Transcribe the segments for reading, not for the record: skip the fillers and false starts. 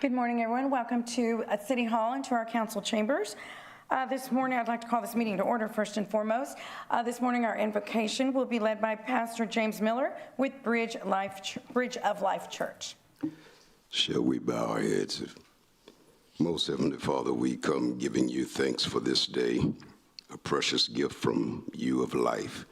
Good morning, everyone. Welcome to City Hall and to our council chambers. This morning, I'd like to call this meeting to order first and foremost. This morning, our invocation will be led by Pastor James Miller with Bridge of Life Church. Shall we bow our heads? Most Heavenly Father, we come giving you thanks for this day, a precious gift from you of life.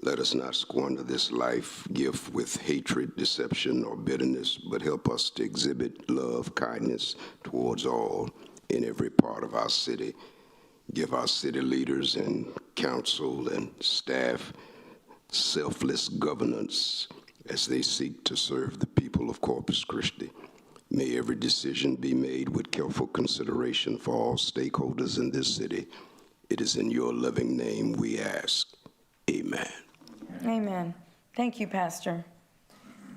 Let us not squander this life gift with hatred, deception, or bitterness, but help us to exhibit love, kindness towards all in every part of our city. Give our city leaders and council and staff selfless governance as they seek to serve the people of Corpus Christi. May every decision be made with careful consideration for all stakeholders in this city. It is in your loving name we ask. Amen. Amen. Thank you, Pastor.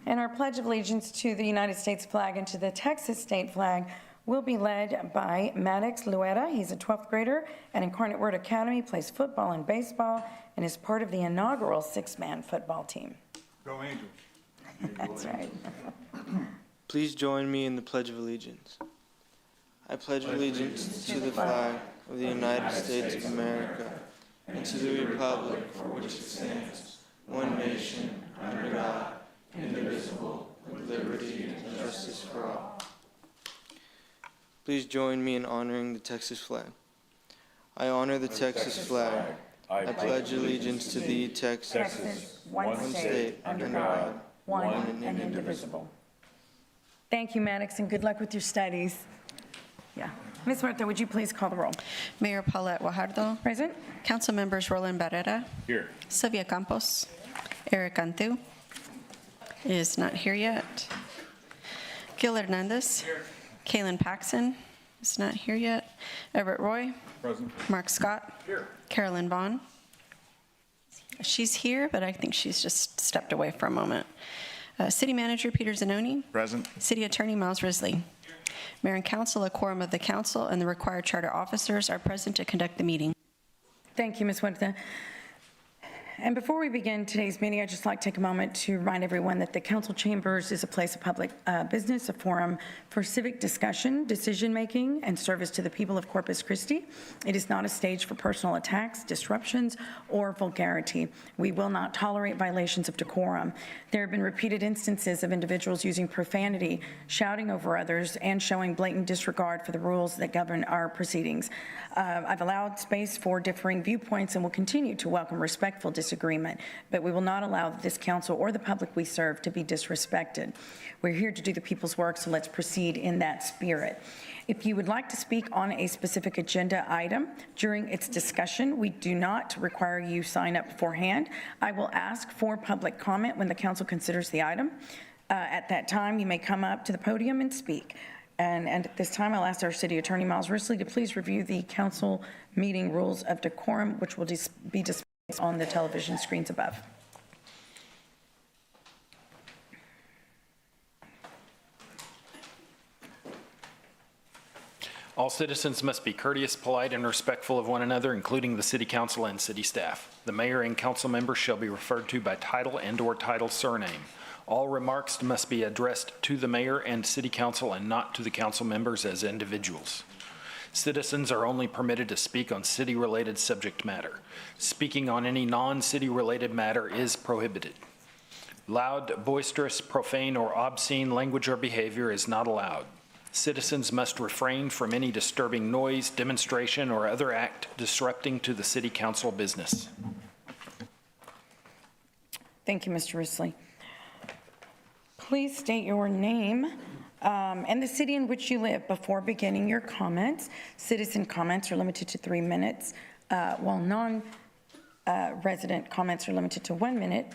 And our Pledge of Allegiance to the United States flag and to the Texas state flag will be led by Maddox Luetta. He's a 12th grader at Incarnate Word Academy, plays football and baseball, and is part of the inaugural 6-man football team. Go Angels. That's right. Please join me in the Pledge of Allegiance. I pledge allegiance to the flag of the United States of America and to the republic for which it stands, one nation, under God, indivisible, with liberty and justice for all. Please join me in honoring the Texas flag. I honor the Texas flag. I pledge allegiance to thee, Texas, one state, under God, one and indivisible. Thank you, Maddox, and good luck with your studies. Yeah. Ms. Huerta, would you please call the roll? Mayor Paulette Guajardo. Present. Council members Roland Barrera. Here. Sylvia Campos. Eric Cantu is not here yet. Gil Hernandez. Here. Kaylin Paxson is not here yet. Everett Roy. Present. Mark Scott. Here. Carolyn Vaughn. She's here, but I think she's just stepped away for a moment. City Manager Peter Zanoni. Present. City Attorney Miles Risley. Mayor and Council, a quorum of the Council, and the required charter officers are present to conduct the meeting. Thank you, Ms. Huerta. And before we begin today's meeting, I'd just like to take a moment to remind everyone that the council chambers is a place of public business, a forum for civic discussion, decision-making, and service to the people of Corpus Christi. It is not a stage for personal attacks, disruptions, or vulgarity. We will not tolerate violations of decorum. There have been repeated instances of individuals using profanity, shouting over others, and showing blatant disregard for the rules that govern our proceedings. I've allowed space for differing viewpoints and will continue to welcome respectful disagreement, but we will not allow this council or the public we serve to be disrespected. We're here to do the people's work, so let's proceed in that spirit. If you would like to speak on a specific agenda item during its discussion, we do not require you sign up beforehand. I will ask for public comment when the council considers the item. At that time, you may come up to the podium and speak. And at this time, I'll ask our City Attorney, Miles Risley, to please review the council meeting rules of decorum, which will be displayed on the television screens above. All citizens must be courteous, polite, and respectful of one another, including the City Council and City staff. The mayor and council members shall be referred to by title and/or title surname. All remarks must be addressed to the mayor and City Council and not to the council members as individuals. Citizens are only permitted to speak on city-related subject matter. Speaking on any non-city-related matter is prohibited. Loud, boisterous, profane, or obscene language or behavior is not allowed. Citizens must refrain from any disturbing noise, demonstration, or other act disrupting to the City Council business. Thank you, Mr. Risley. Please state your name and the city in which you live before beginning your comments. Citizen comments are limited to 3 minutes, while non-resident comments are limited to 1 minute.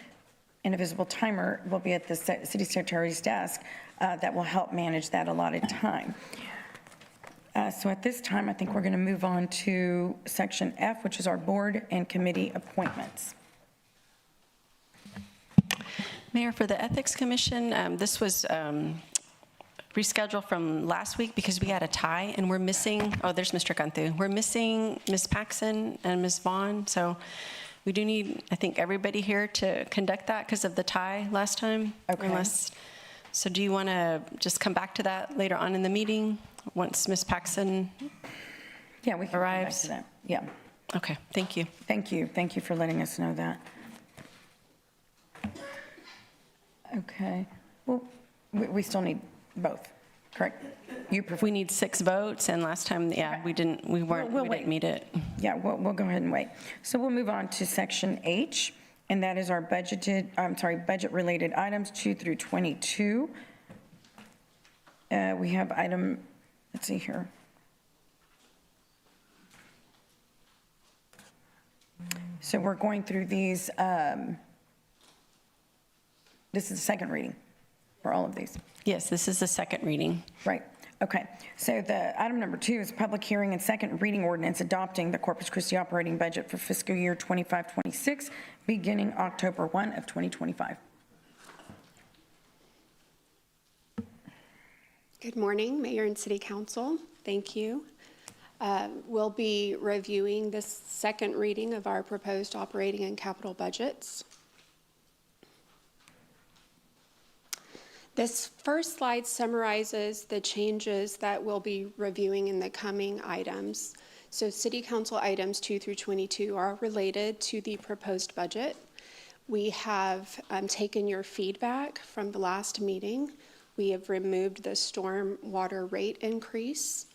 An invisible timer will be at the City Secretary's desk that will help manage that allotted time. So at this time, I think we're going to move on to Section F, which is our board and committee appointments. Mayor, for the Ethics Commission, this was rescheduled from last week because we had a tie and we're missing, oh, there's Mr. Cantu. We're missing Ms. Paxson and Ms. Vaughn. So we do need, I think, everybody here to conduct that because of the tie last time. Okay. Unless So do you want to just come back to that later on in the meeting, once Ms. Paxson? Yeah, we can come back Arrives. to that. Yeah, Okay, thank you. thank you. Thank you for letting us know that. Okay, well, we still need both, correct? You prefer, We need 6 votes, and last time, yeah, we didn't wait. meet it. yeah, we'll go ahead and wait. So we'll move on to section H, and that is our budget-related items 2 through 22. We have item, let's see here. So we're going through these, this is the second reading for all of these. Yes, this is the second reading. Right, okay. So the item number 2 is public hearing and second reading ordinance adopting the Corpus Christi operating budget for fiscal year 25-26, beginning October 1 of 2025. Good morning, Mayor and City Council. Thank you. We'll be reviewing this second reading of our proposed operating and capital budgets. This first slide summarizes the changes that we'll be reviewing in the coming items. So City Council items 2 through 22 are related to the proposed budget. We have taken your feedback from the last meeting. We have removed the storm water rate increase.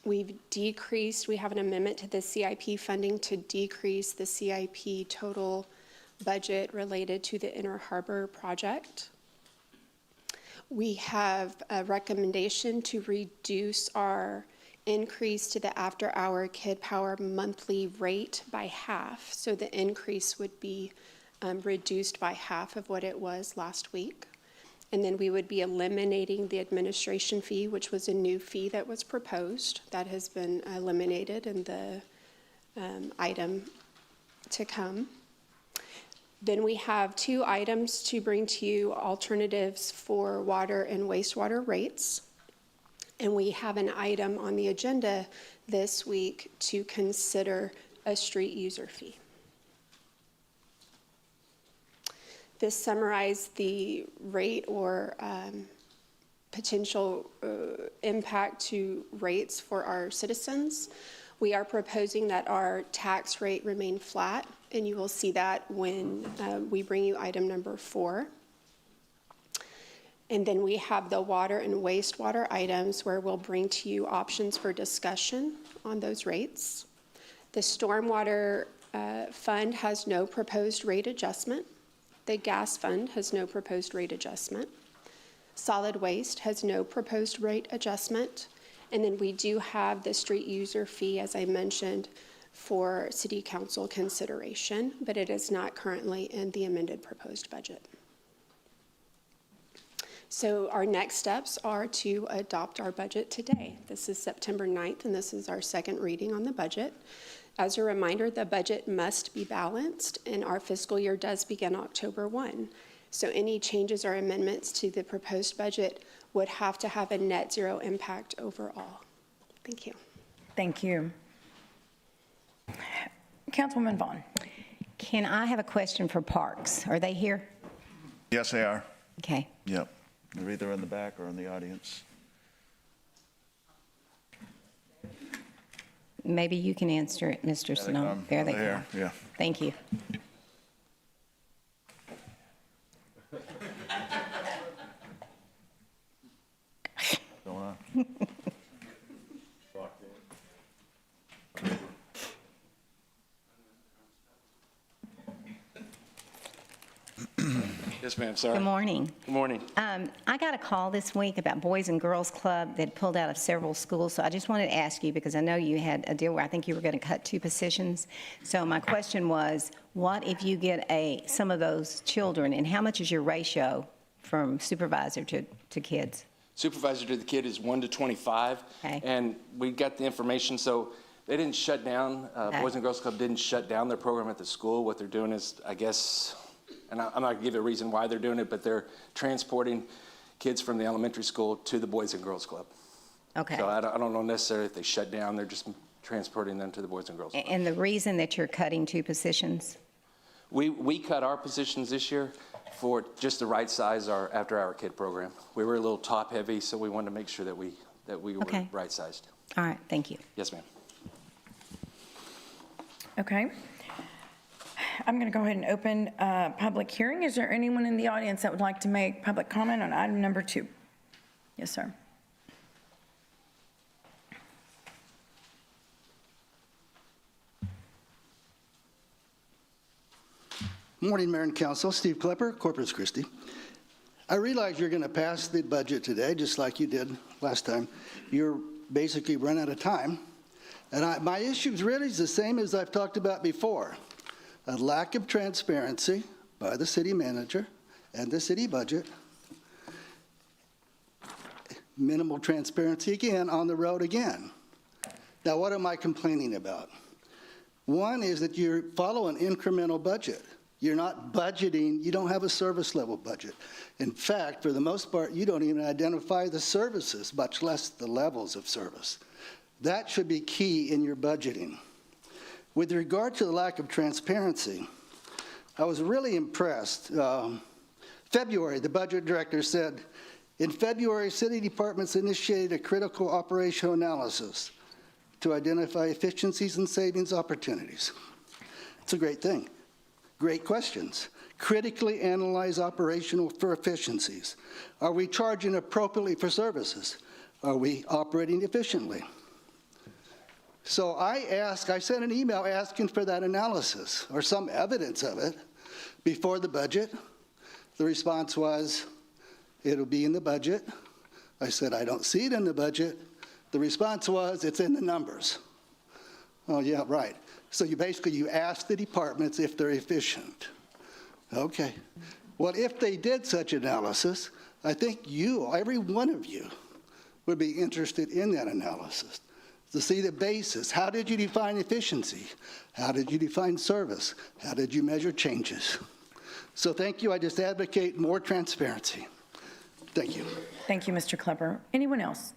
We have an amendment to the CIP funding to decrease the CIP total budget related to the Inner Harbor project. We have a recommendation to reduce our increase to the after-hour Kid Power monthly rate by half. So the increase would be reduced by half of what it was last week. And then we would be eliminating the administration fee, which was a new fee that was proposed. That has been eliminated in the item to come. Then we have 2 items to bring to you, alternatives for water and wastewater rates. And we have an item on the agenda this week to consider a street user fee. This summarized the rate or potential impact to rates for our citizens. We are proposing that our tax rate remain flat, and you will see that when we bring you item number 4. And then we have the water and wastewater items where we'll bring to you options for discussion on those rates. The stormwater fund has no proposed rate adjustment. The gas fund has no proposed rate adjustment. Solid waste has no proposed rate adjustment. And then we do have the street user fee, as I mentioned, for City Council consideration, but it is not currently in the amended proposed budget. So our next steps are to adopt our budget today. This is September 9th, and this is our second reading on the budget. As a reminder, the budget must be balanced, and our fiscal year does begin October 1. So any changes or amendments to the proposed budget would have to have a net zero impact overall. Thank you. Thank you. Councilwoman Vaughn. Can I have a question for Parks? Are they here? Yes, they are. Okay. Yep. They're either in the back or in the audience. Maybe you can answer it, Mr. Snow. There they go. Yeah. Thank you. Going on. Yes, ma'am, sorry. Good morning. Good morning. I got a call this week about Boys and Girls Club that pulled out of several schools, so I just wanted to ask you, because I know you had a deal where I think you were going to cut 2 positions. So my question was, what if you get some of those children, and how much is your ratio from supervisor to kids? Supervisor to the kid is 1 to 25. Okay. And we got the information, so they didn't shut down, Boys and Girls Club didn't shut down their program at the school. What they're doing is, I guess, and I'm not going to give you a reason why they're doing it, but they're transporting kids from the elementary school to the Boys and Girls Club. Okay. So I don't know necessarily if they shut down, they're just transporting them to the Boys and Girls Club. And the reason that you're cutting 2 positions? We cut our positions this year for just the right size our after-hour kid program. We were a little top-heavy, so we wanted to make sure that we were Okay. right-sized. All right, thank you. Yes, ma'am. Okay. I'm going to go ahead and open a public hearing. Is there anyone in the audience that would like to make public comment on item number 2? Yes, sir. Morning, Mayor and Council. Steve Klepper, Corpus Christi. I realize you're going to pass the budget today, just like you did last time. You're basically run out of time. And my issue is really the same as I've talked about before. A lack of transparency by the city manager and the city budget. Minimal transparency again on the road again. Now, what am I complaining about? One is that you follow an incremental budget. You're not budgeting, you don't have a service level budget. In fact, for the most part, you don't even identify the services, much less the levels of service. That should be key in your budgeting. With regard to the lack of transparency, I was really impressed. February, the budget director said, in February, city departments initiated a critical operational analysis to identify efficiencies and savings opportunities. It's a great thing. Great questions. Critically analyze operational for efficiencies. Are we charging appropriately for services? Are we operating efficiently? So I sent an email asking for that analysis or some evidence of it before the budget. The response was, it'll be in the budget. I said, I don't see it in the budget. The response was, it's in the numbers. Oh, yeah, right. So you ask the departments if they're efficient. Okay. Well, if they did such analysis, I think every one of you, would be interested in that analysis to see the basis. How did you define efficiency? How did you define service? How did you measure changes? So thank you. I just advocate more transparency. Thank you. Thank you, Mr. Klepper. Anyone else?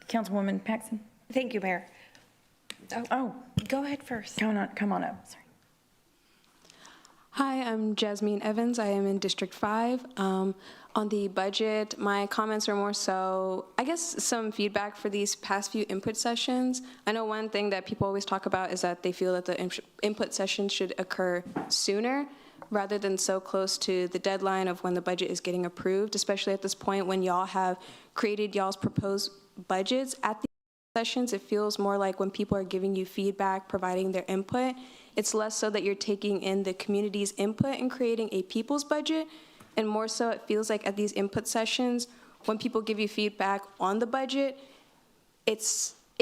Councilwoman Paxson? Thank you, Mayor. Oh, Go ahead first. come on up. Sorry. Hi, I'm Jasmine Evans. I am in District 5. On the budget, my comments are more so, I guess, some feedback for these past few input sessions. I know one thing that people always talk about is that they feel that the input sessions should occur sooner rather than so close to the deadline of when the budget is getting approved, especially at this point when y'all have created y'all's proposed budgets at the sessions. It feels more like when people are giving you feedback, providing their input, it's less so that you're taking in the community's input and creating a people's budget, and more so it feels like at these input sessions, when people give you feedback on the budget, it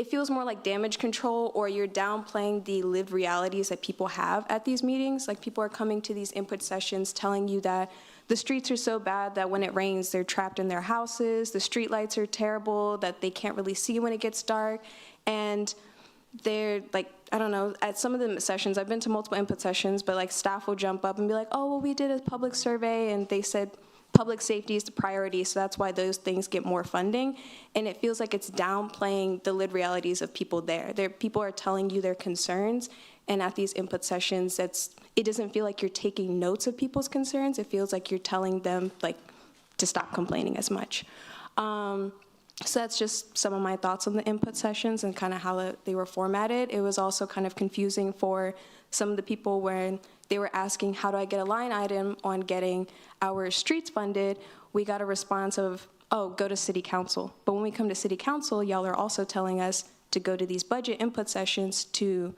feels more like damage control, or you're downplaying the lived realities that people have at these meetings. Like, people are coming to these input sessions telling you that the streets are so bad that when it rains, they're trapped in their houses, the street lights are terrible, that they can't really see when it gets dark, and they're like, I don't know, at some of the sessions, I've been to multiple input sessions, but like staff will jump up and be like, oh, well, we did a public survey and they said public safety is the priority, so that's why those things get more funding. And it feels like it's downplaying the lived realities of people there. People are telling you their concerns, and at these input sessions, it doesn't feel like you're taking notes of people's concerns. It feels like you're telling them like to stop complaining as much. So that's just some of my thoughts on the input sessions and kind of how they were formatted. It was also kind of confusing for some of the people when they were asking, how do I get a line item on getting our streets funded? We got a response of, oh, go to city council. But when we come to city council, y'all are also telling us to go to these budget input sessions to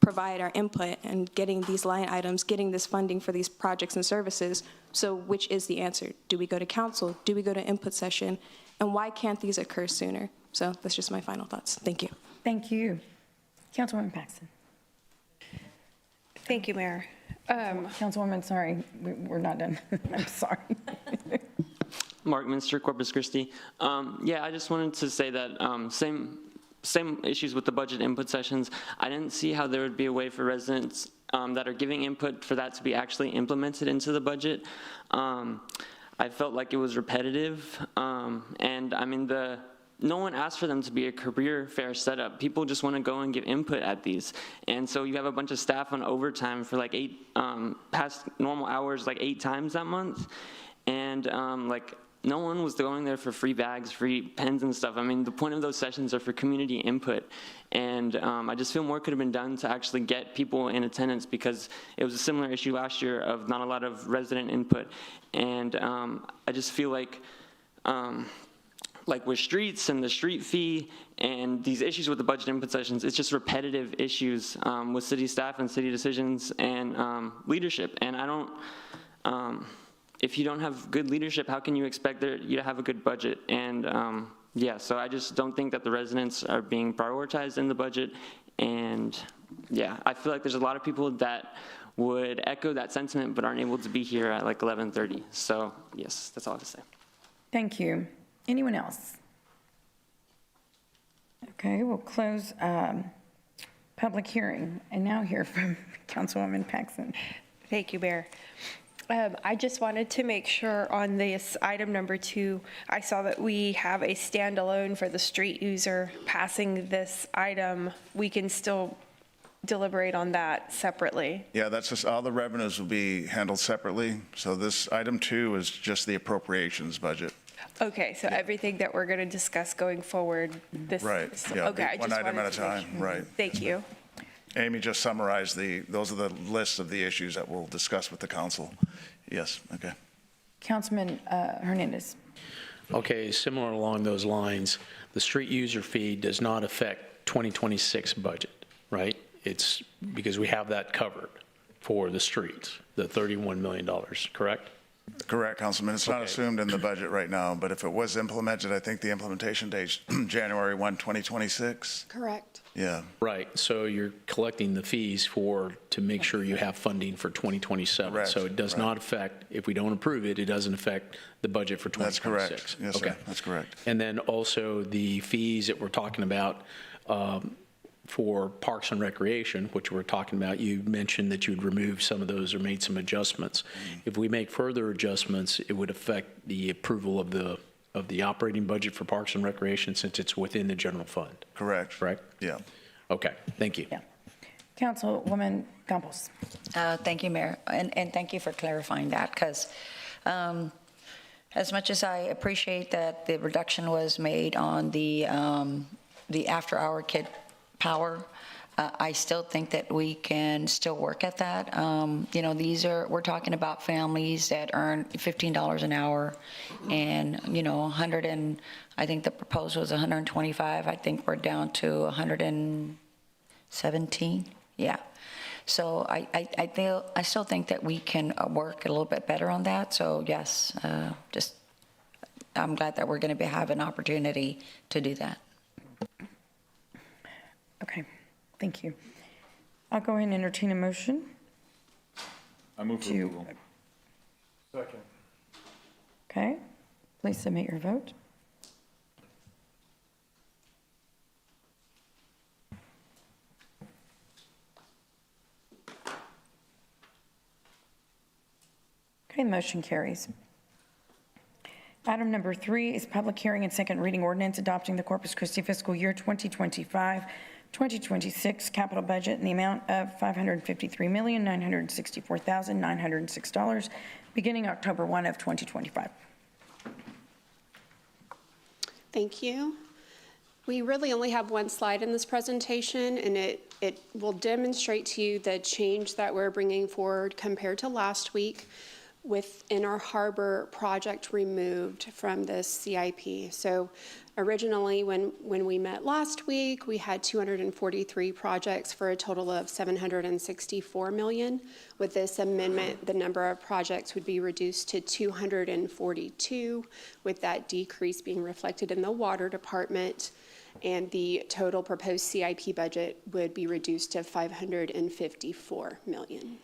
provide our input and getting these line items, getting this funding for these projects and services. So which is the answer? Do we go to council? Do we go to input session? And why can't these occur sooner? So that's just my final thoughts. Thank you. Thank you. Councilwoman Paxson. Thank you, Mayor. Councilwoman, sorry, we're not done. I'm sorry. Mark Minster, Corpus Christi. Yeah, I just wanted to say that same issues with the budget input sessions. I didn't see how there would be a way for residents that are giving input for that to be actually implemented into the budget. I felt like it was repetitive, and I mean the no one asked for them to be a career fair setup. People just want to go and give input at these. And so you have a bunch of staff on overtime for like past normal hours, like 8 times that month. And like no one was going there for free bags, free pens and stuff. I mean, the point of those sessions are for community input. And I just feel more could have been done to actually get people in attendance, because it was a similar issue last year of not a lot of resident input. And I just feel like with streets and the street fee and these issues with the budget input sessions, it's just repetitive issues with city staff and city decisions and leadership. And I don't, if you don't have good leadership, how can you expect you to have a good budget? And yeah, so I just don't think that the residents are being prioritized in the budget. And yeah, I feel like there's a lot of people that would echo that sentiment but aren't able to be here at like 11:30. So yes, that's all I have to say. Thank you. Anyone else? Okay, we'll close public hearing and now hear from Councilwoman Paxson. Thank you, Mayor. I just wanted to make sure on this item number 2, I saw that we have a standalone for the street user. Passing this item, we can still deliberate on that separately. Yeah, that's just, all the revenues will be handled separately. So this item 2 is just the appropriations budget. Okay, so everything that we're going to discuss going forward, this. Right, yeah, Okay, I one just item wanted at a to make time, sure. right. Thank you. Amy just summarized those are the lists of the issues that we'll discuss with the council. Yes, okay. Councilman Hernandez. Okay, similar along those lines, the street user fee does not affect 2026 budget, right? It's because we have that covered for the streets, the $31 million, correct? Correct, Councilman. It's not assumed in the budget right now, but if it was implemented, I think the implementation date's January 1, 2026. Correct. Yeah. Right, so you're collecting the fees to make sure you have funding for 2027. Correct, So it does not affect, if we don't approve it, it doesn't affect the budget for 2026. That's correct. Yes, okay. sir. That's correct. And then also the fees that we're talking about for Parks and Recreation, which we're talking about, you mentioned that you'd remove some of those or made some adjustments. If we make further adjustments, it would affect the approval of the operating budget for Parks and Recreation, since it's within the general fund. Correct. Correct? Yeah. Okay, thank you. Yeah. Councilwoman Campos. Thank you, Mayor, and thank you for clarifying that, because as much as I appreciate that the reduction was made on the after-hour kid power, I still think that we can still work at that. You know, we're talking about families that earn $15 an hour, and, you know, I think the proposal was 125. I think we're down to 117. Yeah. So I still think that we can work a little bit better on that. So yes, I'm glad that we're going to have an opportunity to do that. Okay, thank you. I'll go ahead and entertain a motion. I move for approval. Second. Okay, please submit your vote. Okay, the motion carries. Item number 3 is public hearing and second reading ordinance adopting the Corpus Christi fiscal year 2025-2026 capital budget in the amount of $553,964,906 beginning October 1 of 2025. Thank you. We really only have one slide in this presentation, and it will demonstrate to you the change that we're bringing forward compared to last week within our harbor project removed from this CIP. So originally, when we met last week, we had 243 projects for a total of $764 million. With this amendment, the number of projects would be reduced to 242, with that decrease being reflected in the water department, and the total proposed CIP budget would be reduced to $554 million.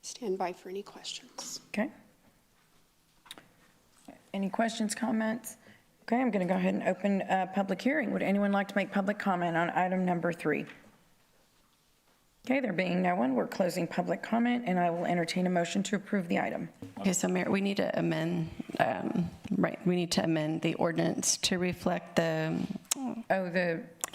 Stand by for any questions. Okay. Any questions, comments? Okay, I'm going to go ahead and open a public hearing. Would anyone like to make public comment on item number 3? Okay, there being no one, we're closing public comment, and I will entertain a motion to approve the item. Okay, so Mayor, we need to amend right, we need to amend the ordinance to reflect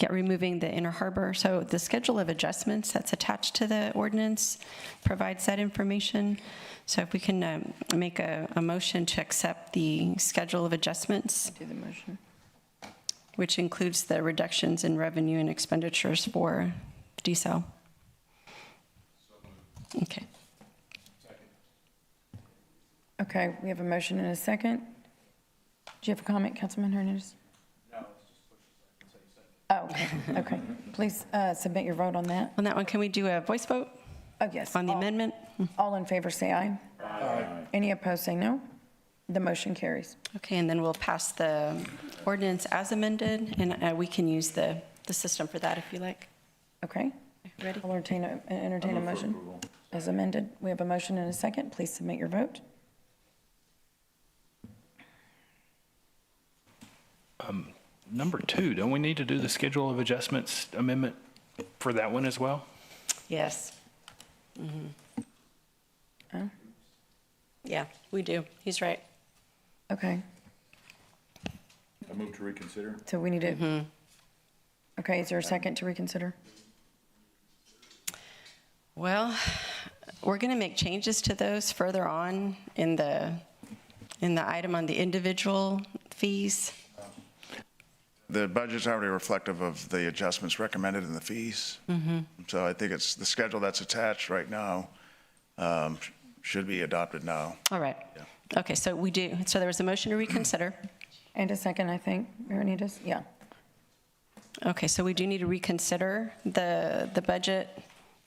removing the inner harbor. So the schedule of adjustments that's attached to the ordinance provides that information. So if we can make a motion to accept the schedule of adjustments. Do the motion. Which includes the reductions in revenue and expenditures for diesel. Okay. Okay, we have a motion and a second. Do you have a comment, Councilman Hernandez? No, it's just push a second. Oh, okay. Please submit your vote on that. On that one, can we do a voice vote? Oh, yes. On the amendment? All in favor, say aye. Aye. Any opposed, say no. The motion carries. Okay, and then we'll pass the ordinance as amended, and we can use the system for that if you like. Okay. Ready? I'll entertain a motion as amended. We have a motion and a second. Please submit your vote. Number 2, don't we need to do the schedule of adjustments amendment for that one as well? Yes. Oh, Yeah, we do. He's right. okay. I move to reconsider. So we need to, okay, is there a second to reconsider? Well, we're going to make changes to those further on in the item on the individual fees. The budget's already reflective of the adjustments recommended in the fees. So I think it's the schedule that's attached right now should be adopted now. All right. Okay, so we do. So there was a motion to reconsider. And a second, I think, Marinitas? Yeah. Okay, so we do need to reconsider the budget,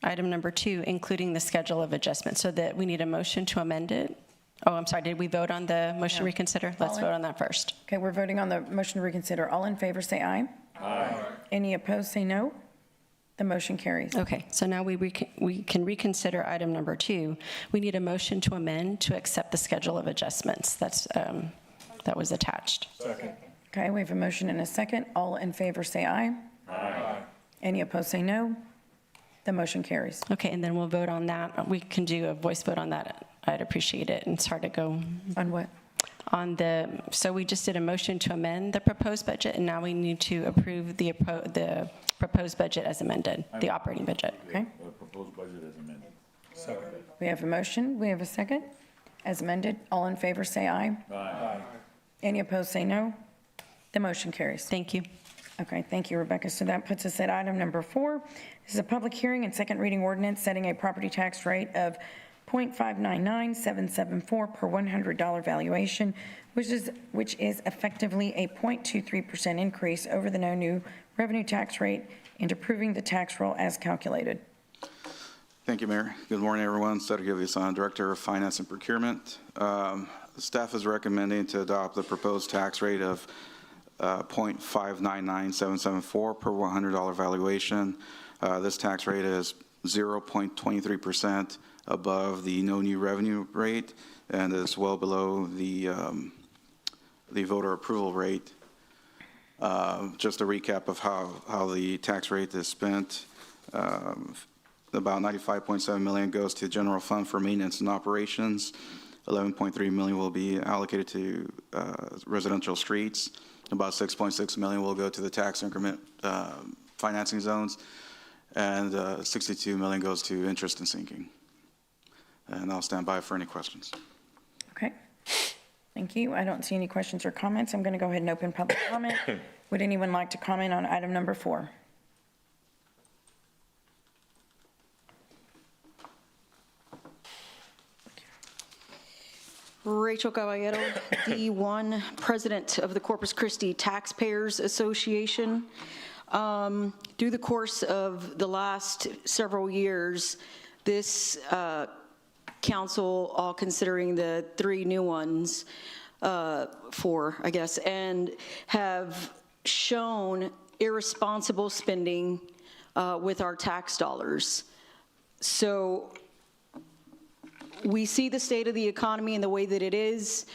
item number 2, including the schedule of adjustments, so that we need a motion to amend it. Oh, I'm sorry, did we vote on the motion to reconsider? Let's vote on that first. Okay, we're voting on the motion to reconsider. All in favor, say aye. Aye. Any opposed, say no. The motion carries. Okay, so now we can reconsider item number 2. We need a motion to amend to accept the schedule of adjustments that was attached. Second. Okay, we have a motion and a second. All in favor, say aye. Aye. Any opposed, say no. The motion carries. Okay, and then we'll vote on that. We can do a voice vote on that. I'd appreciate it. And it's hard to go. On what? So we just did a motion to amend the proposed budget, and now we need to approve the proposed budget as amended, the operating budget. Okay. The proposed budget as amended. Second. We have a motion. We have a second. As amended. All in favor, say aye. Aye. Any opposed, say no. The motion carries. Thank you. Okay, thank you, Rebecca. So that puts us at item number 4. This is a public hearing and second reading ordinance setting a property tax rate of .599774 per $100 valuation, which is effectively a 0.23% increase over the no new revenue tax rate, and approving the tax roll as calculated. Thank you, Mayor. Good morning, everyone. Sergio Villasan, Director of Finance and Procurement. The staff is recommending to adopt the proposed tax rate of .599774 per $100 valuation. This tax rate is 0.23% above the no new revenue rate, and is well below the voter approval rate. Just a recap of how the tax rate is spent. About $95.7 million goes to general fund for maintenance and operations. $11.3 million will be allocated to residential streets. About $6.6 million will go to the tax increment financing zones, and $62 million goes to interest and sinking. And I'll stand by for any questions. Okay. Thank you. I don't see any questions or comments. I'm going to go ahead and open public comment. Would anyone like to comment on item number 4? Rachel Caballero, D1, President of the Corpus Christi Taxpayers Association. Through the course of the last several years, this council, all considering the 3 new ones, 4, I guess, and have shown irresponsible spending with our tax dollars. So we see the state of the economy and the way that it is.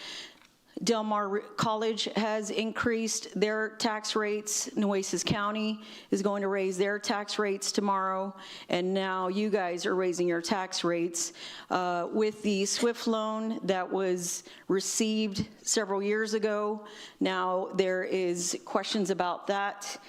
Del Mar College has increased their tax rates. Nueces County is going to raise their tax rates tomorrow, and now you guys are raising your tax rates. With the SWIFT loan that was received several years ago, now there is questions about that.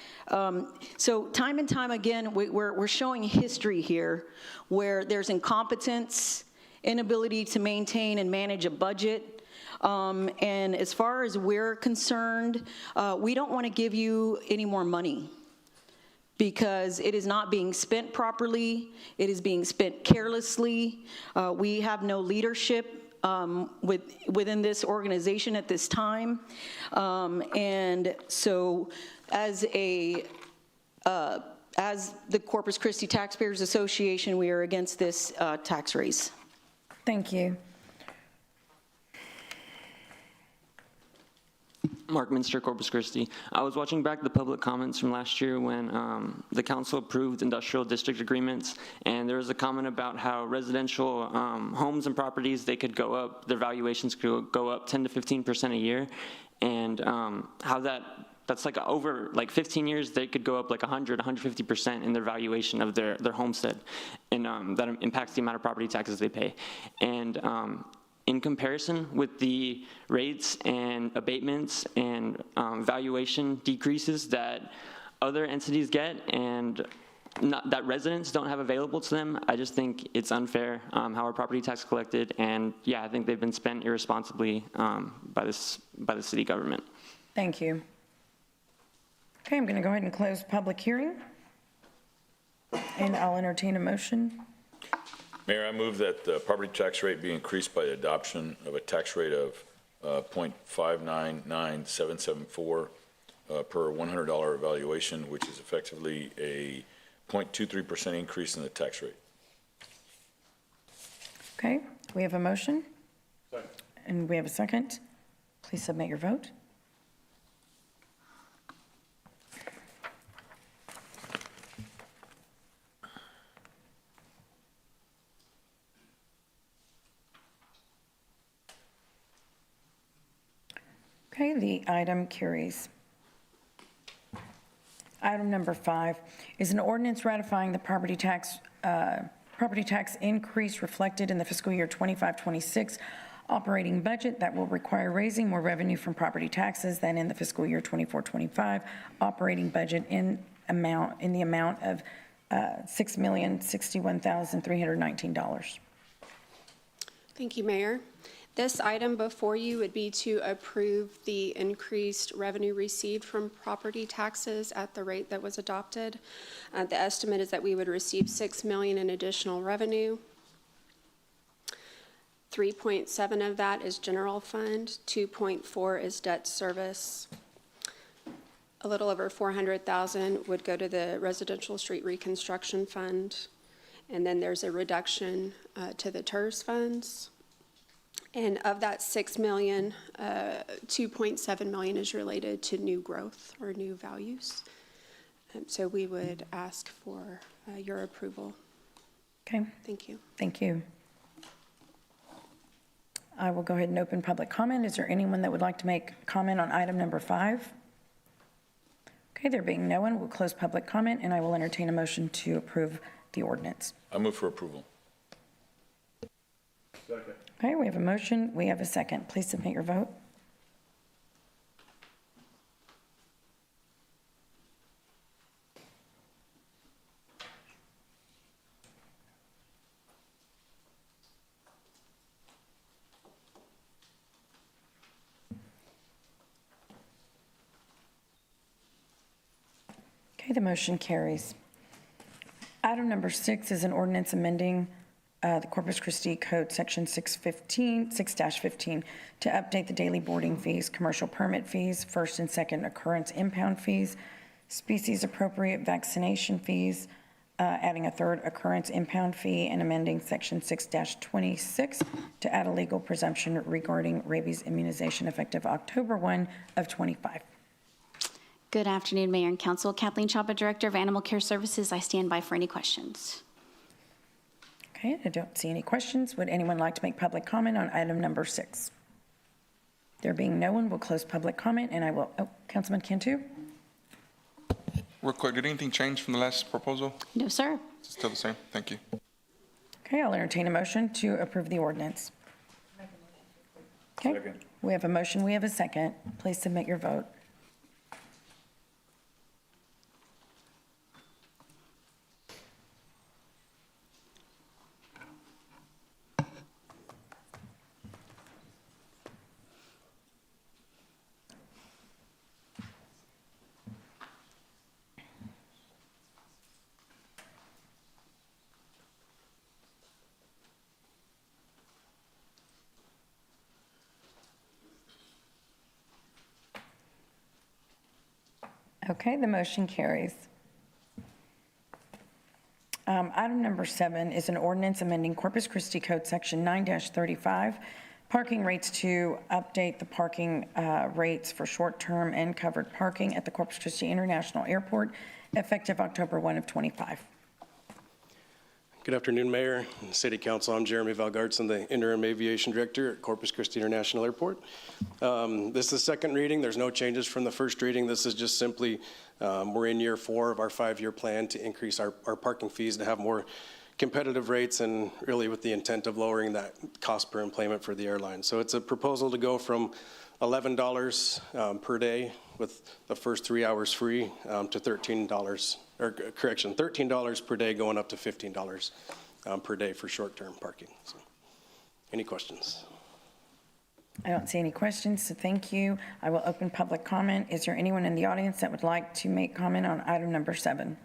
So time and time again, we're showing history here where there's incompetence, inability to maintain and manage a budget. And as far as we're concerned, we don't want to give you any more money because it is not being spent properly. It is being spent carelessly. We have no leadership within this organization at this time. And so as the Corpus Christi Taxpayers Association, we are against this tax raise. Thank you. Mark Minster, Corpus Christi. I was watching back the public comments from last year when the council approved industrial district agreements, and there was a comment about how residential homes and properties, they could go up, their valuations could go up 10 to 15% a year, and how that's like over like 15 years, they could go up like 100, 150% in their valuation of their homestead, and that impacts the amount of property taxes they pay. And in comparison with the rates and abatements and valuation decreases that other entities get and that residents don't have available to them, I just think it's unfair how our property tax is collected, and yeah, I think they've been spent irresponsibly by the city government. Thank you. Okay, I'm going to go ahead and close public hearing, and I'll entertain a motion. Mayor, I move that the property tax rate be increased by the adoption of a tax rate of .599774 per $100 evaluation, which is effectively a 0.23% increase in the tax rate. Okay, we have a motion. Second. And we have a second. Please submit your vote. Okay, the item carries. Item number 5 is an ordinance ratifying the property tax increase reflected in the fiscal year 25-26 operating budget that will require raising more revenue from property taxes than in the fiscal year 24-25 operating budget in the amount of $6,061,319. Thank you, Mayor. This item before you would be to approve the increased revenue received from property taxes at the rate that was adopted. The estimate is that we would receive $6 million in additional revenue. 3.7 of that is general fund, 2.4 is debt service. A little over 400,000 would go to the residential street reconstruction fund, and then there's a reduction to the TERS funds. And of that $6 million, $2.7 million is related to new growth or new values. So we would ask for your approval. Okay. Thank you. Thank you. I will go ahead and open public comment. Is there anyone that would like to make comment on item number 5? Okay, there being no one, we'll close public comment, and I will entertain a motion to approve the ordinance. I move for approval. Second. Okay, we have a motion. We have a second. Please submit your vote. Okay, the motion carries. Item number 6 is an ordinance amending the Corpus Christi Code, Section 6-15, to update the daily boarding fees, commercial permit fees, first and second occurrence impound fees, species appropriate vaccination fees, adding a third occurrence impound fee, and amending Section 6-26 to add a legal presumption regarding rabies immunization effective October 1 of 25. Good afternoon, Mayor and Council. Kathleen Chapa, Director of Animal Care Services. I stand by for any questions. Okay, I don't see any questions. Would anyone like to make public comment on item number 6? There being no one, we'll close public comment, and I will, Councilman Cantu? Real quick, did anything change from the last proposal? No, sir. It's still the same? Thank you. Okay, I'll entertain a motion to approve the ordinance. Okay, we have a motion, we have a second. Please submit your vote. Okay, the motion carries. Item number 7 is an ordinance amending Corpus Christi Code Section 9-35, parking rates to update the parking rates for short-term and covered parking at the Corpus Christi International Airport, effective October 1 of '25. Good afternoon, Mayor and City Council. I'm Jeremy Valgartson, the Interim Aviation Director at Corpus Christi International Airport. This is the second reading. There's no changes from the first reading. This is just simply, we're in year 4 of our 5-year plan to increase our parking fees to have more competitive rates and really with the intent of lowering that cost per enplanement for the airline. So it's a proposal to go from $11 per day with the first 3 hours free to $13, or correction, $13 per day going up to $15 per day for short-term parking. So, any questions? I don't see any questions, so thank you. I will open public comment. Is there anyone in the audience that would like to make comment on item number 7?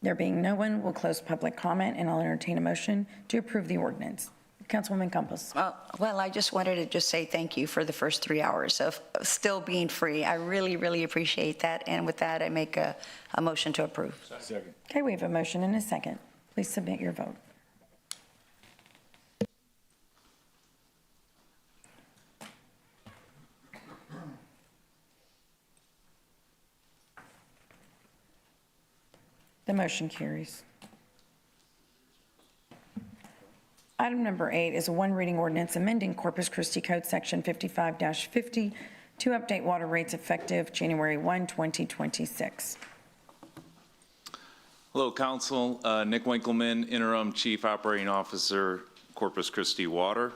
There being no one, we'll close public comment, and I'll entertain a motion to approve the ordinance. Councilwoman Campos. Well, I just wanted to just say thank you for the first 3 hours of still being free. I really, really appreciate that. And with that, I make a motion to approve. Second. Okay, we have a motion and a second. Please submit your vote. The motion carries. Item number 8 is a one-reading ordinance amending Corpus Christi Code Section 55-50 to update water rates effective January 1, 2026. Hello, Council. Nick Winkleman, Interim Chief Operating Officer, Corpus Christi Water.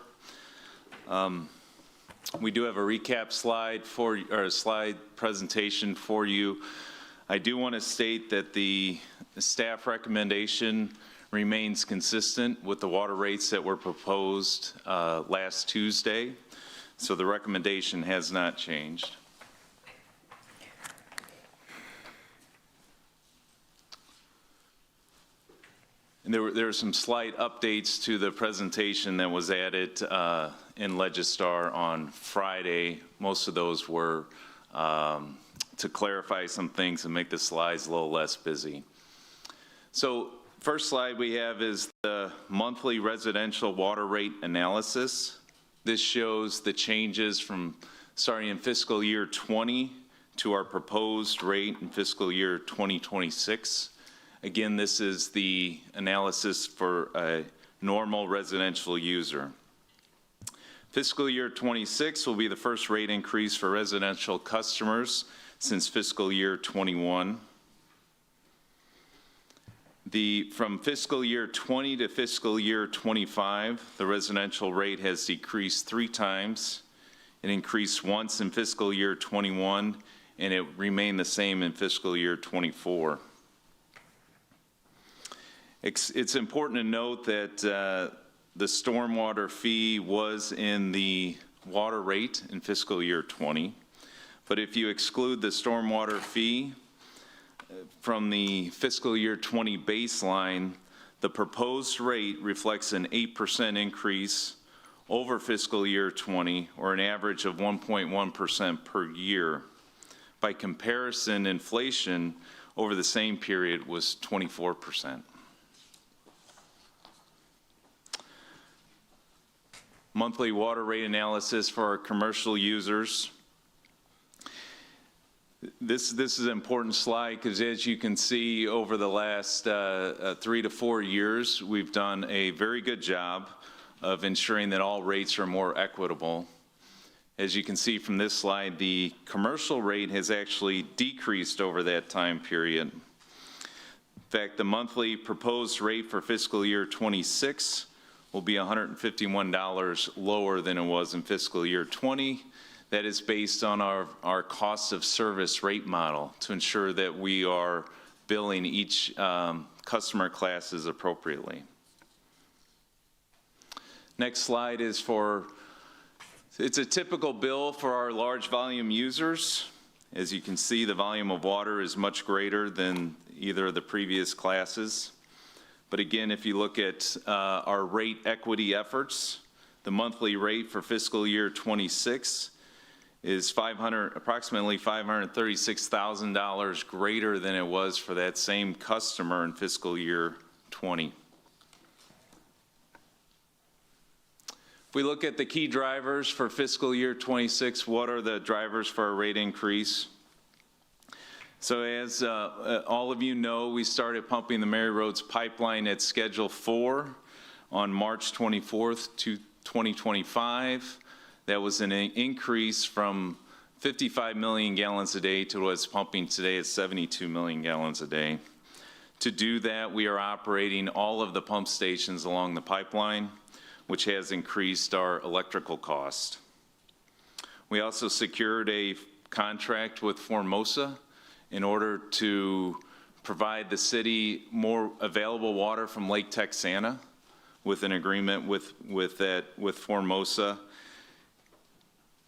We do have a recap slide or a slide presentation for you. I do want to state that the staff recommendation remains consistent with the water rates that were proposed last Tuesday. So the recommendation has not changed. And there were some slight updates to the presentation that was added in Legistar on Friday. Most of those were to clarify some things and make the slides a little less busy. So first slide we have is the monthly residential water rate analysis. This shows the changes from starting in fiscal year 20 to our proposed rate in fiscal year 2026. Again, this is the analysis for a normal residential user. Fiscal year 26 will be the first rate increase for residential customers since fiscal year 21. From fiscal year 20 to fiscal year 25, the residential rate has decreased 3 times. It increased once in fiscal year 21, and it remained the same in fiscal year 24. It's important to note that the stormwater fee was in the water rate in fiscal year 20, but if you exclude the stormwater fee from the fiscal year 20 baseline, the proposed rate reflects an 8% increase over fiscal year 20, or an average of 1.1% per year. By comparison, inflation over the same period was 24%. Monthly water rate analysis for our commercial users. This is an important slide because, as you can see, over the last 3 to 4 years, we've done a very good job of ensuring that all rates are more equitable. As you can see from this slide, the commercial rate has actually decreased over that time period. In fact, the monthly proposed rate for fiscal year 26 will be $151 lower than it was in fiscal year 20. That is based on our cost of service rate model to ensure that we are billing each customer classes appropriately. Next slide is it's a typical bill for our large volume users. As you can see, the volume of water is much greater than either of the previous classes. But again, if you look at our rate equity efforts, the monthly rate for fiscal year 26 is approximately $536,000 greater than it was for that same customer in fiscal year 20. If we look at the key drivers for fiscal year 26, what are the drivers for a rate increase? So as all of you know, we started pumping the Mary Roads pipeline at Schedule 4 on March 24th, 2025. That was an increase from 55 million gallons a day to what's pumping today at 72 million gallons a day. To do that, we are operating all of the pump stations along the pipeline, which has increased our electrical cost. We also secured a contract with Formosa in order to provide the city more available water from Lake Texana with an agreement with Formosa.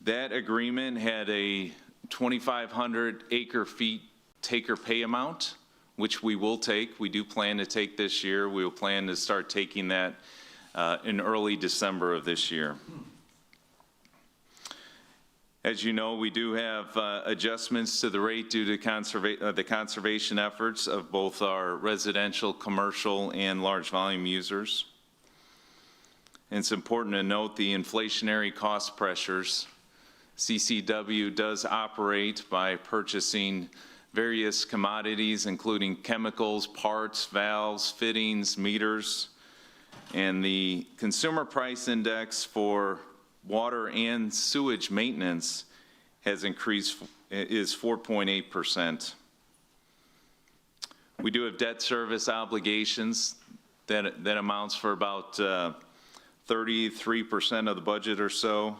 That agreement had a 2,500 acre-feet take-or-pay amount, which we will take. We do plan to take this year. We will plan to start taking that in early December of this year. As you know, we do have adjustments to the rate due to the conservation efforts of both our residential, commercial, and large volume users. And it's important to note the inflationary cost pressures. CCW does operate by purchasing various commodities, including chemicals, parts, valves, fittings, meters, and the consumer price index for water and sewage maintenance has increased, is 4.8%. We do have debt service obligations that amounts for about 33% of the budget or so.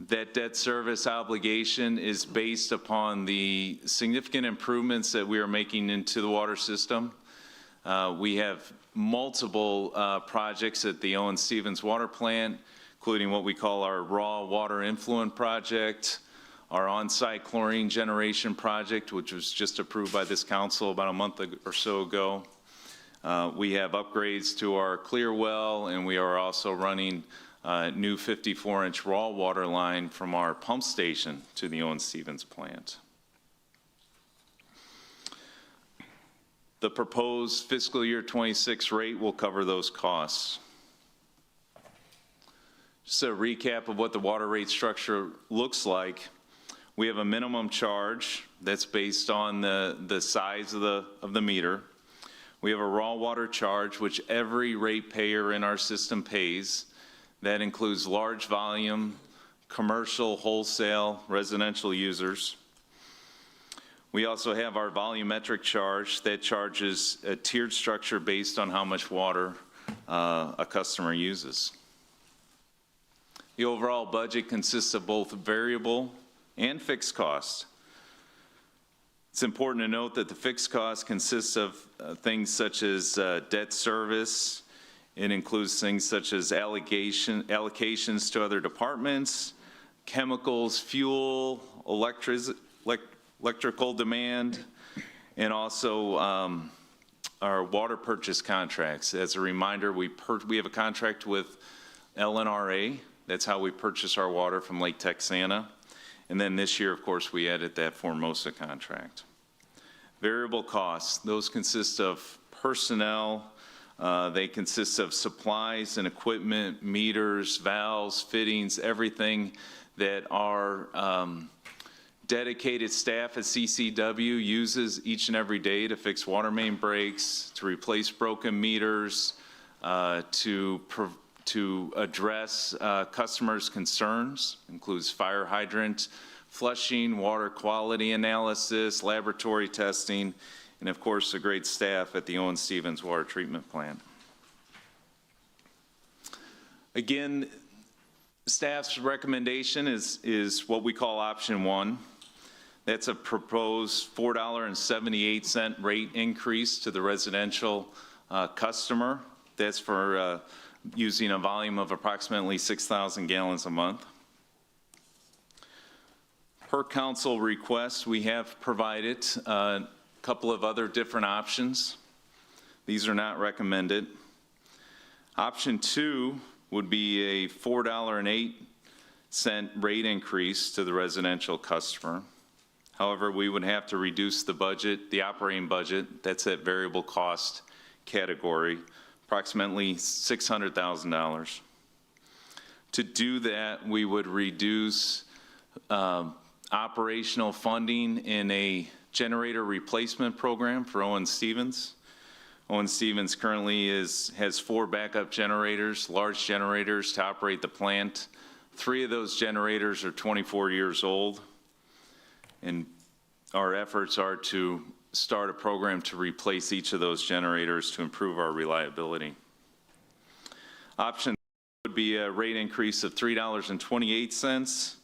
That debt service obligation is based upon the significant improvements that we are making into the water system. We have multiple projects at the Owen Stevens Water Plant, including what we call our raw water influent project, our on-site chlorine generation project, which was just approved by this council about a month or so ago. We have upgrades to our clear well, and we are also running a new 54-inch raw water line from our pump station to the Owen Stevens plant. The proposed fiscal year 26 rate will cover those costs. Just a recap of what the water rate structure looks like. We have a minimum charge that's based on the size of the meter. We have a raw water charge, which every ratepayer in our system pays. That includes large volume, commercial, wholesale, residential users. We also have our volumetric charge that charges a tiered structure based on how much water a customer uses. The overall budget consists of both variable and fixed costs. It's important to note that the fixed cost consists of things such as debt service. It includes things such as allocations to other departments, chemicals, fuel, electrical demand, and also our water purchase contracts. As a reminder, we have a contract with LNRA. That's how we purchase our water from Lake Texana. And then this year, of course, we added that Formosa contract. Variable costs, those consist of personnel. They consist of supplies and equipment, meters, valves, fittings, everything that our dedicated staff at CCW uses each and every day to fix water main breaks, to replace broken meters, to to address customers' concerns, includes fire hydrant flushing, water quality analysis, laboratory testing, and of course, the great staff at the Owen Stevens Water Treatment Plant. Again, staff's recommendation is what we call option 1. That's a proposed $4.78 rate increase to the residential customer. That's for using a volume of approximately 6,000 gallons a month. Per council request, we have provided a couple of other different options. These are not recommended. Option 2 would be a $4.08 rate increase to the residential customer. However, we would have to reduce the budget, the operating budget, that's that variable cost category, approximately $600,000. To do that, we would reduce operational funding in a generator replacement program for Owen Stevens. Owen Stevens currently has 4 backup generators, large generators to operate the plant. 3 of those generators are 24 years old. And our efforts are to start a program to replace each of those generators to improve our reliability. Option would be a rate increase of $3.28.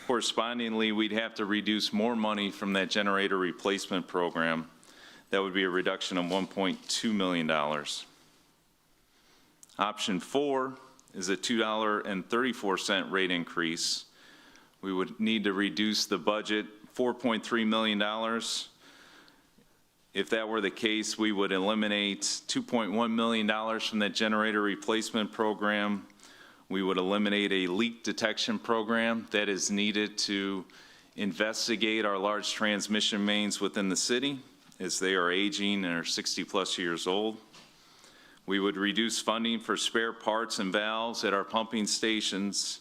Correspondingly, we'd have to reduce more money from that generator replacement program. That would be a reduction of $1.2 million. Option 4 is a $2.34 rate increase. We would need to reduce the budget $4.3 million. If that were the case, we would eliminate $2.1 million from that generator replacement program. We would eliminate a leak detection program that is needed to investigate our large transmission mains within the city as they are aging and are 60+ years old. We would reduce funding for spare parts and valves at our pumping stations.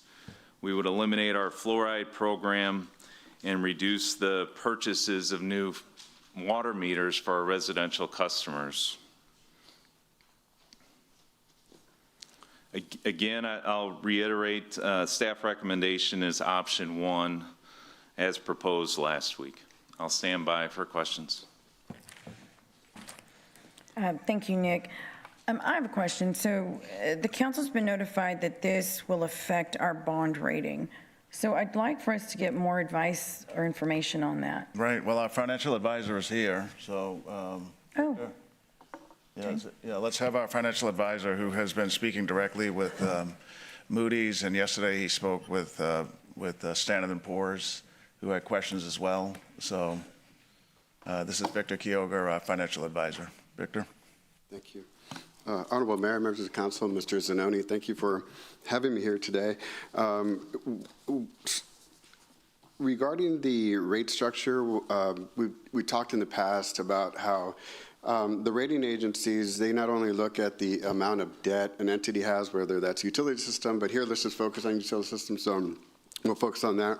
We would eliminate our fluoride program and reduce the purchases of new water meters for our residential customers. Again, I'll reiterate, staff recommendation is option 1 as proposed last week. I'll stand by for questions. Thank you, Nick. I have a question. So the council's been notified that this will affect our bond rating. So I'd like for us to get more advice or information on that. Right, well, our financial advisor is here, so. Oh. Yeah, let's have our financial advisor, who has been speaking directly with Moody's, and yesterday he spoke with Standard & Poor's, who had questions as well. So this is Victor Kyoger, our financial advisor. Victor. Thank you. Honorable Mayor, members of the council, Mr. Zanoni, thank you for having me here today. Regarding the rate structure, we talked in the past about how the rating agencies, they not only look at the amount of debt an entity has, whether that's utility system, but here let's just focus on utility system, so we'll focus on that.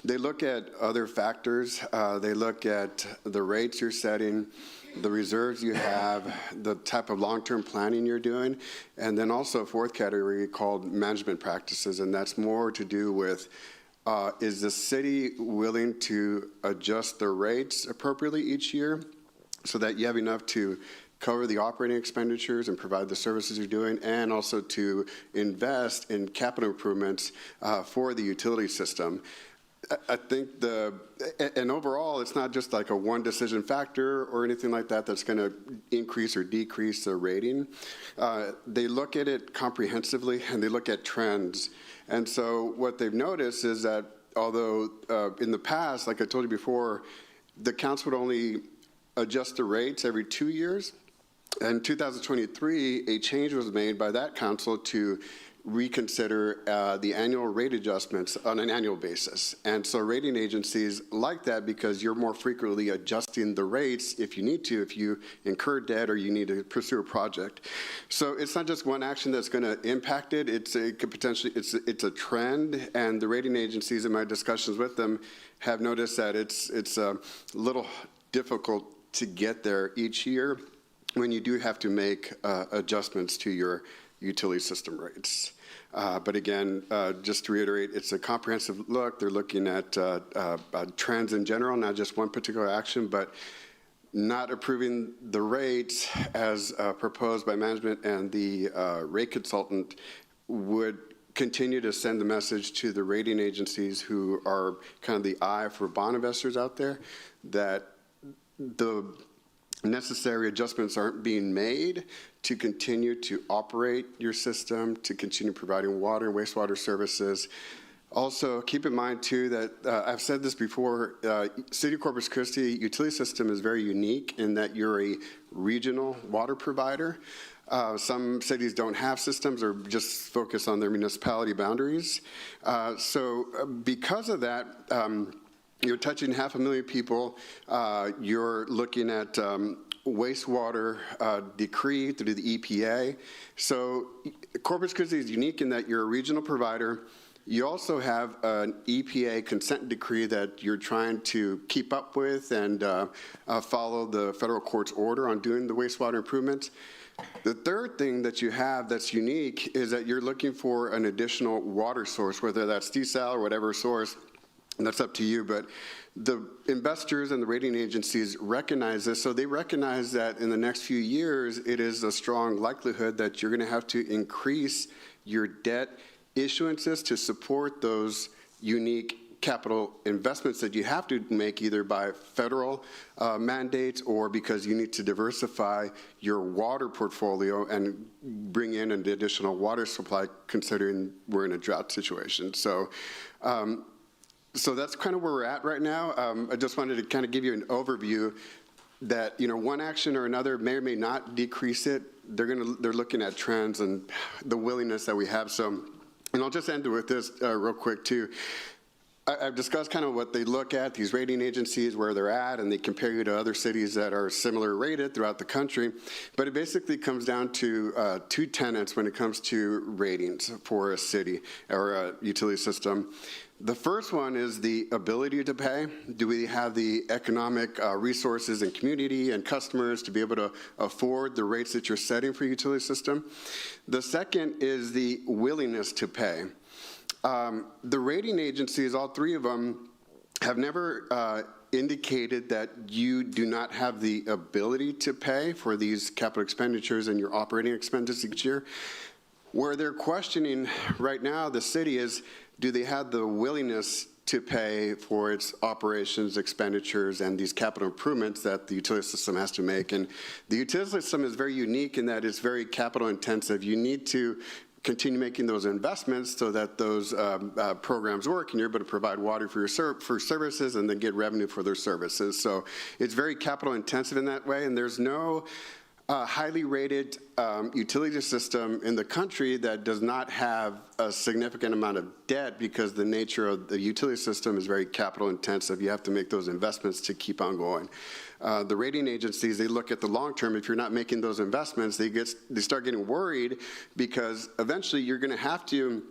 They look at other factors. They look at the rates you're setting, the reserves you have, the type of long-term planning you're doing, and then also a 4th category called management practices, and that's more to do with is the city willing to adjust the rates appropriately each year so that you have enough to cover the operating expenditures and provide the services you're doing, and also to invest in capital improvements for the utility system. I think and overall, it's not just like a one decision factor or anything like that that's going to increase or decrease the rating. They look at it comprehensively, and they look at trends. And so what they've noticed is that although in the past, like I told you before, the council would only adjust the rates every 2 years. In 2023, a change was made by that council to reconsider the annual rate adjustments on an annual basis. And so rating agencies like that because you're more frequently adjusting the rates if you need to, if you incur debt or you need to pursue a project. So it's not just one action that's going to impact it. It could potentially, it's a trend, and the rating agencies in my discussions with them have noticed that it's a little difficult to get there each year when you do have to make adjustments to your utility system rates. But again, just to reiterate, it's a comprehensive look. They're looking at trends in general, not just one particular action, but not approving the rates as proposed by management and the rate consultant would continue to send the message to the rating agencies who are kind of the eye for bond investors out there that the necessary adjustments aren't being made to continue to operate your system, to continue providing water and wastewater services. Also, keep in mind, too, that I've said this before, City of Corpus Christi utility system is very unique in that you're a regional water provider. Some cities don't have systems or just focus on their municipality boundaries. Because of that, you're touching 500,000 people. You're looking at wastewater decree through the EPA. So Corpus Christi is unique in that you're a regional provider. You also have an EPA consent decree that you're trying to keep up with and follow the federal court's order on doing the wastewater improvements. The third thing that you have that's unique is that you're looking for an additional water source, whether that's desal or whatever source, and that's up to you, but the investors and the rating agencies recognize this, so they recognize that in the next few years, it is a strong likelihood that you're gonna have to increase your debt issuances to support those unique capital investments that you have to make either by federal mandates or because you need to diversify your water portfolio and bring in an additional water supply considering we're in a drought situation. So that's kind of where we're at right now. I just wanted to kind of give you an overview that, you know, one action or another may or may not decrease it. They're looking at trends and the willingness that we have. So, and I'll just end with this real quick too. I've discussed kind of what they look at, these rating agencies, where they're at, and they compare you to other cities that are similar rated throughout the country. But it basically comes down to two tenets when it comes to ratings for a city or a utility system. The first one is the ability to pay. Do we have the economic resources and community and customers to be able to afford the rates that you're setting for your utility system? The second is the willingness to pay. The rating agencies, all three of them, have never indicated that you do not have the ability to pay for these capital expenditures and your operating expenses each year. Where they're questioning right now the city is, do they have the willingness to pay for its operations, expenditures, and these capital improvements that the utility system has to make? And the utility system is very unique in that it's very capital intensive. You need to continue making those investments so that those programs work and you're able to provide water for your for services and then get revenue for their services. So it's very capital intensive in that way, and there's no highly rated utility system in the country that does not have a significant amount of debt because the nature of the utility system is very capital intensive. You have to make those investments to keep on going. The rating agencies, they look at the long term. If you're not making those investments, they start getting worried because eventually you're going to have to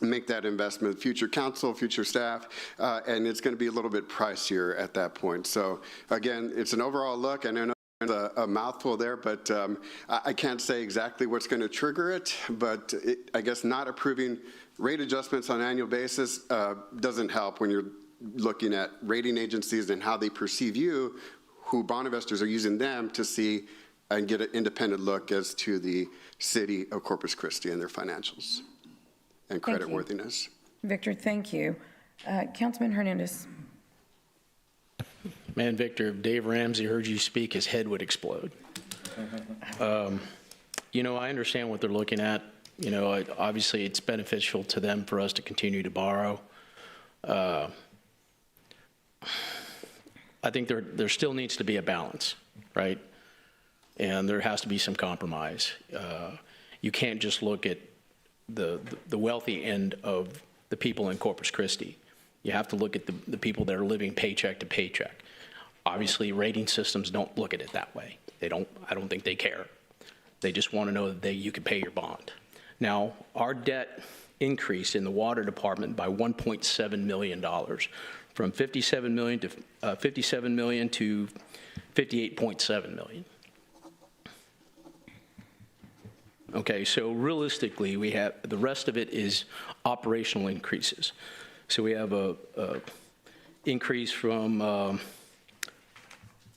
make that investment, future council, future staff, and it's going to be a little bit pricier at that point. So again, it's an overall look. And I know a mouthful there, but I can't say exactly what's going to trigger it, but I guess not approving rate adjustments on an annual basis doesn't help when you're looking at rating agencies and how they perceive you, who bond investors are using them to see and get an independent look as to the city of Corpus Christi and their financials and creditworthiness. Victor, thank you. Councilman Hernandez. Man, Victor, if Dave Ramsey heard you speak, his head would explode. You know, I understand what they're looking at. You know, obviously it's beneficial to them for us to continue to borrow. I think there still needs to be a balance, right? And there has to be some compromise. You can't just look at the wealthy end of the people in Corpus Christi. You have to look at the people that are living paycheck to paycheck. Obviously, rating systems don't look at it that way. I don't think they care. They just want to know that you can pay your bond. Now, our debt increased in the water department by $1.7 million, from $57 million to $58.7 million. Okay, so realistically, we have, the rest of it is operational increases. So we have a increase from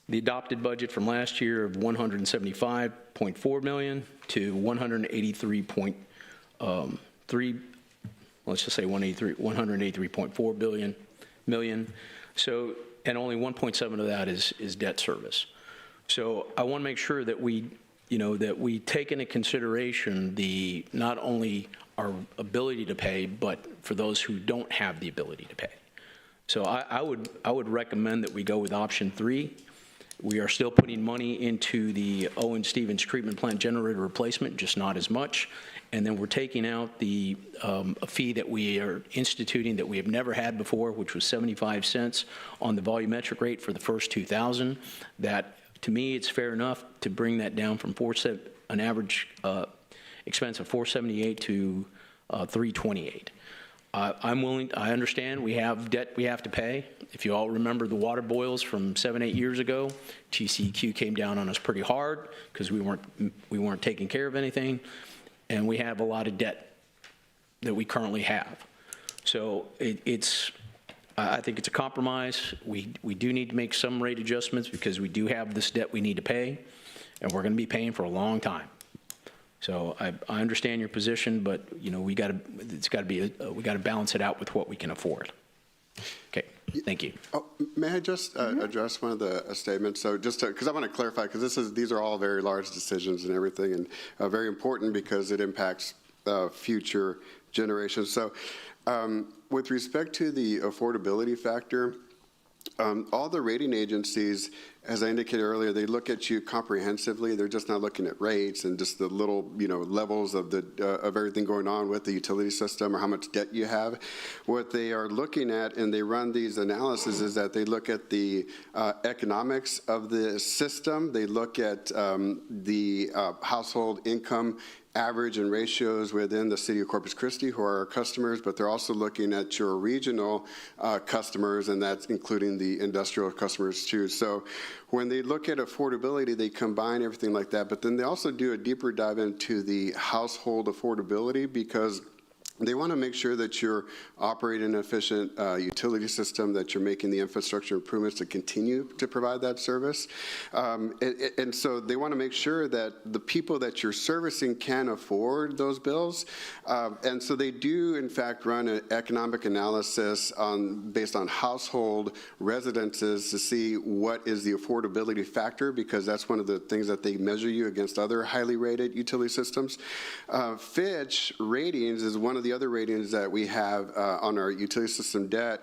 the adopted budget from last year of $175.4 million to $183.3, let's just say 183.4 million. So, and only 1.7 of that is debt service. So I want to make sure that we, that we take into consideration not only our ability to pay, but for those who don't have the ability to pay. So I would recommend that we go with option 3. We are still putting money into the Owen Stevens treatment plant generator replacement, just not as much. And then we're taking out a fee that we are instituting that we have never had before, which was 75 cents on the volumetric rate for the first 2,000. That, to me, it's fair enough to bring that down from an average expense of $478 to $328. I'm willing, I understand we have debt we have to pay. If you all remember the water boils from 7-8 years ago, TCEQ came down on us pretty hard because we weren't taking care of anything, and we have a lot of debt that we currently have. So I think it's a compromise. We do need to make some rate adjustments because we do have this debt we need to pay, and we're going to be paying for a long time. So I understand your position, but we got to balance it out with what we can afford. Okay, thank you. Oh, may I just address one of the statements? So just because I want to clarify, because these are all very large decisions and everything, and very important because it impacts future generations. So with respect to the affordability factor, all the rating agencies, as I indicated earlier, they look at you comprehensively. They're just not looking at rates and just the little, levels of everything going on with the utility system or how much debt you have. What they are looking at, and they run these analyses, is that they look at the economics of the system. They look at the household income average and ratios within the city of Corpus Christi, who are our customers, but they're also looking at your regional customers, and that's including the industrial customers too. So when they look at affordability, they combine everything like that, but then they also do a deeper dive into the household affordability because they want to make sure that you're operating an efficient utility system, that you're making the infrastructure improvements to continue to provide that service. And so they want to make sure that the people that you're servicing can afford those bills. And so they do, in fact, run an economic analysis based on household residences to see what is the affordability factor, because that's one of the things that they measure you against other highly rated utility systems. Fitch Ratings is one of the other ratings that we have on our utility system debt.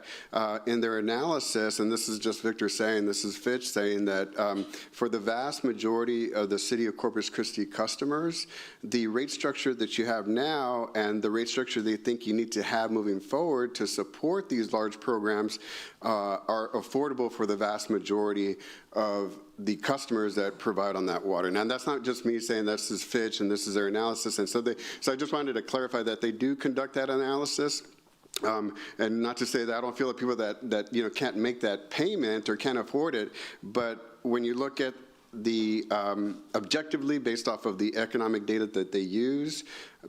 In their analysis, and this is just Victor saying, this is Fitch saying that for the vast majority of the city of Corpus Christi customers, the rate structure that you have now and the rate structure they think you need to have moving forward to support these large programs are affordable for the vast majority of the customers that provide on that water. Now, that's not just me saying this is Fitch and this is their analysis. And so I just wanted to clarify that they do conduct that analysis. And not to say that I don't feel that people that can't make that payment or can't afford it, but when you look at the objectively based off of the economic data that they use,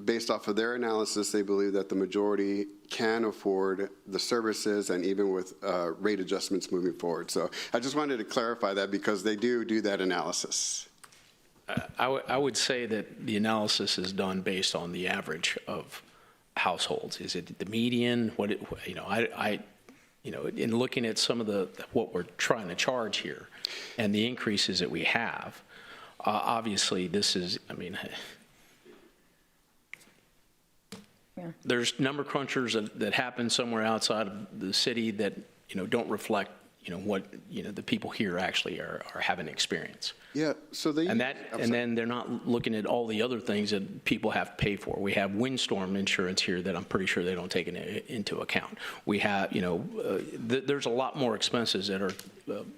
based off of their analysis, they believe that the majority can afford the services and even with rate adjustments moving forward. So I just wanted to clarify that because they do that analysis. I would say that the analysis is done based on the average of households. Is it the median? In looking at some of what we're trying to charge here and the increases that we have, obviously this is, there's number crunchers that happen somewhere outside of the city that, don't reflect, what, the people here actually are having experience. Yeah, so and then they're not looking at all the other things that people have to pay for. We have windstorm insurance here that I'm pretty sure they don't take into account. We have, there's a lot more expenses that are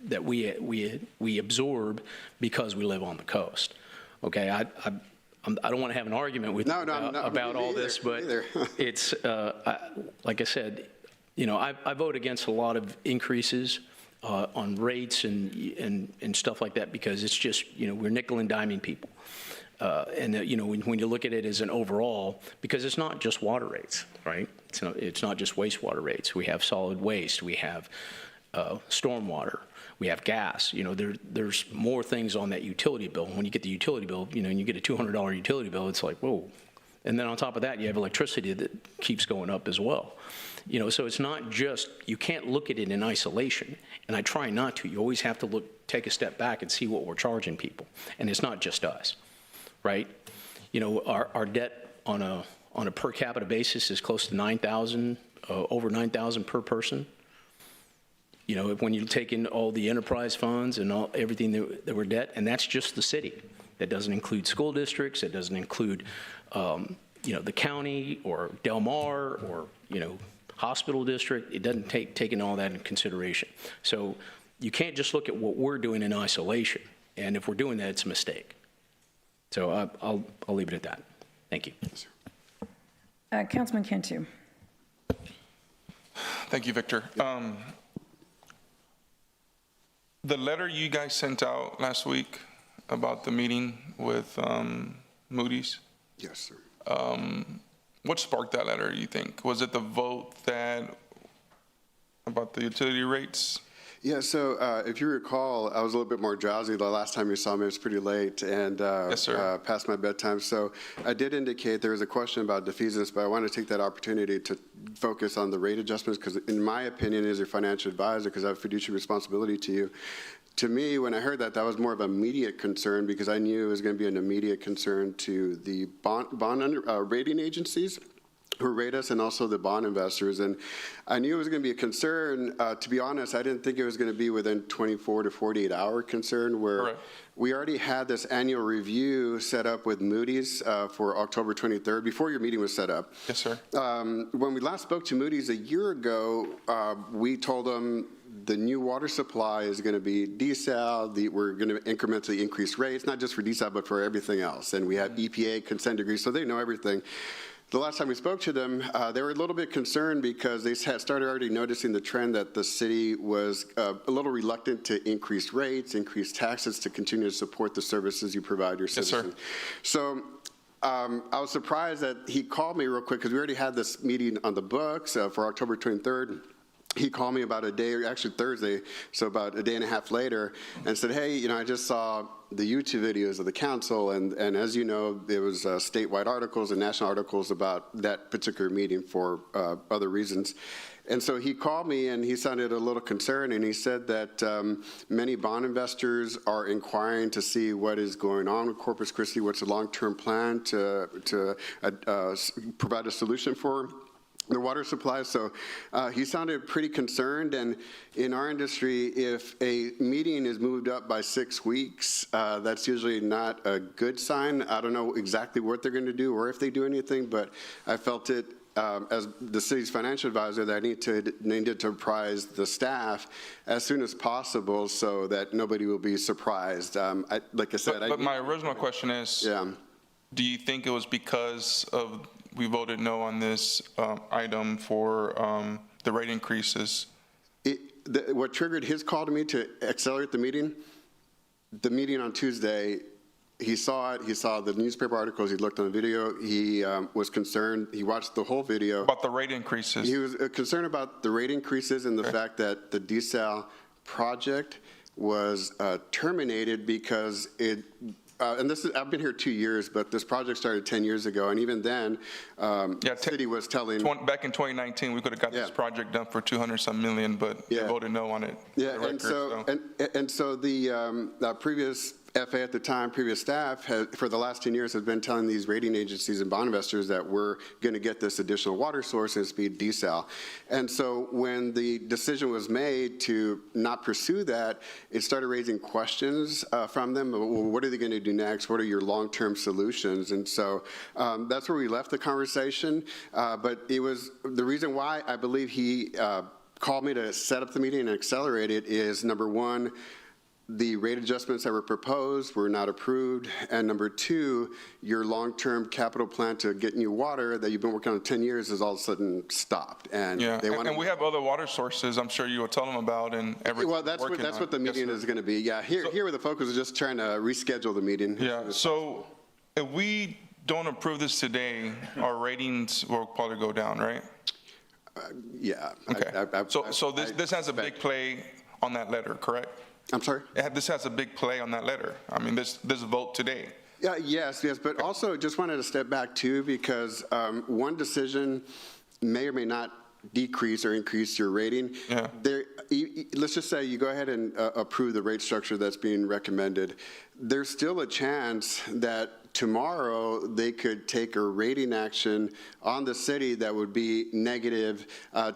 that we absorb because we live on the coast. Okay, I don't want to have an argument with you about all this, but it's like I said, I vote against a lot of increases on rates and stuff like that because it's just, we're nickel and diming people. When you look at it as an overall, because it's not just water rates, right? It's not just wastewater rates. We have solid waste. We have stormwater. We have gas. There's more things on that utility bill. When you get the utility bill, and you get a $200 utility bill, it's like, whoa. And then on top of that, you have electricity that keeps going up as well. So it's not just, you can't look at it in isolation. And I try not to. You always have to take a step back and see what we're charging people. And it's not just us, right? Our debt on a per capita basis is close to $9,000, over $9,000 per person. When you take in all the enterprise funds and everything that we're debt, and that's just the city. That doesn't include school districts. It doesn't include, the county or Del Mar or, hospital district. It doesn't take in all that in consideration. So you can't just look at what we're doing in isolation. And if we're doing that, it's a mistake. So I'll leave it at that. Thank you. Councilman Cantu. Thank you, Victor. The letter you guys sent out last week about the meeting with Moody's? Yes, sir. What sparked that letter, you think? Was it the vote about the utility rates? Yeah, so if you recall, I was a little bit more drowsy the last time you saw me. It was pretty late and Yes, sir. past my bedtime. So I did indicate there was a question about defeasance, but I want to take that opportunity to focus on the rate adjustments because, in my opinion, as your financial advisor, because I have fiduciary responsibility to you, to me, when I heard that was more of an immediate concern because I knew it was going to be an immediate concern to the bond rating agencies who rate us and also the bond investors. And I knew it was going to be a concern. To be honest, I didn't think it was going to be within 24 to 48 hour concern where Correct. We already had this annual review set up with Moody's for October 23rd before your meeting was set up. Yes, sir. When we last spoke to Moody's a year ago, we told them the new water supply is going to be desal. We're going to incrementally increase rates, not just for desal, but for everything else. And we have EPA consent decrees, so they know everything. The last time we spoke to them, they were a little bit concerned because they had started already noticing the trend that the city was a little reluctant to increase rates, increase taxes to continue to support the services you provide your citizens. Yes, sir. So I was surprised that he called me real quick because we already had this meeting on the books for October 23rd. He called me about a day, or actually Thursday, so about a day and a half later, and said, hey, I just saw the YouTube videos of the council, and as you know, there was statewide articles and national articles about that particular meeting for other reasons. And so he called me and he sounded a little concerned, and he said that many bond investors are inquiring to see what is going on with Corpus Christi, what's the long-term plan to provide a solution for the water supply. So he sounded pretty concerned, and in our industry, if a meeting is moved up by 6 weeks, that's usually not a good sign. I don't know exactly what they're going to do or if they do anything, but I felt it as the city's financial advisor that I needed to apprise the staff as soon as possible so that nobody will be surprised. Like I said, but my original question is, do you think it was because of we voted no on this item for the rate increases? What triggered his call to me to accelerate the meeting on Tuesday, he saw it, he saw the newspaper articles, he looked on the video, he was concerned, he watched the whole video. About the rate increases? He was concerned about the rate increases and the fact that the desal project was terminated because it, and I've been here 2 years, but this project started 10 years ago, and even then, the city was telling... Back in 2019, we could have got this project done for 200-some million, but they voted no on it. Yeah, and so the previous FA at the time, previous staff, for the last 10 years, has been telling these rating agencies and bond investors that we're going to get this additional water source and speed desal. And so when the decision was made to not pursue that, it started raising questions from them. Well, what are they going to do next? What are your long-term solutions? And so that's where we left the conversation. But it was the reason why I believe he called me to set up the meeting and accelerate it is, number one, the rate adjustments that were proposed were not approved, and number two, your long-term capital plan to get new water that you've been working on 10 years has all of a sudden stopped. And and we have other water sources I'm sure you will tell them about, and everything. Well, that's what the meeting is going to be. Yeah, here where the focus is just trying to reschedule the meeting. Yeah, so if we don't approve this today, our ratings will probably go down, right? Yeah. Okay. So this has a big play on that letter, correct? I'm sorry? This has a big play on that letter. I mean, this vote today. Yes, but also just wanted to step back too, because one decision may or may not decrease or increase your rating. Yeah. Let's just say you go ahead and approve the rate structure that's being recommended. There's still a chance that tomorrow they could take a rating action on the city that would be negative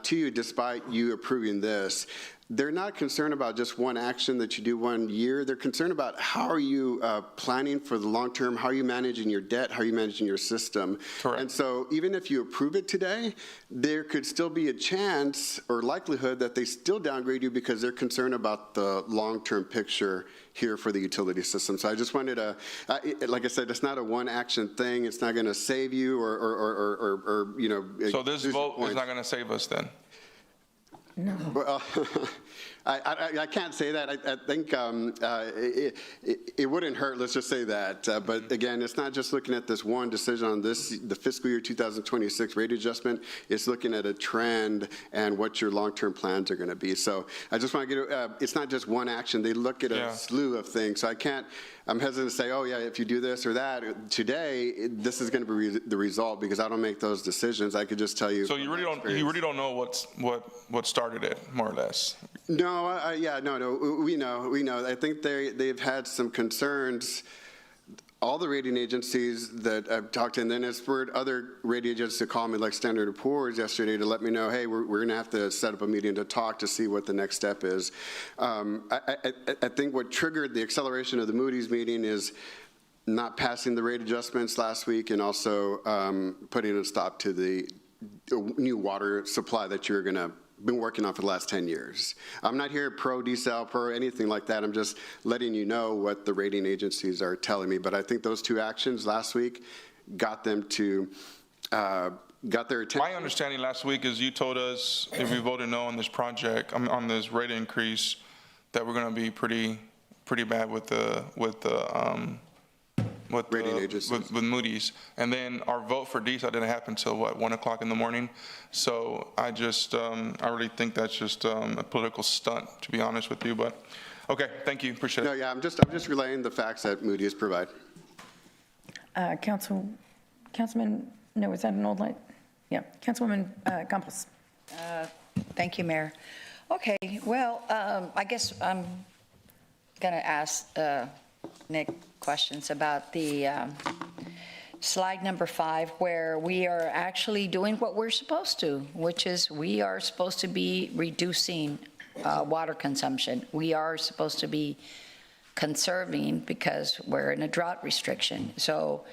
to you despite you approving this. They're not concerned about just one action that you do 1 year. They're concerned about how are you planning for the long term, how are you managing your debt, how are you managing your system. Correct. And so even if you approve it today, there could still be a chance or likelihood that they still downgrade you because they're concerned about the long-term picture here for the utility system. So I just wanted to, like I said, it's not a one action thing. It's not going to save you or you know. So this vote is not going to save us then? No. Well, I can't say that. I think it wouldn't hurt, let's just say that. But again, it's not just looking at this one decision on the fiscal year 2026 rate adjustment. It's looking at a trend and what your long-term plans are going to be. So I just want to get, it's not just one action. They look at a slew of things. So I'm hesitant to say, oh yeah, if you do this or that today, this is going to be the result, because I don't make those decisions. I could just tell you. So you really don't know what started it, more or less. No, we know. I think they've had some concerns. All the rating agencies that I've talked to, and then it's spurred other rating agencies to call me, like Standard & Poor's yesterday, to let me know, hey, we're going to have to set up a meeting to talk to see what the next step is. I think what triggered the acceleration of the Moody's meeting is not passing the rate adjustments last week, and also putting a stop to the new water supply that you're going to been working on for the last 10 years. I'm not here pro desal, pro anything like that. I'm just letting you know what the rating agencies are telling me. But I think those two actions last week got them to, got their attention. My understanding last week is you told us if we voted no on this project, on this rate increase, that we're going to be pretty bad with Moody's. And then our vote for desal didn't happen until what, 1 o'clock in the morning. So I really think that's just a political stunt, to be honest with you. But okay, thank you, appreciate it. No, yeah, I'm just relaying the facts that Moody's provide. Councilman, no, is that an old light? Yeah, Councilwoman Campos. Thank you, Mayor. Okay, well, I guess I'm going to ask Nick questions about the slide number 5, where we are actually doing what we're supposed to, which is we are supposed to be reducing water consumption. We are supposed to be conserving because we're in a drought restriction. So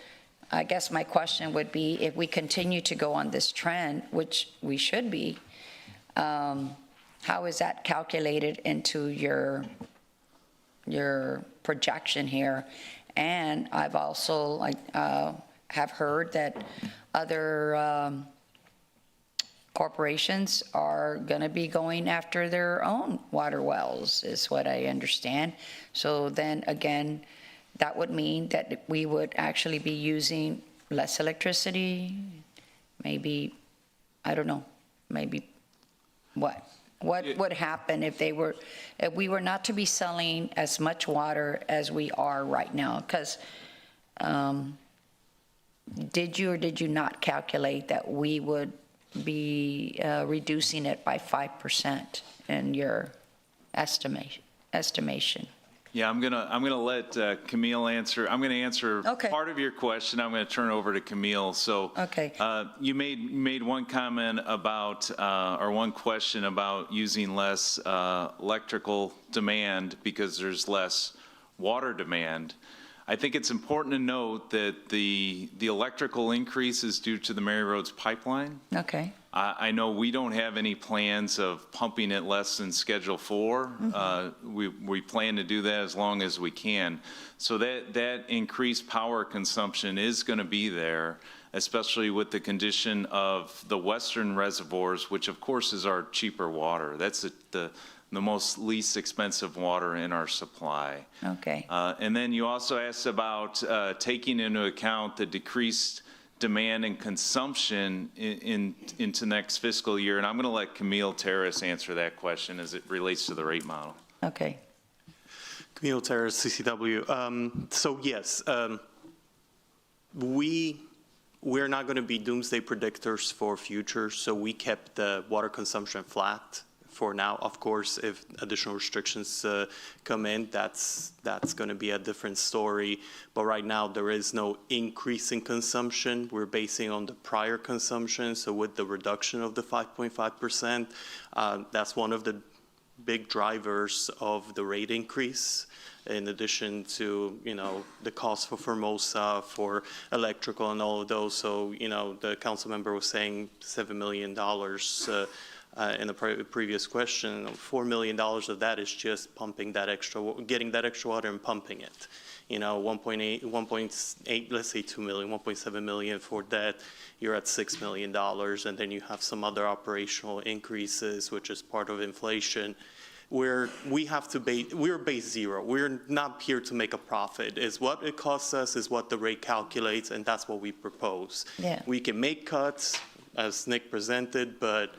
I guess my question would be, if we continue to go on this trend, which we should be, how is that calculated into your projection here? And I've also have heard that other corporations are going to be going after their own water wells, is what I understand. So then again, that would mean that we would actually be using less electricity, maybe, I don't know, maybe what? What would happen if we were not to be selling as much water as we are right now? Because did you or did you not calculate that we would be reducing it by 5% in your estimation? Yeah, I'm gonna let Camille answer. I'm gonna answer part of your question. I'm gonna turn over to Camille. So, you made one comment about or one question about using less electrical demand because there's less water demand. I think it's important to note that the electrical increase is due to the Mary Roads pipeline. Okay. I know we don't have any plans of pumping it less than Schedule 4. We plan to do that as long as we can. So that increased power consumption is going to be there. especially with the condition of the western reservoirs, which of course is our cheaper water. That's the most least expensive water in our supply. Okay. And then you also asked about taking into account the decreased demand and consumption into next fiscal year. And I'm going to let Camille Terrace answer that question as it relates to the rate model. Okay. Camille Terrace, CCW. So yes, we're not going to be doomsday predictors for future, so we kept the water consumption flat for now. Of course, if additional restrictions come in, that's going to be a different story. But right now, there is no increase in consumption. We're basing on the prior consumption. So with the reduction of the 5.5%, that's one of the big drivers of the rate increase, in addition to, the cost for Formosa, for electrical and all of those. So, the council member was saying $7 million in the previous question. $4 million of that is just pumping that getting that extra water and pumping it. 1.8, let's say 2 million, 1.7 million for that, you're at $6 million. And then you have some other operational increases, which is part of inflation, where we're base zero. We're not here to make a profit. Is what it costs us is what the rate calculates, and that's what we propose. Yeah. We can make cuts, as Nick presented, but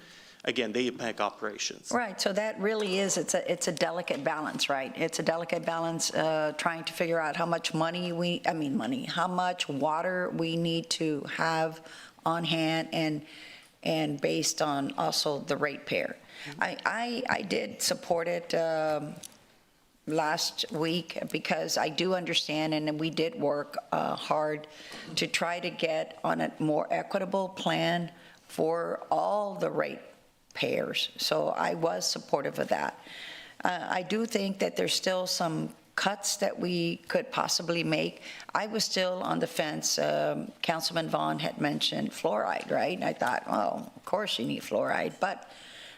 again, they impact operations. Right, so that really is, it's a delicate balance, right? It's a delicate balance trying to figure out how much how much water we need to have on hand and based on also the ratepayer. I did support it last week because I do understand, and we did work hard to try to get on a more equitable plan for all the ratepayers. So I was supportive of that. I do think that there's still some cuts that we could possibly make. I was still on the fence. Councilman Vaughn had mentioned fluoride, right? And I thought, well, of course you need fluoride, but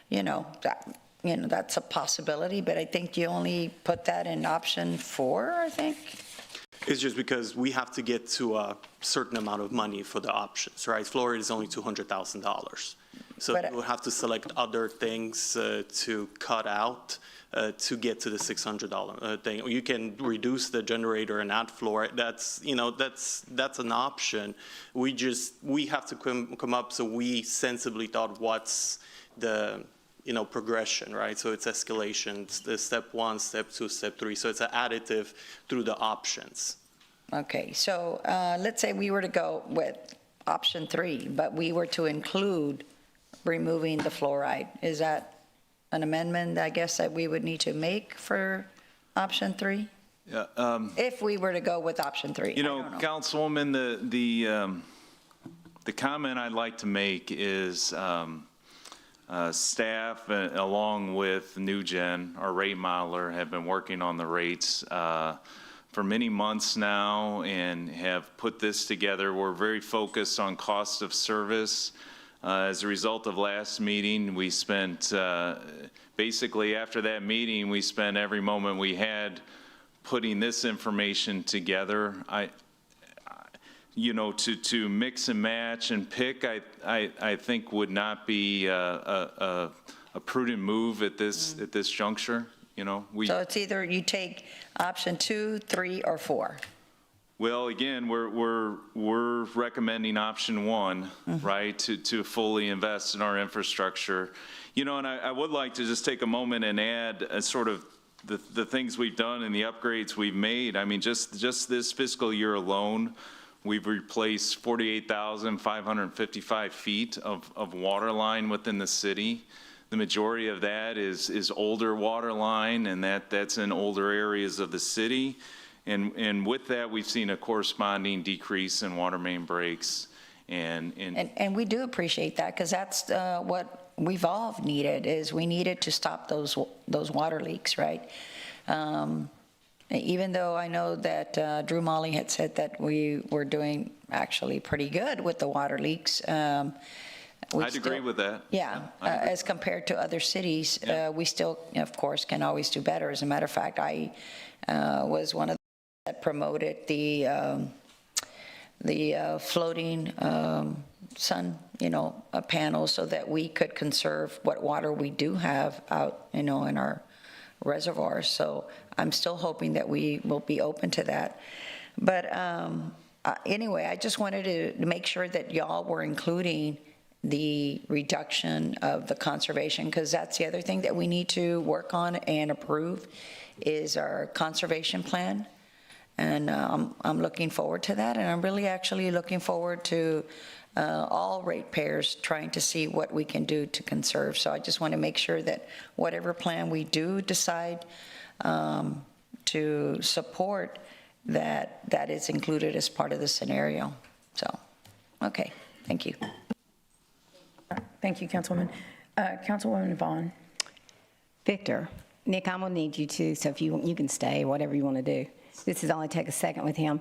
that's a possibility. But I think you only put that in option 4, I think. It's just because we have to get to a certain amount of money for the options, right? Fluoride is only $200,000. So you will have to select other things to cut out to get to the $600 thing. You can reduce the generator and add fluoride. That's an option. We have to come up. So we sensibly thought, what's the progression, right? So it's escalations, the step 1, step 2, step 3. So it's an additive through the options. Okay, so let's say we were to go with option 3, but we were to include removing the fluoride. Is that an amendment, I guess, that we would need to make for option 3? Yeah. If we were to go with option 3. Councilwoman, the comment I'd like to make is staff, along with NewGen, our rate modeler, have been working on the rates for many months now and have put this together. We're very focused on cost of service. As a result of last meeting, we spent, basically after that meeting, we spent every moment we had putting this information together. To mix and match and pick, I think would not be a prudent move at this juncture. So it's either you take option 2, 3, or 4. Well, again, we're recommending option 1, right, to fully invest in our infrastructure. And I would like to just take a moment and add sort of the things we've done and the upgrades we've made. I mean, just this fiscal year alone, we've replaced 48,555 feet of water line within the city. The majority of that is older water line, and that's in older areas of the city. And with that, we've seen a corresponding decrease in water main breaks. And we do appreciate that, because that's what we've all needed, is we needed to stop those water leaks, right? Even though I know that Drew Molly had said that we were doing actually pretty good with the water leaks. I'd agree with that. Yeah, as compared to other cities, we still, of course, can always do better. As a matter of fact, I was one of that promoted the floating sun, panels so that we could conserve what water we do have out, in our reservoirs. So I'm still hoping that we will be open to that. But anyway, I just wanted to make sure that y'all were including the reduction of the conservation, because that's the other thing that we need to work on and approve is our conservation plan. And I'm looking forward to that, and I'm really actually looking forward to all ratepayers trying to see what we can do to conserve. So I just want to make sure that whatever plan we do decide to support, that is included as part of the scenario. So, okay, thank you. Thank you, Councilwoman. Councilwoman Vaughn. Victor, Nick, I'm going to need you too, so if you can stay, whatever you want to do. This is only take a second with him.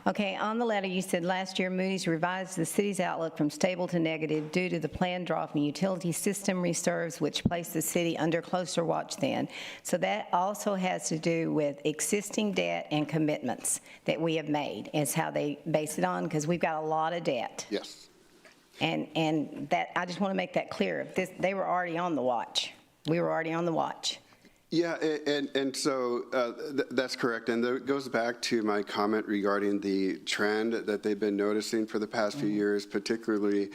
Okay, on the letter you said last year Moody's revised the city's outlook from stable to negative due to the planned drop in utility system reserves, which placed the city under closer watch then. So that also has to do with existing debt and commitments that we have made, is how they base it on, because we've got a lot of debt. Yes. And that, I just want to make that clear. They were already on the watch. We were already on the watch. Yeah, and so that's correct. And it goes back to my comment regarding the trend that they've been noticing for the past few years, particularly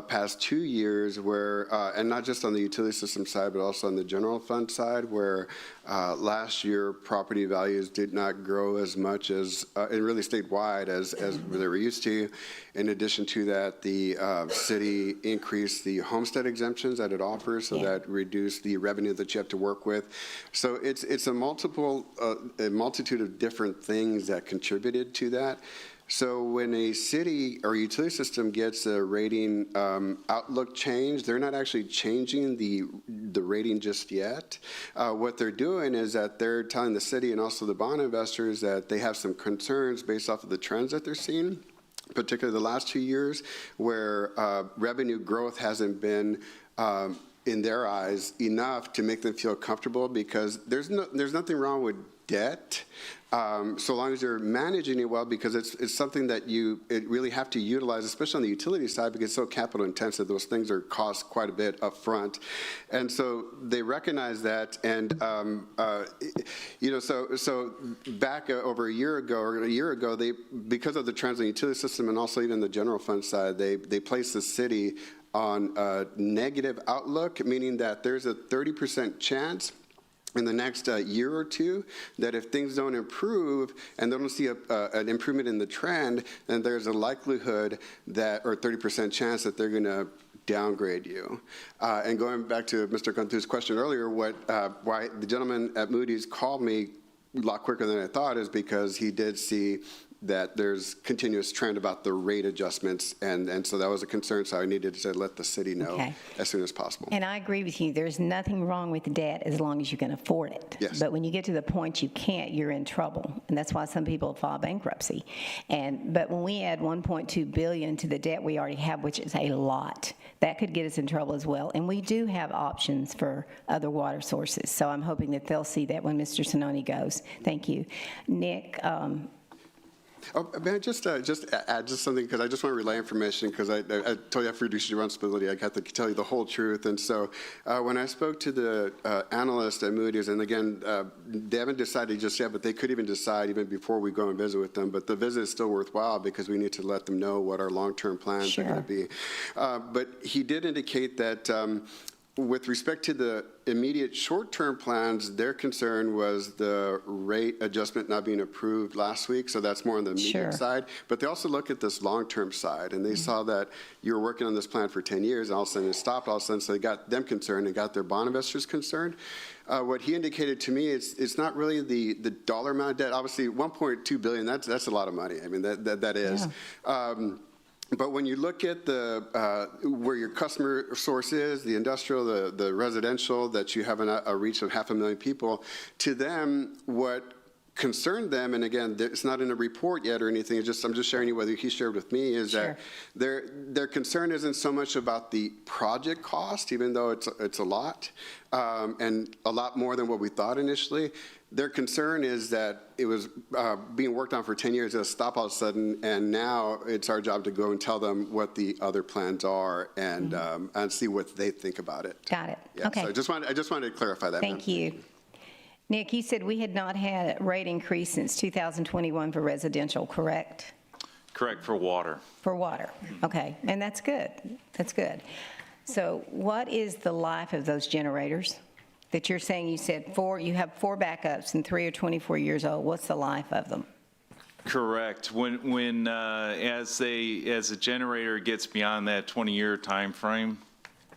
past 2 years where, and not just on the utility system side, but also on the general fund side, where last year property values did not grow as much as, and really statewide as they were used to. In addition to that, the city increased the homestead exemptions that it offers, so that reduced the revenue that you have to work with. So it's a multitude of different things that contributed to that. So when a city or utility system gets a rating outlook change, they're not actually changing the rating just yet. What they're doing is that they're telling the city and also the bond investors that they have some concerns based off of the trends that they're seeing, particularly the last 2 years, where revenue growth hasn't been in their eyes enough to make them feel comfortable, because there's nothing wrong with debt, so long as you're managing it well, because it's something that it really have to utilize, especially on the utility side, because it's so capital intensive. Those things cost quite a bit up front. And so they recognize that, and so back over a year ago, they, because of the trends in the utility system and also even the general fund side, they placed the city on a negative outlook, meaning that there's a 30% chance in the next year or two that if things don't improve and they don't see an improvement in the trend, then there's a likelihood that, or 30% chance that they're going to downgrade you. And going back to Mr. Cantu's question earlier, why the gentleman at Moody's called me a lot quicker than I thought is because he did see that there's continuous trend about the rate adjustments, and so that was a concern, so I needed to let the city know as soon as possible. And I agree with you. There's nothing wrong with the debt as long as you can afford it. Yes. But when you get to the point you can't, you're in trouble, and that's why some people file bankruptcy. But when we add $1.2 billion to the debt we already have, which is a lot, that could get us in trouble as well. And we do have options for other water sources, so I'm hoping that they'll see that when Mr. Sinoni goes. Thank you. Nick, Oh, may I just add something, because I just want to relay information, because I told you I have fiduciary responsibility. I got to tell you the whole truth. And so when I spoke to the analyst at Moody's, and again, they haven't decided just yet, but they could even decide even before we go and visit with them. But the visit is still worthwhile because we need to let them know what our long-term plans are going to be. But he did indicate that with respect to the immediate short-term plans, their concern was the rate adjustment not being approved last week, so that's more on the immediate side. But they also look at this long-term side, and they saw that you were working on this plan for 10 years, and all of a sudden it stopped all of a sudden, so they got them concerned and got their bond investors concerned. What he indicated to me is it's not really the dollar amount of debt. Obviously, $1.2 billion, that's a lot of money. I mean, that is. But when you look at where your customer source is, the industrial, the residential, that you have a reach of 500,000 people, to them, what concerned them, and again, it's not in a report yet or anything, I'm just sharing you what he shared with me, is that their concern isn't so much about the project cost, even though it's a lot, and a lot more than what we thought initially. Their concern is that it was being worked on for 10 years, it'll stop all of a sudden, and now it's our job to go and tell them what the other plans are and see what they think about it. Got it. Yeah, Okay. so I just wanted to clarify that. Thank you. Nick, you said we had not had a rate increase since 2021 for residential, correct? Correct, for water. For water, okay, and that's good, that's good. So what is the life of those generators that you're saying, you said you have 4 backups and 3 are 24 years old, what's the life of them? Correct. When as a generator gets beyond that 20-year time frame,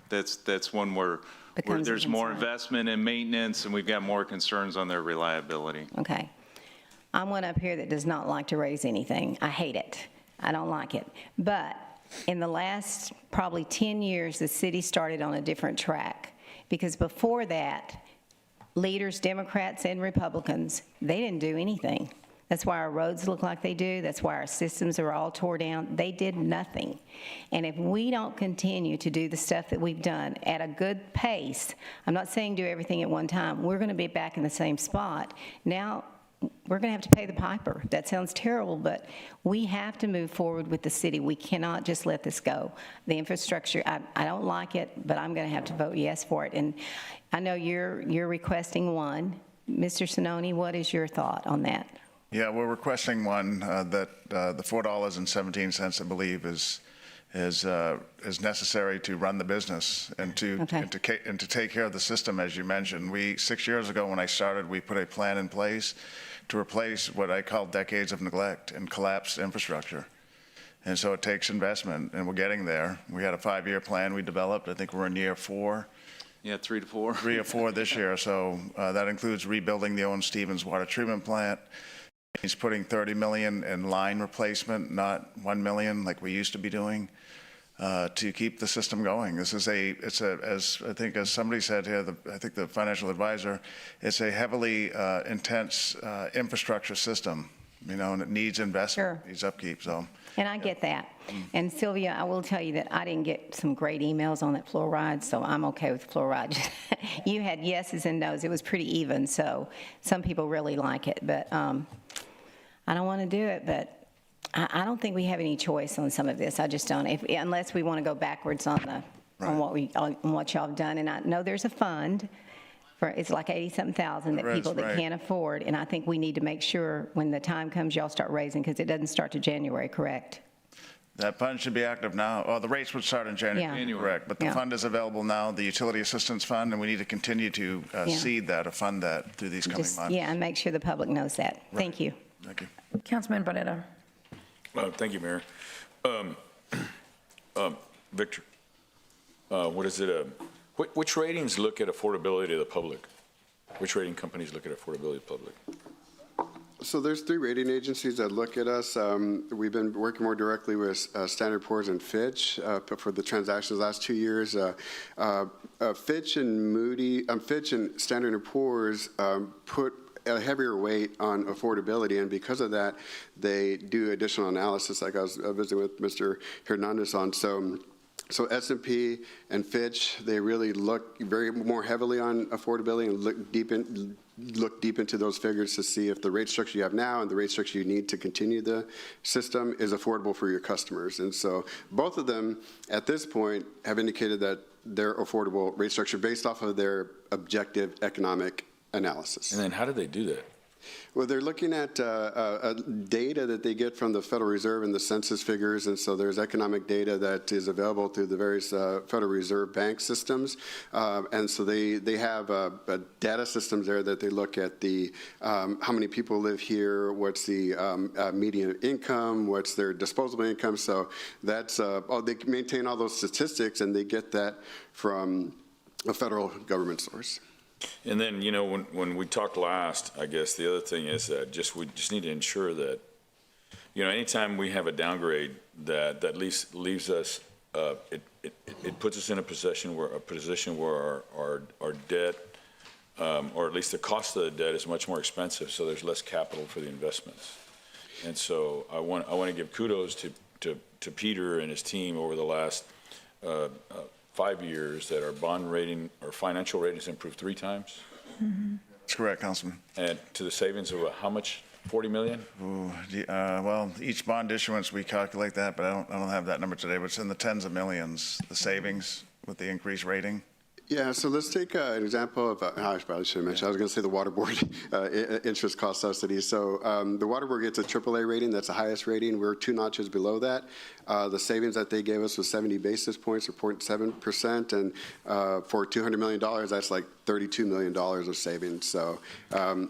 that's when where there's more investment in maintenance, and we've got more concerns on their reliability. Okay. I'm one up here that does not like to raise anything. I hate it. I don't like it. But in the last probably 10 years, the city started on a different track, because before that, leaders, Democrats and Republicans, they didn't do anything. That's why our roads look like they do. That's why our systems are all tore down. They did nothing. And if we don't continue to do the stuff that we've done at a good pace, I'm not saying do everything at one time, we're going to be back in the same spot. Now, we're going to have to pay the piper. That sounds terrible, but we have to move forward with the city. We cannot just let this go. The infrastructure, I don't like it, but I'm going to have to vote yes for it. And I know you're requesting one. Mr. Sononi, what is your thought on that? Yeah, we're requesting one that the $4.17, I believe, is necessary to run the business and to take care of the system, as you mentioned. 6 years ago when I started, we put a plan in place to replace what I call decades of neglect and collapsed infrastructure. And so it takes investment, and we're getting there. We had a 5-year plan we developed. I think we're in year 4. Yeah, 3 to 4. 3 or 4 this year. So that includes rebuilding the Owen Stevens water treatment plant. He's putting $30 million in line replacement, not $1 million like we used to be doing, to keep the system going. This is as I think as somebody said here, I think the financial advisor, it's a heavily intense infrastructure system, and it needs investment, needs upkeep. So. And I get that. And Sylvia, I will tell you that I didn't get some great emails on that fluoride, so I'm okay with fluoride. You had yeses and nos. It was pretty even, so some people really like it. But I don't want to do it, but I don't think we have any choice on some of this. I just don't, unless we want to go backwards on what y'all have done. And I know there's a fund for, it's like 80-something thousand that people that can't afford, and I think we need to make sure when the time comes, y'all start raising, because it doesn't start to January, correct? That fund should be active now. Oh, the rates would start in January, correct. But the fund is available now, the Utility Assistance Fund, and we need to continue to seed that or fund that through these coming months. Yeah, and make sure the public knows that. Thank you. Thank you. Councilman Barreto. Thank you, Mayor. Victor, what is it? Which ratings look at affordability of the public? Which rating companies look at affordability of the public? So there's 3 rating agencies that look at us. We've been working more directly with Standard & Poor's and Fitch for the transactions last 2 years. Fitch and Standard & Poor's put a heavier weight on affordability, and because of that, they do additional analysis, like I was visiting with Mr. Hernandez on. So S&P and Fitch, they really look more heavily on affordability and look deep into those figures to see if the rate structure you have now and the rate structure you need to continue the system is affordable for your customers. And so both of them at this point have indicated that they're affordable rate structure based off of their objective economic analysis. And then how do they do that? Well, they're looking at data that they get from the Federal Reserve and the census figures, and so there's economic data that is available through the various Federal Reserve bank systems, and so they have data systems there that they look at the how many people live here, what's the median income, what's their disposable income. So that's they maintain all those statistics, and they get that from a federal government source. And then, when we talked last, I guess the other thing is that we just need to ensure that, anytime we have a downgrade that leaves us, it puts us in a position where our debt or at least the cost of the debt is much more expensive, so there's less capital for the investments. And so I want to give kudos to Peter and his team over the last 5 years that our bond rating, our financial rating has improved 3 times. That's correct, Councilman. And to the savings of how much? 40 million? Well, each bond issuance, we calculate that, but I don't have that number today, but it's in the tens of millions, the savings with the increased rating. Yeah, so let's take an example of, I probably should have mentioned, I was going to say the water board interest cost subsidies. So the water board gets a AAA rating, that's the highest rating. We're 2 notches below that. The savings that they gave us was 70 basis points or 0.7%, and for $200 million, that's like $32 million of savings. So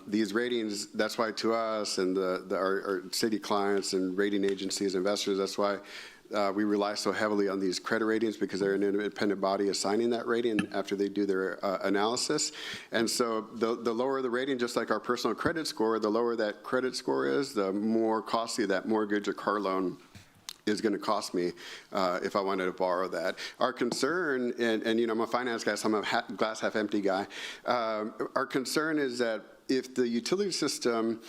these ratings, that's why to us and our city clients and rating agencies, investors, that's why we rely so heavily on these credit ratings, because they're an independent body assigning that rating after they do their analysis. And so the lower the rating, just like our personal credit score, the lower that credit score is, the more costly that mortgage or car loan is going to cost me if I wanted to borrow that. Our concern, and you know, I'm a finance guy, so I'm a glass half empty guy. Our concern is that if the utility system,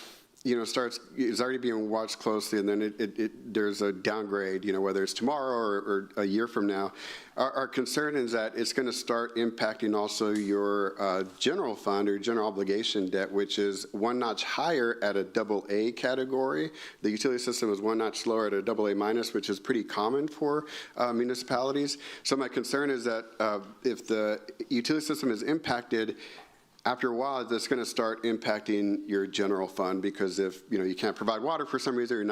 you know, is already being watched closely, and then there's a downgrade, you know, whether it's tomorrow or a year from now. Our concern is that it's going to start impacting also your general fund or general obligation debt, which is 1 notch higher at a AA category. The utility system is 1 notch lower at a AA minus, which is pretty common for municipalities. So my concern is that if the utility system is impacted, after a while, that's going to start impacting your general fund, because if you can't provide water for some reason,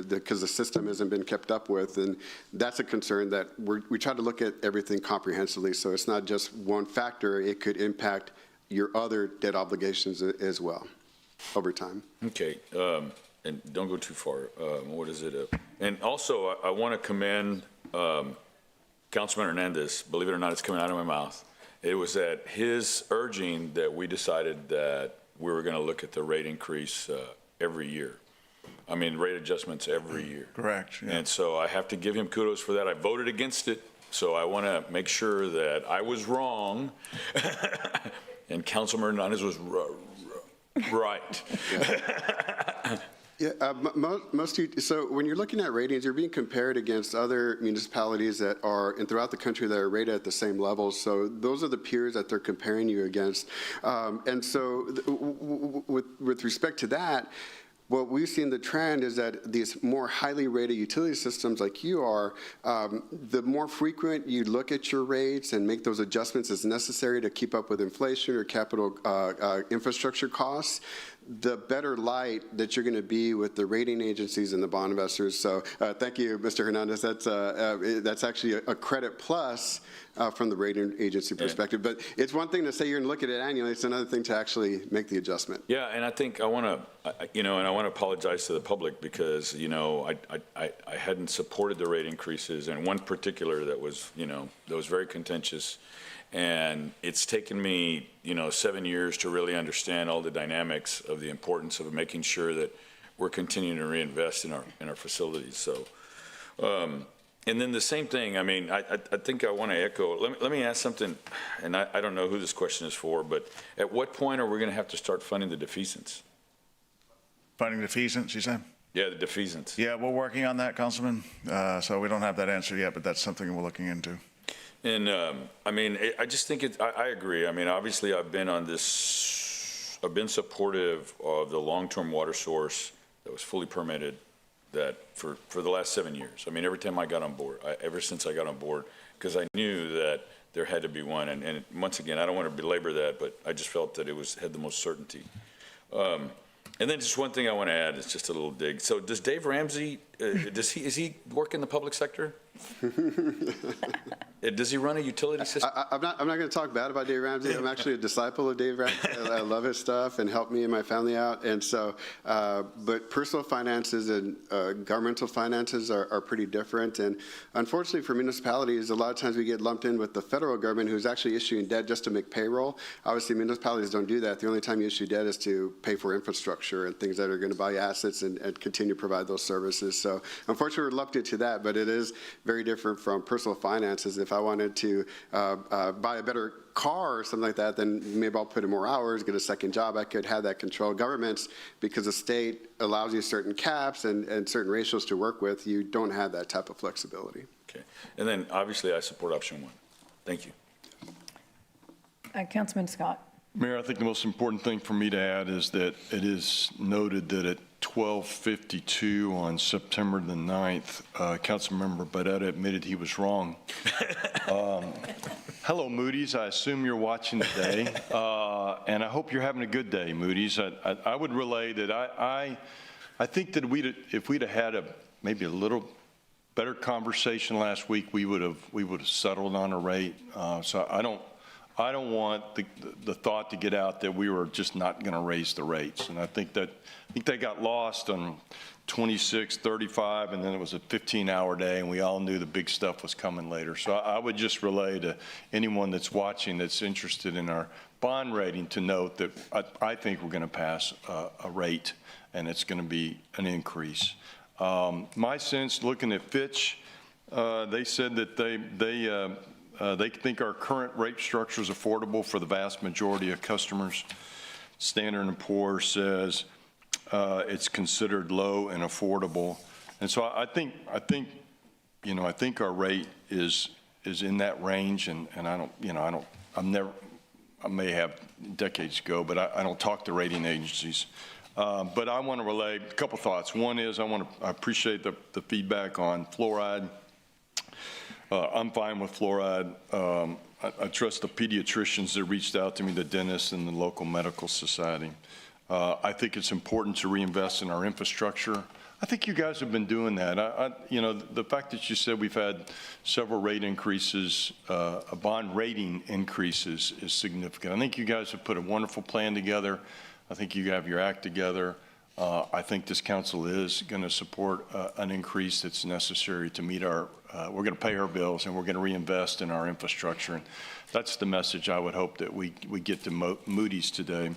because the system hasn't been kept up with, and that's a concern that we try to look at everything comprehensively. So it's not just one factor; it could impact your other debt obligations as well over time. Okay, and don't go too far. What is it? And also, I want to commend Councilman Hernandez. Believe it or not, it's coming out of my mouth. It was at his urging that we decided that we were going to look at the rate increase every year. I mean, rate adjustments every year. Correct. Yeah. And so I have to give him kudos for that. I voted against it, so I want to make sure that I was wrong and Councilman Hernandez was right. Yeah, so when you're looking at ratings, you're being compared against other municipalities that are, and throughout the country, that are rated at the same level. So those are the peers that they're comparing you against. And so with respect to that, what we've seen the trend is that these more highly rated utility systems like you are, the more frequent you look at your rates and make those adjustments as necessary to keep up with inflation or capital infrastructure costs, the better light that you're going to be with the rating agencies and the bond investors. So thank you, Mr. Hernandez. That's actually a credit plus from the rating agency perspective. But it's one thing to say you're going to look at it annually. It's another thing to actually make the adjustment. Yeah, and I think I want to, and I want to apologize to the public because, I hadn't supported the rate increases, and one particular that was, that was very contentious. And it's taken me, 7 years to really understand all the dynamics of the importance of making sure that we're continuing to reinvest in our facilities. So, and then the same thing. I mean, I think I want to echo. Let me ask something, and I don't know who this question is for, but at what point are we going to have to start funding the defeasance? Funding defeasance, you said? Yeah, the defeasance. Yeah, we're working on that, Councilman. So we don't have that answer yet, but that's something we're looking into. And I mean, I just think I agree. I mean, obviously, I've been supportive of the long-term water source that was fully permitted that for the last 7 years. I mean, every time I got on board, ever since I got on board, because I knew that there had to be one. And once again, I don't want to belabor that, but I just felt that it had the most certainty. And then just one thing I want to add is just a little dig. So does Dave Ramsey, is he work in the public sector? Does he run a utility system? I'm not going to talk bad about Dave Ramsey. I'm actually a disciple of Dave Ramsey. I love his stuff and helped me and my family out. And so, but personal finances and governmental finances are pretty different. And unfortunately for municipalities, a lot of times we get lumped in with the federal government who's actually issuing debt just to make payroll. Obviously, municipalities don't do that. The only time you issue debt is to pay for infrastructure and things that are going to buy assets and continue to provide those services. So unfortunately, we're reluctant to that, but it is very different from personal finances. If I wanted to buy a better car or something like that, then maybe I'll put in more hours, get a second job. I could have that control. Governments, because the state allows you certain caps and certain ratios to work with, you don't have that type of flexibility. Okay. And then obviously I support option 1. Thank you. Councilman Scott. Mayor, I think the most important thing for me to add is that it is noted that at 12:52 on September the 9th, Councilmember Barrera admitted he was wrong. Hello, Moody's. I assume you're watching today, and I hope you're having a good day, Moody's. I would relay that I think that if we'd have had maybe a little better conversation last week, we would have settled on a rate. So I don't want the thought to get out that we were just not going to raise the rates. And I think they got lost on 26, 35, and then it was a 15-hour day, and we all knew the big stuff was coming later. So I would just relay to anyone that's watching that's interested in our bond rating to note that I think we're going to pass a rate, and it's going to be an increase. My sense, looking at Fitch, they said that they think our current rate structure is affordable for the vast majority of customers. Standard & Poor's says it's considered low and affordable. And so I think our rate is in that range, and I may have decades ago, but I don't talk to rating agencies. But I want to relay a couple thoughts. One is I appreciate the feedback on fluoride. I'm fine with fluoride. I trust the pediatricians that reached out to me, the dentists, and the local medical society. I think it's important to reinvest in our infrastructure. I think you guys have been doing that. The fact that you said we've had several rate increases, bond rating increases is significant. I think you guys have put a wonderful plan together. I think you have your act together. I think this council is going to support an increase that's necessary to meet we're going to pay our bills, and we're going to reinvest in our infrastructure. And that's the message I would hope that we get to Moody's today.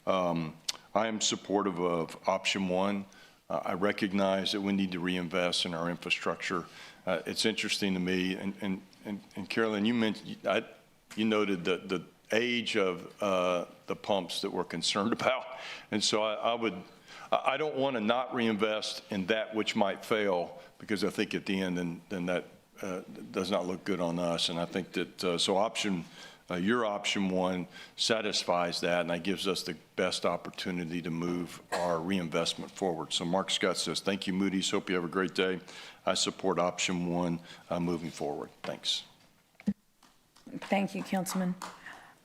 I am supportive of option 1. I recognize that we need to reinvest in our infrastructure. It's interesting to me, and Carolyn, you noted the age of the pumps that we're concerned about. And so I don't want to not reinvest in that which might fail, because I think at the end, then that does not look good on us. And I think that, your option 1 satisfies that, and that gives us the best opportunity to move our reinvestment forward. So Mark Scott says, thank you, Moody's. Hope you have a great day. I support option 1 moving forward. Thanks. Thank you, Councilman.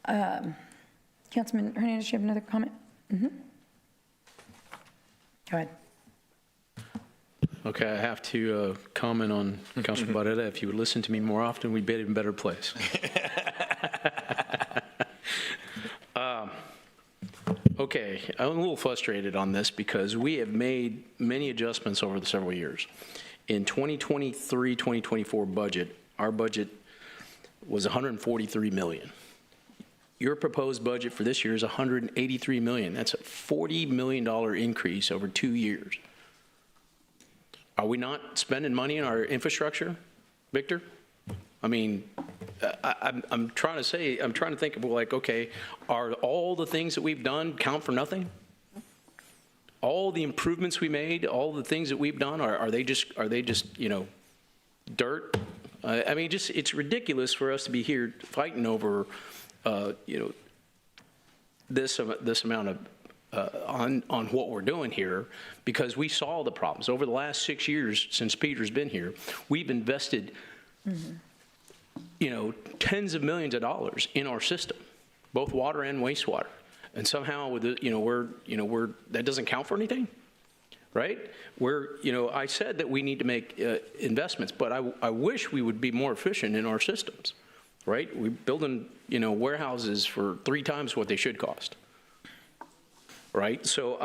Councilman Hernandez, you have another comment? Mm-hmm. Go ahead. Okay, I have to comment on Councilman Barrera. If you would listen to me more often, we'd be in a better place. Okay, I'm a little frustrated on this because we have made many adjustments over the several years. In 2023-2024 budget, our budget was $143 million. Your proposed budget for this year is $183 million. That's a $40 million increase over 2 years. Are we not spending money in our infrastructure, Victor? I mean, I'm trying to think of okay, are all the things that we've done count for nothing? All the improvements we made, all the things that we've done, are they just dirt? I mean, it's ridiculous for us to be here fighting over, this amount of on what we're doing here, because we saw the problems over the last 6 years since Peter's been here. We've invested, tens of millions of dollars in our system, both water and wastewater, and somehow with that doesn't count for anything. Right? I said that we need to make investments, but I wish we would be more efficient in our systems, right? We're building, warehouses for 3 times what they should cost, right? So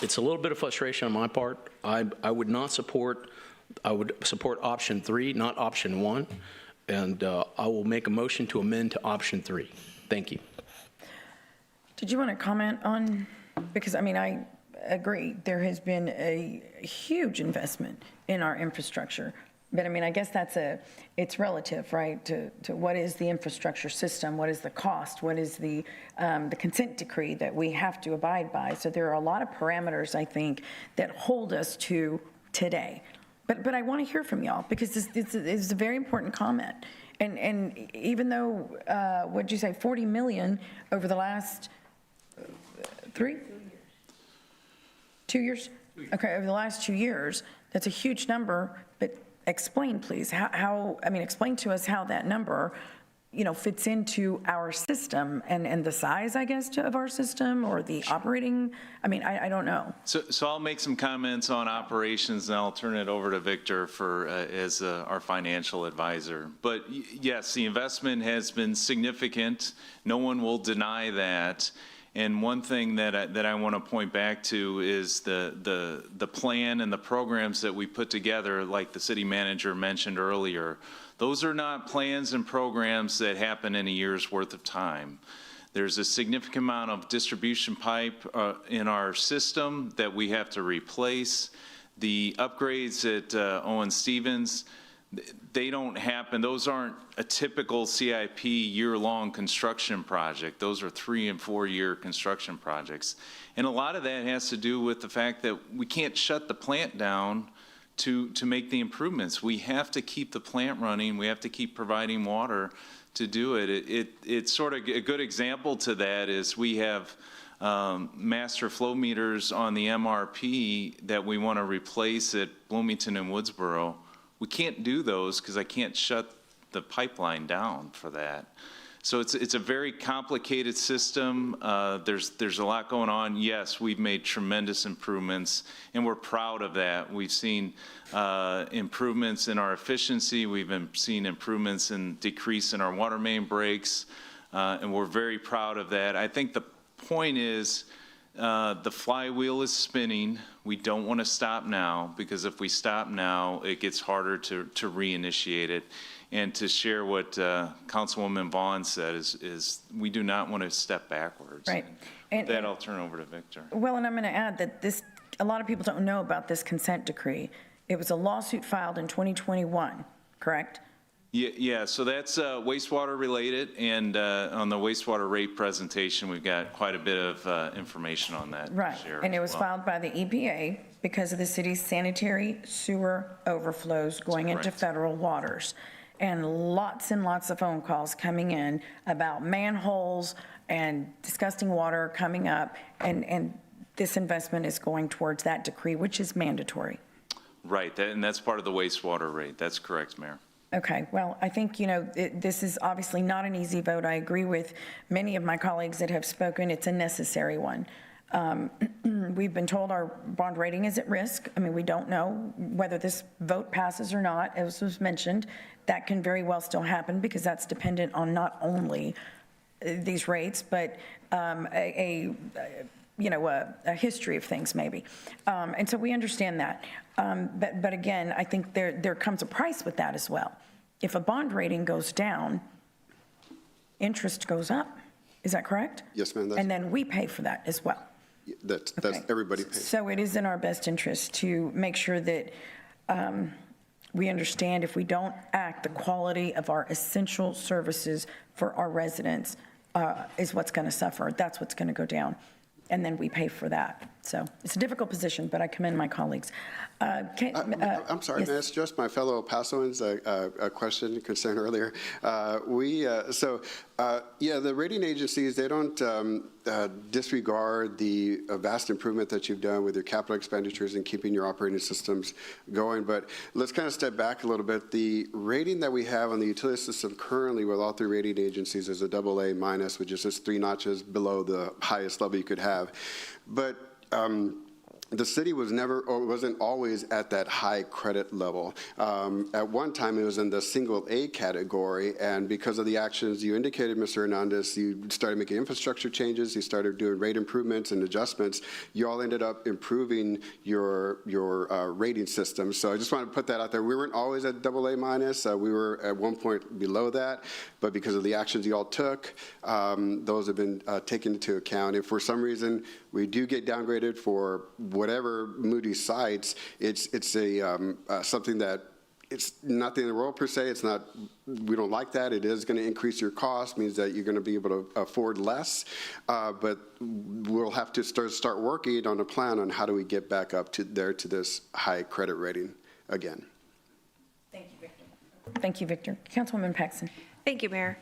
it's a little bit of frustration on my part. I would support option 3, not option 1, and I will make a motion to amend to option 3. Thank you. Did you want to comment on, because agree. There has been a huge investment in our infrastructure. But I mean, I guess it's relative, right, to what is the infrastructure system, what is the cost, what is the consent decree that we have to abide by. So there are a lot of parameters, I think, that hold us to today. But I want to hear from y'all, because it's a very important comment. And even though, what'd you say, 40 million over the last 2 years? Okay, over the last 2 years, that's a huge number, but explain, please, explain to us how that number, fits into our system and the size, I guess, of our system, or the operating, I don't know. So I'll make some comments on operations, and I'll turn it over to Victor as our financial advisor. But yes, the investment has been significant. No one will deny that. And one thing that I want to point back to is the plan and the programs that we put together, like the city manager mentioned earlier. Those are not plans and programs that happen in a year's worth of time. There's a significant amount of distribution pipe in our system that we have to replace. The upgrades at Owen Stevens, they don't happen. Those aren't a typical CIP year-long construction project. Those are 3- and 4-year construction projects. And a lot of that has to do with the fact that we can't shut the plant down to make the improvements. We have to keep the plant running. We have to keep providing water to do it. It's sort of a good example to that is we have master flow meters on the MRP that we want to replace at Bloomington and Woodsboro. We can't do those because I can't shut the pipeline down for that. So it's a very complicated system. There's a lot going on. Yes, we've made tremendous improvements, and we're proud of that. We've seen improvements in our efficiency. We've seen improvements in decrease in our water main breaks, and we're very proud of that. I think the point is the flywheel is spinning. We don't want to stop now, because if we stop now, it gets harder to reinitiate it. And to share what Councilwoman Vaughn said is we do not want to step backwards. Right. And that I'll turn over to Victor. Well, and I'm going to add that a lot of people don't know about this consent decree. It was a lawsuit filed in 2021, correct? Yeah, so that's wastewater related, and on the wastewater rate presentation, we've got quite a bit of information on that. Right, and it was filed by the EPA because of the city's sanitary sewer overflows going into federal waters. And lots of phone calls coming in about manholes and disgusting water coming up, and this investment is going towards that decree, which is mandatory. Right, and that's part of the wastewater rate. That's correct, Mayor. Okay, well, I think, this is obviously not an easy vote. I agree with many of my colleagues that have spoken. It's a necessary one. We've been told our bond rating is at risk. We don't know whether this vote passes or not. As was mentioned, that can very well still happen, because that's dependent on not only these rates, but a history of things maybe. And so we understand that. But again, I think there comes a price with that as well. If a bond rating goes down, interest goes up. Is that correct? Yes, ma'am. And then we pay for that as well. That's everybody pays. So it is in our best interest to make sure that we understand if we don't act, the quality of our essential services for our residents is what's going to suffer. That's what's going to go down. And then we pay for that. So it's a difficult position, but I commend my colleagues. I'm sorry, yes. may I suggest my fellow Pasoans a question concern earlier? The rating agencies, they don't disregard the vast improvement that you've done with your capital expenditures and keeping your operating systems going. But let's kind of step back a little bit. The rating that we have on the utility system currently with all 3 rating agencies is a AA minus, which is just 3 notches below the highest level you could have. But the city was never, or wasn't always at that high credit level. At one time, it was in the single A category, and because of the actions you indicated, Mr. Hernandez, you started making infrastructure changes, you started doing rate improvements and adjustments. You all ended up improving your rating system. So I just want to put that out there. We weren't always at AA minus. We were at one point below that, but because of the actions you all took, those have been taken into account. If for some reason we do get downgraded for whatever Moody's cites, it's a something that it's not the end of the world per se. It's not, we don't like that. It is going to increase your cost, means that you're going to be able to afford less. But we'll have to start working on a plan on how do we get back up to this high credit rating again. Thank you, Victor. Thank you, Victor. Councilwoman Paxton. Thank you, Mayor.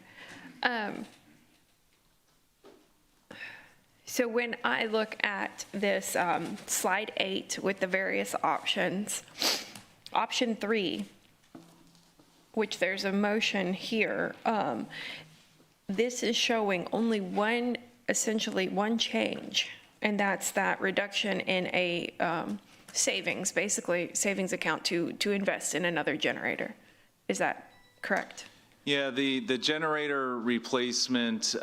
So when I look at this slide 8 with the various options, option 3, which there's a motion here, this is showing only one, essentially one change, and that's that reduction in a savings, basically savings account to invest in another generator. Is that correct? Yeah, the generator replacement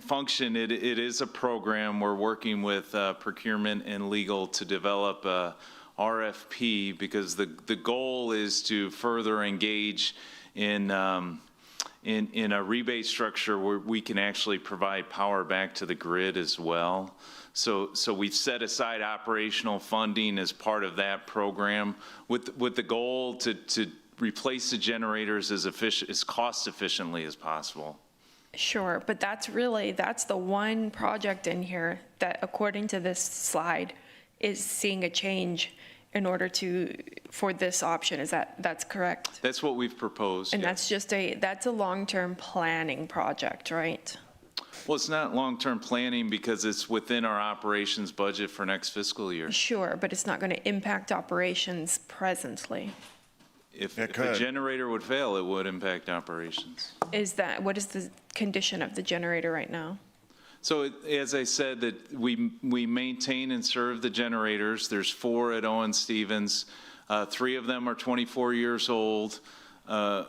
function, it is a program. We're working with procurement and legal to develop a RFP, because the goal is to further engage in a rebate structure where we can actually provide power back to the grid as well. So we've set aside operational funding as part of that program with the goal to replace the generators as cost efficiently as possible. Sure, but that's the one project in here that, according to this slide, is seeing a change in order for this option. That's correct? That's what we've proposed. And yeah. that's a long-term planning project, right? Well, it's not long-term planning because it's within our operations budget for next fiscal year. Sure, but it's not going to impact operations presently. If a generator would fail, it would impact operations. What is the condition of the generator right now? So as I said, that we maintain and serve the generators. There's 4 at Owen Stevens. 3 of them are 24 years old.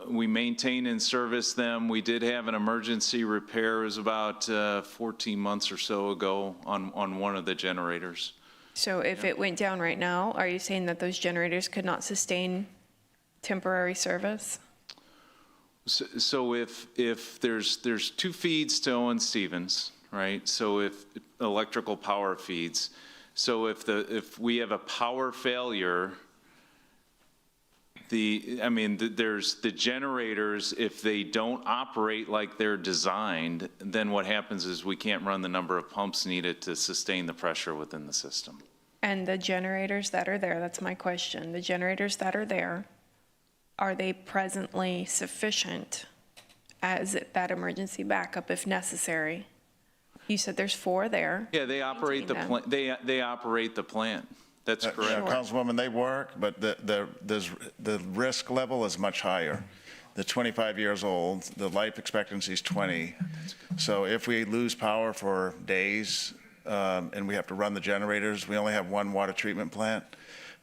We maintain and service them. We did have an emergency repair. It was about 14 months or so ago on one of the generators. So if it went down right now, are you saying that those generators could not sustain temporary service? So if there's 2 feeds to Owen Stevens, right? So if electrical power feeds, so if we have a power failure, there's the generators, if they don't operate like they're designed, then what happens is we can't run the number of pumps needed to sustain the pressure within the system. And the generators that are there, that's my question. The generators that are there, are they presently sufficient as that emergency backup if necessary? You said there's 4 there. Yeah, they operate the plant. They operate the plant. That's correct. Yeah, Councilwoman, they work, but the risk level is much higher. They're 25 years old. The life expectancy is 20. So if we lose power for days and we have to run the generators, we only have 1 water treatment plant.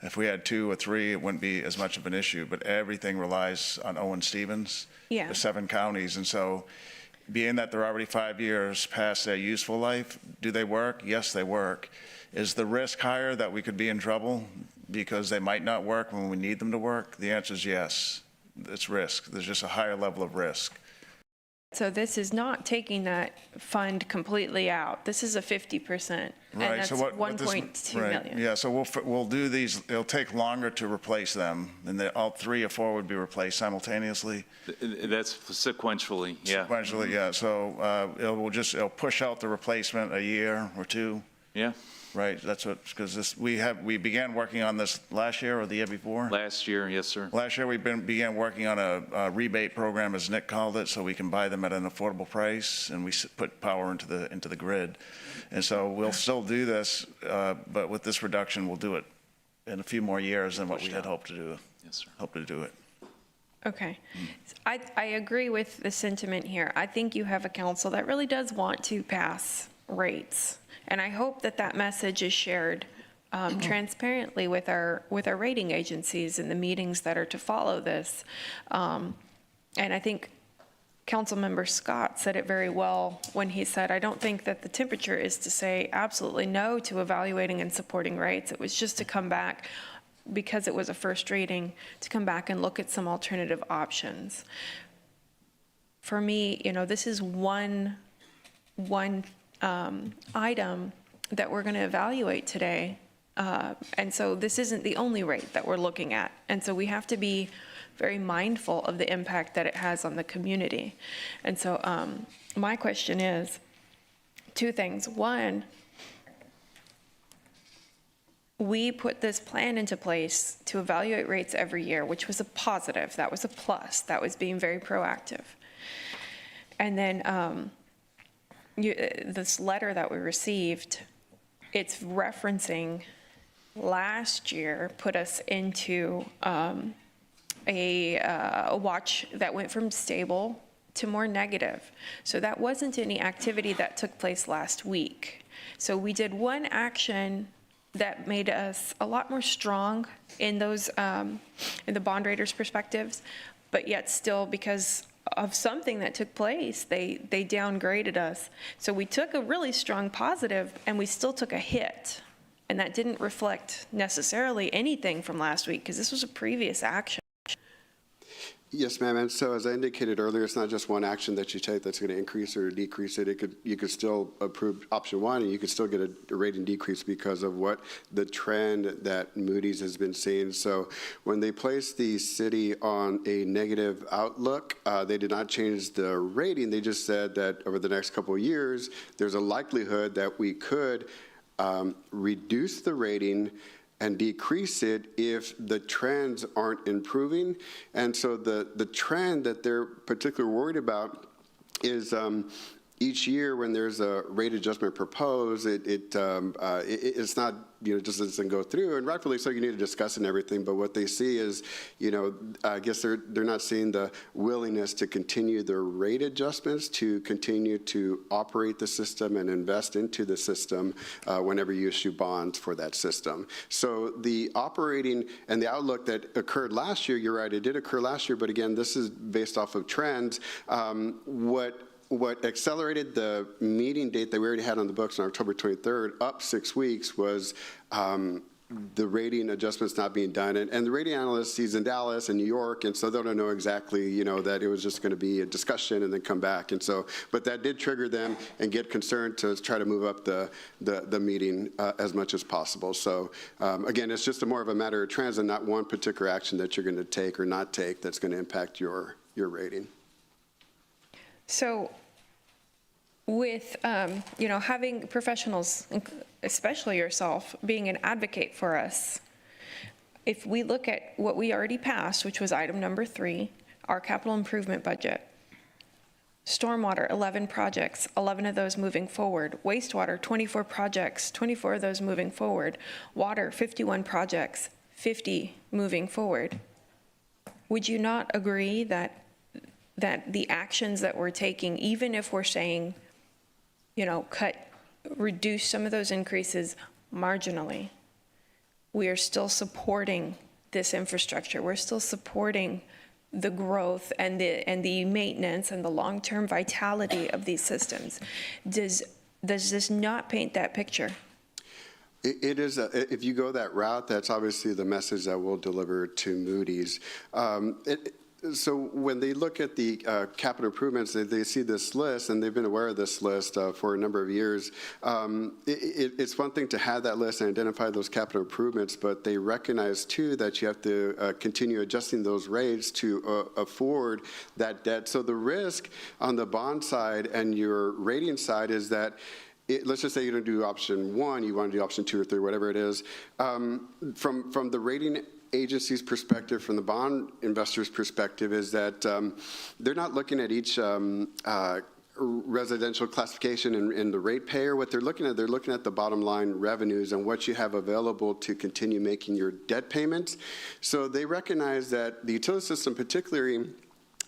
If we had 2 or 3, it wouldn't be as much of an issue, but everything relies on Owen Stevens, the 7 counties. And so being that they're already 5 years past their useful life, do they work? Yes, they work. Is the risk higher that we could be in trouble because they might not work when we need them to work? The answer is yes. It's risk. There's just a higher level of risk. So this is not taking that fund completely out. This is a 50%, and that's so what this, 1.2 million. Yeah, so we'll do these. It'll take longer to replace them, and all 3 or 4 would be replaced simultaneously. That's sequentially, yeah. Sequentially, yeah. So it'll push out the replacement a year or 2. Yeah. Right, that's what, because we began working on this last year or the year before? Last year, yes, sir. Last year, we began working on a rebate program, as Nick called it, so we can buy them at an affordable price, and we put power into the grid. And so we'll still do this, but with this reduction, we'll do it in a few more years than what we had hoped to do. Yes, sir. Hope to do it. Okay. I agree with the sentiment here. I think you have a council that really does want to pass rates. And I hope that message is shared transparently with our rating agencies and the meetings that are to follow this. And I think Councilmember Scott said it very well when he said, I don't think that the temperature is to say absolutely no to evaluating and supporting rates. It was just to come back, because it was a first reading, to come back and look at some alternative options. For me, this is one item that we're going to evaluate today. And so this isn't the only rate that we're looking at. And so we have to be very mindful of the impact that it has on the community. And so my question is two things. One, we put this plan into place to evaluate rates every year, which was a positive. That was a plus. That was being very proactive. And then this letter that we received, it's referencing last year put us into a watch that went from stable to more negative. So that wasn't any activity that took place last week. So we did one action that made us a lot more strong in those, in the bond raters' perspectives, but yet still, because of something that took place, they downgraded us. So we took a really strong positive, and we still took a hit. And that didn't reflect necessarily anything from last week, because this was a previous action. Yes, ma'am. And so as I indicated earlier, it's not just one action that you take that's going to increase or decrease it. You could still approve option one, and you could still get a rating decrease because of what the trend that Moody's has been seeing. So when they placed the city on a negative outlook, they did not change the rating. They just said that over the next couple of years, there's a likelihood that we could reduce the rating and decrease it if the trends aren't improving. And so the trend that they're particularly worried about is each year when there's a rate adjustment proposed, it's not, just doesn't go through, and rightfully so, you need to discuss and everything, but what they see is, I guess they're not seeing the willingness to continue their rate adjustments, to continue to operate the system and invest into the system whenever you issue bonds for that system. So the operating and the outlook that occurred last year, you're right, it did occur last year, but again, this is based off of trends. What accelerated the meeting date that we already had on the books on October 23rd up 6 weeks was the rating adjustments not being done. And the rating analyst, he's in Dallas and New York, and so they don't know exactly, that it was just going to be a discussion and then come back. And so, but that did trigger them and get concerned to try to move up the meeting as much as possible. So again, it's just more of a matter of trends and not one particular action that you're going to take or not take that's going to impact your rating. So with, having professionals, especially yourself, being an advocate for us, if we look at what we already passed, which was item number 3, our capital improvement budget, stormwater, 11 projects, 11 of those moving forward. Wastewater, 24 projects, 24 of those moving forward. Water, 51 projects, 50 moving forward. Would you not agree that the actions that we're taking, even if we're saying, reduce some of those increases marginally, we are still supporting this infrastructure. We're still supporting the growth and the maintenance and the long-term vitality of these systems. Does this not paint that picture? It is, if you go that route, that's obviously the message that we'll deliver to Moody's. So when they look at the capital improvements, they see this list, and they've been aware of this list for a number of years. It's one thing to have that list and identify those capital improvements, but they recognize, too, that you have to continue adjusting those rates to afford that debt. So the risk on the bond side and your rating side is that let's just say you don't do option 1, you want to do option 2 or 3, whatever it is. From the rating agency's perspective, from the bond investor's perspective, is that they're not looking at each residential classification and the ratepayer. What they're looking at the bottom line revenues and what you have available to continue making your debt payments. So they recognize that the utility system particularly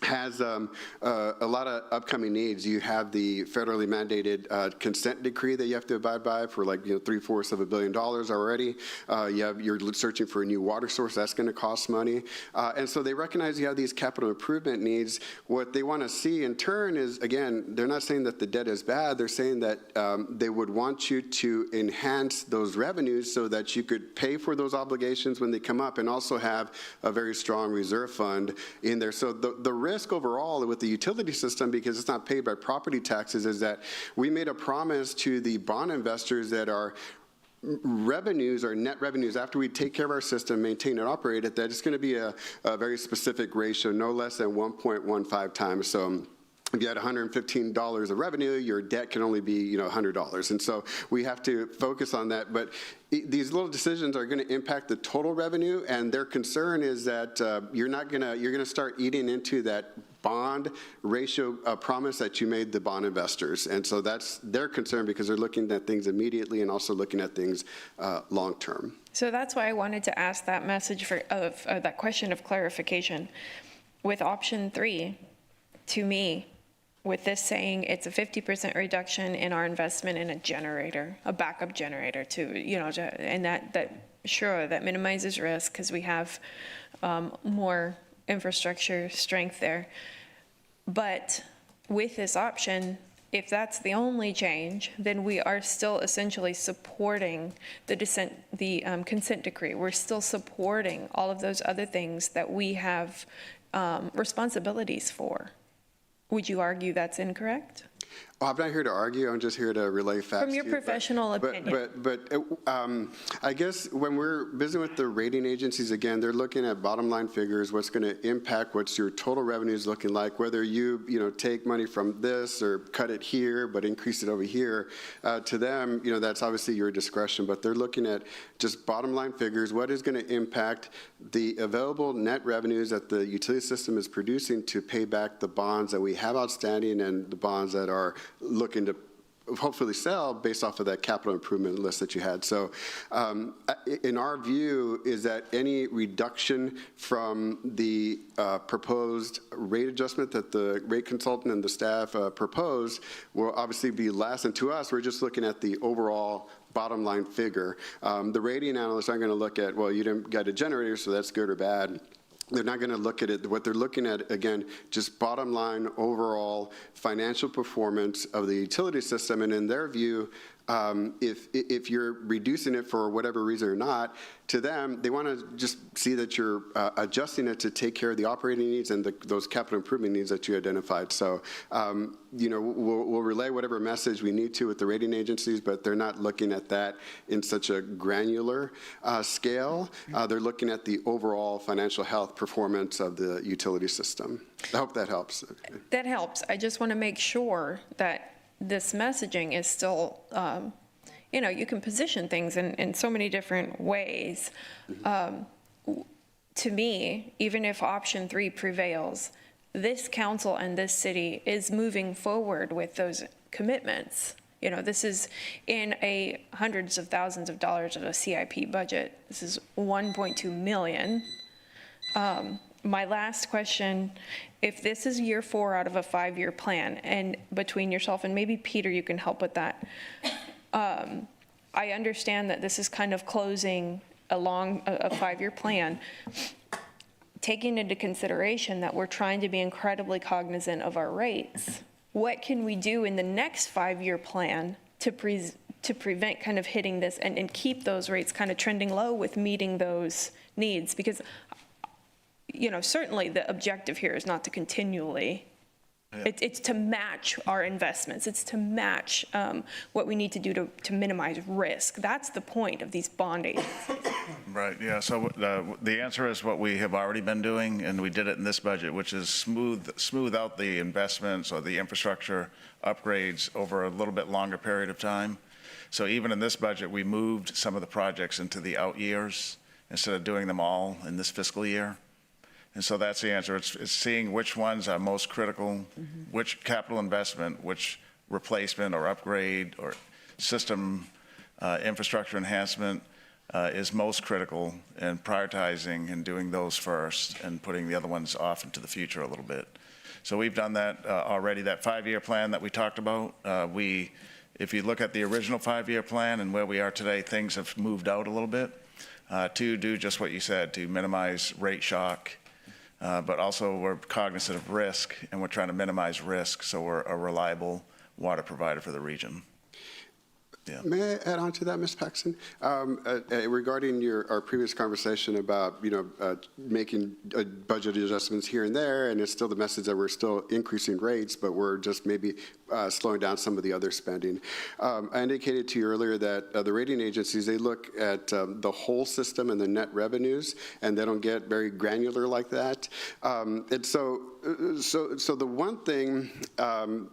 has a lot of upcoming needs. You have the federally mandated consent decree that you have to abide by for like 3/4 of $1 billion already. You're searching for a new water source. That's going to cost money. And so they recognize you have these capital improvement needs. What they want to see in turn is, again, they're not saying that the debt is bad. They're saying that they would want you to enhance those revenues so that you could pay for those obligations when they come up and also have a very strong reserve fund in there. So the risk overall with the utility system, because it's not paid by property taxes, is that we made a promise to the bond investors that our revenues or net revenues after we take care of our system, maintain and operate it, that it's going to be a very specific ratio, no less than 1.15 times. So if you had $115 of revenue, your debt can only be, $100. And so we have to focus on that. But these little decisions are going to impact the total revenue, and their concern is that you're going to start eating into that bond ratio promise that you made the bond investors. And so that's their concern, because they're looking at things immediately and also looking at things long term. So that's why I wanted to ask that message of that question of clarification. With option 3, to me, with this saying it's a 50% reduction in our investment in a generator, a backup generator and that minimizes risk because we have more infrastructure strength there. But with this option, if that's the only change, then we are still essentially supporting the consent decree. We're still supporting all of those other things that we have responsibilities for. Would you argue that's incorrect? Well, I'm not here to argue. I'm just here to relay facts. From your professional opinion. But I guess when we're busy with the rating agencies, again, they're looking at bottom line figures, what's going to impact what's your total revenues looking like, whether you take money from this or cut it here but increase it over here. To them, that's obviously your discretion, but they're looking at just bottom line figures, what is going to impact the available net revenues that the utility system is producing to pay back the bonds that we have outstanding and the bonds that are looking to hopefully sell based off of that capital improvement list that you had. So in our view is that any reduction from the proposed rate adjustment that the rate consultant and the staff proposed will obviously be less. And to us, we're just looking at the overall bottom line figure. The rating analysts aren't going to look at, well, you didn't get a generator, so that's good or bad. They're not going to look at it. What they're looking at, again, just bottom line overall financial performance of the utility system. And in their view, if you're reducing it for whatever reason or not, to them, they want to just see that you're adjusting it to take care of the operating needs and those capital improvement needs that you identified. So, we'll relay whatever message we need to with the rating agencies, but they're not looking at that in such a granular scale. They're looking at the overall financial health performance of the utility system. I hope that helps. That helps. I just want to make sure that this messaging is still, you can position things in so many different ways. To me, even if option 3 prevails, this council and this city is moving forward with those commitments. This is in a hundreds of thousands of dollars of a CIP budget. This is $1.2 million. My last question, if this is year 4 out of a 5-year plan, and between yourself and maybe Peter, you can help with that. I understand that this is kind of closing along a 5-year plan, taking into consideration that we're trying to be incredibly cognizant of our rates. What can we do in the next 5-year plan to prevent kind of hitting this and keep those rates kind of trending low with meeting those needs? Because certainly the objective here is not to continually, it's to match our investments. It's to match what we need to do to minimize risk. That's the point of these bond agencies. Right, yeah, so the answer is what we have already been doing, and we did it in this budget, which is smooth out the investments or the infrastructure upgrades over a little bit longer period of time. So even in this budget, we moved some of the projects into the out years instead of doing them all in this fiscal year. And so that's the answer. It's seeing which ones are most critical, which capital investment, which replacement or upgrade or system infrastructure enhancement is most critical, and prioritizing and doing those first and putting the other ones off into the future a little bit. So we've done that already, that 5-year plan that we talked about. If you look at the original 5-year plan and where we are today, things have moved out a little bit to do just what you said, to minimize rate shock. But also we're cognizant of risk, and we're trying to minimize risk, so we're a reliable water provider for the region. Yeah. May I add on to that, Ms. Paxton? Regarding our previous conversation about, making budget adjustments here and there, and it's still the message that we're still increasing rates, but we're just maybe slowing down some of the other spending. I indicated to you earlier that the rating agencies, they look at the whole system and the net revenues, and they don't get very granular like that. And so the one thing,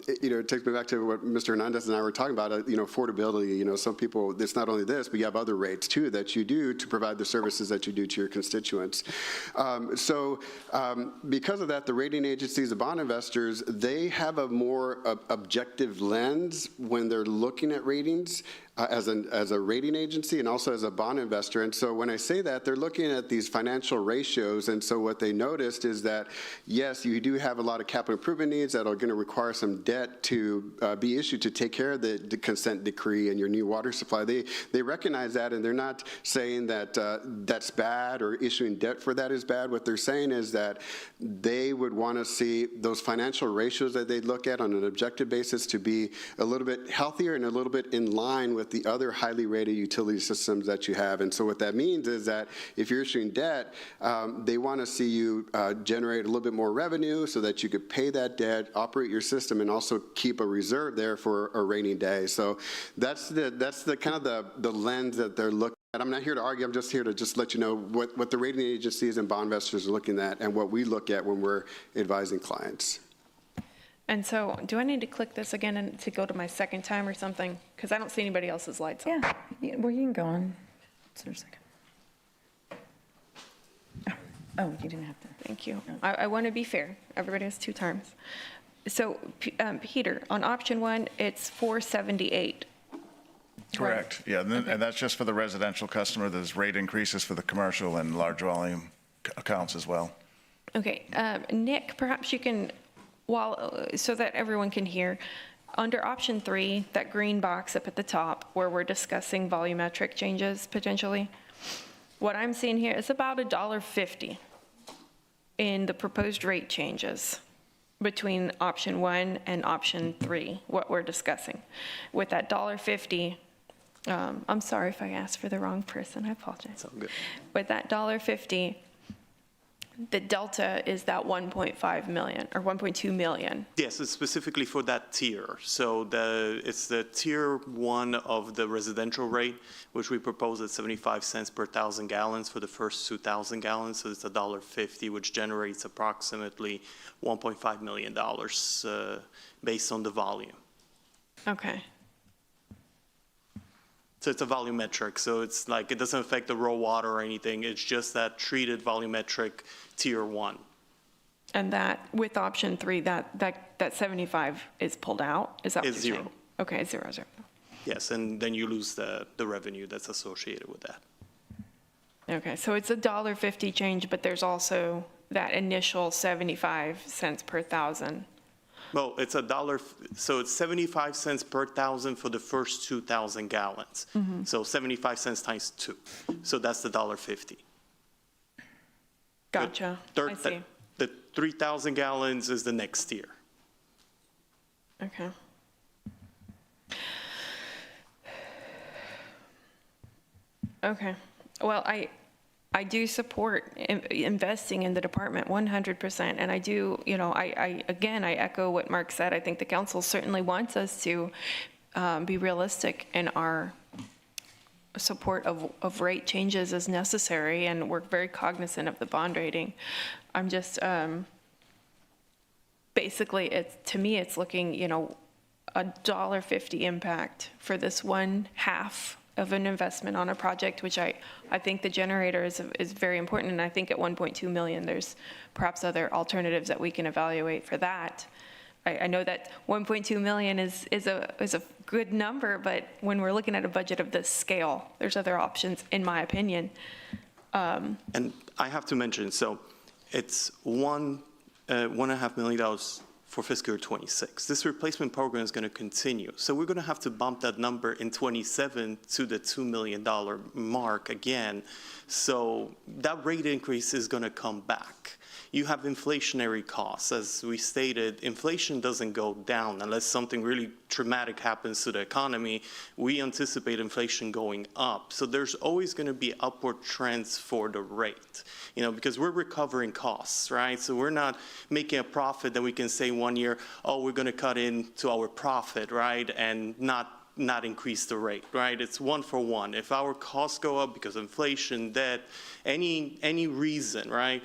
it takes me back to what Mr. Hernandez and I were talking about, affordability. Some people, it's not only this, but you have other rates too that you do to provide the services that you do to your constituents. Because of that, the rating agencies, the bond investors, they have a more objective lens when they're looking at ratings. As a rating agency and also as a bond investor. And so when I say that, they're looking at these financial ratios. And so what they noticed is that, yes, you do have a lot of capital improvement needs that are going to require some debt to be issued to take care of the consent decree and your new water supply. They recognize that, and they're not saying that that's bad or issuing debt for that is bad. What they're saying is that they would want to see those financial ratios that they look at on an objective basis to be a little bit healthier and a little bit in line with the other highly rated utility systems that you have. And so what that means is that if you're issuing debt, they want to see you generate a little bit more revenue so that you could pay that debt, operate your system, and also keep a reserve there for a rainy day. So that's the kind of the lens that they're looking at. I'm not here to argue. I'm just here to just let you know what the rating agencies and bond investors are looking at and what we look at when we're advising clients. And so, do I need to click this again and to go to my second time or something? Because I don't see anybody else's lights on. Yeah, well, you can go on. Just a second. Oh, you didn't have to. Thank you. I want to be fair. Everybody has 2 times. So, Peter, on option 1, it's 478. Correct. Yeah, and that's just for the residential customer. There's rate increases for the commercial and large volume accounts as well. Okay, Nick, perhaps you can, so that everyone can hear, under option 3, that green box up at the top where we're discussing volumetric changes potentially, what I'm seeing here is about $1.50 in the proposed rate changes between option 1 and option 3, what we're discussing. With that $1.50, I'm sorry if I asked for the wrong person, I apologize. It's all good. With that $1.50, the delta is that 1.5 million or 1.2 million. Yes, it's specifically for that tier. So it's the tier 1 of the residential rate, which we propose at 75 cents per 1,000 gallons for the first 2,000 gallons. So it's $1.50, which generates approximately $1.5 million based on the volume. Okay. So it's a volumetric. So it's like, it doesn't affect the raw water or anything. It's just that treated volumetric tier 1. And that, with option 3, that 75 is pulled out? Is that what It's you're 0. saying? Okay, it's 0. Yes, and then you lose the revenue that's associated with that. Okay, so it's $1.50 change, but there's also that initial 75 cents per 1,000. Well, it's $1, so it's 75 cents per 1,000 for the first 2,000 gallons. Mhm. So 75 cents times 2. So that's the $1.50. Gotcha, I see. The 3,000 gallons is the next tier. Okay. Okay, well, I do support investing in the department 100%, and I do, again, I echo what Mark said. I think the council certainly wants us to be realistic in our support of rate changes as necessary, and we're very cognizant of the bond rating. I'm just, basically, to me, it's looking, $1.50 impact for this one half of an investment on a project, which I think the generator is very important, and I think at 1.2 million, there's perhaps other alternatives that we can evaluate for that. I know that 1.2 million is a good number, but when we're looking at a budget of this scale, there's other options, in my opinion. And I have to mention, so it's one $1.5 million for fiscal year 26. This replacement program is going to continue. So we're going to have to bump that number in 27 to the $2 million mark again. So that rate increase is going to come back. You have inflationary costs. As we stated, inflation doesn't go down unless something really traumatic happens to the economy. We anticipate inflation going up. So there's always going to be upward trends for the rate, because we're recovering costs, right? So we're not making a profit that we can say one year, oh, we're going to cut into our profit, right, and not increase the rate, right? It's one for one. If our costs go up because of inflation, debt, any reason, right,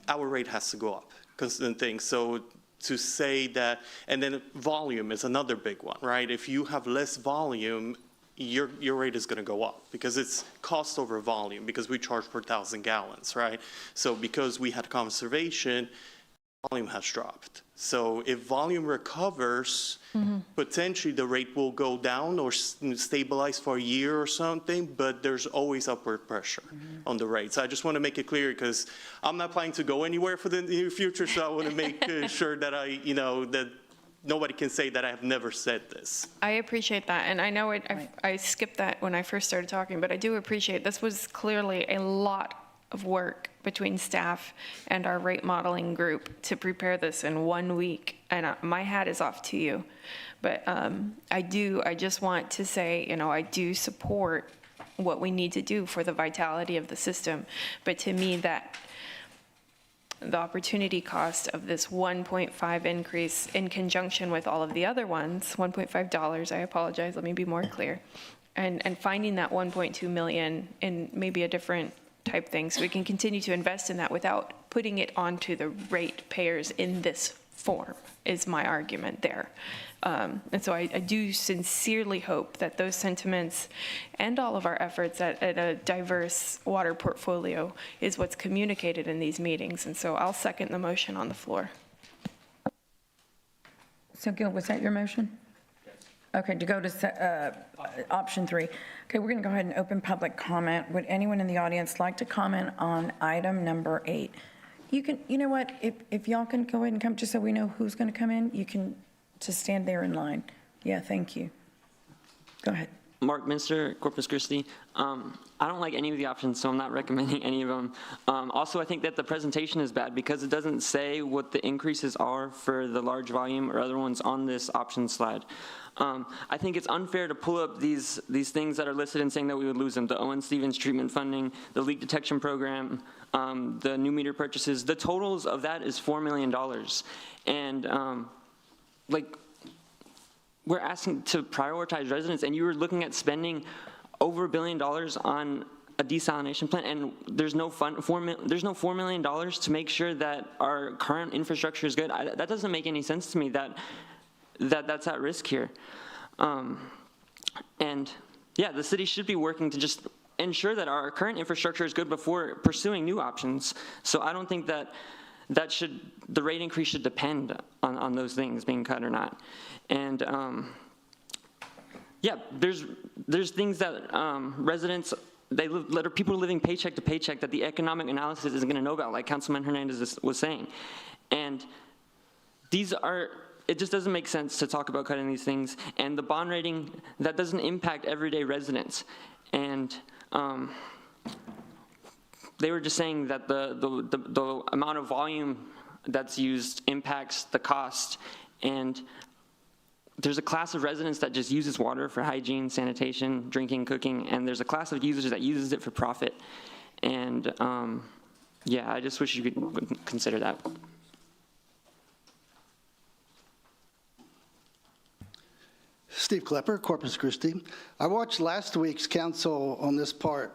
our rate has to go up, constant thing. So to say that, and then volume is another big one, right? If you have less volume, your rate is going to go up because it's cost over volume, because we charge per 1,000 gallons, right? So because we had conservation, volume has dropped. So if volume recovers, potentially the rate will go down or stabilize for a year or something, but there's always upward pressure on the rates. I just want to make it clear because I'm not planning to go anywhere for the near future, so I want to make sure that that nobody can say that I have never said this. I appreciate that, and I know I skipped that when I first started talking, but I do appreciate this was clearly a lot of work between staff and our rate modeling group to prepare this in 1 week, and my hat is off to you. But I just want to say, I do support what we need to do for the vitality of the system, but to me that the opportunity cost of this 1.5 increase in conjunction with all of the other ones, $1.5, I apologize, let me be more clear, and finding that 1.2 million in maybe a different type thing, so we can continue to invest in that without putting it onto the rate payers in this form, is my argument there. And so I do sincerely hope that those sentiments and all of our efforts at a diverse water portfolio is what's communicated in these meetings. And so I'll second the motion on the floor. So Gil, was that your motion? Okay, to go to option 3. Okay, we're going to go ahead and open public comment. Would anyone in the audience like to comment on item number 8? You know what, if y'all can go ahead and come, just so we know who's going to come in, you can just stand there in line. Yeah, thank you. Go ahead. Mark Minster, Corpus Christi. I don't like any of the options, so I'm not recommending any of them. Also, I think that the presentation is bad because it doesn't say what the increases are for the large volume or other ones on this option slide. I think it's unfair to pull up these things that are listed and saying that we would lose them. The Owen Stevens treatment funding, the leak detection program, the new meter purchases. The totals of that is $4 million. And we're asking to prioritize residents, and you were looking at spending over $1 billion on a desalination plant, and there's no $4 million to make sure that our current infrastructure is good. That doesn't make any sense to me. That's at risk here. And yeah, the city should be working to just ensure that our current infrastructure is good before pursuing new options. So I don't think that the rate increase should depend on those things being cut or not. And yeah, there's things that residents, people are living paycheck to paycheck that the economic analysis isn't going to know about, like Councilman Hernandez was saying. And it just doesn't make sense to talk about cutting these things. And the bond rating, that doesn't impact everyday residents. And they were just saying that the amount of volume that's used impacts the cost. And there's a class of residents that just uses water for hygiene, sanitation, drinking, cooking, and there's a class of users that uses it for profit. And yeah, I just wish you could consider that. Steve Klepper, Corpus Christi. I watched last week's council on this part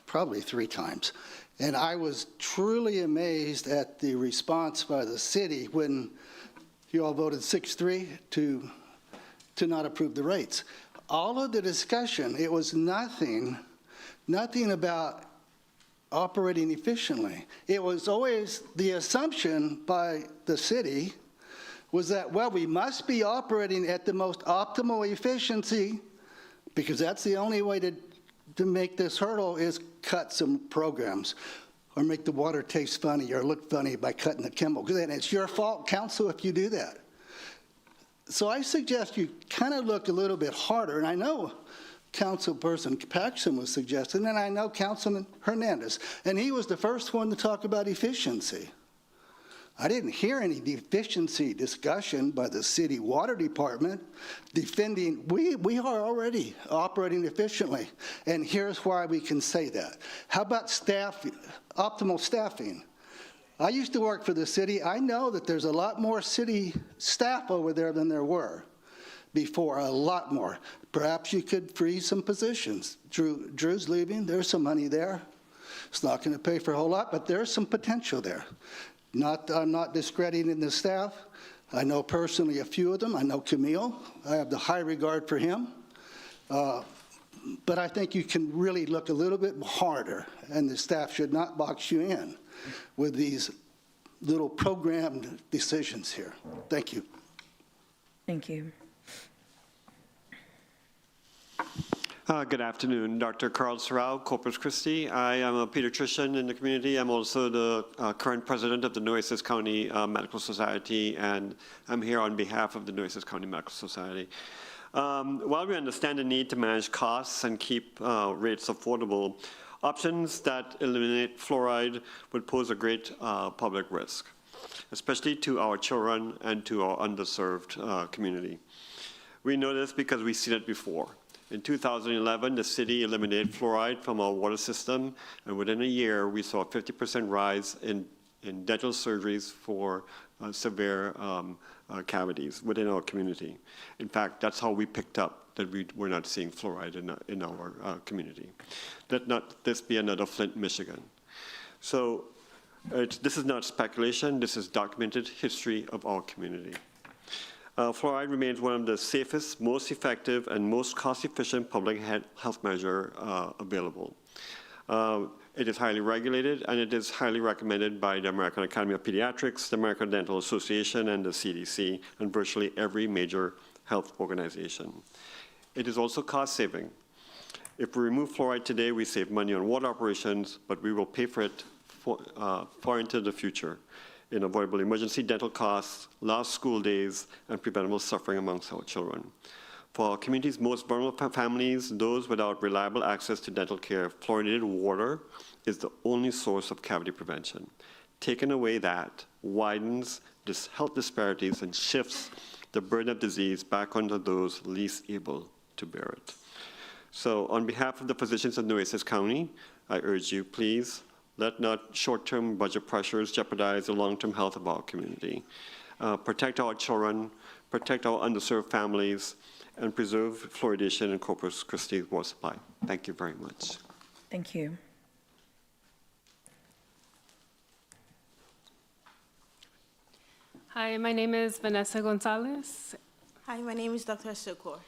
probably 3 times, and I was truly amazed at the response by the city when you all voted 6-3 to not approve the rates. All of the discussion, it was nothing about operating efficiently. It was always the assumption by the city was that, well, we must be operating at the most optimal efficiency because that's the only way to make this hurdle is cut some programs. or make the water taste funny or look funny by cutting the chemical. Then it's your fault, council, if you do that. So I suggest you kind of look a little bit harder, and I know Councilperson Paxton was suggesting, and I know Councilman Hernandez, and he was the first one to talk about efficiency. I didn't hear any deficiency discussion by the city water department defending, we are already operating efficiently, and here's why we can say that. How about staff, optimal staffing? I used to work for the city. I know that there's a lot more city staff over there than there were before, a lot more. Perhaps you could free some positions. Drew's leaving. There's some money there. It's not going to pay for a whole lot, but there's some potential there. I'm not discrediting the staff. I know personally a few of them. I know Camille. I have the high regard for him. But I think you can really look a little bit harder, and the staff should not box you in with these little programmed decisions here. Thank you. Thank you. Good afternoon, Dr. Carl Sorrell, Corpus Christi. I am a pediatrician in the community. I'm also the current president of the Nueces County Medical Society, and I'm here on behalf of the Nueces County Medical Society. While we understand the need to manage costs and keep rates affordable, options that eliminate fluoride would pose a great public risk, especially to our children and to our underserved community. We know this because we've seen it before. In 2011, the city eliminated fluoride from our water system, and within a year, we saw a 50% rise in dental surgeries for severe cavities within our community. In fact, that's how we picked up that we were not seeing fluoride in our community. Let not this be another Flint, Michigan. So this is not speculation. This is documented history of our community. Fluoride remains one of the safest, most effective, and most cost-efficient public health measure available. It is highly regulated, and it is highly recommended by the American Academy of Pediatrics, the American Dental Association, and the CDC, and virtually every major health organization. It is also cost-saving. If we remove fluoride today, we save money on water operations, but we will pay for it far into the future in avoidable emergency dental costs, lost school days, and preventable suffering amongst our children. For our community's most vulnerable families, those without reliable access to dental care, fluoridated water is the only source of cavity prevention. Taking away that widens health disparities and shifts the burden of disease back onto those least able to bear it. So on behalf of the physicians of Nueces County, I urge you, please, let not short-term budget pressures jeopardize the long-term health of our community. Protect our children, protect our underserved families, and preserve fluoridation in Corpus Christi water supply. Thank you very much. Thank you. Hi, my name is Vanessa Gonzalez. Hi, my name is Dr. Sukor.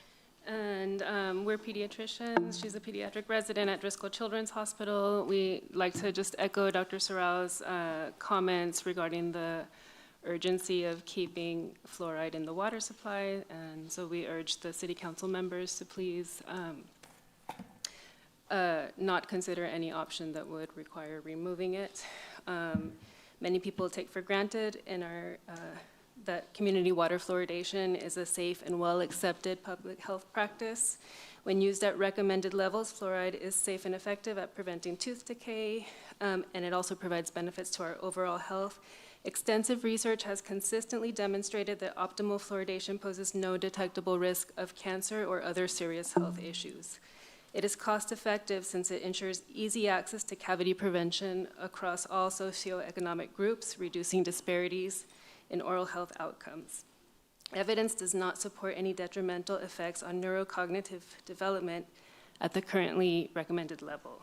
And we're pediatricians. She's a pediatric resident at Driscoll Children's Hospital. We like to just echo Dr. Sorrell's comments regarding the urgency of keeping fluoride in the water supply. And so we urge the city council members to please not consider any option that would require removing it. Many people take for granted in our that community water fluoridation is a safe and well-accepted public health practice. When used at recommended levels, fluoride is safe and effective at preventing tooth decay, and it also provides benefits to our overall health. Extensive research has consistently demonstrated that optimal fluoridation poses no detectable risk of cancer or other serious health issues. It is cost-effective since it ensures easy access to cavity prevention across all socioeconomic groups, reducing disparities in oral health outcomes. Evidence does not support any detrimental effects on neurocognitive development at the currently recommended level.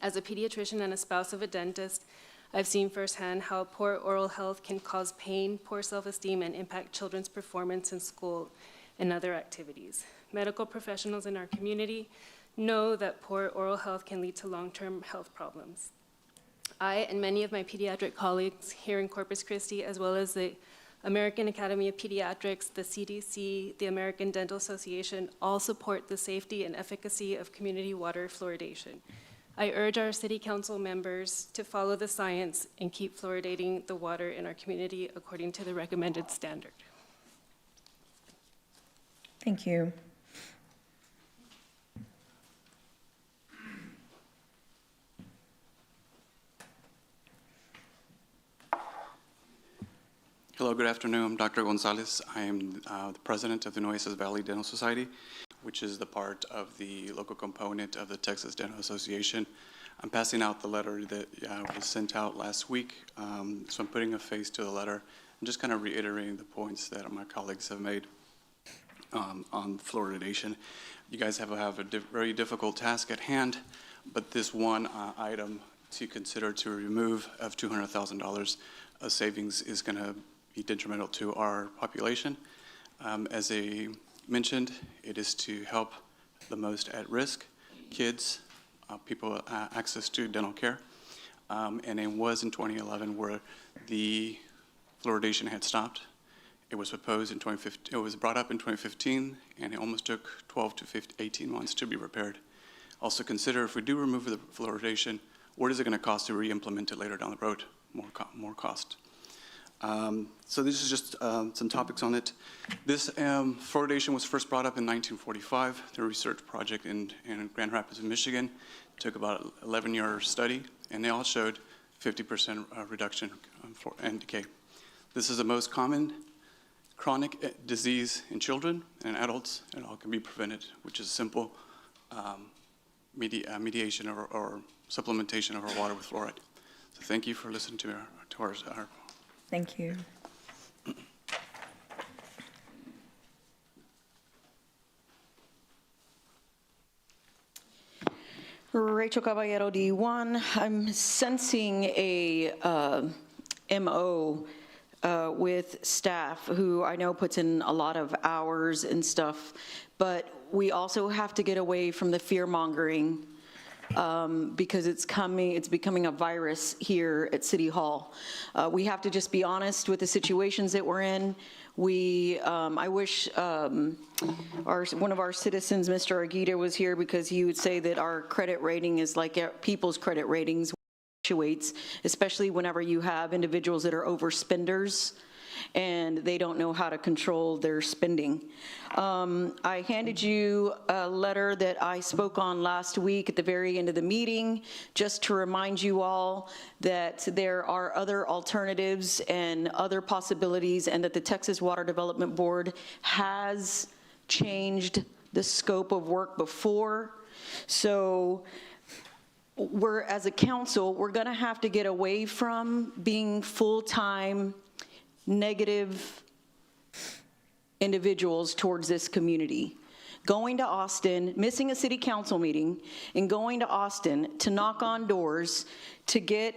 As a pediatrician and a spouse of a dentist, I've seen firsthand how poor oral health can cause pain, poor self-esteem, and impact children's performance in school and other activities. Medical professionals in our community know that poor oral health can lead to long-term health problems. I and many of my pediatric colleagues here in Corpus Christi, as well as the American Academy of Pediatrics, the CDC, the American Dental Association, all support the safety and efficacy of community water fluoridation. I urge our city council members to follow the science and keep fluoridating the water in our community according to the recommended standard. Thank you. Hello, good afternoon. I'm Dr. Gonzalez. I am the president of the Nueces Valley Dental Society, which is the part of the local component of the Texas Dental Association. I'm passing out the letter that was sent out last week, so I'm putting a face to the letter and just kind of reiterating the points that my colleagues have made on fluoridation. You guys have a very difficult task at hand, but this one item to consider to remove of $200,000 of savings is going to be detrimental to our population. As I mentioned, it is to help the most at risk, kids, people access to dental care. And it was in 2011 where the fluoridation had stopped. It was proposed in 2015, it was brought up in 2015, and it almost took 12 to 18 months to be repaired. Also consider if we do remove the fluoridation, what is it going to cost to re-implement it later down the road? More cost. So this is just some topics on it. This fluoridation was first brought up in 1945, the research project in Grand Rapids, Michigan. It took about an 11-year study, and they all showed 50% reduction in decay. This is the most common chronic disease in children and adults. It all can be prevented, which is simple mediation or supplementation of our water with fluoride. So thank you for listening to our Thank you. Rachel Caballero, D1. I'm sensing a MO with staff who I know puts in a lot of hours and stuff, but we also have to get away from the fear-mongering because it's becoming a virus here at City Hall. We have to just be honest with the situations that we're in. I wish one of our citizens, Mr. Arguita, was here because he would say that our credit rating is like people's credit ratings, fluctuates, especially whenever you have individuals that are overspenders and they don't know how to control their spending. I handed you a letter that I spoke on last week at the very end of the meeting, just to remind you all that there are other alternatives and other possibilities, and that the Texas Water Development Board has changed the scope of work before. So as a council, we're gonna have to get away from being full-time negative individuals towards this community. Going to Austin, missing a city council meeting, and going to Austin to knock on doors to get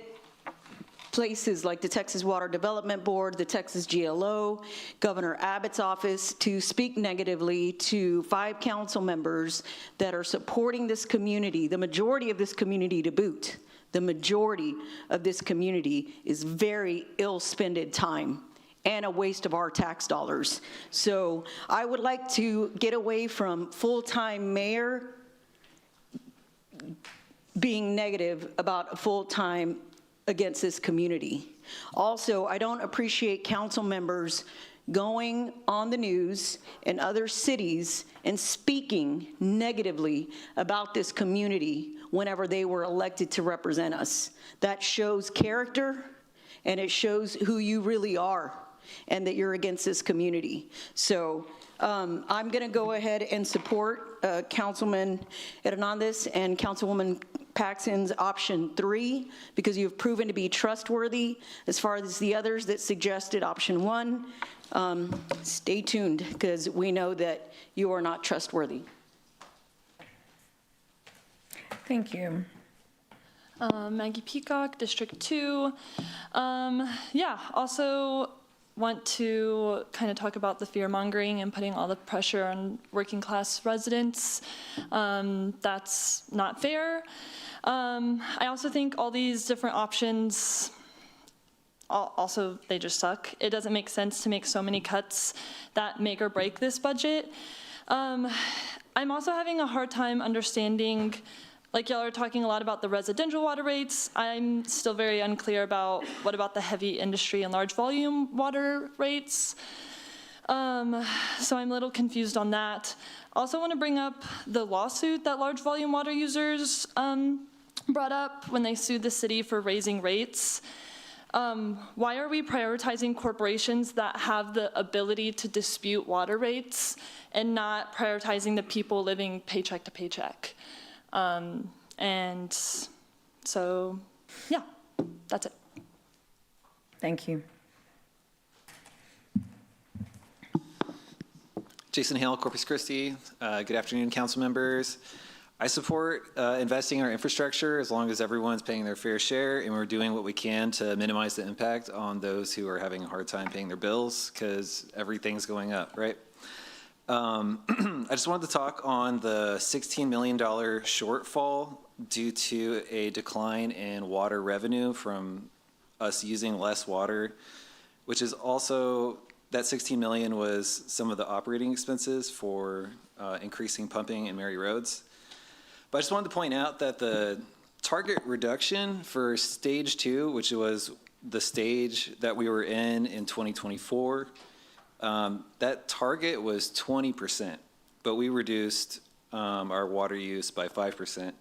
places like the Texas Water Development Board, the Texas GLO, Governor Abbott's office to speak negatively to 5 council members that are supporting this community, the majority of this community to boot. The majority of this community is very ill-spended time and a waste of our tax dollars. So I would like to get away from full-time mayor being negative about a full-time against this community. Also, I don't appreciate council members going on the news in other cities and speaking negatively about this community whenever they were elected to represent us. That shows character, and it shows who you really are, and that you're against this community. So I'm gonna go ahead and support Councilman Hernandez and Councilwoman Paxton's option 3, because you've proven to be trustworthy. As far as the others that suggested option 1, stay tuned, because we know that you are not trustworthy. Thank you. Maggie Peacock, District 2. Yeah, also want to kind of talk about the fear-mongering and putting all the pressure on working-class residents. That's not fair. I also think all these different options, also, they just suck. It doesn't make sense to make so many cuts that make or break this budget. I'm also having a hard time understanding like y'all are talking a lot about the residential water rates. I'm still very unclear about what about the heavy industry and large volume water rates. So I'm a little confused on that. Also want to bring up the lawsuit that large volume water users brought up when they sued the city for raising rates. Why are we prioritizing corporations that have the ability to dispute water rates and not prioritizing the people living paycheck to paycheck? And so, yeah, that's it. Thank you. Jason Hale, Corpus Christi. Good afternoon, council members. I support investing in our infrastructure as long as everyone's paying their fair share and we're doing what we can to minimize the impact on those who are having a hard time paying their bills because everything's going up, right? I just wanted to talk on the $16 million shortfall due to a decline in water revenue from us using less water, which is also, that $16 million was some of the operating expenses for increasing pumping in Mary Roads. But I just wanted to point out that the target reduction for stage 2, which was the stage that we were in 2024, that target was 20%, but we reduced our water use by 5%,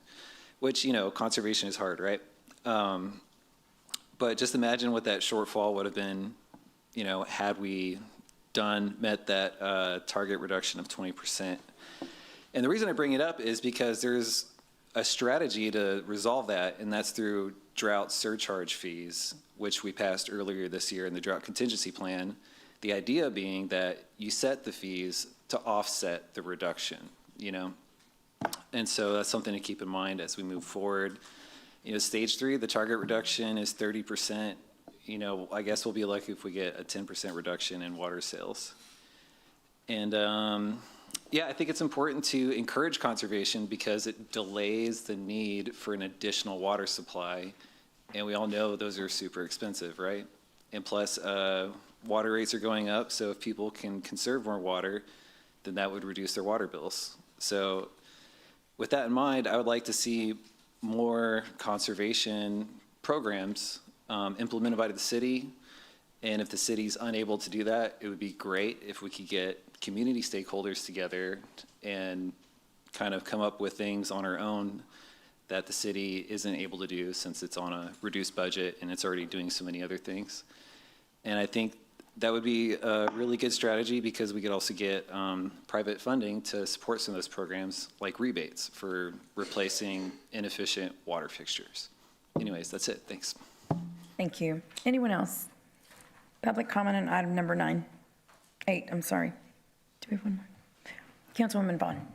which, you know, conservation is hard, right? But just imagine what that shortfall would have been, you know, had we met that target reduction of 20%. And the reason I bring it up is because there's a strategy to resolve that, and that's through drought surcharge fees, which we passed earlier this year in the drought contingency plan. The idea being that you set the fees to offset the reduction, you know? And so that's something to keep in mind as we move forward. You know, stage 3, the target reduction is 30%. You know, I guess we'll be lucky if we get a 10% reduction in water sales. And yeah, I think it's important to encourage conservation because it delays the need for an additional water supply. And we all know those are super expensive, right? And plus, water rates are going up. So if people can conserve more water, then that would reduce their water bills. So with that in mind, I would like to see more conservation programs implemented by the city. And if the city's unable to do that, it would be great if we could get community stakeholders together and kind of come up with things on our own that the city isn't able to do since it's on a reduced budget and it's already doing so many other things. And I think that would be a really good strategy because we could also get private funding to support some of those programs like rebates for replacing inefficient water fixtures. Anyways, that's it. Thanks. Thank you. Anyone else? Public comment on item number 8, I'm sorry. Do we have one more? Councilwoman Vaughn.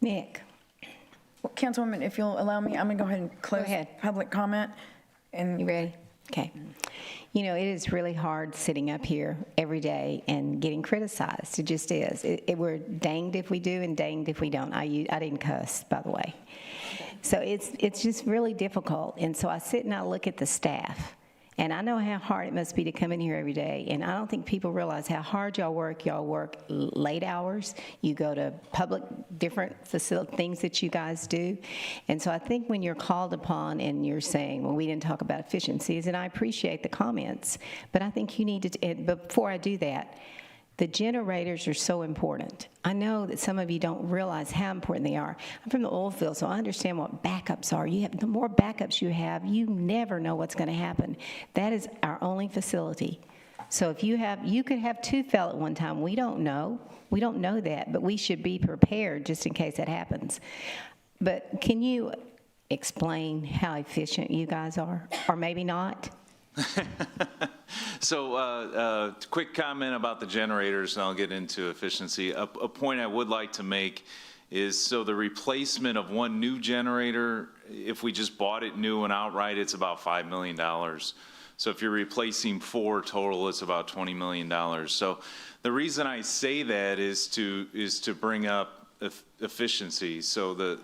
Nick. Well, Councilwoman, if you'll allow me, I'm going to go ahead and close public comment. And you ready? Okay. You know, it is really hard sitting up here every day and getting criticized. It just is. We're danged if we do and danged if we don't. I didn't cuss, by the way. So it's just really difficult. And so I sit and I look at the staff. And I know how hard it must be to come in here every day. And I don't think people realize how hard y'all work. Y'all work late hours. You go to public, different things that you guys do. And so I think when you're called upon and you're saying, well, we didn't talk about efficiencies, and I appreciate the comments, but I think you need to, before I do that, the generators are so important. I know that some of you don't realize how important they are. I'm from the oil field, so I understand what backups are. The more backups you have, you never know what's going to happen. That is our only facility. So if you could have 2 fail at one time. We don't know. We don't know that, but we should be prepared just in case that happens. But can you explain how efficient you guys are, or maybe not? So quick comment about the generators, and I'll get into efficiency. A point I would like to make is, so the replacement of one new generator, if we just bought it new and outright, it's about $5 million. So if you're replacing 4 total, it's about $20 million. So the reason I say that is to bring up efficiency. So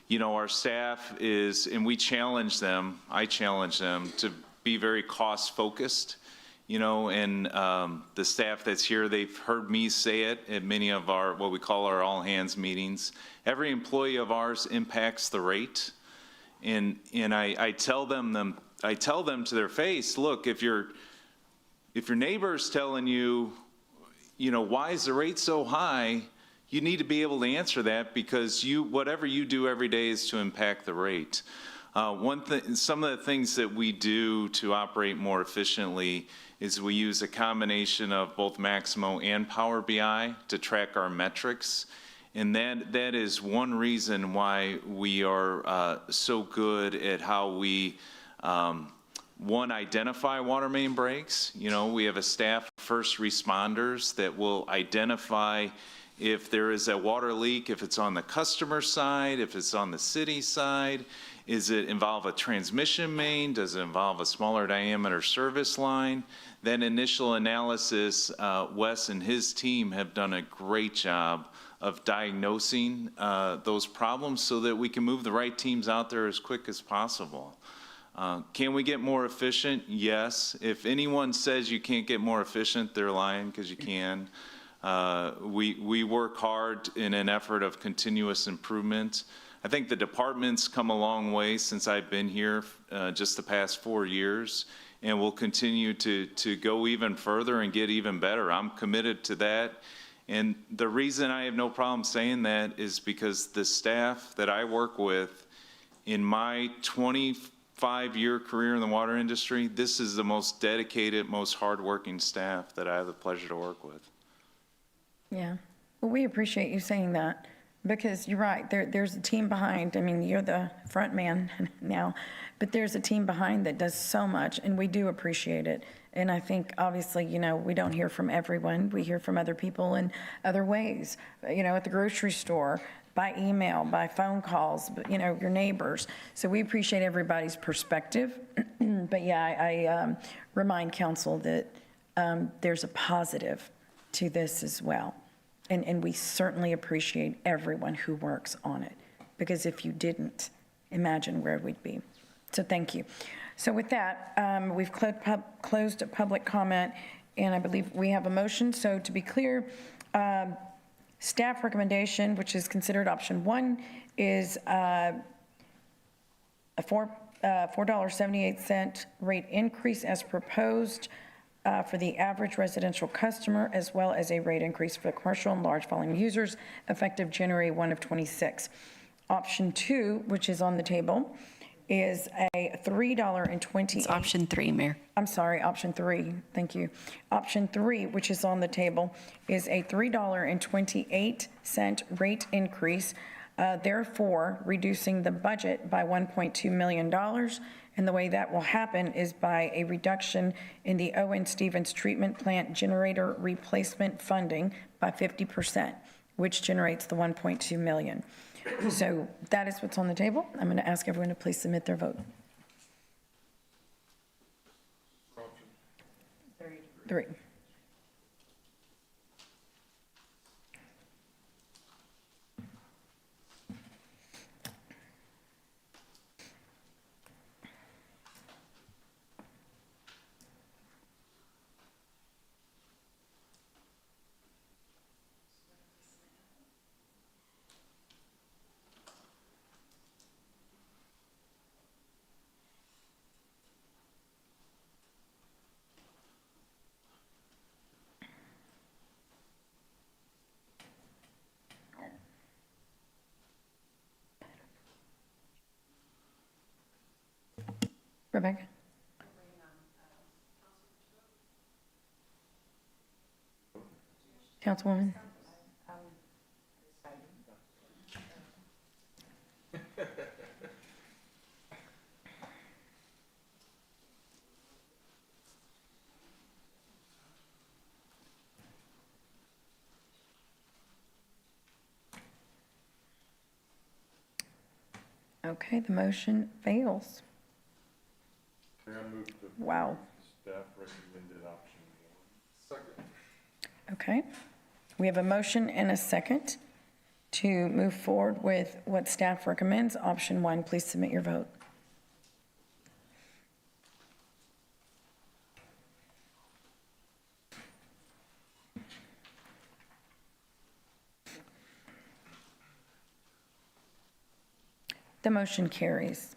you know, our staff is, and we challenge them, I challenge them to be very cost focused and the staff that's here, they've heard me say it at many of our, what we call our all-hands meetings. Every employee of ours impacts the rate. And I tell them to their face, look, if your neighbor's telling you, why is the rate so high? You need to be able to answer that, because whatever you do every day is to impact the rate. Some of the things that we do to operate more efficiently is we use a combination of both Maximo and Power BI to track our metrics. And that is one reason why we are so good at how we, identify water main breaks. We have a staff of first responders that will identify if there is a water leak, if it's on the customer side, if it's on the city side. Is it involve a transmission main? Does it involve a smaller diameter service line? That initial analysis, Wes and his team have done a great job of diagnosing those problems so that we can move the right teams out there as quick as possible. Can we get more efficient? Yes. If anyone says you can't get more efficient, they're lying, because you can. We work hard in an effort of continuous improvement. I think the department's come a long way since I've been here, just the past 4 years, and we'll continue to go even further and get even better. I'm committed to that. And the reason I have no problem saying that is because the staff that I work with, in my 25-year career in the water industry, this is the most dedicated, most hardworking staff that I have the pleasure to work with. Yeah. Well, we appreciate you saying that, because you're right. There's a team behind. I mean, you're the front man now, but there's a team behind that does so much, and we do appreciate it. And I think, obviously, we don't hear from everyone. We hear from other people in other ways, at the grocery store, by email, by phone calls, your neighbors. So we appreciate everybody's perspective. But yeah, I remind council that there's a positive to this as well. And we certainly appreciate everyone who works on it, because if you didn't, imagine where we'd be. So thank you. So with that, we've closed public comment, and I believe we have a motion. So to be clear, staff recommendation, which is considered option 1, is a $4.78 rate increase as proposed for the average residential customer, as well as a rate increase for commercial and large volume users effective January 1 of 26. Option 2, which is on the table, is a $3.28. It's option 3, Mayor. I'm sorry, option 3. Thank you. Option 3, which is on the table, is a $3.28 rate increase, therefore reducing the budget by $1.2 million. And the way that will happen is by a reduction in the Owen Stevens treatment plant generator replacement funding by 50%, which generates the $1.2 million. So that is what's on the table. I'm going to ask everyone to please submit their vote. 3. Rebecca? Councilwoman? Okay, the motion fails. Wow. Staff recommended option 1. Second. Okay. We have a motion and a second to move forward with what staff recommends. Option 1, please submit your vote. The motion carries.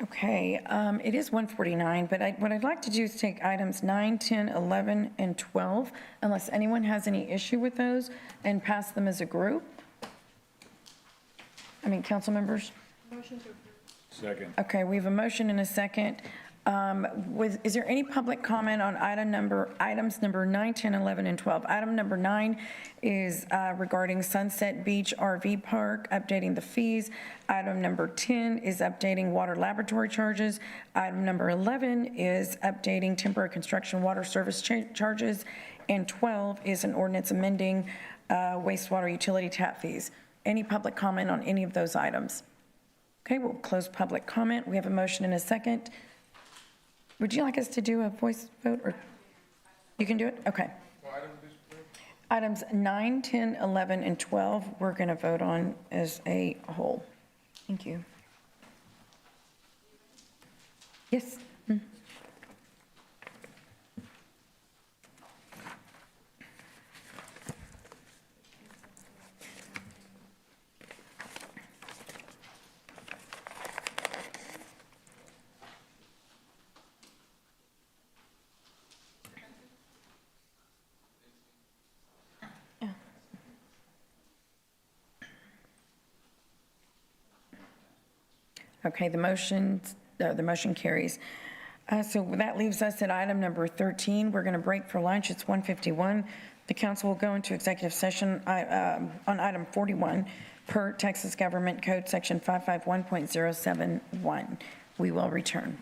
Okay, it is 1:49, but what I'd like to do is take items 9, 10, 11, and 12, unless anyone has any issue with those, and pass them as a group. I mean, council members? Motion to approve. Second. Okay, we have a motion and a second. Is there any public comment on items number 9, 10, 11, and 12? Item number 9 is regarding Sunset Beach RV Park, updating the fees. Item number 10 is updating water laboratory charges. Item number 11 is updating temporary construction water service charges. And 12 is an ordinance amending wastewater utility tap fees. Any public comment on any of those items? Okay, we'll close public comment. We have a motion and a second. Would you like us to do a voice vote, or you can do it? Okay. Items 9, 10, 11, and 12, we're going to vote on as a whole. Thank you. Yes. Okay, the motion carries. So that leaves us at item number 13. We're going to break for lunch. It's 1:51. The council will go into executive session on item 41 per Texas Government Code Section 551.071. We will return.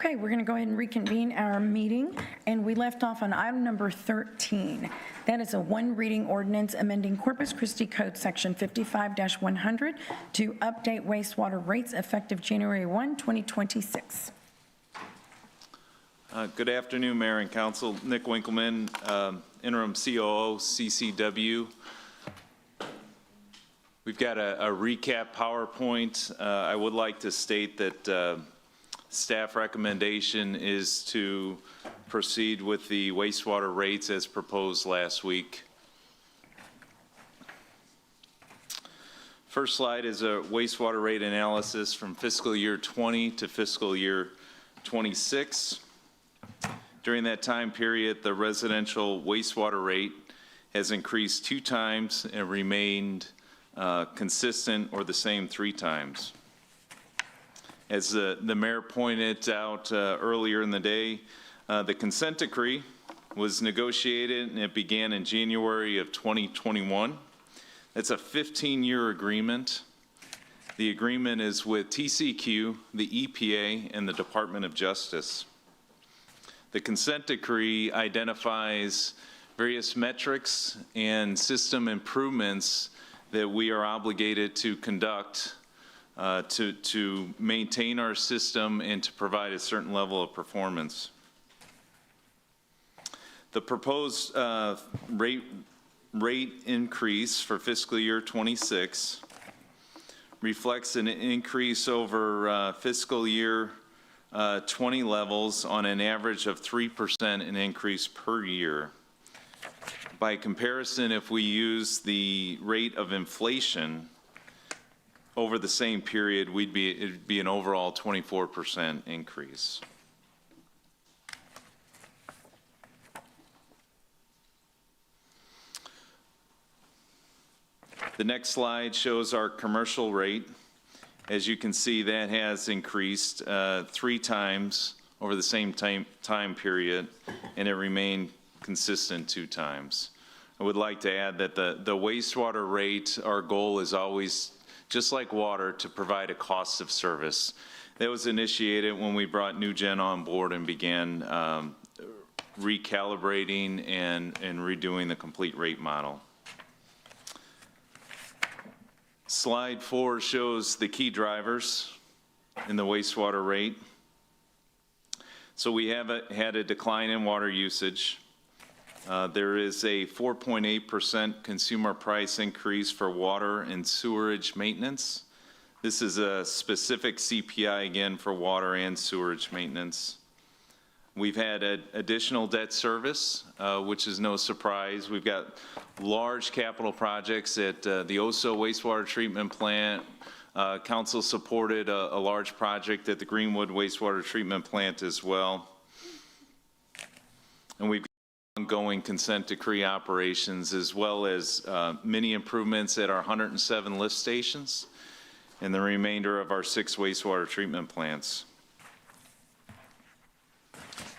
Okay, we're going to go ahead and reconvene our meeting, and we left off on item number 13. That is a one-reading ordinance amending Corpus Christi Code Section 55-100 to update wastewater rates effective January 1, 2026. Good afternoon, Mayor and Council. Nick Winkleman, Interim COO, CCW. We've got a recap PowerPoint. I would like to state that staff recommendation is to proceed with the wastewater rates as proposed last week. First slide is a wastewater rate analysis from fiscal year 20 to fiscal year 26. During that time period, the residential wastewater rate has increased 2 times and remained consistent or the same 3 times. As the mayor pointed out earlier in the day, the consent decree was negotiated and it began in January of 2021. It's a 15-year agreement. The agreement is with TCEQ, the EPA, and the Department of Justice. The consent decree identifies various metrics and system improvements that we are obligated to conduct to maintain our system and to provide a certain level of performance. The proposed rate increase for fiscal year 26 reflects an increase over fiscal year 20 levels on an average of 3% an increase per year. By comparison, if we use the rate of inflation over the same period, it'd be an overall 24% increase. The next slide shows our commercial rate. As you can see, that has increased 3 times over the same time period, and it remained consistent 2 times. I would like to add that the wastewater rate, our goal is always, just like water, to provide a cost of service. That was initiated when we brought NewGen on board and began recalibrating and redoing the complete rate model. Slide 4 shows the key drivers in the wastewater rate. So we have had a decline in water usage. There is a 4.8% consumer price increase for water and sewerage maintenance. This is a specific CPI again for water and sewerage maintenance. We've had additional debt service, which is no surprise. We've got large capital projects at the Oso wastewater treatment plant. Council supported a large project at the Greenwood wastewater treatment plant as well. And we've got ongoing consent decree operations as well as many improvements at our 107 lift stations and the remainder of our 6 wastewater treatment plants.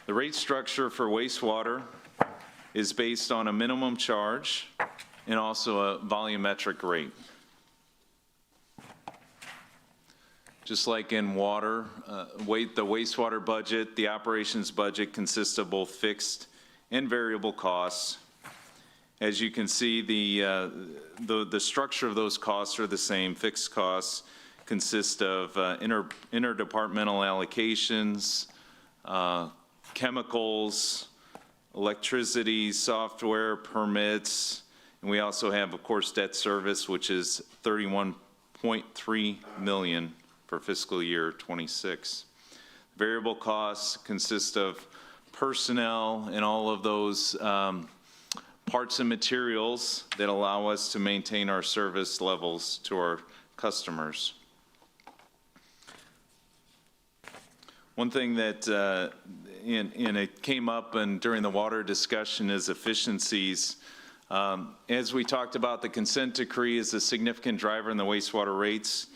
The rate structure for wastewater is based on a minimum charge and also a volumetric rate. Just like in water, the wastewater budget, the operations budget consists of both fixed and variable costs. As you can see, the structure of those costs are the same. Fixed costs consist of interdepartmental allocations, chemicals, electricity, software, permits, and we also have, of course, debt service, which is $31.3 million for fiscal year 26. Variable costs consist of personnel and all of those parts and materials that allow us to maintain our service levels to our customers. One thing that and it came up during the water discussion is efficiencies. As we talked about, the consent decree is a significant driver in the wastewater rates.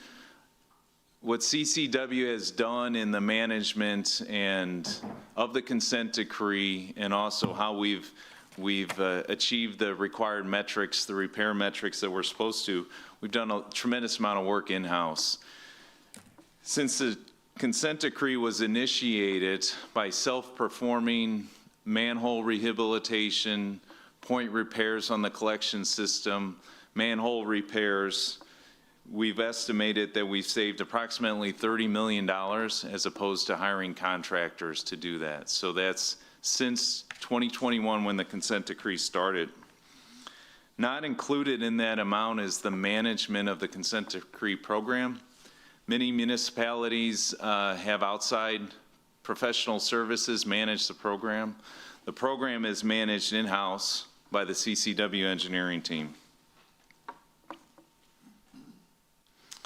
What CCW has done in the management and of the consent decree and also how we've achieved the required metrics, the repair metrics that we're supposed to, we've done a tremendous amount of work in-house. Since the consent decree was initiated by self-performing manhole rehabilitation, point repairs on the collection system, manhole repairs. We've estimated that we've saved approximately $30 million as opposed to hiring contractors to do that. So that's since 2021 when the consent decree started. Not included in that amount is the management of the consent decree program. Many municipalities have outside professional services manage the program. The program is managed in-house by the CCW engineering team. In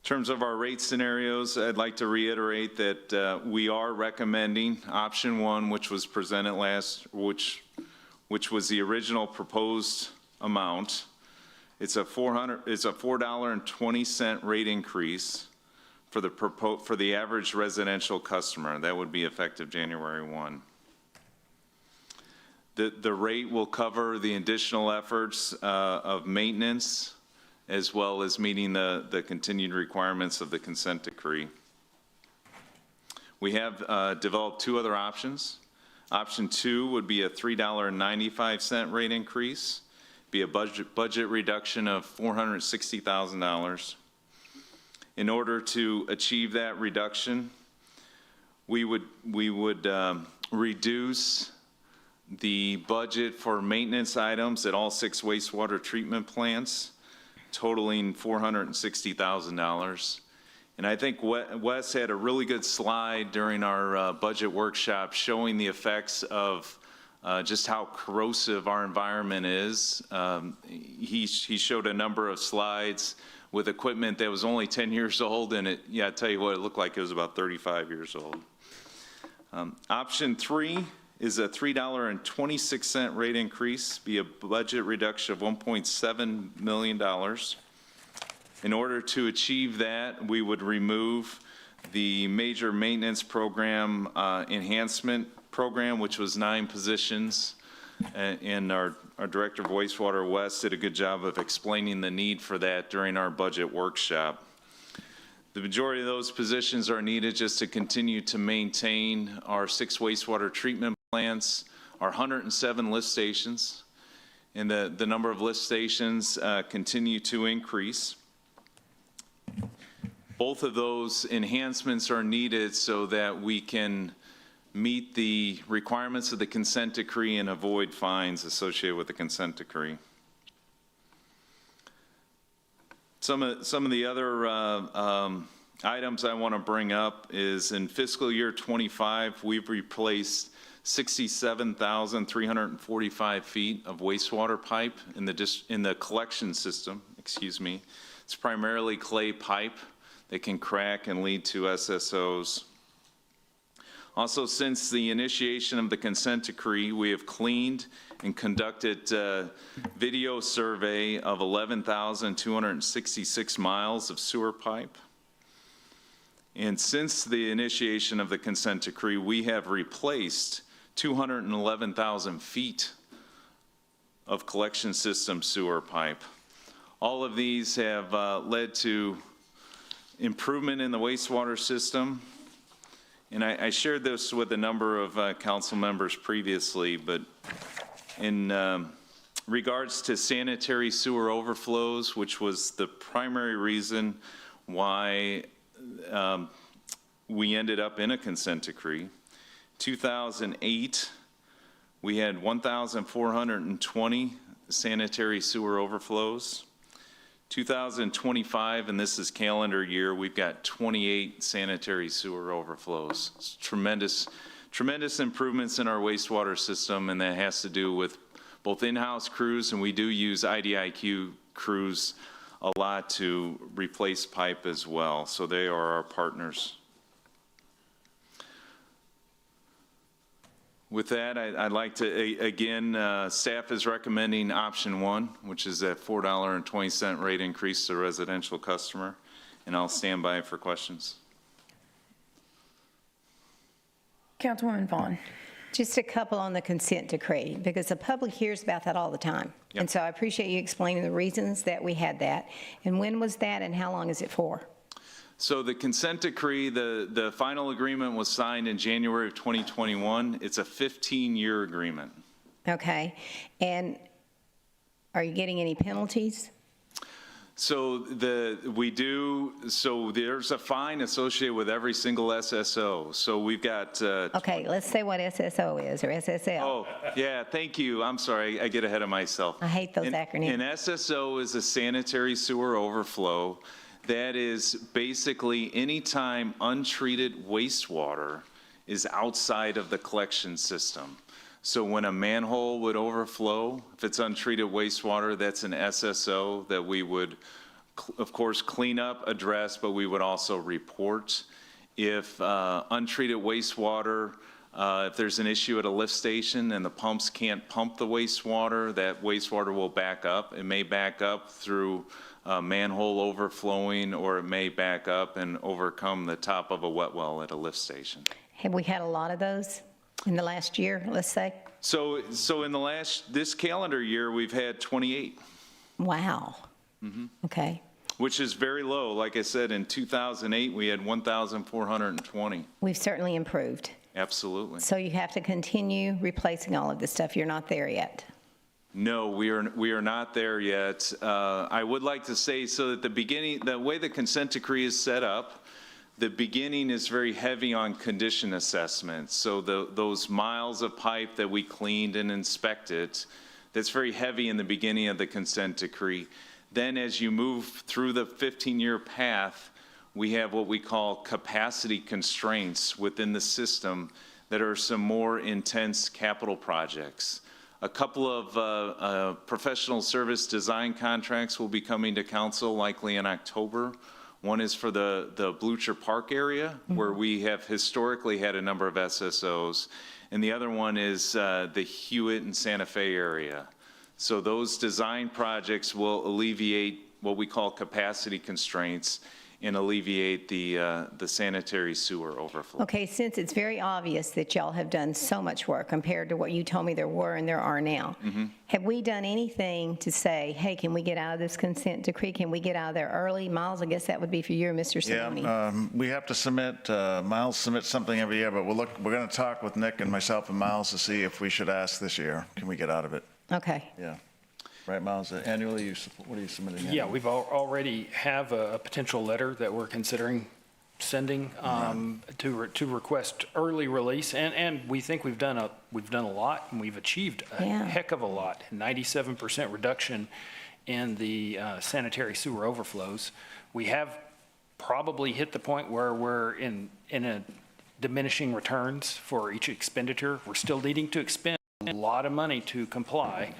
terms of our rate scenarios, I'd like to reiterate that we are recommending option one, which was presented which was the original proposed amount. It's a $4.20 rate increase for the average residential customer. That would be effective January 1. The rate will cover the additional efforts of maintenance, as well as meeting the continued requirements of the consent decree. We have developed two other options. Option two would be a $3.95 rate increase, be a budget reduction of $460,000. In order to achieve that reduction, we would reduce the budget for maintenance items at all 6 wastewater treatment plants, totaling $460,000. And I think Wes had a really good slide during our budget workshop showing the effects of just how corrosive our environment is. He showed a number of slides with equipment that was only 10 years old, and I tell you what, it looked like it was about 35 years old. Option three is a $3.26 rate increase, be a budget reduction of $1.7 million. In order to achieve that, we would remove the major maintenance program enhancement program, which was 9 positions, and our Director of Wastewater, Wes, did a good job of explaining the need for that during our budget workshop. The majority of those positions are needed just to continue to maintain our 6 wastewater treatment plants, our 107 lift stations, and the number of lift stations continue to increase. Both of those enhancements are needed so that we can meet the requirements of the consent decree and avoid fines associated with the consent decree. Some of the other items I want to bring up is in fiscal year 25, we've replaced 67,345 feet of wastewater pipe in the collection system, It's primarily clay pipe that can crack and lead to SSOs. Also, since the initiation of the consent decree, we have cleaned and conducted a video survey of 11,266 miles of sewer pipe. And since the initiation of the consent decree, we have replaced 211,000 feet of collection system sewer pipe. All of these have led to improvement in the wastewater system. And I shared this with a number of council members previously, but in regards to sanitary sewer overflows, which was the primary reason why we ended up in a consent decree, 2008, we had 1,420 sanitary sewer overflows. 2025, and this is calendar year, we've got 28 sanitary sewer overflows. It's tremendous improvements in our wastewater system, and that has to do with both in-house crews, and we do use IDIQ crews a lot to replace pipe as well. So they are our partners. With that, I'd like to, again, staff is recommending option one, which is that $4.20 rate increase to residential customer, and I'll stand by for questions. Councilwoman Vaughn. Just a couple on the consent decree, because the public hears about that all the time. Yep. And so I appreciate you explaining the reasons that we had that. And when was that, and how long is it for? So the consent decree, the final agreement was signed in January of 2021. It's a 15-year agreement. Okay. And are you getting any penalties? So there's a fine associated with every single SSO. So we've got. Okay, let's say what SSO is, or SSL. Oh, yeah, thank you. I'm sorry, I get ahead of myself. I hate those acronyms. An SSO is a sanitary sewer overflow. That is basically any time untreated wastewater is outside of the collection system. So when a manhole would overflow, if it's untreated wastewater, that's an SSO that we would, of course, clean up, address, but we would also report. If untreated wastewater, if there's an issue at a lift station and the pumps can't pump the wastewater, that wastewater will back up. It may back up through manhole overflowing, or it may back up and overcome the top of a wet well at a lift station. Have we had a lot of those in the last year, let's say? So in this calendar year, we've had 28. Wow. Okay. Which is very low. Like I said, in 2008, we had 1,420. We've certainly improved. Absolutely. So you have to continue replacing all of this stuff. You're not there yet. No, we are not there yet. I would like to say, so that the way the consent decree is set up, the beginning is very heavy on condition assessments. So those miles of pipe that we cleaned and inspected, that's very heavy in the beginning of the consent decree. Then as you move through the 15-year path, we have what we call capacity constraints within the system that are some more intense capital projects. A couple of professional service design contracts will be coming to council likely in October. One is for the Blucher Park area, where we have historically had a number of SSOs. And the other one is the Hewitt and Santa Fe area. So those design projects will alleviate what we call capacity constraints and alleviate the sanitary sewer overflow. Okay, since it's very obvious that y'all have done so much work compared to what you told me there were and there are now, have we done anything to say, hey, can we get out of this consent decree? Can we get out of there early? Miles, I guess that would be for you or Mr. Simone. Yeah, we have to submit, Miles submits something every year, but we're going to talk with Nick and myself and Miles to see if we should ask this year, can we get out of it? Okay. Yeah. Right, Miles, annually, what are you submitting? Annually? Yeah, we've already have a potential letter that we're considering sending to request early release, and we think we've done a lot, and we've achieved a heck of a lot. 97% reduction in the sanitary sewer overflows. We have probably hit the point where we're in a diminishing returns for each expenditure. We're still needing to expend a lot of money to comply,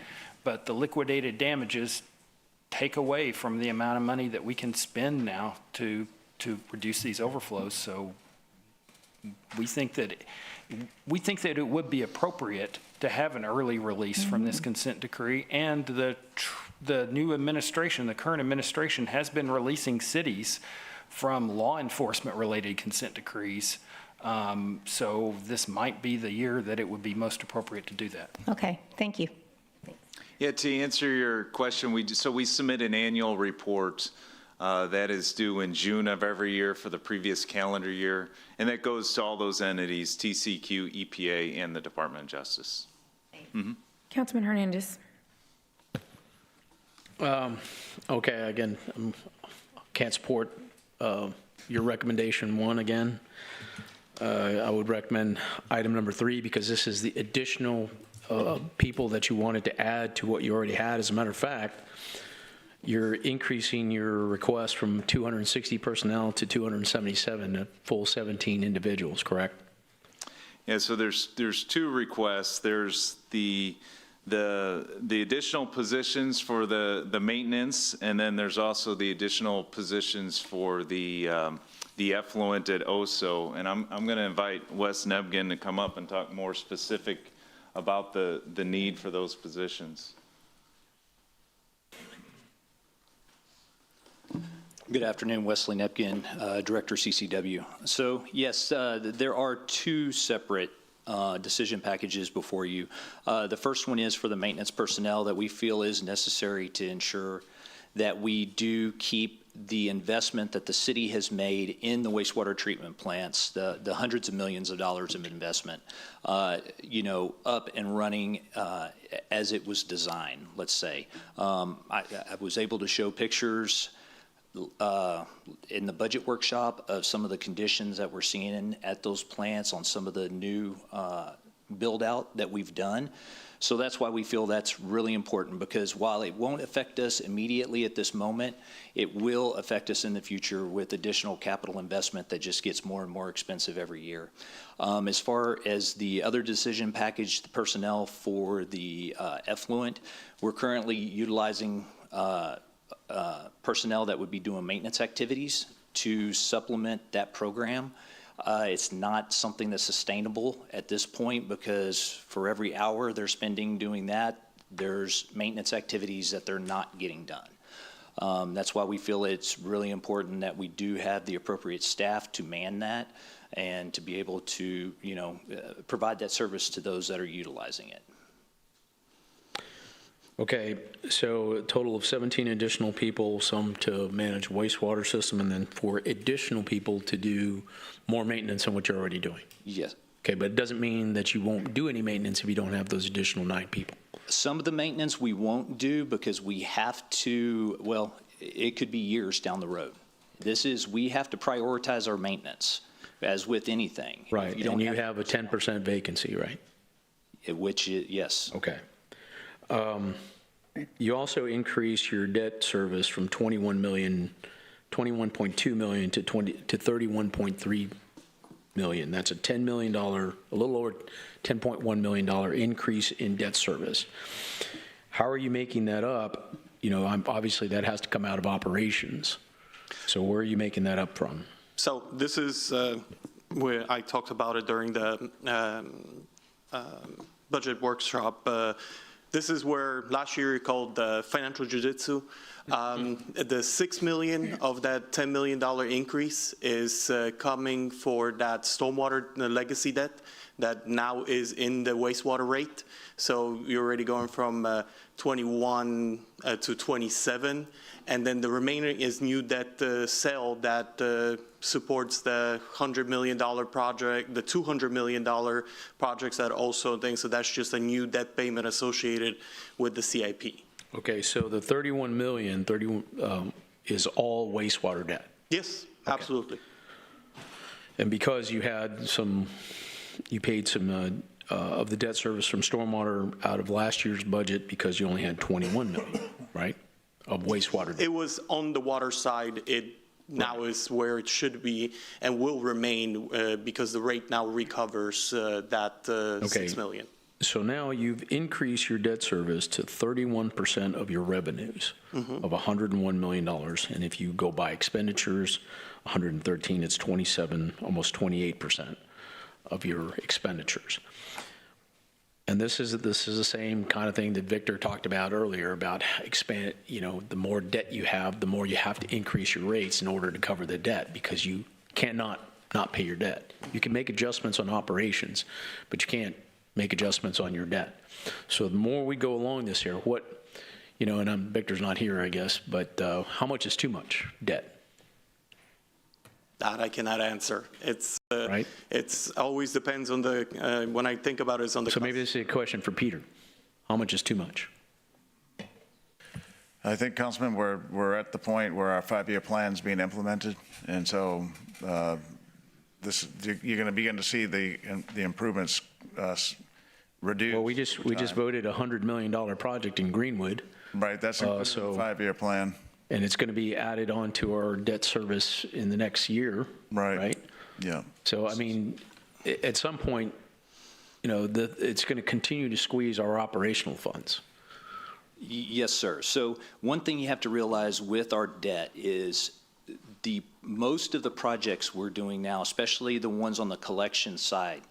but the liquidated damages take away from the amount of money that we can spend now to reduce these overflows. So we think that it would be appropriate to have an early release from this consent decree, and the new administration, the current administration, has been releasing cities from law enforcement related consent decrees. So this might be the year that it would be most appropriate to do that. Okay, thank you. Yeah, to answer your question, we submit an annual report that is due in June of every year for the previous calendar year, and that goes to all those entities, TCEQ, EPA, and the Department of Justice. Councilman Hernandez. Okay, again, can't support your recommendation one again. I would recommend item number 3, because this is the additional people that you wanted to add to what you already had. As a matter of fact, you're increasing your request from 260 personnel to 277, a full 17 individuals, correct? Yeah, so there's 2 requests. There's the additional positions for the maintenance, and then there's also the additional positions for the effluent at OSO. And I'm going to invite Wes Nebgen to come up and talk more specific about the need for those positions. Good afternoon, Wesley Nepkin, Director CCW. So yes, there are 2 separate decision packages before you. The first one is for the maintenance personnel that we feel is necessary to ensure that we do keep the investment that the city has made in the wastewater treatment plants, the hundreds of millions of dollars of investment, up and running as it was designed, let's say. I was able to show pictures in the budget workshop of some of the conditions that we're seeing at those plants on some of the new build out that we've done. So that's why we feel that's really important, because while it won't affect us immediately at this moment, it will affect us in the future with additional capital investment that just gets more and more expensive every year. As far as the other decision package, the personnel for the effluent, we're currently utilizing personnel that would be doing maintenance activities to supplement that program. It's not something that's sustainable at this point, because for every hour they're spending doing that, there's maintenance activities that they're not getting done. That's why we feel it's really important that we do have the appropriate staff to man that and to be able to, provide that service to those that are utilizing it. Okay, so a total of 17 additional people, some to manage wastewater system, and then 4 additional people to do more maintenance than what you're already doing. Yes. Okay, but it doesn't mean that you won't do any maintenance if you don't have those additional 9 people. Some of the maintenance we won't do because we have to, well, it could be years down the road. We have to prioritize our maintenance, as with anything. Right, and you have a 10% vacancy, right? Yes. Okay. You also increase your debt service from 21.2 million to 31.3 million. That's a $10 million, a little over $10.1 million increase in debt service. How are you making that up? Obviously that has to come out of operations. So where are you making that up from? So this is where I talked about it during the budget workshop. This is where last year you called the financial jiu-jitsu. The $6 million of that $10 million increase is coming for that stormwater legacy debt that now is in the wastewater rate. So you're already going from 21 to 27. And then the remaining is new debt sale that supports the $100 million project, the $200 million projects that also things. So that's just a new debt payment associated with the CIP. Okay, so the 31 million is all wastewater debt? Yes, absolutely. And because you paid some of the debt service from stormwater out of last year's budget because you only had 21 million, right, of wastewater debt. It was on the water side. It now is where it should be and will remain because the rate now recovers that $6 million. So now you've increased your debt service to 31% of your revenues of $101 million. And if you go by expenditures, 113, it's 27, almost 28% of your expenditures. And this is the same kind of thing that Victor talked about earlier about the more debt you have, the more you have to increase your rates in order to cover the debt, because you cannot not pay your debt. You can make adjustments on operations, but you can't make adjustments on your debt. So the more we go along this here, and Victor's not here, I guess, but how much is too much debt? That I cannot answer. It's right. It's always depends on the when I think about it, it's on the. So maybe this is a question for Peter. How much is too much? I think, Councilman, we're at the point where our 5-year plan is being implemented, and so you're going to begin to see the improvements reduce. Well, we just voted a $100 million project in Greenwood. Right, that's included in the 5-year plan. And it's going to be added on to our debt service in the next year. Right? Yeah. So, I mean, at some point, it's going to continue to squeeze our operational funds. Yes, sir. So one thing you have to realize with our debt is most of the projects we're doing now, especially the ones on the collection side,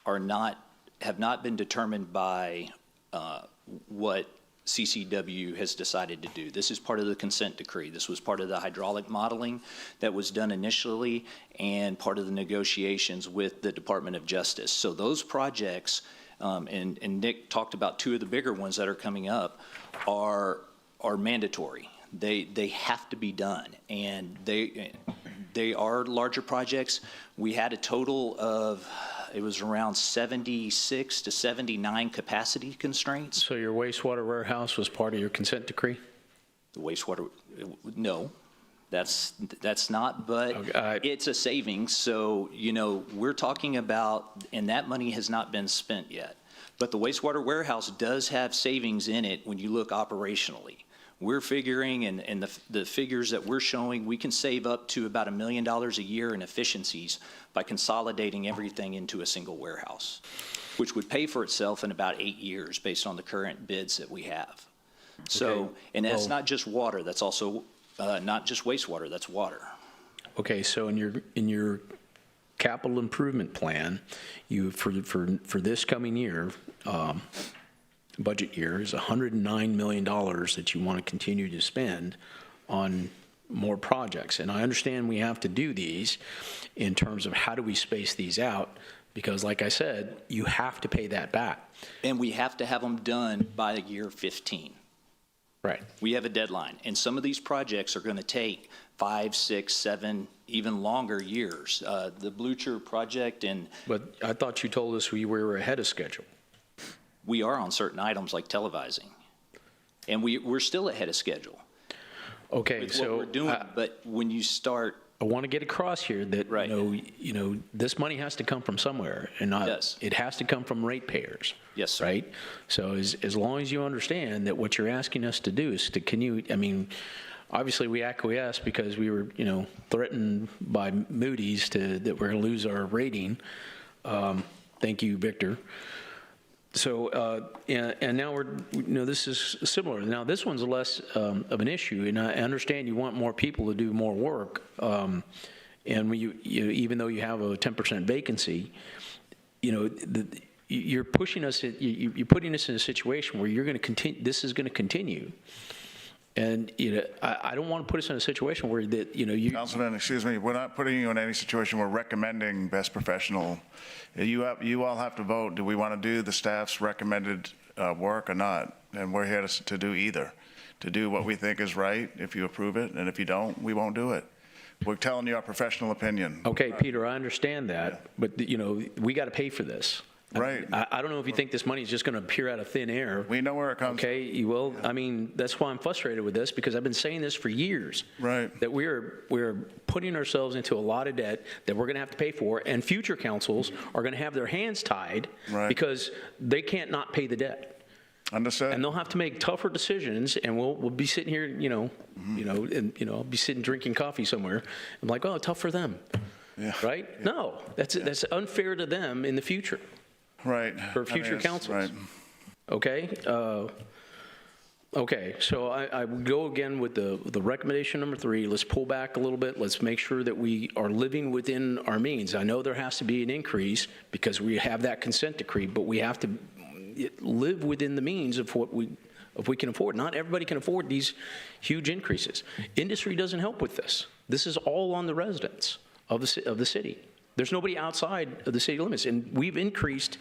have not been determined by what CCW has decided to do. This is part of the consent decree. This was part of the hydraulic modeling that was done initially and part of the negotiations with the Department of Justice. So those projects, and Nick talked about 2 of the bigger ones that are coming up, are mandatory. They have to be done, and they are larger projects. We had a total of, it was around 76 to 79 capacity constraints. So your wastewater warehouse was part of your consent decree? The wastewater, no, that's not, but it's a savings. So, we're talking about, and that money has not been spent yet. But the wastewater warehouse does have savings in it when you look operationally. We're figuring, and the figures that we're showing, we can save up to about $1 million a year in efficiencies by consolidating everything into a single warehouse, which would pay for itself in about 8 years based on the current bids that we have. So, and that's not just water, that's also not just wastewater, that's water. Okay, so in your capital improvement plan, you for this coming year, budget year, is $109 million that you want to continue to spend on more projects. And I understand we have to do these in terms of how do we space these out, because like I said, you have to pay that back. And we have to have them done by year 15. Right. We have a deadline, and some of these projects are going to take 5, 6, 7, even longer years. The Blucher project and... But I thought you told us we were ahead of schedule. We are on certain items like televising, and we're still ahead of schedule. Okay, with so what we're doing, but when you start... I want to get across here that, this money has to come from somewhere, and it has to come from ratepayers. Yes, sir. Right? So as long as you understand that what you're asking us to do is to obviously we acquiesce because we were, threatened by Moody's that we're going to lose our rating. Thank you, Victor. So, and now this is similar. Now, this one's less of an issue, and I understand you want more people to do more work. And even though you have a 10% vacancy, you're pushing us, you're putting us in a situation where you're going to continue, this is going to continue. And, I don't want to put us in a situation where Councilman, excuse me, we're not putting you in any situation. We're recommending best professional. You all have to vote. Do we want to do the staff's recommended work or not? And we're here to do either, to do what we think is right if you approve it, and if you don't, we won't do it. We're telling you our professional opinion. Okay, Peter, I understand that, but, we got to pay for this. Right. I don't know if you think this money is just going to appear out of thin air. We know where it comes from. Okay, well, that's why I'm frustrated with this, because I've been saying this for years. Right. That we're putting ourselves into a lot of debt that we're going to have to pay for, and future councils are going to have their hands tied because they can't not pay the debt. Understood. And they'll have to make tougher decisions, and we'll be sitting here, I'll be sitting drinking coffee somewhere. I'm like, oh, tough for them. Yeah. Right? Yeah. No, that's unfair to them in the future. Right. For future councils. Right. Okay. Okay. So I would go again with the recommendation number 3. Let's pull back a little bit. Let's make sure that we are living within our means. I know there has to be an increase because we have that consent decree, but we have to live within the means of what we can afford. Not everybody can afford these huge increases. Industry doesn't help with this. This is all on the residents of the city. There's nobody outside of the city limits. And we've increased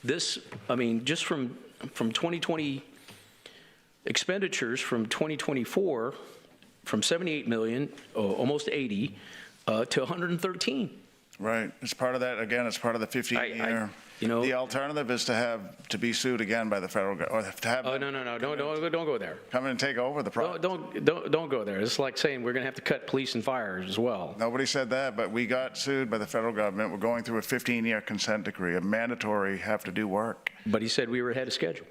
this, just from 2020 expenditures from 2024, from 78 million, almost 80, to 113. Right. It's part of that, again, it's part of the 15-year. The alternative is to be sued again by the federal government, or to have. Oh, no, don't go there. Come in and take over the project. Don't go there. It's like saying we're going to have to cut police and fire as well. Nobody said that, but we got sued by the federal government. We're going through a 15-year consent decree, a mandatory have to do work. But he said we were ahead of schedule.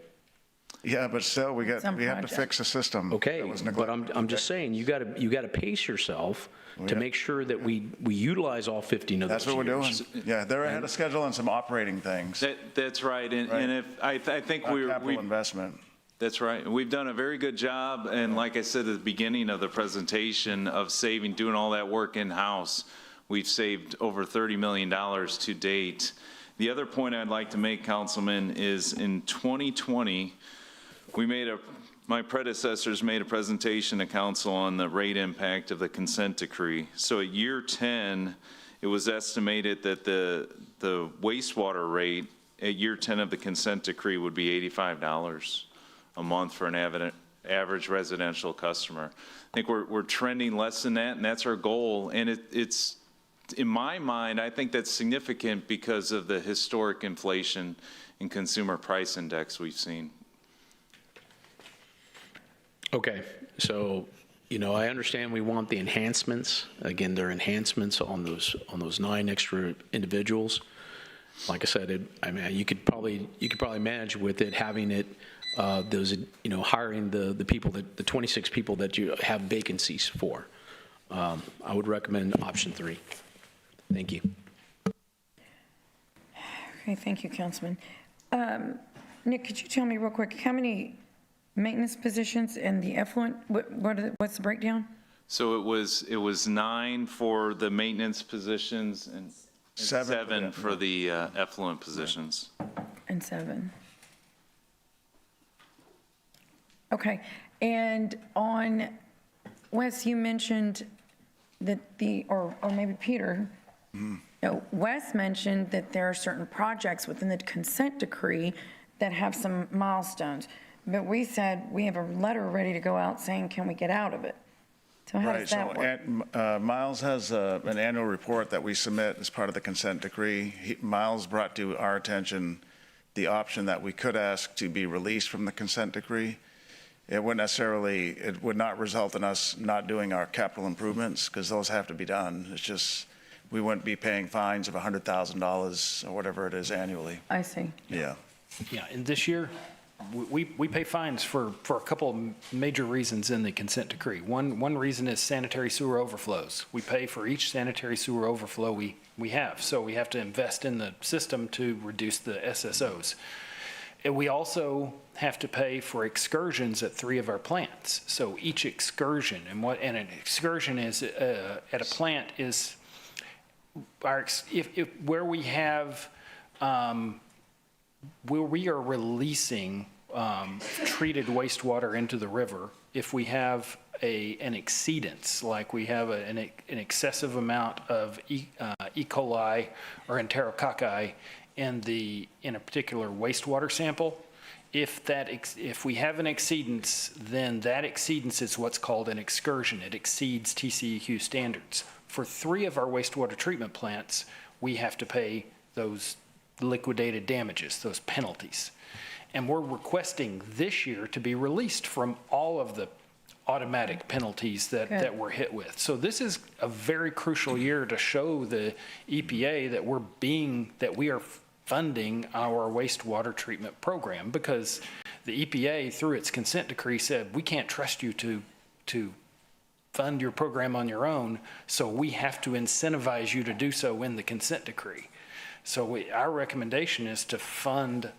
Yeah, but still, we have to fix the system. Okay, but I'm just saying, you got to pace yourself to make sure that we utilize all 15 of those. That's what we're doing. Yeah, they're ahead of schedule on some operating things. That's right, and if I think we investment. That's right. We've done a very good job, and like I said at the beginning of the presentation, of doing all that work in-house. We've saved over $30 million to date. The other point I'd like to make, Councilman, is in 2020. My predecessors made a presentation to council on the rate impact of the consent decree. So at year 10, it was estimated that the wastewater rate at year 10 of the consent decree would be $85 a month for an average residential customer. I think we're trending less than that, and that's our goal. And it's, in my mind, I think that's significant because of the historic inflation in consumer price index we've seen. Okay, so, I understand we want the enhancements. Again, there are enhancements on those 9 extra individuals. Like I said, you could probably manage with it, having it, hiring the people, the 26 people that you have vacancies for. I would recommend option 3. Thank you. Okay, thank you, Councilman. Nick, could you tell me real quick, how many maintenance positions in the effluent, what's the breakdown? So it was 9 for the maintenance positions and 7 for the effluent positions. And 7. Okay, and on, Wes, you mentioned that or maybe Peter, no, Wes mentioned that there are certain projects within the consent decree that have some milestones. But we said we have a letter ready to go out saying, can we get out of it? So how does that work? Miles has an annual report that we submit as part of the consent decree. Miles brought to our attention the option that we could ask to be released from the consent decree. It would not result in us not doing our capital improvements, because those have to be done. It's just, we wouldn't be paying fines of $100,000 or whatever it is annually. I see. Yeah. Yeah, and this year, we pay fines for a couple of major reasons in the consent decree. One reason is sanitary sewer overflows. We pay for each sanitary sewer overflow we have, so we have to invest in the system to reduce the SSOs. And we also have to pay for excursions at 3 of our plants. So each excursion, and an excursion is at a plant is where we have where we are releasing treated wastewater into the river. If we have an exceedance, like we have an excessive amount of E. coli or enterococci in a particular wastewater sample, if we have an exceedance, then that exceedance is what's called an excursion. It exceeds TCEQ standards. For 3 of our wastewater treatment plants, we have to pay those liquidated damages, those penalties. And we're requesting this year to be released from all of the automatic penalties that we're hit with. So this is a very crucial year to show the EPA that we are funding our wastewater treatment program, because the EPA, through its consent decree, said we can't trust you to fund your program on your own, so we have to incentivize you to do so in the consent decree. So our recommendation is to fund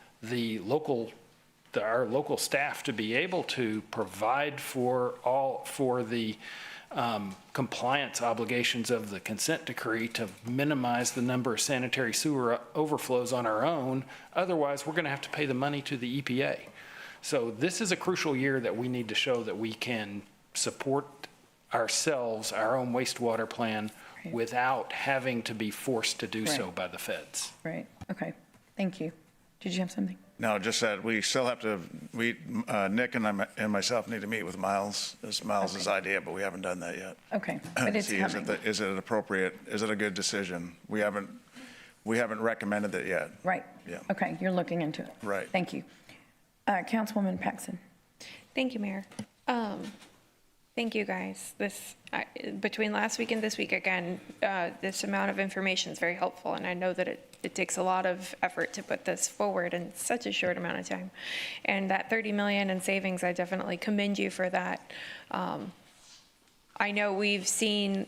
our local staff to be able to provide for the compliance obligations of the consent decree, to minimize the number of sanitary sewer overflows on our own. Otherwise, we're going to have to pay the money to the EPA. So this is a crucial year that we need to show that we can support ourselves, our own wastewater plan, without having to be forced to do so by the feds. Right, okay, thank you. Did you have something? No, just that we still have to, Nick and myself need to meet with Miles. It's Miles's idea, but we haven't done that yet. Okay, but it's See, coming. is it appropriate, is it a good decision? We haven't recommended it yet. Right. Yeah. Okay, you're looking into it. Right. Thank you. Councilwoman Paxson. Thank you, Mayor. Thank you, guys. Between last week and this week, again, this amount of information is very helpful, and I know that it takes a lot of effort to put this forward in such a short amount of time. And that $30 million in savings, I definitely commend you for that. I know we've seen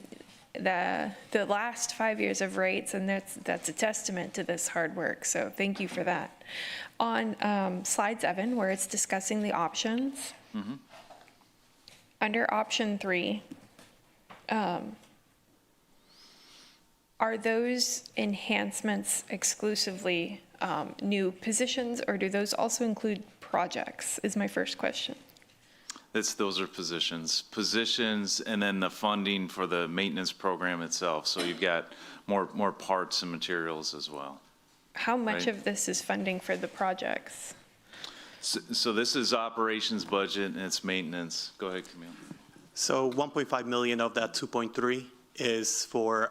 the last 5 years of rates, and that's a testament to this hard work, so thank you for that. On slide 7, where it's discussing the options, under option 3, are those enhancements exclusively new positions, or do those also include projects, is my first question. Those are positions, and then the funding for the maintenance program itself. So you've got more parts and materials as well. How much of this is funding for the projects? So this is operations budget and it's maintenance. Go ahead, Camille. So 1.5 million of that 2.3 is for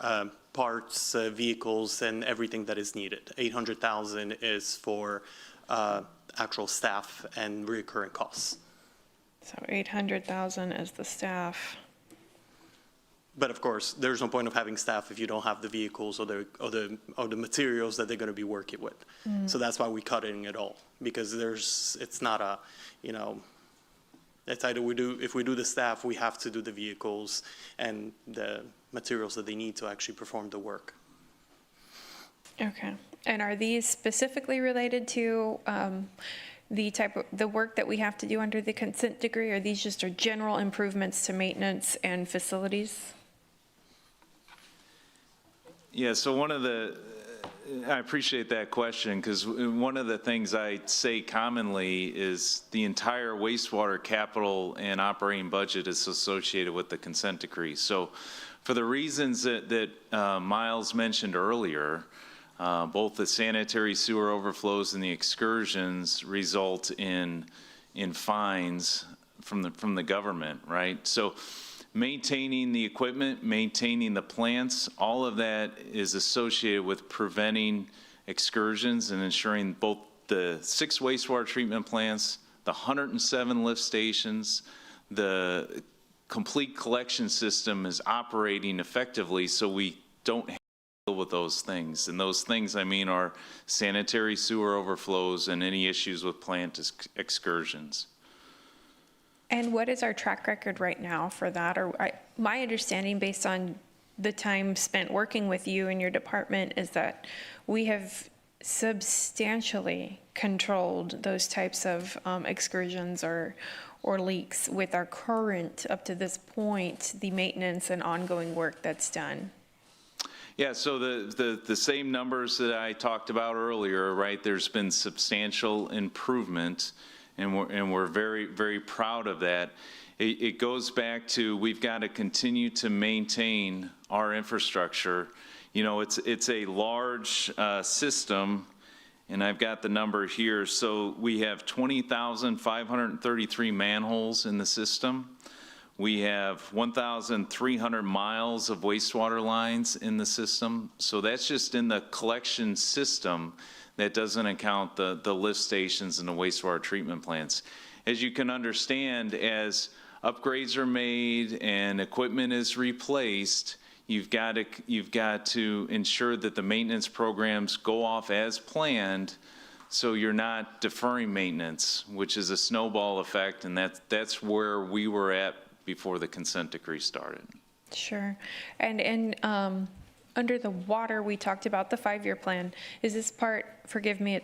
parts, vehicles, and everything that is needed. 800,000 is for actual staff and recurring costs. So 800,000 is the staff. But of course, there's no point of having staff if you don't have the vehicles or the materials that they're going to be working with. So that's why we're cutting it all, because it's not a, it's either if we do the staff, we have to do the vehicles and the materials that they need to actually perform the work. Okay. And are these specifically related to the work that we have to do under the consent decree? Or these just are general improvements to maintenance and facilities? Yeah, so I appreciate that question, because one of the things I say commonly is the entire wastewater capital and operating budget is associated with the consent decree. So for the reasons that Miles mentioned earlier, both the sanitary sewer overflows and the excursions result in fines from the government, right? So maintaining the equipment, maintaining the plants, all of that is associated with preventing excursions and ensuring both the 6 wastewater treatment plants, the 107 lift stations, the complete collection system is operating effectively, so we don't deal with those things. And those things, I mean, are sanitary sewer overflows and any issues with plant excursions. And what is our track record right now for that? Or my understanding, based on the time spent working with you and your department, is that we have substantially controlled those types of excursions or leaks with our current, up to this point, the maintenance and ongoing work that's done. Yeah, so the same numbers that I talked about earlier, right? There's been substantial improvement, and we're very, very proud of that. It goes back to, we've got to continue to maintain our infrastructure. It's a large system, and I've got the number here. So we have 20,533 manholes in the system. We have 1,300 miles of wastewater lines in the system. So that's just in the collection system. That doesn't account the lift stations and the wastewater treatment plants. As you can understand, as upgrades are made and equipment is replaced, you've got to ensure that the maintenance programs go off as planned, so you're not deferring maintenance, which is a snowball effect, and that's where we were at before the consent decree started. Sure. And under the water, we talked about the 5-year plan. Is this part, forgive me,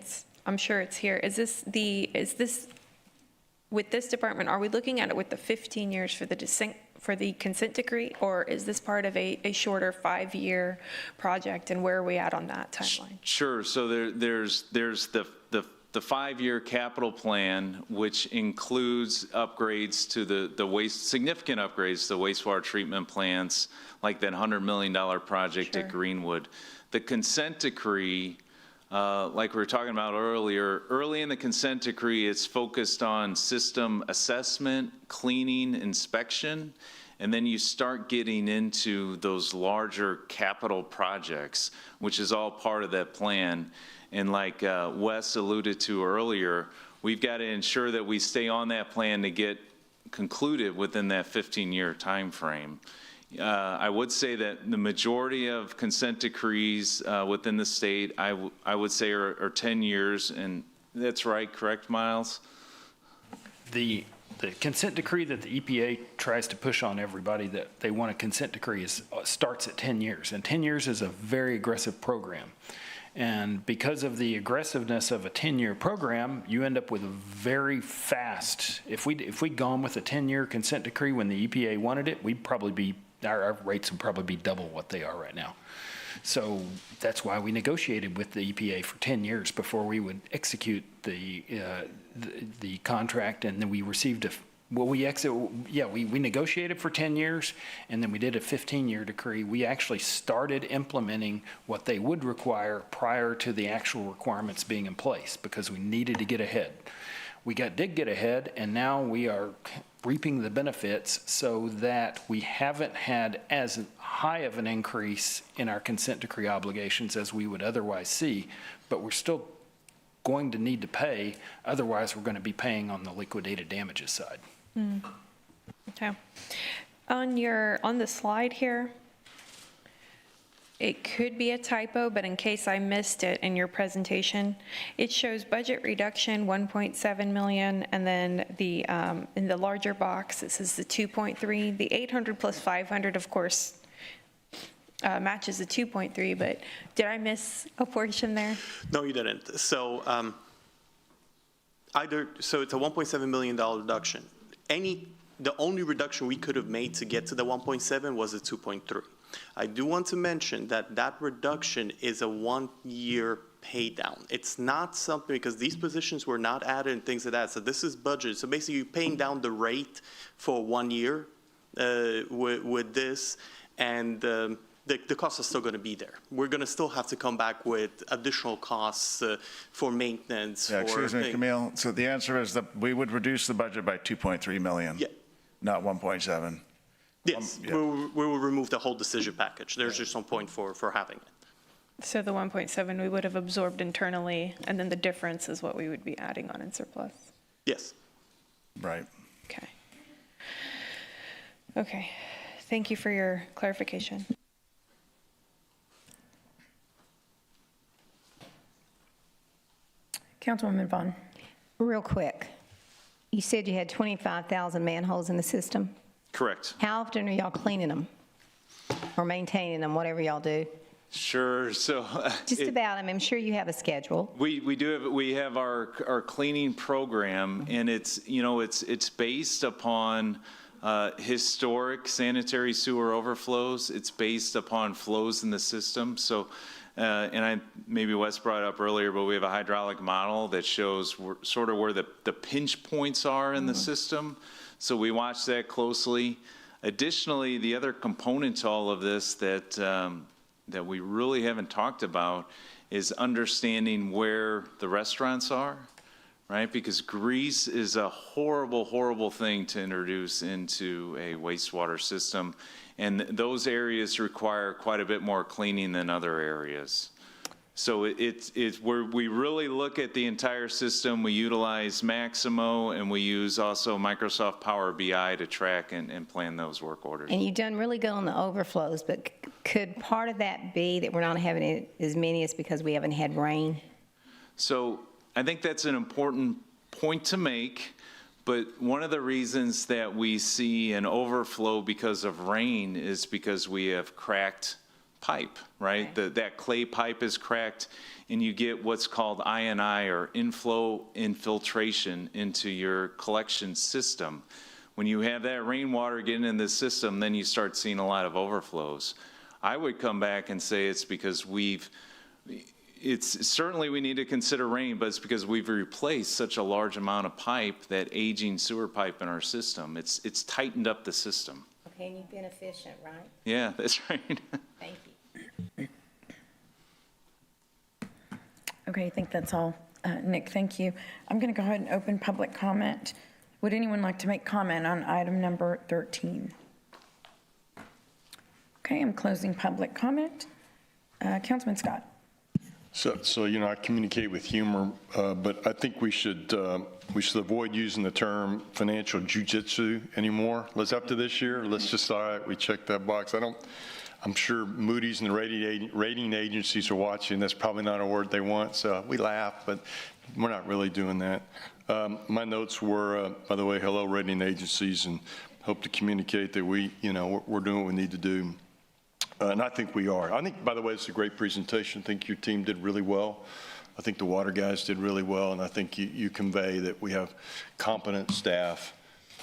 I'm sure it's here. Is this with this department, are we looking at it with the 15 years for the consent decree, or is this part of a shorter 5-year project, and where are we at on that timeline? Sure. So there's the 5-year capital plan, which includes upgrades to the significant upgrades to the wastewater treatment plants, like that $100 million project at Greenwood. The consent decree, like we were talking about earlier, early in the consent decree, it's focused on system assessment, cleaning, inspection, and then you start getting into those larger capital projects, which is all part of that plan. And like Wes alluded to earlier, we've got to ensure that we stay on that plan to get concluded within that 15-year time frame. I would say that the majority of consent decrees within the state, I would say are 10 years, and that's right, correct, Miles? The consent decree that the EPA tries to push on everybody that they want a consent decree starts at 10 years, and 10 years is a very aggressive program. And because of the aggressiveness of a 10-year program, you end up with a very fast, if we'd gone with a 10-year consent decree when the EPA wanted it, our rates would probably be double what they are right now. So that's why we negotiated with the EPA for 10 years before we would execute the contract, and then we received we negotiated for 10 years, and then we did a 15-year decree. We actually started implementing what they would require prior to the actual requirements being in place, because we needed to get ahead. We did get ahead, and now we are reaping the benefits so that we haven't had as high of an increase in our consent decree obligations as we would otherwise see, but we're still going to need to pay, otherwise we're going to be paying on the liquidated damages side. Okay. On the slide here, it could be a typo, but in case I missed it in your presentation, it shows budget reduction 1.7 million, and then the in the larger box it says the 2.3. The 800 plus 500, of course, matches the 2.3. But did I miss a portion there? No, you didn't. So it's a $1.7 million reduction. The only reduction we could have made to get to the 1.7 was a 2.3. I do want to mention that reduction is a 1-year pay down. It's not something, because these positions were not added and things like that. So this is budget. So basically you're paying down the rate for 1 year with this, and the costs are still going to be there. We're going to still have to come back with additional costs for maintenance. Yeah, excuse me, Camille. So the answer is that we would reduce the budget by 2.3 million, not 1.7. Yes, we will remove the whole decision package. There's just no point for having it. So the 1.7 we would have absorbed internally, and then the difference is what we would be adding on in surplus. Yes. Right. Okay. Okay. Thank you for your clarification. Councilwoman Vaughn. Real quick, you said you had 25,000 manholes in the system. Correct. How often are y'all cleaning them or maintaining them, whatever y'all do? Sure. So Just about. I'm sure you have a schedule. we have our cleaning program, and it's based upon historic sanitary sewer overflows. It's based upon flows in the system. So, and maybe Wes brought it up earlier, but we have a hydraulic model that shows sort of where the pinch points are in the system. So we watch that closely. Additionally, the other component to all of this that we really haven't talked about is understanding where the restaurants are, right? Because grease is a horrible, horrible thing to introduce into a wastewater system. And those areas require quite a bit more cleaning than other areas. So it's where we really look at the entire system. We utilize Maximo, and we use also Microsoft Power BI to track and plan those work orders. And you've done really good on the overflows, but could part of that be that we're not having as many as because we haven't had rain? So I think that's an important point to make, but one of the reasons that we see an overflow because of rain is because we have cracked pipe, right? Okay. That clay pipe is cracked, and you get what's called I&I, or inflow infiltration, into your collection system. When you have that rainwater getting in the system, then you start seeing a lot of overflows. I would come back and say it's because it's certainly we need to consider rain, but it's because we've replaced such a large amount of pipe, that aging sewer pipe in our system. It's tightened up the system. Okay, and you've been efficient, right? Yeah, that's right. Thank you. Okay, I think that's all. Nick, thank you. I'm going to go ahead and open public comment. Would anyone like to make comment on item number 13? Okay, I'm closing public comment. Councilman Scott. So I communicate with humor, but I think we should avoid using the term financial jujitsu anymore. After this year, let's just, all right, we check that box. I'm sure Moody's and the rating agencies are watching. That's probably not a word they want, so we laugh, but we're not really doing that. My notes were, by the way, hello rating agencies, and hope to communicate that we're doing what we need to do. And I think we are. I think, by the way, it's a great presentation. I think your team did really well. I think the water guys did really well, and I think you convey that we have competent staff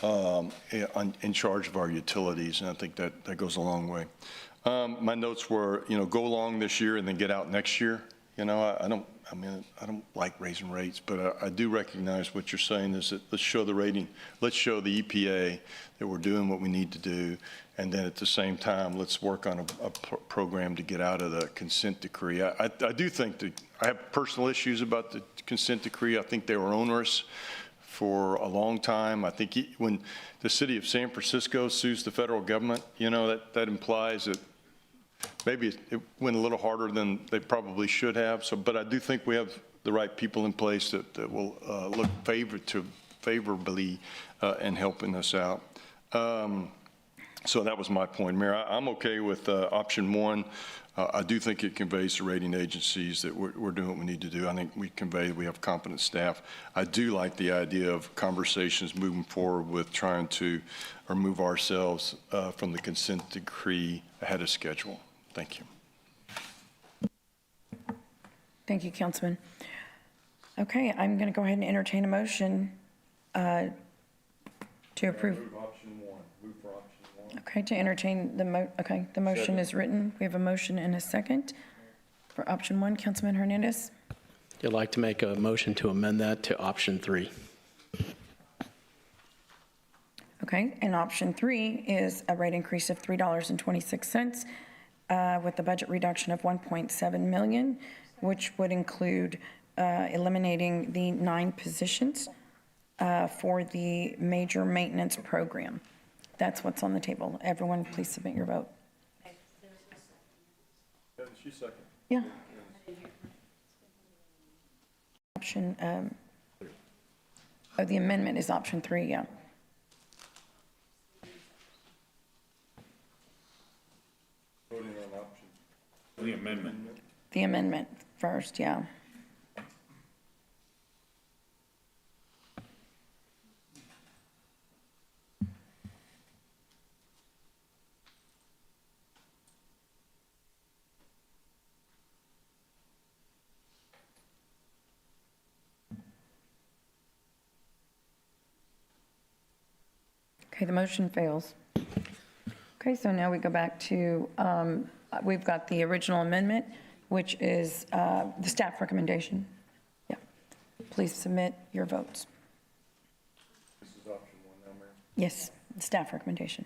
in charge of our utilities, and I think that goes a long way. My notes were, go along this year and then get out next year. I don't like raising rates, but I do recognize what you're saying is that let's show the rating, let's show the EPA that we're doing what we need to do, and then at the same time, let's work on a program to get out of the consent decree. I do think that I have personal issues about the consent decree. I think they were onerous for a long time. I think when the city of San Francisco sues the federal government, you know, that implies that maybe it went a little harder than they probably should have. So, but I do think we have the right people in place that will look favorably in helping us out. So that was my point, Mayor. I'm okay with option one. I do think it conveys to rating agencies that we're doing what we need to do. I think we have competent staff. I do like the idea of conversations moving forward with trying to remove ourselves from the consent decree ahead of schedule. Thank you. Thank you, Councilman. Okay, I'm going to go ahead and entertain a motion to approve. Move option one. Move for option one. Okay, to entertain the the motion Second. is written. We have a motion and a second for option one. Councilman Hernandez. I'd like to make a motion to amend that to option 3. Okay, and option 3 is a rate increase of $3.26 with a budget reduction of $1.7 million, which would include eliminating the 9 positions for the major maintenance program. That's what's on the table. Everyone, please submit your vote. She second. Yeah. Option, the amendment is option 3, yeah. Voting on option. The amendment. The amendment first, yeah. Okay, the motion fails. Okay, so now we go back to, we've got the original amendment, which is the staff recommendation. Yeah. Please submit your votes. This is option one now, Mayor. Yes, the staff recommendation.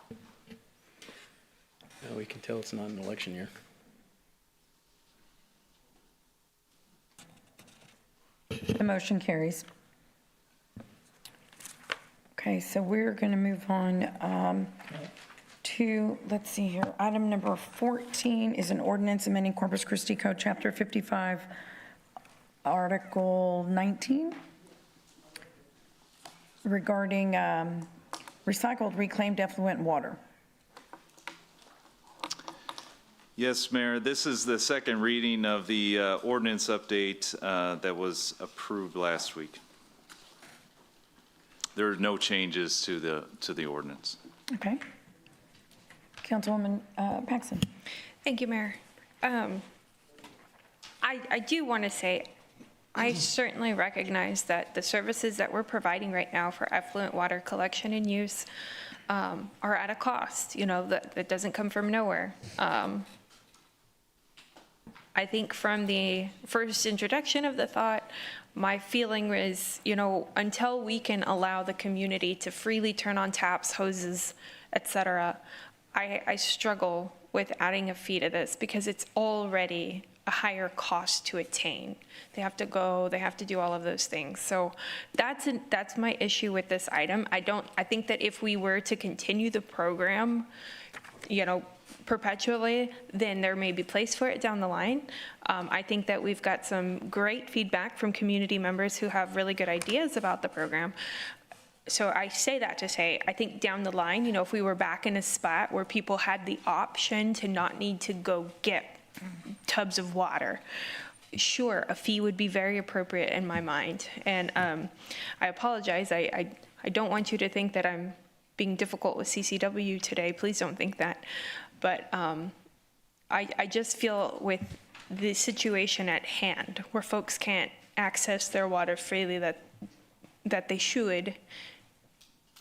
Now we can tell it's not an election year. The motion carries. Okay, so we're going to move on to, let's see here, item number 14 is an ordinance amending Corpus Christi Code, Chapter 55, Article 19, regarding recycled reclaimed effluent water. Yes, Mayor, this is the second reading of the ordinance update that was approved last week. There are no changes to the ordinance. Okay. Councilwoman Paxson. Thank you, Mayor. I do want to say, I certainly recognize that the services that we're providing right now for effluent water collection and use are at a cost, you know, that doesn't come from nowhere. I think from the first introduction of the thought, my feeling was, you know, until we can allow the community to freely turn on taps, hoses, et cetera, I struggle with adding a fee to this because it's already a higher cost to attain. They have to go, they have to do all of those things. So that's my issue with this item. I think that if we were to continue the program, you know, perpetually, then there may be place for it down the line. I think that we've got some great feedback from community members who have really good ideas about the program. So I say that to say, I think down the line, you know, if we were back in a spot where people had the option to not need to go get tubs of water, sure, a fee would be very appropriate in my mind. And I apologize. I don't want you to think that I'm being difficult with CCW today. Please don't think that. But I just feel with the situation at hand where folks can't access their water freely that they should,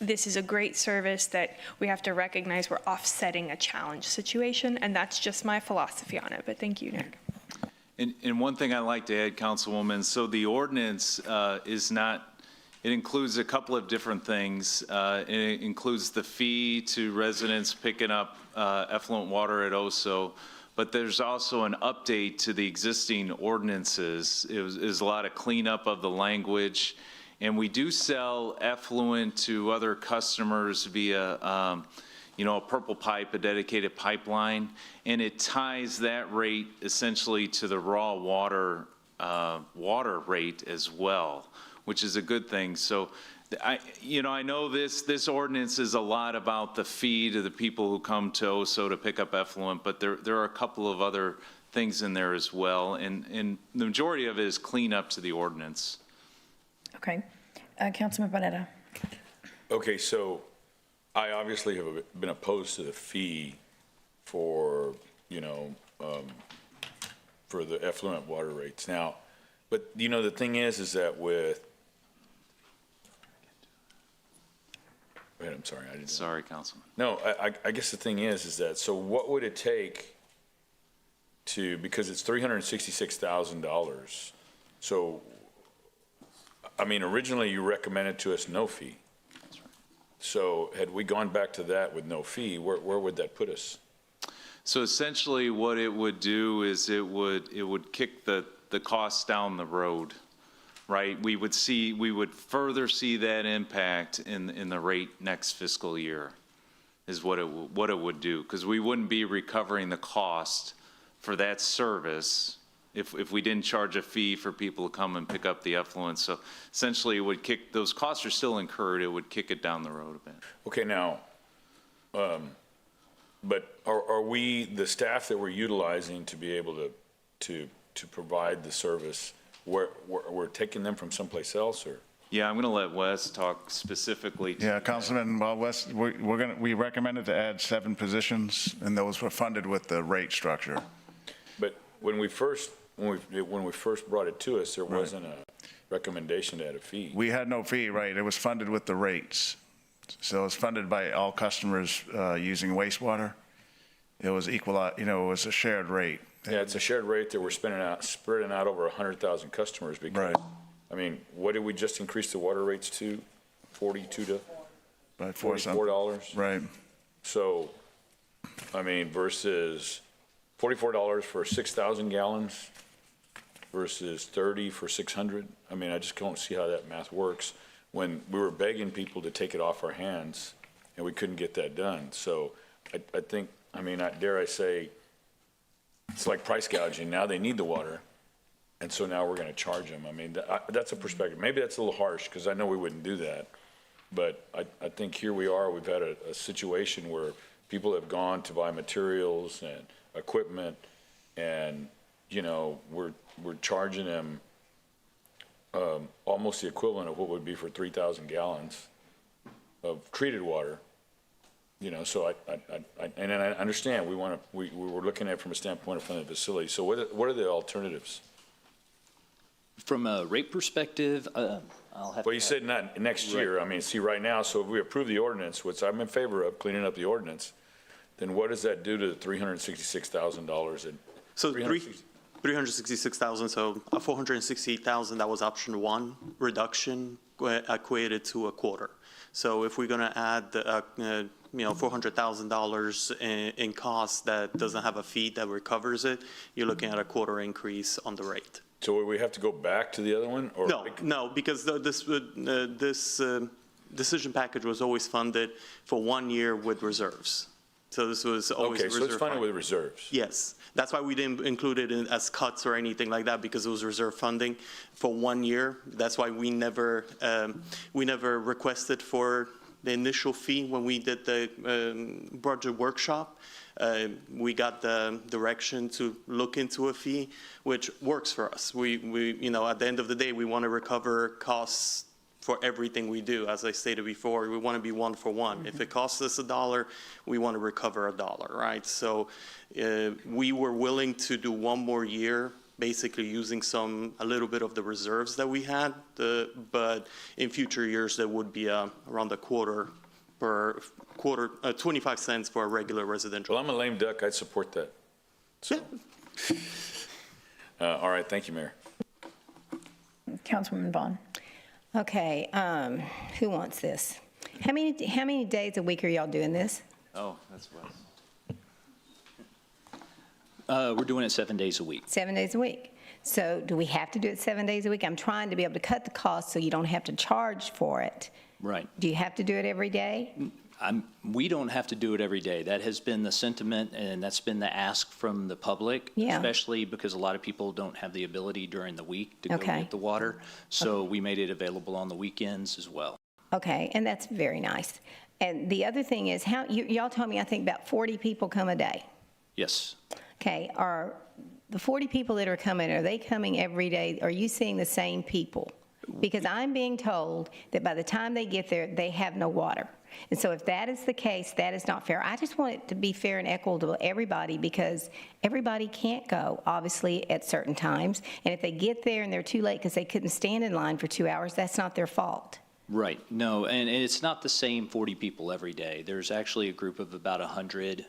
this is a great service that we have to recognize we're offsetting a challenge situation, and that's just my philosophy on it. But thank you, Nick. And one thing I'd like to add, Councilwoman, so the ordinance is not, it includes a couple of different things. It includes the fee to residents picking up effluent water at OSO, but there's also an update to the existing ordinances. It was a lot of cleanup of the language, and we do sell effluent to other customers via, a purple pipe, a dedicated pipeline, and it ties that rate essentially to the raw water rate as well, which is a good thing. So I know this ordinance is a lot about the fee to the people who come to OSO to pick up effluent, but there are a couple of other things in there as well, and the majority of it is clean up to the ordinance. Okay. Councilman Barrera. Okay, so I obviously have been opposed to the fee for, for the effluent water rates. Now, but, the thing is that with, go ahead, I'm sorry. Sorry, Councilman. No, I guess the thing is that, so what would it take to, because it's $366,000, so, originally you recommended to us no fee. That's right. So had we gone back to that with no fee, where would that put us? So essentially what it would do is it would kick the costs down the road, right? We would further see that impact in the rate next fiscal year is what it would do, because we wouldn't be recovering the cost for that service if we didn't charge a fee for people to come and pick up the effluent. So essentially it would kick, those costs are still incurred, it would kick it down the road a bit. Okay, now, but are we, the staff that we're utilizing to be able to provide the service, we're taking them from someplace else, or? Yeah, I'm going to let Wes talk specifically. Yeah, Councilman, well, Wes, we recommended to add 7 positions, and those were funded with the rate structure. But when we first brought it to us, there wasn't a recommendation to add a fee. We had no fee, right? It was funded with the rates. So it's funded by all customers using wastewater. It was equal, it was a shared rate. Yeah, it's a shared rate that we're spreading out over 100,000 customers. Because, right. What did we just increase the water rates to? 42 to by $44? Right. So, versus $44 for 6,000 gallons versus 30 for 600. I just don't see how that math works when we were begging people to take it off our hands and we couldn't get that done. So I think, dare I say, it's like price gouging. Now they need the water, and so now we're going to charge them. That's a perspective. Maybe that's a little harsh because I know we wouldn't do that. But I think here we are. We've had a situation where people have gone to buy materials and equipment, and we're charging them almost the equivalent of what would be for 3,000 gallons of treated water. So I understand we were looking at it from a standpoint of funding the facility. So what are the alternatives? From a rate perspective, I'll have. Well, you said not next year. See, right now, so if we approve the ordinance, which I'm in favor of cleaning up the ordinance, then what does that do to the $366,000? So $366,000, so $468,000, that was option 1, reduction equated to a quarter. So if we're going to add $400,000 in costs that doesn't have a fee that recovers it, you're looking at a quarter increase on the rate. So would we have to go back to the other one? Or No, because this decision package was always funded for 1 year with reserves. So this was always okay, so it's funded with reserves. Yes, that's why we didn't include it as cuts or anything like that, because it was reserve funding for 1 year. That's why we never requested for the initial fee when we did the budget workshop. We got the direction to look into a fee, which works for us. We at the end of the day, we want to recover costs for everything we do. As I stated before, we want to be 1 for 1. Mm-hmm. If it costs us $1, we want to recover $1, right? So we were willing to do 1 more year, basically using a little bit of the reserves that we had, but in future years, there would be around a quarter per quarter, 25 cents for a regular residential. Well, I'm a lame duck, I'd support that. So. All right, thank you, Mayor. Councilwoman Vaughn. Okay, who wants this? How many days a week are y'all doing this? Oh, that's Wes. We're doing it 7 days a week. 7 days a week. So do we have to do it 7 days a week? I'm trying to be able to cut the cost so you don't have to charge for it. Right. Do you have to do it every day? We don't have to do it every day. That has been the sentiment, and that's been the ask from the public, Yeah. especially because a lot of people don't have the ability during the week to go Okay. get the water. So we made it available on the weekends as well. Okay, and that's very nice. And the other thing is, how y'all told me, I think, about 40 people come a day. Yes. Okay, are the 40 people that are coming, are they coming every day? Are you seeing the same people? Because I'm being told that by the time they get there, they have no water. And so if that is the case, that is not fair. I just want it to be fair and equitable to everybody, because everybody can't go, obviously, at certain times. And if they get there and they're too late because they couldn't stand in line for 2 hours, that's not their fault. Right. No, and it's not the same 40 people every day. There's actually a group of about 100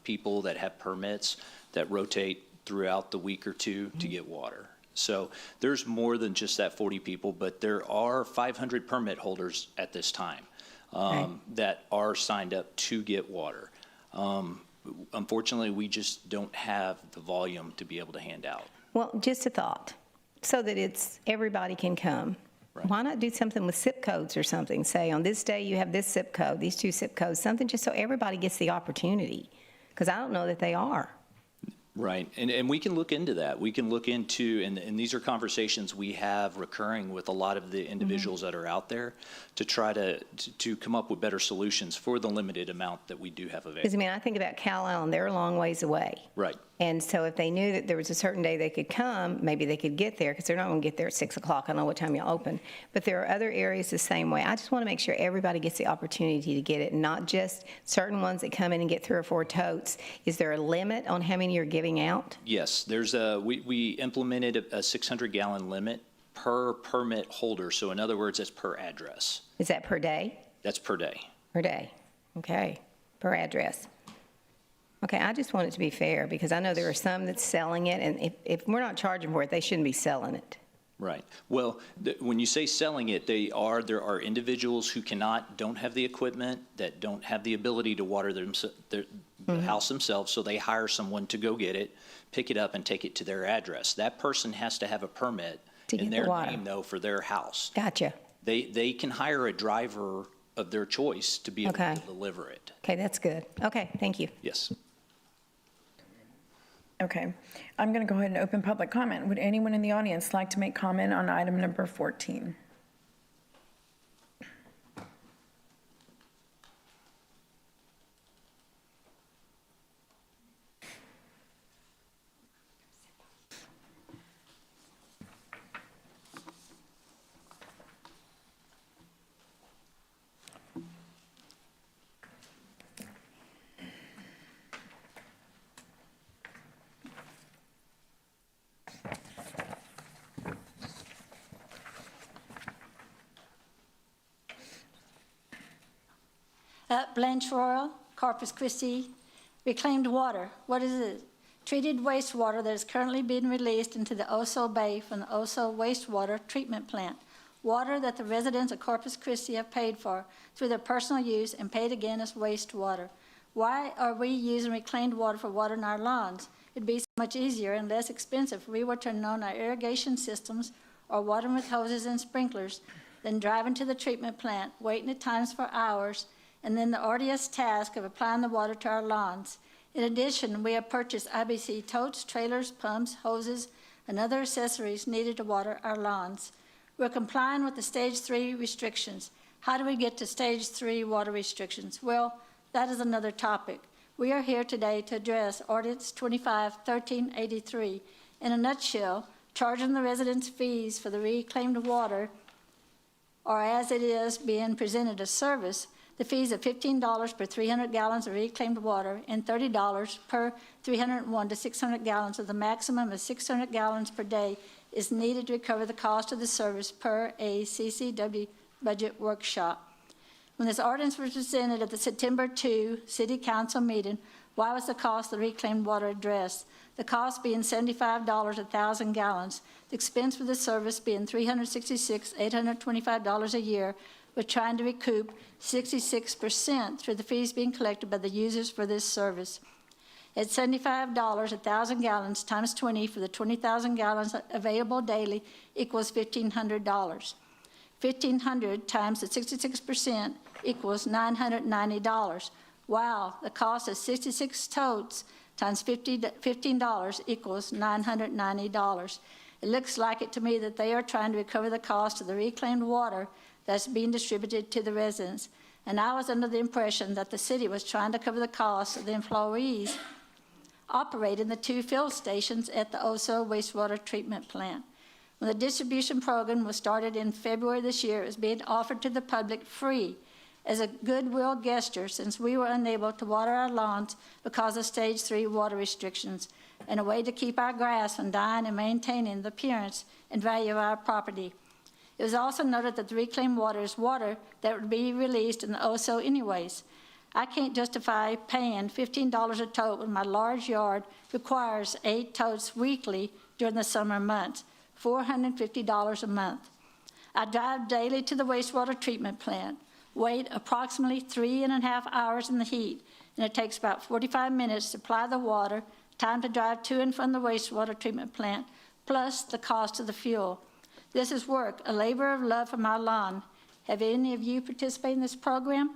people that have permits that rotate throughout the week or two to get water. So there's more than just that 40 people, but there are 500 permit holders at this time that are signed up to get water. Unfortunately, we just don't have the volume to be able to hand out. Well, just a thought, so that everybody can come. Right. Why not do something with zip codes or something? Say, on this day, you have this zip code, these 2 zip codes, something just so everybody gets the opportunity, because I don't know that they are. Right, and we can look into that. We can look into, and these are conversations we have recurring with a lot of the individuals that are out there to try to come up with better solutions for the limited amount that we do have available. Because, I mean, I think about Cal Island, they're a long ways away. Right. And so if they knew that there was a certain day they could come, maybe they could get there, because they're not going to get there at 6 o'clock. I don't know what time you'll open. But there are other areas the same way. I just want to make sure everybody gets the opportunity to get it, not just certain ones that come in and get 3 or 4 totes. Is there a limit on how many you're giving out? Yes, we implemented a 600-gallon limit per permit holder. So in other words, that's per address. Is that per day? That's per day. Per day. Okay. Per address. Okay, I just want it to be fair, because I know there are some that's selling it, and if we're not charging for it, they shouldn't be selling it. Right. Well, when you say selling it, there are individuals who don't have the equipment, that don't have the ability to water the house themselves, so they hire someone to go get it, pick it up, and take it to their address. That person has to have a permit in their name, though, for their house. Gotcha. They can hire a driver of their choice to be able to deliver it. Okay, that's good. Okay, thank you. Yes. Okay, I'm going to go ahead and open public comment. Would anyone in the audience like to make comment on item number 14? Blanche Royal, Corpus Christi, reclaimed water. What is it? Treated wastewater that is currently being released into the Oso Bay from the Oso Wastewater Treatment Plant. Water that the residents of Corpus Christi have paid for through their personal use and paid again as wastewater. Why are we using reclaimed water for watering our lawns? It'd be so much easier and less expensive if we were turning on our irrigation systems or watering with hoses and sprinklers than driving to the treatment plant, waiting at times for hours, and then the arduous task of applying the water to our lawns. In addition, we have purchased IBC totes, trailers, pumps, hoses, and other accessories needed to water our lawns. We're complying with the Stage 3 restrictions. How do we get to Stage 3 water restrictions? Well, that is another topic. We are here today to address Ordinance 25-1383. In a nutshell, charging the residents fees for the reclaimed water, or as it is being presented as service, the fees of $15 per 300 gallons of reclaimed water and $30 per 301 to 600 gallons, with a maximum of 600 gallons per day, is needed to recover the cost of the service per a CCW budget workshop. When this ordinance was presented at the September 2 City Council meeting, why was the cost of the reclaimed water addressed? The cost being $75 a 1,000 gallons, the expense for the service being $366,825 a year, with trying to recoup 66% through the fees being collected by the users for this service. At $75, 1,000 gallons times 20 for the 20,000 gallons available daily equals $1,500. 1,500 times the 66% equals $990. Wow, the cost of 66 totes times $15 equals $990. It looks like it to me that they are trying to recover the cost of the reclaimed water that's being distributed to the residents. And I was under the impression that the city was trying to cover the cost of the employees operating the 2 fill stations at the Oso wastewater treatment plant. When the distribution program was started in February this year, it was being offered to the public free as a goodwill gesture since we were unable to water our lawns because of stage 3 water restrictions and a way to keep our grass from dying and maintaining the appearance and value of our property. It was also noted that the reclaimed water is water that would be released in the Oso anyways. I can't justify paying $15 a tote when my large yard requires 8 totes weekly during the summer months, $450 a month. I drive daily to the wastewater treatment plant, wait approximately 3.5 hours in the heat, and it takes about 45 minutes to supply the water, time to drive to and from the wastewater treatment plant, plus the cost of the fuel. This is work, a labor of love for my lawn. Have any of you participated in this program?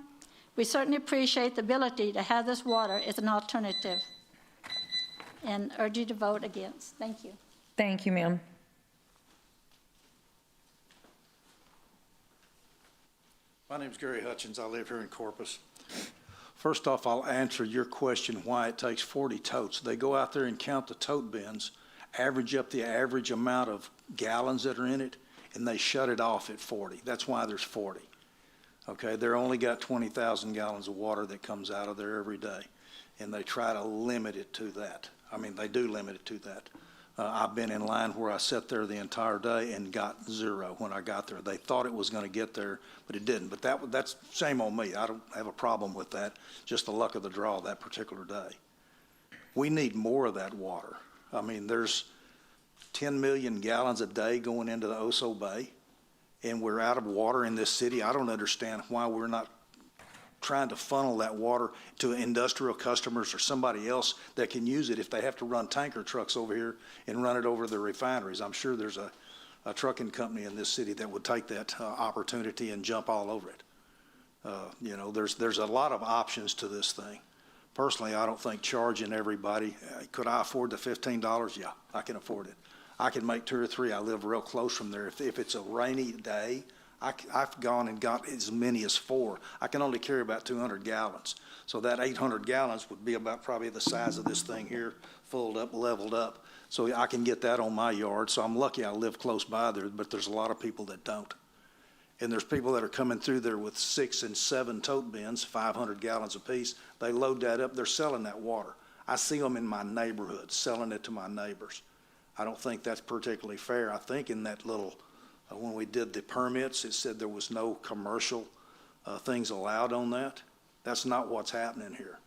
We certainly appreciate the ability to have this water as an alternative and urge you to vote against. Thank you. Thank you, ma'am. My name's Gary Hutchins. I live here in Corpus. First off, I'll answer your question why it takes 40 totes. They go out there and count the tote bins, average up the average amount of gallons that are in it, and they shut it off at 40. That's why there's 40. Okay, they're only got 20,000 gallons of water that comes out of there every day, and they try to limit it to that. I mean, they do limit it to that. I've been in line where I sat there the entire day and got 0 when I got there. They thought it was going to get there, but it didn't. But that's shame on me. I don't have a problem with that. Just the luck of the draw that particular day. We need more of that water. I mean, there's 10 million gallons a day going into the Oso Bay, and we're out of water in this city. I don't understand why we're not trying to funnel that water to industrial customers or somebody else that can use it if they have to run tanker trucks over here and run it over the refineries. I'm sure there's a trucking company in this city that would take that opportunity and jump all over it. You know, there's a lot of options to this thing. Personally, I don't think charging everybody, could I afford the $15? Yeah, I can afford it. I can make 2 or 3. I live real close from there. If it's a rainy day, I've gone and got as many as 4. I can only carry about 200 gallons. So that 800 gallons would be about probably the size of this thing here, filled up, leveled up. So I can get that on my yard. So I'm lucky I live close by there, but there's a lot of people that don't. And there's people that are coming through there with 6 and 7 tote bins, 500 gallons apiece. They load that up. They're selling that water. I see them in my neighborhood selling it to my neighbors. I don't think that's particularly fair. I think in that little when we did the permits, it said there was no commercial things allowed on that. That's not what's happening here.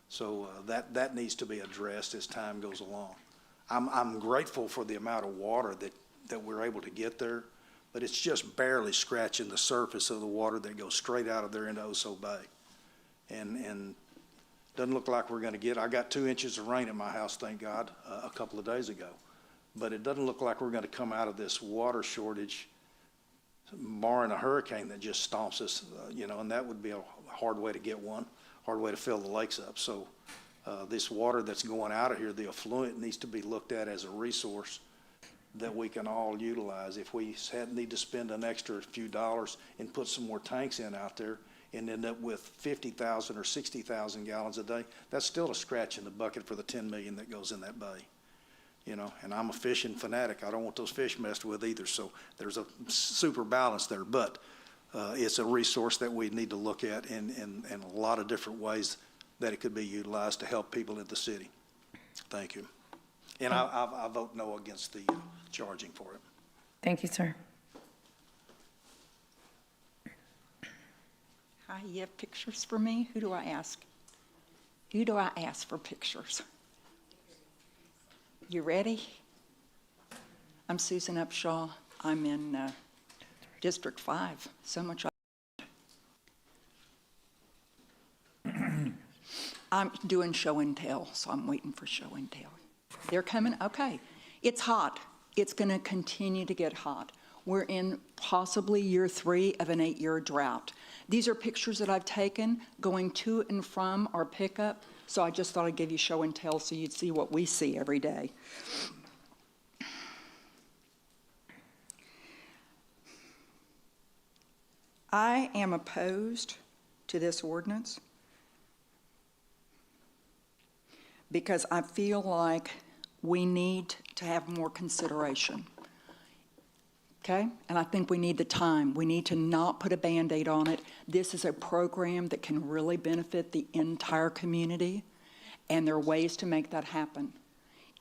So that needs to be addressed as time goes along. I'm grateful for the amount of water that we're able to get there, but it's just barely scratching the surface of the water that goes straight out of there into Oso Bay. And doesn't look like we're going to get, I got 2 inches of rain at my house, thank God, a couple of days ago. But it doesn't look like we're going to come out of this water shortage, barring a hurricane that just stomps us, you know, and that would be a hard way to get one, hard way to fill the lakes up. So this water that's going out of here, the effluent, needs to be looked at as a resource that we can all utilize. If we need to spend an extra few dollars and put some more tanks in out there and end up with 50,000 or 60,000 gallons a day, that's still a scratch in the bucket for the 10 million that goes in that bay. You know, and I'm a fishing fanatic. I don't want those fish messed with either. So there's a super balance there, but it's a resource that we need to look at in a lot of different ways that it could be utilized to help people in the city. Thank you. And I vote no against the charging for it. Thank you, sir. Hi, you have pictures for me? Who do I ask? Who do I ask for pictures? You ready? I'm Susan Upshaw. I'm in District 5. So much. I'm doing show and tell, so I'm waiting for show and tell. They're coming, okay. It's hot. It's going to continue to get hot. We're in possibly year 3 of an 8-year drought. These are pictures that I've taken going to and from our pickup, so I just thought I'd give you show and tell so you'd see what we see every day. I am opposed to this ordinance because I feel like we need to have more consideration. Okay? And I think we need the time. We need to not put a Band-Aid on it. This is a program that can really benefit the entire community, and there are ways to make that happen.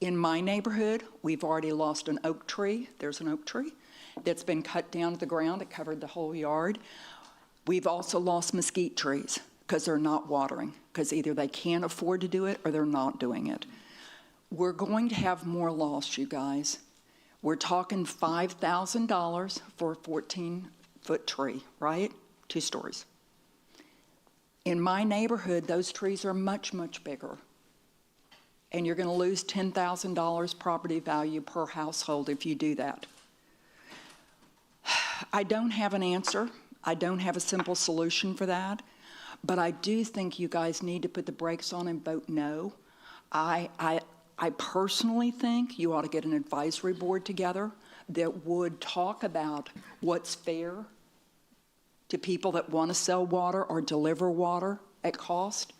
In my neighborhood, we've already lost an oak tree. There's an oak tree that's been cut down to the ground. It covered the whole yard. We've also lost mesquite trees because they're not watering, because either they can't afford to do it or they're not doing it. We're going to have more loss, you guys. We're talking $5,000 for a 14-foot tree, right? 2 stories. In my neighborhood, those trees are much, much bigger. And you're going to lose $10,000 property value per household if you do that. I don't have an answer. I don't have a simple solution for that. But I do think you guys need to put the brakes on and vote no. I personally think you ought to get an advisory board together that would talk about what's fair to people that want to sell water or deliver water at cost,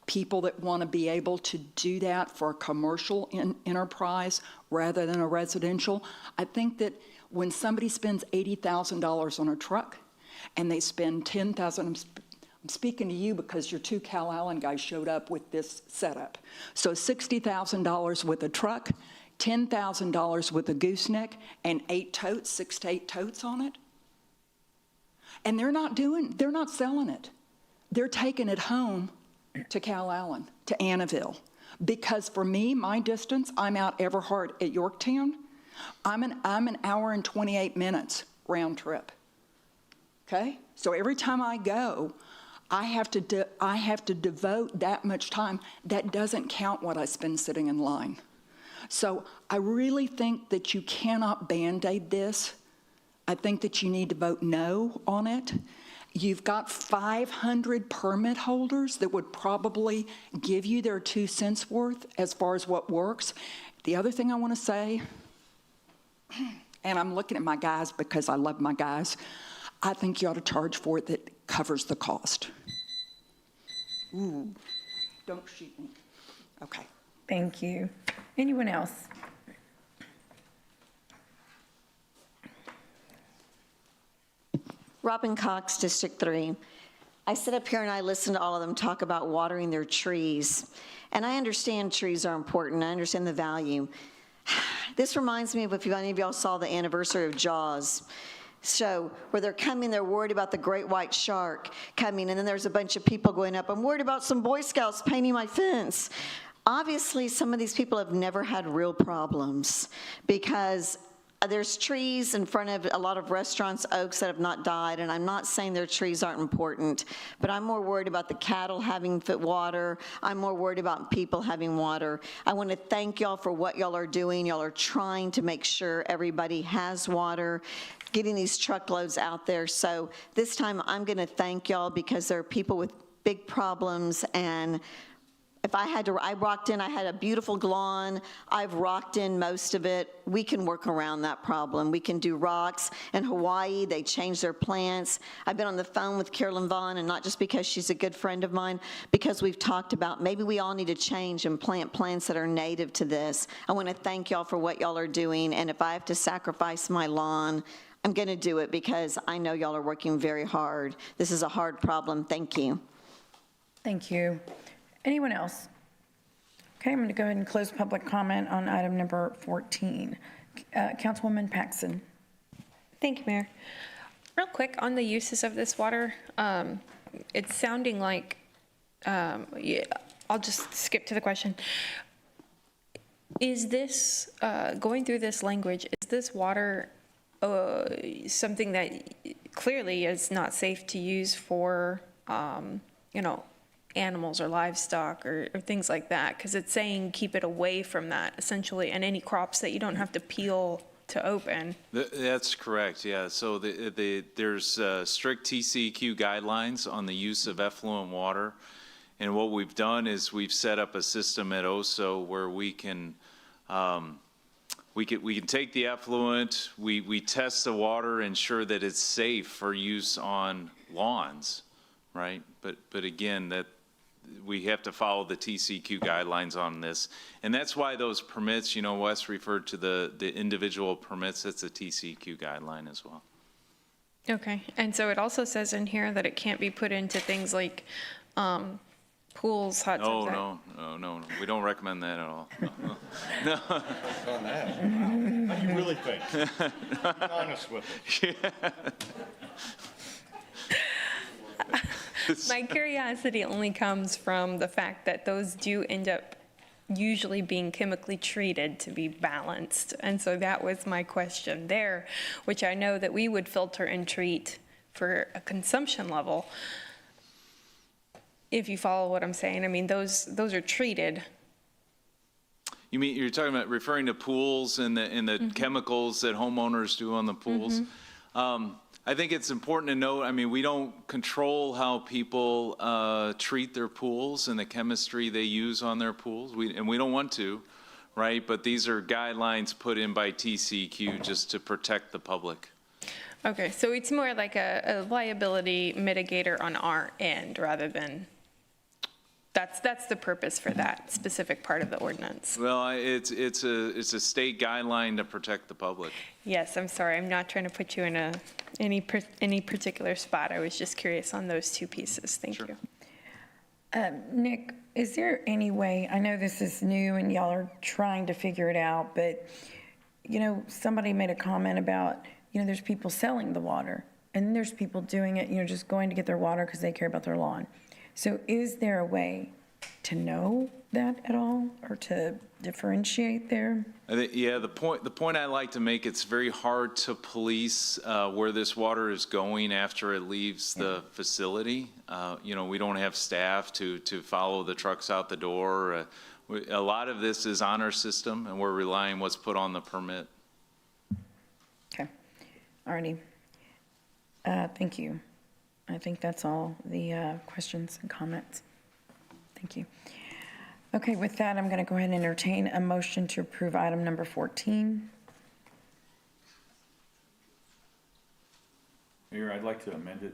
people that want to be able to do that for a commercial enterprise rather than a residential. I think that when somebody spends $80,000 on a truck and they spend $10,000, I'm speaking to you because your 2 Cal Allen guys showed up with this setup. So $60,000 with a truck, $10,000 with a gooseneck, and 6 to 8 totes on it. And they're not selling it. They're taking it home to Cal Allen, to Annaville. Because for me, my distance, I'm out Everhart at Yorktown. I'm an hour and 28 minutes round trip. Okay? So every time I go, I have to devote that much time. That doesn't count what I spend sitting in line. So I really think that you cannot Band-Aid this. I think that you need to vote no on it. You've got 500 permit holders that would probably give you their 2 cents worth as far as what works. The other thing I want to say, and I'm looking at my guys because I love my guys, I think you ought to charge for it that covers the cost. Ooh, don't shoot me. Okay. Thank you. Anyone else? Robin Cox, District 3. I sit up here and I listen to all of them talk about watering their trees. And I understand trees are important. I understand the value. This reminds me of if any of y'all saw the anniversary of Jaws. So where they're coming, they're worried about the great white shark coming, and then there's a bunch of people going up, I'm worried about some Boy Scouts painting my fence. Obviously, some of these people have never had real problems because there's trees in front of a lot of restaurants, oaks that have not died, and I'm not saying their trees aren't important, but I'm more worried about the cattle having water. I'm more worried about people having water. I want to thank y'all for what y'all are doing. Y'all are trying to make sure everybody has water, getting these truckloads out there. So this time I'm going to thank y'all because there are people with big problems, and if I rocked in, I had a beautiful lawn. I've rocked in most of it. We can work around that problem. We can do rocks. In Hawaii, they change their plants. I've been on the phone with Carolyn Vaughn, and not just because she's a good friend of mine, because we've talked about maybe we all need to change and plant plants that are native to this. I want to thank y'all for what y'all are doing, and if I have to sacrifice my lawn, I'm going to do it because I know y'all are working very hard. This is a hard problem. Thank you. Thank you. Anyone else? Okay, I'm going to go ahead and close public comment on item number 14. Councilwoman Paxson. Thank you, Mayor. Real quick, on the uses of this water, it's sounding like, I'll just skip to the question. Is this, going through this language, is this water something that clearly is not safe to use for, animals or livestock or things like that, because it's saying keep it away from that essentially, and any crops that you don't have to peel to open. That's correct, yeah. So there's strict TCEQ guidelines on the use of effluent water. And what we've done is we've set up a system at OSO where we can take the effluent, we test the water, ensure that it's safe for use on lawns, right? But again, that we have to follow the TCEQ guidelines on this. And that's why those permits, Wes referred to the individual permits, that's a TCEQ guideline as well. Okay, and so it also says in here that it can't be put into things like pools, hot tubs. No, we don't recommend that at all. No. On that. How do you really think? Be honest with it. My curiosity only comes from the fact that those do end up usually being chemically treated to be balanced. And so that was my question there, which I know that we would filter and treat for a consumption level. If you follow what I'm saying, I mean, those are treated. You mean, you're talking about referring to pools and the chemicals that homeowners do on the pools? I think it's important to note, I mean, we don't control how people treat their pools and the chemistry they use on their pools, and we don't want to, right? But these are guidelines put in by TCEQ just to protect the public. Okay, so it's more like a liability mitigator on our end rather than, that's the purpose for that specific part of the ordinance. Well, it's a state guideline to protect the public. Yes, I'm sorry, I'm not trying to put you in any particular spot. I was just curious on those two pieces. Thank you. Nick, is there any way, I know this is new and y'all are trying to figure it out, but, somebody made a comment about, there's people selling the water, and there's people doing it, just going to get their water because they care about their lawn. So is there a way to know that at all, or to differentiate there? Yeah, the point I like to make, it's very hard to police where this water is going after it leaves the facility. We don't have staff to follow the trucks out the door. A lot of this is on our system, and we're relying on what's put on the permit. Okay. Alrighty. Thank you. I think that's all the questions and comments. Thank you. Okay, with that, I'm going to go ahead and entertain a motion to approve item number 14. Mayor, I'd like to amend it.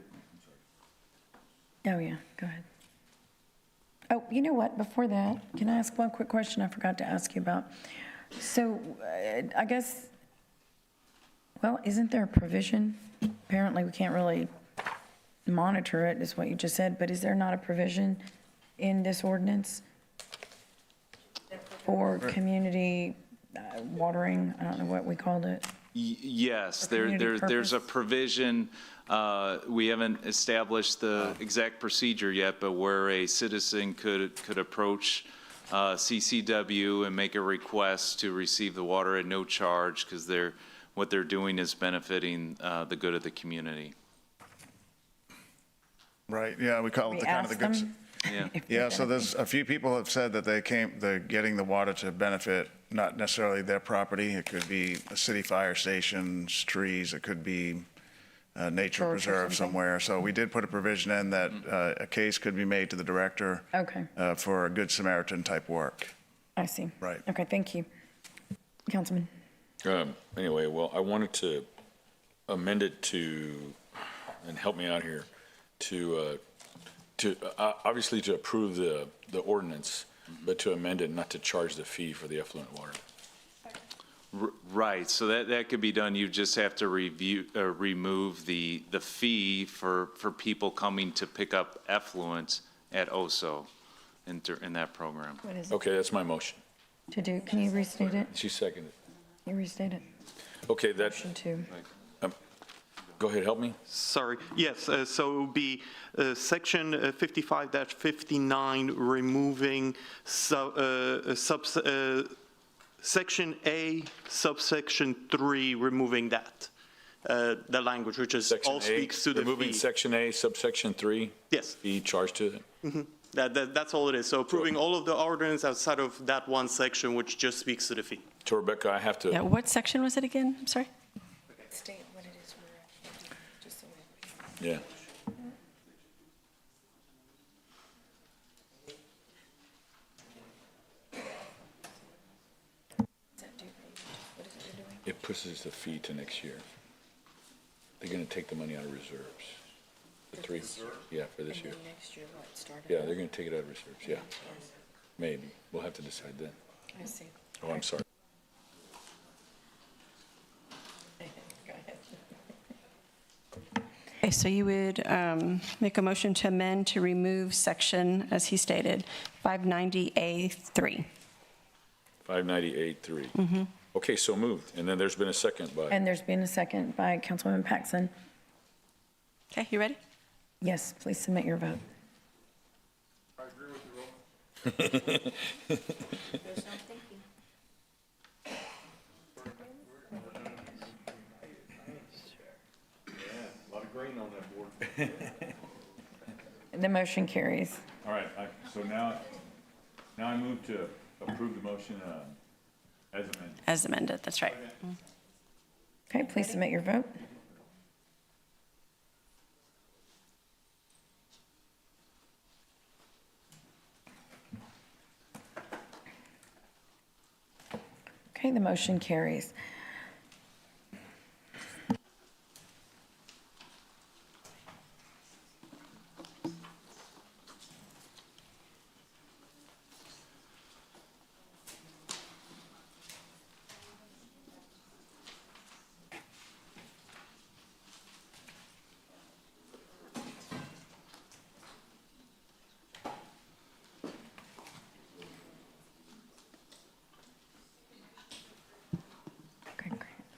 Oh, yeah, go ahead. Oh, you know what, before that, can I ask one quick question I forgot to ask you about? So, I guess, well, isn't there a provision? Apparently, we can't really monitor it, is what you just said, but is there not a provision in this ordinance for community watering? I don't know what we called it. Yes, community there's a purpose? provision. We haven't established the exact procedure yet, but where a citizen could approach CCW and make a request to receive the water at no charge, because what they're doing is benefiting the good of the community. Right, yeah, we call it the kind of the good. Yeah. Yeah, so there's a few people have said that they're getting the water to benefit not necessarily their property. It could be a city fire stations, trees, it could be a nature preserve somewhere. So we did put a provision in that a case could be made to the director Okay, for a Good Samaritan type work. I see. Right. Okay, thank you. Councilman? Anyway, well, I wanted to amend it to, and help me out here, to obviously to approve the ordinance, but to amend it not to charge the fee for the effluent water. Right, so that could be done. You just have to remove the fee for people coming to pick up effluent at OSO in that program. What is it? Okay, that's my motion. To do, can you restate it? She seconded. Can you restate it? Okay, that, Motion to. go ahead, help me. Sorry, yes, so it would be section 55-59, removing section A, subsection 3, removing that, the language, which is Section all A, speaks to the removing fee. section A, subsection 3? Yes. Fee charged to it? That's all it is. So approving all of the ordinance outside of that one section, which just speaks to the fee. So Rebecca, I have to. Yeah, what section was it again? I'm sorry. State what it is we're, just so Yeah. It pushes the fee to next year. They're going to take the money out of reserves. The three, yeah, for this year. next year, what, started? Yeah, they're going to take it out of reserves, yeah. Maybe. We'll have to decide then. I see. Oh, I'm sorry. Go ahead. Okay, so you would make a motion to amend to remove section, as he stated, 590A3. 598.3. Okay, so moved. And then there's been a second by. And there's been a second by Councilwoman Paxson. Okay, you ready? Yes, please submit your vote. I agree with you, A lot of grain on that board. The motion carries. All right, so now I move to approve the motion as amended. As amended, that's right. Okay, please submit your vote. Okay, the motion carries.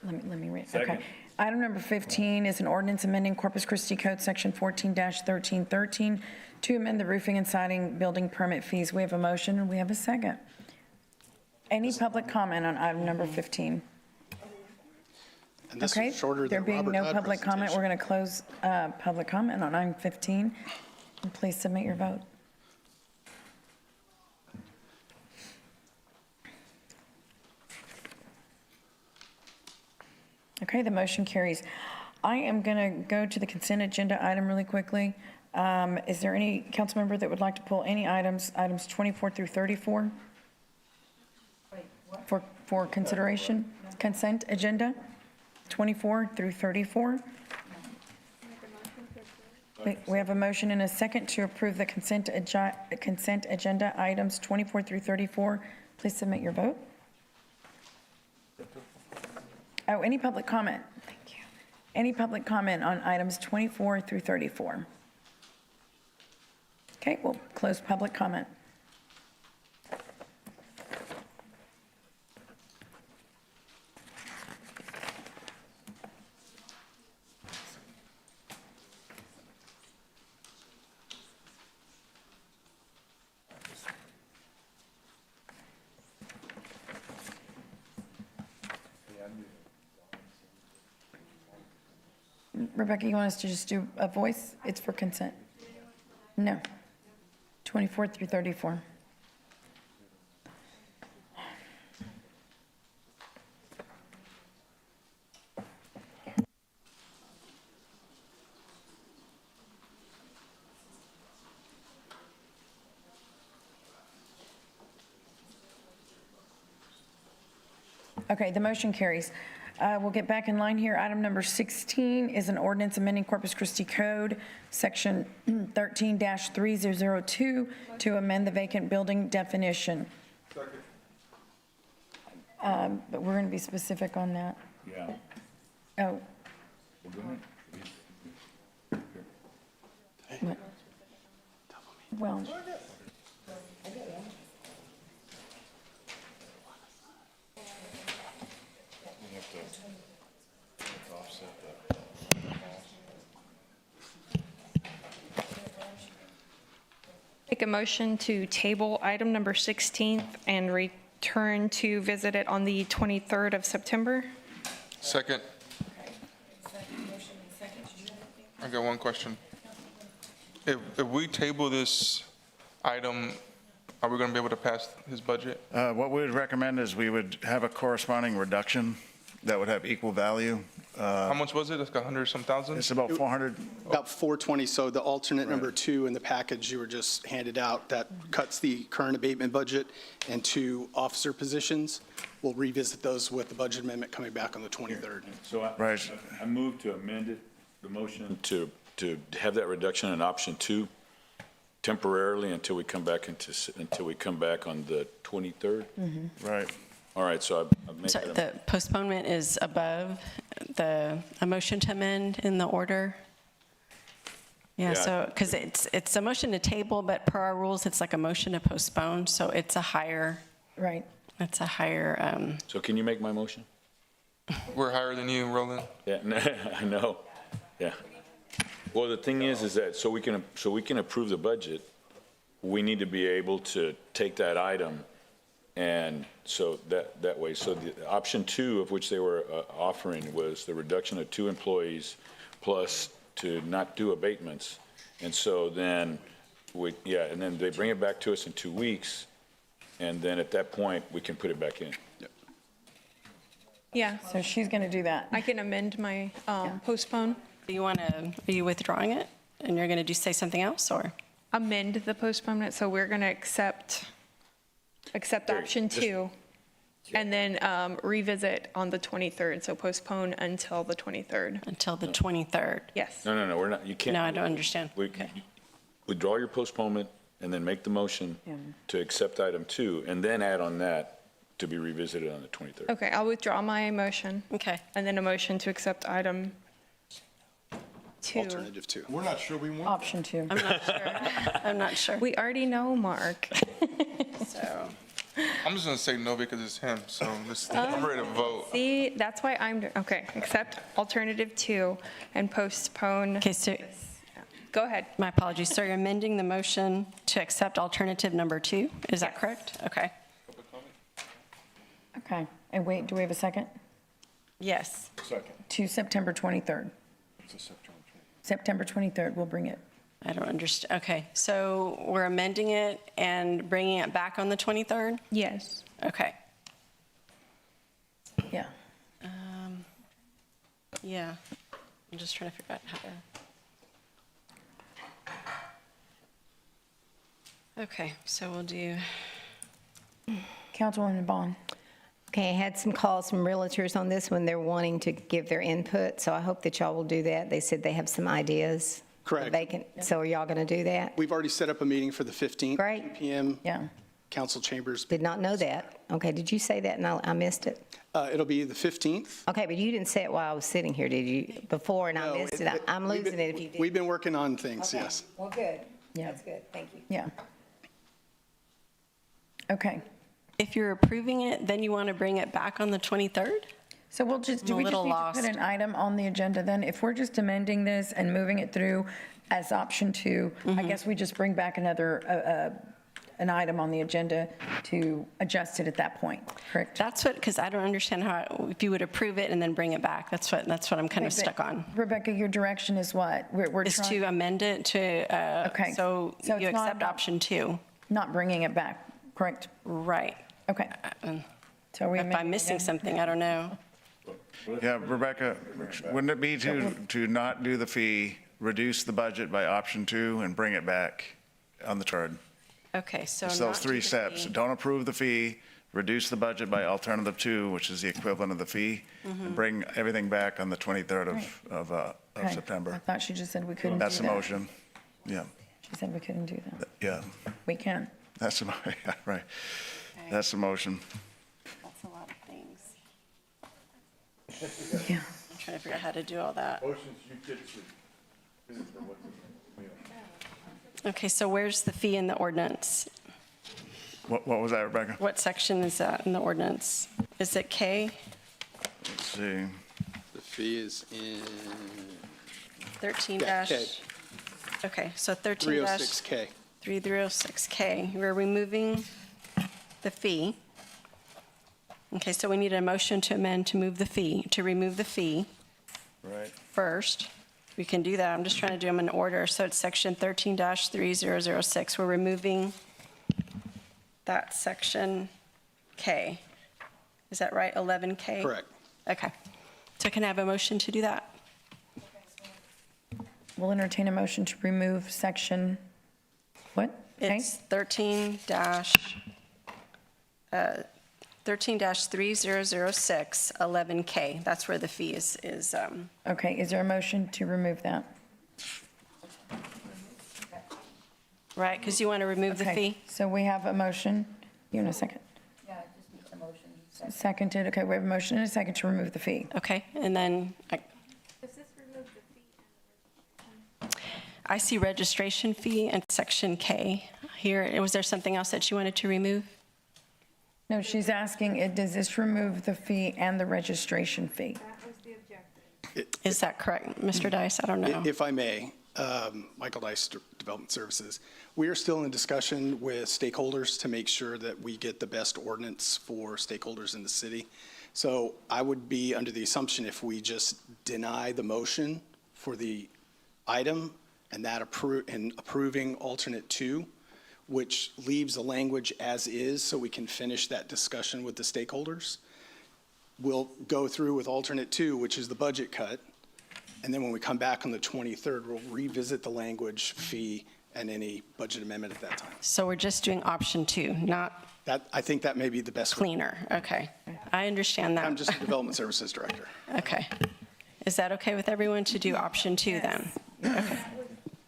Let me read. Second. Okay. Item number 15 is an ordinance amending Corpus Christi Code Section 14-1313 to amend the roofing and siding building permit fees. We have a motion and we have a second. Any public comment on item number 15? And this Okay, is shorter than there a being Robert no Todd public comment, we're presentation. going to close public comment on item 15. And please submit your vote. Okay, the motion carries. I am going to go to the consent agenda item really quickly. Is there any council member that would like to pull any items 24 through 34? For consideration? Consent agenda, 24 through 34? We have a motion and a second to approve the consent agenda items 24 through 34. Please submit your vote. Oh, any public comment? Thank you. Any public comment on items 24 through 34? Okay, we'll close public comment. Rebecca, you want us to just do a voice? It's for consent. No. 24 through 34. Okay, the motion carries. We'll get back in line here. Item number 16 is an ordinance amending Corpus Christi Code, Section 13-3002, to amend the vacant building definition. But we're going to be specific on that. Yeah. Oh, Well, go ahead. what? Well, Make a motion to table item number 16 and return to visit it on the 23rd of September. Second. I got one question. If we table this item, are we going to be able to pass his budget? What we would recommend is we would have a corresponding reduction that would have equal value. How much was it? It's like 100-some thousand? It's about 400. About 420, so the alternate number 2 in the package you were just handed out, that cuts the current abatement budget and 2 officer positions. We'll revisit those with the budget amendment coming back on the 23rd. So I move to amend it, the motion to have that reduction in option 2 temporarily until we come back on the 23rd. Right. All right, so I make So that. the postponement is above a motion to amend in the order? Yeah, Yeah. so, because it's a motion to table, but per our rules, it's like a motion to postpone, so it's a higher. Right. It's a higher, So can you make my motion? We're higher than you, Roland. Yeah, I know, yeah. Well, the thing is that so we can approve the budget, we need to be able to take that item, and so that way, so the option 2 of which they were offering was the reduction of 2 employees plus to not do abatements. And so then and then they bring it back to us in 2 weeks, and then at that point, we can put it back in. Yeah, So she's going to do that. I can amend my postpone. are you withdrawing it? And you're going to say something else, or? Amend the postponement, so we're going to accept option 2, and then revisit on the 23rd, so postpone until the 23rd. Until the 23rd? Yes. No, we're not, you can't. No, I don't understand. Withdraw your postponement and then make the motion to accept item 2, and then add on that to be revisited on the 23rd. Okay, I'll withdraw my motion. Okay. And then a motion to accept item 2. Alternative 2. We're not sure we want. Option 2. I'm not sure. I'm not sure. We already know, Mark. So. I'm just going to say no because it's him, so I'm ready to vote. See, that's why okay, accept alternative 2 and postpone. Okay, so. Go ahead. My apologies. So you're amending the motion to accept alternative number 2? Is that correct? Okay. Okay. And wait, do we have a second? Yes. Second. To September 23rd. September 23rd, we'll bring it. I don't understand. Okay, so we're amending it and bringing it back on the 23rd? Yes. Okay. Yeah. Yeah. I'm just trying to figure out how to. Okay, so we'll do. Councilwoman Bond. Okay, I had some calls from realtors on this one. They're wanting to give their input, so I hope that y'all will do that. They said they have some ideas. Correct. So are y'all going to do that? We've already set up a meeting for the 15th. Great. 2 p.m. Yeah. Council chambers. Did not know that. Okay, did you say that and I missed it? It'll be the 15th. Okay, but you didn't say it while I was sitting here, did you? Before and I No, missed it. I'm losing it if you did. We've been working on things, Okay. yes. Well, good. Yeah. That's good. Thank you. Yeah. Okay. If you're approving it, then you want to bring it back on the 23rd? So we'll just, do I'm a we just little need to lost. put an item on the agenda then? If we're just amending this and moving it through as option 2, I guess we just bring back another, an item on the agenda to adjust it at that point, correct? That's what, because I don't understand how, if you would approve it and then bring it back, that's what I'm kind of stuck on. Rebecca, your direction is what? We're Is trying. to amend it to, Okay. so So you it's not accept about- option 2. Not bringing it back, correct? Right. Okay. So we If I'm missing something, I don't know. Yeah, Rebecca, wouldn't it be to not do the fee, reduce the budget by option 2 and bring it back on the third? Okay, so. It's not those 3 to the steps. fee. Don't approve the fee, reduce the budget by alternative 2, which is the equivalent of the fee, and bring everything back on the 23rd of Okay. I September. thought she just said we couldn't do that. That's the motion. Yeah, She said we couldn't do that. yeah, We can. that's the, yeah, right. That's the motion. That's a lot of things. Yeah. I'm trying to figure out how to do all that. Okay, so where's the fee in the ordinance? What was that, Rebecca? What section is that in the ordinance? Is it K? Let's see. The fee is in 13 Yeah, dash? K. Okay, so 13 dash 306K. 306K. We're removing the fee. Okay, so we need a motion to amend to move the fee, to remove the fee Right. first. We can do that. I'm just trying to do them in order. So it's section 13-3006. We're removing that section K. Is that right, 11K? Correct. Okay. So can I have a motion to do that? We'll entertain a motion to remove section, what? Okay. It's 13-3006, 11K. That's where the fee is. Okay, is there a motion to remove that? Right, because you want to remove the Okay, fee? so we have a motion. You in a second? Yeah, just need a motion. Seconded. Okay, we have a motion and a second to remove the fee. Okay, and then I see registration fee in section K here. Was there something else that you wanted to remove? No, she's asking, does this remove the fee and the registration fee? Is that correct, Mr. Dice? I don't know. If I may, Michael Dice, Development Services. We are still in discussion with stakeholders to make sure that we get the best ordinance for stakeholders in the city. So I would be under the assumption if we just deny the motion for the item and that approving alternate 2, which leaves the language as is so we can finish that discussion with the stakeholders. We'll go through with alternate 2, which is the budget cut. And then when we come back on the 23rd, we'll revisit the language, fee, and any budget amendment at that time. So we're just doing option 2, not I think that may be the best. Cleaner. Okay. I understand that. I'm just the Development Services Director. Okay. Is that okay with everyone to do option 2 then? Okay.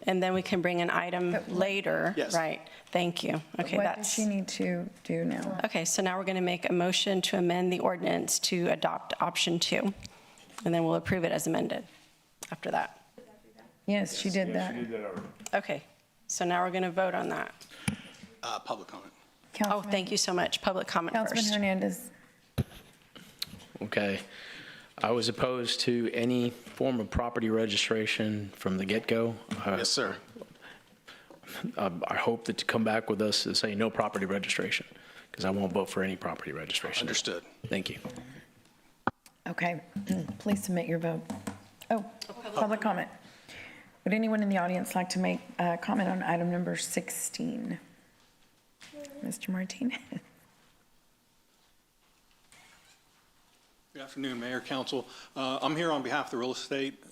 And then we can bring an item later, Yes. right? Thank you. Okay, What does she need to do now? Okay, so now we're going to make a motion to amend the ordinance to adopt option 2, and then we'll approve it as amended after that. Yes, she did that. Okay, so now we're going to vote on that. Public comment. Oh, thank you so much. Public comment Councilman first. Hernandez. Okay. I was opposed to any form of property registration from the get-go. Yes, sir. I hope that to come back with us and say no property registration, because I won't vote for any property registration. Understood. Thank you. Okay, please submit your vote. Oh, public comment. Would anyone in the audience like to make a comment on item number 16? Mr. Martinez. Good afternoon, Mayor, Council. I'm here on behalf of the real estate,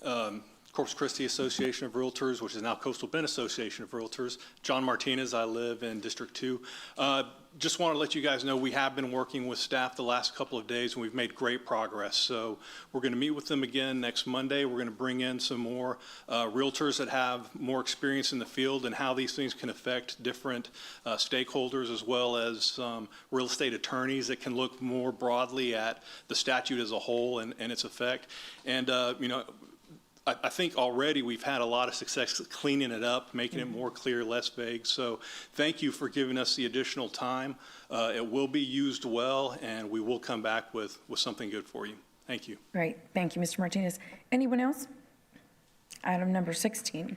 Corpus Christi Association of Realtors, which is now Coastal Bend Association of Realtors. John Martinez, I live in District 2. Just want to let you guys know we have been working with staff the last couple of days, and we've made great progress. So we're going to meet with them again next Monday. We're going to bring in some more realtors that have more experience in the field and how these things can affect different stakeholders, as well as real estate attorneys that can look more broadly at the statute as a whole and its effect. And, you know, I think already we've had a lot of success cleaning it up, making it more clear, less vague. So thank you for giving us the additional time. It will be used well, and we will come back with something good for you. Thank you. Great, thank you, Mr. Martinez. Anyone else? Item number 16.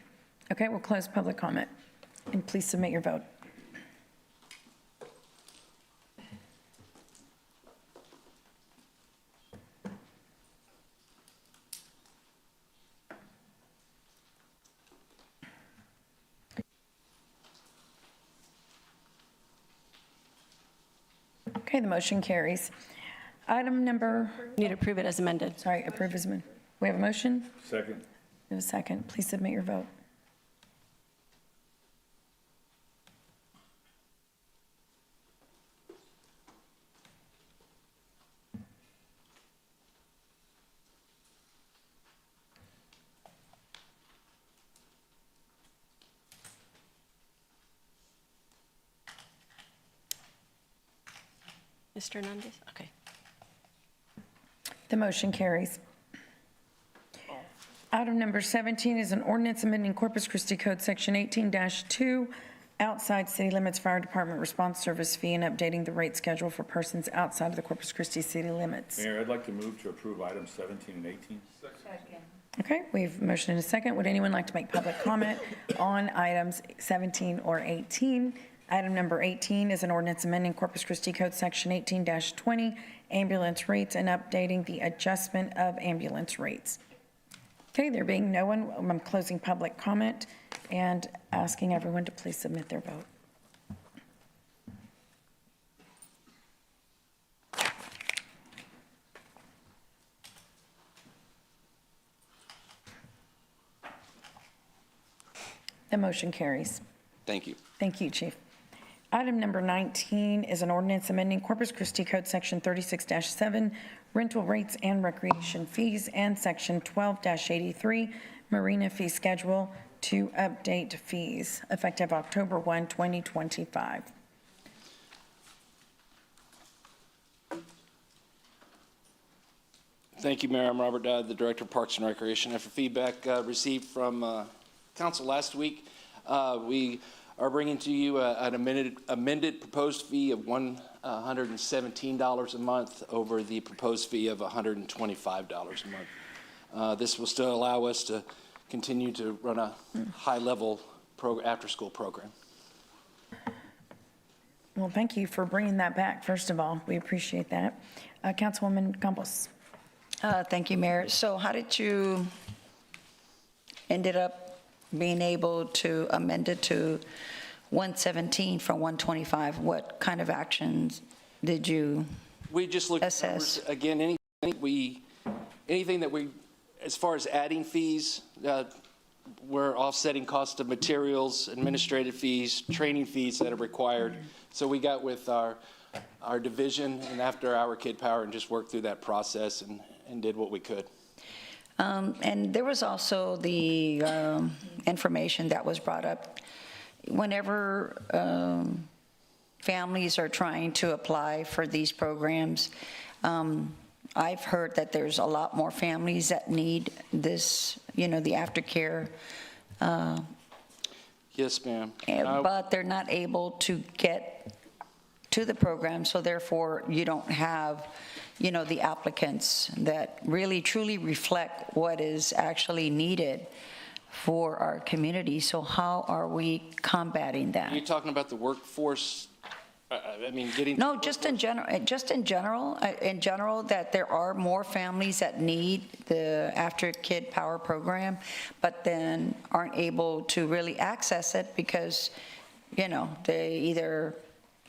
Okay, we'll close public comment, and please submit your vote. Okay, the motion carries. Item number... Need to approve it as amended. Sorry, approve as amended. We have a motion? Second. We have a second. Please submit your vote. Mr. Hernandez? Okay. The motion carries. Item number 17 is an ordinance amending Corpus Christi Code Section 18-2, outside city limits fire department response service fee, and updating the rate schedule for persons outside of the Corpus Christi city limits. Mayor, I'd like to move to approve items 17 and 18. Okay, we have a motion and a second. Would anyone like to make public comment on items 17 or 18? Item number 18 is an ordinance amending Corpus Christi Code Section 18-20, ambulance rates, and updating the adjustment of ambulance rates. Okay, there being no one, I'm closing public comment and asking everyone to please submit their vote. The motion carries. Thank you. Thank you, Chief. Item number 19 is an ordinance amending Corpus Christi Code Section 36-7, rental rates and recreation fees, and Section 12-83, marina fee schedule to update fees, effective October 1, 2025. Thank you, Mayor. I'm Robert Dodd, the Director of Parks and Recreation. After feedback received from Council last week, we are bringing to you an amended proposed fee of $117 a month over the proposed fee of $125 a month. This will still allow us to continue to run a high-level after-school program. Well, thank you for bringing that back, first of all. We appreciate that. Councilwoman Campos. Thank you, Mayor. So how did you ended up being able to amend it to 117 from 125? What kind of actions did you We just looked at numbers. Again, anything that we, as far as adding fees, we're offsetting cost of materials, administrative fees, training fees that are required. So we got with our division and after our Kid Power and just worked through that process and did what we could. And there was also the information that was brought up. Whenever families are trying to apply for these programs, I've heard that there's a lot more families that need this, the aftercare. Yes, ma'am. But they're not able to get to the program, so therefore you don't have the applicants that really truly reflect what is actually needed for our community. So how are we combating that? Are you talking about the workforce? Getting no, just in general, that there are more families that need the After Kid Power program, but then aren't able to really access it because, they either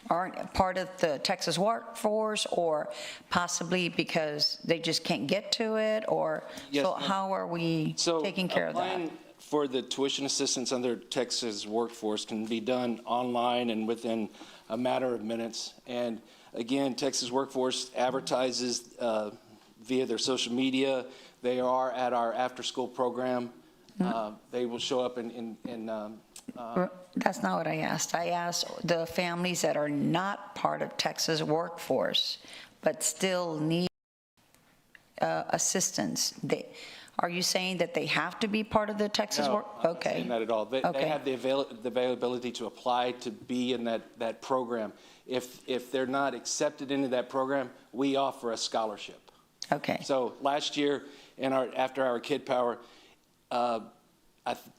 aren't part of the Texas workforce or possibly because they just can't get to it, or yes, so how are we taking care of that? Applying for the tuition assistance under Texas workforce can be done online and within a matter of minutes. And again, Texas workforce advertises via their social media. They are at our after-school program. They will show up in That's not what I asked. I asked the families that are not part of Texas workforce, but still need assistance. Are you saying that they have to be part of the Texas work? No, I'm not saying that at all. They have the availability to apply to be in that program. If they're not accepted into that program, we offer a scholarship. Okay. So last year, after our Kid Power, I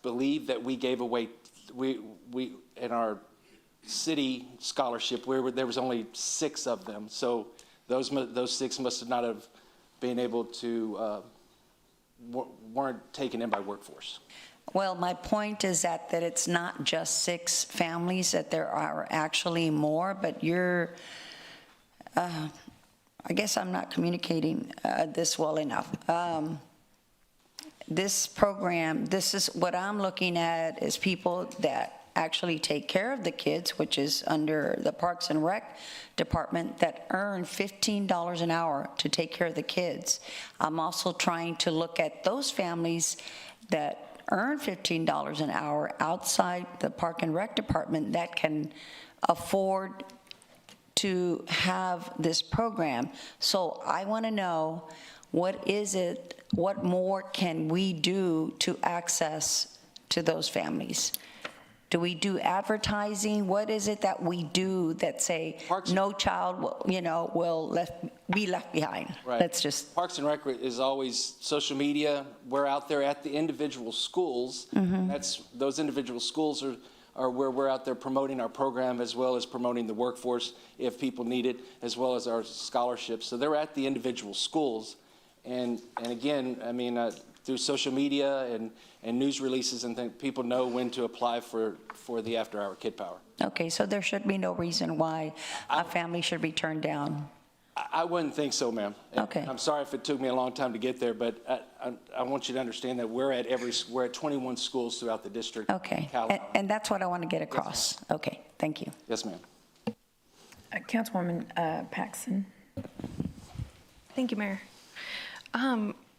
believe that we gave away, we in our city scholarship, there was only 6 of them. So those 6 must not have been able to, weren't taken in by workforce. Well, my point is that it's not just 6 families, that there are actually more, but I guess I'm not communicating this well enough. This program, this is what I'm looking at is people that actually take care of the kids, which is under the Parks and Rec Department, that earn $15 an hour to take care of the kids. I'm also trying to look at those families that earn $15 an hour outside the Park and Rec Department that can afford to have this program. So I want to know, what more can we do to access to those families? Do we do advertising? What is it that we do that say no child will be left behind? Right. Let's just. Parks and Rec is always social media. We're out there at the individual schools. Those individual schools are where we're out there promoting our program as well as promoting the workforce if people need it, as well as our scholarships. So they're at the individual schools. And again, through social media and news releases and things, people know when to apply for the after-hour Kid Power. Okay, so there should be no reason why a family should be turned down. I wouldn't think so, ma'am. Okay. I'm sorry if it took me a long time to get there, but I want you to understand that we're at 21 schools throughout the district. Okay, and that's what I want to get across. Okay, thank you. Yes, ma'am. Councilwoman Paxson. Thank you, Mayor.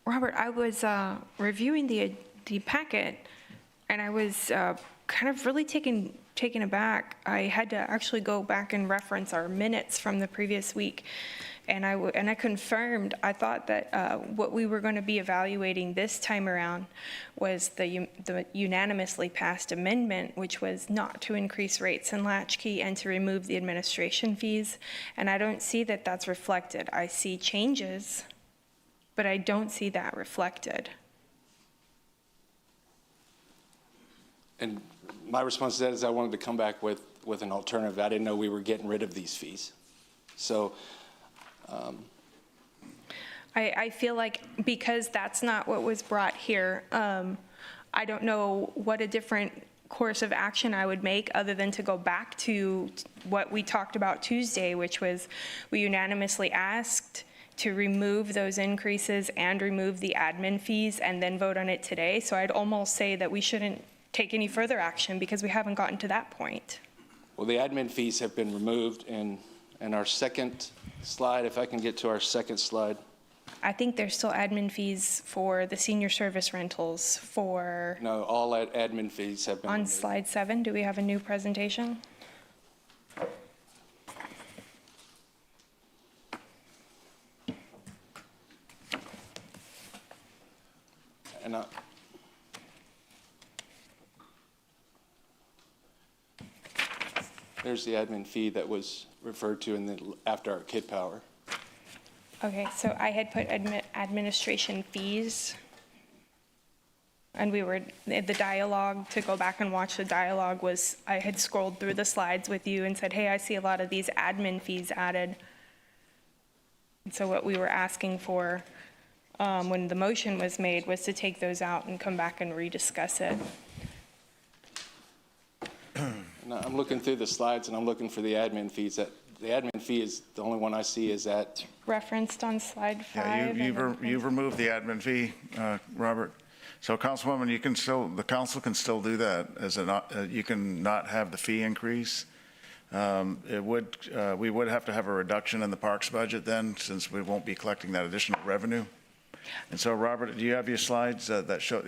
Robert, I was reviewing the packet, and I was kind of really taken aback. I had to actually go back and reference our minutes from the previous week, and I confirmed. I thought that what we were going to be evaluating this time around was the unanimously passed amendment, which was not to increase rates in latchkey and to remove the administration fees. And I don't see that that's reflected. I see changes, but I don't see that reflected. And my response to that is I wanted to come back with an alternative. I didn't know we were getting rid of these fees. So I feel like because that's not what was brought here, I don't know what a different course of action I would make other than to go back to what we talked about Tuesday, which was we unanimously asked to remove those increases and remove the admin fees and then vote on it today. So I'd almost say that we shouldn't take any further action because we haven't gotten to that point. well, the admin fees have been removed, and our second slide, if I can get to our second slide. I think there's still admin fees for the senior service rentals for... No, all admin fees have been On removed. slide 7, do we have a new presentation? And there's the admin fee that was referred to in the after our Kid Power. Okay, so I had put administration fees, and we were, the dialogue, to go back and watch the dialogue was, I had scrolled through the slides with you and said, hey, I see a lot of these admin fees added. And so what we were asking for when the motion was made was to take those out and come back and rediscuss it. And I'm looking through the slides, and I'm looking for the admin fees. The admin fee is the only one I see is that. Referenced on slide 5. Yeah, you've removed the admin fee, Robert. So Councilwoman, the council can still do that as you can not have the fee increase. We would have to have a reduction in the parks budget then, since we won't be collecting that additional revenue. And so, Robert, do you have your slides that show,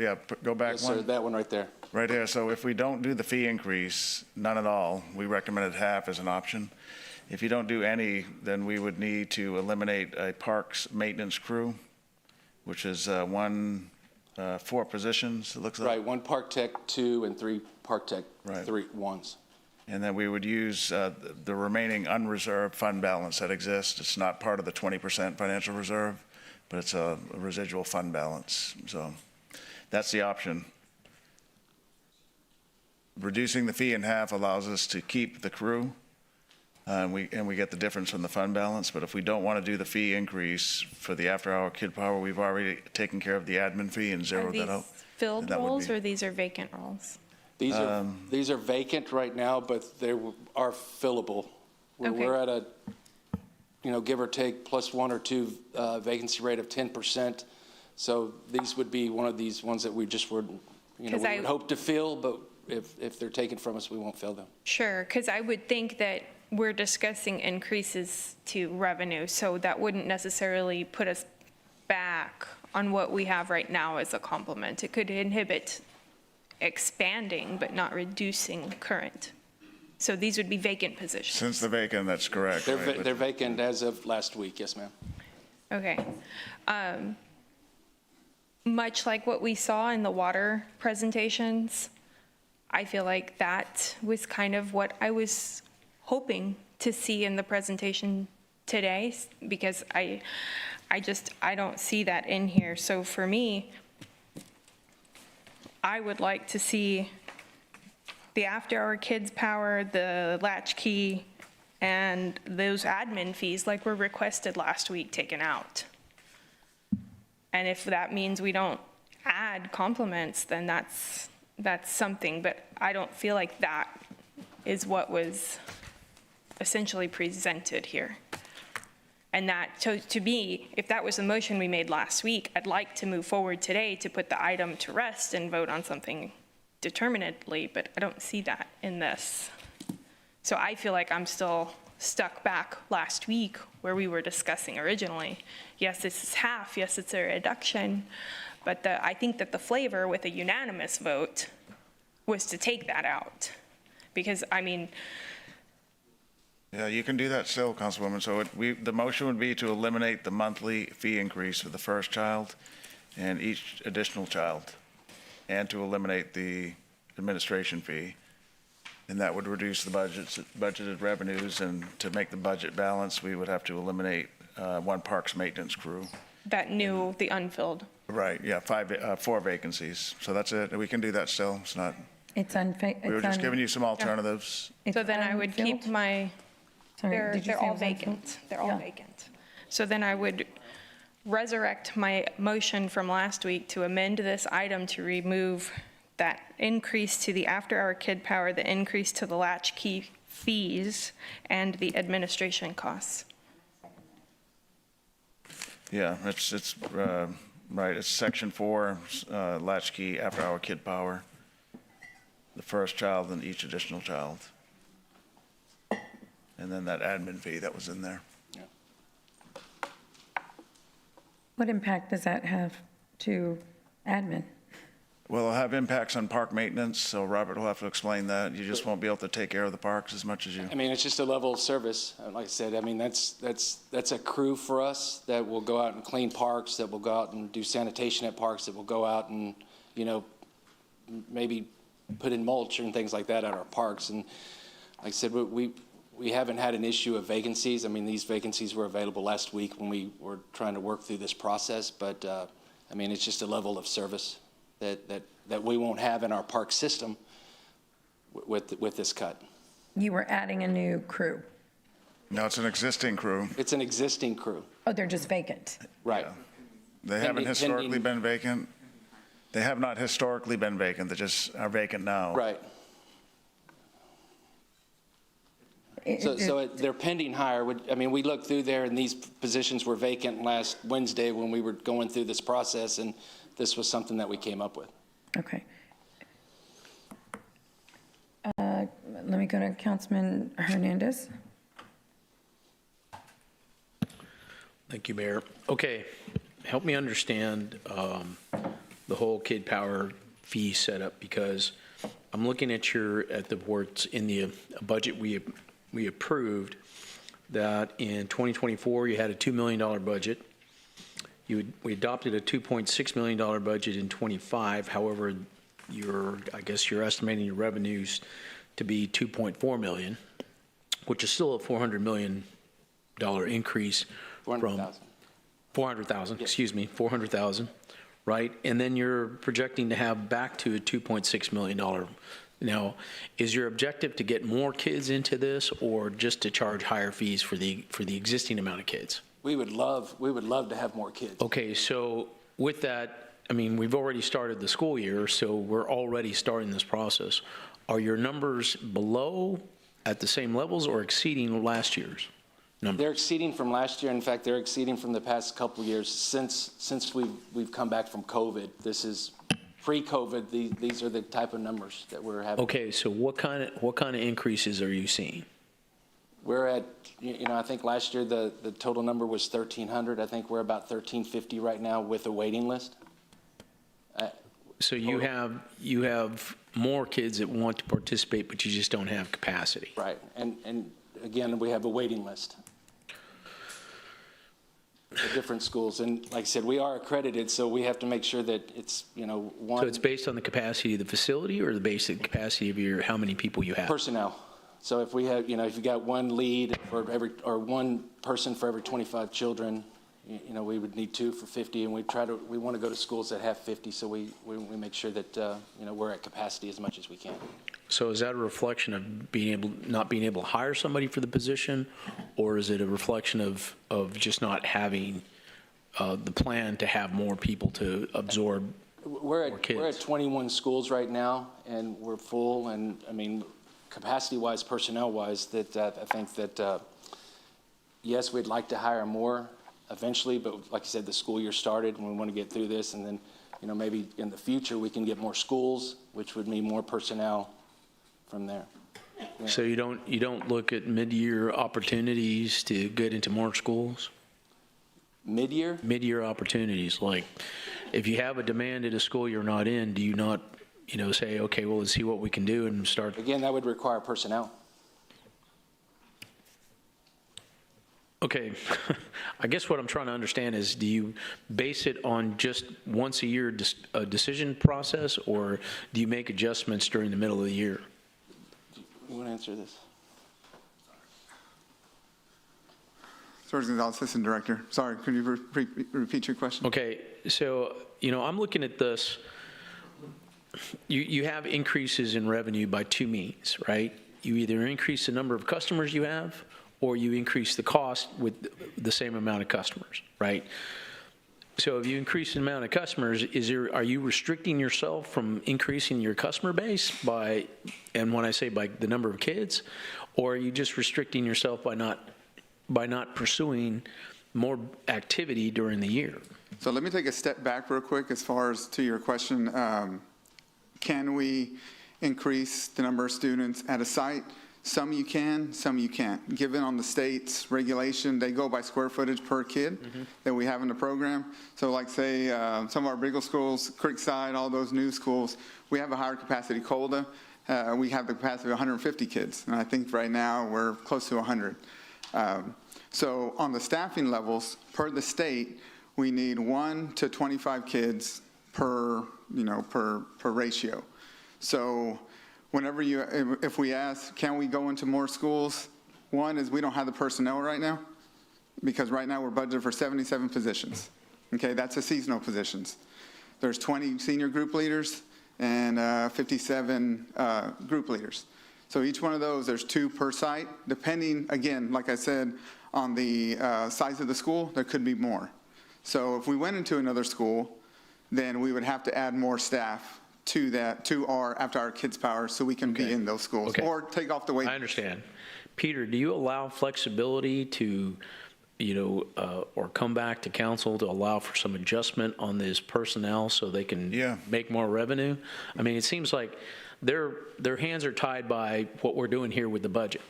go back one? Yes, sir, that one right there. Right there. So if we don't do the fee increase, none at all, we recommended half as an option. If you don't do any, then we would need to eliminate a parks maintenance crew, which is 4 positions, it looks like. Right, 1 park tech, 2, and 3 park tech, 3 ones. And then we would use the remaining unreserved fund balance that exists. It's not part of the 20% financial reserve, but it's a residual fund balance. So that's the option. Reducing the fee in half allows us to keep the crew, and we get the difference from the fund balance. But if we don't want to do the fee increase for the after-hour Kid Power, we've already taken care of the admin fee and zeroed that out. Are these filled roles or these are vacant roles? These are vacant right now, but they are fillable. We're at a, give or take, plus 1 or 2 vacancy rate of 10%. So these would be one of these ones that we just would, we would hope to fill, but if they're taken from us, we won't fill them. Sure, because I would think that we're discussing increases to revenue, so that wouldn't necessarily put us back on what we have right now as a complement. It could inhibit expanding, but not reducing current. So these would be vacant positions. Since the vacant, that's correct. They're vacant as of last week, yes, ma'am. Okay. Much like what we saw in the water presentations, I feel like that was kind of what I was hoping to see in the presentation today, because I don't see that in here. So for me, I would like to see the after-hour Kids Power, the latchkey, and those admin fees like were requested last week taken out. And if that means we don't add complements, then that's something, but I don't feel like that is what was essentially presented here. And that, so to me, if that was the motion we made last week, I'd like to move forward today to put the item to rest and vote on something determinately, but I don't see that in this. So I feel like I'm still stuck back last week where we were discussing originally. Yes, this is half, yes, it's a reduction, but I think that the flavor with a unanimous vote was to take that out. Because, I mean, Yeah, you can do that still, Councilwoman. So the motion would be to eliminate the monthly fee increase for the first child and each additional child, and to eliminate the administration fee. And that would reduce the budgeted revenues, and to make the budget balance, we would have to eliminate one parks maintenance crew. that knew the unfilled. Right, yeah, 4 vacancies. So that's it. We can do that still. It's not, It's unfair. we were just giving you some alternatives. So then I would keep my, they're all vacant. They're all vacant. So then I would resurrect my motion from last week to amend this item to remove that increase to the after-hour kid power, the increase to the latchkey fees, and the administration costs. Yeah, it's right, it's section 4, latchkey, after-hour kid power, the first child and each additional child. And then that admin fee that was in there. What impact does that have to admin? Well, it'll have impacts on park maintenance, so Robert will have to explain that. You just won't be able to take care of the parks as much as you. I mean, it's just a level of service. Like I said, I mean, that's a crew for us that will go out and clean parks, that will go out and do sanitation at parks, that will go out and, you know, maybe put in mulch and things like that at our parks. And like I said, we haven't had an issue of vacancies. I mean, these vacancies were available last week when we were trying to work through this process. But, I mean, it's just a level of service that we won't have in our park system with this cut. You were adding a new crew. No, it's an existing crew. It's an existing crew. Oh, they're just vacant. Right. They haven't historically been vacant. They have not historically been vacant. They just are vacant now. Right. So they're pending hire. I mean, we looked through there, and these positions were vacant last Wednesday when we were going through this process, and this was something that we came up with. Okay. Let me go to Councilman Hernandez. Thank you, Mayor. Okay, help me understand the whole kid power fee setup, because I'm looking at the words in the budget we approved, that in 2024 you had a $2 million budget. We adopted a $2.6 million budget in '25. However, I guess you're estimating your revenues to be $2.4 million, which is still a $400 million increase from 400,000. Excuse me, 400,000, right? And then you're projecting to have back to a $2.6 million. Now, is your objective to get more kids into this, or just to charge higher fees for the existing amount of kids? We would love to have more kids. Okay, so with that, I mean, we've already started the school year, so we're already starting this process. Are your numbers below, at the same levels, or exceeding last year's numbers? They're exceeding from last year. In fact, they're exceeding from the past couple of years since we've come back from COVID. This is pre-COVID. These are the type of numbers that we're having. Okay, so what kind of increases are you seeing? We're at, I think last year the total number was 1,300. I think we're about 1,350 right now with a waiting list. So you have more kids that want to participate, but you just don't have capacity. Right, and again, we have a waiting list for different schools. And like I said, we are accredited, so we have to make sure that it's, one. So it's based on the capacity of the facility, or the basic capacity of how many people you have? Personnel. So if we have, if you got one lead or one person for every 25 children, we would need 2 for 50, and we want to go to schools that have 50, so we make sure that, we're at capacity as much as we can. So is that a reflection of not being able to hire somebody for the position, or is it a reflection of just not having the plan to have more people to absorb We're at 21 schools right now, and we're full, and, I mean, capacity-wise, personnel-wise, that I think that, yes, we'd like to hire more eventually, but like you said, the school year started, and we want to get through this, and then, you know, maybe in the future, we can get more schools, which would mean more personnel from there. Yeah. So you don't look at mid-year opportunities to get into more schools? Mid-year? Mid-year opportunities, like if you have a demand at a school you're not in, do you not, you know, say, okay, well, let's see what we can do and start? Again, that would require personnel. Okay, I guess what I'm trying to understand is, do you base it on just once a year a decision process, or do you make adjustments during the middle of the year? You want to answer this? George Gonzalez, Assistant Director. Sorry, could you repeat your question? Okay, so, you know, I'm looking at this. You have increases in revenue by two means, right? You either increase the number of customers you have, or you increase the cost with the same amount of customers, right? So if you increase the amount of customers, are you restricting yourself from increasing your customer base by, and when I say by the number of kids, or are you just restricting yourself by not pursuing more activity during the year? So let me take a step back real quick as far as to your question. Can we increase the number of students at a site? Some you can, some you can't. Given on the state's regulation, they go by square footage per kid that we have in the program. So like say some of our bigger schools, Creekside, all those new schools, we have a higher capacity COLDA. We have the capacity of 150 kids. And I think right now we're close to 100. So on the staffing levels, per the state, we need 1 to 25 kids per ratio. So whenever if we ask, can we go into more schools? One is we don't have the personnel right now, because right now we're budgeted for 77 positions. Okay, that's the seasonal positions. There's 20 senior group leaders and 57 group leaders. So each one of those, there's 2 per site. Depending, again, like I said, on the size of the school, there could be more. So if we went into another school, then we would have to add more staff to that, after our kids' power, so we can be in those schools, or take off the weight. I understand. Peter, do you allow flexibility to, or come back to council to allow for some adjustment on this personnel so they can make more revenue? I mean, it seems like their hands are tied by what we're doing here with the budget,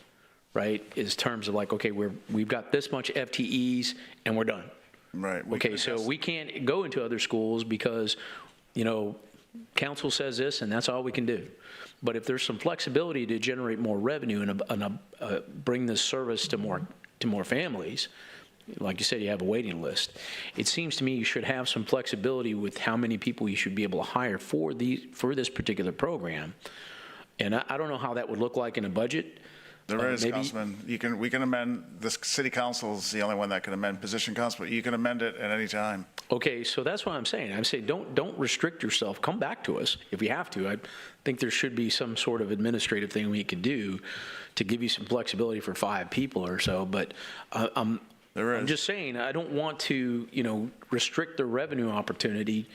right? Is terms of like, okay, we've got this much FTEs and we're done. Right. Okay, so we can't go into other schools because, council says this and that's all we can do. But if there's some flexibility to generate more revenue and bring this service to more families, like you said, you have a waiting list. It seems to me you should have some flexibility with how many people you should be able to hire for this particular program. And I don't know how that would look like in a budget. There is, Councilman. We can amend, the city council is the only one that can amend position counts, but you can amend it at any time. Okay, so that's what I'm saying. I'm saying don't restrict yourself. Come back to us if you have to. I think there should be some sort of administrative thing we could do to give you some flexibility for 5 people or so. But I'm just saying, I don't want to, restrict the revenue opportunity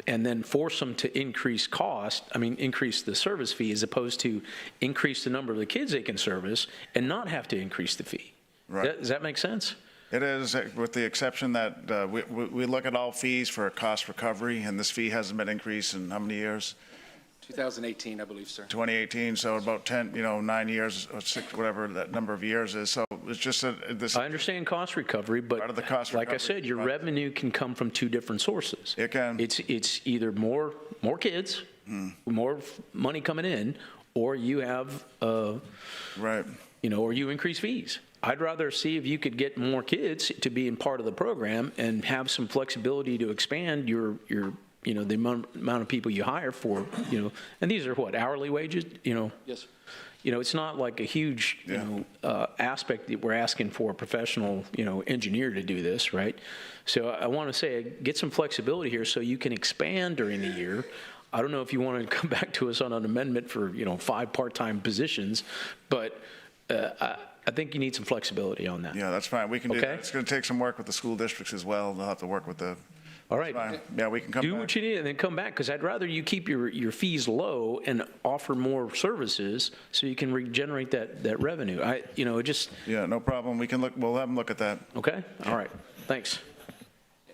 and then force them to increase increase the service fee, as opposed to increase the number of the kids they can service and not have to increase the fee. Right. Does that make sense? It is, with the exception that we look at all fees for cost recovery, and this fee hasn't been increased in how many years? 2018, I believe, sir. 2018, so about 9 years or 6, whatever that number of years is. So it's just this. I understand cost recovery, but part of the cost recovery, like I said, your revenue can come from 2 different sources. It can. It's either more kids, more money coming in, or you have right. Or you increase fees. I'd rather see if you could get more kids to be in part of the program and have some flexibility to expand your the amount of people you hire for, and these are what, hourly wages, Yes, sir. It's not like a huge, aspect that we're asking for a professional, engineer to do this, right? So I want to say, get some flexibility here so you can expand during the year. I don't know if you want to come back to us on an amendment for, 5 part-time positions, but I think you need some flexibility on that. Yeah, that's fine. We can do that. It's going to take some work with the school districts as well. They'll have to work with the All right. Fine. Yeah, we can come Do back. what you need and then come back, because I'd rather you keep your fees low and offer more services so you can regenerate that revenue. Yeah, no problem. We can look, we'll have them look at that. Okay? All right. Thanks.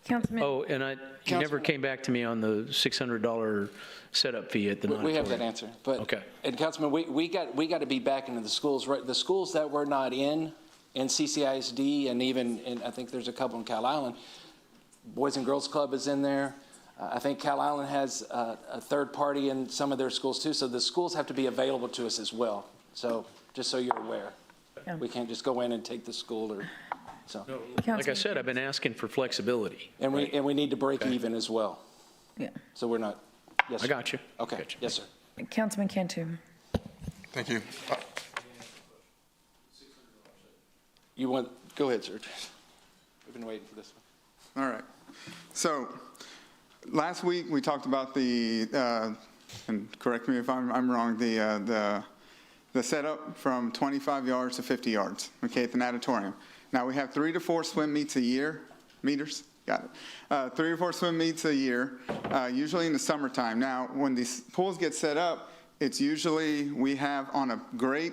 Councilman. Oh, and you never came back to me on the $600 setup fee at the We have that auditorium. answer, but. Okay. And Councilman, we got to be back into the schools, right? The schools that we're not in CCISD, and even, I think there's a couple in Cal Island, Boys and Girls Club is in there. I think Cal Island has a third party in some of their schools too, so the schools have to be available to us as well. So, just so you're aware. Yeah. We can't just go in and take the school or, so. Like I said, I've been asking for flexibility. And we need to break even as well. Yeah. So we're not, yes, I sir. got you. Okay, yes, sir. Councilman Cantu. Thank you. You want, go ahead, sir. We've been waiting for this one. All right. So last week, we talked about the, and correct me if I'm wrong, the setup from 25 yards to 50 yards, okay, at the natatorium. Now, we have 3 to 4 swim meets a year, meters, got it. 3 to 4 swim meets a year, usually in the summertime. Now, when these pools get set up, it's usually, we have on a great,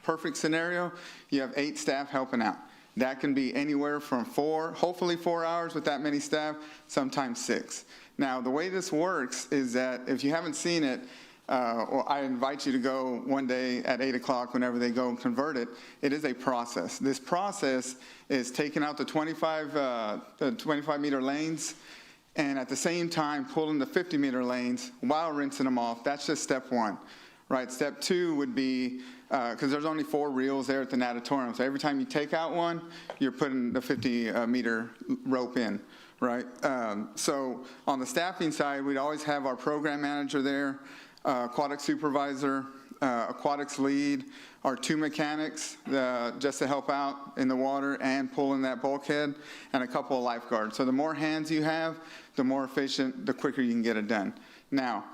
perfect scenario, you have 8 staff helping out. That can be anywhere from 4, hopefully 4 hours with that many staff, sometimes 6. Now, the way this works is that if you haven't seen it, or I invite you to go one day at 8 o'clock whenever they go and convert it, it is a process. This process is taking out the 25-meter lanes and at the same time pulling the 50-meter lanes while rinsing them off. That's just step 1, right? Step 2 would be, because there's only 4 reels there at the natatorium, so every time you take out one, you're putting the 50-meter rope in, right? So on the staffing side, we'd always have our program manager there, aquatic supervisor, aquatics lead, our 2 mechanics just to help out in the water and pulling that bulkhead, and a couple of lifeguards. So the more hands you have, the more efficient, the quicker you can get it done. Now,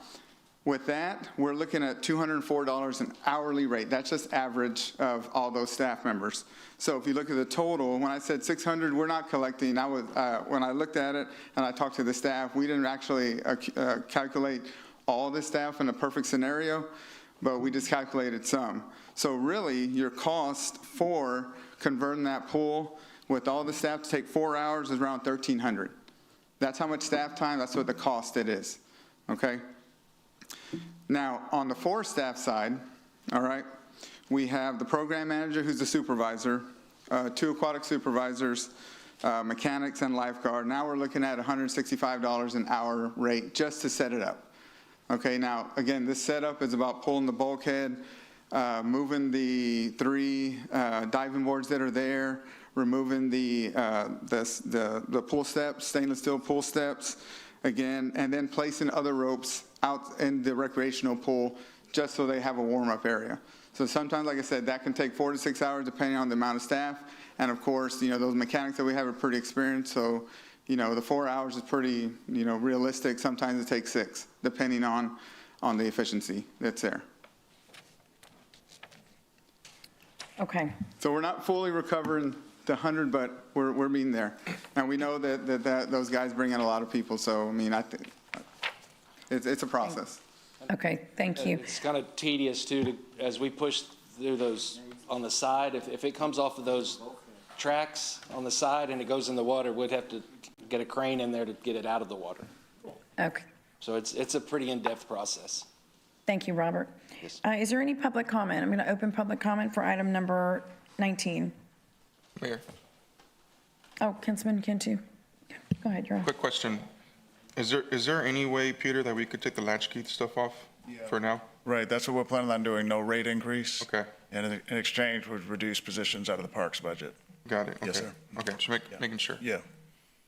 with that, we're looking at $204 an hourly rate. That's just average of all those staff members. So if you look at the total, when I said 600, we're not collecting. When I looked at it and I talked to the staff, we didn't actually calculate all the staff in a perfect scenario, but we just calculated some. So really, your cost for converting that pool with all the staff to take 4 hours is around $1,300. That's how much staff time, that's what the cost it is, okay? Now, on the 4 staff side, all right, we have the program manager who's the supervisor, 2 aquatic supervisors, mechanics and lifeguard. Now we're looking at $165 an hour rate just to set it up. Okay, now, again, this setup is about pulling the bulkhead, moving the 3 diving boards that are there, removing the pool steps, stainless steel pool steps, again, and then placing other ropes out in the recreational pool just so they have a warm-up area. So sometimes, like I said, that can take 4 to 6 hours depending on the amount of staff. And of course, those mechanics that we have are pretty experienced, so the 4 hours is pretty, realistic. Sometimes it takes 6, depending on the efficiency that's there. Okay. So we're not fully recovering the 100, but we're being there. And we know that those guys bring in a lot of people, so, I think it's a process. Okay, thank you. It's kind of tedious too, as we push through those on the side, if it comes off of those tracks on the side and it goes in the water, we'd have to get a crane in there to get it out of the water. Okay. So it's a pretty in-depth process. Thank you, Robert. Yes. Is there any public comment? I'm going to open public comment for item number 19. Mayor, Oh, Councilman Cantu. Go ahead, you're on. quick question. Is there any way, Peter, that we could take the latchkey stuff off for now? Right, that's what we're planning on doing, no rate increase. Okay. And in exchange, would reduce positions out of the parks budget. Got it. Yes, Okay. sir. Okay, just making sure. Yeah.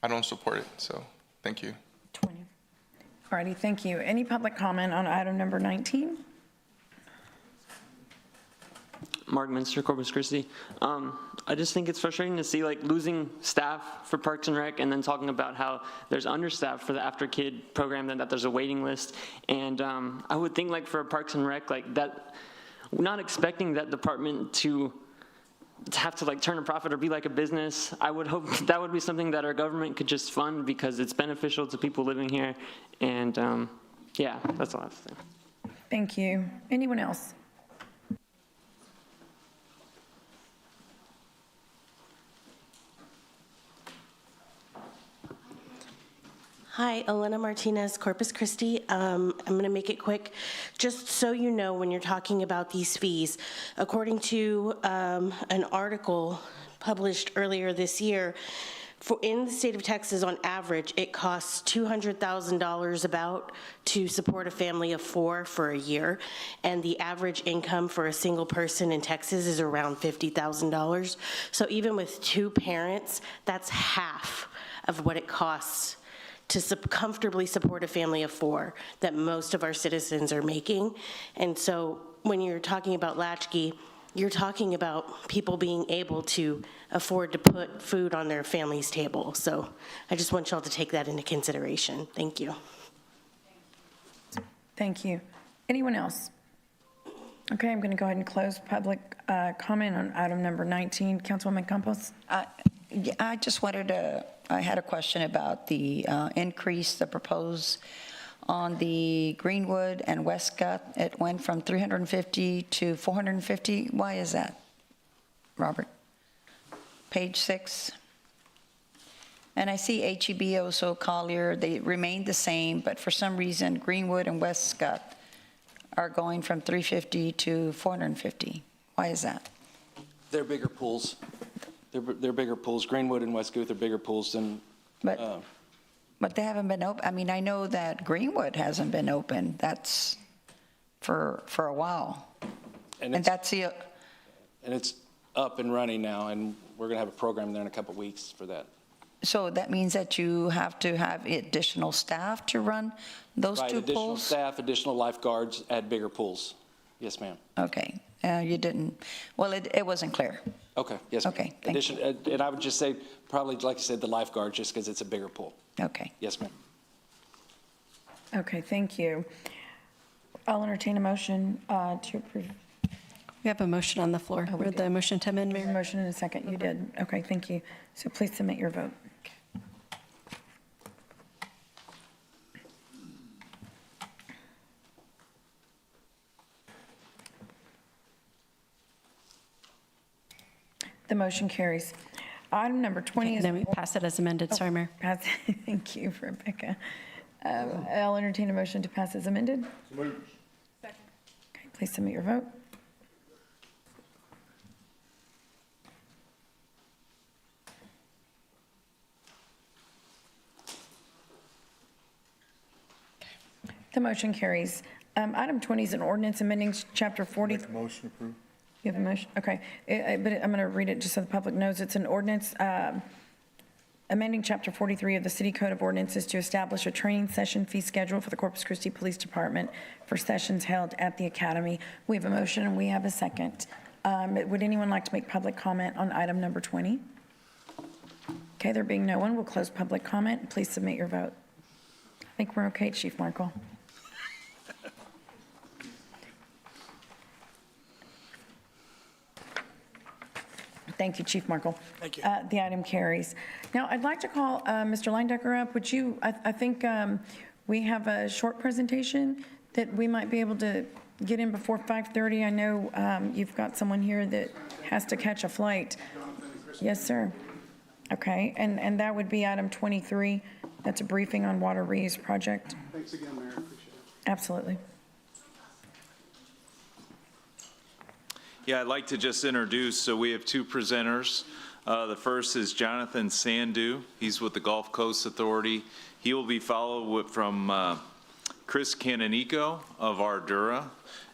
I don't support it, so thank you. 20. All righty, thank you. Any public comment on item number 19? Mark Minster, Corpus Christi. I just think it's frustrating to see losing staff for Parks and Rec and then talking about how there's understaffed for the after kid program and that there's a waiting list. And I would think for Parks and Rec that, we're not expecting that department to have to like turn a profit or be like a business. I would hope that would be something that our government could just fund because it's beneficial to people living here. And yeah, that's all I have to say. Thank you. Anyone else? Hi, Elena Martinez, Corpus Christi. I'm going to make it quick. Just so you know, when you're talking about these fees, according to an article published earlier this year, in the state of Texas, on average, it costs $200,000 about to support a family of 4 for a year, and the average income for a single person in Texas is around $50,000. So even with 2 parents, that's half of what it costs to comfortably support a family of 4 that most of our citizens are making. And so when you're talking about latchkey, you're talking about people being able to afford to put food on their family's table. So I just want y'all to take that into consideration. Thank you. Thank you. Anyone else? Okay, I'm going to go ahead and close public comment on item number 19. Councilwoman Campos? I just wanted to, I had a question about the increase, the proposed on the Greenwood and Westcott. It went from 350 to 450. Why is that, Robert? Page 6. And I see HEB, also Collier, they remained the same, but for some reason, Greenwood and Westcott are going from 350 to 450. Why is that? They're bigger pools. They're bigger pools. Greenwood and Westcott are bigger pools than. But they haven't been open. I mean, I know that Greenwood hasn't been open. That's for a while. And that's the. And it's up and running now, and we're going to have a program there in a couple of weeks for that. So that means that you have to have additional staff to run those Right, 2 additional pools? staff, additional lifeguards at bigger pools. Yes, ma'am. Okay. You didn't, well, it wasn't clear. Okay, yes, ma'am. Okay, thank you. And I would just say, probably, like you said, the lifeguard, just because it's a bigger pool. Okay. Yes, ma'am. Okay, thank you. I'll entertain a motion to approve. We have a motion on the floor. Read the motion to amend, Mayor. Motion in a second. You did. Okay, thank you. So please submit your vote. The motion carries. Item number 20 is. Then we pass it as amended. Sorry, Mayor. Thank you, Rebecca. I'll entertain a motion to pass as amended. Okay, please submit your vote. The motion carries. Item 20 is an ordinance amending Chapter 40. Motion approved. You have a motion? Okay. But I'm going to read it just so the public knows. It's an ordinance amending Chapter 43 of the City Code of Ordinances to establish a training session fee schedule for the Corpus Christi Police Department for sessions held at the Academy. We have a motion and we have a second. Would anyone like to make public comment on item number 20? Okay, there being no one, we'll close public comment. Please submit your vote. I think we're okay, Chief Markle. Thank you, Chief Markle. Thank you. The item carries. Now, I'd like to call Mr. Leindecker up. Would you, I think we have a short presentation that we might be able to get in before 5:30. I know you've got someone here that has to catch a flight. Yes, sir. Okay, and that would be item 23. That's a briefing on water reuse project. Thanks again, Mayor. Appreciate it. Absolutely. Yeah, I'd like to just introduce, so we have 2 presenters. The first is Jonathan Sandu. He's with the Gulf Coast Authority. He will be followed from Chris Canonico of Ardura,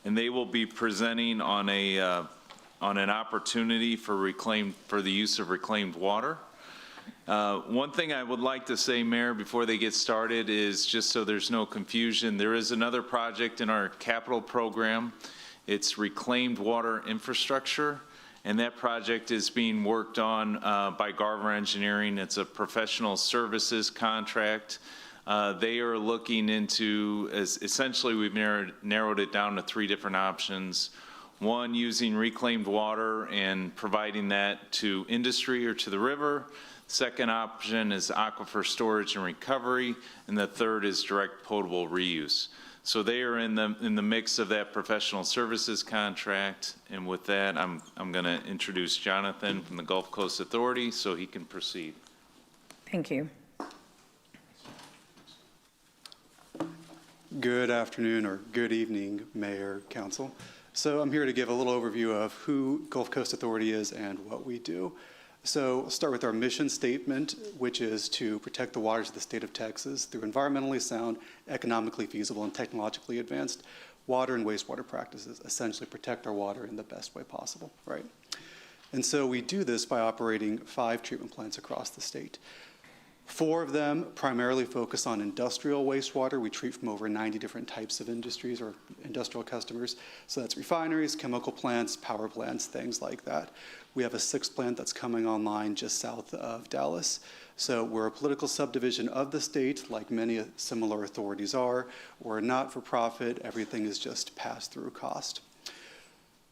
and they will be presenting on an opportunity for the use of reclaimed water. One thing I would like to say, Mayor, before they get started is, just so there's no confusion, there is another project in our capital program. It's reclaimed water infrastructure, and that project is being worked on by Garver Engineering. It's a professional services contract. They are looking into, essentially we've narrowed it down to 3 different options. One, using reclaimed water and providing that to industry or to the river. Second option is aquifer storage and recovery, and the third is direct potable reuse. So they are in the mix of that professional services contract. And with that, I'm going to introduce Jonathan from the Gulf Coast Authority so he can proceed. Thank you. Good afternoon or good evening, Mayor, Council. So I'm here to give a little overview of who Gulf Coast Authority is and what we do. So I'll start with our mission statement, which is to protect the waters of the state of Texas through environmentally sound, economically feasible, and technologically advanced water and wastewater practices, essentially protect our water in the best way possible, right? And so we do this by operating 5 treatment plants across the state. 4 of them primarily focus on industrial wastewater. We treat from over 90 different types of industries or industrial customers. So that's refineries, chemical plants, power plants, things like that. We have a 6th plant that's coming online just south of Dallas. So we're a political subdivision of the state, like many similar authorities are. We're not for profit. Everything is just pass-through cost.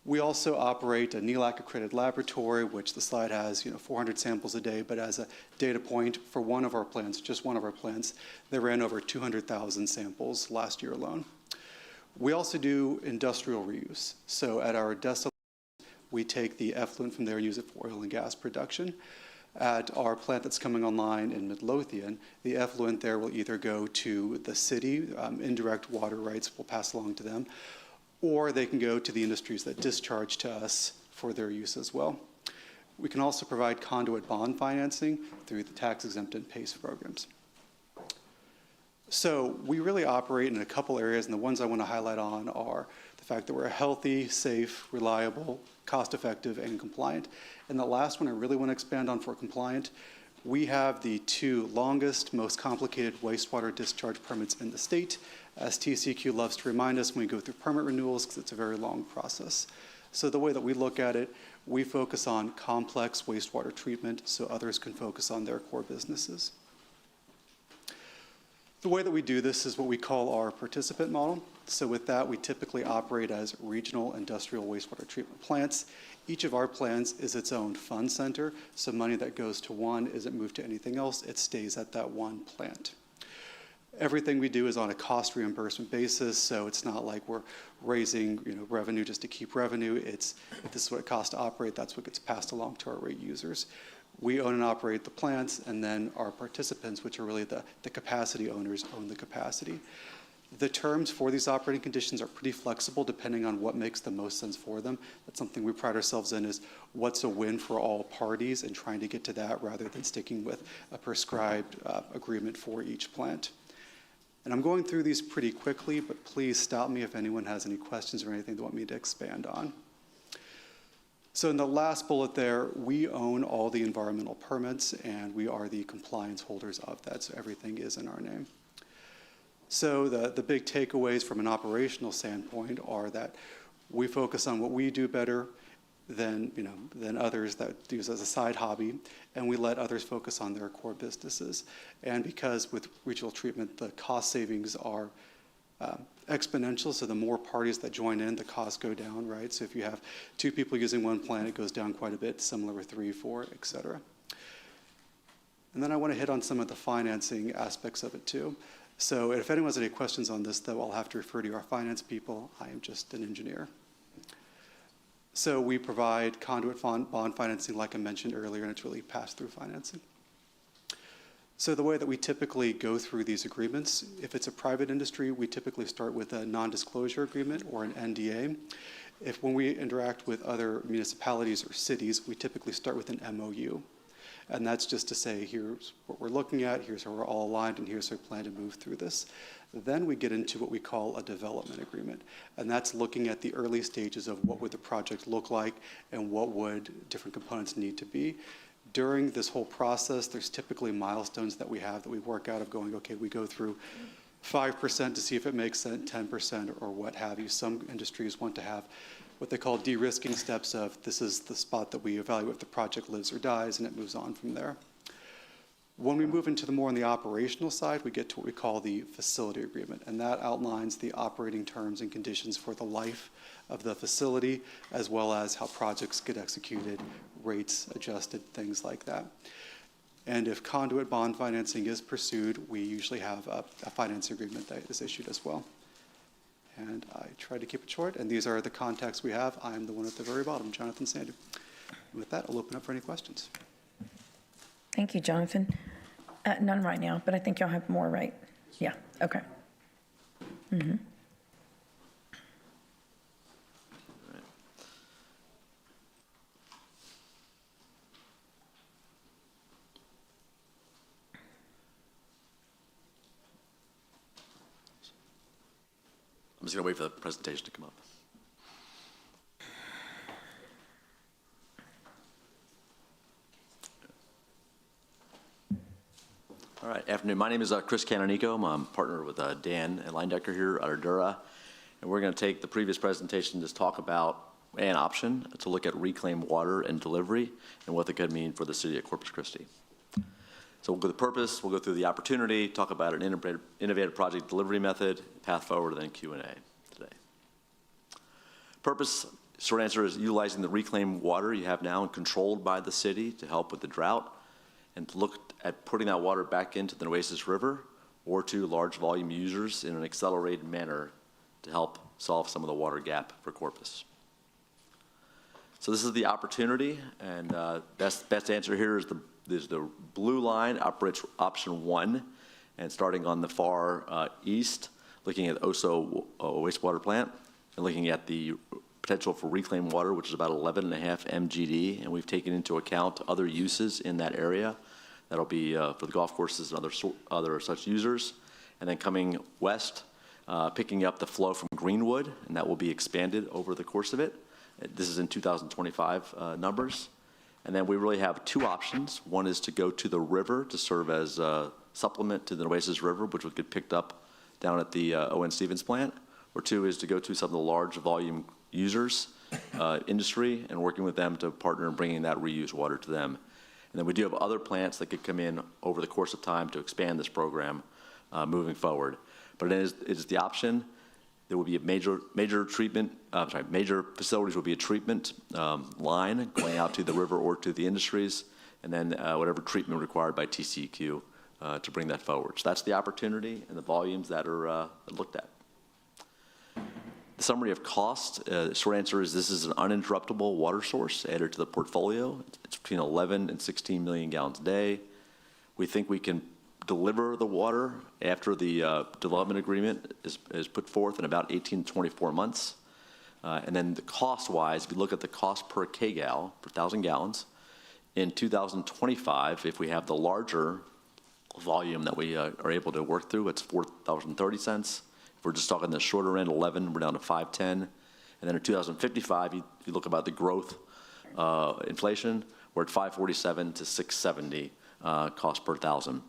We also operate a NELAC accredited laboratory, which the slide has, 400 samples a day, but as a data point for one of our plants, just one of our plants, they ran over 200,000 samples last year alone. We also do industrial reuse. So at our Odessa, we take the effluent from there and use it for oil and gas production. At our plant that's coming online in Midlothian, the effluent there will either go to the city, indirect water rights will pass along to them, or they can go to the industries that discharge to us for their use as well. We can also provide conduit bond financing through the tax-exempt and PACE programs. So we really operate in a couple areas, and the ones I want to highlight on are the fact that we're healthy, safe, reliable, cost-effective, and compliant. And the last one I really want to expand on for compliant, we have the 2 longest, most complicated wastewater discharge permits in the state, as TCEQ loves to remind us when we go through permit renewals, because it's a very long process. So the way that we look at it, we focus on complex wastewater treatment so others can focus on their core businesses. The way that we do this is what we call our participant model. So with that, we typically operate as regional industrial wastewater treatment plants. Each of our plants is its own fund center, so money that goes to one isn't moved to anything else, it stays at that one plant. Everything we do is on a cost reimbursement basis, so it's not like we're raising revenue just to keep revenue. It's if this is what it costs to operate, that's what gets passed along to our rate users. We own and operate the plants, and then our participants, which are really the capacity owners, own the capacity. The terms for these operating conditions are pretty flexible depending on what makes the most sense for them. That's something we pride ourselves in, is what's a win for all parties and trying to get to that rather than sticking with a prescribed agreement for each plant. And I'm going through these pretty quickly, but please stop me if anyone has any questions or anything they want me to expand on. So in the last bullet there, we own all the environmental permits and we are the compliance holders of that, so everything is in our name. So the big takeaways from an operational standpoint are that we focus on what we do better than others that use as a side hobby, and we let others focus on their core businesses. And because with regional treatment, the cost savings are exponential, so the more parties that join in, the costs go down, right? So if you have 2 people using one plant, it goes down quite a bit, similar with 3, 4, et cetera. And then I want to hit on some of the financing aspects of it too. So if anyone has any questions on this, though, I'll have to refer to our finance people. I am just an engineer. So we provide conduit bond financing, like I mentioned earlier, and it's really pass-through financing. So the way that we typically go through these agreements, if it's a private industry, we typically start with a non-disclosure agreement or an NDA. When we interact with other municipalities or cities, we typically start with an MOU. And that's just to say, here's what we're looking at, here's how we're all aligned, and here's our plan to move through this. Then we get into what we call a development agreement. And that's looking at the early stages of what would the project look like and what would different components need to be. During this whole process, there's typically milestones that we have that we work out of going, okay, we go through 5% to see if it makes sense, 10% or what have you. Some industries want to have what they call de-risking steps of this is the spot that we evaluate if the project lives or dies, and it moves on from there. When we move into the more on the operational side, we get to what we call the facility agreement, and that outlines the operating terms and conditions for the life of the facility, as well as how projects get executed, rates adjusted, things like that. And if conduit bond financing is pursued, we usually have a finance agreement that is issued as well. And I tried to keep it short, and these are the contacts we have. I'm the one at the very bottom, Jonathan Sandu. And with that, I'll open up for any questions. Thank you, Jonathan. None right now, but I think y'all have more, right? Yeah, okay. Mm-hmm. I'm just going to wait for the presentation to come up. All right, afternoon. My name is Chris Canonico. I'm a partner with Dan and Leindecker here at Ardura. And we're going to take the previous presentation to talk about an option to look at reclaimed water and delivery and what that could mean for the city of Corpus Christi. So we'll go through the purpose, we'll go through the opportunity, talk about an innovative project delivery method, path forward, and then Q&A today. Purpose, short answer, is utilizing the reclaimed water you have now and controlled by the city to help with the drought and to look at putting that water back into the Nueces River or to large volume users in an accelerated manner to help solve some of the water gap for Corpus. So this is the opportunity, and best answer here is the blue line operates option 1, and starting on the far east, looking at OSO wastewater plant, and looking at the potential for reclaimed water, which is about 11.5 MGD, and we've taken into account other uses in that area. That'll be for the golf courses and other such users. And then coming west, picking up the flow from Greenwood, and that will be expanded over the course of it. This is in 2025 numbers. And then we really have two options. One is to go to the river to serve as a supplement to the Nueces River, which would get picked up down at the O.N. Stevens plant. Or two is to go to some of the large volume users, industry, and working with them to partner in bringing that reused water to them. And then we do have other plants that could come in over the course of time to expand this program moving forward. But it is the option. There will be a major facilities will be a treatment line going out to the river or to the industries, and then whatever treatment required by TCEQ to bring that forward. So that's the opportunity and the volumes that are looked at. The summary of cost, short answer is this is an uninterruptible water source added to the portfolio. It's between 11 and 16 million gallons a day. We think we can deliver the water after the development agreement is put forth in about 18 to 24 months. And then the cost-wise, if you look at the cost per kgal, per 1,000 gallons, in 2025, if we have the larger volume that we are able to work through, it's $4.30. If we're just talking the shorter end, 11, we're down to 5.10. And then in 2055, you look about the growth inflation, we're at 547 to 670 cost per 1,000.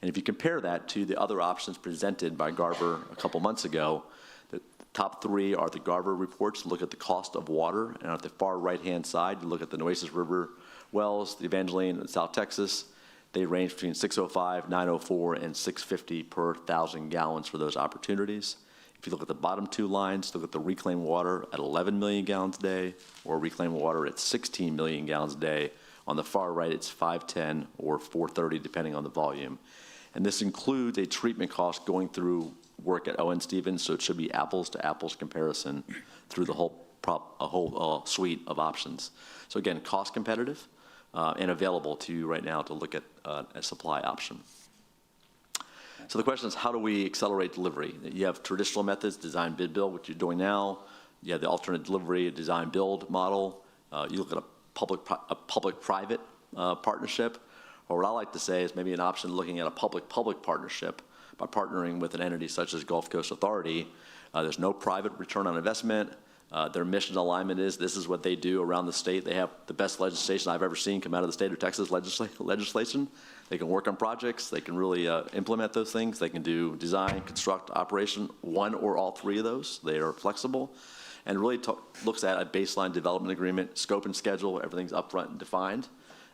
And if you compare that to the other options presented by Garver a couple months ago, the top three are the Garver reports, look at the cost of water, and at the far right-hand side, you look at the Nueces River wells, the Evangeline in South Texas. They range between 605, 904, and 650 per 1,000 gallons for those opportunities. If you look at the bottom two lines, look at the reclaimed water at 11 million gallons a day, or reclaimed water at 16 million gallons a day. On the far right, it's 510 or 430, depending on the volume. And this includes a treatment cost going through work at O.N. Stevens, so it should be apples to apples comparison through the whole suite of options. So again, cost competitive and available to you right now to look at a supply option. So the question is, how do we accelerate delivery? You have traditional methods, design, bid, build, which you're doing now. You have the alternate delivery, design, build model. You look at a public-private partnership. Or what I like to say is maybe an option looking at a public-public partnership by partnering with an entity such as Gulf Coast Authority. There's no private return on investment. Their mission alignment is this is what they do around the state. They have the best legislation I've ever seen come out of the state of Texas legislation. They can work on projects. They can really implement those things. They can do design, construct, operation, one or all three of those. They are flexible and really looks at a baseline development agreement, scope and schedule, everything's upfront and defined.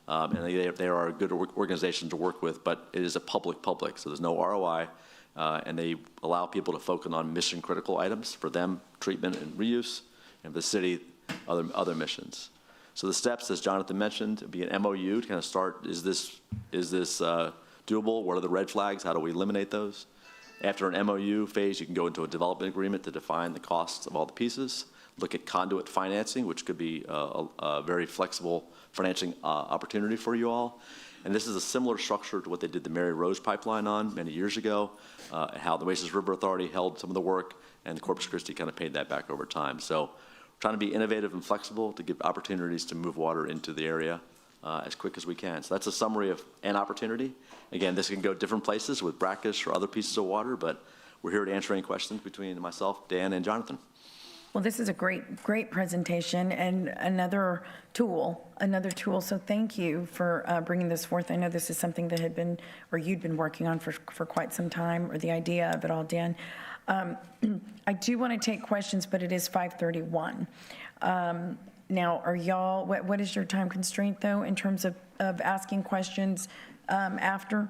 and they are a good organization to work with, but it is a public, so there's no ROI, and they allow people to focus on mission-critical items for them, treatment and reuse, and for the city, other missions. So the steps, as Jonathan mentioned, would be an MOU to kind of start, is this doable? What are the red flags? How do we eliminate those? After an MOU phase, you can go into a development agreement to define the costs of all the pieces, look at conduit financing, which could be a very flexible financing opportunity for you all. And this is a similar structure to what they did the Mary Rose Pipeline on many years ago, how the Oasis River Authority held some of the work, and the Corpus Christi kind of paid that back over time. So we're trying to be innovative and flexible to give opportunities to move water into the area as quick as we can. So that's a summary of an opportunity. Again, this can go different places with brackish or other pieces of water, but we're here to answer any questions between myself, Dan, and Jonathan. Well, this is a great presentation and another tool. So thank you for bringing this forth. I know this is something that had been, or you'd been working on for quite some time, or the idea of it all, Dan. I do want to take questions, but it is 5:31. Now, are y'all, what is your time constraint, though, in terms of asking questions after?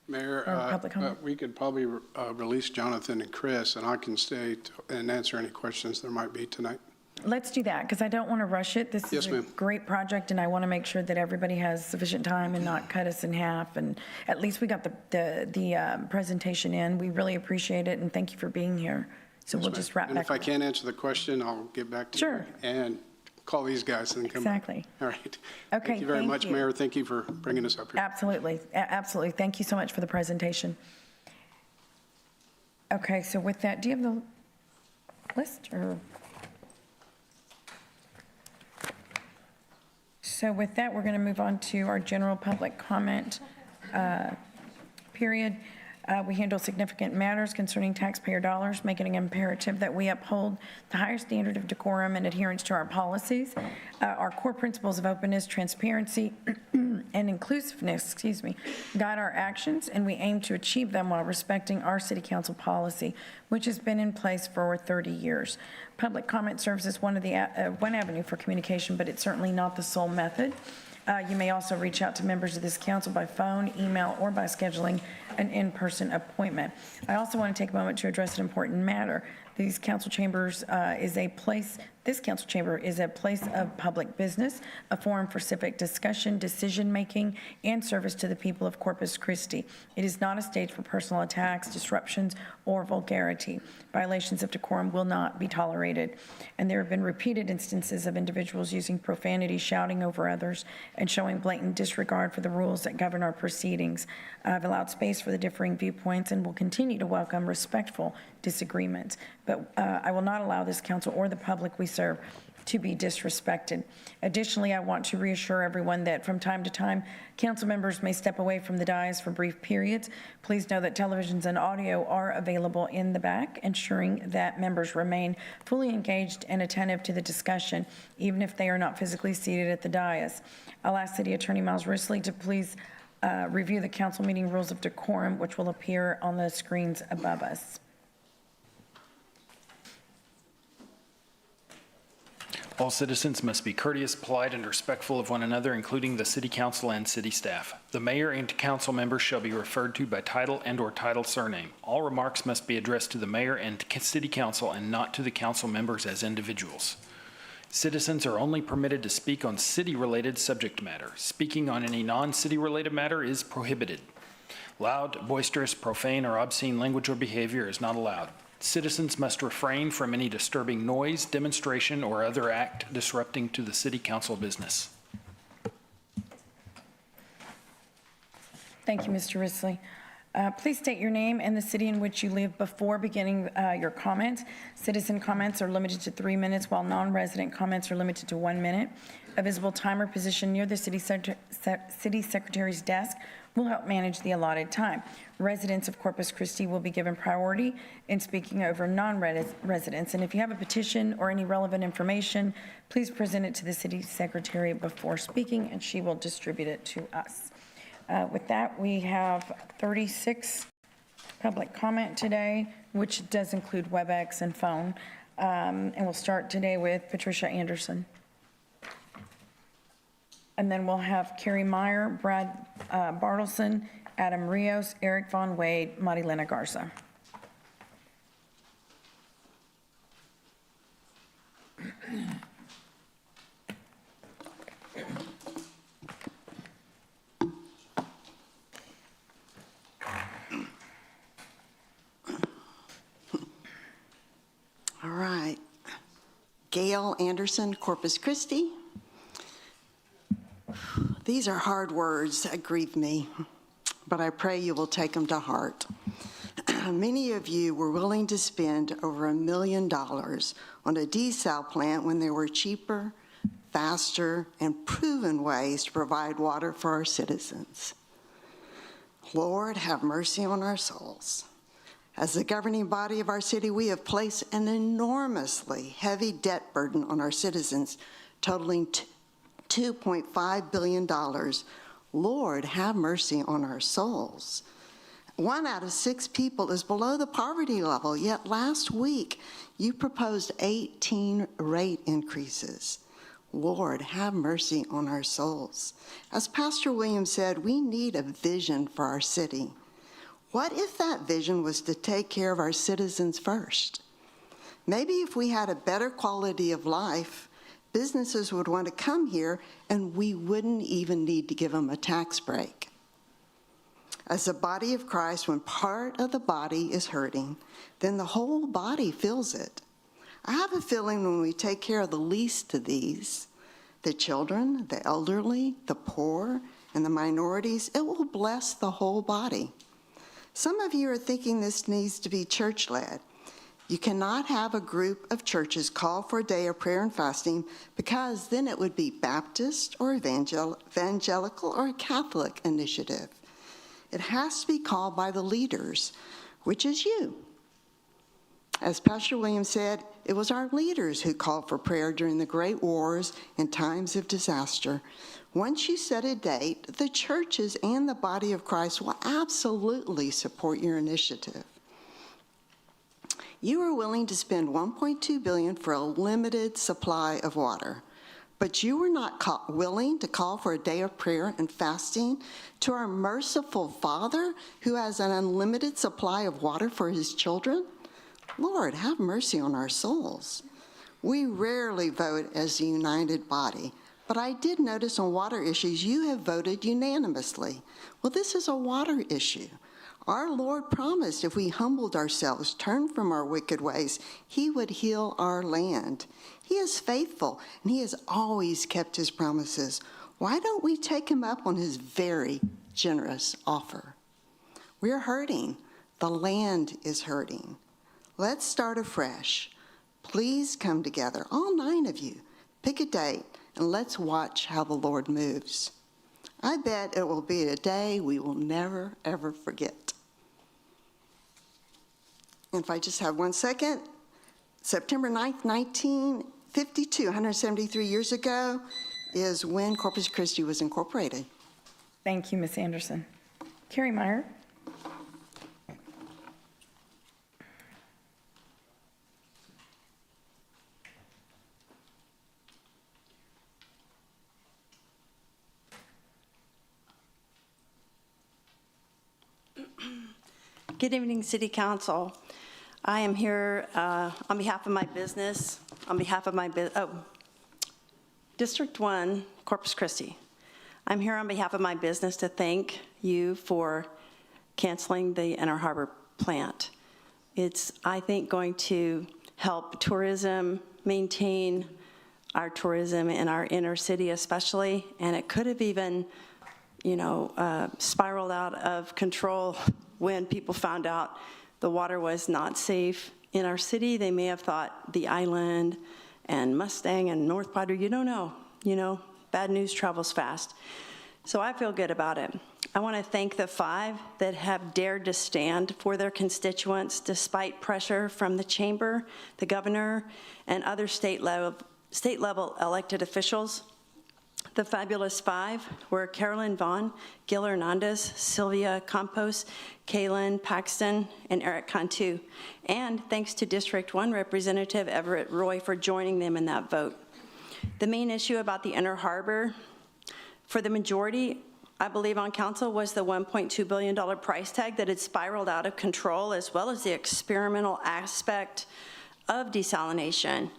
Mayor, public comment? we could probably release Jonathan and Chris, and I can stay and answer any questions there might be tonight. Let's do that, because I don't want to rush it. This is a great project, and I want to make sure that everybody has sufficient time and not cut us in half. And at least we got the presentation in. We really appreciate it, and thank you for being here. So we'll just wrap and back if I up. can't answer the question, I'll get back to you. And call these guys and come. Exactly. All right. Okay, Thank you very much, Mayor. Thank you for bringing us up here. Absolutely. Absolutely. Thank you so much for the presentation. Okay, so with that, do you have the list or? So with that, we're going to move on to our general public comment period. We handle significant matters concerning taxpayer dollars, making it imperative that we uphold the higher standard of decorum and adherence to our policies. Our core principles of openness, transparency, and inclusiveness, guide our actions, and we aim to achieve them while respecting our city council policy, which has been in place for over 30 years. Public comment serves as one avenue for communication, but it's certainly not the sole method. You may also reach out to members of this council by phone, email, or by scheduling an in-person appointment. I also want to take a moment to address an important matter. This council chamber is a place of public business, a forum for civic discussion, decision-making, and service to the people of Corpus Christi. It is not a stage for personal attacks, disruptions, or vulgarity. Violations of decorum will not be tolerated. And there have been repeated instances of individuals using profanity, shouting over others, and showing blatant disregard for the rules that govern our proceedings. I've allowed space for the differing viewpoints and will continue to welcome respectful disagreements. But I will not allow this council or the public we serve to be disrespected. Additionally, I want to reassure everyone that from time to time, council members may step away from the dais for brief periods. Please know that televisions and audio are available in the back, ensuring that members remain fully engaged and attentive to the discussion, even if they are not physically seated at the dais. I'll ask City Attorney Miles Risley to please review the council meeting rules of decorum, which will appear on the screens above us. All citizens must be courteous, polite, and respectful of one another, including the city council and city staff. The mayor and council members shall be referred to by title and/or title surname. All remarks must be addressed to the mayor and city council and not to the council members as individuals. Citizens are only permitted to speak on city-related subject matter. Speaking on any non-city-related matter is prohibited. Loud, boisterous, profane, or obscene language or behavior is not allowed. Citizens must refrain from any disturbing noise, demonstration, or other act disrupting to the city council business. Thank you, Mr. Risley. Please state your name and the city in which you live before beginning your comments. Citizen comments are limited to 3 minutes, while non-resident comments are limited to 1 minute. A visible timer positioned near the city secretary's desk will help manage the allotted time. Residents of Corpus Christi will be given priority in speaking over non-residents. And if you have a petition or any relevant information, please present it to the city secretary before speaking, and she will distribute it to us. With that, we have 36 public comment today, which does include WebEx and phone. And we'll start today with Patricia Anderson. And then we'll have Carrie Meyer, Brad Bartleson, Adam Rios, Eric Von Wade, Marilena Garza. All right. Gail Anderson, Corpus Christi. These are hard words that grieve me, but I pray you will take them to heart. Many of you were willing to spend over $1 million on a desal plant when there were cheaper, faster, and proven ways to provide water for our citizens. Lord, have mercy on our souls. As the governing body of our city, we have placed an enormously heavy debt burden on our citizens, totaling $2.5 billion. Lord, have mercy on our souls. 1 out of 6 people is below the poverty level, yet last week you proposed 18 rate increases. Lord, have mercy on our souls. As Pastor Williams said, we need a vision for our city. What if that vision was to take care of our citizens first? Maybe if we had a better quality of life, businesses would want to come here and we wouldn't even need to give them a tax break. As the body of Christ, when part of the body is hurting, then the whole body feels it. I have a feeling when we take care of the least of these, the children, the elderly, the poor, and the minorities, it will bless the whole body. Some of you are thinking this needs to be church-led. You cannot have a group of churches call for a day of prayer and fasting because then it would be Baptist or evangelical or a Catholic initiative. It has to be called by the leaders, which is you. As Pastor Williams said, it was our leaders who called for prayer during the great wars and times of disaster. Once you set a date, the churches and the body of Christ will absolutely support your initiative. You are willing to spend $1.2 billion for a limited supply of water, but you were not willing to call for a day of prayer and fasting to our merciful Father who has an unlimited supply of water for his children? Lord, have mercy on our souls. We rarely vote as a united body, but I did notice on water issues you have voted unanimously. Well, this is a water issue. Our Lord promised if we humbled ourselves, turned from our wicked ways, he would heal our land. He is faithful, and he has always kept his promises. Why don't we take him up on his very generous offer? We're hurting. The land is hurting. Let's start afresh. Please come together, all 9 of you. Pick a date, and let's watch how the Lord moves. I bet it will be a day we will never, ever forget. And if I just have 1 second, September 9th, 1952, 173 years ago, is when Corpus Christi was incorporated. Thank you, Ms. Anderson. Carrie Meyer. Good evening, City Council. I am here on behalf of my business, District 1, Corpus Christi. I'm here on behalf of my business to thank you for canceling the Inner Harbor plant. It's, I think, going to help tourism, maintain our tourism in our inner city especially, and it could have even, spiraled out of control when people found out the water was not safe in our city. They may have thought the island and Mustang and North Padre, you don't know, bad news travels fast. So I feel good about it. I want to thank the 5 that have dared to stand for their constituents despite pressure from the chamber, the governor, and other state level elected officials. The fabulous 5 were Carolyn Vaughn, Gil Hernandez, Sylvia Campos, Kaylin Paxton, and Eric Cantu. And thanks to District 1 Representative Everett Roy for joining them in that vote. The main issue about the Inner Harbor for the majority, I believe on council, was the $1.2 billion price tag that had spiraled out of control, as well as the experimental aspect of desalination.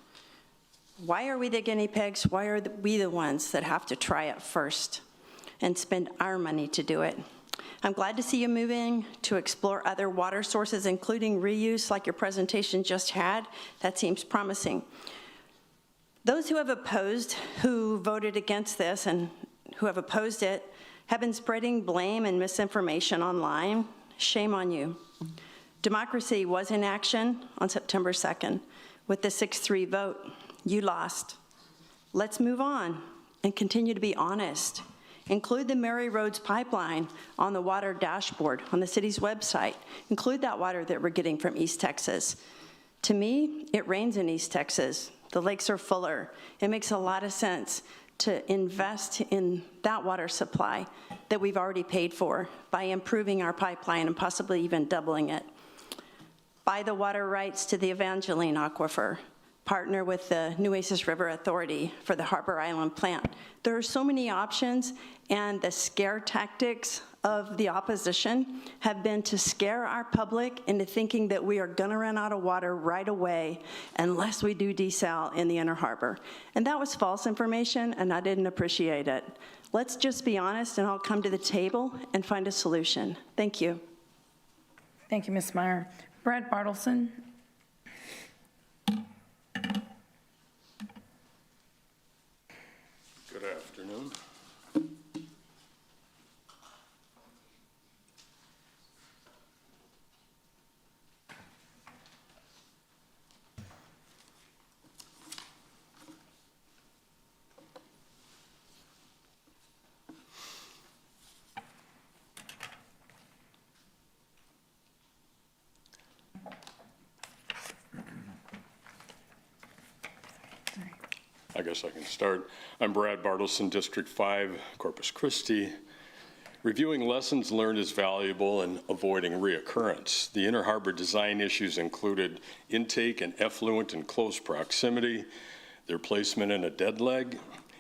Why are we the guinea pigs? Why are we the ones that have to try it first and spend our money to do it? I'm glad to see you moving to explore other water sources, including reuse, like your presentation just had. That seems promising. Those who have opposed, who voted against this and who have opposed it, have been spreading blame and misinformation online. Shame on you. Democracy was in action on September 2nd with the 6-3 vote. You lost. Let's move on and continue to be honest. Include the Mary Roads pipeline on the water dashboard on the city's website. Include that water that we're getting from East Texas. To me, it rains in East Texas. The lakes are fuller. It makes a lot of sense to invest in that water supply that we've already paid for by improving our pipeline and possibly even doubling it. Buy the water rights to the Evangeline Aquifer. Partner with the Nueces River Authority for the Harbor Island plant. There are so many options, and the scare tactics of the opposition have been to scare our public into thinking that we are gonna run out of water right away unless we do desal in the Inner Harbor. And that was false information, and I didn't appreciate it. Let's just be honest, and I'll come to the table and find a solution. Thank you. Thank you, Ms. Meyer. Brad Bartleson. Good afternoon. I guess I can start. I'm Brad Bartleson, District 5, Corpus Christi. Reviewing lessons learned is valuable in avoiding reoccurrence. The Inner Harbor design issues included intake and effluent in close proximity, their placement in a dead leg,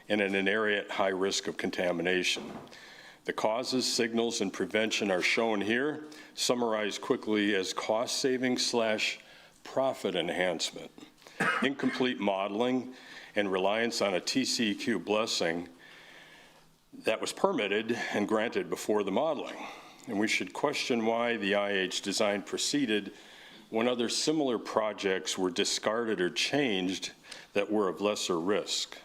and in an area at high risk of contamination. The causes, signals, and prevention are shown here, summarized quickly as cost saving / profit enhancement. Incomplete modeling and reliance on a TCEQ blessing that was permitted and granted before the modeling. And we should question why the IH design proceeded when other similar projects were discarded or changed that were of lesser risk.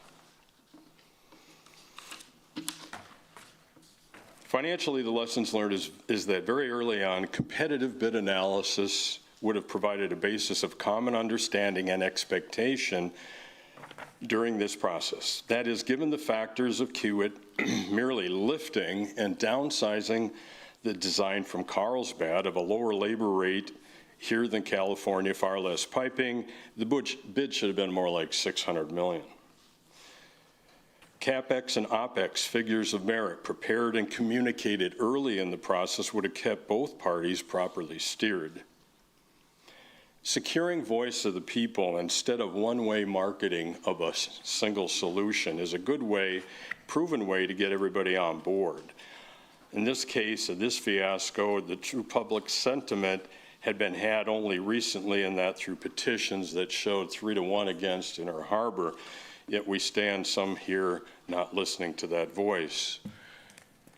Financially, the lessons learned is that very early on, competitive bid analysis would have provided a basis of common understanding and expectation during this process. That is, given the factors of Kiewit merely lifting and downsizing the design from Carlsbad of a lower labor rate here than California, far less piping, the bid should have been more like $600 million. CapEx and OpEx figures of merit prepared and communicated early in the process would have kept both parties properly steered. Securing voice of the people instead of one-way marketing of a single solution is a good way, proven way to get everybody on board. In this case, of this fiasco, the true public sentiment had been had only recently, and that through petitions that showed 3-1 against Inner Harbor, yet we stand some here not listening to that voice.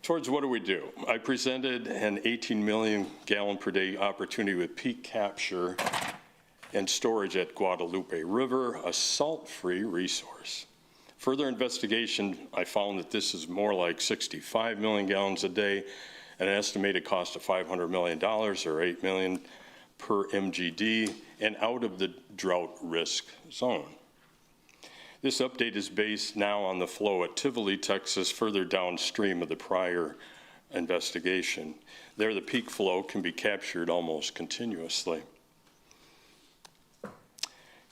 Towards what do? I presented an 18 million gallon per day opportunity with peak capture and storage at Guadalupe River, a salt-free resource. Further investigation, I found that this is more like 65 million gallons a day at an estimated cost of $500 million or $8 million per MGD and out of the drought risk zone. This update is based now on the flow at Tivoli, Texas, further downstream of the prior investigation. There, the peak flow can be captured almost continuously.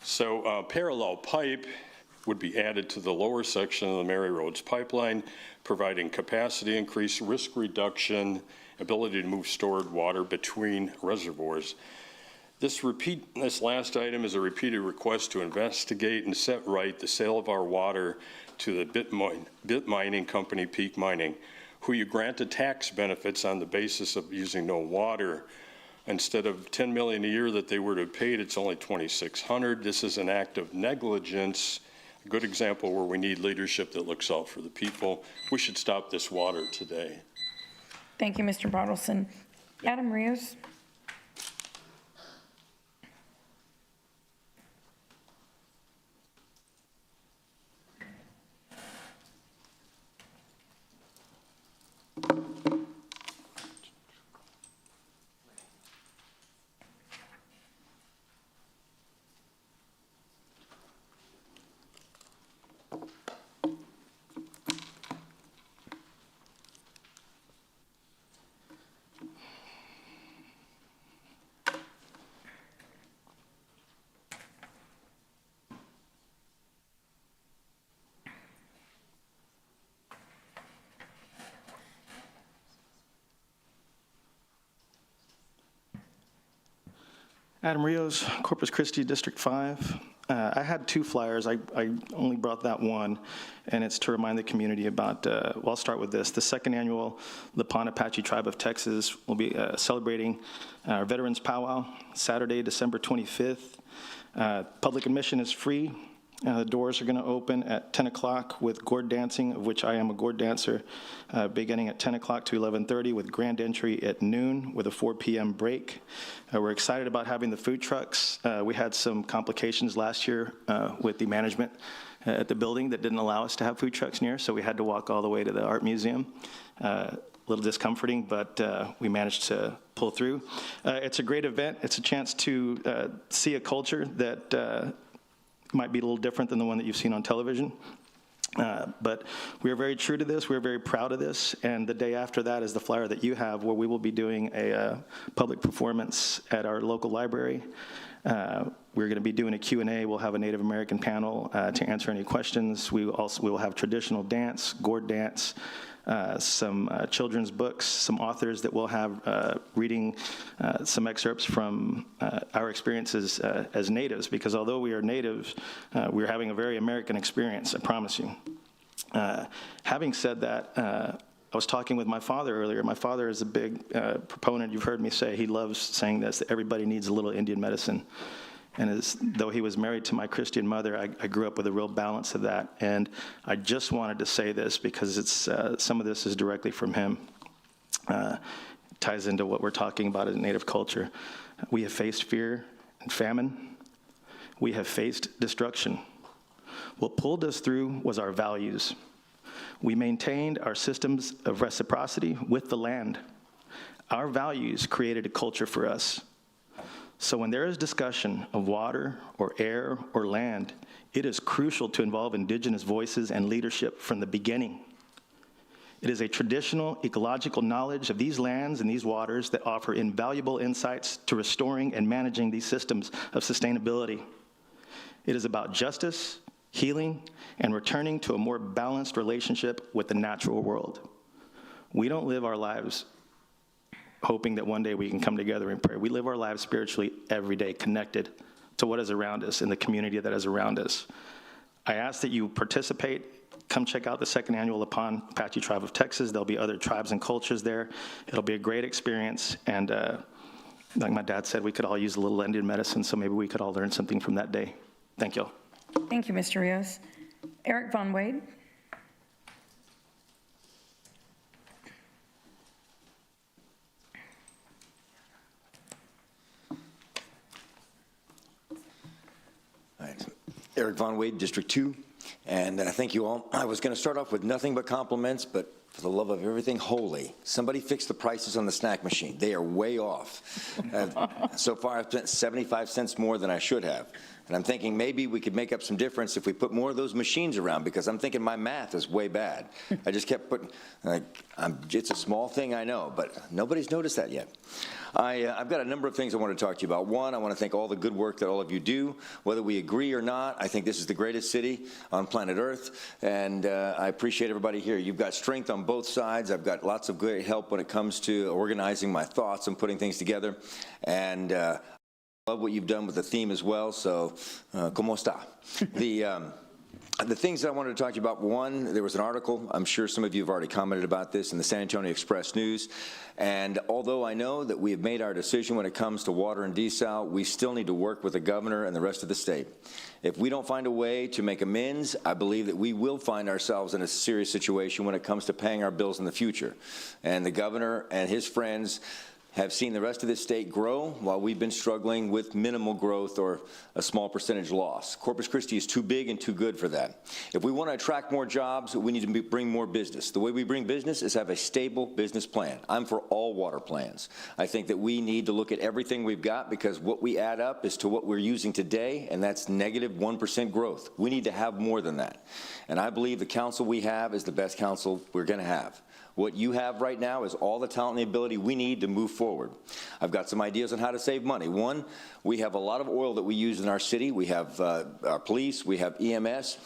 So parallel pipe would be added to the lower section of the Mary Roads pipeline, providing capacity increase, risk reduction, ability to move stored water between reservoirs. This last item is a repeated request to investigate and set right the sale of our water to the bit mining company Peak Mining, who you granted tax benefits on the basis of using no water. Instead of $10 million a year that they were to have paid, it's only $2,600. This is an act of negligence. A good example where we need leadership that looks out for the people. We should stop this water today. Thank you, Mr. Bartleson. Adam Rios. Adam Rios, Corpus Christi, District 5. I had 2 flyers. I only brought that one, and it's to remind the community about, well, I'll start with this. The 2nd annual La Pond Apache Tribe of Texas will be celebrating our Veterans Powwow, Saturday, December 25th. Public admission is free. The doors are going to open at 10 o'clock with gourd dancing, of which I am a gourd dancer, beginning at 10 o'clock to 11:30 with grand entry at noon with a 4 p.m. break. We're excited about having the food trucks. We had some complications last year with the management at the building that didn't allow us to have food trucks near, so we had to walk all the way to the art museum. A little discomforting, but we managed to pull through. It's a great event. It's a chance to see a culture that might be a little different than the one that you've seen on television. But we are very true to this. We're very proud of this. And the day after that is the flyer that you have, where we will be doing a public performance at our local library. We're going to be doing a Q&A. We'll have a Native American panel to answer any questions. We will have traditional dance, gourd dance, some children's books, some authors that will have reading some excerpts from our experiences as natives, because although we are natives, we're having a very American experience, I promise you. Having said that, I was talking with my father earlier. My father is a big proponent. You've heard me say, he loves saying this, that everybody needs a little Indian medicine. And though he was married to my Christian mother, I grew up with a real balance of that. And I just wanted to say this because it's some of this is directly from him. Ties into what we're talking about in Native culture. We have faced fear and famine. We have faced destruction. What pulled us through was our values. We maintained our systems of reciprocity with the land. Our values created a culture for us. So when there is discussion of water or air or land, it is crucial to involve indigenous voices and leadership from the beginning. It is a traditional ecological knowledge of these lands and these waters that offer invaluable insights to restoring and managing these systems of sustainability. It is about justice, healing, and returning to a more balanced relationship with the natural world. We don't live our lives hoping that one day we can come together in prayer. We live our lives spiritually every day, connected to what is around us and the community that is around us. I ask that you participate. Come check out the 2nd annual La Pond Apache Tribe of Texas. There'll be other tribes and cultures there. It'll be a great experience. And like my dad said, we could all use a little Indian medicine, so maybe we could all learn something from that day. Thank you. Thank you, Mr. Rios. Eric Von Wade. Eric Von Wade, District 2, and thank you all. I was going to start off with nothing but compliments, but for the love of everything holy, somebody fixed the prices on the snack machine. They are way off. So far, I've spent 75 cents more than I should have. And I'm thinking maybe we could make up some difference if we put more of those machines around, because I'm thinking my math is way bad. I just kept putting, it's a small thing, I know, but nobody's noticed that yet. I've got a number of things I want to talk to you about. One, I want to thank all the good work that all of you do. Whether we agree or not, I think this is the greatest city on planet Earth, and I appreciate everybody here. You've got strength on both sides. I've got lots of great help when it comes to organizing my thoughts and putting things together, and Love what you've done with the theme as well, so ¿cómo está? The things that I wanted to talk to you about, one, there was an article, I'm sure some of you have already commented about this in the San Antonio Express News, and although I know that we have made our decision when it comes to water and desal, we still need to work with the governor and the rest of the state. If we don't find a way to make amends, I believe that we will find ourselves in a serious situation when it comes to paying our bills in the future. And the governor and his friends have seen the rest of this state grow while we've been struggling with minimal growth or a small percentage loss. Corpus Christi is too big and too good for that. If we want to attract more jobs, we need to bring more business. The way we bring business is have a stable business plan. I'm for all water plans. I think that we need to look at everything we've got because what we add up is to what we're using today, and that's negative 1% growth. We need to have more than that. And I believe the council we have is the best council we're going to have. What you have right now is all the talent and the ability we need to move forward. I've got some ideas on how to save money. One, we have a lot of oil that we use in our city. We have our police, we have EMS.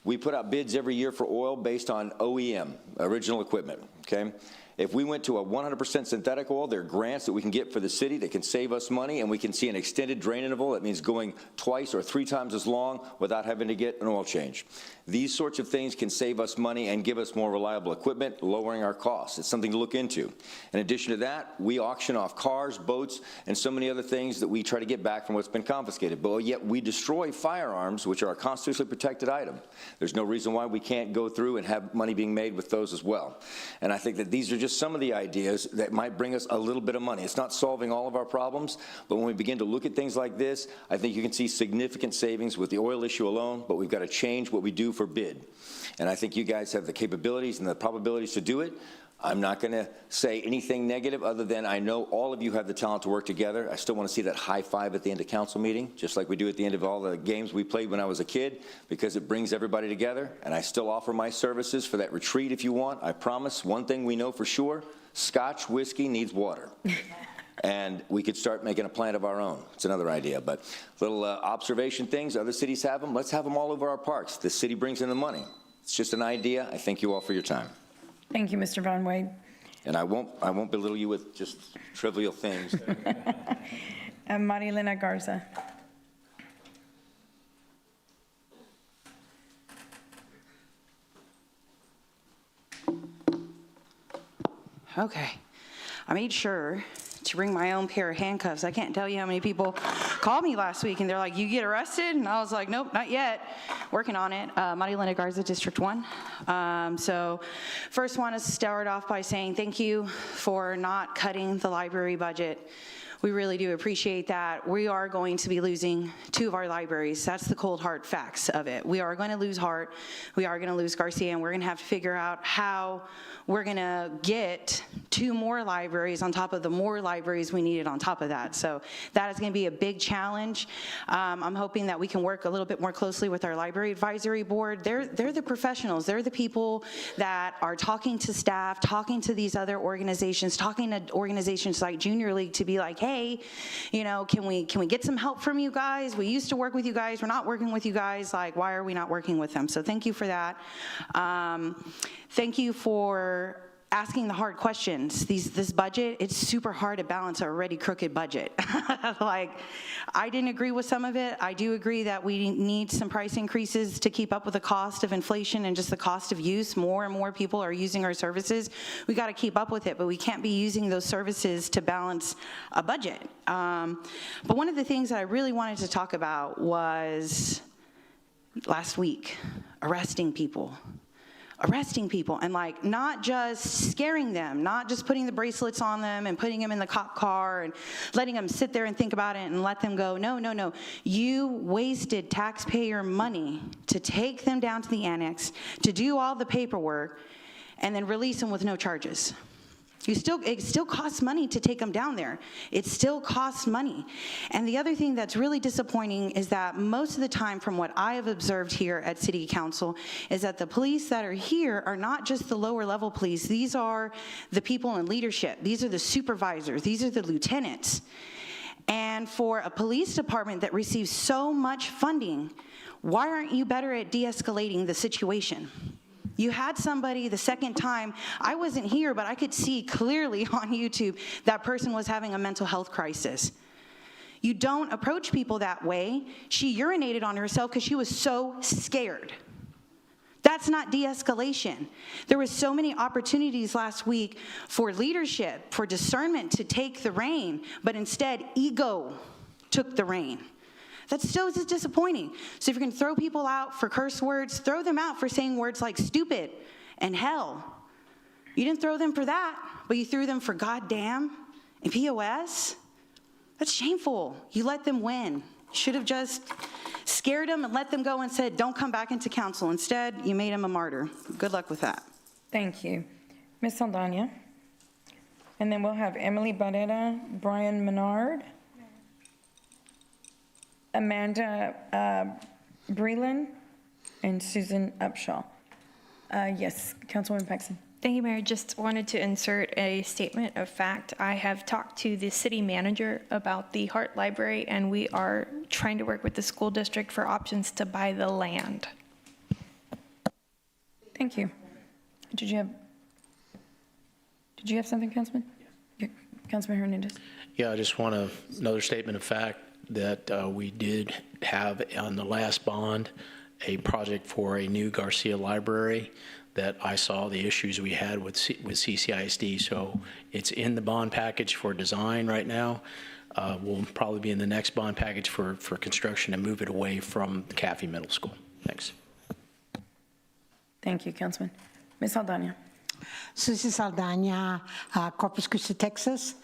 We put out bids every year for oil based on OEM, original equipment, okay? If we went to a 100% synthetic oil, there are grants that we can get for the city that can save us money, and we can see an extended drain interval. That means going twice or 3 times as long without having to get an oil change. These sorts of things can save us money and give us more reliable equipment, lowering our costs. It's something to look into. In addition to that, we auction off cars, boats, and so many other things that we try to get back from what's been confiscated. But yet we destroy firearms, which are a constitutionally protected item. There's no reason why we can't go through and have money being made with those as well. And I think that these are just some of the ideas that might bring us a little bit of money. It's not solving all of our problems, but when we begin to look at things like this, I think you can see significant savings with the oil issue alone, but we've got to change what we do for bid. And I think you guys have the capabilities and the probabilities to do it. I'm not going to say anything negative other than I know all of you have the talent to work together. I still want to see that high five at the end of council meeting, just like we do at the end of all the games we played when I was a kid, because it brings everybody together. And I still offer my services for that retreat if you want. I promise one thing we know for sure, Scotch whiskey needs water. And we could start making a plant of our own. It's another idea, but little observation things. Other cities have them. Let's have them all over our parks. The city brings in the money. It's just an idea. I thank you all for your time. Thank you, Mr. Von Wade. And I won't belittle you with just trivial things. Marilena Garza. Okay. I made sure to bring my own pair of handcuffs. I can't tell you how many people called me last week and they're like, you get arrested? And I was like, nope, not yet. Working on it. Marilena Garza, District 1. So first want to start off by saying thank you for not cutting the library budget. We really do appreciate that. We are going to be losing 2 of our libraries. That's the cold hard facts of it. We are going to lose Hart, we are going to lose Garcia, and we're going to have to figure out how we're going to get 2 more libraries on top of the more libraries we needed on top of that. So that is going to be a big challenge. I'm hoping that we can work a little bit more closely with our library advisory board. They're the professionals. They're the people that are talking to staff, talking to these other organizations, talking to organizations like Junior League to be like, hey, you know, can we get some help from you guys? We used to work with you guys. We're not working with you guys. Like, why are we not working with them? So thank you for that. Thank you for asking the hard questions. This budget, it's super hard to balance an already crooked budget. Like, I didn't agree with some of it. I do agree that we need some price increases to keep up with the cost of inflation and just the cost of use. More and more people are using our services. We got to keep up with it, but we can't be using those services to balance a budget. But one of the things that I really wanted to talk about was last week, arresting people, and like not just scaring them, not just putting the bracelets on them and putting them in the cop car and letting them sit there and think about it and let them go. No. You wasted taxpayer money to take them down to the annex, to do all the paperwork, and then release them with no charges. It still costs money to take them down there. It still costs money. And the other thing that's really disappointing is that most of the time, from what I have observed here at City Council, is that the police that are here are not just the lower level police. These are the people in leadership. These are the supervisors. These are the lieutenants. And for a police department that receives so much funding, why aren't you better at de-escalating the situation? You had somebody the second time, I wasn't here, but I could see clearly on YouTube that person was having a mental health crisis. You don't approach people that way. She urinated on herself because she was so scared. That's not de-escalation. There were so many opportunities last week for leadership, for discernment to take the reign, but instead ego took the reign. That's so disappointing. So if you're gonna throw people out for curse words, throw them out for saying words like stupid and hell. You didn't throw them for that, but you threw them for goddamn and POS. That's shameful. You let them win. You should have just scared them and let them go and said, don't come back into council. Instead, you made him a martyr. Good luck with that. Thank you. Ms. Saldana. And then we'll have Emily Barrera, Brian Menard, Amanda Breland, and Susan Upshaw. Yes, Councilwoman Paxton. Thank you, Mayor. Just wanted to insert a statement of fact. I have talked to the city manager about the Hart Library, and we are trying to work with the school district for options to buy the land. Thank you. Did you have something, Councilman? Yeah. Councilman Hernandez. Yeah, I just want another statement of fact that we did have on the last bond a project for a new Garcia Library that I saw the issues we had with CCISD. So it's in the bond package for design right now. Will probably be in the next bond package for construction and move it away from the Caffey Middle School. Thanks. Thank you, Councilman. Ms. Saldana. Susie Saldana, Corpus Christi, Texas.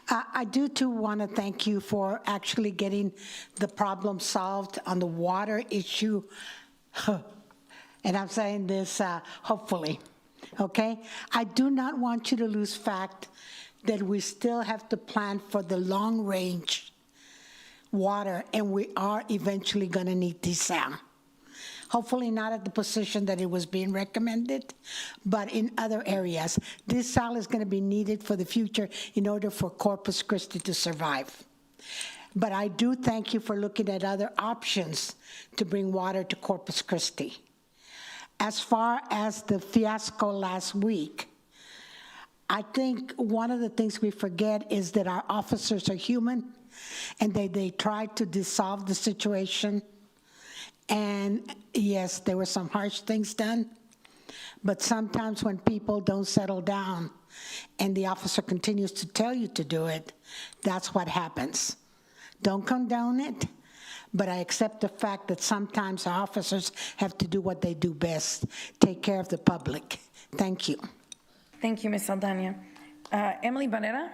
I do too want to thank you for actually getting the problem solved on the water issue. And I'm saying this hopefully, okay? I do not want you to lose fact that we still have to plan for the long-range water, and we are eventually going to need desal. Hopefully not at the position that it was being recommended, but in other areas. Desal is going to be needed for the future in order for Corpus Christi to survive. But I do thank you for looking at other options to bring water to Corpus Christi. As far as the fiasco last week, I think one of the things we forget is that our officers are human, and they tried to dissolve the situation. And yes, there were some harsh things done, but sometimes when people don't settle down and the officer continues to tell you to do it, that's what happens. Don't condone it, but I accept the fact that sometimes our officers have to do what they do best, take care of the public. Thank you. Thank you, Ms. Saldana. Emily Barrera.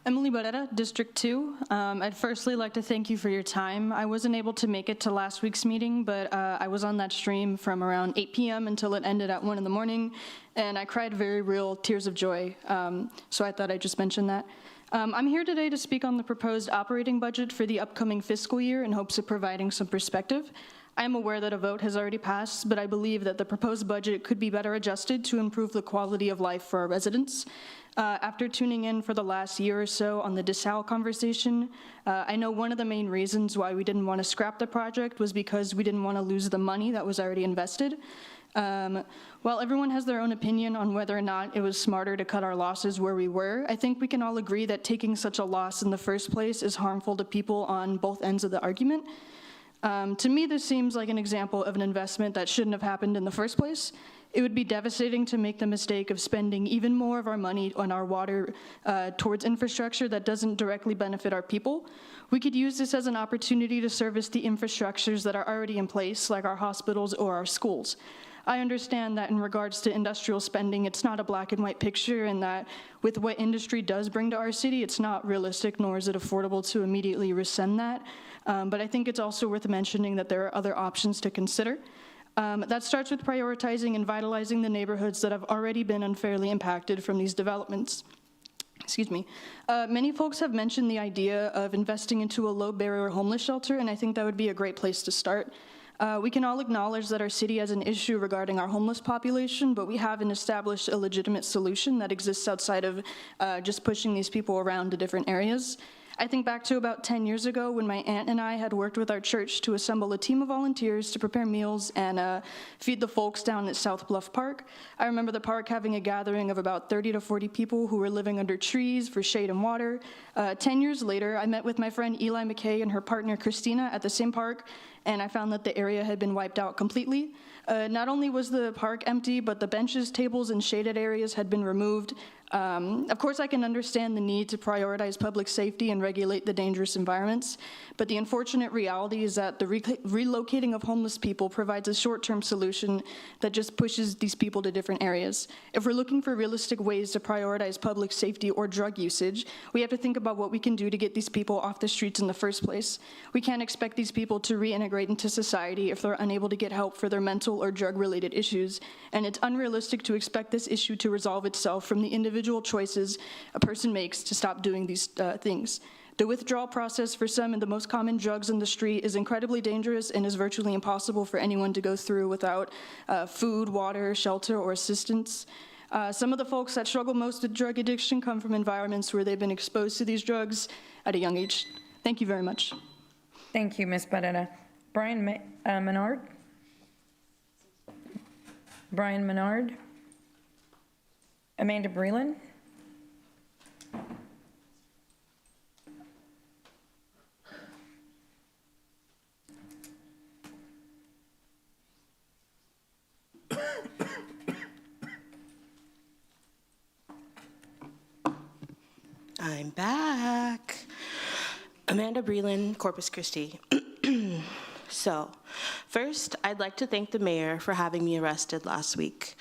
Emily Barrera, District 2. I'd firstly like to thank you for your time. I wasn't able to make it to last week's meeting, but I was on that stream from around 8 p.m. until it ended at 1 in the morning, and I cried very real tears of joy, so I thought I'd just mention that. I'm here today to speak on the proposed operating budget for the upcoming fiscal year in hopes of providing some perspective. I am aware that a vote has already passed, but I believe that the proposed budget could be better adjusted to improve the quality of life for our residents. After tuning in for the last year or so on the DeSalle conversation, I know one of the main reasons why we didn't want to scrap the project was because we didn't want to lose the money that was already invested. While everyone has their own opinion on whether or not it was smarter to cut our losses where we were, I think we can all agree that taking such a loss in the first place is harmful to people on both ends of the argument. To me, this seems like an example of an investment that shouldn't have happened in the first place. It would be devastating to make the mistake of spending even more of our money on our water towards infrastructure that doesn't directly benefit our people. We could use this as an opportunity to service the infrastructures that are already in place, like our hospitals or our schools. I understand that in regards to industrial spending, it's not a black and white picture, and that with what industry does bring to our city, it's not realistic, nor is it affordable to immediately rescind that. But I think it's also worth mentioning that there are other options to consider. That starts with prioritizing and vitalizing the neighborhoods that have already been unfairly impacted from these developments. Excuse me. Many folks have mentioned the idea of investing into a low-barrier homeless shelter, and I think that would be a great place to start. We can all acknowledge that our city has an issue regarding our homeless population, but we haven't established a legitimate solution that exists outside of just pushing these people around to different areas. I think back to about 10 years ago when my aunt and I had worked with our church to assemble a team of volunteers to prepare meals and feed the folks down at South Bluff Park. I remember the park having a gathering of about 30 to 40 people who were living under trees for shade and water. 10 years later, I met with my friend Eli McKay and her partner Christina at the same park, and I found that the area had been wiped out completely. Not only was the park empty, but the benches, tables, and shaded areas had been removed. Of course, I can understand the need to prioritize public safety and regulate the dangerous environments, but the unfortunate reality is that the relocating of homeless people provides a short-term solution that just pushes these people to different areas. If we're looking for realistic ways to prioritize public safety or drug usage, we have to think about what we can do to get these people off the streets in the first place. We can't expect these people to reintegrate into society if they're unable to get help for their mental or drug-related issues, and it's unrealistic to expect this issue to resolve itself from the individual choices a person makes to stop doing these things. The withdrawal process for some of the most common drugs in the street is incredibly dangerous and is virtually impossible for anyone to go through without food, water, shelter, or assistance. Some of the folks that struggle most with drug addiction come from environments where they've been exposed to these drugs at a young age. Thank you very much. Thank you, Ms. Barrera. Brian Menard? Brian Menard? Amanda Breland? I'm back. Amanda Breland, Corpus Christi. So, first, I'd like to thank the mayor for having me arrested last week.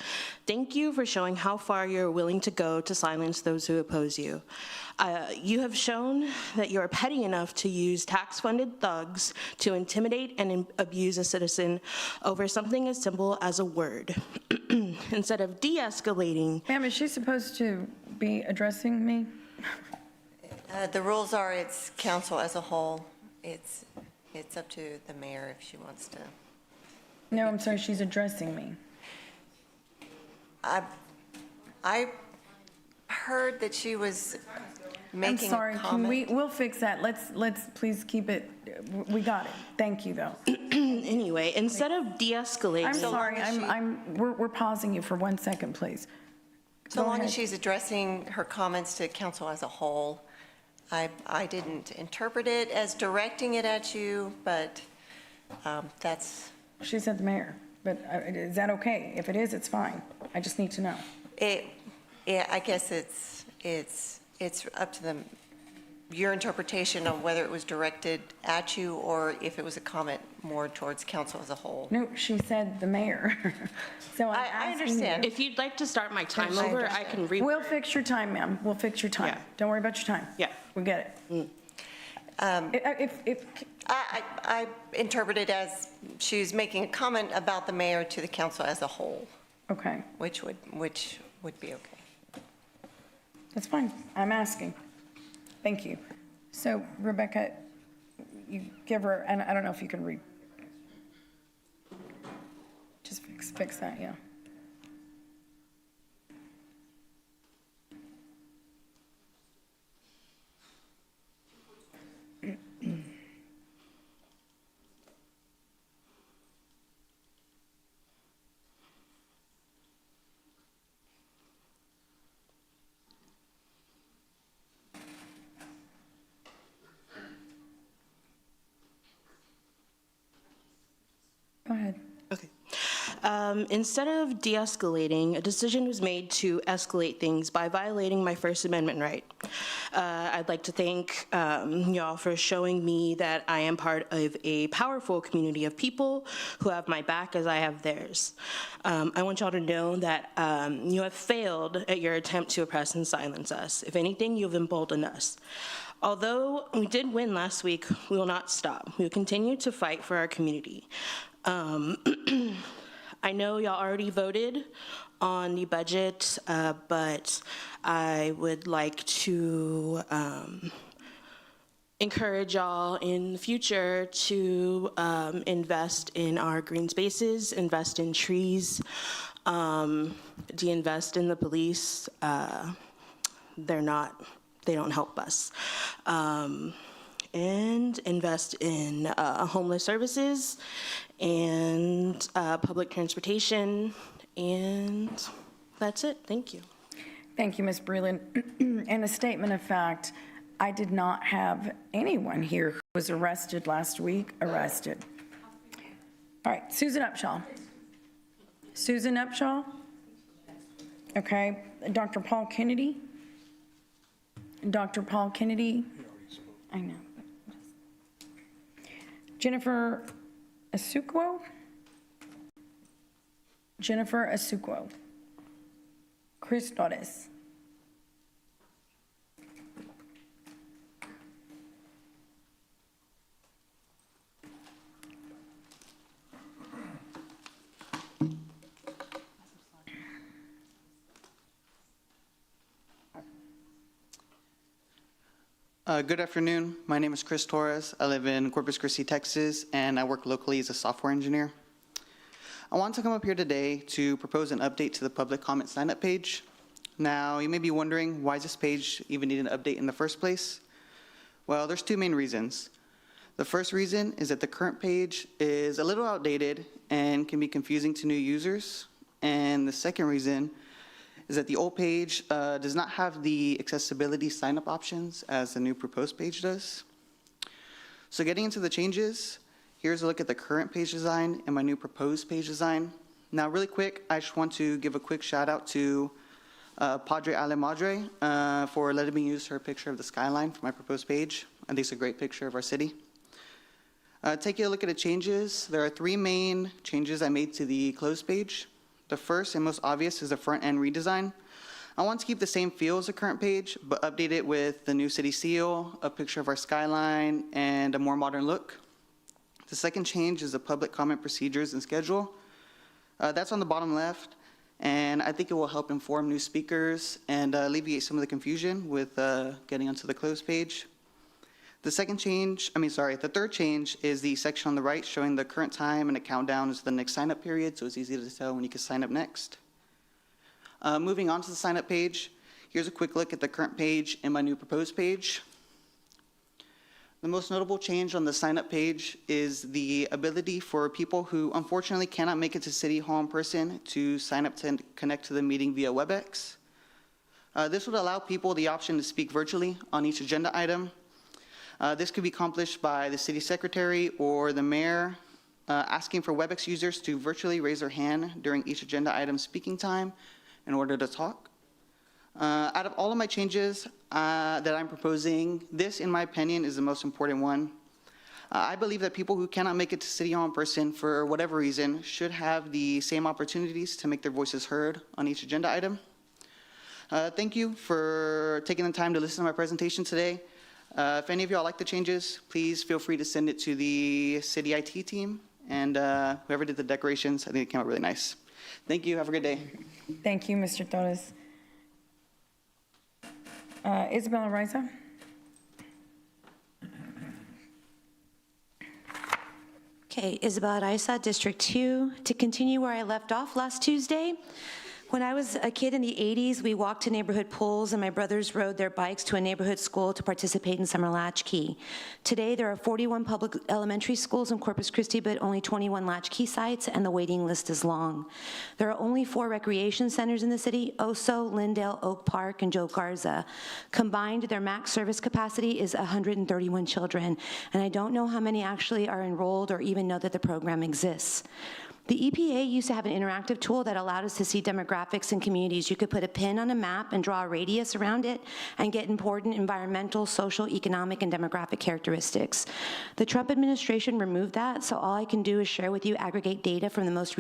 Thank you for showing how far you're willing to go to silence those who oppose you. You have shown that you are petty enough to use tax-funded thugs to intimidate and abuse a citizen over something as simple as a word. Instead of de-escalating. Ma'am, is she supposed to be addressing me? The rules are it's council as a whole. It's up to the mayor if she wants to. No, I'm sorry, she's addressing me. I heard that she was making a comment. I'm sorry, we'll fix that. Let's please keep it, we got it. Thank you, though. Anyway, instead of de-escalating. I'm sorry, we're pausing you for 1 second, please. So long as she's addressing her comments to council as a whole. I didn't interpret it as directing it at you, but that's. She said the mayor, but is that okay? If it is, it's fine. I just need to know. Yeah, I guess it's up to your interpretation of whether it was directed at you or if it was a comment more towards council as a whole. No, she said the mayor. So I understand. If you'd like to start my time over, I can read. We'll fix your time, ma'am. We'll fix your time. Yeah. Don't worry about your time. Yeah. We get it. I interpret it as she's making a comment about the mayor to the council as a whole. Okay. Which would be okay. That's fine. I'm asking. Thank you. So, Rebecca, you give her, and I don't know if you can read. Just fix that, yeah. Go ahead. Okay. Instead of de-escalating, a decision was made to escalate things by violating my First Amendment right. I'd like to thank y'all for showing me that I am part of a powerful community of people who have my back as I have theirs. I want y'all to know that you have failed at your attempt to oppress and silence us. If anything, you've emboldened us. Although we did win last week, we will not stop. We will continue to fight for our community. I know y'all already voted on the budget, but I would like to encourage y'all in the future to invest in our green spaces, invest in trees, de-invest in the police. They're not help us. And invest in homeless services and public transportation, and that's it. Thank you. Thank you, Ms. Breland. And a statement of fact, I did not have anyone here who was arrested last week arrested. All right, Susan Upshaw. Susan Upshaw? Okay, Dr. Paul Kennedy? Dr. Paul Kennedy? I know. Jennifer Asukwo? Jennifer Asukwo. Chris Torres. Good afternoon. My name is Chris Torres. I live in Corpus Christi, Texas, and I work locally as a software engineer. I want to come up here today to propose an update to the public comment sign-up page. Now, you may be wondering, why does this page even need an update in the first place? Well, there's two main reasons. The first reason is that the current page is a little outdated and can be confusing to new users. And the second reason is that the old page does not have the accessibility sign-up options as the new proposed page does. So getting into the changes, here's a look at the current page design and my new proposed page design. Now, really quick, I just want to give a quick shout out to Padre Ale Madre for letting me use her picture of the skyline for my proposed page. I think it's a great picture of our city. Taking a look at the changes, there are three main changes I made to the closed page. The first and most obvious is the front end redesign. I want to keep the same feel as the current page, but update it with the new city seal, a picture of our skyline, and a more modern look. The second change is the public comment procedures and schedule. That's on the bottom left, and I think it will help inform new speakers and alleviate some of the confusion with getting onto the closed page. The third change is the section on the right showing the current time and a countdown to the next sign-up period, so it's easy to tell when you can sign up next. Moving on to the sign-up page, here's a quick look at the current page and my new proposed page. The most notable change on the sign-up page is the ability for people who unfortunately cannot make it to City Hall in person to sign up to connect to the meeting via WebEx. This would allow people the option to speak virtually on each agenda item. This could be accomplished by the city secretary or the mayor asking for WebEx users to virtually raise their hand during each agenda item speaking time in order to talk. Out of all of my changes that I'm proposing, this, in my opinion, is the most important one. I believe that people who cannot make it to City Hall in person for whatever reason should have the same opportunities to make their voices heard on each agenda item. Thank you for taking the time to listen to my presentation today. If any of y'all like the changes, please feel free to send it to the city IT team and whoever did the decorations. I think it came out really nice. Thank you. Have a good day. Thank you, Mr. Torres. Isabella Riza. Okay, Isabella Riza, District 2. To continue where I left off last Tuesday, when I was a kid in the 80s, we walked to neighborhood pools and my brothers rode their bikes to a neighborhood school to participate in summer latchkey. Today, there are 41 public elementary schools in Corpus Christi, but only 21 latchkey sites, and the waiting list is long. There are only 4 recreation centers in the city: Oso, Lindale, Oak Park, and Joe Garza. Combined, their max service capacity is 131 children, and I don't know how many actually are enrolled or even know that the program exists. The EPA used to have an interactive tool that allowed us to see demographics in communities. You could put a pin on a map and draw a radius around it and get important environmental, social, economic, and demographic characteristics. The Trump administration removed that, so all I can do is share with you aggregate data from the most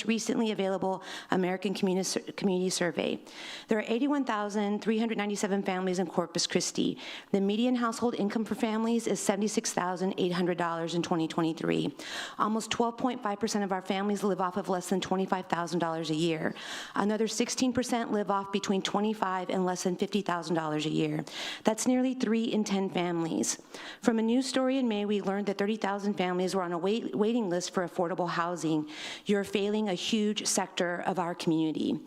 recently available American Community Survey. There are 81,397 families in Corpus Christi. The median household income for families is $76,800 in 2023. Almost 12.5% of our families live off of less than $25,000 a year. Another 16% live off between $25,000 and less than $50,000 a year. That's nearly 3 in 10 families. From a news story in May, we learned that 30,000 families were on a waiting list for affordable housing. You're failing a huge sector of our community.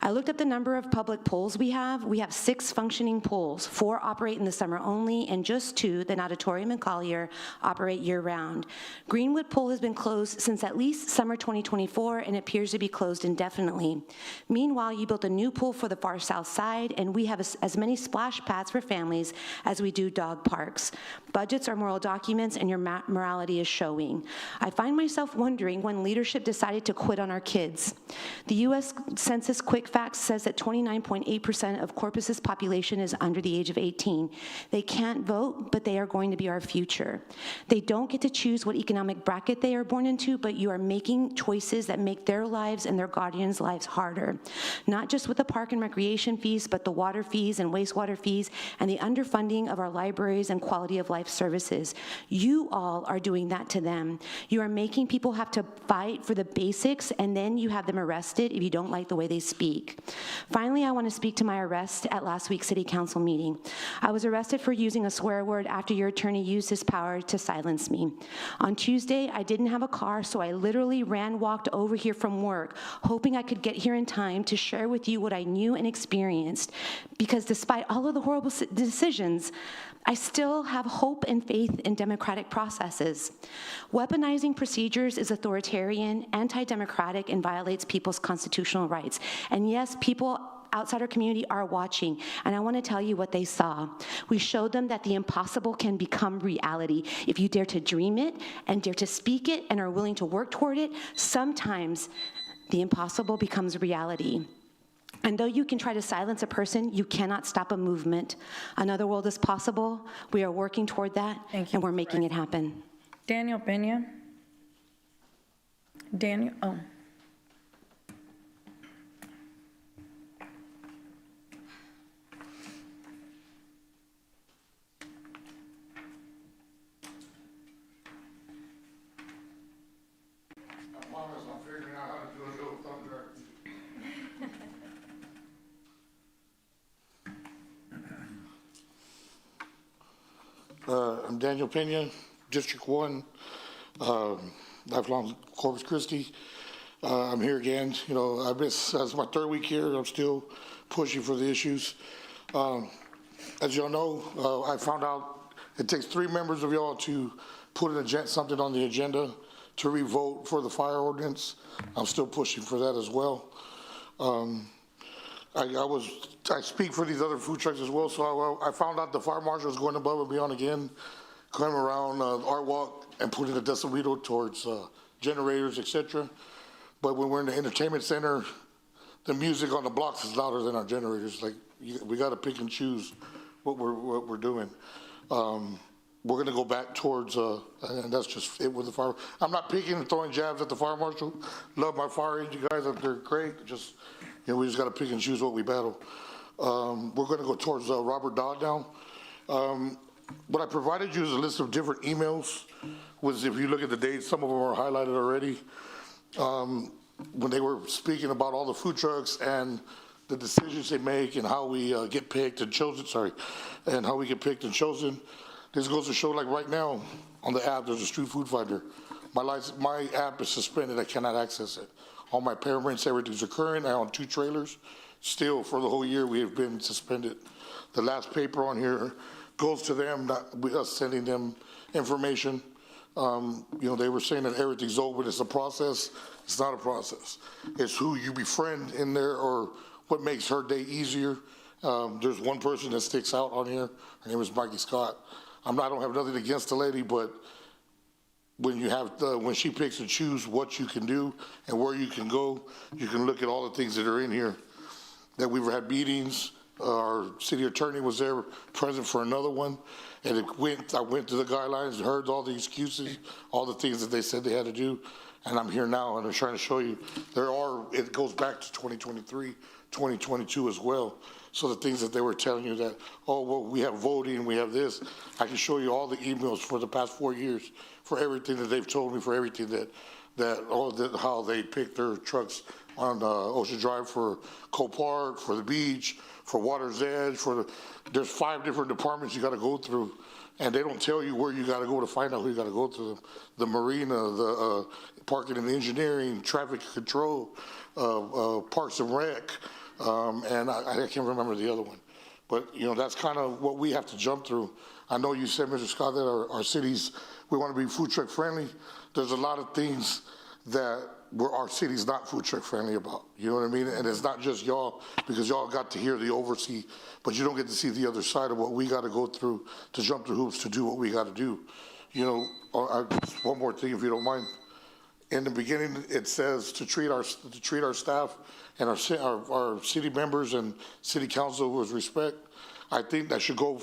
I looked up the number of public pools we have. We have 6 functioning pools. 4 operate in the summer only, and just 2, the Auditorium and Collier, operate year-round. Greenwood Pool has been closed since at least summer 2024 and appears to be closed indefinitely. Meanwhile, you built a new pool for the far south side, and we have as many splash pads for families as we do dog parks. Budgets are moral documents, and your morality is showing. I find myself wondering when leadership decided to quit on our kids. The U.S. Census Quick Facts says that 29.8% of Corpus's population is under the age of 18. They can't vote, but they are going to be our future. They don't get to choose what economic bracket they are born into, but you are making choices that make their lives and their guardians' lives harder. Not just with the park and recreation fees, but the water fees and wastewater fees and the underfunding of our libraries and quality of life services. You all are doing that to them. You are making people have to fight for the basics, and then you have them arrested if you don't like the way they speak. Finally, I want to speak to my arrest at last week's City Council meeting. I was arrested for using a swear word after your attorney used his power to silence me. On Tuesday, I didn't have a car, so I literally walked over here from work, hoping I could get here in time to share with you what I knew and experienced. Because despite all of the horrible decisions, I still have hope and faith in democratic processes. Weaponizing procedures is authoritarian, anti-democratic, and violates people's constitutional rights. And yes, people outside our community are watching, and I want to tell you what they saw. We showed them that the impossible can become reality. If you dare to dream it and dare to speak it and are willing to work toward it, sometimes the impossible becomes reality. And though you can try to silence a person, you cannot stop a movement. Another world is possible. We are working toward that, and we're making it happen. Daniel Pena. Daniel, oh. I'm Daniel Pena, District 1, lifelong Corpus Christi. I'm here again. You know, it's my 3rd week here. I'm still pushing for the issues. As y'all know, I found out it takes 3 members of y'all to put something on the agenda to re-vote for the fire ordinance. I'm still pushing for that as well. I speak for these other food trucks as well, so I found out the fire marshal was going above and beyond again, coming around Art Walk and putting a decimeter towards generators, etc. But when we're in the entertainment center, the music on the blocks is louder than our generators. Like, we got to pick and choose what we're doing. We're going to go back towards, and that's just it with the fire. I'm not picking and throwing jabs at the fire marshal. Love my fire engine guys, they're great. Just, you know, we just got to pick and choose what we battle. We're going to go towards Robert Dodd now. What I provided you is a list of different emails. Was, if you look at the dates, some of them are highlighted already. When they were speaking about all the food trucks and the decisions they make and how we get picked and chosen, and how we get picked and chosen. This goes to show, like right now on the app, there's a street food finder. My app is suspended, I cannot access it. All my paraments, everything's occurring. I own 2 trailers. Still, for the whole year, we have been suspended. The last paper on here goes to them, not us sending them information. You know, they were saying that everything's over. It's a process. It's not a process. It's who you befriend in there or what makes her day easier. There's one person that sticks out on here. Her name is Mikey Scott. I don't have nothing against the lady, but when you have when she picks and choose what you can do and where you can go, you can look at all the things that are in here. That we've had meetings. Our city attorney was there present for another one, and I went through the guidelines, heard all the excuses, all the things that they said they had to do, and I'm here now, and I'm trying to show you it goes back to 2023, 2022 as well. So the things that they were telling you that, oh, well, we have voting, we have this, I can show you all the emails for the past 4 years for everything that they've told me, for everything that how they pick their trucks on Ocean Drive for Cole Park, for the beach, for Water's Edge, there's 5 different departments you gotta go through, and they don't tell you where you gotta go to find out who you gotta go to. The marina, the parking and engineering, traffic control, Parks and Rec, and I can't remember the other one. But, that's kind of what we have to jump through. I know you said, Mr. Scott, that our cities, we want to be food truck friendly. There's a lot of things that our city's not food truck friendly about. You know what I mean? And it's not just y'all, because y'all got to hear the oversee, but you don't get to see the other side of what we got to go through to jump through hoops to do what we got to do. One more thing, if you don't mind. In the beginning, it says to treat our staff and our city members and city council with respect. I think that should go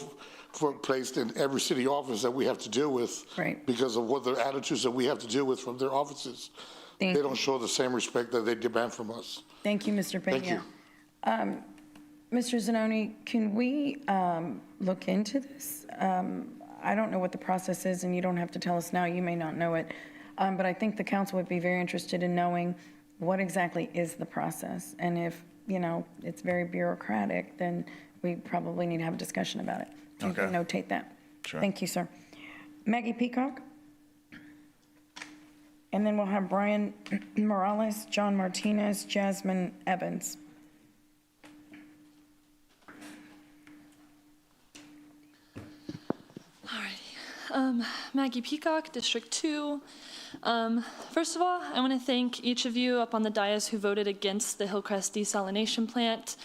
placed in every city office that we have to deal with, right, because of what the attitudes that we have to deal with from their offices. They don't show the same respect that they demand from us. Thank you, Mr. Pena. Thank you. Mr. Zanoni, can we look into this? I don't know what the process is, and you don't have to tell us now. You may not know it. But I think the council would be very interested in knowing what exactly is the process. And if, it's very bureaucratic, then we probably need to have a discussion about it. You can notate that. Sure. Thank you, sir. Maggie Peacock. And then we'll have Brian Morales, John Martinez, Jasmine Evans. Alrighty. Maggie Peacock, District 2. First of all, I want to thank each of you up on the dais who voted against the Hillcrest desalination plant.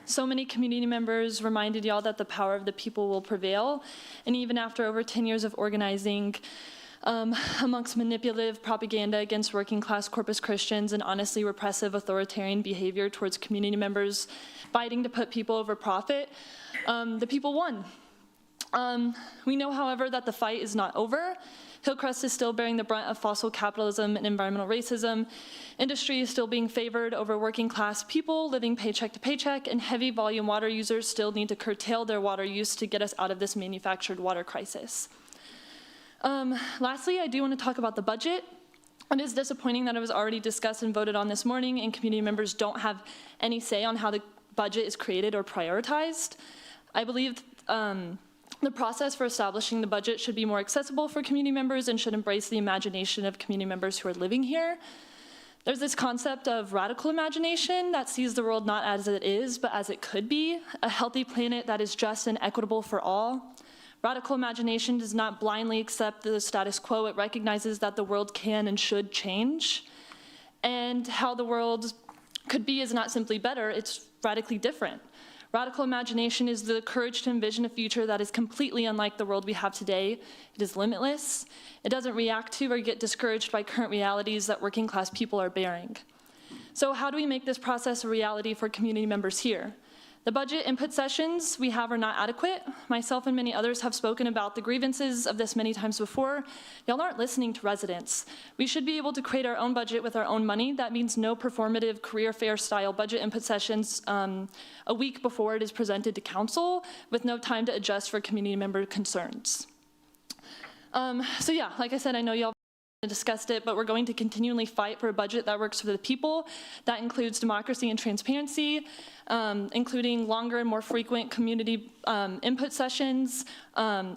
So many community members reminded y'all that the power of the people will prevail. And even after over 10 years of organizing amongst manipulative propaganda against working class Corpus Christians and honestly repressive authoritarian behavior towards community members fighting to put people over profit, the people won. We know, however, that the fight is not over. Hillcrest is still bearing the brunt of fossil capitalism and environmental racism. Industry is still being favored over working class people living paycheck to paycheck, and heavy volume water users still need to curtail their water use to get us out of this manufactured water crisis. Lastly, I do want to talk about the budget. It is disappointing that it was already discussed and voted on this morning, and community members don't have any say on how the budget is created or prioritized. I believe the process for establishing the budget should be more accessible for community members and should embrace the imagination of community members who are living here. There's this concept of radical imagination that sees the world not as it is, but as it could be, a healthy planet that is just and equitable for all. Radical imagination does not blindly accept the status quo. It recognizes that the world can and should change. And how the world could be is not simply better, it's radically different. Radical imagination is the courage to envision a future that is completely unlike the world we have today. It is limitless. It doesn't react to or get discouraged by current realities that working class people are bearing. So how do we make this process a reality for community members here? The budget input sessions we have are not adequate. Myself and many others have spoken about the grievances of this many times before. Y'all aren't listening to residents. We should be able to create our own budget with our own money. That means no performative career fair style budget input sessions a week before it is presented to council with no time to adjust for community member concerns. So yeah, like I said, I know y'all discussed it, but we're going to continually fight for a budget that works for the people. That includes democracy and transparency, including longer and more frequent community input sessions,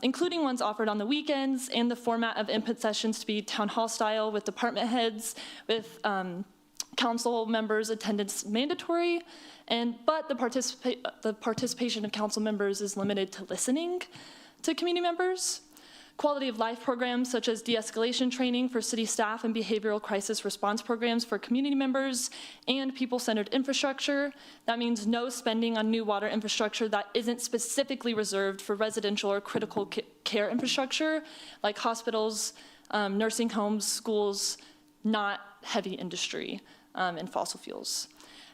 including ones offered on the weekends, and the format of input sessions to be town hall style with department heads, with council members' attendance mandatory, but the participation of council members is limited to listening to community members. Quality of life programs such as de-escalation training for city staff and behavioral crisis response programs for community members, and people-centered infrastructure. That means no spending on new water infrastructure that isn't specifically reserved for residential or critical care infrastructure, like hospitals, nursing homes, schools, not heavy industry and fossil fuels.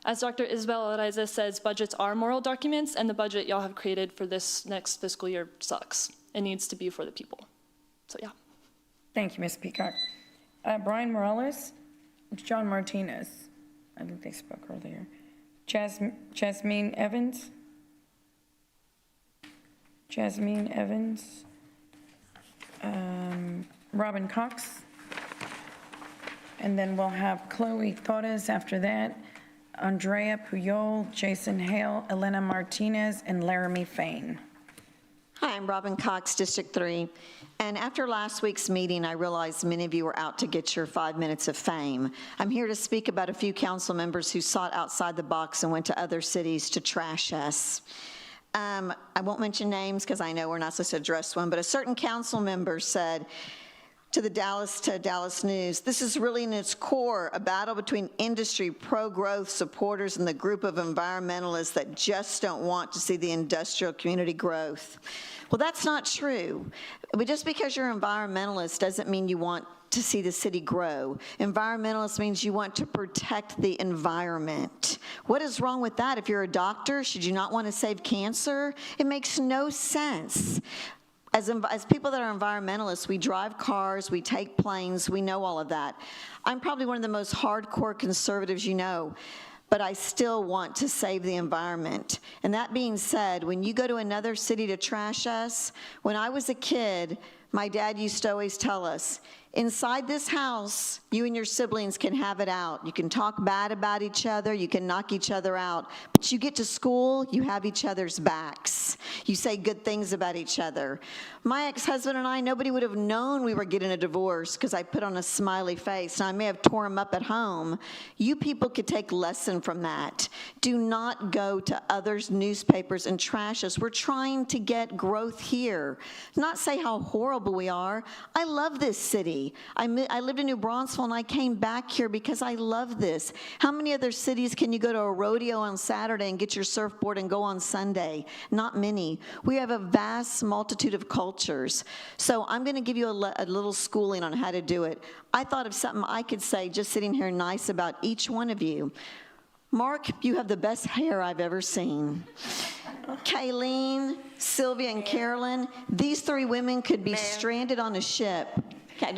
As Dr. Isabel Araiza says, budgets are moral documents, and the budget y'all have created for this next fiscal year sucks. It needs to be for the people. So yeah. Thank you, Ms. Peacock. Brian Morales, John Martinez. I think they spoke earlier. Jasmine Evans. Jasmine Evans. Robin Cox. And then we'll have Chloe Torres after that, Andrea Puyol, Jason Hale, Elena Martinez, and Laramie Fain. Hi, I'm Robin Cox, District 3. And after last week's meeting, I realized many of you were out to get your 5 minutes of fame. I'm here to speak about a few council members who sought outside the box and went to other cities to trash us. I won't mention names because I know we're not supposed to address one, but a certain council member said to Dallas News, this is really in its core a battle between industry pro-growth supporters and the group of environmentalists that just don't want to see the industrial community growth. Well, that's not true. But just because you're an environmentalist doesn't mean you want to see the city grow. Environmentalist means you want to protect the environment. What is wrong with that? If you're a doctor, should you not want to save cancer? It makes no sense. As people that are environmentalists, we drive cars, we take planes, we know all of that. I'm probably one of the most hardcore conservatives you know, but I still want to save the environment. And that being said, when you go to another city to trash us, when I was a kid, my dad used to always tell us, inside this house, you and your siblings can have it out. You can talk bad about each other, you can knock each other out, but you get to school, you have each other's backs. You say good things about each other. My ex-husband and I, nobody would have known we were getting a divorce because I put on a smiley face, and I may have tore him up at home. You people could take lesson from that. Do not go to others' newspapers and trash us. We're trying to get growth here. Not say how horrible we are. I love this city. I lived in New Braunfels, and I came back here because I love this. How many other cities can you go to a rodeo on Saturday and get your surfboard and go on Sunday? Not many. We have a vast multitude of cultures. So I'm going to give you a little schooling on how to do it. I thought of something I could say just sitting here nice about each one of you. Mark, you have the best hair I've ever seen. Kayleen, Sylvia, and Carolyn, these 3 women could be stranded on a ship. Okay,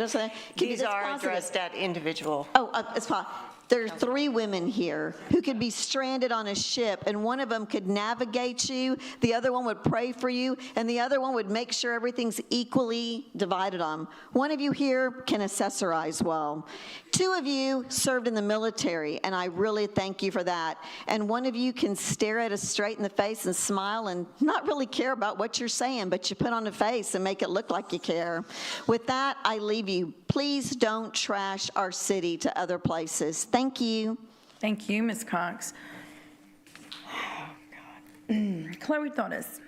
these are addressed at individual. Oh, it's fine. There are 3 women here who could be stranded on a ship, and one of them could navigate you, the other one would pray for you, and the other one would make sure everything's equally divided on. One of you here can accessorize well. 2 of you served in the military, and I really thank you for that. And one of you can stare at us straight in the face and smile and not really care about what you're saying, but you put on a face and make it look like you care. With that, I leave you. Please don't trash our city to other places. Thank you. Thank you, Ms. Cox. Oh, God. Chloe Torres.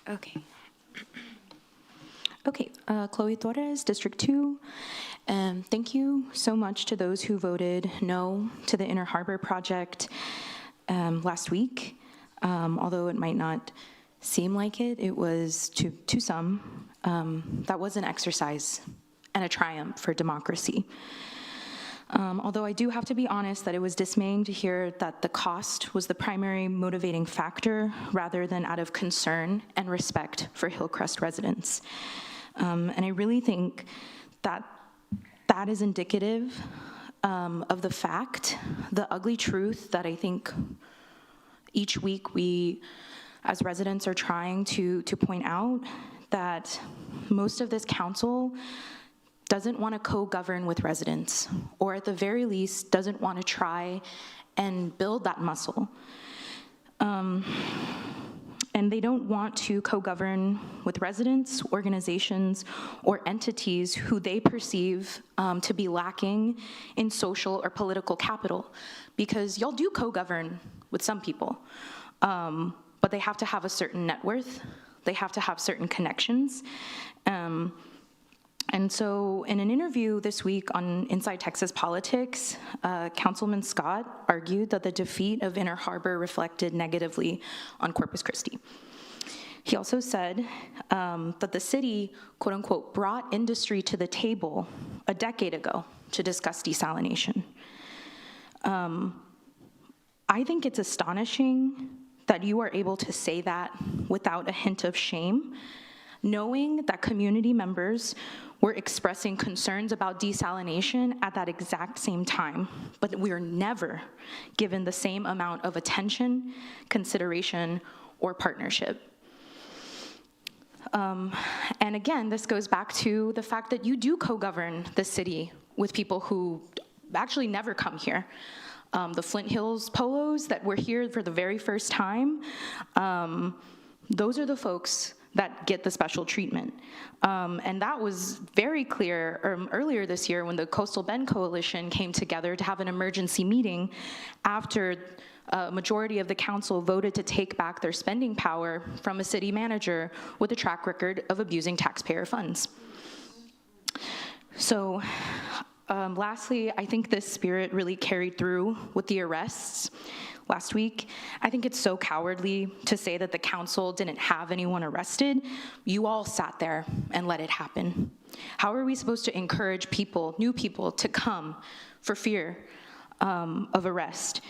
Okay. Okay, Chloe Torres, District 2. Thank you so much to those who voted no to the Inner Harbor project last week. Although it might not seem like it, it was to some, that was an exercise and a triumph for democracy. Although I do have to be honest that it was dismaying to hear that the cost was the primary motivating factor rather than out of concern and respect for Hillcrest residents. And I really think that that is indicative of the fact, the ugly truth that I think each week we as residents are trying to point out, that most of this council doesn't want to co-govern with residents, or at the very least doesn't want to try and build that muscle. And they don't want to co-govern with residents, organizations, or entities who they perceive to be lacking in social or political capital, because y'all do co-govern with some people, but they have to have a certain net worth, they have to have certain connections. And so in an interview this week on Inside Texas Politics, Councilman Scott argued that the defeat of Inner Harbor reflected negatively on Corpus Christi. He also said that the city, quote unquote, brought industry to the table a decade ago to discuss desalination. I think it's astonishing that you are able to say that without a hint of shame, knowing that community members were expressing concerns about desalination at that exact same time, but we are never given the same amount of attention, consideration, or partnership. And again, this goes back to the fact that you do co-govern the city with people who actually never come here. The Flint Hills Polos that were here for the very first time, those are the folks that get the special treatment. And that was very clear earlier this year when the Coastal Bend Coalition came together to have an emergency meeting after a majority of the council voted to take back their spending power from a city manager with a track record of abusing taxpayer funds. So lastly, I think this spirit really carried through with the arrests last week. I think it's so cowardly to say that the council didn't have anyone arrested. You all sat there and let it happen. How are we supposed to encourage people, new people, to come for fear of arrest?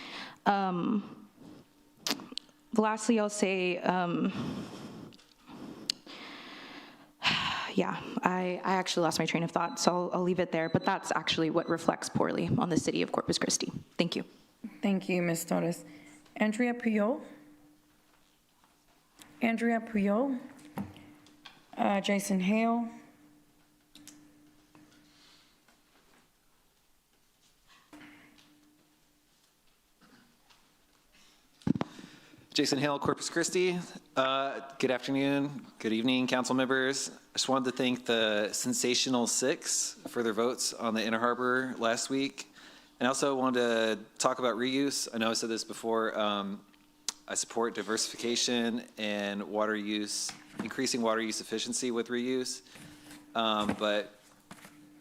Lastly, I'll say, yeah, I actually lost my train of thought, so I'll leave it there, but that's actually what reflects poorly on the city of Corpus Christi. Thank you. Thank you, Ms. Torres. Andrea Puyol? Andrea Puyol? Jason Hale? Jason Hale, Corpus Christi. Good afternoon, good evening, council members. I just wanted to thank the Sensational Six for their votes on the Inner Harbor last week. And I also wanted to talk about reuse. I know I said this before. I support diversification and water use, increasing water use efficiency with reuse. But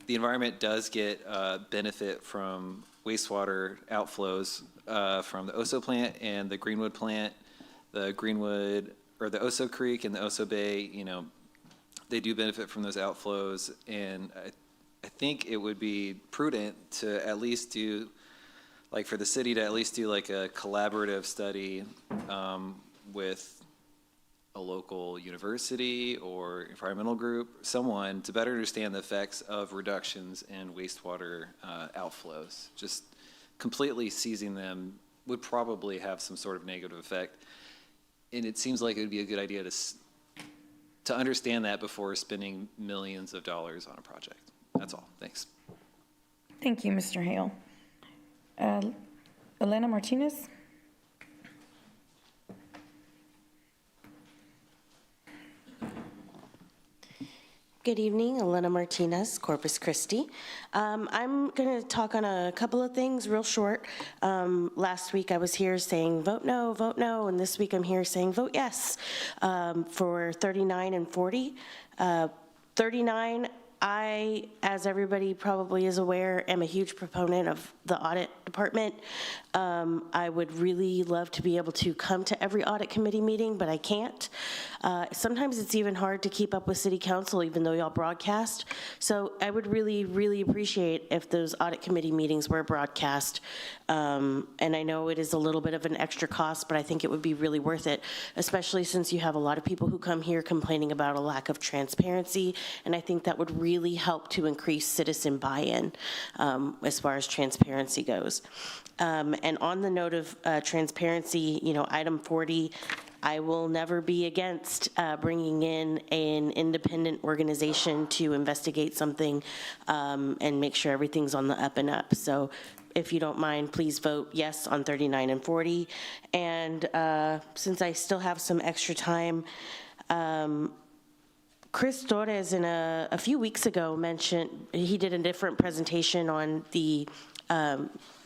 the environment does get benefit from wastewater outflows from the Oso plant and the Greenwood plant. The Greenwood, or the Oso Creek and the Oso Bay, you know, they do benefit from those outflows. And I think it would be prudent to at least do, like for the city to at least do like a collaborative study with a local university or environmental group, someone to better understand the effects of reductions in wastewater outflows. Just completely seizing them would probably have some sort of negative effect. And it seems like it would be a good idea to understand that before spending millions of dollars on a project. That's all. Thanks. Thank you, Mr. Hale. Elena Martinez? Good evening, Elena Martinez, Corpus Christi. I'm going to talk on a couple of things real short. Last week I was here saying vote no, and this week I'm here saying vote yes for 39 and 40. 39, I, as everybody probably is aware, am a huge proponent of the audit department. I would really love to be able to come to every audit committee meeting, but I can't. Sometimes it's even hard to keep up with city council, even though y'all broadcast. So I would really, really appreciate if those audit committee meetings were broadcast. And I know it is a little bit of an extra cost, but I think it would be really worth it, especially since you have a lot of people who come here complaining about a lack of transparency. And I think that would really help to increase citizen buy-in as far as transparency goes. And on the note of transparency, you know, item 40, I will never be against bringing in an independent organization to investigate something and make sure everything's on the up and up. So if you don't mind, please vote yes on 39 and 40. And since I still have some extra time, Chris Torres a few weeks ago mentioned, he did a different presentation on the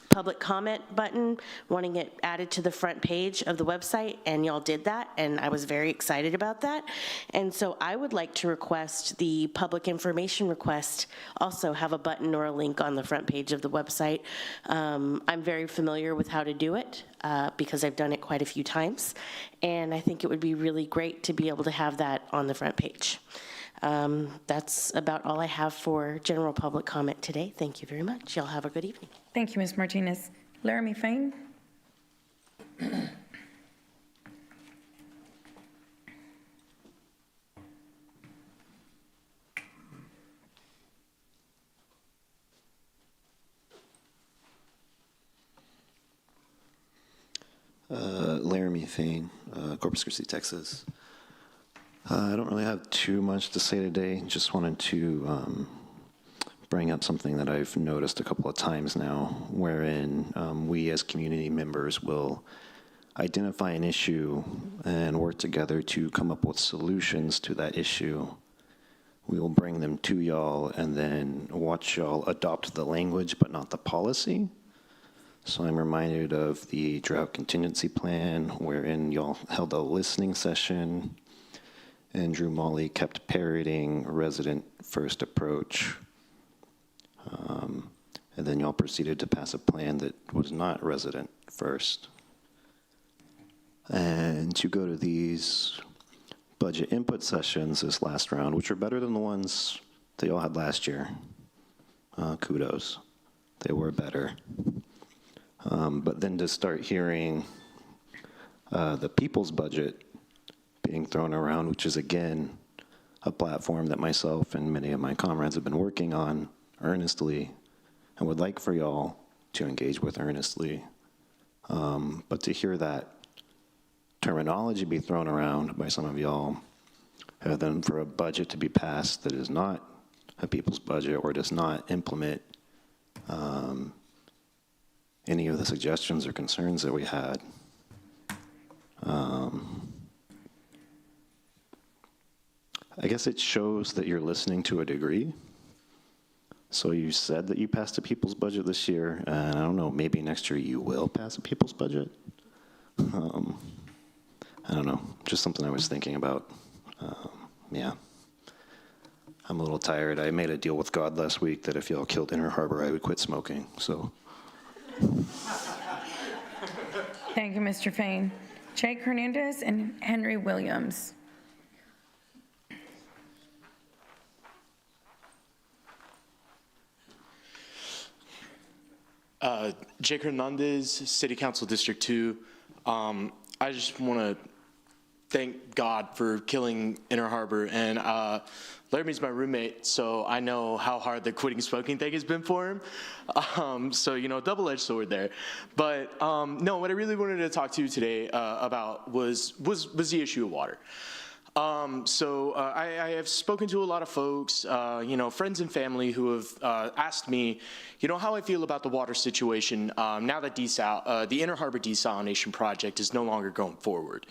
public comment button, wanting it added to the front page of the website, and y'all did that, and I was very excited about that. And so I would like to request the public information request also have a button or a link on the front page of the website. I'm very familiar with how to do it because I've done it quite a few times, and I think it would be really great to be able to have that on the front page. That's about all I have for general public comment today. Thank you very much. Y'all have a good evening. Thank you, Ms. Martinez. Laramie Fain? Laramie Fain, Corpus Christi, Texas. I don't really have too much to say today. Just wanted to bring up something that I've noticed a couple of times now, wherein we as community members will identify an issue and work together to come up with solutions to that issue. We will bring them to y'all and then watch y'all adopt the language but not the policy. So I'm reminded of the drought contingency plan, wherein y'all held a listening session and Drew Molly kept parroting resident first approach. And then y'all proceeded to pass a plan that was not resident first. And to go to these budget input sessions this last round, which are better than the ones that y'all had last year. Kudos. They were better. But then to start hearing the people's budget being thrown around, which is again a platform that myself and many of my comrades have been working on earnestly and would like for y'all to engage with earnestly. But to hear that terminology be thrown around by some of y'all, and then for a budget to be passed that is not a people's budget or does not implement any of the suggestions or concerns that we had. I guess it shows that you're listening to a degree. So you said that you passed a people's budget this year, and I don't know, maybe next year you will pass a people's budget. I don't know, just something I was thinking about. Yeah. I'm a little tired. I made a deal with God last week that if y'all killed Inner Harbor, I would quit smoking, so. Thank you, Mr. Fain. Jake Hernandez and Henry Williams. Jake Hernandez, City Council District 2. I just want to thank God for killing Inner Harbor, and Laramie's my roommate, so I know how hard the quitting smoking thing has been for him. So, you know, double-edged sword there. But no, what I really wanted to talk to you today about was the issue of water. I have spoken to a lot of folks, you know, friends and family who have asked me, you know, how I feel about the water situation now that the Inner Harbor desalination project is no longer going forward.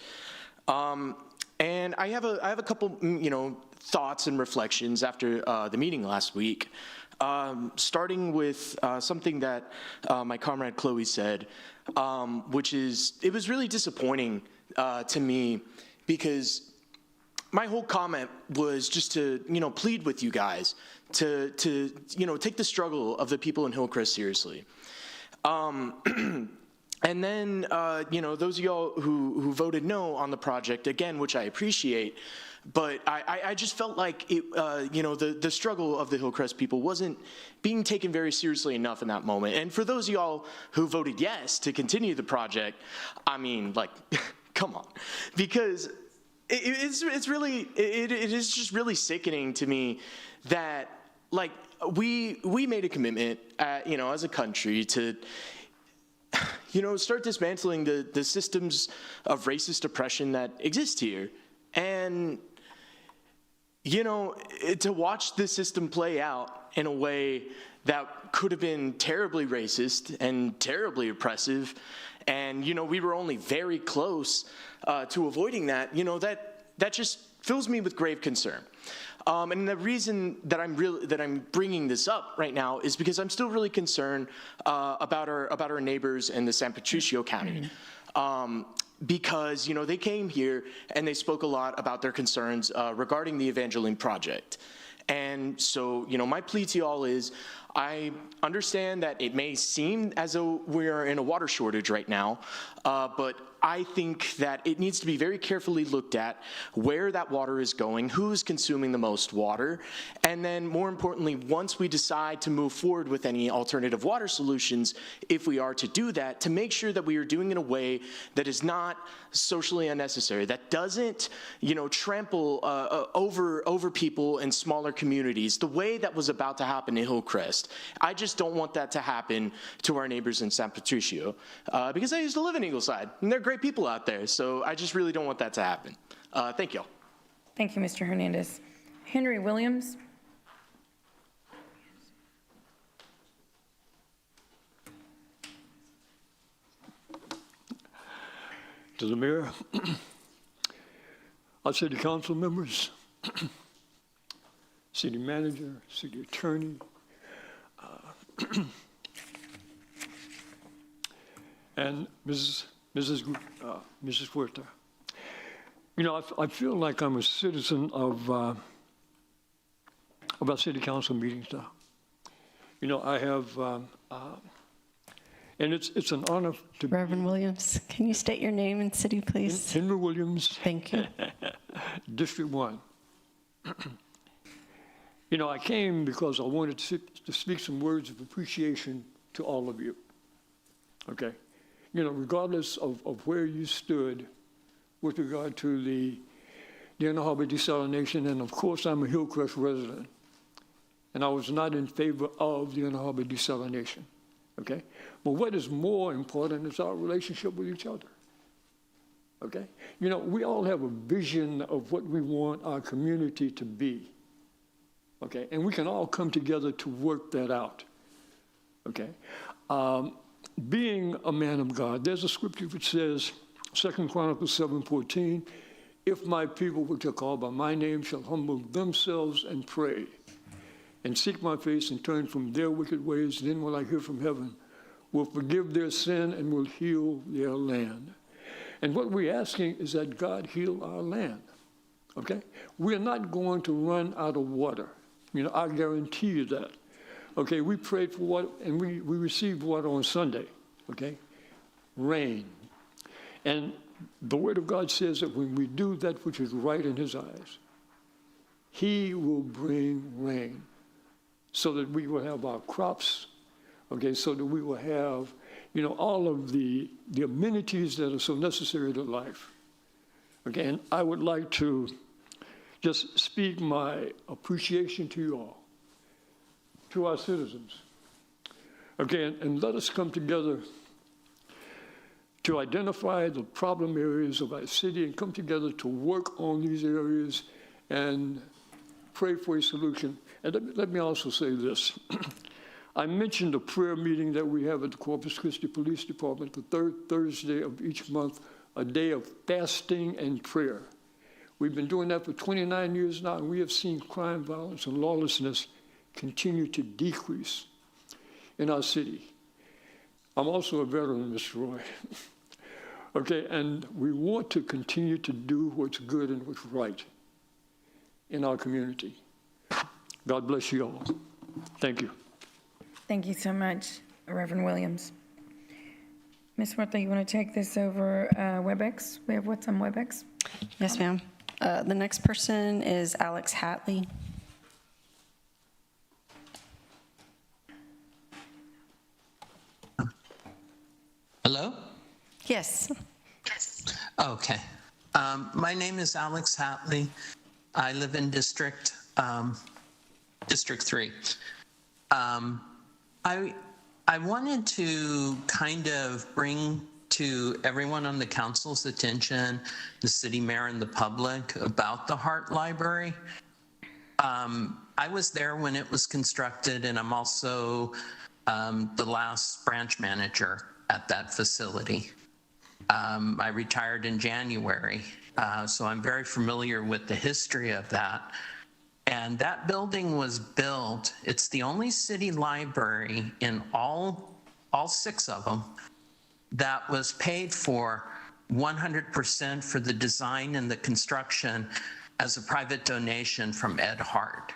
And I have a couple, you know, thoughts and reflections after the meeting last week, starting with something that my comrade Chloe said, which is, it was really disappointing to me because my whole comment was just to, you know, plead with you guys to you know, take the struggle of the people in Hillcrest seriously. And then, you know, those of y'all who voted no on the project, again, which I appreciate, but I just felt like it, you know, the struggle of the Hillcrest people wasn't being taken very seriously enough in that moment. And for those of y'all who voted yes to continue the project, I mean, like, come on, because it's really, it is just really sickening to me that, like, we made a commitment, you know, as a country to, you know, start dismantling the systems of racist oppression that exist here. And, you know, to watch the system play out in a way that could have been terribly racist and terribly oppressive, and, you know, we were only very close to avoiding that, you know, that just fills me with grave concern. And the reason that I'm bringing this up right now is because I'm still really concerned about our neighbors in the San Patricio County. Because, you know, they came here and they spoke a lot about their concerns regarding the Evangeline project. And so, you know, my plea to y'all is, I understand that it may seem as though we're in a water shortage right now, but I think that it needs to be very carefully looked at where that water is going, who's consuming the most water, and then more importantly, once we decide to move forward with any alternative water solutions, if we are to do that, to make sure that we are doing it in a way that is not socially unnecessary, that doesn't, you know, trample over people in smaller communities, the way that was about to happen in Hillcrest. Hillcrest. I just don't want that to happen to our neighbors in San Patricio, because I used to live in Ingleside, and they're great people out there, so I just really don't want that to happen. Thank you all. Thank you, Mr. Hernandez. Henry Williams. To the mayor, our city council members, city manager, city attorney, and Mrs. Huerta. You know, I feel like I'm a citizen of our city council meetings now. You know, I have, and it's an honor to Reverend Williams, can you state your name and city, please? Henry Williams. Thank you. District 1. You know, I came because I wanted to speak some words of appreciation to all of you, okay? You know, regardless of where you stood with regard to the Inner Harbor desalination, and of course, I'm a Hillcrest resident, and I was not in favor of the Inner Harbor desalination, okay? But what is more important is our relationship with each other, okay? You know, we all have a vision of what we want our community to be, okay? And we can all come together to work that out, okay? Being a man of God, there's a scripture which says, 2 Chronicles 7:14, if my people which are called by my name shall humble themselves and pray and seek my face and turn from their wicked ways, then will I hear from heaven, will forgive their sin and will heal their land. And what we're asking is that God heal our land, okay? We're not going to run out of water. You know, I guarantee you that. Okay, we prayed for water, and we received water on Sunday, okay? Rain. And the Word of God says that when we do that which is right in His eyes, He will bring rain so that we will have our crops, okay, so that we will have, you know, all of the amenities that are so necessary to life. Okay, and I would like to just speak my appreciation to you all, to our citizens. Okay, and let us come together to identify the problem areas of our city and come together to work on these areas and pray for a solution. And let me also say this. I mentioned a prayer meeting that we have at the Corpus Christi Police Department, the third Thursday of each month, a day of fasting and prayer. We've been doing that for 29 years now, and we have seen crime, violence, and lawlessness continue to decrease in our city. I'm also a veteran, Mr. Roy. Okay, and we want to continue to do what's good and what's right in our community. God bless you all. Thank you. Thank you so much, Reverend Williams. Ms. Huerta, you want to take this over WebEx? We have what's on WebEx? Yes, ma'am. The next person is Alex Hatley. Hello? Yes. Okay. My name is Alex Hatley. I live in District 3. I wanted to kind of bring to everyone on the council's attention, the city mayor and the public, about the Hart Library. I was there when it was constructed, and I'm also the last branch manager at that facility. I retired in January, so I'm very familiar with the history of that. And that building was built, it's the only city library in all 6 of them that was paid for 100% for the design and the construction as a private donation from Ed Hart.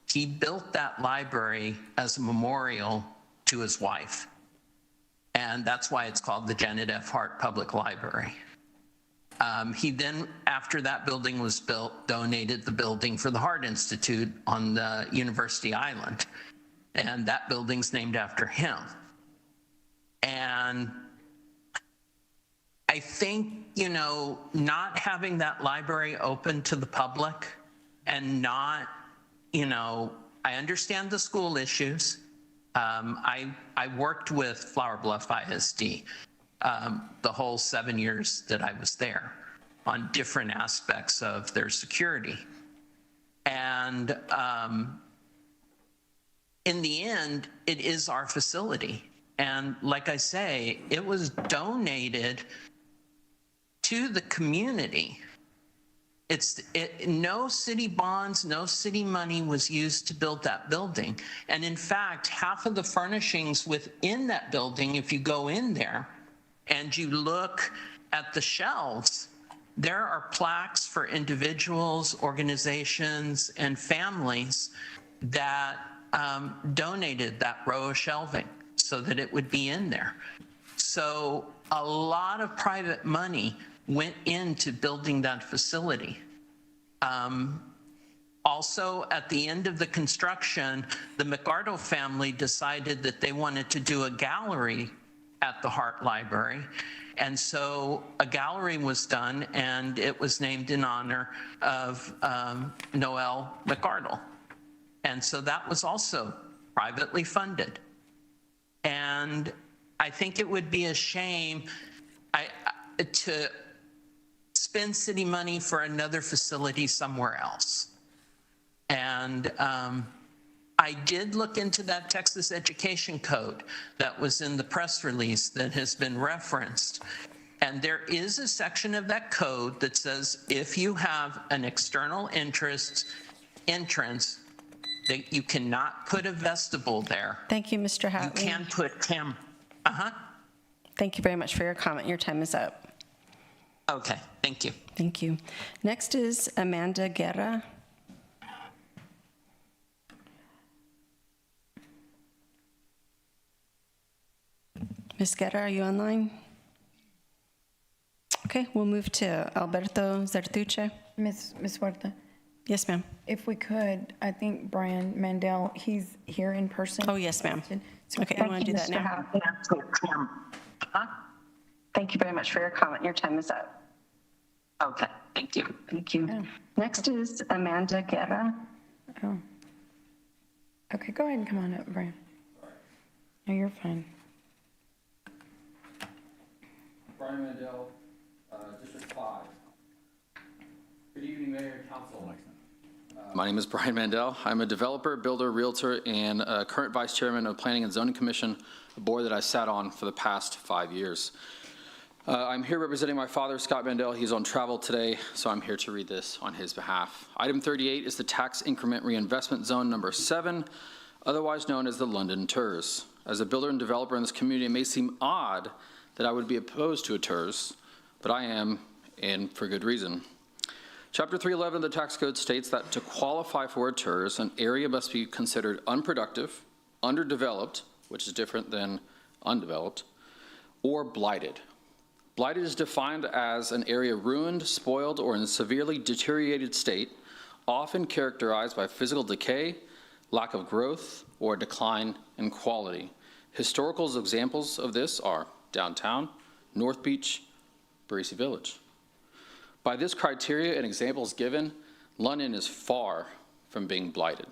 He built that library as a memorial to his wife. And that's why it's called the Janet F. Hart Public Library. He then, after that building was built, donated the building for the Hart Institute on the University Island. And that building's named after him. And I think, you know, not having that library open to the public and not, you know, I understand the school issues. I worked with Flower Bluff ISD the whole 7 years that I was there on different aspects of their security. And in the end, it is our facility. And like I say, it was donated to the community. No city bonds, no city money was used to build that building. And in fact, half of the furnishings within that building, if you go in there and you look at the shelves, there are plaques for individuals, organizations, and families that donated that row of shelving so that it would be in there. So a lot of private money went into building that facility. Also, at the end of the construction, the McArdle family decided that they wanted to do a gallery at the Hart Library. And so a gallery was done, and it was named in honor of Noel McArdle. And so that was also privately funded. And I think it would be a shame to spend city money for another facility somewhere else. And I did look into that Texas Education Code that was in the press release that has been referenced. And there is a section of that code that says if you have an external entrance, that you cannot put a vestibule there. Thank you, Mr. Hatley. You can put Thank you very much for your comment. Your time is up. Okay, thank you. Thank you. Next is Amanda Guerra. Ms. Guerra, are you online? Okay, we'll move to Alberto Zertuche. Ms. Huerta, Yes, ma'am. if we could, I think Brian Mandel, he's here in person. Oh, yes, ma'am. So Okay, you want to do that now? Thank you very much for your comment. Your time is up. Okay, thank you. Thank you. Next is Amanda Guerra. Oh. Okay, go ahead and come on up, Brian. No, you're fine. Brian Mandel, District 5. Good evening, Mayor and Council. My name is Brian Mandel. I'm a developer, builder, realtor, and current Vice Chairman of Planning and Zoning Commission, a board that I sat on for the past 5 years. I'm here representing my father, Scott Mandel. He's on travel today, so I'm here to read this on his behalf. Item 38 is the Tax Increment Reinvestment Zone number 7, otherwise known as the London TERS. As a builder and developer in this community, it may seem odd that I would be opposed to a TERS, but I am, and for good reason. Chapter 311 of the tax code states that to qualify for a TERS, an area must be considered unproductive, underdeveloped, which is different than undeveloped, or blighted. Blighted is defined as an area ruined, spoiled, or in a severely deteriorated state, often characterized by physical decay, lack of growth, or decline in quality. Historical examples of this are downtown, North Beach, Barisi Village. By this criteria and examples given, London is far from being blighted.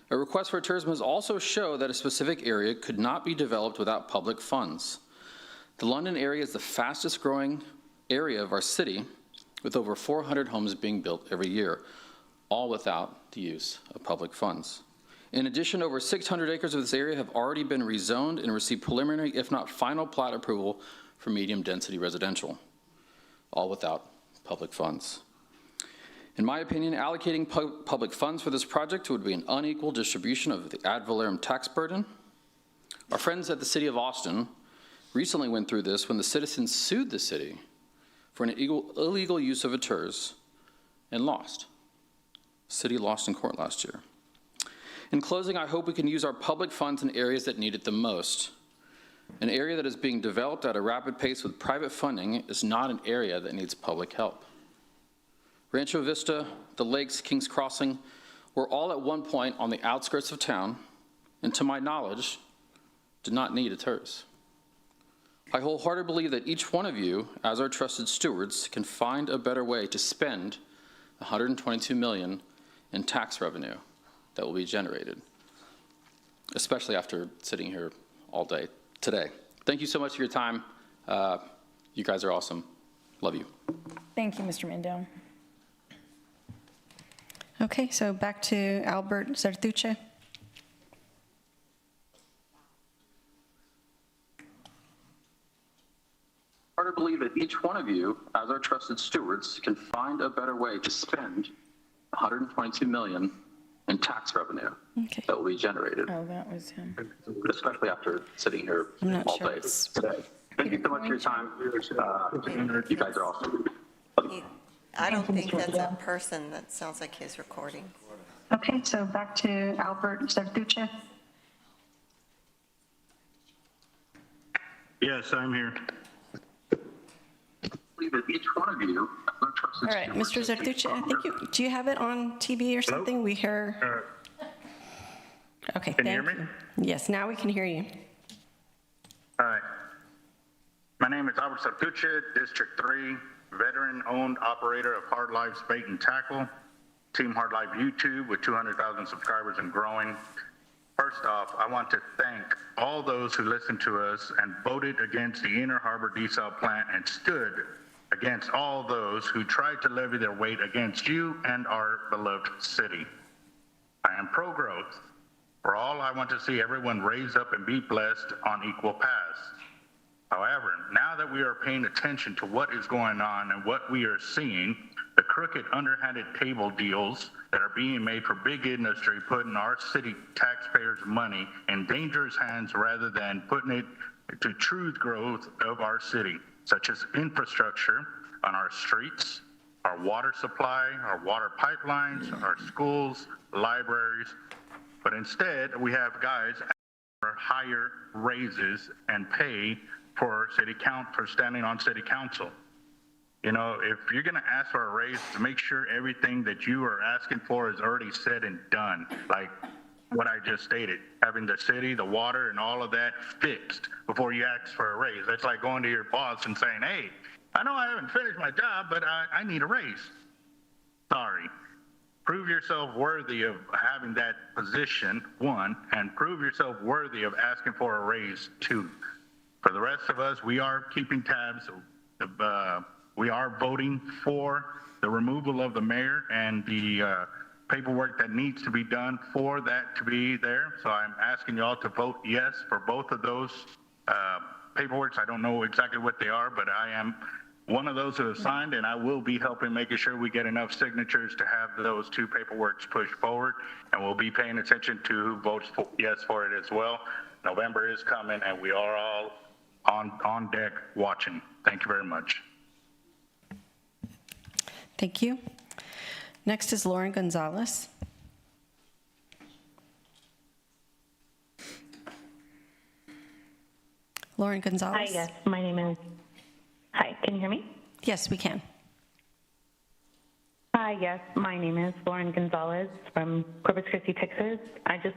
A request for a TERS must also show that a specific area could not be developed without public funds. The London area is the fastest growing area of our city, with over 400 homes being built every year, all without the use of public funds. In addition, over 600 acres of this area have already been rezoned and received preliminary, if not final, plat approval for medium-density residential, all without public funds. In my opinion, allocating public funds for this project would be an unequal distribution of the ad valorem tax burden. Our friends at the City of Austin recently went through this when the citizens sued the city for an illegal use of a TERS and lost. The city lost in court last year. In closing, I hope we can use our public funds in areas that need it the most. An area that is being developed at a rapid pace with private funding is not an area that needs public help. Rancho Vista, the Lakes, Kings Crossing were all at one point on the outskirts of town, and to my knowledge, did not need a TERS. I wholeheartedly believe that each one of you, as our trusted stewards, can find a better way to spend $122 million in tax revenue that will be generated. especially after sitting here all day today. Thank you so much for your time. You guys are awesome. Love you. Thank you, Mr. Mandel. Okay, so back to Albert Zartuche. Hard to believe that each one of you, as our trusted stewards, can find a better way to spend $122 million in tax revenue that will be generated. Oh, that was him. Especially after sitting here I'm not all sure day it's today. Thank you so much for your time. You guys are awesome. I don't think that's a person. That sounds like his recording. Okay, so back to Albert Zartuche. Yes, I'm here. That each one of you, All right, Mr. Zartuche, I think do you have it on TV or something? We hear. Okay, Can you hear thank me? you. Yes, now we can hear you. All right. My name is Albert Sartucci, District 3, veteran-owned operator of Hard Lives Bait and Tackle, Team Hard Life YouTube with 200,000 subscribers and growing. First off, I want to thank all those who listened to us and voted against the Inner Harbor desal plant and stood against all those who tried to levy their weight against you and our beloved city. I am pro-growth. For all, I want to see everyone raise up and be blessed on equal paths. However, now that we are paying attention to what is going on and what we are seeing, the crooked, underhanded table deals that are being made for big industry, putting our city taxpayers' money in dangerous hands rather than putting it to true growth of our city, such as infrastructure on our streets, our water supply, our water pipelines, our schools, libraries. But instead, we have guys for higher raises and pay for standing on city council. You know, if you're going to ask for a raise, to make sure everything that you are asking for is already said and done, like what I just stated, having the city, the water, and all of that fixed before you ask for a raise. That's like going to your boss and saying, hey, I know I haven't finished my job, but I need a raise. Sorry. Prove yourself worthy of having that position, one, and prove yourself worthy of asking for a raise, two. For the rest of us, we are keeping tabs. We are voting for the removal of the mayor and the paperwork that needs to be done for that to be there. So I'm asking y'all to vote yes for both of those paperworks. I don't know exactly what they are, but I am one of those who have signed, and I will be helping making sure we get enough signatures to have those two paperworks pushed forward, and we'll be paying attention to who votes yes for it as well. November is coming, and we are all on deck watching. Thank you very much. Thank you. Next is Lauren Gonzalez. Lauren Gonzalez. Hi, yes, my name is, hi, can you hear me? Yes, we can. Hi, yes, my name is Lauren Gonzalez from Corpus Christi, Texas. I just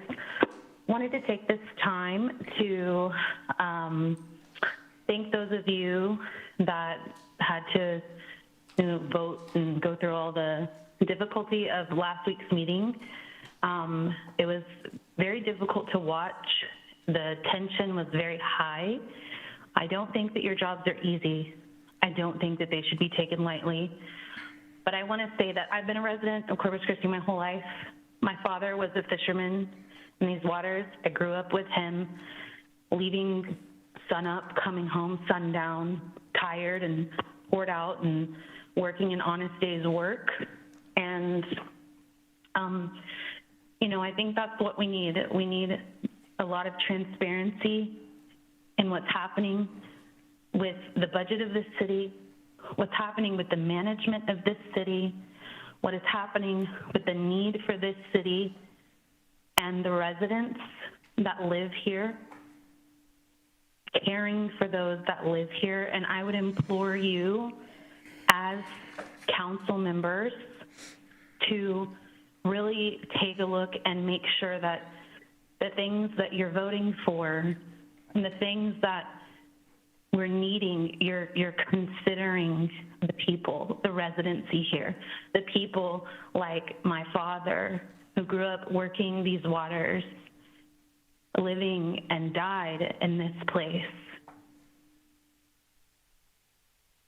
wanted to take this time to thank those of you that had to vote and go through all the difficulty of last week's meeting. It was very difficult to watch. The tension was very high. I don't think that your jobs are easy. I don't think that they should be taken lightly. But I want to say that I've been a resident of Corpus Christi my whole life. My father was a fisherman in these waters. I grew up with him, leaving sun up, coming home sundown, tired and poured out and working an honest day's work. And, I think that's what we need. We need a lot of transparency in what's happening with the budget of this city, what's happening with the management of this city, what is happening with the need for this city and the residents that live here, caring for those that live here. And I would implore you as council members to really take a look and make sure that the things that you're voting for and the things that we're needing, you're considering the people, the residency here, the people like my father who grew up working these waters living and died in this place,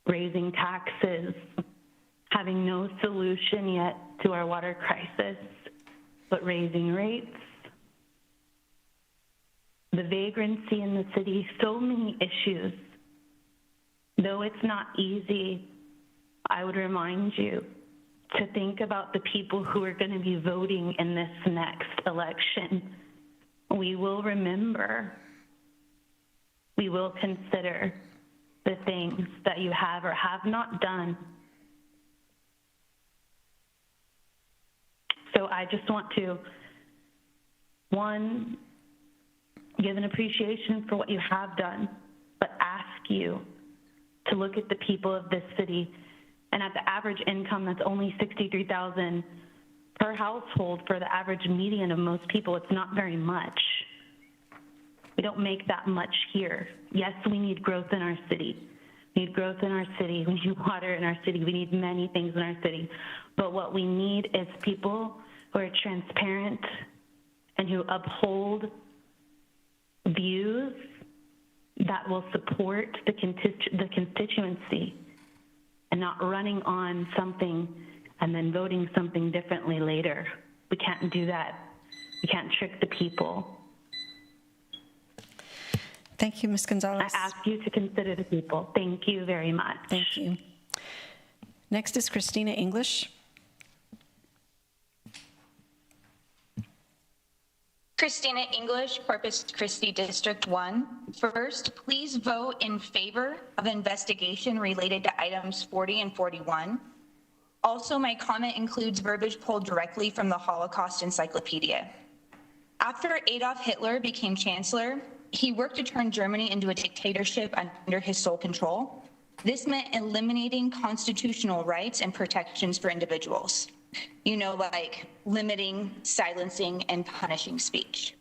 raising taxes, having no solution yet to our water crisis, but raising rates, the vagrancy in the city, so many issues. Though it's not easy, I would remind you to think about the people who are going to be voting in this next election. We will remember, we will consider the things that you have or have not done. So I just want to, one, give an appreciation for what you have done, but ask you to look at the people of this city and at the average income that's only $63,000 per household for the average median of most people. It's not very much. We don't make that much here. Yes, we need growth in our city. We need growth in our city. We need water in our city. We need many things in our city. But what we need is people who are transparent and who uphold views that will support the constituency and not running on something and then voting something differently later. We can't do that. We can't trick the people. Thank you, Ms. Gonzalez. I ask you to consider the people. Thank you very much. Thank you. Next is Christina English. Christina English, Corpus Christi District 1. First, please vote in favor of investigation related to items 40 and 41. Also, my comment includes verbiage pulled directly from the Holocaust Encyclopedia. After Adolf Hitler became chancellor, he worked to turn Germany into a dictatorship under his sole control. This meant eliminating constitutional rights and protections for individuals. You know, like limiting, silencing, and punishing speech.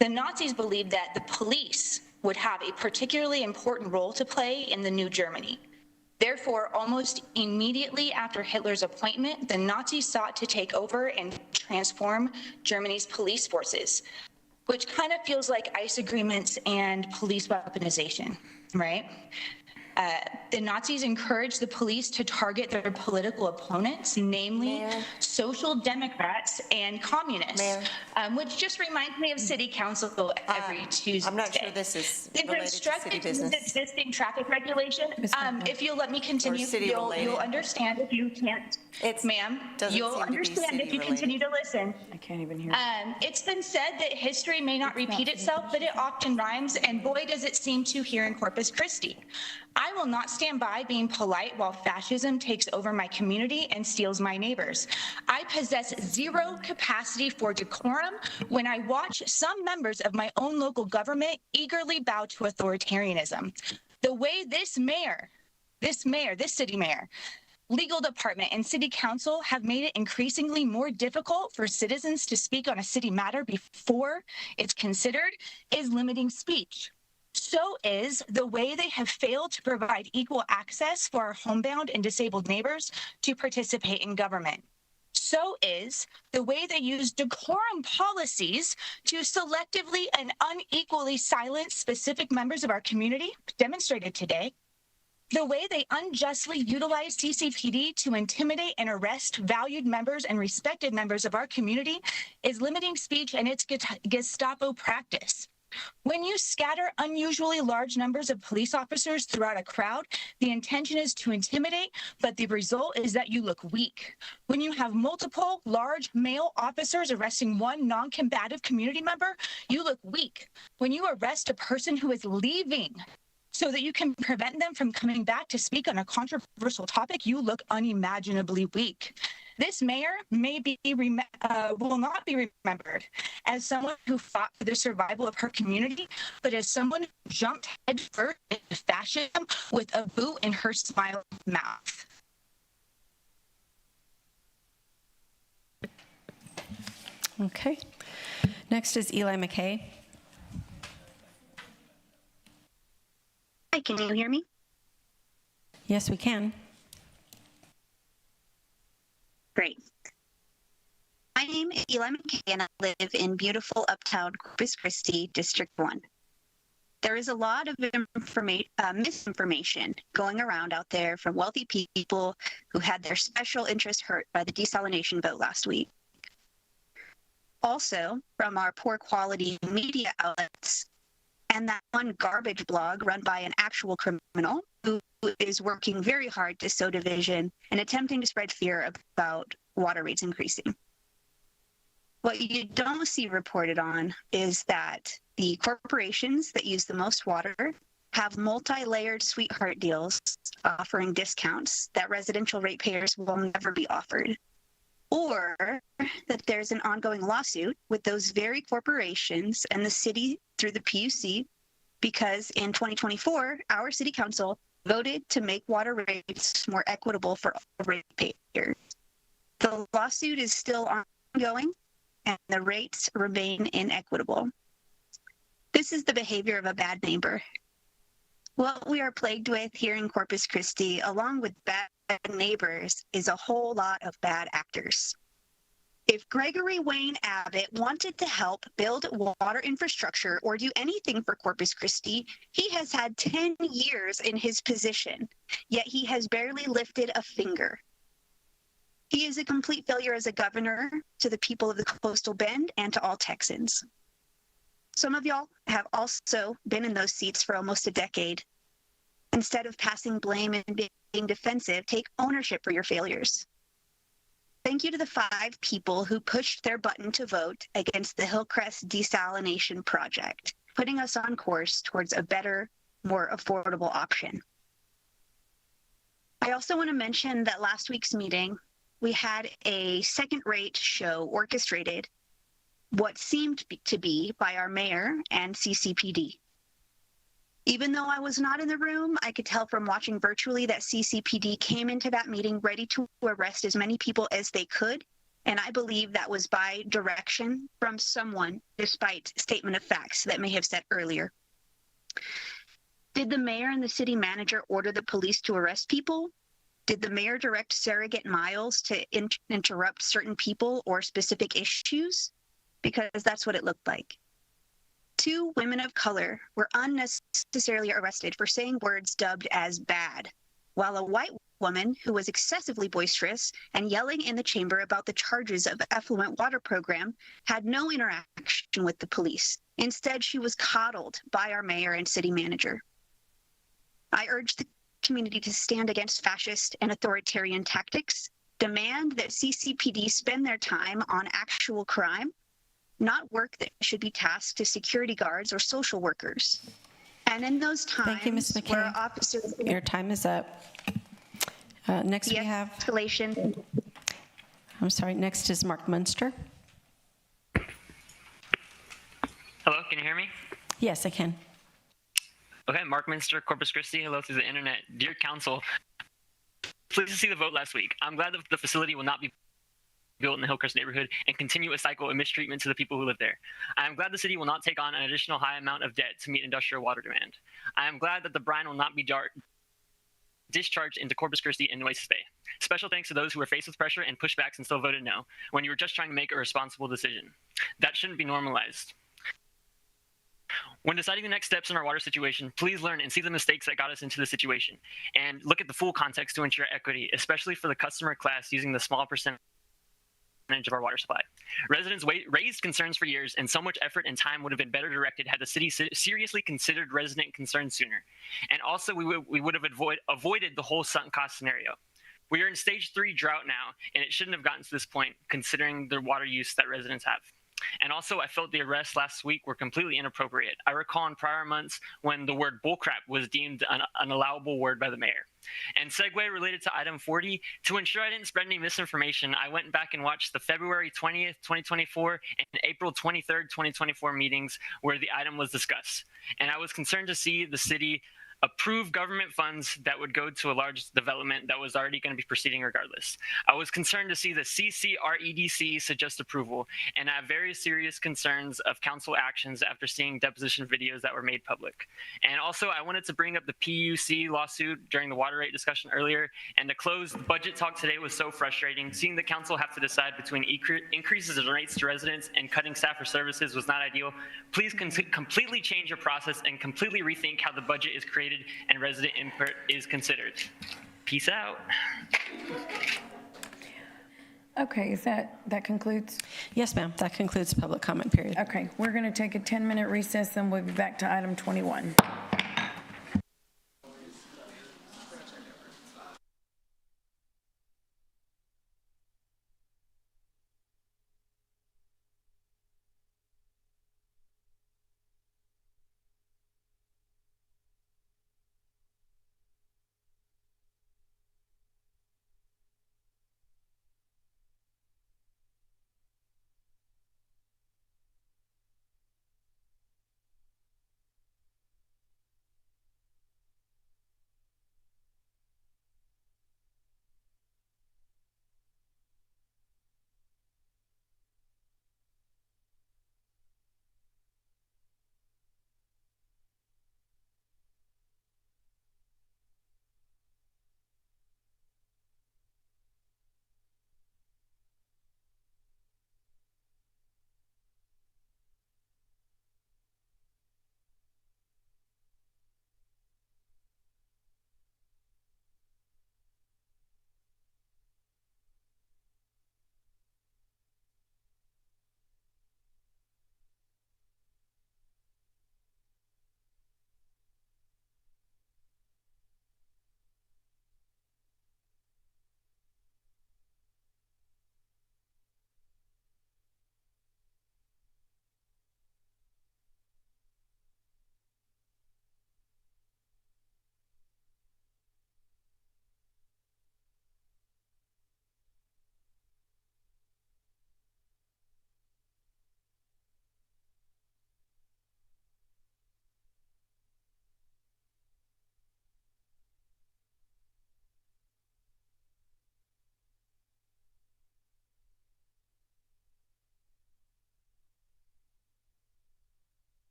The Nazis believed that the police would have a particularly important role to play in the new Germany. Therefore, almost immediately after Hitler's appointment, the Nazis sought to take over and transform Germany's police forces, which kind of feels like ICE agreements and police weaponization, right? The Nazis encouraged the police to target their political opponents, namely social democrats and communists, which just reminds me of city council every Tuesday. I'm not sure this is They've related to instructed city business. existing traffic regulation. If you'll let me continue, you'll understand if you can't. Ma'am, you'll understand if you continue to listen. I can't even hear. It's been said that history may not repeat itself, but it often rhymes, and boy, does it seem to here in Corpus Christi. I will not stand by being polite while fascism takes over my community and steals my neighbors. I possess zero capacity for decorum when I watch some members of my own local government eagerly bow to authoritarianism. The way this city mayor, legal department, and city council have made it increasingly more difficult for citizens to speak on a city matter before it's considered is limiting speech. So is the way they have failed to provide equal access for our homebound and disabled neighbors to participate in government. So is the way they use decorum policies to selectively and unequally silence specific members of our community, demonstrated today. The way they unjustly utilize CCPD to intimidate and arrest valued members and respected members of our community is limiting speech and its Gestapo practice. When you scatter unusually large numbers of police officers throughout a crowd, the intention is to intimidate, but the result is that you look weak. When you have multiple large male officers arresting one non-combative community member, you look weak. When you arrest a person who is leaving so that you can prevent them from coming back to speak on a controversial topic, you look unimaginably weak. This mayor will not be remembered as someone who fought for the survival of her community, but as someone who jumped headfirst into fascism with a boot in her smiling mouth. Okay. Next is Eli McKay. Hi, can you hear me? Yes, we can. Great. My name is Eli McKay, and I live in beautiful uptown Corpus Christi, District 1. There is a lot of misinformation going around out there from wealthy people who had their special interests hurt by the desalination vote last week. Also, from our poor quality media outlets and that one garbage blog run by an actual criminal who is working very hard to sow division and attempting to spread fear about water rates increasing. What you don't see reported on is that the corporations that use the most water have multi-layered sweetheart deals offering discounts that residential ratepayers will never be offered, or that there's an ongoing lawsuit with those very corporations and the city through the PUC because in 2024, our city council voted to make water rates more equitable for all ratepayers. The lawsuit is still ongoing, and the rates remain inequitable. This is the behavior of a bad neighbor. What we are plagued with here in Corpus Christi, along with bad neighbors, is a whole lot of bad actors. If Gregory Wayne Abbott wanted to help build water infrastructure or do anything for Corpus Christi, he has had 10 years in his position, yet he has barely lifted a finger. He is a complete failure as a governor to the people of the Coastal Bend and to all Texans. Some of y'all have also been in those seats for almost a decade. Instead of passing blame and being defensive, take ownership for your failures. Thank you to the 5 people who pushed their button to vote against the Hillcrest desalination project, putting us on course towards a better, more affordable option. I also want to mention that last week's meeting, we had a second-rate show orchestrated, what seemed to be by our mayor and CCPD. Even though I was not in the room, I could tell from watching virtually that CCPD came into that meeting ready to arrest as many people as they could, and I believe that was by direction from someone, despite statement of facts that may have said earlier. Did the mayor and the city manager order the police to arrest people? Did the mayor direct surrogate miles to interrupt certain people or specific issues? Because that's what it looked like. 2 women of color were unnecessarily arrested for saying words dubbed as bad, while a white woman who was excessively boisterous and yelling in the chamber about the charges of effluent water program had no interaction with the police. Instead, she was coddled by our mayor and city manager. I urge the community to stand against fascist and authoritarian tactics, demand that CCPD spend their time on actual crime, not work that should be tasked to security guards or social workers. And in those times, Thank you, Ms. McKay. where officers... Your time is up. Next we have... Escalation. I'm sorry, next is Mark Munster. Hello, can you hear me? Yes, I can. Okay, Mark Minster, Corpus Christi. Hello through the internet. Dear Council, pleased to see the vote last week. I'm glad that the facility will not be built in the Hillcrest neighborhood and continue a cycle of mistreatment to the people who live there. I am glad the city will not take on an additional high amount of debt to meet industrial water demand. I am glad that the brine will not be discharged into Corpus Christi and Nueces Bay. Special thanks to those who were faced with pressure and pushbacks and still voted no, when you were just trying to make a responsible decision. That shouldn't be normalized. When deciding the next steps in our water situation, please learn and see the mistakes that got us into the situation, and look at the full context to ensure equity, especially for the customer class using the small percentage of our water supply. Residents raised concerns for years, and so much effort and time would have been better directed had the city seriously considered resident concerns sooner. And also, we would have avoided the whole sunk cost scenario. We are in stage 3 drought now, and it shouldn't have gotten to this point, considering the water use that residents have. And also, I felt the arrests last week were completely inappropriate. I recall in prior months when the word bullcrap was deemed an allowable word by the mayor. And segue related to item 40, to ensure I didn't spread any misinformation, I went back and watched the February 20th, 2024 and April 23rd, 2024 meetings where the item was discussed. And I was concerned to see the city approve government funds that would go to a large development that was already going to be proceeding regardless. I was concerned to see the CCREDC suggest approval, and I have very serious concerns of council actions after seeing deposition videos that were made public. And also, I wanted to bring up the PUC lawsuit during the water rate discussion earlier, and to close the budget talk today was so frustrating. Seeing the council have to decide between increases in rates to residents and cutting staff or services was not ideal. Please completely change your process and completely rethink how the budget is created and resident input is considered. Peace out. Okay, that concludes? Yes, ma'am, that concludes public comment period. Okay, we're going to take a 10-minute recess, and we'll be back to item 21.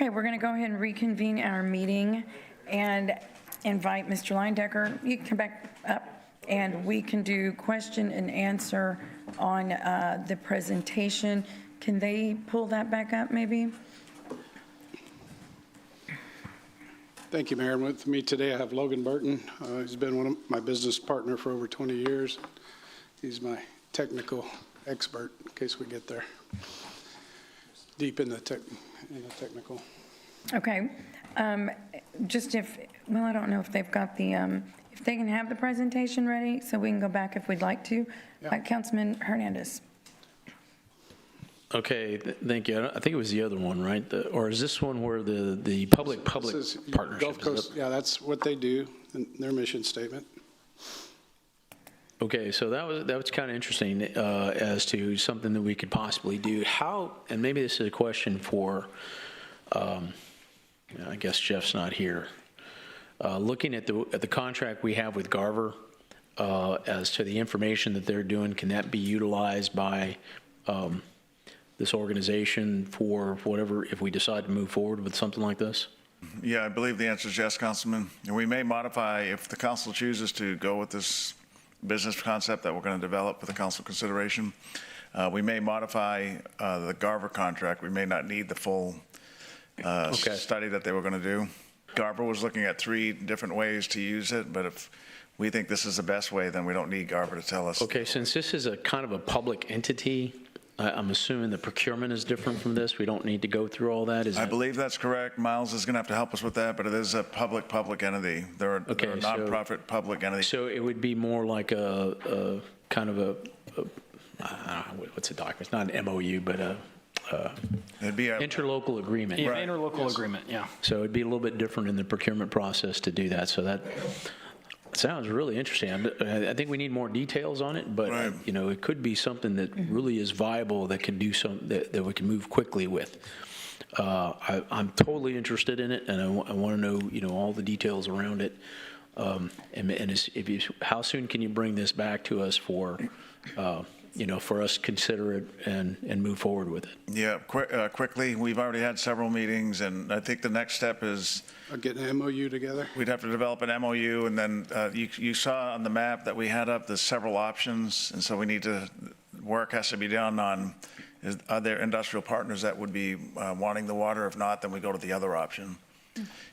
Okay, we're going to go ahead and reconvene our meeting and invite Mr. Linedecker. You can come back up and we can do question and answer on the presentation. Can they pull that back up maybe? Thank you, Mayor. With me today, I have Logan Burton. He's been my business partner for over 20 years. He's my technical expert, in case we get there. Deep in the technical. Okay. Just well, I don't know if they've got the, if they can have the presentation ready, so we can go back if we'd like to. Yeah. Councilman Hernandez. Okay, thank you. I think it was the other one, right? Or is this one where the public partnership? Gulf Coast, yeah, that's what they do in their mission statement. Okay, so that was kind of interesting as to something that we could possibly do. How, and maybe this is a question for, I guess Jeff's not here. Looking at the contract we have with Garver as to the information that they're doing, can that be utilized by this organization for whatever, if we decide to move forward with something like this? Yeah, I believe the answer is yes, Councilman. And we may modify, if the council chooses to go with this business concept that we're going to develop for the council consideration, we may modify the Garver contract. We may not need the full study that they were going to do. Garver was looking at 3 different ways to use it, but if we think this is the best way, then we don't need Garver to tell us. Okay, since this is a kind of a public entity, I'm assuming the procurement is different from this. We don't need to go through all that. I believe that's correct. Miles is going to have to help us with that, but it is a public entity. They're a nonprofit public entity. So it would be more like a kind of a I don't know, what's a document? It's not an MOU, but it'd be an interlocal agreement. Yeah, right. Interlocal agreement, yeah. So it'd be a little bit different in the procurement process to do that. So that sounds really interesting. I think we need more details on it, but right. You know, it could be something that really is viable that can do that we can move quickly with. I'm totally interested in it, and I want to know, you know, all the details around it. How soon can you bring this back to us for, you know, for us to consider it and move forward with it? Yeah, quickly. We've already had several meetings, and I think the next step is Get an MOU together. we'd have to develop an MOU, and then you saw on the map that we had up, there's several options, and so we need to, work has to be done on, are there industrial partners that would be wanting the water? If not, then we go to the other option.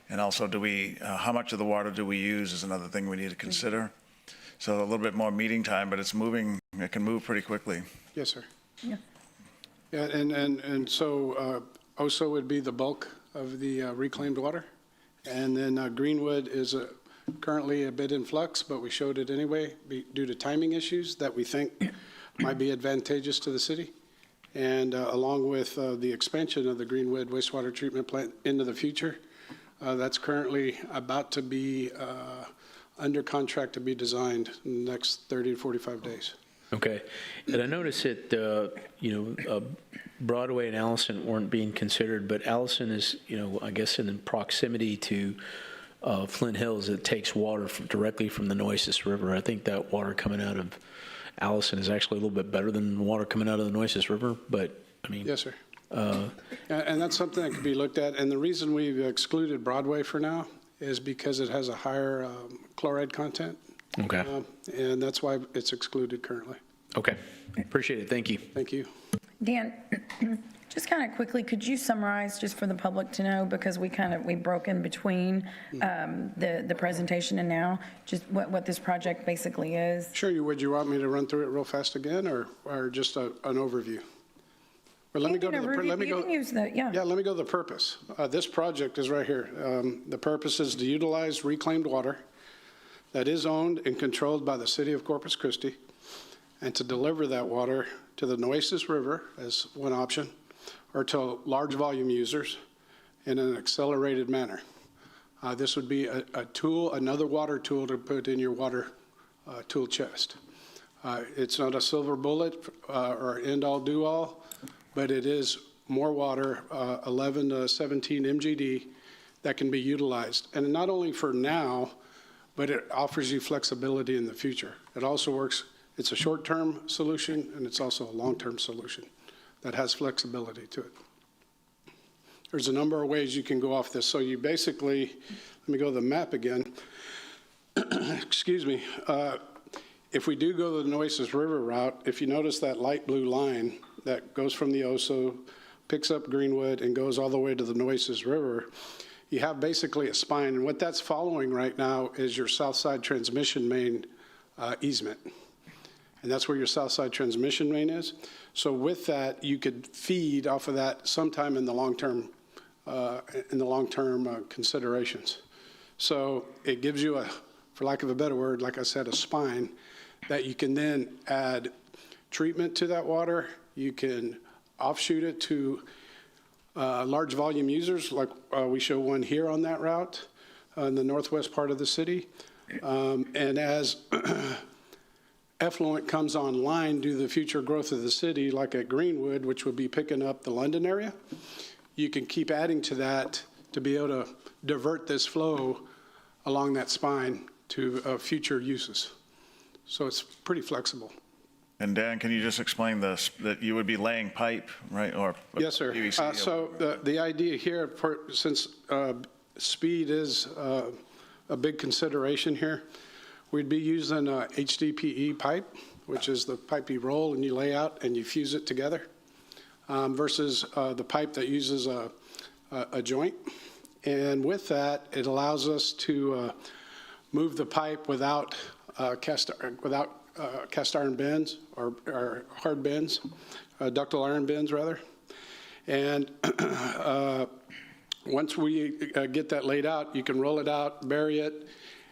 And also, how much of the water do we use is another thing we need to consider. So a little bit more meeting time, but it's moving, it can move pretty quickly. Yes, sir. Yeah. Yeah, and so OSO would be the bulk of the reclaimed water. And then Greenwood is currently a bit in flux, but we showed it anyway due to timing issues that we think might be advantageous to the city. And along with the expansion of the Greenwood wastewater treatment plant into the future, that's currently about to be under contract to be designed in the next 30 to 45 days. Okay. And I noticed that, you know, Broadway and Allison weren't being considered, but Allison is, you know, I guess in proximity to Flint Hills. It takes water directly from the Nueces River. I think that water coming out of Allison is actually a little bit better than the water coming out of the Nueces River, but I mean. Yes, sir. And that's something that could be looked at. And the reason we've excluded Broadway for now is because it has a higher chloride content. Okay. And that's why it's excluded currently. Okay. Appreciate it. Thank you. Thank you. Dan, just kind of quickly, could you summarize just for the public to know, because we broke in between the presentation and now, just what this project basically is? Sure. Would you want me to run through it real fast again, or just an overview? But let me go to the let me go. Let me go to the purpose. This project is right here. The purpose is to utilize reclaimed water that is owned and controlled by the city of Corpus Christi, and to deliver that water to the Nueces River as one option, or to large volume users in an accelerated manner. This would be a tool, another water tool to put in your water tool chest. It's not a silver bullet or end-all, do-all, but it is more water, 11 to 17 MGD, that can be utilized. And not only for now, but it offers you flexibility in the future. It also works, it's a short-term solution, and it's also a long-term solution that has flexibility to it. There's a number of ways you can go off this. So you basically, let me go to the map again. Excuse me. If we do go the Nueces River route, if you notice that light blue line that goes from the Oso, picks up Greenwood, and goes all the way to the Nueces River, you have basically a spine. And what that's following right now is your south side transmission main easement. And that's where your south side transmission main is. So with that, you could feed off of that sometime in the long-term considerations. So it gives you a, for lack of a better word, like I said, a spine that you can then add treatment to that water. You can offshoot it to large volume users, like we show one here on that route in the northwest part of the city. And as effluent comes online due to the future growth of the city, like at Greenwood, which would be picking up the London area, you can keep adding to that to be able to divert this flow along that spine to future uses. So it's pretty flexible. And Dan, can you just explain this, that you would be laying pipe, right? Or yes, sir. So the idea here, since speed is a big consideration here, we'd be using HDPE pipe, which is the pipe you roll and you lay out and you fuse it together, versus the pipe that uses a joint. And with that, it allows us to move the pipe without cast iron bends or hard bends, ductile iron bends rather. And once we get that laid out, you can roll it out, bury it,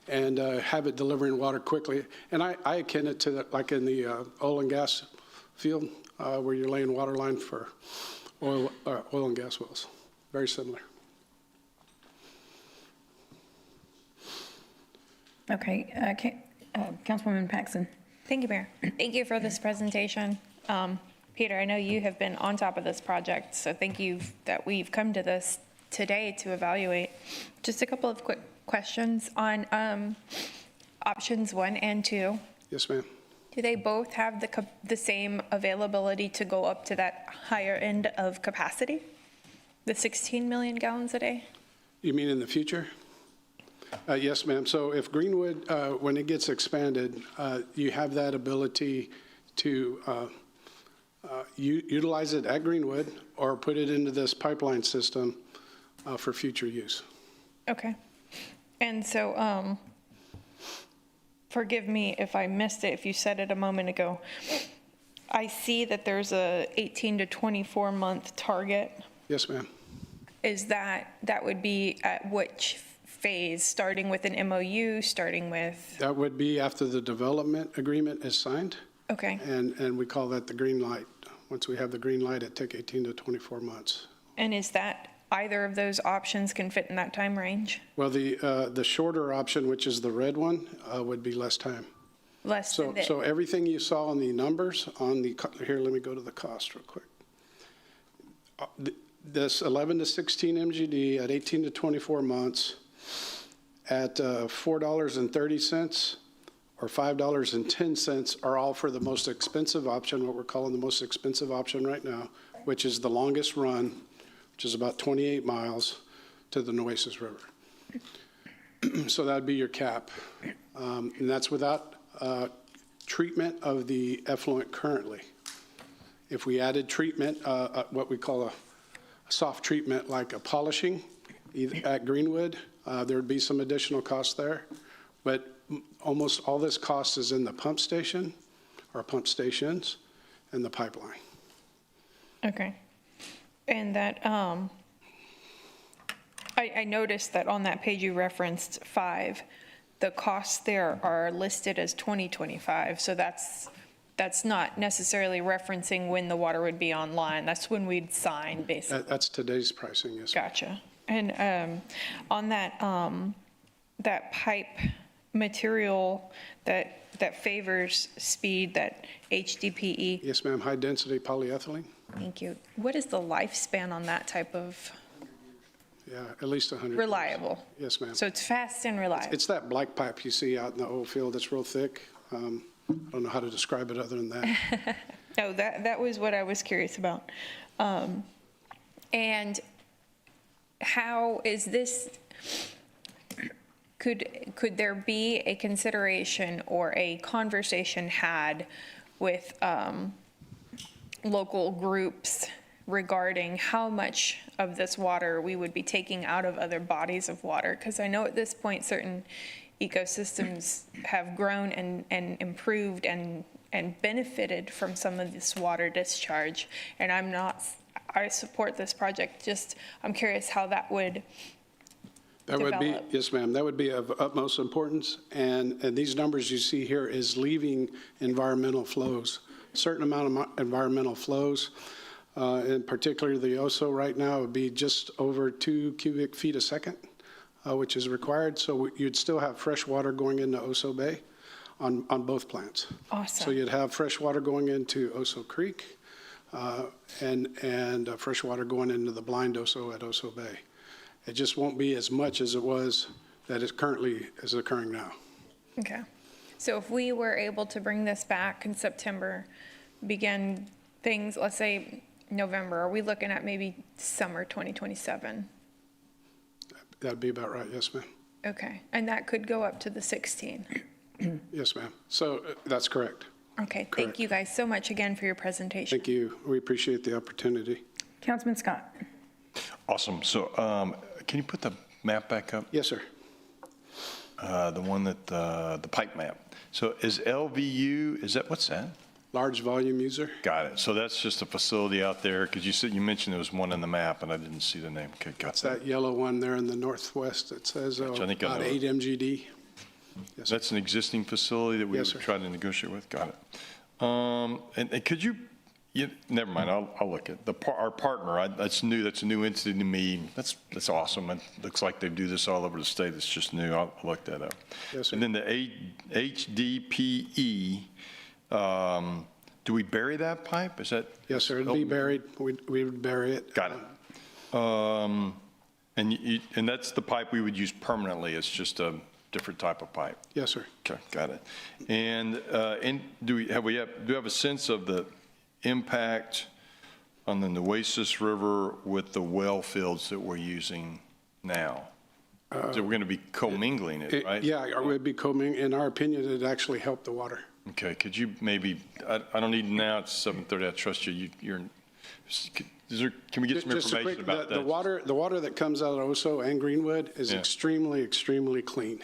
and have it delivering water quickly. And I akin it to that, like in the oil and gas field, where you're laying water line for oil and gas wells. Very similar. Okay, Councilwoman Paxson. Thank you, Mayor. Thank you for this presentation. Peter, I know you have been on top of this project, so thank you that we've come to this today to evaluate. Just a couple of quick questions on options 1 and 2. Yes, ma'am. Do they both have the same availability to go up to that higher end of capacity, the 16 million gallons a day? You mean in the future? Yes, ma'am. So if Greenwood, when it gets expanded, you have that ability to utilize it at Greenwood or put it into this pipeline system for future use. Okay. And so, forgive me if I missed it, if you said it a moment ago. I see that there's a 18 to 24 month target. Yes, ma'am. Is that would be at which phase, starting with an MOU, starting with? That would be after the development agreement is signed. Okay. And we call that the green light. Once we have the green light, it takes 18 to 24 months. And is that either of those options can fit in that time range? Well, the shorter option, which is the red one, would be less time. Less than So everything you saw on the numbers on the, here, let me go to the cost real quick. This 11 to 16 MGD at 18 to 24 months at $4.30 or $5.10 are all for the most expensive option, what we're calling the most expensive option right now, which is the longest run, which is about 28 miles to the Nueces River. So that would be your cap. And that's without treatment of the effluent currently. If we added treatment, what we call a soft treatment like a polishing at Greenwood, there would be some additional cost there. But almost all this cost is in the pump station or pump stations and the pipeline. Okay. And that, I noticed that on that page you referenced 5, the costs there are listed as 2025. So that's not necessarily referencing when the water would be online. That's when we'd sign, basically. That's today's pricing, yes. Gotcha. And on that, that pipe material that favors speed, that HDPE. Yes, ma'am. High density polyethylene. Thank you. What is the lifespan on that type of? Yeah, at least 100. Reliable. Yes, ma'am. So it's fast and reliable. It's that black pipe you see out in the oil field that's real thick. I don't know how to describe it other than that. No, that was what I was curious about. And how is this, could there be a consideration or a conversation had with local groups regarding how much of this water we would be taking out of other bodies of water? Because I know at this point certain ecosystems have grown and improved and benefited from some of this water discharge. And I support this project, just I'm curious how that would develop. Yes, ma'am, that would be of utmost importance. And these numbers you see here is leaving environmental flows, certain amount of environmental flows. In particular, the OSO right now would be just over 2 cubic feet a second, which is required. So you'd still have fresh water going into OSO Bay on both plants. Awesome. So you'd have fresh water going into OSO Creek and fresh water going into the blind OSO at OSO Bay. It just won't be as much as it was that it currently is occurring now. Okay. So if we were able to bring this back in September, begin things, let's say November, are we looking at maybe summer 2027? That'd be about right, yes, ma'am. Okay, and that could go up to the 16. Yes, ma'am. So that's correct. Okay, thank you guys so much again for your presentation. Thank you. We appreciate the opportunity. Councilman Scott. Awesome. So can you put the map back up? Yes, sir. The one that, the pipe map. So is LVU, what's that? Large volume user. Got it. So that's just a facility out there, because you mentioned there was one in the map, and I didn't see the name. Okay, got It's that yellow one there in the northwest that says I think I about know 8 MGD. Yes, that's an existing facility that we Yes, would sir. try to negotiate with? Got it. And could you, never mind, I'll look at our partner. That's new. That's a new entity to me. That's awesome. It looks like they do this all over the state. It's just new. I'll look that up. Yes, sir. And then the HDPE, do we bury that pipe? Is that? Yes, sir. It'd be buried. We would bury it. Got it. And that's the pipe we would use permanently. It's just a different type of pipe. Yes, sir. Okay, got it. And do we have a sense of the impact on the Nueces River with the well fields that we're using now? So we're going to be commingling it, right? Yeah, it would be commingling. In our opinion, it'd actually help the water. Okay, could you maybe, I don't need now, it's 7:30, I trust you, can we get some Just a information quick, about the that? water that comes out of Oso and Greenwood is Yeah. extremely, extremely clean.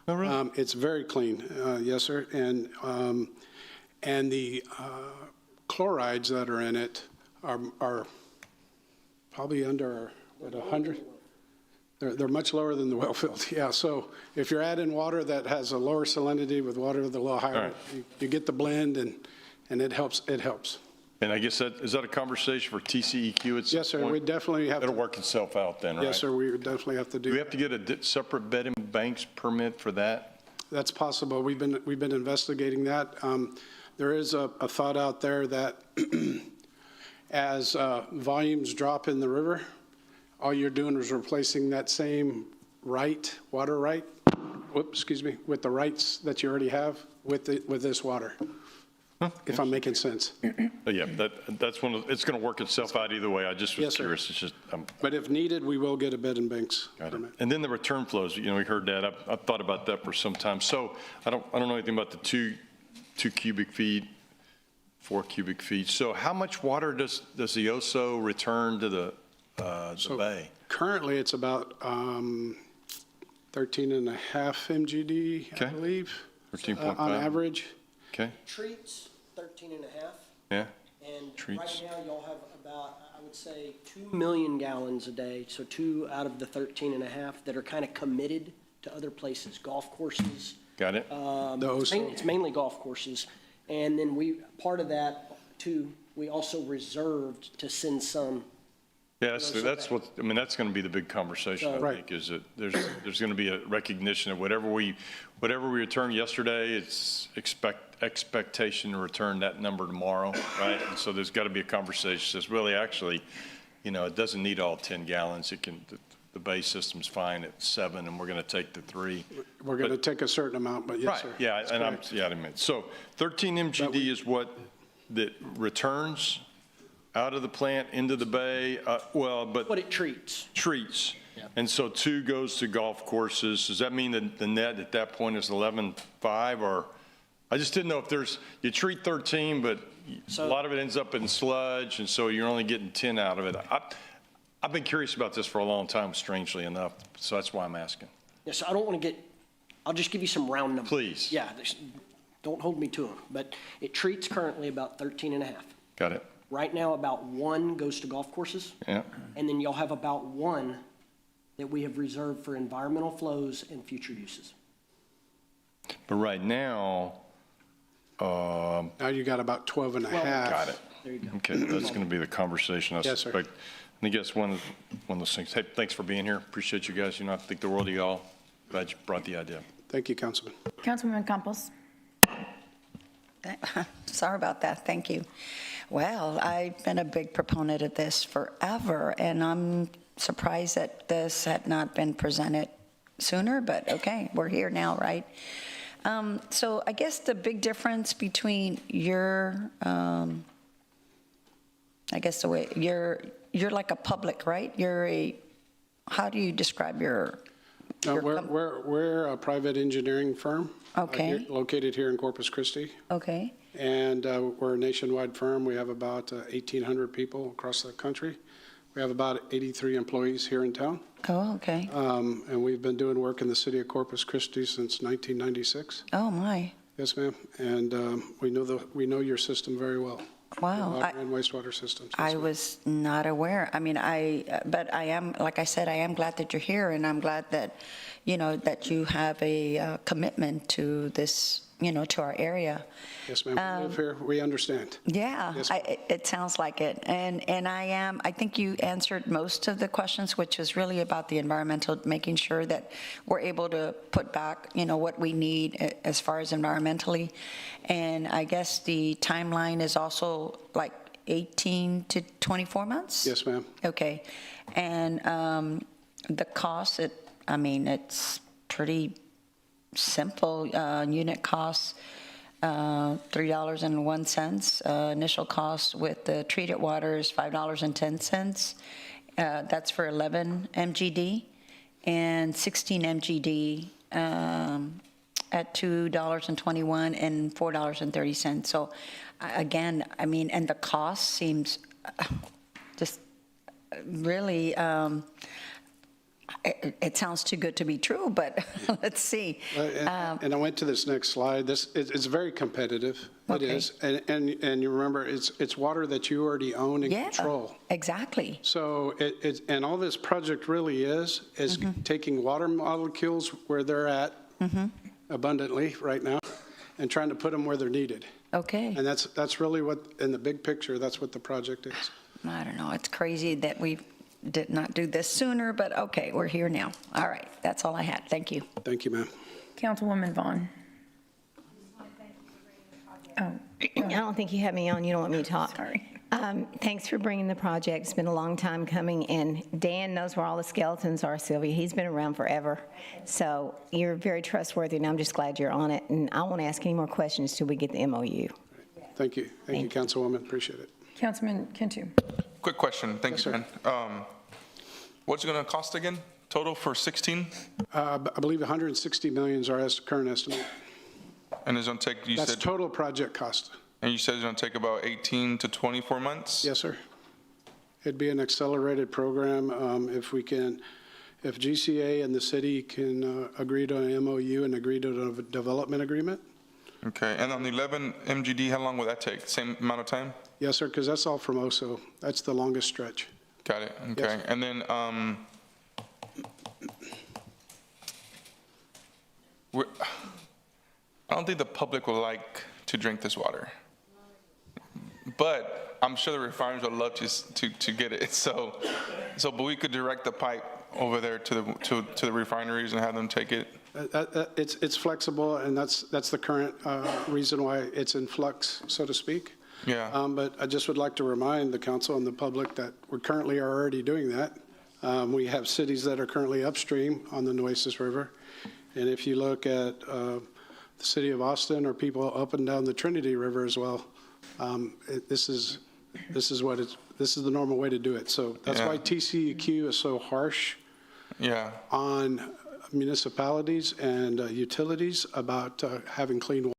Oh, really? It's very clean, yes, sir. And the chlorides that are in it are probably under, 100? They're much lower than the well field, yeah. So if you're adding water that has a lower salinity with water with a little higher, Right. you get the blend and it helps. And I guess is that a conversation for TCEQ at some Yes, sir, point? we definitely have It'll to. work itself out then, right? Yes, sir, we would definitely have to do. Do we have to get a separate bed and banks permit for that? That's possible. We've been investigating that. There is a thought out there that as volumes drop in the river, all you're doing is replacing that same water right, with the rights that you already have with this water. If I'm making sense. But yeah, that's it's going to work itself out either way. I just was Yes, sir. curious. It's just, But if needed, we will get a bed and banks permit. and then the return flows, we heard that. I've thought about that for some time. So I don't know anything about the 2 cubic feet, 4 cubic feet. So how much water does the OSO return to the bay? Currently, it's about 13.5 MGD, I believe, 13.5 on average. Okay. Treats, 13 and a half. Yeah. And Treats. right now, y'all have about, I would say, 2 million gallons a day. So 2 out of the 13 and a half that are kind of committed to other places, golf courses. Got it. It's mainly golf courses. And then part of that, too, we also reserved to send some. Yeah, that's going to be the big conversation, I think, is that there's going to be a recognition of whatever we returned yesterday, it's expectation to return that number tomorrow, right? And so there's got to be a conversation that says, really, actually, it doesn't need all 10 gallons. The bay system's fine at 7, and we're going to take the 3. We're going to take a certain amount, but yes, right, sir. yeah, That's and correct. I mean, so 13 MGD is what that returns. out of the plant into the bay, but. What it treats. Treats. Yeah. And so 2 goes to golf courses. Does that mean that the net at that point is 11.5 or? I just didn't know if you treat 13, but a lot of it ends up in sludge, and so you're only getting 10 out of it. I've been curious about this for a long time, strangely enough, so that's why I'm asking. Yeah, so I don't want to I'll just give you some round numbers. Please. Yeah, don't hold me to them, but it treats currently about 13 and a half. Got it. Right now, about 1 goes to golf courses. Yeah. And then you'll have about 1 that we have reserved for environmental flows and future uses. But right now. Now you got about 12 and a half. Got it. There you go. Okay, that's going to be the conversation, I Yes, sir. suspect. And I guess one of those things. Hey, thanks for being here. Appreciate you guys. I think the world of y'all. Glad you brought the idea. Thank you, Councilman. Councilwoman Campos. Sorry about that. Thank you. Well, I've been a big proponent of this forever, and I'm surprised that this had not been presented sooner, but okay, we're here now, right? So I guess the big difference between your, I guess the way, you're like a public, right? How do you describe your? No, we're a private engineering firm. Okay. Located here in Corpus Christi. Okay. And we're a nationwide firm. We have about 1,800 people across the country. We have about 83 employees here in town. Oh, okay. And we've been doing work in the city of Corpus Christi since 1996. Oh, my. Yes, ma'am. And we know your system very well. Wow. Water and wastewater systems. I was not aware. I mean, but I am, like I said, I am glad that you're here, and I'm glad that, that you have a commitment to this, to our area. Yes, ma'am. We live here. We understand. Yeah, Yes, it sounds like it. And I think you answered most of the questions, which was really about the environmental, making sure that we're able to put back, what we need as far as environmentally. And I guess the timeline is also like 18 to 24 months? Yes, ma'am. Okay. And the cost, it's pretty simple. Unit costs, $3.01. Initial cost with the treated water is $5.10. That's for 11 MGD and 16 MGD at $2.21 and $4.30. So again, and the cost seems just really, it sounds too good to be true, but let's see. And I went to this next slide. It's very competitive. Okay. It is. And you remember, it's water that you already own and control. Exactly. So and all this project really is taking water molecules where they're at abundantly right now and trying to put them where they're needed. Okay. And that's really what, in the big picture, that's what the project is. I don't know. It's crazy that we did not do this sooner, but okay, we're here now. All right. That's all I had. Thank you. Thank you, ma'am. Councilwoman Vaughn. I don't think you had me on. You don't want me to talk. Sorry. Thanks for bringing the project. It's been a long time coming, and Dan knows where all the skeletons are, Sylvia. He's been around forever. So you're very trustworthy, and I'm just glad you're on it. And I won't ask any more questions till we get the MOU. Thank you. Thank you, Councilwoman. Appreciate it. Councilman Cantu. Quick question. Thank you, Ben. What's it going to cost again, total for 16? I believe 160 million is our current estimate. And it's going to take, That's total project cost. And you said it's going to take about 18 to 24 months? Yes, sir. It'd be an accelerated program if GCA and the city can agree to an MOU and agree to a development agreement. Okay. And on the 11 MGD, how long will that take? Same amount of time? Yes, sir, because that's all from OSO. That's the longest stretch. Got it. Okay. Yes. And then I don't think the public will like to drink this water, but I'm sure the refiners would love to get it. So, but we could direct the pipe over there to the refineries and have them take it. It's flexible, and that's the current reason why it's in flux, so to speak. Yeah. But I just would like to remind the council and the public that we currently are already doing that. We have cities that are currently upstream on the Nueces River. And if you look at the city of Austin or people up and down the Trinity River as well, this is this is the normal way to do it. So that's why TCEQ is so harsh on municipalities and utilities about having clean water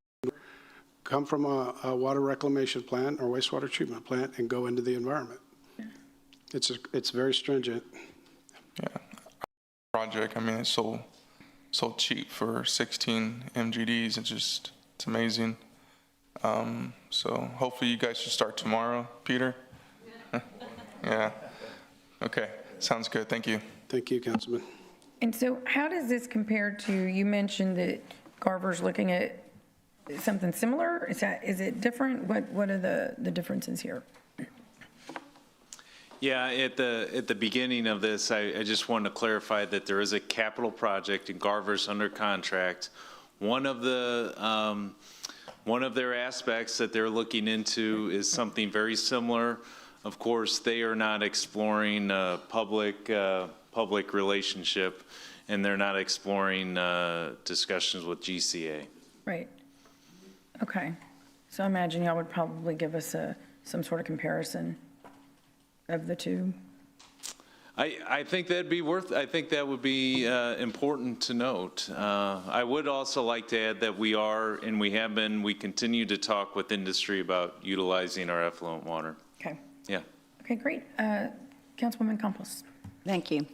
come from a water reclamation plant or wastewater treatment plant and go into the environment. It's very stringent. Yeah. Project, I mean, it's so cheap for 16 MGDs. It's amazing. So hopefully you guys should start tomorrow, Peter. Yeah. Okay. Sounds good. Thank you. Thank you, Councilman. And so how does this compare to, you mentioned that Garver's looking at something similar? Is it different? What are the differences here? Yeah, at the beginning of this, I just wanted to clarify that there is a capital project and Garver's under contract. One of their aspects that they're looking into is something very similar. Of course, they are not exploring public relationship, and they're not exploring discussions with GCA. Right. Okay. So I imagine y'all would probably give us some sort of comparison of the two. I think that'd be I think that would be important to note. I would also like to add that we continue to talk with industry about utilizing our effluent water. Okay. Yeah. Okay, great. Councilwoman Campos. Thank you.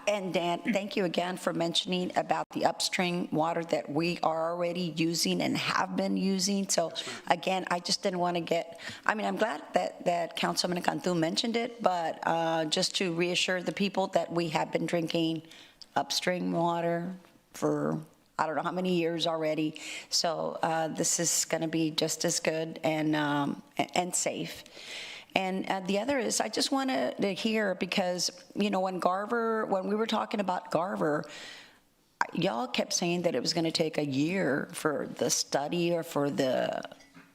And Dan, thank you again for mentioning about the upstream water that we are already using and have been using. So again, I just didn't want to I'm glad that Councilman Cantu mentioned it, but just to reassure the people that we have been drinking upstream water for I don't know how many years already. So this is going to be just as good and safe. And the other is, I just wanted to hear, because, when we were talking about Garver, y'all kept saying that it was going to take a year for the study or for the,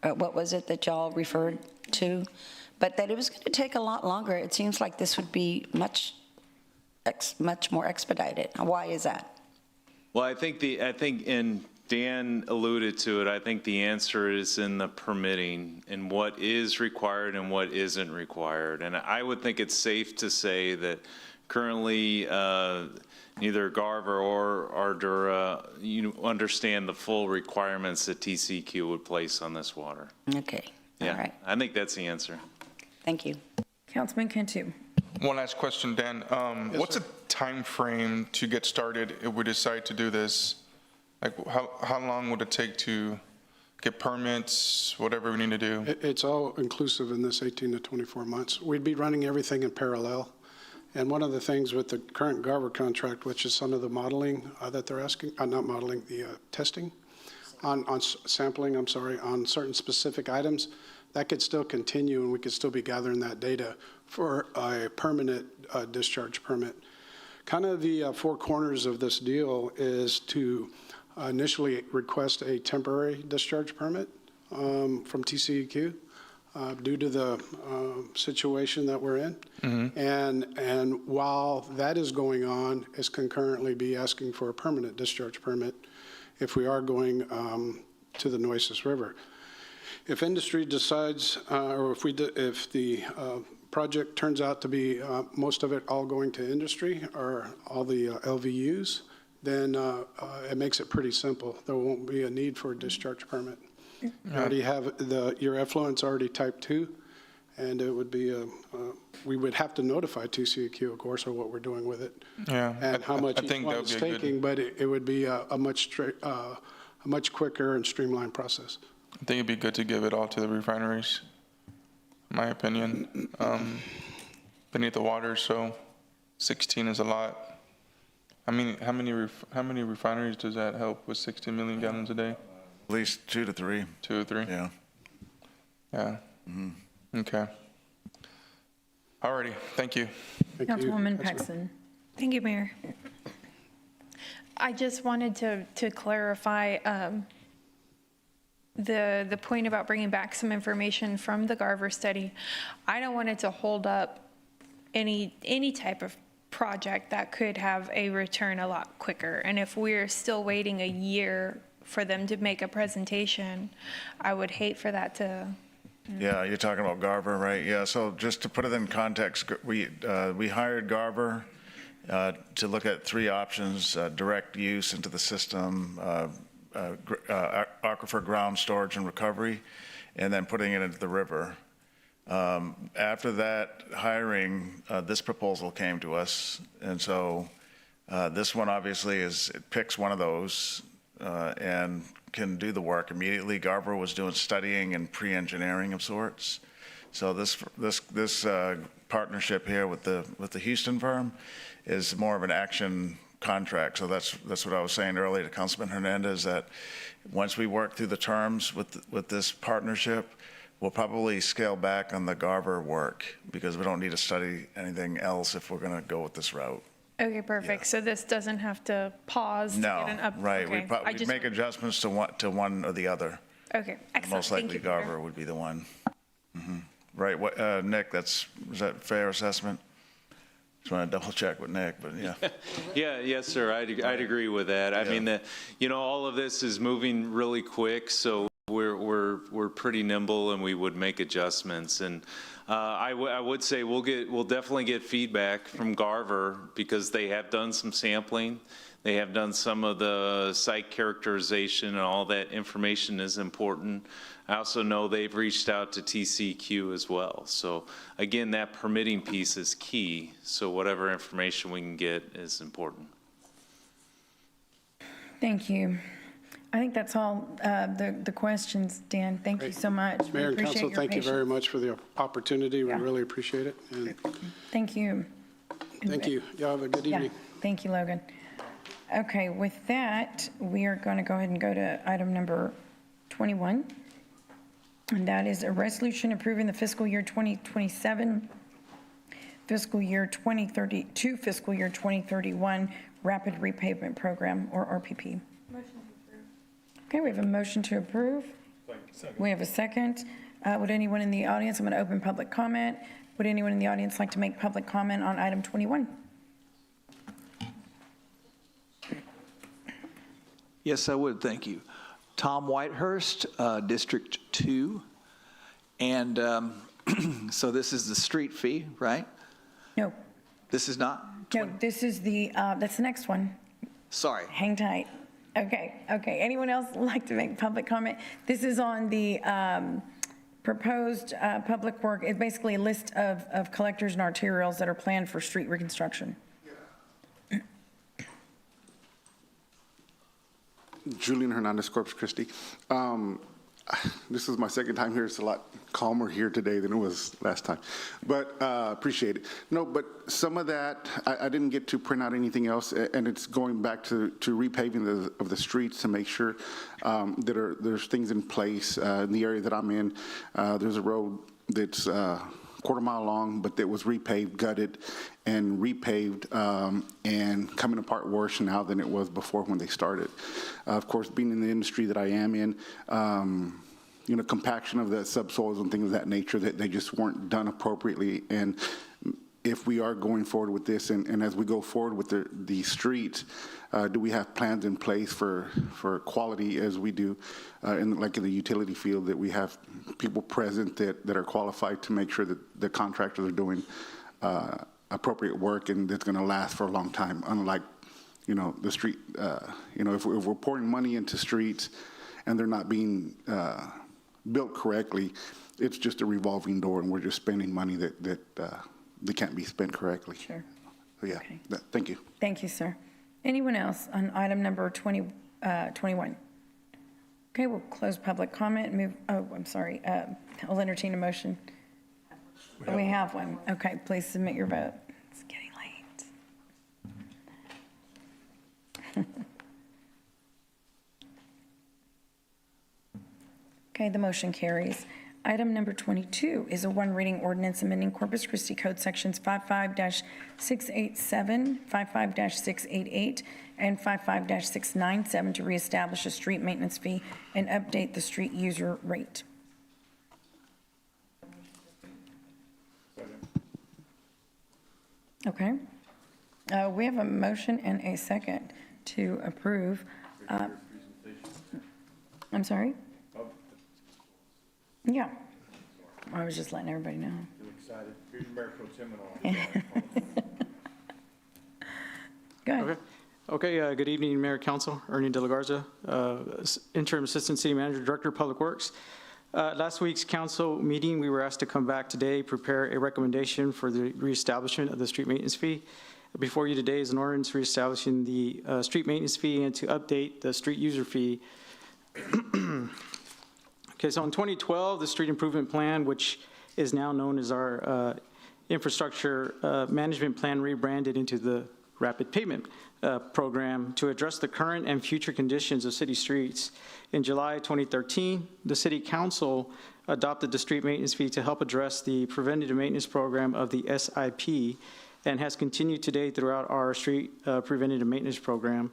what was it that y'all referred to? But that it was going to take a lot longer. It seems like this would be much more expedited. Why is that? Well, I think and Dan alluded to it, I think the answer is in the permitting and what is required and what isn't required. And I would think it's safe to say that currently neither Garver or Ardura understand the full requirements that TCEQ would place on this water. Okay. Yeah. All right. I think that's the answer. Thank you. Councilman Cantu. One last question, Dan. What's a time frame to get started if we decide to do this? Like, how long would it take to get permits, whatever we need to do? It's all inclusive in this 18 to 24 months. We'd be running everything in parallel. And one of the things with the current Garver contract, which is some of the modeling that they're asking, not modeling, the testing on sampling, on certain specific items, that could still continue and we could still be gathering that data for a permanent discharge permit. Kind of the four corners of this deal is to initially request a temporary discharge permit from TCEQ due to the situation that we're in. Mm-hmm. And while that is going on, is concurrently be asking for a permanent discharge permit if we are going to the Nueces River. If industry decides, or if the project turns out to be most of it all going to industry or all the LVUs, then it makes it pretty simple. There won't be a need for a discharge permit. You already have your effluent's already type 2, and it would be we would have to notify TCEQ, of course, of what we're doing with it. Yeah, and how much each one is taking, but it would be a much quicker and streamlined process. I think it'd be good to give it all to the refineries, in my opinion. Beneath the water, so 16 is a lot. I mean, how many refineries does that help with 16 million gallons a day? At least 2 to 3. 2 or 3? Yeah. Yeah. Mm-hmm. Okay. Alrighty. Thank you. Councilwoman Paxson. Thank you, Mayor. I just wanted to clarify the point about bringing back some information from the Garver study. I don't want it to hold up any type of project that could have a return a lot quicker. And if we're still waiting a year for them to make a presentation, I would hate for that Yeah, you're talking about Garver, right? Yeah, so just to put it in context, we hired Garver to look at 3 options: direct use into the system, aquifer ground storage and recovery, and then putting it into the river. After that hiring, this proposal came to us, and so this one obviously it picks one of those and can do the work immediately. Garver was doing studying and pre-engineering of sorts. So this partnership here with the Houston firm is more of an action contract. So that's what I was saying earlier to Councilman Hernandez, that once we work through the terms with this partnership, we'll probably scale back on the Garver work because we don't need to study anything else if we're going to go with this route. Okay, perfect. So this doesn't have to pause to get an up. Right. Okay. We'd make adjustments to one or the other. Okay, excellent. Most Thank likely you, Peter. Garver would be the one. Right. What, Nick, is that a fair assessment? Just want to double check with Nick, but yeah. Yes, sir. I'd agree with that. I mean, all of this is moving really quick, so we're pretty nimble, and we would make adjustments. And I would say we'll definitely get feedback from Garver because they have done some sampling. They have done some of the site characterization, and all that information is important. I also know they've reached out to TCEQ as well. So again, that permitting piece is key. So whatever information we can get is important. Thank you. I think that's all the questions, Dan. Thank you so much. Mayor and We appreciate council, your thank you very patience. much for the opportunity. We Yeah. really appreciate it. And Thank you. thank you. Y'all have a good Yeah. evening. Thank you, Logan. Okay, with that, we are going to go ahead and go to item number 21. And that is a resolution approving the fiscal year 2027, fiscal year 2032, fiscal year 2031 Rapid Repavement Program, or RPP. Okay, we have a motion to approve. We have a second. Would anyone in the audience, I'm going to open public comment. Would anyone in the audience like to make public comment on item 21? Yes, I would. Thank you. Tom Whitehurst, District 2. And so this is the street fee, right? No. This is not? No, this is that's the next one. Sorry. Hang tight. Okay. Anyone else like to make public comment? This is on the proposed public work. It's basically a list of collectors and arterials that are planned for street reconstruction. Julian Hernandez, Corpus Christi. This is my second time here. It's a lot calmer here today than it was last time, but appreciate it. No, but some of that, I didn't get to print out anything else, and it's going back to repaving of the streets to make sure that there's things in place. In the area that I'm in, there's a road that's quarter-mile long, but that was repaved, gutted, and repaved, and coming apart worse now than it was before when they started. Of course, being in the industry that I am in, compaction of the subsoils and things of that nature, that they just weren't done appropriately. And if we are going forward with this, and as we go forward with the streets, do we have plans in place for quality as we do like in the utility field, that we have people present that are qualified to make sure that the contractors are doing appropriate work and that's going to last for a long time, unlike the street, if we're pouring money into streets and they're not being built correctly, it's just a revolving door, and we're just spending money that they can't be spent correctly. Sure. So yeah, Okay. Thank you. Thank you, sir. Anyone else on item number 21? Okay, we'll close public comment. I'm sorry. I'll entertain a motion. We have one. Okay, please submit your vote. It's getting late. Okay, the motion carries. Item number 22 is a one-reading ordinance amending Corpus Christi Code Sections 55-687, 55-688, and 55-697 to reestablish a street maintenance fee and update the street user rate. Okay. We have a motion and a second to approve. I'm sorry? Yeah. I was just letting everybody know. I'm excited. Here's Mayor Pro Tem and all. Go ahead. Okay, good evening, Mayor, Council. Ernie De La Garza, Interim Assistant City Manager, Director of Public Works. Last week's council meeting, we were asked to come back today, prepare a recommendation for the reestablishment of the street maintenance fee. Before you today is an ordinance reestablishing the street maintenance fee and to update the street user fee. Okay, so in 2012, the street improvement plan, which is now known as our infrastructure management plan, rebranded into the rapid pavement program to address the current and future conditions of city streets. In July 2013, the City Council adopted the street maintenance fee to help address the preventative maintenance program of the SIP and has continued today throughout our street preventative maintenance program.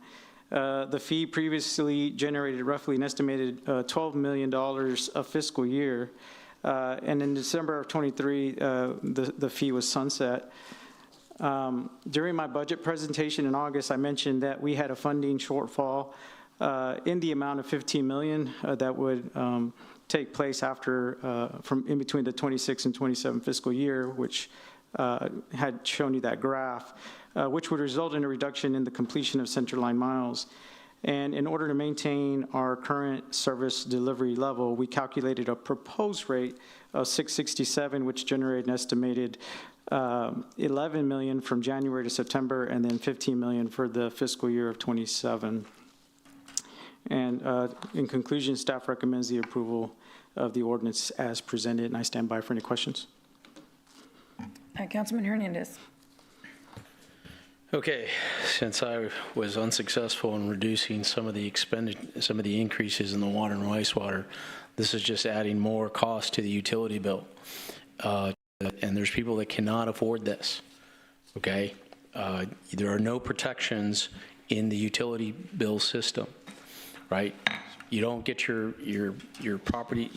The fee previously generated roughly an estimated $12 million a fiscal year. And in December of 23, the fee was sunset. During my budget presentation in August, I mentioned that we had a funding shortfall in the amount of $15 million that would take place after, from in between the 26 and 27 fiscal year, which had shown you that graph, which would result in a reduction in the completion of centerline miles. And in order to maintain our current service delivery level, we calculated a proposed rate of $667, which generated an estimated $11 million from January to September, and then $15 million for the fiscal year of 27. And in conclusion, staff recommends the approval of the ordinance as presented, and I stand by for any questions. Councilman Hernandez. Okay, since I was unsuccessful in reducing some of the increases in the water and wastewater, this is just adding more cost to the utility bill. And there's people that cannot afford this, okay? There are no protections in the utility bill system, right? You don't get your property,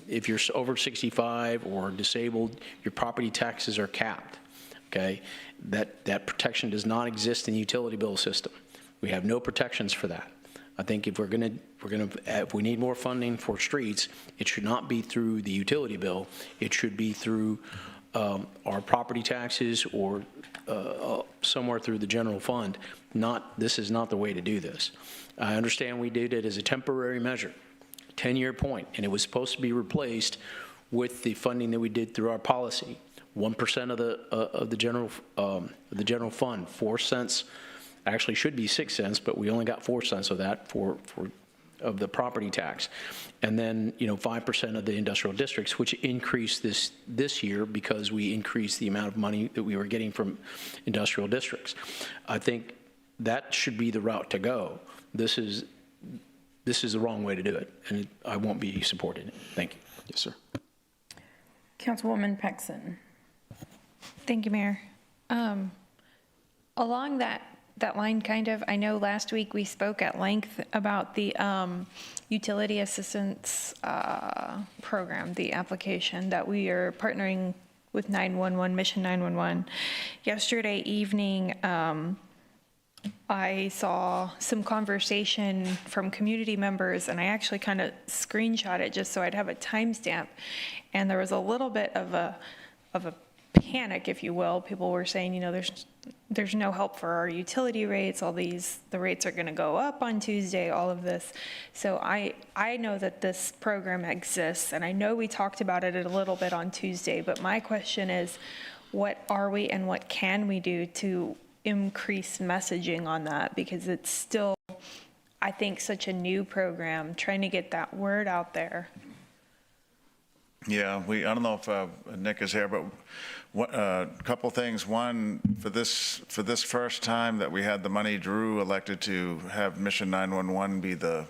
if you're over 65 or disabled, your property taxes are capped, okay? That protection does not exist in the utility bill system. We have no protections for that. I think if if we need more funding for streets, it should not be through the utility bill. It should be through our property taxes or somewhere through the general fund. This is not the way to do this. I understand we did it as a temporary measure, 10-year point, and it was supposed to be replaced with the funding that we did through our policy. 1% of the general fund, 4 cents, actually should be 6 cents, but we only got 4 cents of that of the property tax. And then, 5% of the industrial districts, which increased this year because we increased the amount of money that we were getting from industrial districts. I think that should be the route to go. This is the wrong way to do it, and I won't be supporting it. Thank you. Yes, sir. Councilwoman Paxson. Thank you, Mayor. Along that line, I know last week we spoke at length about the utility assistance program, the application that we are partnering with 911, Mission 911. Yesterday evening, I saw some conversation from community members, and I actually kind of screenshot it just so I'd have a timestamp. And there was a little bit of a panic, if you will. People were saying, there's no help for our utility rates. The rates are going to go up on Tuesday, all of this. So I know that this program exists, and I know we talked about it a little bit on Tuesday, but my question is, what are we and what can we do to increase messaging on that? Because it's still, I think, such a new program, trying to get that word out there. Yeah, I don't know if Nick is here, but a couple things. One, for this first time that we had the money, Drew elected to have Mission 911 be the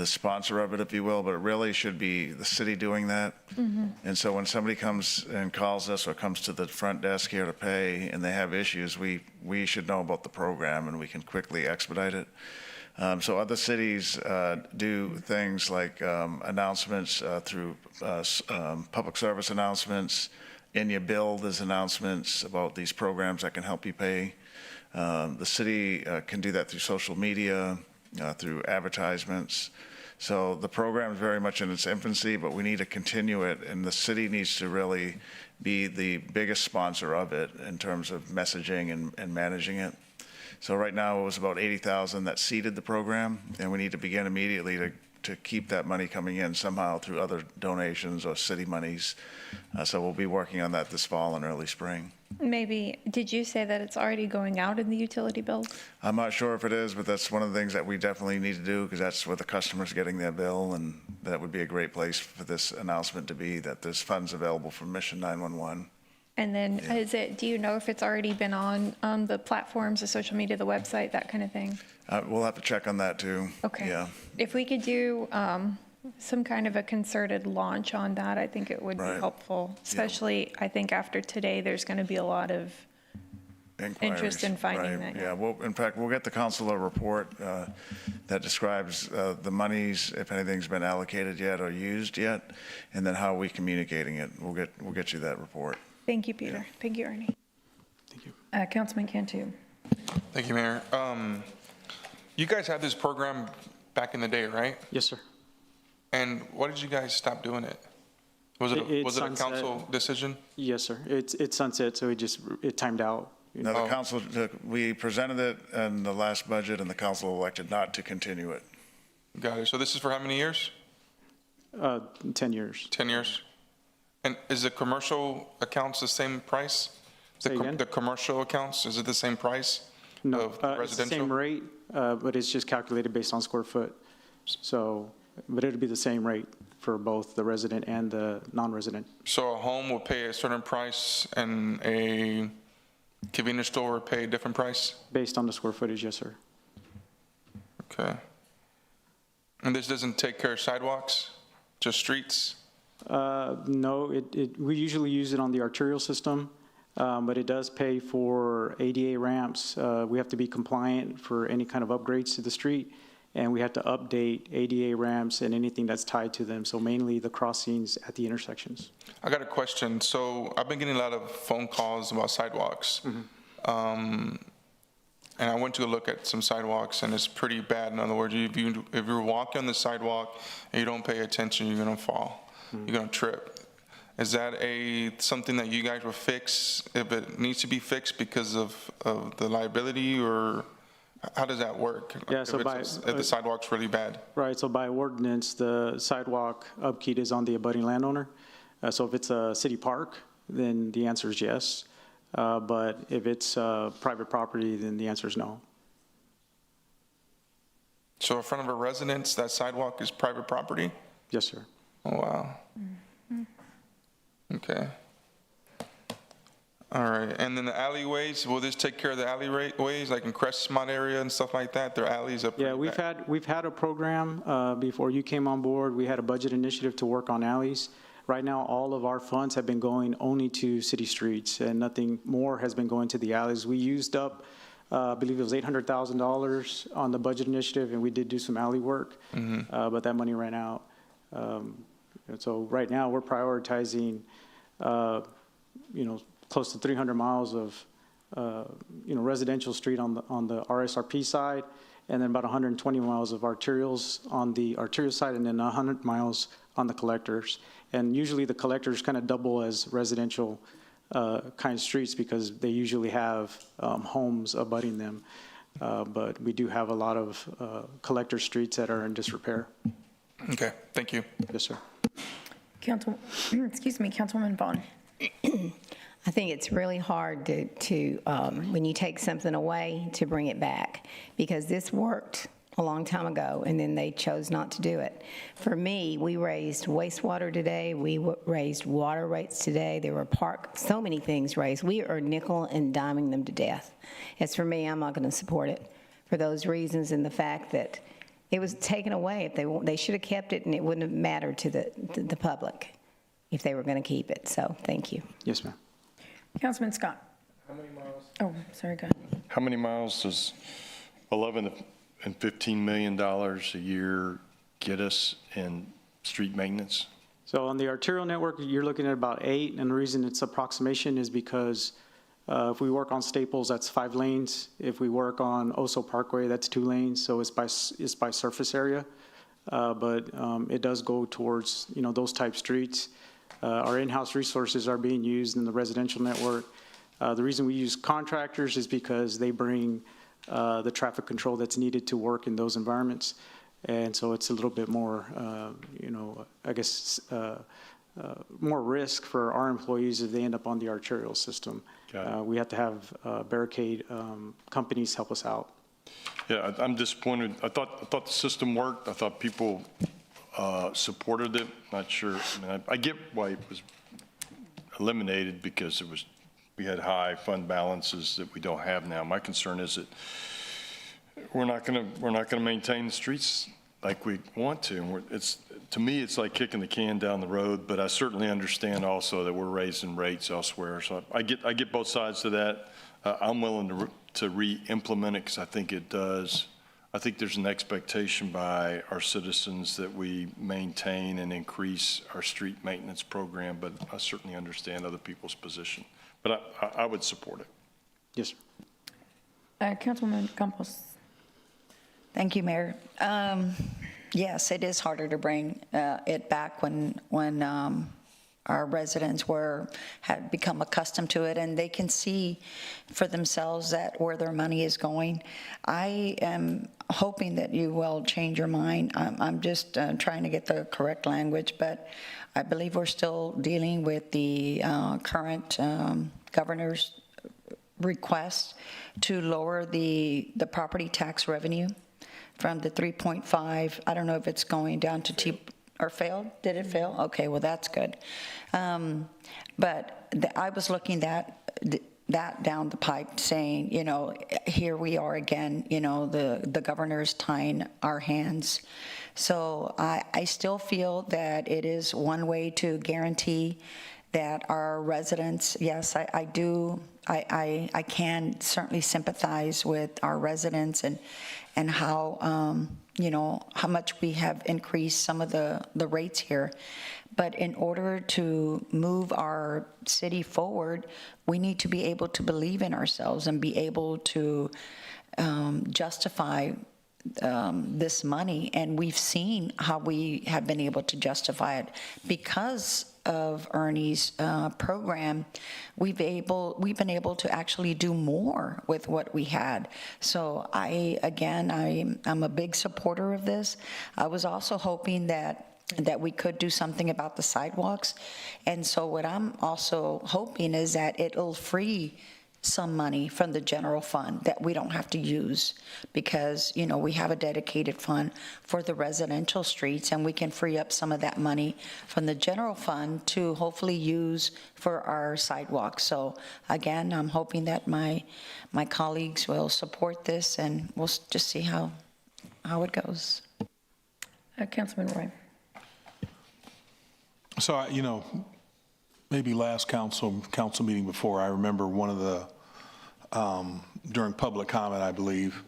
sponsor of it, if you will, but it really should be the city doing that. Mm-hmm. And so when somebody comes and calls us or comes to the front desk here to pay and they have issues, we should know about the program and we can quickly expedite it. So other cities do things like announcements through public service announcements. In your bill, there's announcements about these programs that can help you pay. The city can do that through social media, through advertisements. So the program is very much in its infancy, but we need to continue it, and the city needs to really be the biggest sponsor of it in terms of messaging and managing it. So right now, it was about 80,000 that seeded the program, and we need to begin immediately to keep that money coming in somehow through other donations or city monies. So we'll be working on that this fall and early spring. Maybe, did you say that it's already going out in the utility bills? I'm not sure if it is, but that's one of the things that we definitely need to do, because that's where the customer's getting their bill, and that would be a great place for this announcement to be, that there's funds available from Mission 911. And then do you know if it's already been on the platforms, the social media, the website, that kind of thing? We'll have to check on that too. Okay. Yeah. If we could do some kind of a concerted launch on that, I think it would be helpful, especially I think after today, there's going to be a lot of interest in finding that. Yeah, well, in fact, we'll get the council a report that describes the monies, if anything's been allocated yet or used yet, and then how are we communicating it. We'll get you that report. Thank you, Peter. Thank you, Ernie. Thank you. Councilman Cantu. Thank you, Mayor. You guys had this program back in the day, right? Yes, sir. And why did you guys stop doing it? Was it a council decision? Yes, sir. It's sunset, so it timed out. No, the council, we presented it in the last budget, and the council elected not to continue it. Got it. So this is for how many years? 10 years. 10 years. And is the commercial accounts the same price? The commercial accounts, is it the same price? No, of the it's the residential? same rate, but it's just calculated based on square foot. So, but it'll be the same rate for both the resident and the non-resident. So a home will pay a certain price and a convenience store will pay a different price? Based on the square footage, yes, sir. Okay. And this doesn't take care of sidewalks, just streets? No, we usually use it on the arterial system, but it does pay for ADA ramps. We have to be compliant for any kind of upgrades to the street, and we have to update ADA ramps and anything that's tied to them, so mainly the crossings at the intersections. I got a question. So I've been getting a lot of phone calls about sidewalks. And I went to look at some sidewalks, and it's pretty bad. In other words, if you're walking on the sidewalk and you don't pay attention, you're going to fall. You're going to trip. Is that something that you guys will fix if it needs to be fixed because of the liability, or how does that work? Yeah, if so if the sidewalk's really bad? Right, so by ordinance, the sidewalk upkeep is on the abutting landowner. So if it's a city park, then the answer is yes. But if it's private property, then the answer is no. So in front of a residence, that sidewalk is private property? Yes, sir. Oh, wow. Okay. All right. And then the alleyways, will this take care of the alleyways, like in Crestmont area and stuff like that? There are alleys up there? Yeah, we've had a program before you came on board. We had a budget initiative to work on alleys. Right now, all of our funds have been going only to city streets, and nothing more has been going to the alleys. We used up, I believe it was $800,000 on the budget initiative, and we did do some alley work, but that money ran out. And so right now, we're prioritizing, close to 300 miles of, residential street on the RSRP side, and then about 120 miles of arterials on the arterial side, and then 100 miles on the collectors. And usually the collectors kind of double as residential kind of streets because they usually have homes abutting them. But we do have a lot of collector streets that are in disrepair. Okay, thank you. Yes, sir. Councilwoman Vaughn. I think it's really hard to when you take something away, to bring it back, because this worked a long time ago, and then they chose not to do it. For me, we raised wastewater today. We raised water rates today. There were so many things raised. We are nickel and diming them to death. As for me, I'm not going to support it for those reasons, and the fact that it was taken away. If they should have kept it, and it wouldn't have mattered to the public if they were going to keep it. So thank you. Yes, ma'am. Councilman Scott. How many miles? Oh, sorry, go ahead. How many miles does 11 and $15 million a year get us in street maintenance? So on the arterial network, you're looking at about 8, and the reason it's approximation is because if we work on Staples, that's 5 lanes. If we work on Oso Parkway, that's 2 lanes. So it's by surface area. but it does go towards, those type streets. Our in-house resources are being used in the residential network. The reason we use contractors is because they bring the traffic control that's needed to work in those environments. And so it's a little bit more, I guess, more risk for our employees if they end up on the arterial system. We have to have barricade companies help us out. Yeah, I'm disappointed. I thought the system worked. I thought people supported it. Not sure. I get why it was eliminated because we had high fund balances that we don't have now. My concern is that we're not going to maintain the streets like we want to. To me, it's like kicking the can down the road. But I certainly understand also that we're raising rates elsewhere. So I get both sides of that. I'm willing to re-implement it because I think it does. I think there's an expectation by our citizens that we maintain and increase our street maintenance program, but I certainly understand other people's position. But I would support it. Yes, sir. Councilwoman Campos. Thank you, Mayor. Yes, it is harder to bring it back when our residents had become accustomed to it, and they can see for themselves where their money is going. I am hoping that you will change your mind. I'm just trying to get the correct language, but I believe we're still dealing with the current governor's request to lower the property tax revenue from the 3.5. I don't know if it's going down to or failed? Did it fail? Okay, well, that's good. But I was looking that down the pipe saying, here we are again, the governor's tying our hands. So I still feel that it is one way to guarantee that our residents, yes, I do, I can certainly sympathize with our residents and how, how much we have increased some of the rates here. But in order to move our city forward, we need to be able to believe in ourselves and be able to justify this money. And we've seen how we have been able to justify it because of Ernie's program. We've been able to actually do more with what we had. So I'm a big supporter of this. I was also hoping that we could do something about the sidewalks. And so what I'm also hoping is that it'll free some money from the general fund that we don't have to use because, we have a dedicated fund for the residential streets, and we can free up some of that money from the general fund to hopefully use for our sidewalks. So again, I'm hoping that my colleagues will support this, and we'll just see how it goes. Councilman Roy. So, maybe last council meeting before, I remember one of the, during public comment, I believe,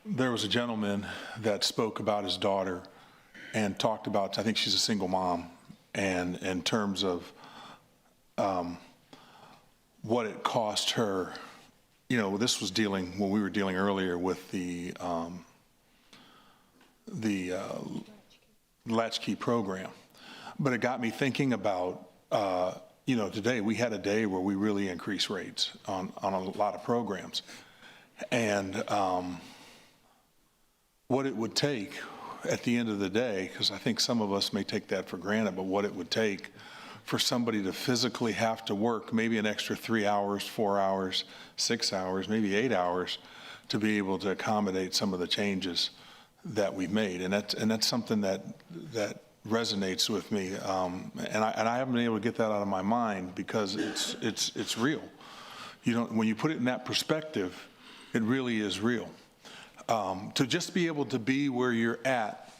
there was a gentleman that spoke about his daughter and talked about, I think she's a single mom, and in terms of what it cost her. This was when we were dealing earlier with the latchkey program. But it got me thinking about, today we had a day where we really increased rates on a lot of programs. And what it would take at the end of the day, because I think some of us may take that for granted, but what it would take for somebody to physically have to work maybe an extra 3 hours, 4 hours, 6 hours, maybe 8 hours to be able to accommodate some of the changes that we've made. And that's something that resonates with me. And I haven't been able to get that out of my mind because it's real. When you put it in that perspective, it really is real. To just be able to be where you're at,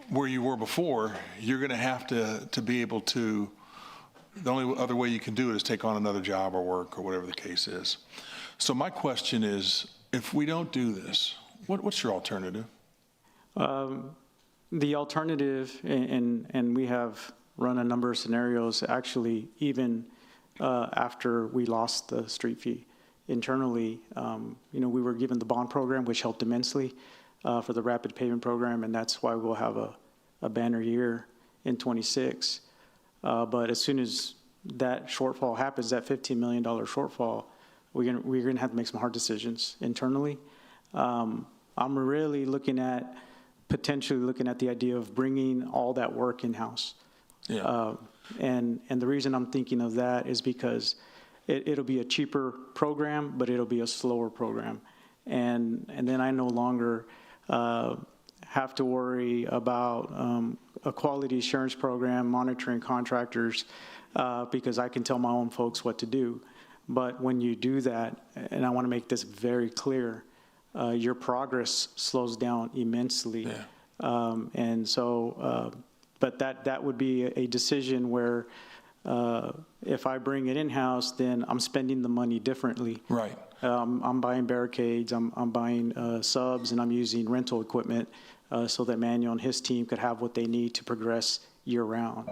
where you were before, you're going to have to be able to, the only other way you can do it is take on another job or work or whatever the case is. So my question is, if we don't do this, what's your alternative? The alternative, and we have run a number of scenarios actually even after we lost the street fee, internally. We were given the bond program, which helped immensely for the rapid payment program, and that's why we'll have a banner year in '26. But as soon as that shortfall happens, that $15 million shortfall, we're going to have to make some hard decisions internally. I'm really potentially looking at the idea of bringing all that work in-house. Yeah. And the reason I'm thinking of that is because it'll be a cheaper program, but it'll be a slower program. And then I no longer have to worry about a quality assurance program, monitoring contractors, because I can tell my own folks what to do. But when you do that, and I want to make this very clear, your progress slows down immensely. Yeah. But that would be a decision where if I bring it in-house, then I'm spending the money differently. Right. I'm buying barricades, I'm buying subs, and I'm using rental equipment so that Manuel and his team could have what they need to progress year-round.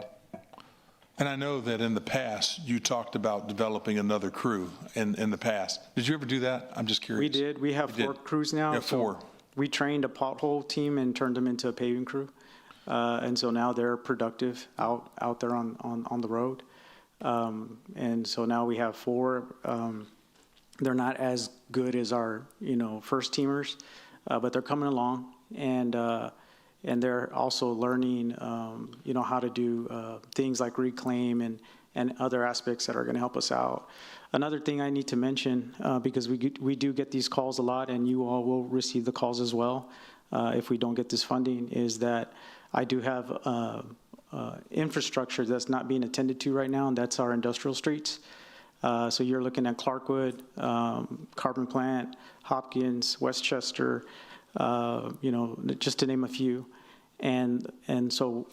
And I know that in the past, you talked about developing another crew in the past. Did you ever do that? I'm just curious. We did. We have 4 crews now. Yeah, 4. So we trained a pothole team and turned them into a paving crew. And so now they're productive out there on the road. And so now we have 4. They're not as good as our, first teamers, but they're coming along. And they're also learning, how to do things like reclaim and other aspects that are going to help us out. Another thing I need to mention, because we do get these calls a lot, and you all will receive the calls as well if we don't get this funding, is that I do have infrastructure that's not being attended to right now, and that's our industrial streets. So you're looking at Clarkwood, Carbon Plant, Hopkins, Westchester, just to name a few. And so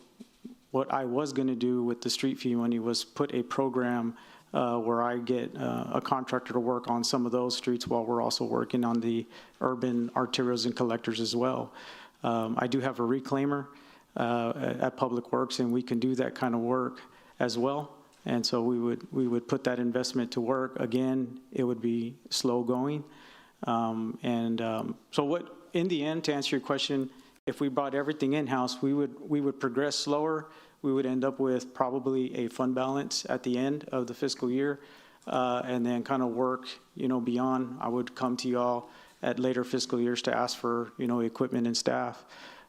what I was going to do with the street fee money was put a program where I get a contractor to work on some of those streets while we're also working on the urban arterials and collectors as well. I do have a reclaimer at Public Works, and we can do that kind of work as well. And so we would put that investment to work. Again, it would be slow going. So what, in the end, to answer your question, if we brought everything in-house, we would progress slower. We would end up with probably a fund balance at the end of the fiscal year, and then kind of work, beyond. I would come to y'all at later fiscal years to ask for, equipment and staff.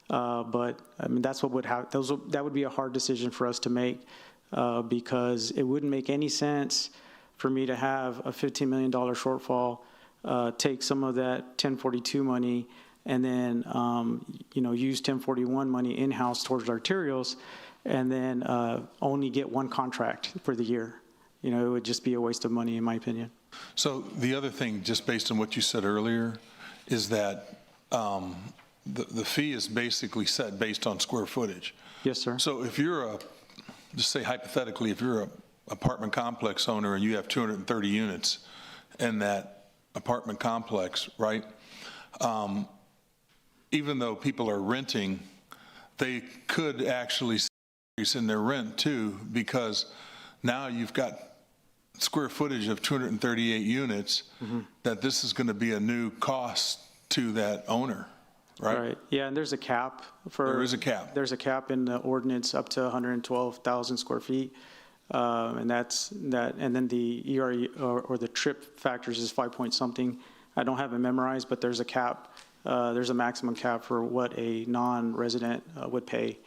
But I mean, that's what would happen. That would be a hard decision for us to make, because it wouldn't make any sense for me to have a $15 million shortfall, take some of that 1042 money, and then use 1041 money in-house towards arterials, and then only get one contract for the year. It would just be a waste of money, in my opinion. So the other thing, just based on what you said earlier, is that the fee is basically set based on square footage. Yes, sir. So if you're just say hypothetically, if you're a apartment complex owner and you have 230 units in that apartment complex, right? Even though people are renting, they could actually increase in their rent too, because now you've got square footage of 238 units, that this is going to be a new cost to that owner, right? Right. Yeah, and there's a cap for. There is a cap. There's a cap in the ordinance up to 112,000 square feet, and that's that. And then the ERE or the trip factors is 5 point something. I don't have it memorized, but there's a cap. There's a maximum cap for what a non-resident would pay,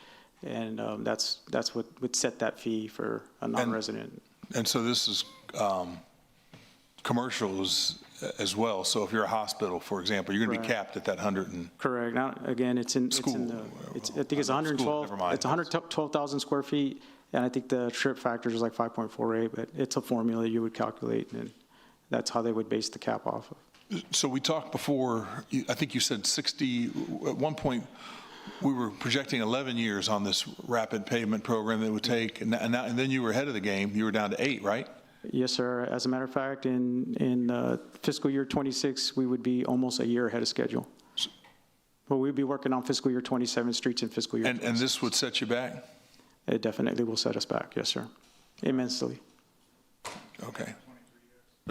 and that's what would set that fee for a non-resident. And so this is commercials as well. So if you're a hospital, for example, you're going to be capped at that 100 and. Correct. Now, again, I think it's 112. It's 112,000 square feet, and I think the trip factors is like 5.48. But it's a formula you would calculate, and that's how they would base the cap off of. So we talked before, I think you said 60, at one point, we were projecting 11 years on this rapid pavement program that it would take, and then you were ahead of the game. You were down to 8, right? Yes, sir. As a matter of fact, in fiscal year 26, we would be almost a year ahead of schedule. But we'd be working on fiscal year 27 streets in fiscal year 26. And this would set you back? It definitely will set us back, yes, sir. Immensely. Okay.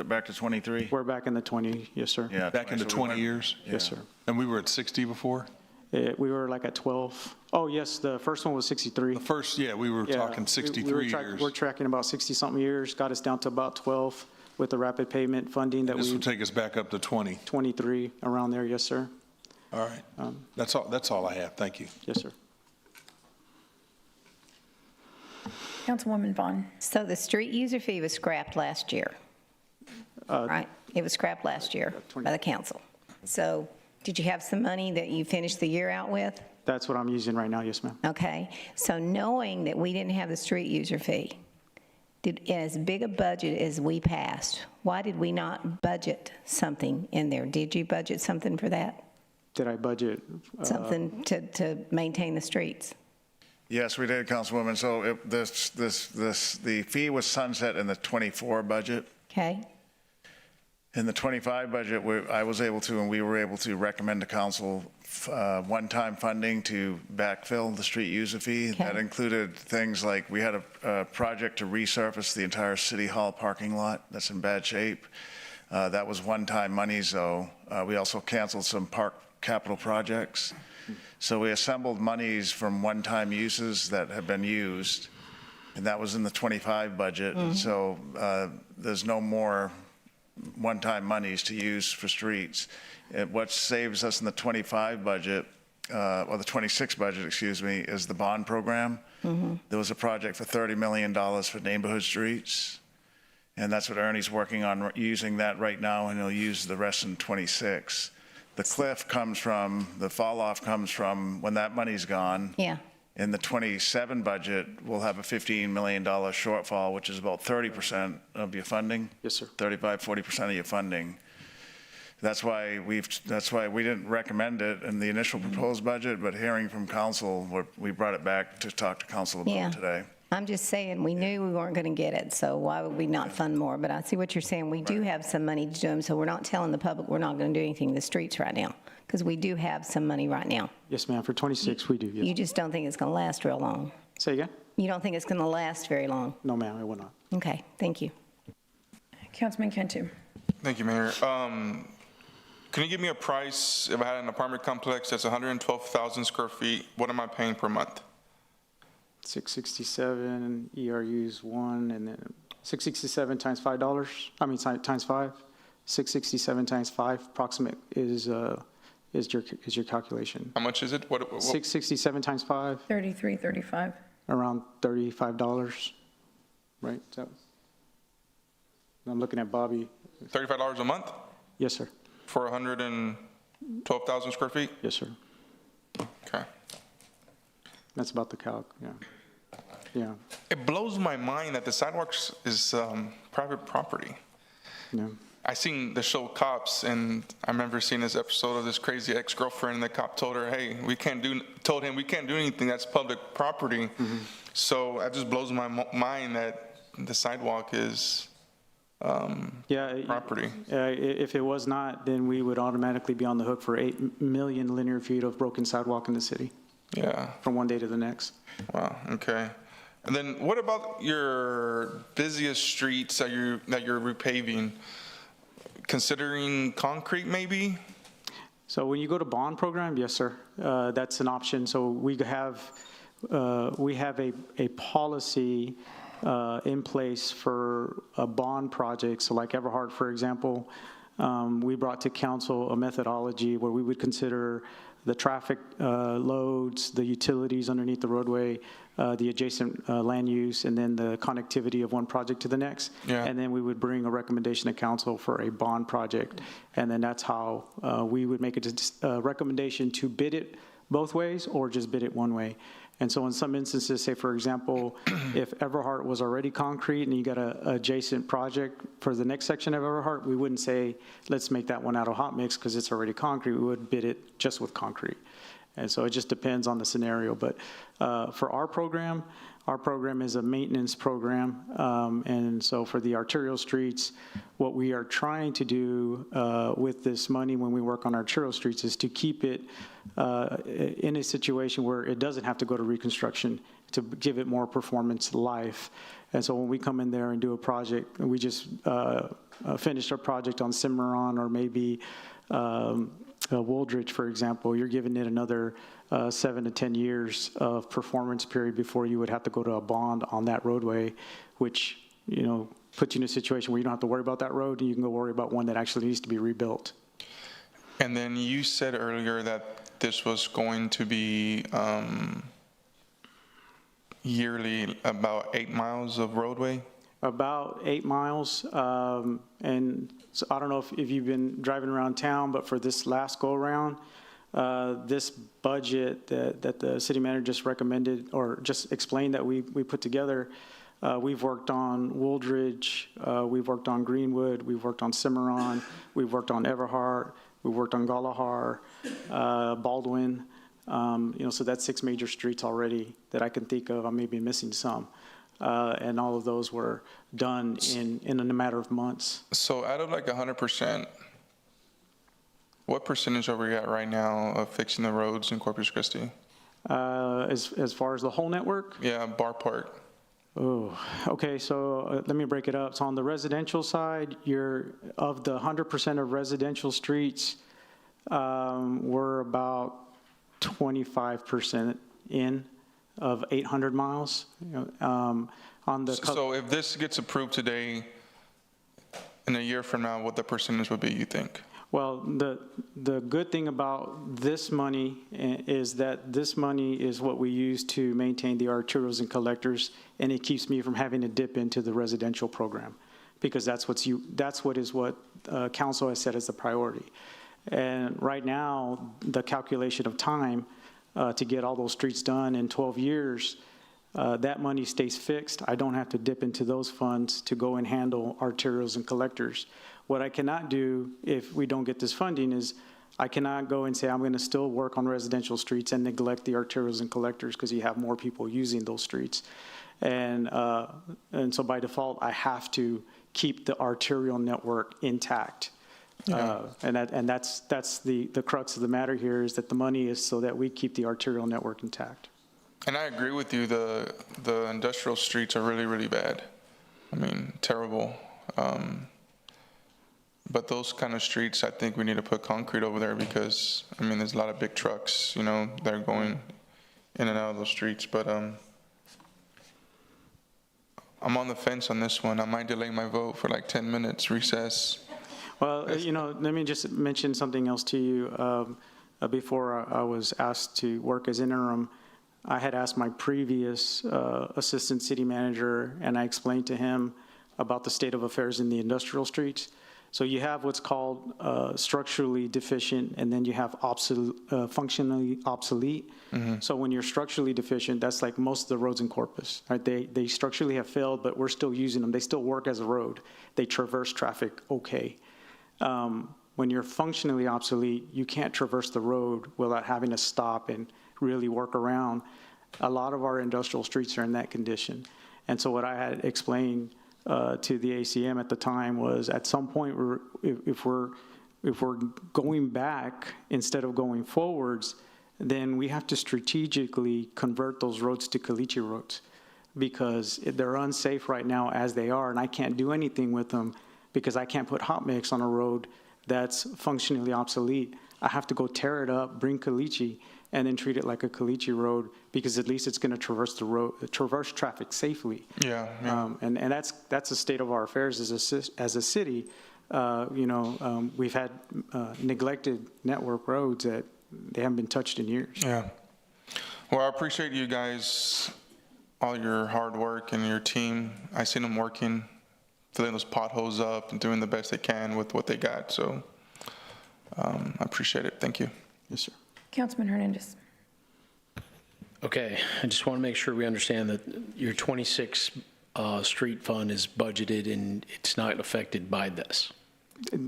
Back to 23? We're back in the 20, yes, sir. Yeah. Back into 20 years? Yes, sir. And we were at 60 before? We were like at 12. Oh, yes, the first one was 63. The first, yeah, we were talking 63 years. We're tracking about 60-something years, got us down to about 12 with the rapid payment funding that This will take us back up to 20. 23, around there, yes, sir. All right. That's all I have. Thank you. Yes, sir. Councilwoman Vaughn. So the street user fee was scrapped last year, right? It was scrapped last year by the council. So did you have some money that you finished the year out with? That's what I'm using right now, yes, ma'am. Okay. So knowing that we didn't have the street user fee, as big a budget as we passed, why did we not budget something in there? Did you budget something for that? Did I budget? Something to maintain the streets? Yes, we did, Councilwoman. So the fee was sunset in the 24 budget. Okay. In the 25 budget, I was able to, and we were able to recommend to council one-time funding to backfill the street user fee. Okay. That included things like we had a project to resurface the entire City Hall parking lot that's in bad shape. That was one-time money, so we also canceled some park capital projects. So we assembled monies from one-time uses that have been used, and that was in the 25 budget. Mm-hmm. So there's no more one-time monies to use for streets. What saves us in the 25 budget, or the 26 budget, excuse me, is the bond program. Mm-hmm. There was a project for $30 million for neighborhood streets, and that's what Ernie's working on, using that right now, and he'll use the rest in 26. The cliff comes from, the fall off comes from when that money's gone. Yeah. In the 27 budget, we'll have a $15 million shortfall, which is about 30% of your funding. Yes, sir. 35, 40% of your funding. That's why we didn't recommend it in the initial proposed budget, but hearing from council, we brought it back to talk to council about Yeah. it today. I'm just saying, we knew we weren't going to get it, so why would we not fund more? But I see what you're saying. We do have some money to do them, so we're not telling the public we're not going to do anything in the streets right now, because we do have some money right now. Yes, ma'am. For 26, we do, yes. You just don't think it's going to last real long? Say again? You don't think it's going to last very long? No, ma'am, it will not. Okay, thank you. Councilman Cantu. Thank you, Mayor. Can you give me a price if I had an apartment complex that's 112,000 square feet? What am I paying per month? 667, ERU's 1, and then 667 times $5, I mean, times 5. 667 times 5 approximate is your calculation. How much is it? What 667 times 5, $33.35. around $35, right? So I'm looking at Bobby. $35 a month? Yes, sir. For 112,000 square feet? Yes, sir. Okay. That's about the calc, yeah. Yeah. It blows my mind that the sidewalks is private property. Yeah. I seen the show Cops, and I remember seeing this episode of this crazy ex-girlfriend, and the cop told her, hey, told him we can't do anything, that's public property. Mm-hmm. So it just blows my mind that the sidewalk is property. If it was not, then we would automatically be on the hook for 8 million linear feet of broken sidewalk in the city. Yeah. From one day to the next. Wow, okay. And then what about your busiest streets that you're repaving? Considering concrete maybe? So when you go to bond program, yes, sir, that's an option. So we have a policy in place for a bond project. So like Everhart, for example, we brought to council a methodology where we would consider the traffic loads, the utilities underneath the roadway, the adjacent land use, and then the connectivity of one project to the next. Yeah. And then we would bring a recommendation to council for a bond project. And then that's how we would make a recommendation to bid it both ways or just bid it one way. And so in some instances, say for example, if Everhart was already concrete and you got an adjacent project for the next section of Everhart, we wouldn't say, let's make that one out of hot mix because it's already concrete. We would bid it just with concrete. And so it just depends on the scenario. But for our program is a maintenance program. And so for the arterial streets, what we are trying to do with this money when we work on arterial streets is to keep it in a situation where it doesn't have to go to reconstruction, to give it more performance life. And so when we come in there and do a project, we just finished a project on Cimarron or maybe Wooldridge, for example, you're giving it another 7 to 10 years of performance period before you would have to go to a bond on that roadway, which, you know, puts you in a situation where you don't have to worry about that road and you can go worry about one that actually needs to be rebuilt. And then you said earlier that this was going to be yearly about 8 miles of roadway? About 8 miles. And so I don't know if you've been driving around town, but for this last go around, this budget that the city manager just recommended or just explained that we put together, we've worked on Wooldridge, we've worked on Greenwood, we've worked on Cimarron, we've worked on Everhart, we've worked on Galahar, Baldwin. You know, so that's 6 major streets already that I can think of. I may be missing some. And all of those were done in a matter of months. So out of like 100%, what percentage are we at right now of fixing the roads in Corpus Christi? As far as the whole network? Yeah, Bar Park. Oh, okay, so let me break it up. So on the residential side, of the 100% of residential streets, we're about 25% in of 800 miles. You know, So if this gets approved today, in a year from now, what the percentage would be, you think? Well, the good thing about this money is that this money is what we use to maintain the arterials and collectors, and it keeps me from having to dip into the residential program, because that's what council has set as the priority. And right now, the calculation of time to get all those streets done in 12 years, that money stays fixed. I don't have to dip into those funds to go and handle arterials and collectors. What I cannot do if we don't get this funding is I cannot go and say I'm going to still work on residential streets and neglect the arterials and collectors because you have more people using those streets. And so by default, I have to keep the arterial network intact. Yeah. And that's the crux of the matter here, is that the money is so that we keep the arterial network intact. And I agree with you. The industrial streets are really, really bad. I mean, terrible. But those kind of streets, I think we need to put concrete over there because, I mean, there's a lot of big trucks, you know, that are going in and out of those streets. But I'm on the fence on this one. I might delay my vote for like 10 minutes, recess. Well, you know, let me just mention something else to you. Before I was asked to work as interim, I had asked my previous assistant city manager, and I explained to him about the state of affairs in the industrial streets. So you have what's called structurally deficient, and then you have functionally obsolete. Mm-hmm. So when you're structurally deficient, that's like most of the roads in Corpus, right? They structurally have failed, but we're still using them. They still work as a road. They traverse traffic okay. When you're functionally obsolete, you can't traverse the road without having to stop and really work around. A lot of our industrial streets are in that condition. And so what I had explained to the ACM at the time was, at some point, if we're going back instead of going forwards, then we have to strategically convert those roads to caliche roads, because they're unsafe right now as they are, and I can't do anything with them because I can't put hot mix on a road that's functionally obsolete. I have to go tear it up, bring caliche, and then treat it like a caliche road, because at least it's going to traverse traffic safely. Yeah. And that's the state of our affairs as a city. We've had neglected network roads that they haven't been touched in years. Yeah. Well, I appreciate you guys, all your hard work and your team. I seen them working, filling those potholes up and doing the best they can with what they got. So I appreciate it. Thank you. Yes, sir. Councilman Hernandez. Okay, I just want to make sure we understand that your 26 street fund is budgeted and it's not affected by this.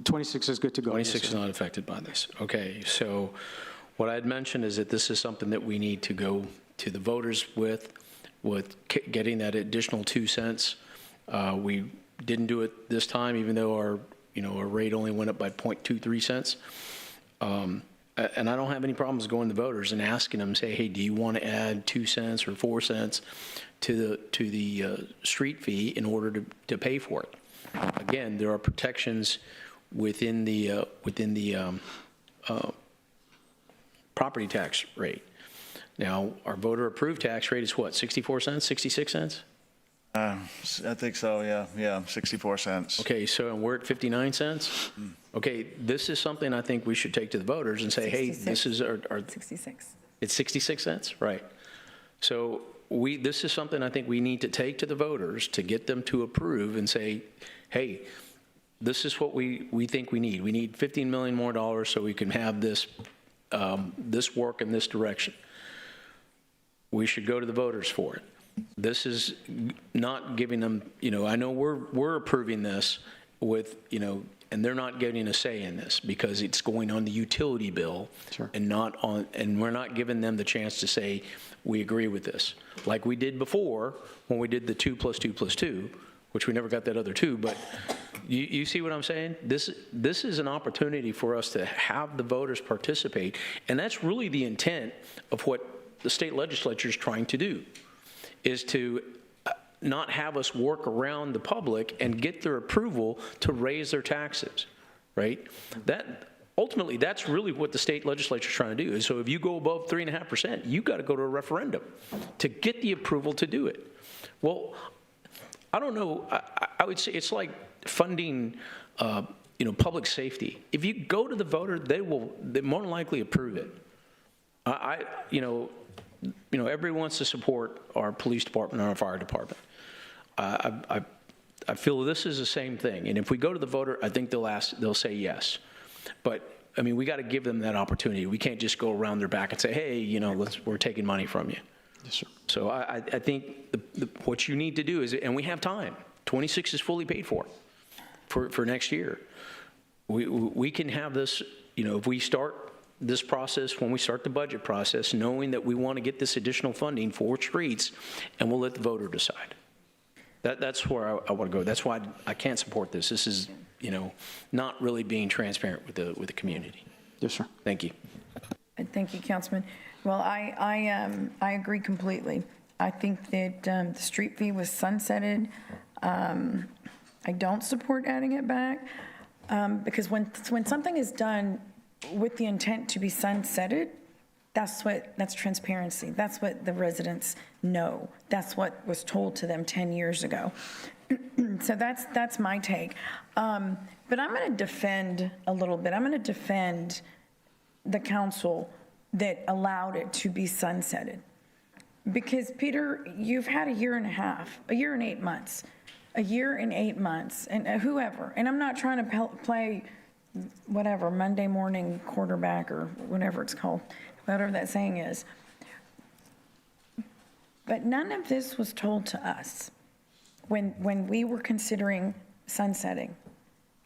26 is good to go. 26 is not affected by this. Okay, so What I had mentioned is that this is something that we need to go to the voters with getting that additional 2 cents. We didn't do it this time, even though our rate only went up by 0.23 cents. And I don't have any problems going to voters and asking them, say, hey, do you want to add 2 cents or 4 cents to the street fee in order to pay for it? Again, there are protections within the property tax rate. Now, our voter-approved tax rate is what, 64 cents, 66 cents? I think so, yeah, 64 cents. Okay, so we're at 59 cents? Okay, this is something I think we should take to the voters and say, hey, this is our 66. It's 66 cents, right. So this is something I think we need to take to the voters to get them to approve and say, hey, this is what we think we need. We need $15 million more so we can have this work in this direction. We should go to the voters for it. This is not giving them, I know we're approving this with, and they're not getting a say in this because it's going on the utility bill. Sure. And we're not giving them the chance to say, we agree with this. Like we did before when we did the 2 + 2 + 2, which we never got that other 2, but you see what I'm saying? This is an opportunity for us to have the voters participate, and that's really the intent of what the state legislature is trying to do, is to not have us work around the public and get their approval to raise their taxes, right? Ultimately, that's really what the state legislature is trying to do. And so if you go above 3.5%, you got to go to a referendum to get the approval to do it. Well, I don't know. I would say it's like funding, public safety. If you go to the voter, they more than likely approve it. Everyone wants to support our police department and our fire department. I feel this is the same thing. And if we go to the voter, I think they'll say yes. But we got to give them that opportunity. We can't just go around their back and say, hey, we're taking money from you. Yes, sir. So I think what you need to do is, and we have time. 26 is fully paid for next year. We can have this, if we start this process, when we start the budget process, knowing that we want to get this additional funding for streets, and we'll let the voter decide. That's where I want to go. That's why I can't support this. This is, not really being transparent with the community. Yes, sir. Thank you. Thank you, Councilman. Well, I agree completely. I think that the street fee was sunsetted. I don't support adding it back because when something is done with the intent to be sunsetted, that's transparency. That's what the residents know. That's what was told to them 10 years ago. So that's my take. But I'm going to defend a little bit. I'm going to defend the council that allowed it to be sunsetted. Because, Peter, you've had a year and 8 months, and whoever. And I'm not trying to play whatever, Monday morning quarterback or whatever it's called, whatever that saying is. But none of this was told to us when we were considering sunsetting.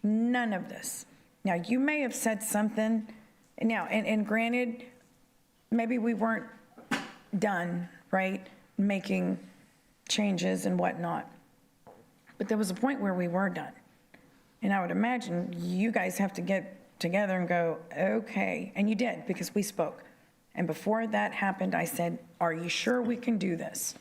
None of this. Now, you may have said something, now, and granted, maybe we weren't done, right, making changes and whatnot. But there was a point where we were done. And I would imagine you guys have to get together and go, okay. And you did, because we spoke. And before that happened, I said, are you sure we can do this?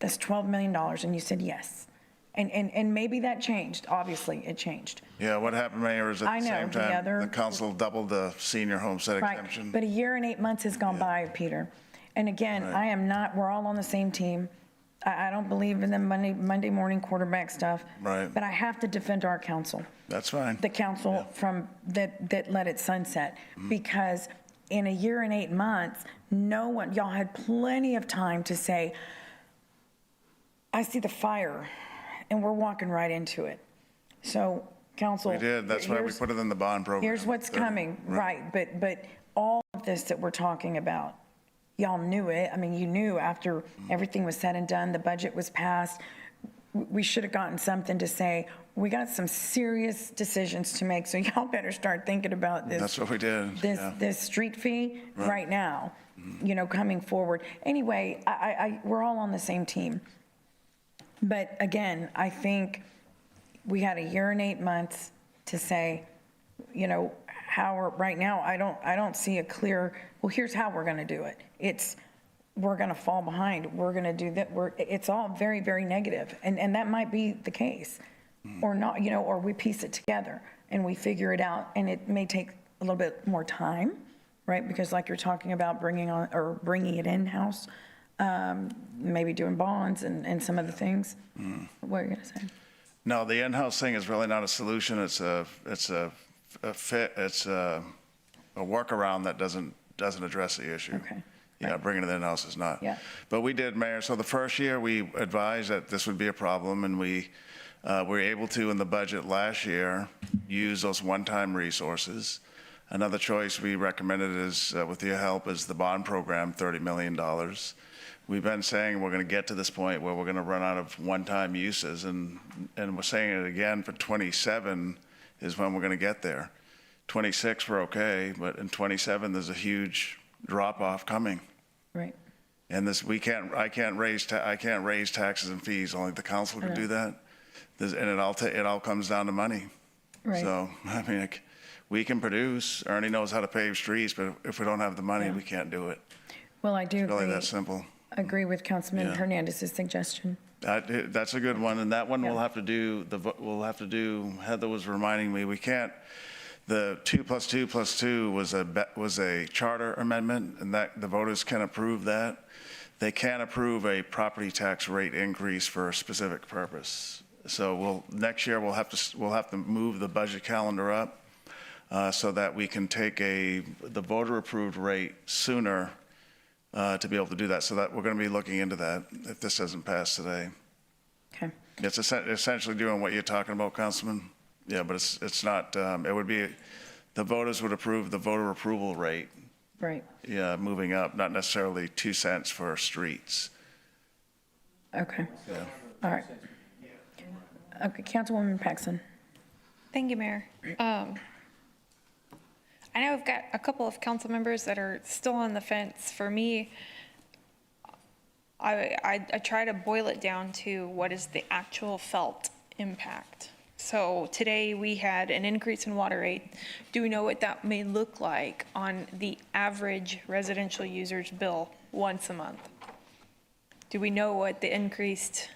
That's $12 million. And you said yes. And maybe that changed. Obviously, it changed. Yeah, what happened, Mayor, is at the same time, the council doubled the senior homestead exemption. But a year and 8 months has gone by, Peter. And again, I am not, we're all on the same team. I don't believe in the Monday morning quarterback stuff. Right. But I have to defend our council. That's fine. The council from that let it sunset. Because in a year and 8 months, no one, y'all had plenty of time to say, I see the fire, and we're walking right into it. So, council. We did. That's why we put it in the bond program. Here's what's coming, right? But all of this that we're talking about, y'all knew it. I mean, you knew after everything was said and done, the budget was passed. We should have gotten something to say, we got some serious decisions to make, so y'all better start thinking about this. That's what we did. This street fee right now, you know, coming forward. Anyway, we're all on the same team. But again, I think we had a year and 8 months to say, you know, right now, I don't see a clear, well, here's how we're going to do it. We're going to fall behind. We're going to do that. It's all very, very negative. And that might be the case or not, you know, or we piece it together and we figure it out. And it may take a little bit more time, right? Because like you're talking about bringing it in-house, maybe doing bonds and some of the things. What are you going to say? No, the in-house thing is really not a solution. It's a workaround that doesn't address the issue. Okay. Yeah, bringing it in-house is not. Yeah. But we did, Mayor. So the first year, we advised that this would be a problem, and we were able to, in the budget last year, use those one-time resources. Another choice we recommended is, with your help, is the bond program, $30 million. We've been saying we're going to get to this point where we're going to run out of one-time uses, and we're saying it again for 27 is when we're going to get there. 26, we're okay, but in 27, there's a huge drop-off coming. Right. And this, I can't raise taxes and fees. Only the council can do that. And it all comes down to money. Right. So, I mean, we can produce. Ernie knows how to pave streets, but if we don't have the money, we can't do it. Well, I do It's really that simple. agree with Councilman Hernandez's suggestion. That's a good one, and that one we'll have to do. Heather was reminding me, we can't. The 2+2+2 was a charter amendment, and that the voters can approve that. They can't approve a property tax rate increase for a specific purpose. So next year we'll have to move the budget calendar up so that we can take the voter approved rate sooner to be able to do that. So that we're going to be looking into that if this doesn't pass today. Okay. It's essentially doing what you're talking about, Councilman. Yeah, but it's not, it would be, the voters would approve the voter approval rate. Right. Yeah, moving up, not necessarily 2 cents for streets. Okay. Yeah. All right. Okay, Councilwoman Paxson. Thank you, Mayor. I know I've got a couple of council members that are still on the fence. For me, I try to boil it down to what is the actual felt impact. So today we had an increase in water rate. Do we know what that may look like on the average residential user's bill once a month? Do we know what the increased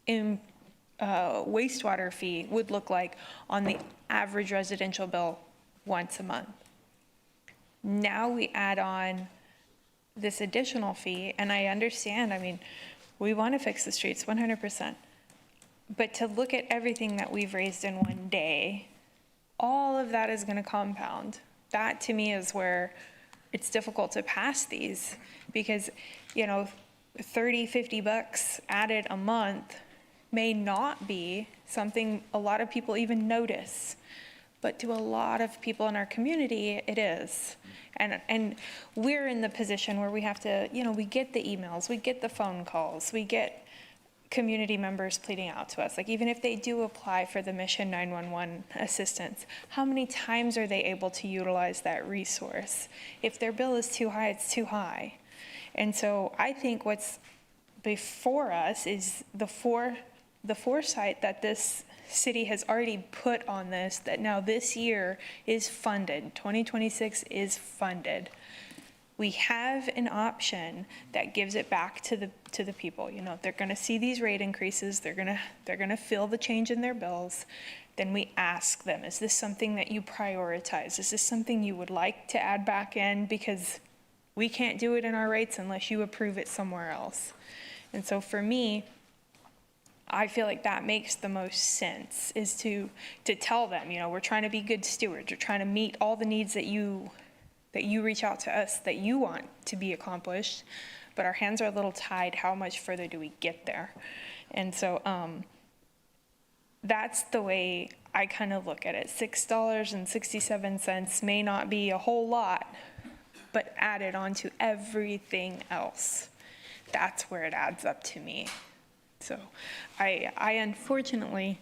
wastewater fee would look like on the average residential bill once a month? Now we add on this additional fee, and I understand, I mean, we want to fix the streets 100%. But to look at everything that we've raised in one day, all of that is going to compound. That to me is where it's difficult to pass these because, you know, 30, 50 bucks added a month may not be something a lot of people even notice. But to a lot of people in our community, it is. And we're in the position where we have to, you know, we get the emails, we get the phone calls, we get community members pleading out to us. Like even if they do apply for the Mission 911 assistance, how many times are they able to utilize that resource? If their bill is too high, it's too high. And so I think what's before us is the foresight that this city has already put on this, that now this year is funded, 2026 is funded. We have an option that gives it back to the people. You know, they're going to see these rate increases. They're going to feel the change in their bills. Then we ask them, is this something that you prioritize? Is this something you would like to add back in? Because we can't do it in our rates unless you approve it somewhere else. And so for me, I feel like that makes the most sense, is to tell them, you know, we're trying to be good stewards. We're trying to meet all the needs that you reach out to us, that you want to be accomplished, but our hands are a little tied. How much further do we get there? And so that's the way I kind of look at it. $6.67 may not be a whole lot, but added on to everything else, that's where it adds up to me. So I unfortunately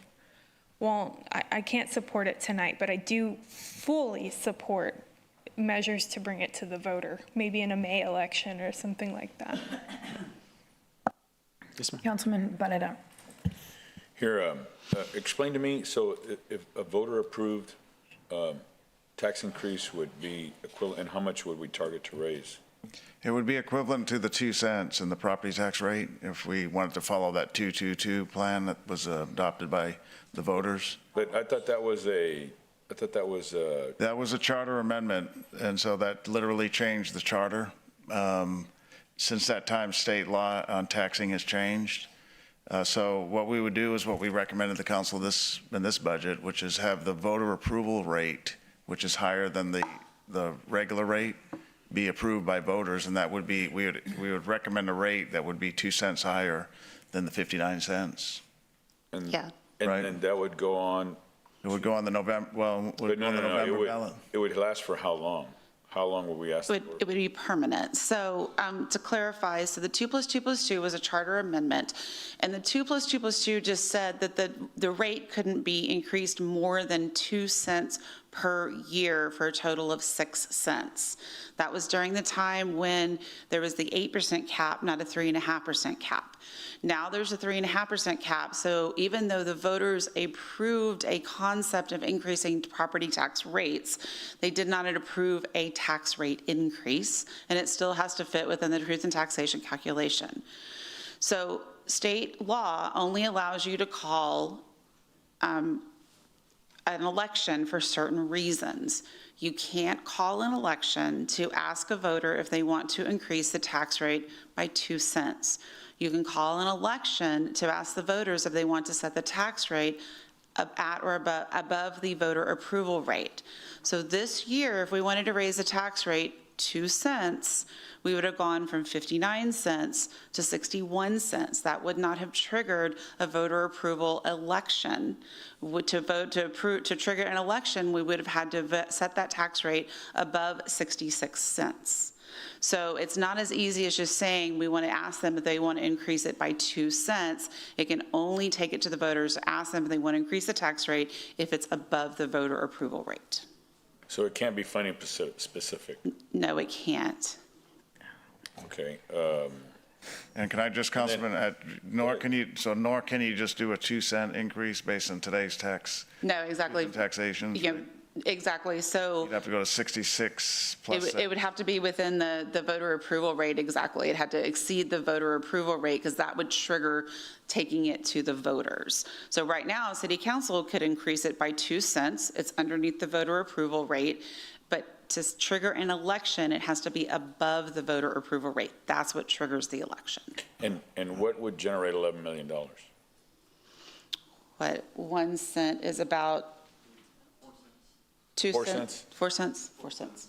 I can't support it tonight, but I do fully support measures to bring it to the voter, maybe in a May election or something like that. Councilman Barrera. Here, explain to me, so if a voter-approved tax increase would be equivalent, and how much would we target to raise? It would be equivalent to the 2 cents in the property tax rate if we wanted to follow that 222 plan that was adopted by the voters. But I thought that was a, That was a charter amendment, and so that literally changed the charter. Since that time, state law on taxing has changed. So what we would do is what we recommended the council in this budget, which is have the voter approval rate, which is higher than the regular rate, be approved by voters, and that would be, we would recommend a rate that would be 2 cents higher than the 59 cents. and, Yeah. and that would go on, It would go on the November, well, but no, November ballot. it would last for how long? How long would we ask? It would be permanent. So to clarify, so the 2 + 2 + 2 was a charter amendment, and the 2 + 2 + 2 just said that the rate couldn't be increased more than 2 cents per year for a total of 6 cents. That was during the time when there was the 8% cap, not a 3.5% cap. Now there's a 3.5% cap, so even though the voters approved a concept of increasing property tax rates, they did not approve a tax rate increase, and it still has to fit within the truth in taxation calculation. So state law only allows you to call an election for certain reasons. You can't call an election to ask a voter if they want to increase the tax rate by 2 cents. You can call an election to ask the voters if they want to set the tax rate at or above the voter approval rate. So this year, if we wanted to raise the tax rate 2 cents, we would have gone from 59 cents to 61 cents. That would not have triggered a voter approval election. To trigger an election, we would have had to set that tax rate above 66 cents. So it's not as easy as just saying we want to ask them if they want to increase it by 2 cents. It can only take it to the voters, ask them if they want to increase the tax rate if it's above the voter approval rate. So it can't be funding specific? No, it can't. Okay. And can I just, Councilman, nor can you just do a 2 cent increase based on today's No, exactly. taxation? Yeah, exactly. So You'd have to go to 66 plus. it would have to be within the voter approval rate, exactly. It had to exceed the voter approval rate because that would trigger taking it to the voters. So right now, City Council could increase it by 2 cents. It's underneath the voter approval rate. But to trigger an election, it has to be above the voter approval rate. That's what triggers the election. And what would generate $11 million? What, 1 cent is about 2 4 cents? cents? 4 cents? 4 cents.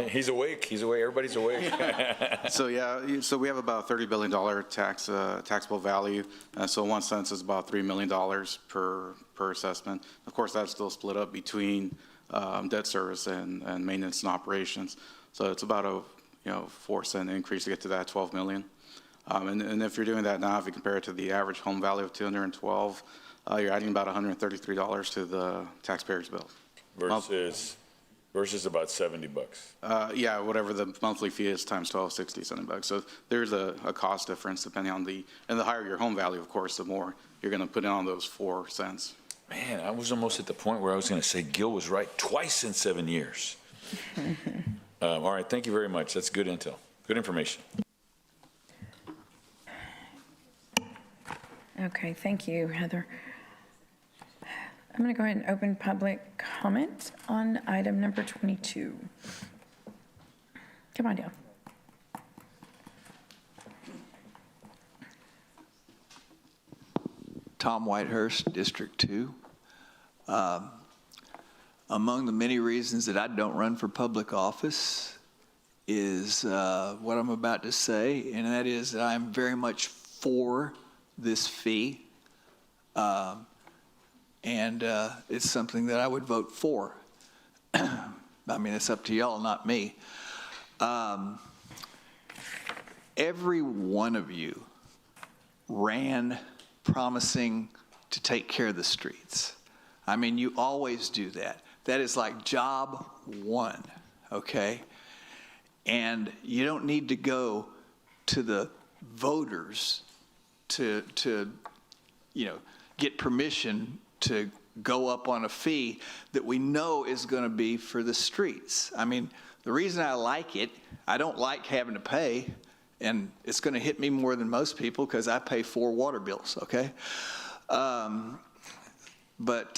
He's awake, everybody's awake. So we have about $30 billion taxable value. So 1 cent is about $3 million per assessment. Of course, that's still split up between debt service and maintenance and operations. So it's about a 4 cent increase to get to that 12 million. And if you're doing that now, if you compare it to the average home value of 212, you're adding about $133 to the taxpayer's bill. Versus about $70. Yeah, whatever the monthly fee is times 12, 60, $70. So there's a cost difference depending on and the higher your home value, of course, the more you're going to put in on those 4 cents. Man, I was almost at the point where I was going to say Gil was right twice in 7 years. All right, thank you very much. That's good intel, good information. Okay, thank you, Heather. I'm going to go ahead and open public comment on item number 22. Come on down. Tom Whitehurst, District 2. Among the many reasons that I don't run for public office is what I'm about to say, and that is that I'm very much for this fee. And it's something that I would vote for. I mean, it's up to y'all, not me. Every one of you ran promising to take care of the streets. I mean, you always do that. That is like job one, okay? And you don't need to go to the voters to get permission to go up on a fee that we know is going to be for the streets. I mean, the reason I like it, I don't like having to pay, and it's going to hit me more than most people because I pay 4 water bills, okay? But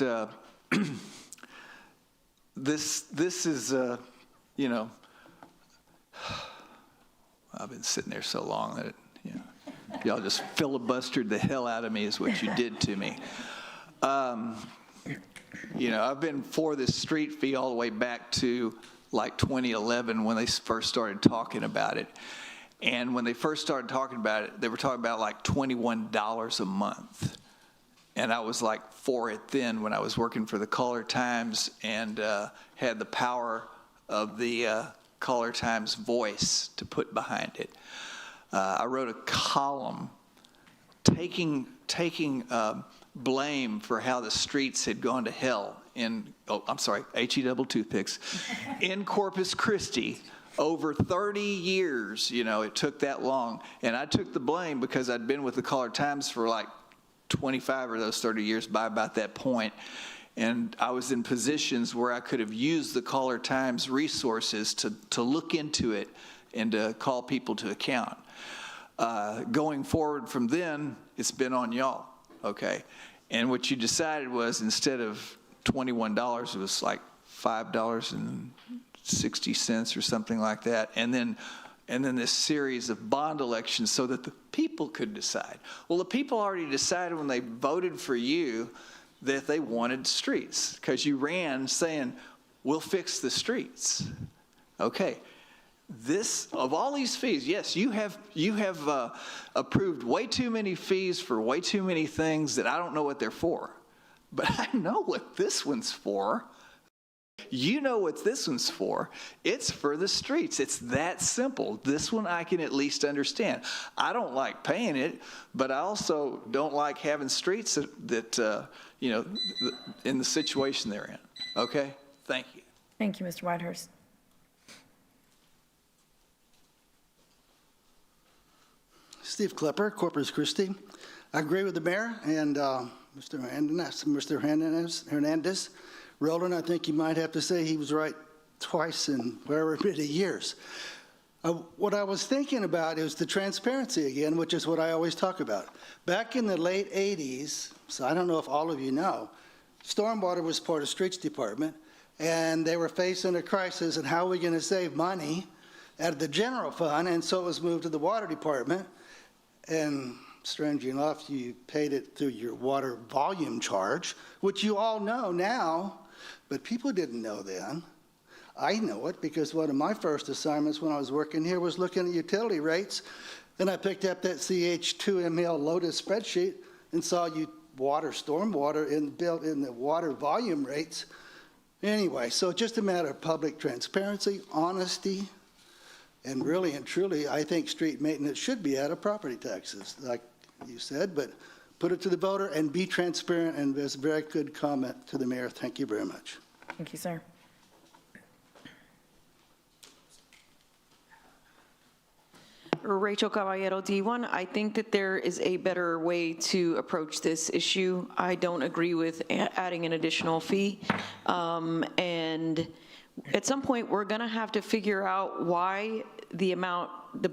this is, I've been sitting there so long that, y'all just filibustered the hell out of me is what you did to me. I've been for this street fee all the way back to like 2011 when they first started talking about it. And when they first started talking about it, they were talking about like $21 a month. And I was like for it then when I was working for the Caller Times and had the power of the Caller Times voice to put behind it. I wrote a column taking blame for how the streets had gone to hell in, H-E-double toothpicks, in Corpus Christi. Over 30 years, it took that long. And I took the blame because I'd been with the Caller Times for like 25 of those 30 years by about that point. And I was in positions where I could have used the Caller Times resources to look into it and to call people to account. Going forward from then, it's been on y'all, okay? And what you decided was instead of $21, it was like $5.60 or something like that. And then this series of bond elections so that the people could decide. Well, the people already decided when they voted for you that they wanted streets because you ran saying, we'll fix the streets. Okay. This, of all these fees, yes, you have approved way too many fees for way too many things that I don't know what they're for. But I know what this one's for. You know what this one's for. It's for the streets. It's that simple. This one I can at least understand. I don't like paying it, but I also don't like having streets that in the situation they're in. Okay? Thank you. Thank you, Mr. Whitehurst. Steve Klepper, Corpus Christi. I agree with the mayor and Mr. Hernandez. Roland, I think you might have to say he was right twice in whatever many years. What I was thinking about is the transparency again, which is what I always talk about. Back in the late 80s, so I don't know if all of you know, stormwater was part of streets department, and they were facing a crisis and how are we going to save money out of the general fund, and so it was moved to the water department. And strangely enough, you paid it through your water volume charge, which you all know now, but people didn't know then. I know it because one of my first assignments when I was working here was looking at utility rates, and I picked up that CH2ML Lotus spreadsheet and saw stormwater built in the water volume rates. Anyway, so just a matter of public transparency, honesty, and really and truly, I think street maintenance should be out of property taxes, like you said, but put it to the voter and be transparent, and there's a very good comment to the mayor. Thank you very much. Thank you, sir. Rachel Caballero, D1. I think that there is a better way to approach this issue. I don't agree with adding an additional fee. And at some point, we're going to have to figure out why the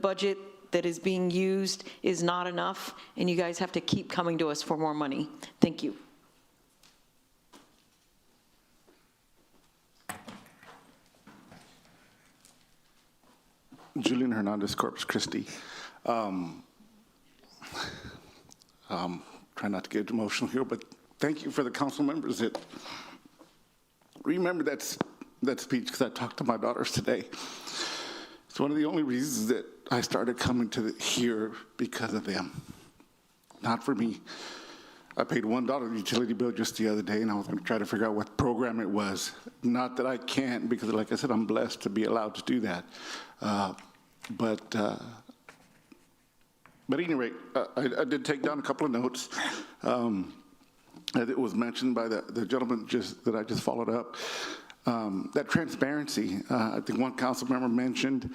budget that is being used is not enough, and you guys have to keep coming to us for more money. Thank you. Julian Hernandez, Corpus Christi. Try not to get emotional here, but thank you for the council members that remember that speech, because I talked to my daughters today. It's one of the only reasons that I started coming to here because of them, not for me. I paid $1 utility bill just the other day, and I was going to try to figure out what program it was. Not that I can't, because like I said, I'm blessed to be allowed to do that. But But at any rate, I did take down a couple of notes. As it was mentioned by the gentleman that I just followed up, that transparency, I think one council member mentioned,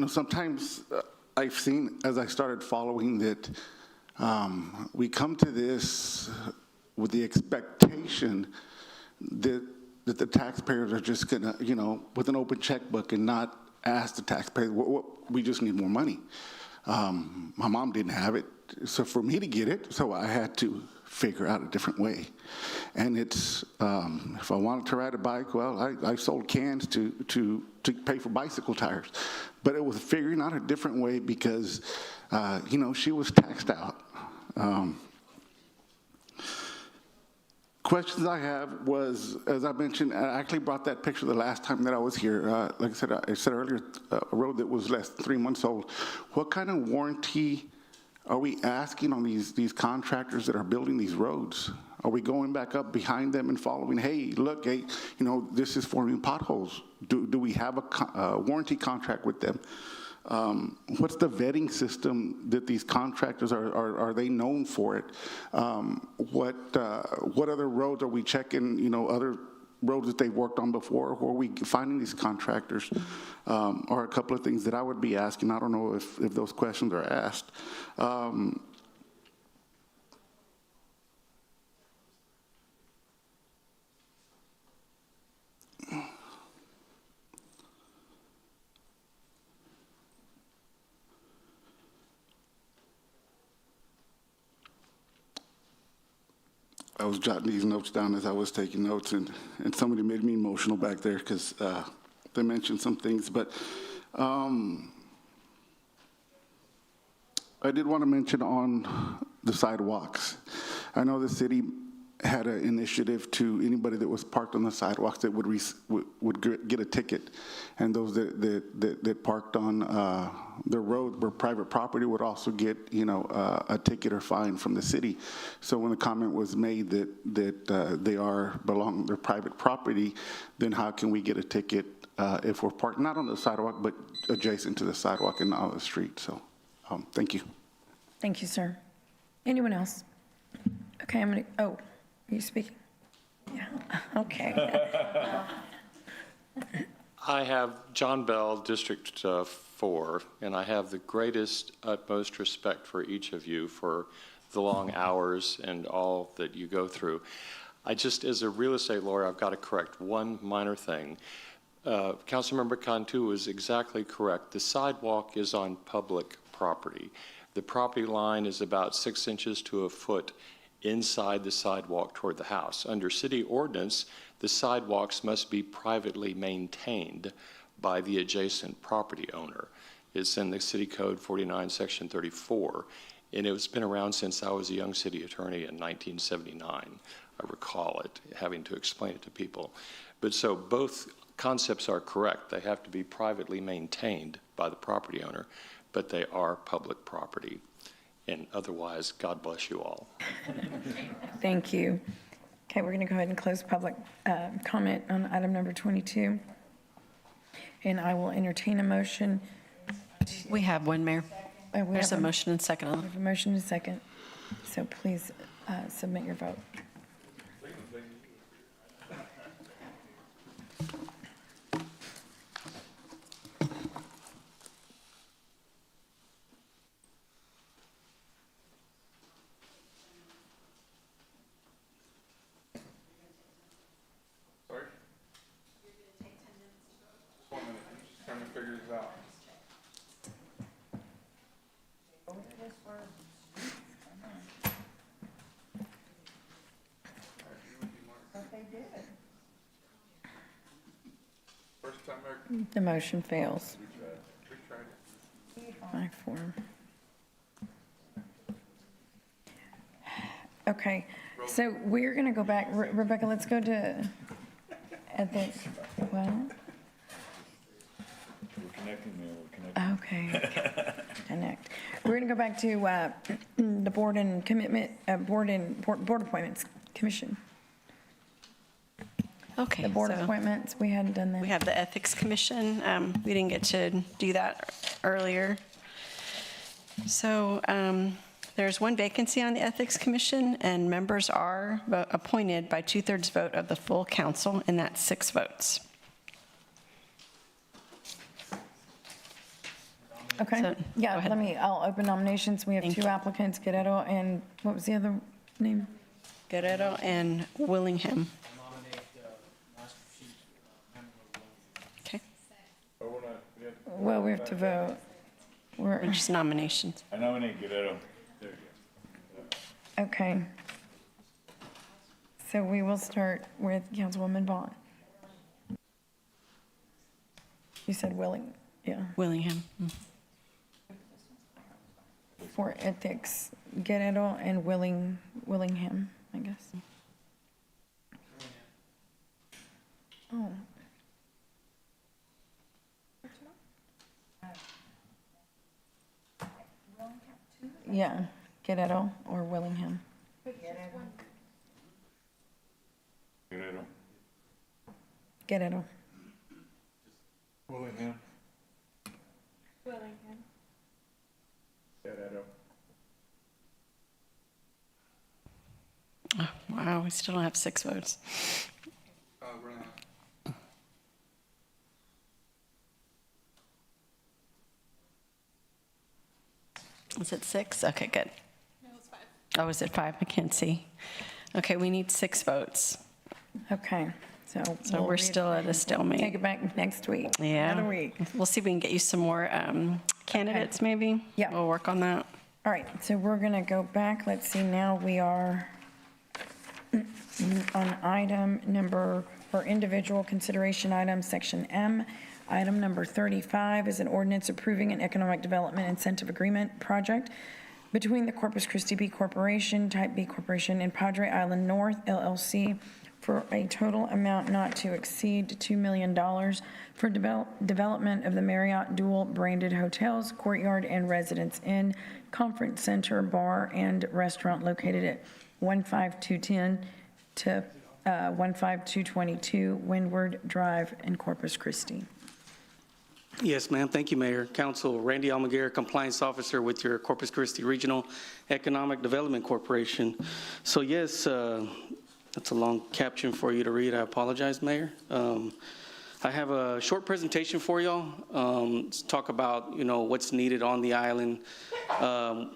sometimes I've seen, as I started following, that we come to this with the expectation that the taxpayers are just gonna, with an open checkbook and not ask the taxpayers, we just need more money. My mom didn't have it, so for me to get it, so I had to figure out a different way. And it's, if I wanted to ride a bike, well, I sold cans to pay for bicycle tires. But it was figuring out a different way because, she was taxed out. Questions I have was, as I mentioned, I actually brought that picture the last time that I was here. Like I said earlier, a road that was less than 3 months old. What kind of warranty are we asking on these contractors that are building these roads? Are we going back up behind them and following, hey, look, hey, this is forming potholes. Do we have a warranty contract with them? What's the vetting system that these contractors are they known for it? What other roads are we checking, other roads that they've worked on before? Where are we finding these contractors? Are a couple of things that I would be asking. I don't know if those questions are asked. I was jotting these notes down as I was taking notes, and somebody made me emotional back there because they mentioned some things. But I did want to mention on the sidewalks. I know the city had an initiative to anybody that was parked on the sidewalks that would get a ticket, and those that parked on the road where private property would also get a ticket or fine from the city. So when the comment was made that they're private property, then how can we get a ticket if we're parked not on the sidewalk but adjacent to the sidewalk and on the street? So thank you. Thank you, sir. Anyone else? Okay, I'm gonna, are you speaking? Yeah, okay. I have John Bell, District 4, and I have the greatest, utmost respect for each of you for the long hours and all that you go through. I just, as a real estate lawyer, I've got to correct one minor thing. Councilmember Cantu was exactly correct. The sidewalk is on public property. The property line is about 6 inches to a foot inside the sidewalk toward the house. Under city ordinance, the sidewalks must be privately maintained by the adjacent property owner. It's in the city code 49, section 34, and it's been around since I was a young city attorney in 1979. I recall it, having to explain it to people. But so both concepts are correct. They have to be privately maintained by the property owner, but they are public property. And otherwise, God bless you all. Thank you. Okay, we're going to go ahead and close public comment on item number 22. And I will entertain a motion. We have one, Mayor. There's a motion and second. We have a motion and second. So please submit your vote. The motion fails. 5-4. Okay, so we're going to go back. Rebecca, let's go to ethics. What? We're connecting there, we're connecting. Okay. Connect. We're going to go back to the board and commitment, board appointments commission. Okay. The board so appointments, we hadn't done that. We have the Ethics Commission. We didn't get to do that earlier. So there's one vacancy on the Ethics Commission, and members are appointed by 2/3 vote of the full council, and that's 6 votes. Okay, So, yeah, go ahead. I'll open nominations. We have Thank 2 applicants, Guerrero and, what was the other name? Guerrero and Willingham. Okay. Well, we have to vote. Or just nominations. I nominate Guerrero. There you go. Okay. So we will start with Councilwoman Vaughn. You said Willingham. For ethics, Guerrero and Willingham, I guess. Oh. Yeah, Guerrero or Willingham. Guerrero. Guerrero. Willingham. Guerrero. Oh, wow, we still don't have 6 votes. Is it 6? Okay, good. No, it's 5. Oh, is it 5? I can't see. Okay, we need 6 votes. Okay, so. So we're still at a stalemate. Take it back next week. Yeah. Another week. We'll see if we can get you some more candidates, maybe. Yeah. We'll work on that. All right, so we're going to go back. Let's see, now we are on item number, for individual consideration item, section M. Item number 35 is an ordinance approving an economic development incentive agreement project between the Corpus Christi B Corporation, Type B Corporation, and Padre Island North LLC for a total amount not to exceed $2 million for development of the Marriott dual-branded hotels, Courtyard and Residence Inn, Conference Center, Bar, and Restaurant located at 15210 to 15222 Windward Drive in Corpus Christi. Yes, ma'am. Thank you, Mayor. Council, Randy Almaguer, Compliance Officer with your Corpus Christi Regional Economic Development Corporation. So yes, that's a long caption for you to read. I apologize, Mayor. I have a short presentation for y'all to talk about, what's needed on the island,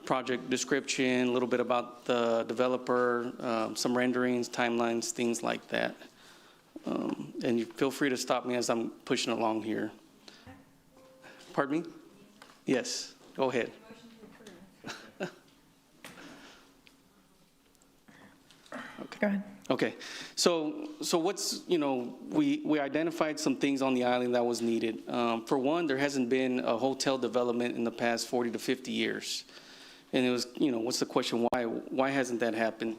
project description, a little bit about the developer, some renderings, timelines, things like that. And you feel free to stop me as I'm pushing along here. Pardon me? Yes, go ahead. Go ahead. Okay, so what's, we identified some things on the island that was needed. For one, there hasn't been a hotel development in the past 40 to 50 years. And it was, what's the question, why hasn't that happened?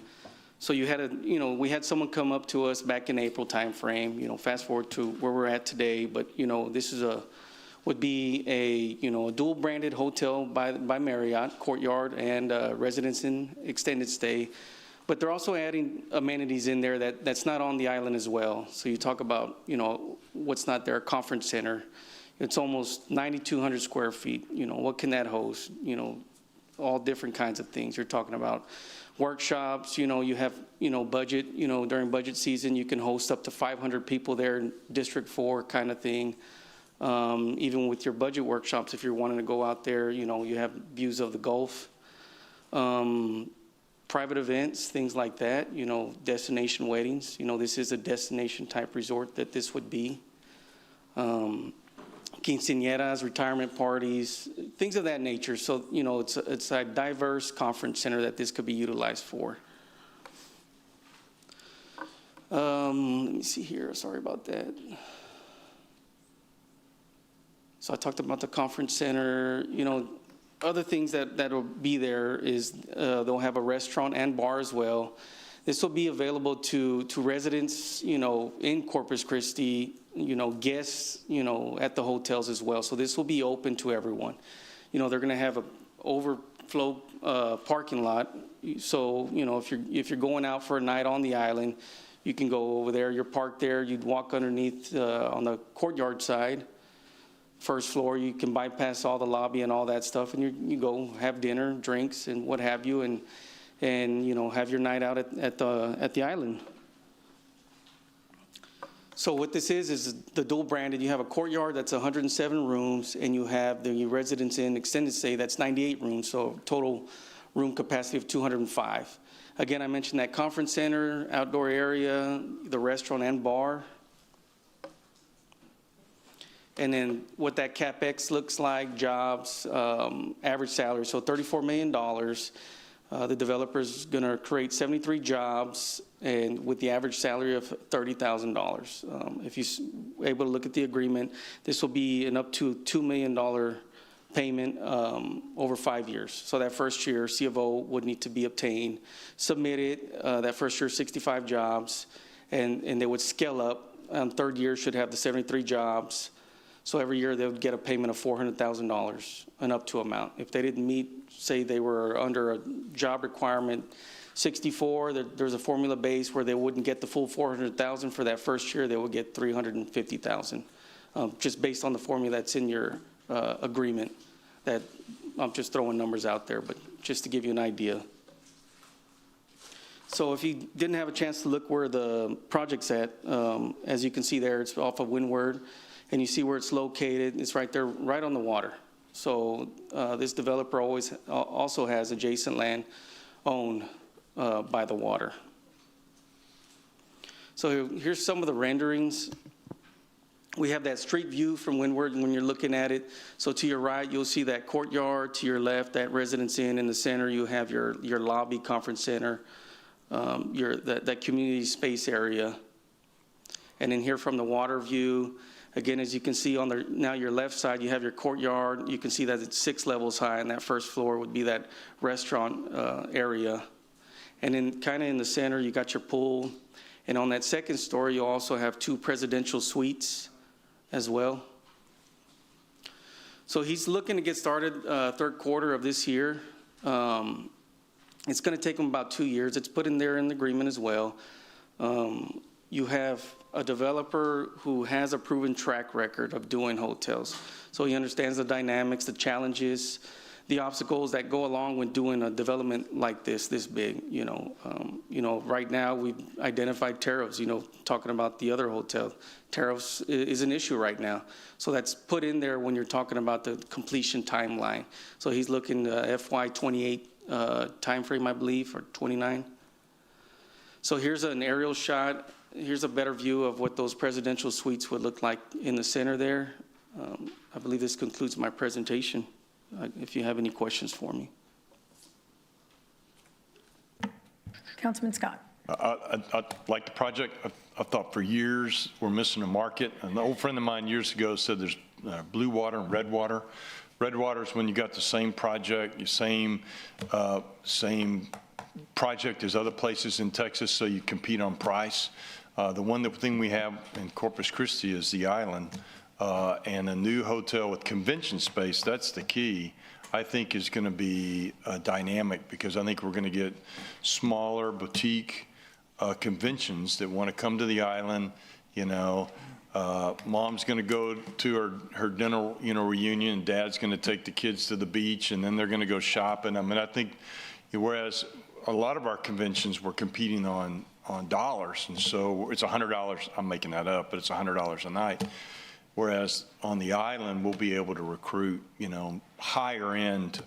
So you had we had someone come up to us back in April timeframe, fast forward to where we're at today, but, this is would be a dual branded hotel by Marriott, Courtyard, and Residence Inn extended stay. But they're also adding amenities in there that's not on the island as well. So you talk about, what's not there, a conference center. It's almost 9,200 square feet. What can that host? All different kinds of things. You're talking about workshops, you have, budget, during budget season, you can host up to 500 people there in District 4 kind of thing. Even with your budget workshops, if you're wanting to go out there, you have views of the Gulf. Private events, things like that, destination weddings. This is a destination type resort that this would be. Quinceañeras, retirement parties, things of that nature. So, it's a diverse conference center that this could be utilized for. Let me see here, sorry about that. So I talked about the conference center, other things that'll be there is they'll have a restaurant and bar as well. This will be available to residents, in Corpus Christi, guests, at the hotels as well. So this will be open to everyone. They're going to have an overflow parking lot. So, if you're going out for a night on the island, You can go over there, you're parked there, you'd walk underneath on the courtyard side, first floor, you can bypass all the lobby and all that stuff, and you go have dinner, drinks, and what have you, and you know, have your night out at the island. So what this is the dual branded. You have a courtyard that's 107 rooms, and you have the residence inn extended stay that's 98 rooms, so total room capacity of 205. Again, I mentioned that conference center, outdoor area, the restaurant and bar. And then what that CapEx looks like, jobs, average salary, so $34 million. The developer's going to create 73 jobs, and with the average salary of $30,000. If you're able to look at the agreement, this will be an up to $2 million payment over 5 years. So that first year, C of O would need to be obtained, submitted, that first year, 65 jobs, and they would scale up. Third year should have the 73 jobs. So every year they would get a payment of $400,000, an up to amount. If they didn't meet, say they were under a job requirement 64, there's a formula base where they wouldn't get the full $400,000 for that first year, they would get $350,000, just based on the formula that's in your agreement. That I'm just throwing numbers out there, but just to give you an idea. So if you didn't have a chance to look where the project's at, as you can see there, it's off of Windward. And you see where it's located. It's right there, right on the water. So this developer also has adjacent land owned by the water. So here's some of the renderings. We have that street view from Windward when you're looking at it. So to your right, you'll see that courtyard. To your left, that residence inn. In the center, you have your lobby, conference center, that community space area. And then here from the water view, again, as you can see on now your left side, you have your courtyard. You can see that it's 6 levels high, and that first floor would be that restaurant area. And then kind of in the center, you got your pool. And on that second story, you also have 2 presidential suites as well. So he's looking to get started third quarter of this year. It's going to take him about 2 years. It's put in there in the agreement as well. You have a developer who has a proven track record of doing hotels. So he understands the dynamics, the challenges, the obstacles that go along with doing a development like this big. Right now we've identified tariffs, talking about the other hotel. Tariffs is an issue right now. So that's put in there when you're talking about the completion timeline. So he's looking FY 28 timeframe, I believe, or 29. So here's an aerial shot. Here's a better view of what those presidential suites would look like in the center there. I believe this concludes my presentation, if you have any questions for me. Councilman Scott. I like the project. I thought for years we're missing a market. An old friend of mine years ago said there's blue water and red water. Red water is when you got the same project, the same project as other places in Texas, so you compete on price. The thing we have in Corpus Christi is the island, and a new hotel with convention space. That's the key. I think is going to be dynamic, because I think we're going to get smaller boutique conventions that want to come to the island. Mom's going to go to her dinner, reunion, and dad's going to take the kids to the beach, and then they're going to go shopping. I mean, I think whereas a lot of our conventions were competing on dollars, and so it's $100. I'm making that up, but it's $100 a night. Whereas on the island, we'll be able to recruit, higher end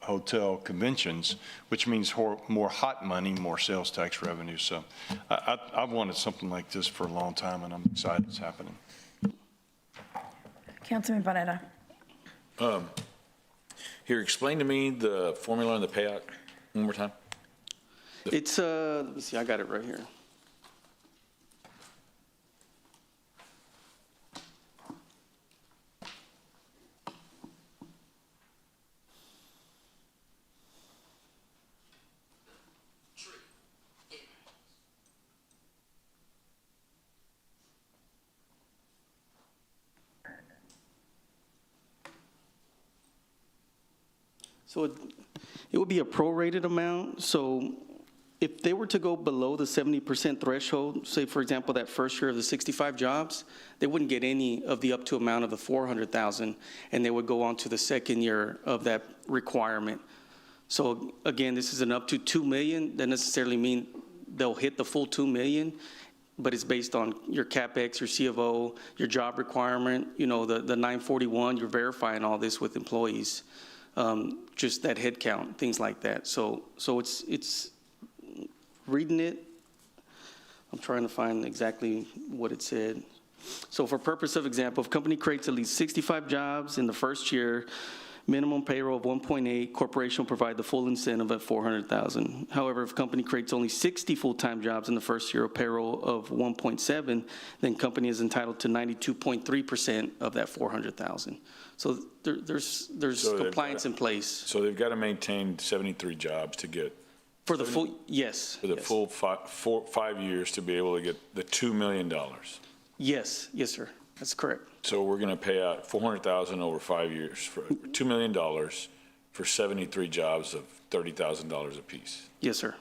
hotel conventions, which means more hot money, more sales tax revenue. So I've wanted something like this for a long time, and I'm excited it's happening. Councilman Barrera. Here, explain to me the formula and the payout one more time. It's, let me see, I got it right here. So it would be a prorated amount. So if they were to go below the 70% threshold, say, for example, that first year of the 65 jobs, they wouldn't get any of the up to amount of the 400,000, and they would go on to the second year of that requirement. So again, this is an up to 2 million. That doesn't necessarily mean they'll hit the full 2 million, but it's based on your CapEx, your C of O, your job requirement, you know, the 941, you're verifying all this with employees, just that head count, things like that. So it's reading it, I'm trying to find exactly what it said. So for purpose of example, if company creates at least 65 jobs in the first year, minimum payroll of 1.8, corporation will provide the full incentive at 400,000. However, if company creates only 60 full-time jobs in the first year of payroll of 1.7, then company is entitled to 92.3% of that 400,000. So there's So compliance in place. So they've got to maintain 73 jobs to get. For the full, yes. For the full 5 years to be able to get the $2 million. Yes, yes, sir. That's correct. So we're going to pay out $400,000 over 5 years for $2 million for 73 jobs of $30,000 apiece. Yes, sir.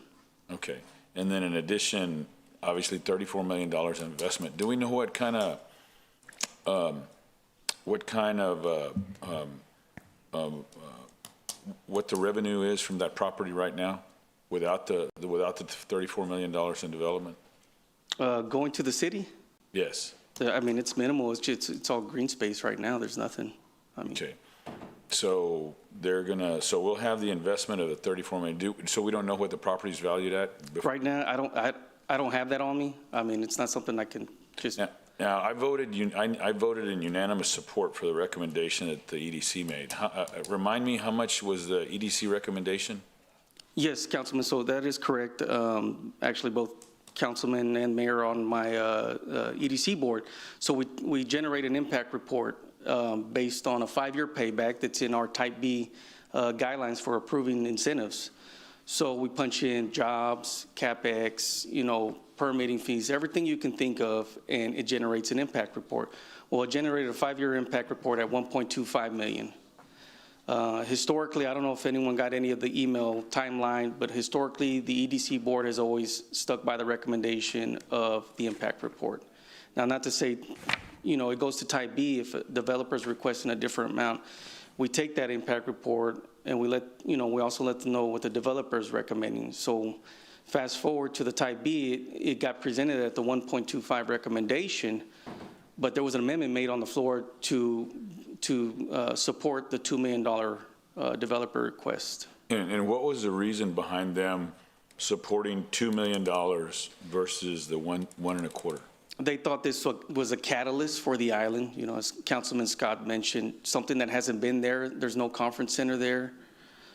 Okay. And then in addition, obviously $34 million in investment. Do we know what kind of what the revenue is from that property right now without the $34 million in development? Going to the city? Yes. I mean, it's minimal. It's all green space right now. There's nothing. I mean. Okay. So so we'll have the investment of the 34 million. So we don't know what the property's valued at? Right now, I don't have that on me. I mean, it's not something I can just. Now I voted in unanimous support for the recommendation that the EDC made. Remind me, how much was the EDC recommendation? Yes, Councilman, so that is correct. Actually, both councilman and mayor on my EDC board. So we generate an impact report based on a 5-year payback that's in our Type B guidelines for approving incentives. So we punch in jobs, CapEx, you know, permitting fees, everything you can think of, and it generates an impact report. Well, it generated a 5-year impact report at 1.25 million. Historically, I don't know if anyone got any of the email timeline, but historically, the EDC board has always stuck by the recommendation of the impact report. Now, not to say, you know, it goes to Type B if a developer is requesting a different amount. We take that impact report and we also let them know what the developer is recommending. So fast forward to the Type B, it got presented at the 1.25 recommendation, but there was an amendment made on the floor to support the $2 million developer request. And what was the reason behind them supporting $2 million versus the one and a quarter? They thought this was a catalyst for the island. You know, as Councilman Scott mentioned, something that hasn't been there. There's no conference center there.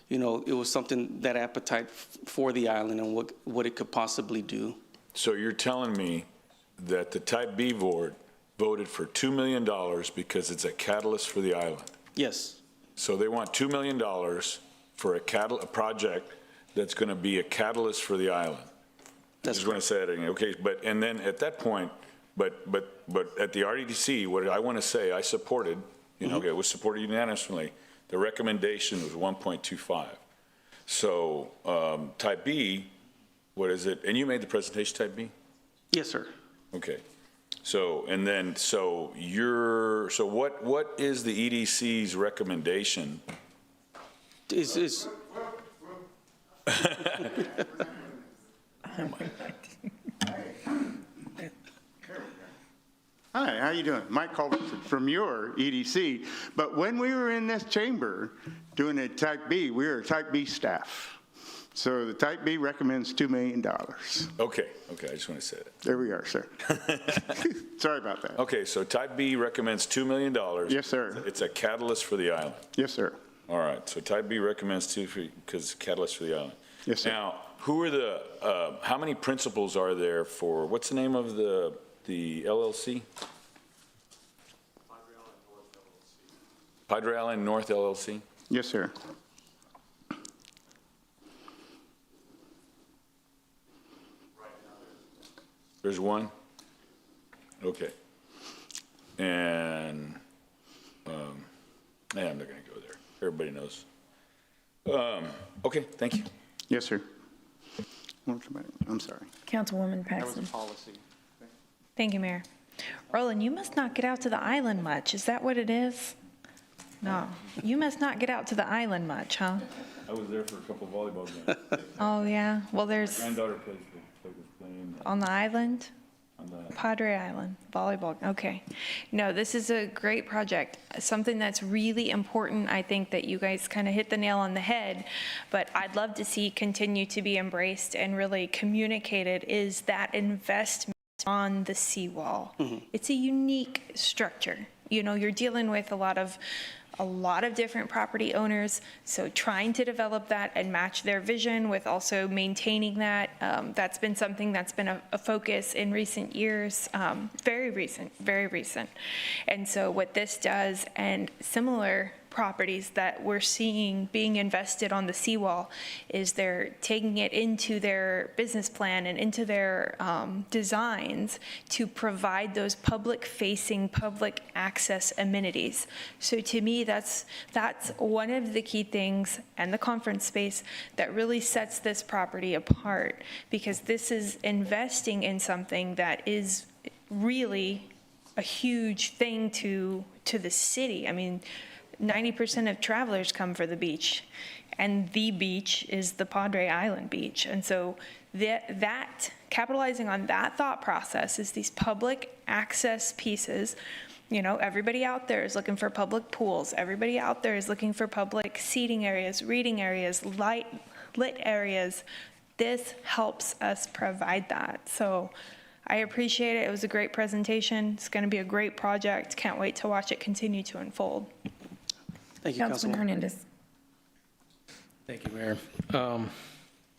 You know, it was something, that appetite for the island and what it could possibly do. So you're telling me that the Type B board voted for $2 million because it's a catalyst for the island? Yes. So they want $2 million for a project that's going to be a catalyst for the island. I just want to say that again. Okay, and then at that point, but at the RDC, what I want to say, I supported, it was supported unanimously. The recommendation was 1.25. So Type B, what is it? And you made the presentation, Type B? Yes, sir. Okay. So, and then, so what is the EDC's recommendation? Hi, how you doing? Mike Culbertson from your EDC. But when we were in this chamber doing a Type B, we were Type B staff. So the Type B recommends $2 million. Okay, I just want to say that. There we are, sir. Sorry about that. Okay, so Type B recommends $2 million. Yes, sir. It's a catalyst for the island. Yes, sir. All right, so Type B recommends because it's a catalyst for the island. Yes, sir. Now, who are how many principals are there for, what's the name of the LLC? Padre Island North LLC? Yes, sir. There's one? Okay. And, I'm not going to go there. Everybody knows. Okay, thank you. Yes, sir. I'm sorry. Councilwoman That was Paxton. a policy. Thank you, Mayor. Roland, you must not get out to the island much. Is that what it is? No, you must not get out to the island much, huh? I was there for a couple of volleyball games. Oh, yeah. Well, My there's, granddaughter plays was playing on the island? on the Padre Island, volleyball, okay. No, this is a great project, something that's really important. I think that you guys kind of hit the nail on the head, but I'd love to see continue to be embraced and really communicated is that investment on the seawall. It's a unique structure. You know, you're dealing with a lot of different property owners, so trying to develop that and match their vision with also maintaining that, that's been something that's been a focus in recent years, very recent. And so what this does, and similar properties that we're seeing being invested on the seawall, is they're taking it into their business plan and into their designs to provide those public-facing, public access amenities. So to me, that's one of the key things, and the conference space, that really sets this property apart, because this is investing in something that is really a huge thing to the city. I mean, 90% of travelers come for the beach, and the beach is the Padre Island beach. And so that capitalizing on that thought process is these public access pieces. You know, everybody out there is looking for public pools. Everybody out there is looking for public seating areas, reading areas, lit areas. This helps us provide that. So I appreciate it. It was a great presentation. It's going to be a great project. Can't wait to watch it continue to unfold. Thank you, Councilman Councilwoman. Hernandez. Thank you, Mayor.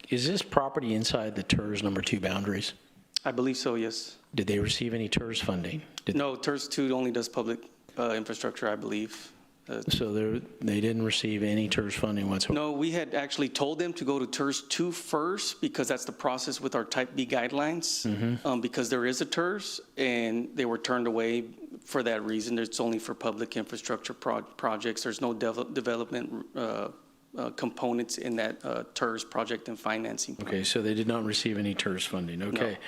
Is this property inside the TERS number 2 boundaries? I believe so, yes. Did they receive any TERS funding? No, TERS 2 only does public infrastructure, I believe. So they didn't receive any TERS funding whatsoever? No, we had actually told them to go to TERS 2 first, because that's the process with our Type B guidelines, because there is a TERS, and they were turned away for that reason. It's only for public infrastructure projects. There's no development components in that TERS project and financing plan. Okay, so they did not receive any TERS funding, okay.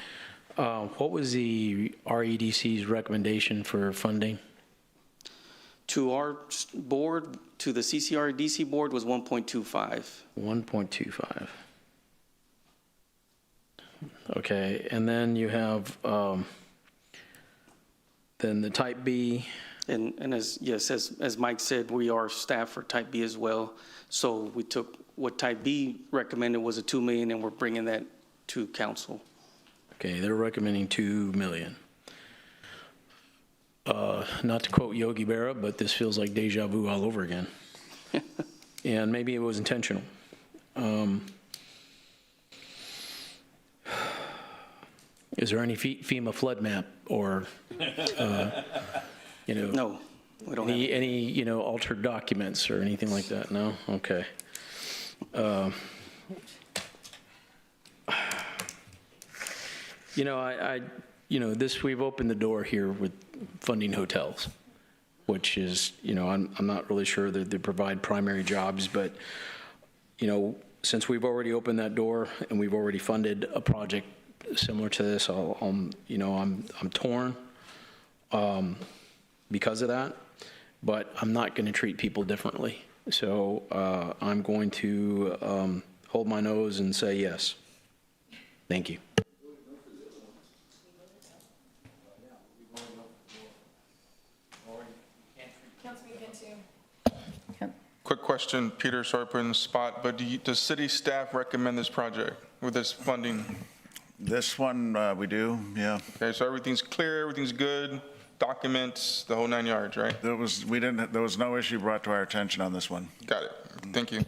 What was the REDC's recommendation for funding? To our board, to the CCRDC board, was 1.25. 1.25. Okay, and then you have, then the Type B. And as Mike said, we are staff for Type B as well. So we took what Type B recommended was a $2 million, and we're bringing that to council. Okay, they're recommending $2 million. Not to quote Yogi Berra, but this feels like deja vu all over again. And maybe it was intentional. Is there any FEMA flood map or, you know? No, we don't have any, you know, altered documents or anything like that? No? Okay. You know, you know, we've opened the door here with funding hotels, which is, you know, I'm not really sure that they provide primary jobs, but, you know, since we've already opened that door and we've already funded a project similar to this, you know, I'm torn because of that, but I'm not going to treat people differently. So I'm going to hold my nose and say yes. Thank you. Quick question, Peter, sorry to put you on the spot, but does city staff recommend this project with this funding? This one, we do, yeah. Okay, so everything's clear, everything's good, documents, the whole 9 yards, right? There was no issue brought to our attention on this one. Got it. Thank you.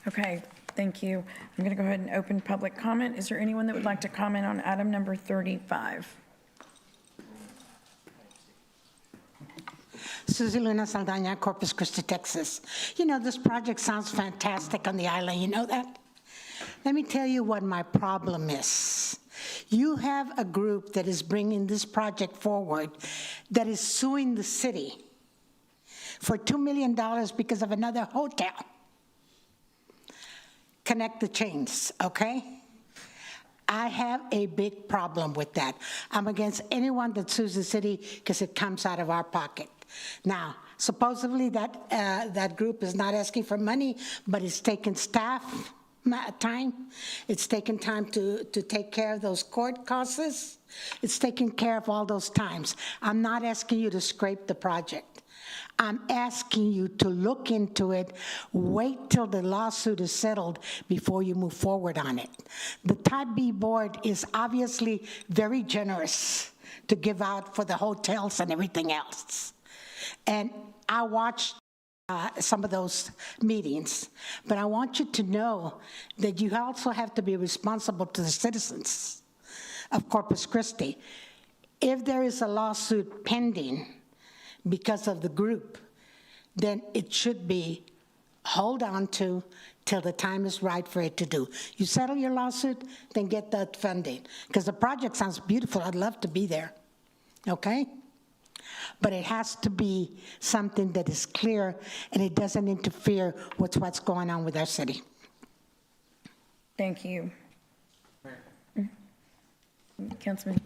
Okay, thank you. I'm going to go ahead and open public comment. Is there anyone that would like to comment on item number 35? Susie Luna Saldana, Corpus Christi, Texas. You know, this project sounds fantastic on the island, you know that? Let me tell you what my problem is. You have a group that is bringing this project forward that is suing the city for $2 million because of another hotel. connect the chains, okay? I have a big problem with that. I'm against anyone that sues the city because it comes out of our pocket. Now, supposedly that group is not asking for money, but it's taking staff time. It's taking time to take care of those court costs. It's taking care of all those times. I'm not asking you to scrape the project. I'm asking you to look into it, wait till the lawsuit is settled before you move forward on it. The Type B board is obviously very generous to give out for the hotels and everything else. And I watched some of those meetings, but I want you to know that you also have to be responsible to the citizens of Corpus Christi. If there is a lawsuit pending because of the group, then it should be hold on to till the time is right for it to do. You settle your lawsuit, then get that funding. Because the project sounds beautiful, I'd love to be there, okay? But it has to be something that is clear and it doesn't interfere with what's going on with our city. Thank you. Councilman.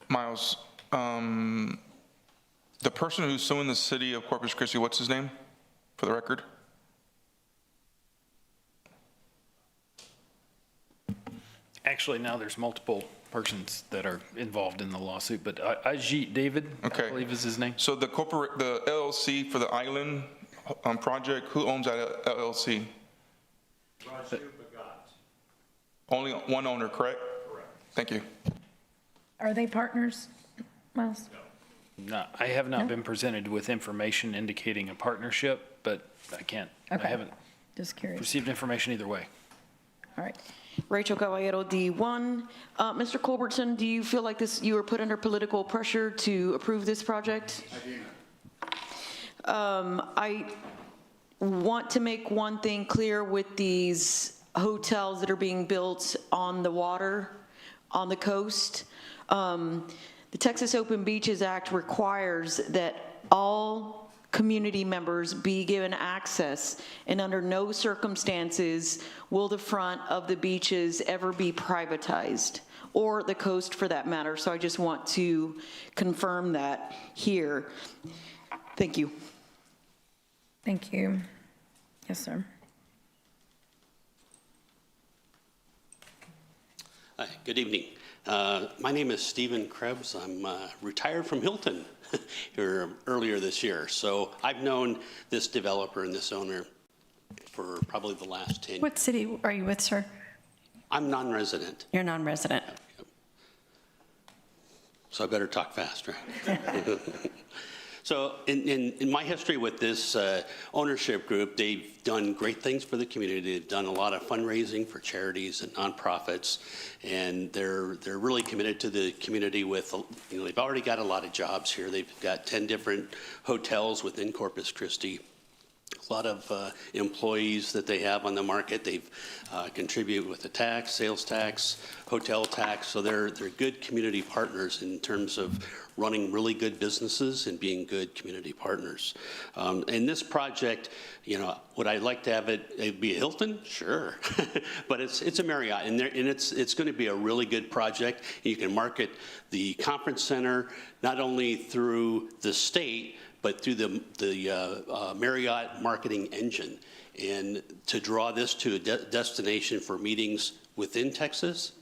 Miles, the person who's suing the city of Corpus Christi, what's his name, for the record? Actually, now there's multiple persons that are involved in the lawsuit, but Ajit David, I believe is his name. So the LLC for the island project, who owns that LLC? Only one owner, correct? Correct. Thank you. Are they partners, Miles? No, I have not been presented with information indicating a partnership, but I can't. Okay. I haven't Just curious. received information either way. All right. Rachel Caballero, D1. Mr. Culbertson, do you feel like you were put under political pressure to approve this project? I want to make one thing clear with these hotels that are being built on the water, on the coast. The Texas Open Beaches Act requires that all community members be given access, and under no circumstances will the front of the beaches ever be privatized, or the coast for that matter. So I just want to confirm that here. Thank you. Thank you. Yes, sir. Hi, good evening. My name is Stephen Krebs. I'm retired from Hilton here earlier this year. So I've known this developer and this owner for probably the last 10 years. What city are you with, sir? I'm non-resident. You're non-resident. Yep. So I better talk fast, right? So in my history with this ownership group, they've done great things for the community. They've done a lot of fundraising for charities and nonprofits, and they're really committed to the community with, they've already got a lot of jobs here. They've got 10 different hotels within Corpus Christi. A lot of employees that they have on the market. They've contributed with the tax, sales tax, hotel tax. So they're good community partners in terms of running really good businesses and being good community partners. And this project, would I like to have it be a Hilton? Sure, but it's a Marriott, and it's going to be a really good project. You can market the conference center not only through the state, but through the Marriott marketing engine, and to draw this to a destination for meetings within Texas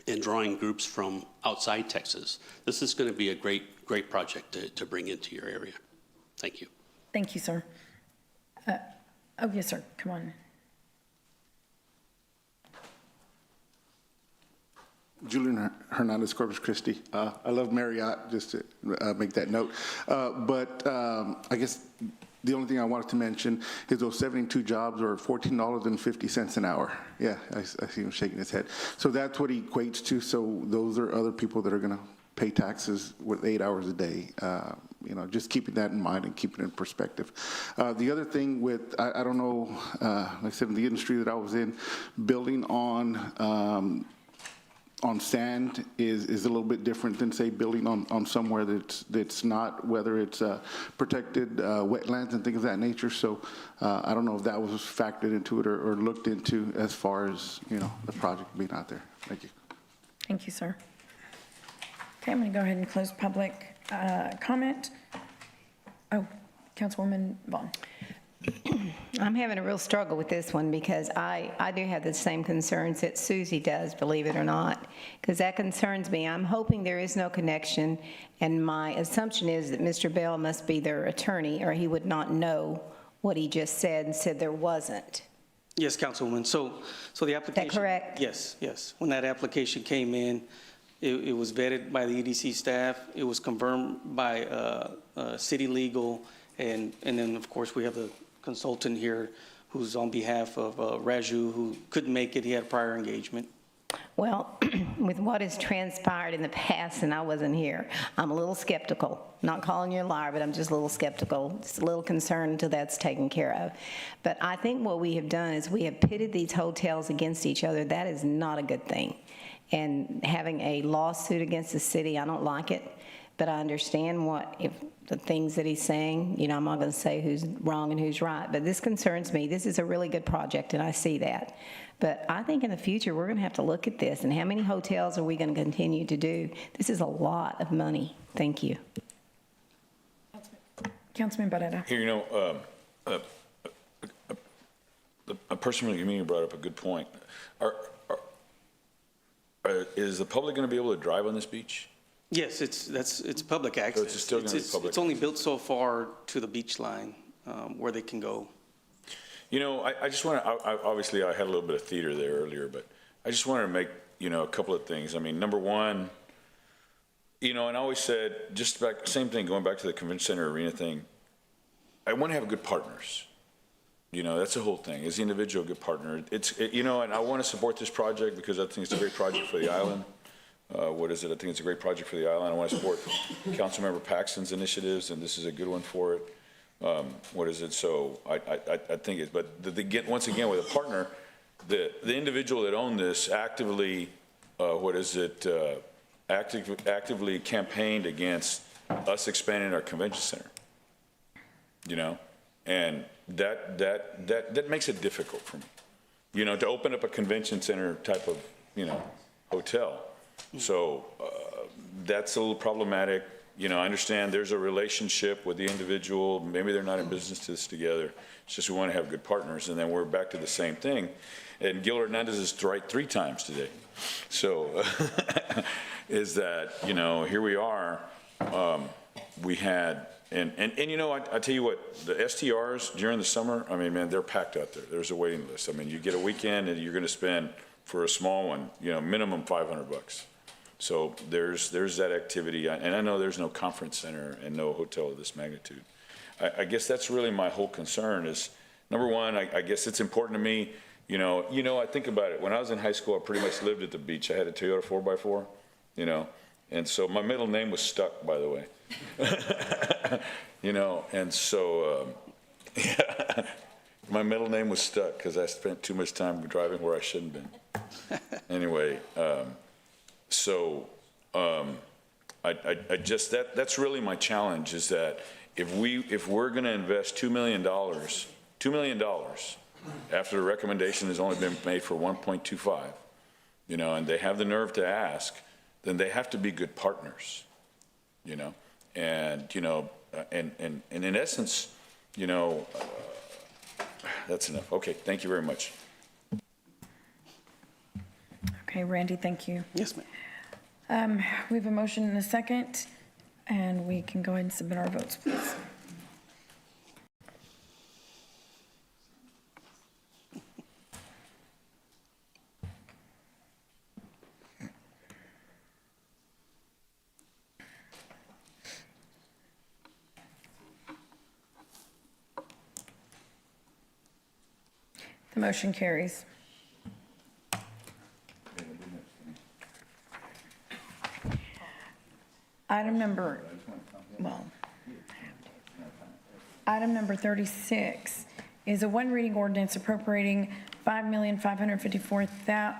and drawing groups from outside Texas. This is going to be a great project to bring into your area. Thank you. Thank you, sir. Oh, yes, sir. Come on. Julian Hernandez, Corpus Christi. I love Marriott, just to make that note. But I guess the only thing I wanted to mention is those 72 jobs are $14.50 an hour. Yeah, I see him shaking his head. So that's what he equates to. So those are other people that are going to pay taxes with 8 hours a day. Just keeping that in mind and keeping it in perspective. The other thing with, I don't know, like I said, in the industry that I was in, building on on sand is a little bit different than, say, building on somewhere that's not, whether it's protected wetlands and things of that nature. So I don't know if that was factored into it or looked into as far as, you know, the project being out there. Thank you. Thank you, sir. Okay, I'm going to go ahead and close public comment. Oh, Councilwoman Vaughn. I'm having a real struggle with this one because I do have the same concerns that Susie does, believe it or not, because that concerns me. I'm hoping there is no connection, and my assumption is that Mr. Bell must be their attorney, or he would not know what he just said and said there wasn't. Yes, Councilwoman. So the application. Is that correct? Yes. When that application came in, it was vetted by the EDC staff. It was confirmed by city legal, and then, of course, we have the consultant here who's on behalf of Raju, who couldn't make it. He had prior engagement. Well, with what has transpired in the past, and I wasn't here, I'm a little skeptical. Not calling you a liar, but I'm just a little skeptical, just a little concerned until that's taken care of. But I think what we have done is we have pitted these hotels against each other. That is not a good thing. And having a lawsuit against the city, I don't like it. But I understand if the things that he's saying, you know, I'm not going to say who's wrong and who's right, but this concerns me. This is a really good project, and I see that. But I think in the future, we're going to have to look at this, and how many hotels are we going to continue to do? This is a lot of money. Thank you. Councilman Barrera. Here, you know, a person from the community brought up a good point. Is the public going to be able to drive on this beach? Yes, it's public access. So it's still going to be public. It's only built so far to the beach line where they can go. You know, I just want to, obviously I had a little bit of theater there earlier, but I just wanted to make, you know, a couple of things. I mean, number one, you know, and I always said, just back, same thing, going back to the convention center arena thing, I want to have good partners. You know, that's the whole thing. As the individual, good partner. You know, and I want to support this project because I think it's a great project for the island. What is it? I think it's a great project for the island. I want to support Councilmember Paxton's initiatives, and this is a good one for it. What is it? So I think it's, but once again, with a partner, the individual that owned this actively, actively campaigned against us expanding our convention center. You know, and that makes it difficult for me. You know, to open up a convention center type of, you know, hotel. So that's a little problematic. You know, I understand there's a relationship with the individual. Maybe they're not in business to this together. It's just we want to have good partners. And then we're back to the same thing. And Gil Hernandez is right 3 times today. So is that, you know, here we are. We had, and you know, I tell you what, the STRs during the summer, I mean, man, they're packed out there. There's a waiting list. I mean, you get a weekend and you're going to spend, for a small one, you know, minimum $500. So there's that activity, and I know there's no conference center and no hotel of this magnitude. I guess that's really my whole concern is, number one, I guess it's important to me, you know, I think about it. When I was in high school, I pretty much lived at the beach. I had a Toyota 4x4, you know, and so my middle name was Stuck, by the way. You know, and so, yeah, my middle name was Stuck because I spent too much time driving where I shouldn't have been. Anyway, so I just, that's really my challenge is that if we're going to invest $2 million after the recommendation has only been made for 1.25, you know, and they have the nerve to ask, then they have to be good partners, you know, and, you know, and in essence, you know, that's enough. Okay, thank you very much. Okay, Randy, thank you. Yes, ma'am. We have a motion and a second, and we can go ahead and submit our votes, please. The motion carries. Item number 36 is a one reading ordinance appropriating $5,554,000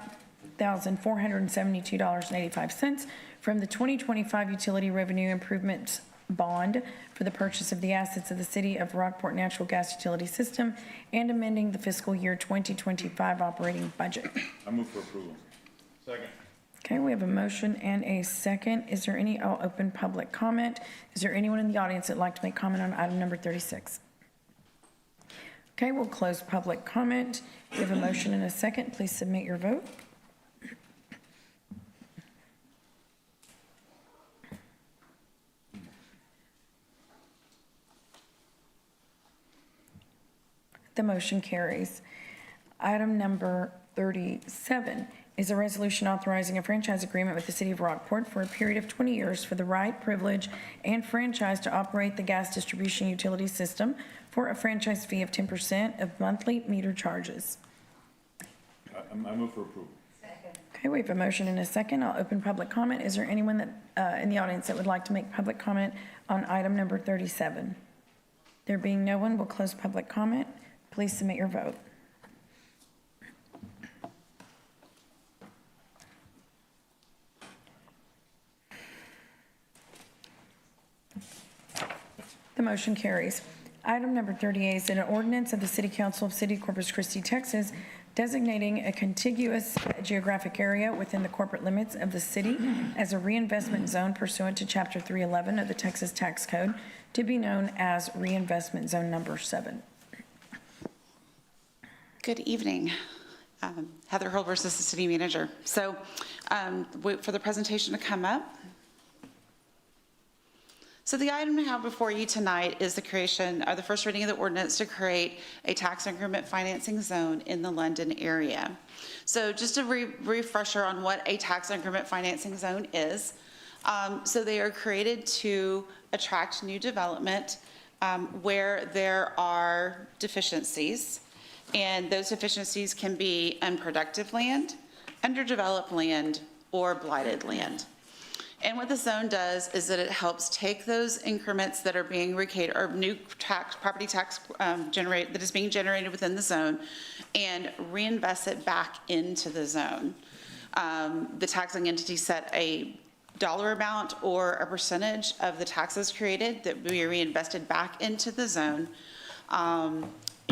$1,472.85 from the 2025 Utility Revenue Improvements Bond for the purchase of the assets of the City of Rockport Natural Gas Utility System and amending the fiscal year 2025 operating budget. I move for approval. Second. Okay, we have a motion and a second. Is there any, I'll open public comment. Is there anyone in the audience that'd like to make comment on item number 36? Okay, we'll close public comment. We have a motion and a second. Please submit your vote. The motion carries. Item number 37 is a resolution authorizing a franchise agreement with the City of Rockport for a period of 20 years for the right, privilege, and franchise to operate the gas distribution utility system for a franchise fee of 10% of monthly meter charges. I move for approval. Okay, we have a motion and a second. I'll open public comment. Is there anyone that in the audience that would like to make public comment on item number 37? There being no one, we'll close public comment. Please submit your vote. The motion carries. Item number 38 is an ordinance of the City Council of City of Corpus Christi, Texas, designating a contiguous geographic area within the corporate limits of the city as a reinvestment zone pursuant to Chapter 311 of the Texas Tax Code, to be known as Reinvestment Zone Number 7. Good evening. Heather Hurlbers, the city manager. So wait for the presentation to come up. So the item we have before you tonight is the creation, or the first reading of the ordinance to create a tax increment financing zone in the London area. So just a refresher on what a tax increment financing zone is. So they are created to attract new development where there are deficiencies. And those deficiencies can be unproductive land, underdeveloped land, or blighted land. And what the zone does is that it helps take those increments that are being or new property tax that is being generated within the zone and reinvest it back into the zone. The taxing entity set a dollar amount or a percentage of the taxes created that will be reinvested back into the zone.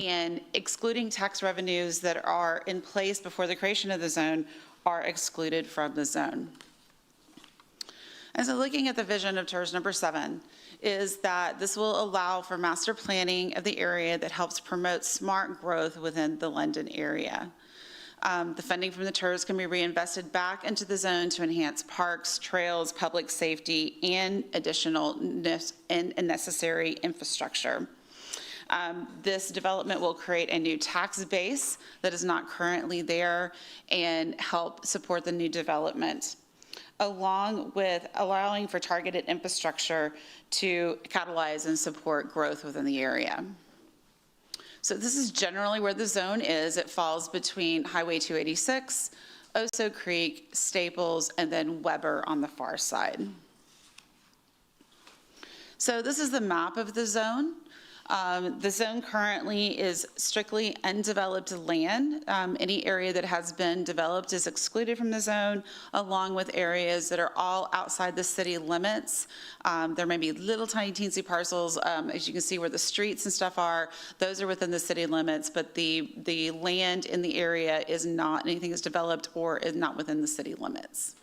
And excluding tax revenues that are in place before the creation of the zone are excluded from the zone. And so looking at the vision of TERS number 7 is that this will allow for master planning of the area that helps promote smart growth within the London area. The funding from the TERS can be reinvested back into the zone to enhance parks, trails, public safety, and additional and necessary infrastructure. This development will create a new tax base that is not currently there and help support the new development, along with allowing for targeted infrastructure to catalyze and support growth within the area. So this is generally where the zone is. It falls between Highway 286, Oso Creek, Staples, and then Weber on the far side. So this is the map of the zone. The zone currently is strictly undeveloped land. Any area that has been developed is excluded from the zone, along with areas that are all outside the city limits. There may be little tiny teensy parcels, as you can see where the streets and stuff are. Those are within the city limits, but the land in the area is not, anything is developed or is not within the city limits.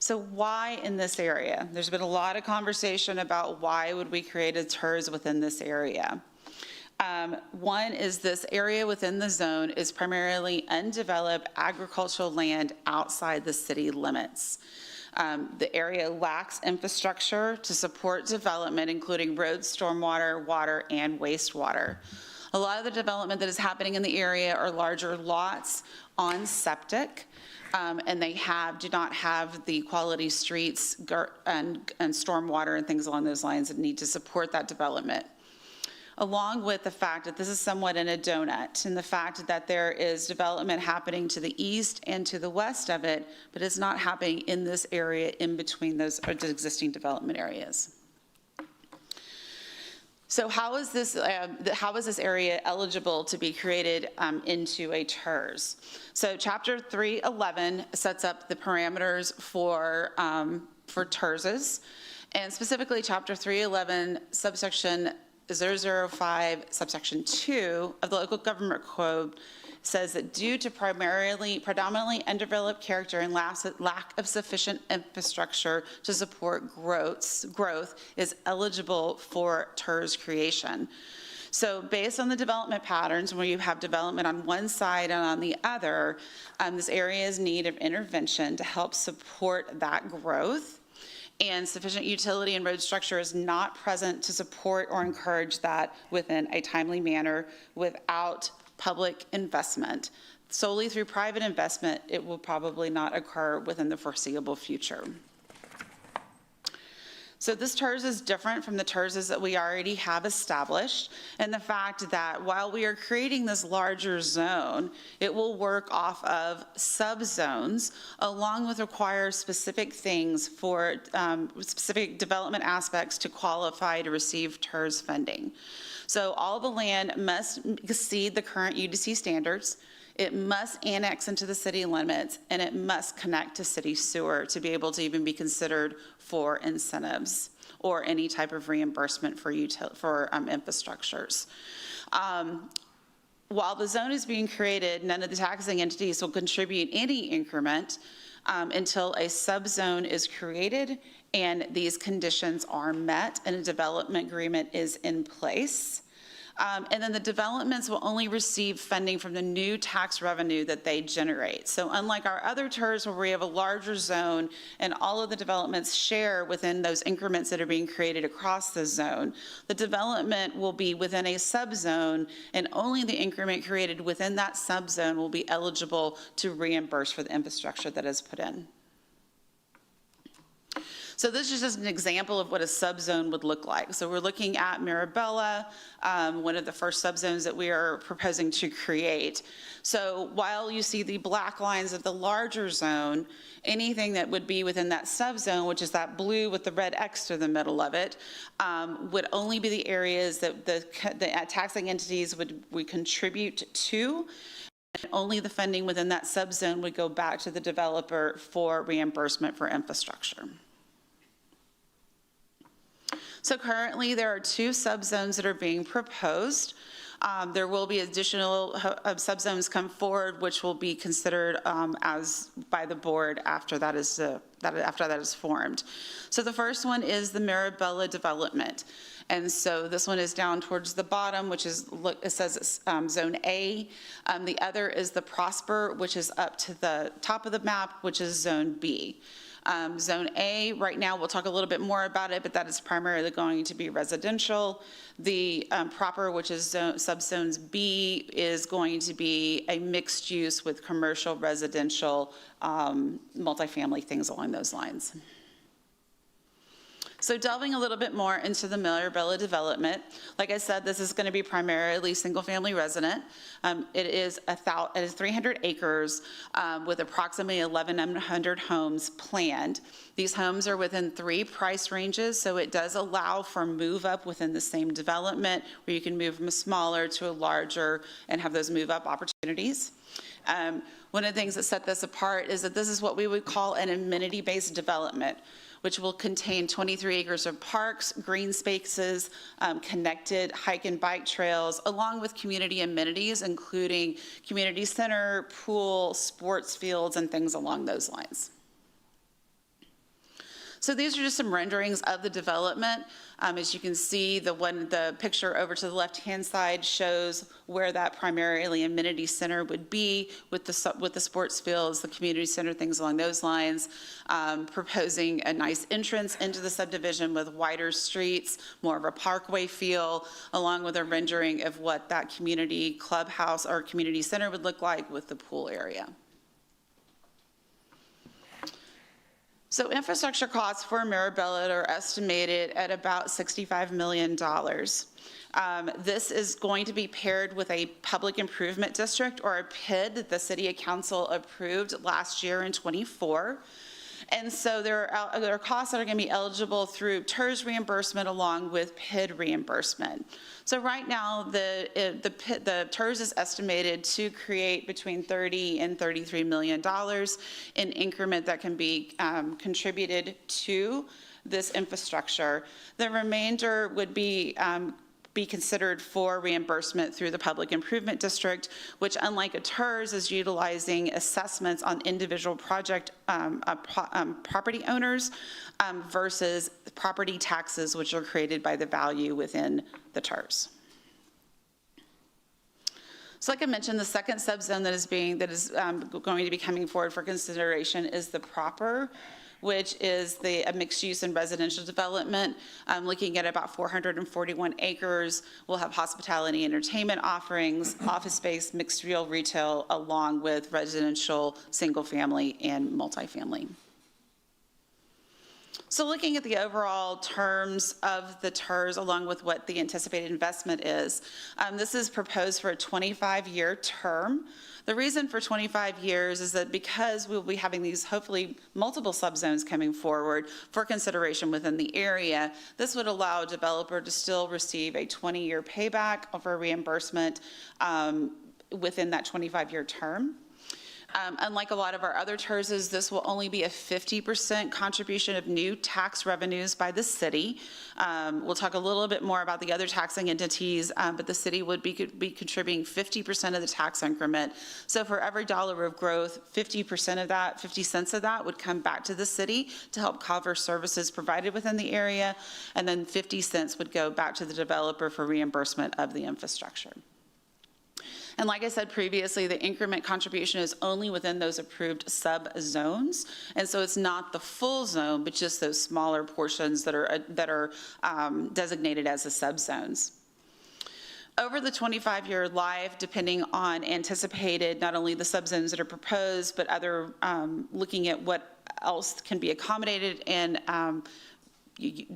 So why in this area? There's been a lot of conversation about why would we create a TERS within this area. One is this area within the zone is primarily undeveloped agricultural land outside the city limits. The area lacks infrastructure to support development, including roads, stormwater, water, and wastewater. A lot of the development that is happening in the area are larger lots on septic. And they do not have the quality streets and stormwater and things along those lines that need to support that development. Along with the fact that this is somewhat in a donut, and the fact that there is development happening to the east and to the west of it, but it's not happening in this area in between those existing development areas. So how is this area eligible to be created into a TERS? So Chapter 311 sets up the parameters for TERSs, and specifically Chapter 311, subsection 005, subsection 2 of the Local Government Code says that due to predominantly undeveloped character and lack of sufficient infrastructure to support growth is eligible for TERS creation. So based on the development patterns, where you have development on one side and on the other, this area is in need of intervention to help support that growth. And sufficient utility and road structure is not present to support or encourage that within a timely manner without public investment. Solely through private investment, it will probably not occur within the foreseeable future. So this TERS is different from the TERSs that we already have established, and the fact that while we are creating this larger zone, it will work off of subzones along with require specific things for specific development aspects to qualify to receive TERS funding. So all the land must exceed the current UDC standards. It must annex into the city limits, and it must connect to city sewer to be able to even be considered for incentives or any type of reimbursement for infrastructures. While the zone is being created, none of the taxing entities will contribute any increment until a subzone is created and these conditions are met and a development agreement is in place. And then the developments will only receive funding from the new tax revenue that they generate. So unlike our other TERS where we have a larger zone and all of the developments share within those increments that are being created across the zone, the development will be within a subzone, and only the increment created within that subzone will be eligible to reimburse for the infrastructure that is put in. So this is just an example of what a subzone would look like. So we're looking at Mirabella, one of the first subzones that we are proposing to create. So while you see the black lines of the larger zone, anything that would be within that subzone, which is that blue with the red X through the middle of it, would only be the areas that the taxing entities would contribute to. And only the funding within that subzone would go back to the developer for reimbursement for infrastructure. So currently there are 2 subzones that are being proposed. There will be additional subzones come forward, which will be considered as by the board after that is formed. So the first one is the Mirabella development. And so this one is down towards the bottom, which is, it says it's Zone A. The other is the Prosper, which is up to the top of the map, which is Zone B. Zone A, right now, we'll talk a little bit more about it, but that is primarily going to be residential. The proper, which is subzones B, is going to be a mixed use with commercial, residential, multifamily, things along those lines. So delving a little bit more into the Mirabella development, like I said, this is going to be primarily single-family resident. It is 300 acres with approximately 1,100 homes planned. These homes are within 3 price ranges, so it does allow for move up within the same development, where you can move from a smaller to a larger and have those move up opportunities. One of the things that set this apart is that this is what we would call an amenity-based development, which will contain 23 acres of parks, green spaces, connected hike and bike trails, along with community amenities, including community center, pool, sports fields, and things along those lines. So these are just some renderings of the development. As you can see, the picture over to the left-hand side shows where that primarily amenity center would be with the sports fields, the community center, things along those lines. Proposing a nice entrance into the subdivision with wider streets, more of a parkway feel, along with a rendering of what that community clubhouse or community center would look like with the pool area. So infrastructure costs for Mirabella are estimated at about $65 million. This is going to be paired with a public improvement district, or a PID, that the City Council approved last year in '24. And so there are costs that are going to be eligible through TERS reimbursement along with PID reimbursement. So right now, the TERS is estimated to create between $30 and $33 million in increment that can be contributed to this infrastructure. The remainder would be considered for reimbursement through the Public Improvement District, which, unlike a TERS, is utilizing assessments on individual project property owners versus property taxes, which are created by the value within the TERS. So like I mentioned, the second subzone that is going to be coming forward for consideration is the proper, which is a mixed use and residential development. Looking at about 441 acres. We'll have hospitality entertainment offerings, office space, mixed real retail, along with residential, single family, and multifamily. So looking at the overall terms of the TERS, along with what the anticipated investment is, this is proposed for a 25-year term. The reason for 25 years is that because we'll be having these, hopefully, multiple subzones coming forward for consideration within the area, this would allow a developer to still receive a 20-year payback for reimbursement within that 25-year term. Unlike a lot of our other TERSs, this will only be a 50% contribution of new tax revenues by the city. We'll talk a little bit more about the other taxing entities, but the city would be contributing 50% of the tax increment. So for every dollar of growth, 50% of that, 50 cents of that would come back to the city to help cover services provided within the area, and then 50 cents would go back to the developer for reimbursement of the infrastructure. And like I said previously, the increment contribution is only within those approved sub-zones. And so it's not the full zone, but just those smaller portions that are designated as the subzones. Over the 25-year life, depending on anticipated, not only the subzones that are proposed, but other, looking at what else can be accommodated and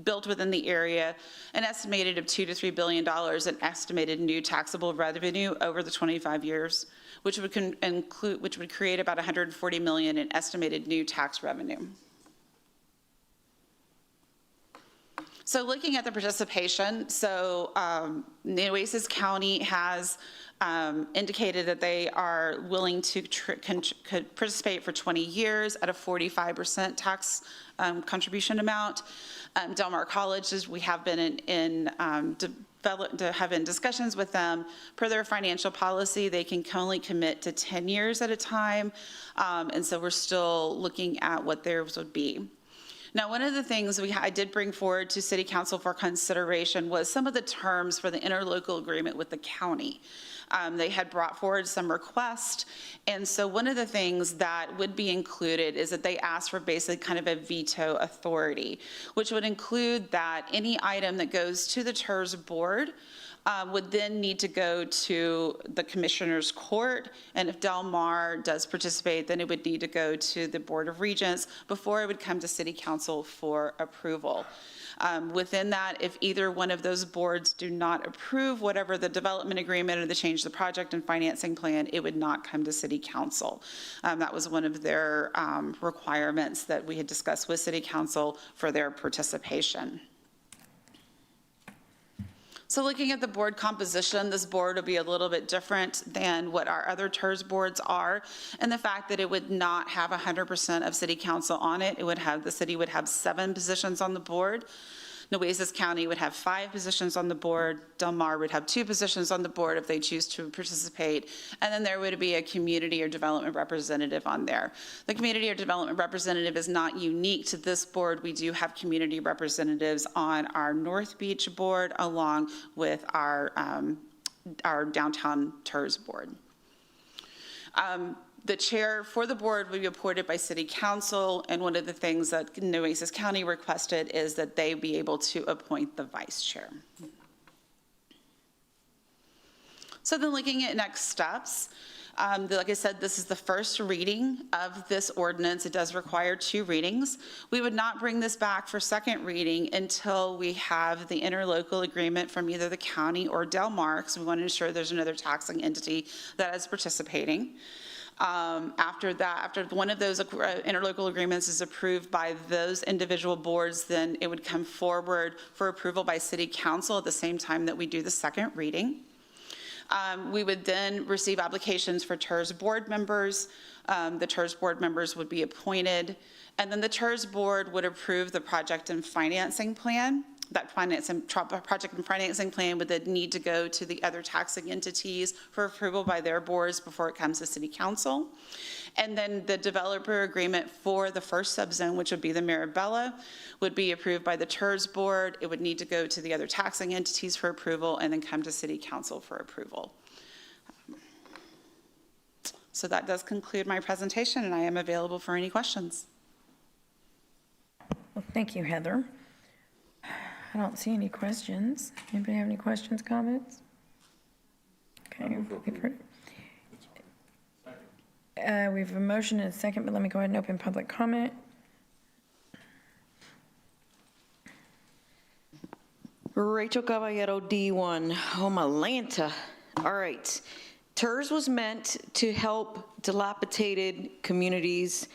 built within the area, an estimated of $2 to $3 billion in estimated new taxable revenue over the 25 years, which would create about $140 million in estimated new tax revenue. So looking at the participation, so Nueces County has indicated that they are willing to participate for 20 years at a 45% tax contribution amount. Del Mar College, we have been have in discussions with them. Per their financial policy, they can only commit to 10 years at a time, and so we're still looking at what theirs would be. Now, one of the things I did bring forward to City Council for consideration was some of the terms for the interlocal agreement with the county. They had brought forward some requests, and so one of the things that would be included is that they asked for basically kind of a veto authority, which would include that any item that goes to the TERS board would then need to go to the Commissioner's Court, and if Del Mar does participate, then it would need to go to the Board of Regents before it would come to City Council for approval. Within that, if either one of those boards do not approve whatever the development agreement or the change to the project and financing plan, it would not come to City Council. That was one of their requirements that we had discussed with City Council for their participation. So looking at the board composition, this board will be a little bit different than what our other TERS boards are, and the fact that it would not have 100% of City Council on it. The city would have 7 positions on the board. Nueces County would have 5 positions on the board. Del Mar would have 2 positions on the board if they choose to participate. And then there would be a community or development representative on there. The community or development representative is not unique to this board. We do have community representatives on our North Beach board along with our downtown TERS board. The chair for the board will be appointed by City Council, and one of the things that Nueces County requested is that they be able to appoint the vice chair. So then looking at next steps, like I said, this is the first reading of this ordinance. It does require 2 readings. We would not bring this back for second reading until we have the interlocal agreement from either the county or Del Mar, because we want to ensure there's another taxing entity that is participating. After that, after one of those interlocal agreements is approved by those individual boards, then it would come forward for approval by City Council at the same time that we do the second reading. We would then receive applications for TERS board members. The TERS board members would be appointed, and then the TERS board would approve the project and financing plan. That project and financing plan would then need to go to the other taxing entities for approval by their boards before it comes to City Council. And then the developer agreement for the first subzone, which would be the Marabella, would be approved by the TERS board. It would need to go to the other taxing entities for approval and then come to City Council for approval. So that does conclude my presentation, and I am available for any questions. Well, thank you, Heather. I don't see any questions. Anybody have any questions, comments? Okay. We have a motion and a second, but let me go ahead and open public comment. Rachel Caballero, D1, Home Atlanta. All right. TERS was meant to help dilapidated communities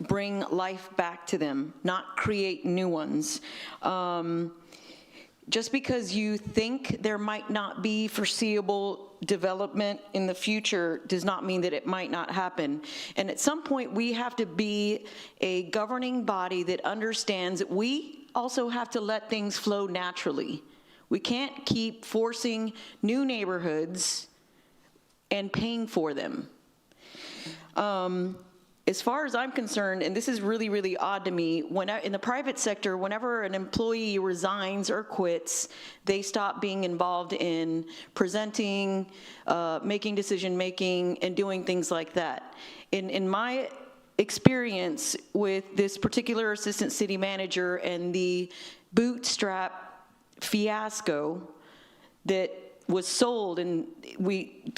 bring life back to them, not create new ones. Just because you think there might not be foreseeable development in the future does not mean that it might not happen. And at some point, we have to be a governing body that understands that we also have to let things flow naturally. We can't keep forcing new neighborhoods and paying for them. As far as I'm concerned, and this is really, really odd to me, in the private sector, whenever an employee resigns or quits, they stop being involved in presenting, making decision-making, and doing things like that. In my experience with this particular assistant city manager and the bootstrap fiasco that was sold, and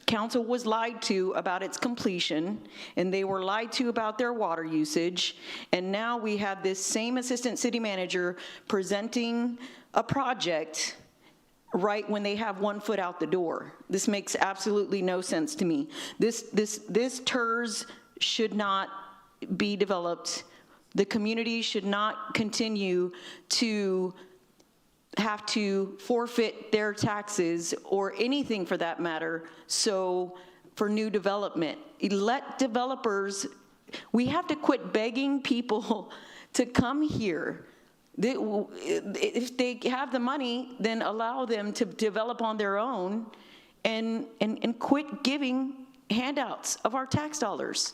council was lied to about its completion, and they were lied to about their water usage, and now we have this same assistant city manager presenting a project right when they have one foot out the door. This makes absolutely no sense to me. This TERS should not be developed. The community should not continue to have to forfeit their taxes or anything for that matter, so for new development. Let developers, we have to quit begging people to come here. If they have the money, then allow them to develop on their own and quit giving handouts of our tax dollars.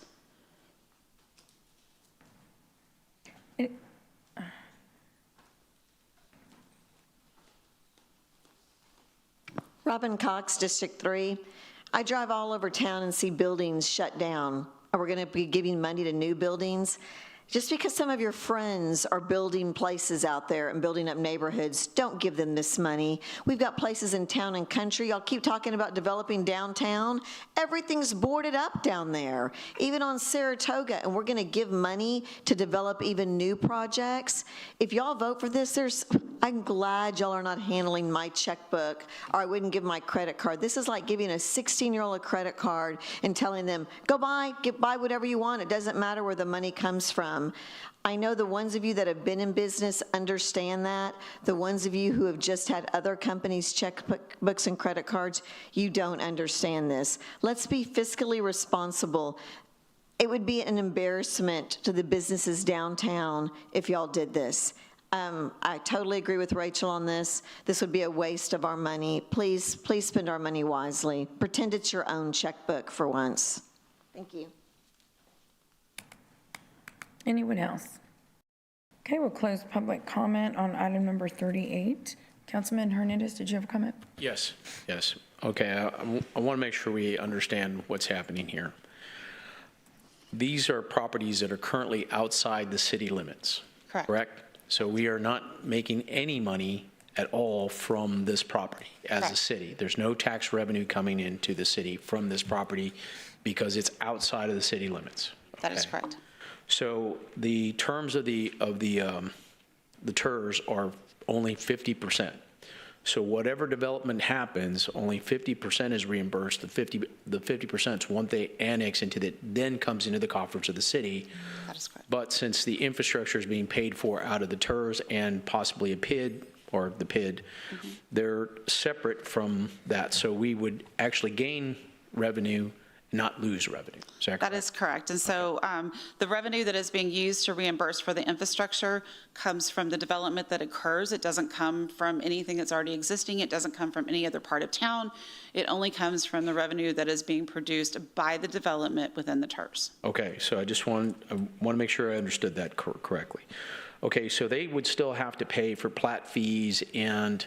Robin Cox, District 3. I drive all over town and see buildings shut down. Are we going to be giving money to new buildings? Just because some of your friends are building places out there and building up neighborhoods, don't give them this money. We've got places in town and country. Y'all keep talking about developing downtown. Everything's boarded up down there, even on Saratoga, and we're going to give money to develop even new projects. If y'all vote for this, I'm glad y'all are not handling my checkbook, or I wouldn't give my credit card. This is like giving a 16-year-old a credit card and telling them, go buy whatever you want. It doesn't matter where the money comes from. I know the ones of you that have been in business understand that. The ones of you who have just had other companies' checkbooks and credit cards, you don't understand this. Let's be fiscally responsible. It would be an embarrassment to the businesses downtown if y'all did this. I totally agree with Rachel on this. This would be a waste of our money. Please spend our money wisely. Pretend it's your own checkbook for once. Thank you. Anyone else? Okay, we'll close public comment on item number 38. Councilman Hernandez, did you have a comment? Yes. Okay, I want to make sure we understand what's happening here. These are properties that are currently outside the city limits. Correct? So we are not making any money at all from this property as a city. There's no tax revenue coming into the city from this property because it's outside of the city limits. That is correct. So the terms of the TERS are only 50%. So whatever development happens, only 50% is reimbursed. The 50% is what they annex into that then comes into the coffers of the city. That is correct. But since the infrastructure is being paid for out of the TERS and possibly a PID, or the PID, they're separate from that. So we would actually gain revenue, not lose revenue. Is that correct? That is correct. And so the revenue that is being used to reimburse for the infrastructure comes from the development that occurs. It doesn't come from anything that's already existing. It doesn't come from any other part of town. It only comes from the revenue that is being produced by the development within the TERS. Okay, so I just want to make sure I understood that correctly. Okay, so they would still have to pay for plat fees and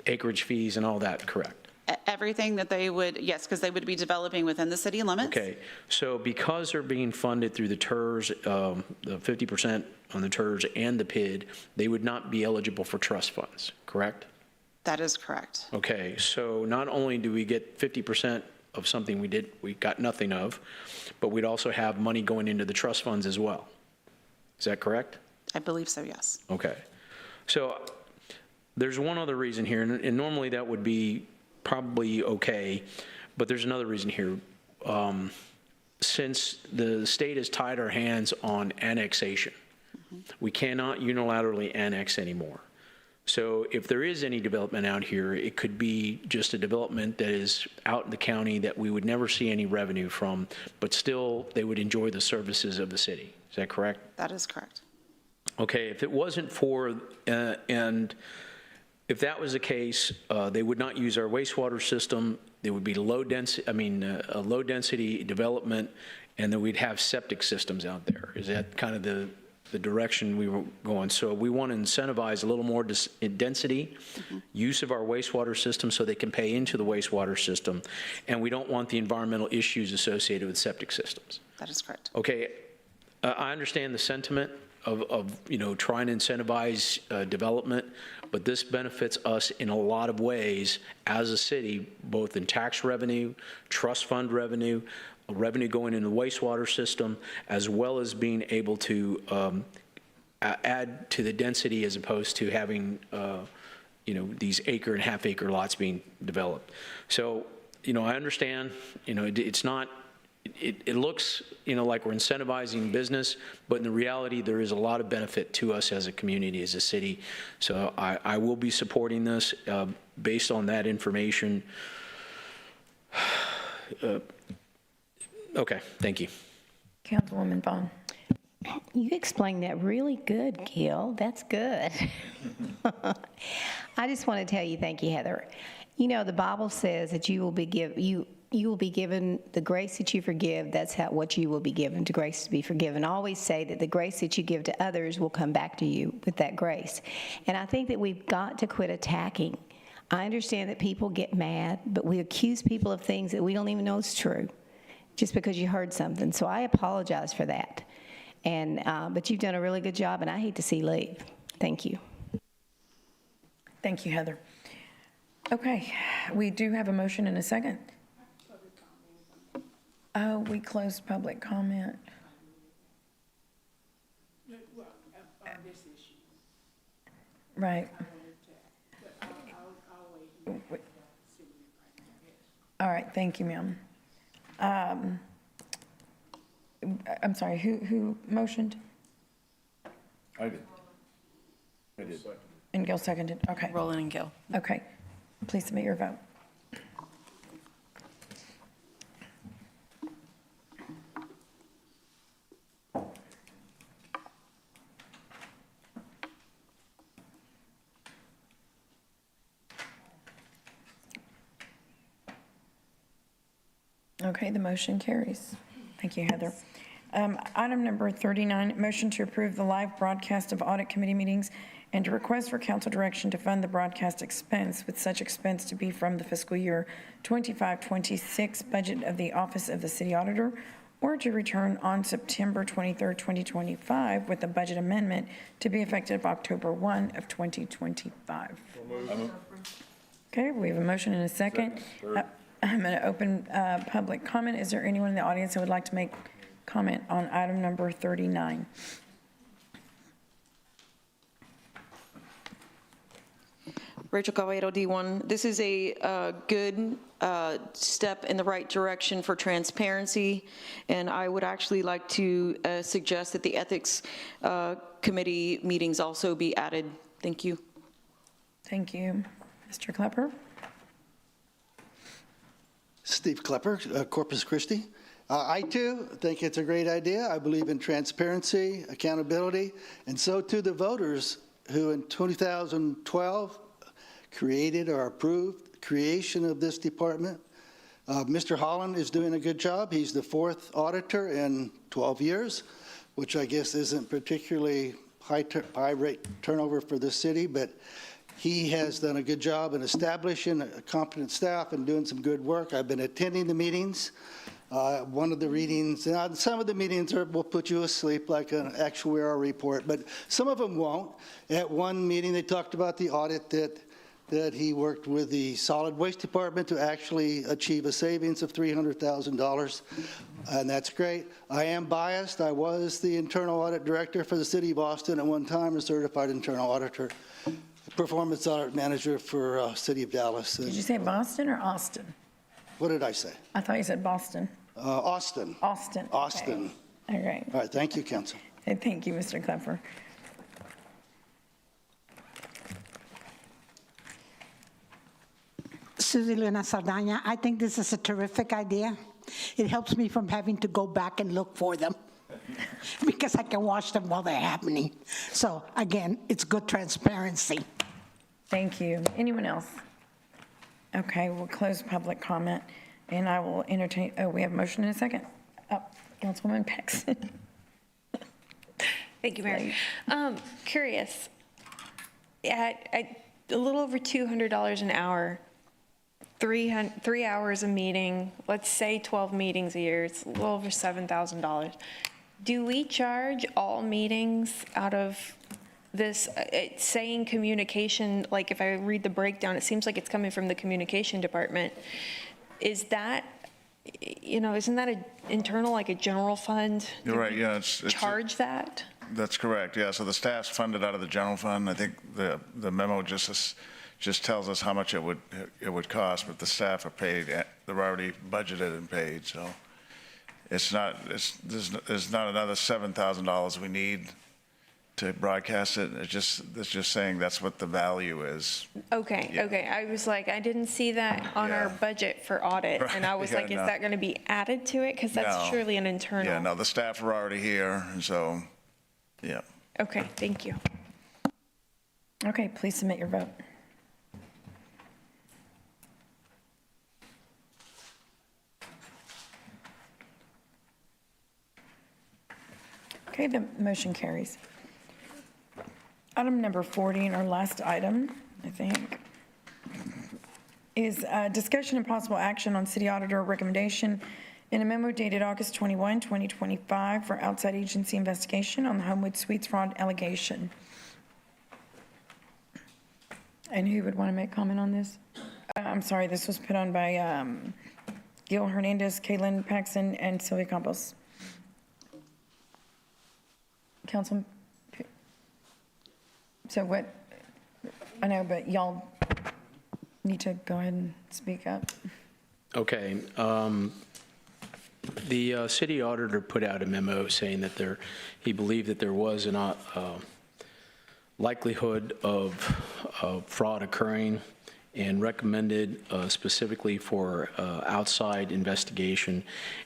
acreage fees and all that, correct? Everything that they would, yes, because they would be developing within the city limits. Okay, so because they're being funded through the TERS, the 50% on the TERS and the PID, they would not be eligible for trust funds, correct? That is correct. Okay, so not only do we get 50% of something we got nothing of, but we'd also have money going into the trust funds as well. Is that correct? I believe so, yes. Okay. So there's one other reason here, and normally that would be probably okay, but there's another reason here. Since the state has tied our hands on annexation, we cannot unilaterally annex anymore. So if there is any development out here, it could be just a development that is out in the county that we would never see any revenue from, but still they would enjoy the services of the city. Is that correct? That is correct. Okay, if it wasn't for, and if that was the case, they would not use our wastewater system. There would be a low density development, and then we'd have septic systems out there. Is that kind of the direction we were going? So we want to incentivize a little more density, use of our wastewater system so they can pay into the wastewater system, and we don't want the environmental issues associated with septic systems. That is correct. Okay, I understand the sentiment of trying to incentivize development, but this benefits us in a lot of ways as a city, both in tax revenue, trust fund revenue, revenue going into the wastewater system, as well as being able to add to the density as opposed to having these acre and half acre lots being developed. So I understand it's not. It looks, like we're incentivizing business, but in the reality, there is a lot of benefit to us as a community, as a city. So I will be supporting this based on that information. Okay, thank you. Councilwoman Vaughn. You explained that really good, Gil. That's good. I just want to tell you, thank you, Heather. The Bible says that you will be given the grace that you forgive. That's what you will be given, to grace to be forgiven. I always say that the grace that you give to others will come back to you with that grace. And I think that we've got to quit attacking. I understand that people get mad, but we accuse people of things that we don't even know is true just because you heard something. So I apologize for that. And but you've done a really good job, and I hate to see you leave. Thank you. Thank you, Heather. Okay, we do have a motion and a second. Oh, we closed public comment. Right. All right, thank you, ma'am. I'm sorry, who motioned? I did. And Gil seconded, okay. Roland and Gil. Okay, please submit your vote. Okay, the motion carries. Thank you, Heather. Item number 39, motion to approve the live broadcast of audit committee meetings and to request for council direction to fund the broadcast expense, with such expense to be from the fiscal year 25-26 budget of the Office of the City Auditor, or to return on September 23rd, 2025, with a budget amendment to be effective October 1 of 2025. Okay, we have a motion and a second. I'm going to open public comment. Is there anyone in the audience that would like to make comment on item number 39? Rachel Caballero, D1. This is a good step in the right direction for transparency, and I would actually like to suggest that the Ethics Committee meetings also be added. Thank you. Thank you. Mr. Klepper? Steve Klepper, Corpus Christi. I too think it's a great idea. I believe in transparency, accountability, and so too the voters who in 2012 created or approved creation of this department. Mr. Holland is doing a good job. He's the 4th auditor in 12 years, which I guess isn't particularly high rate turnover for the city, but he has done a good job in establishing a competent staff and doing some good work. I've been attending the meetings. One of the readings, some of the meetings will put you asleep, like an actuarial report, but some of them won't. At one meeting, they talked about the audit that he worked with the solid waste department to actually achieve a savings of $300,000, and that's great. I am biased. I was the internal audit director for the city of Austin at one time, a certified internal auditor, performance audit manager for city of Dallas. Did you say Boston or Austin? What did I say? I thought you said Boston. Austin. Austin. Austin. Okay. All right. All right, thank you, Council. Okay, thank you, Mr. Klepper. Susie Luna Saldana, I think this is a terrific idea. It helps me from having to go back and look for them because I can watch them while they're happening. So again, it's good transparency. Thank you. Anyone else? Okay, we'll close public comment, and I will entertain, we have a motion in a second. Oh, Councilwoman Paxton. Thank you, Mayor. Curious, at a little over $200 an hour, 3 hours a meeting, let's say 12 meetings a year, it's a little over $7,000. Do we charge all meetings out of this, it's saying communication, like if I read the breakdown, it seems like it's coming from the communication department. Is that, isn't that an internal, like a general fund? You're right, yeah. Charge that? That's correct, yeah. So the staff's funded out of the general fund. I think the memo just tells us how much it would cost, but the staff are paid, they're already budgeted and paid, so there's not another $7,000 we need to broadcast it. It's just saying that's what the value is. Okay, Yeah. okay. I was like, I didn't see that on our budget for audit, and I was Yeah, like, is no. that going to be added to it? Because that's No. surely an internal. Yeah, no, the staff are already here, and so, yeah. Okay, thank you. Okay, please submit your vote. Okay, the motion carries. Item number 40, and our last item, I think, is discussion and possible action on city auditor recommendation in a memo dated August 21, 2025 for outside agency investigation on the Homewood Suites fraud allegation. And who would want to make comment on this? I'm sorry, this was put on by Gil Hernandez, Kaylin Paxson, and Sylvia Campos. Council, so what, I know, but y'all need to go ahead and speak up. Okay. The city auditor put out a memo saying that he believed that there was a likelihood of fraud occurring and recommended specifically for outside investigation.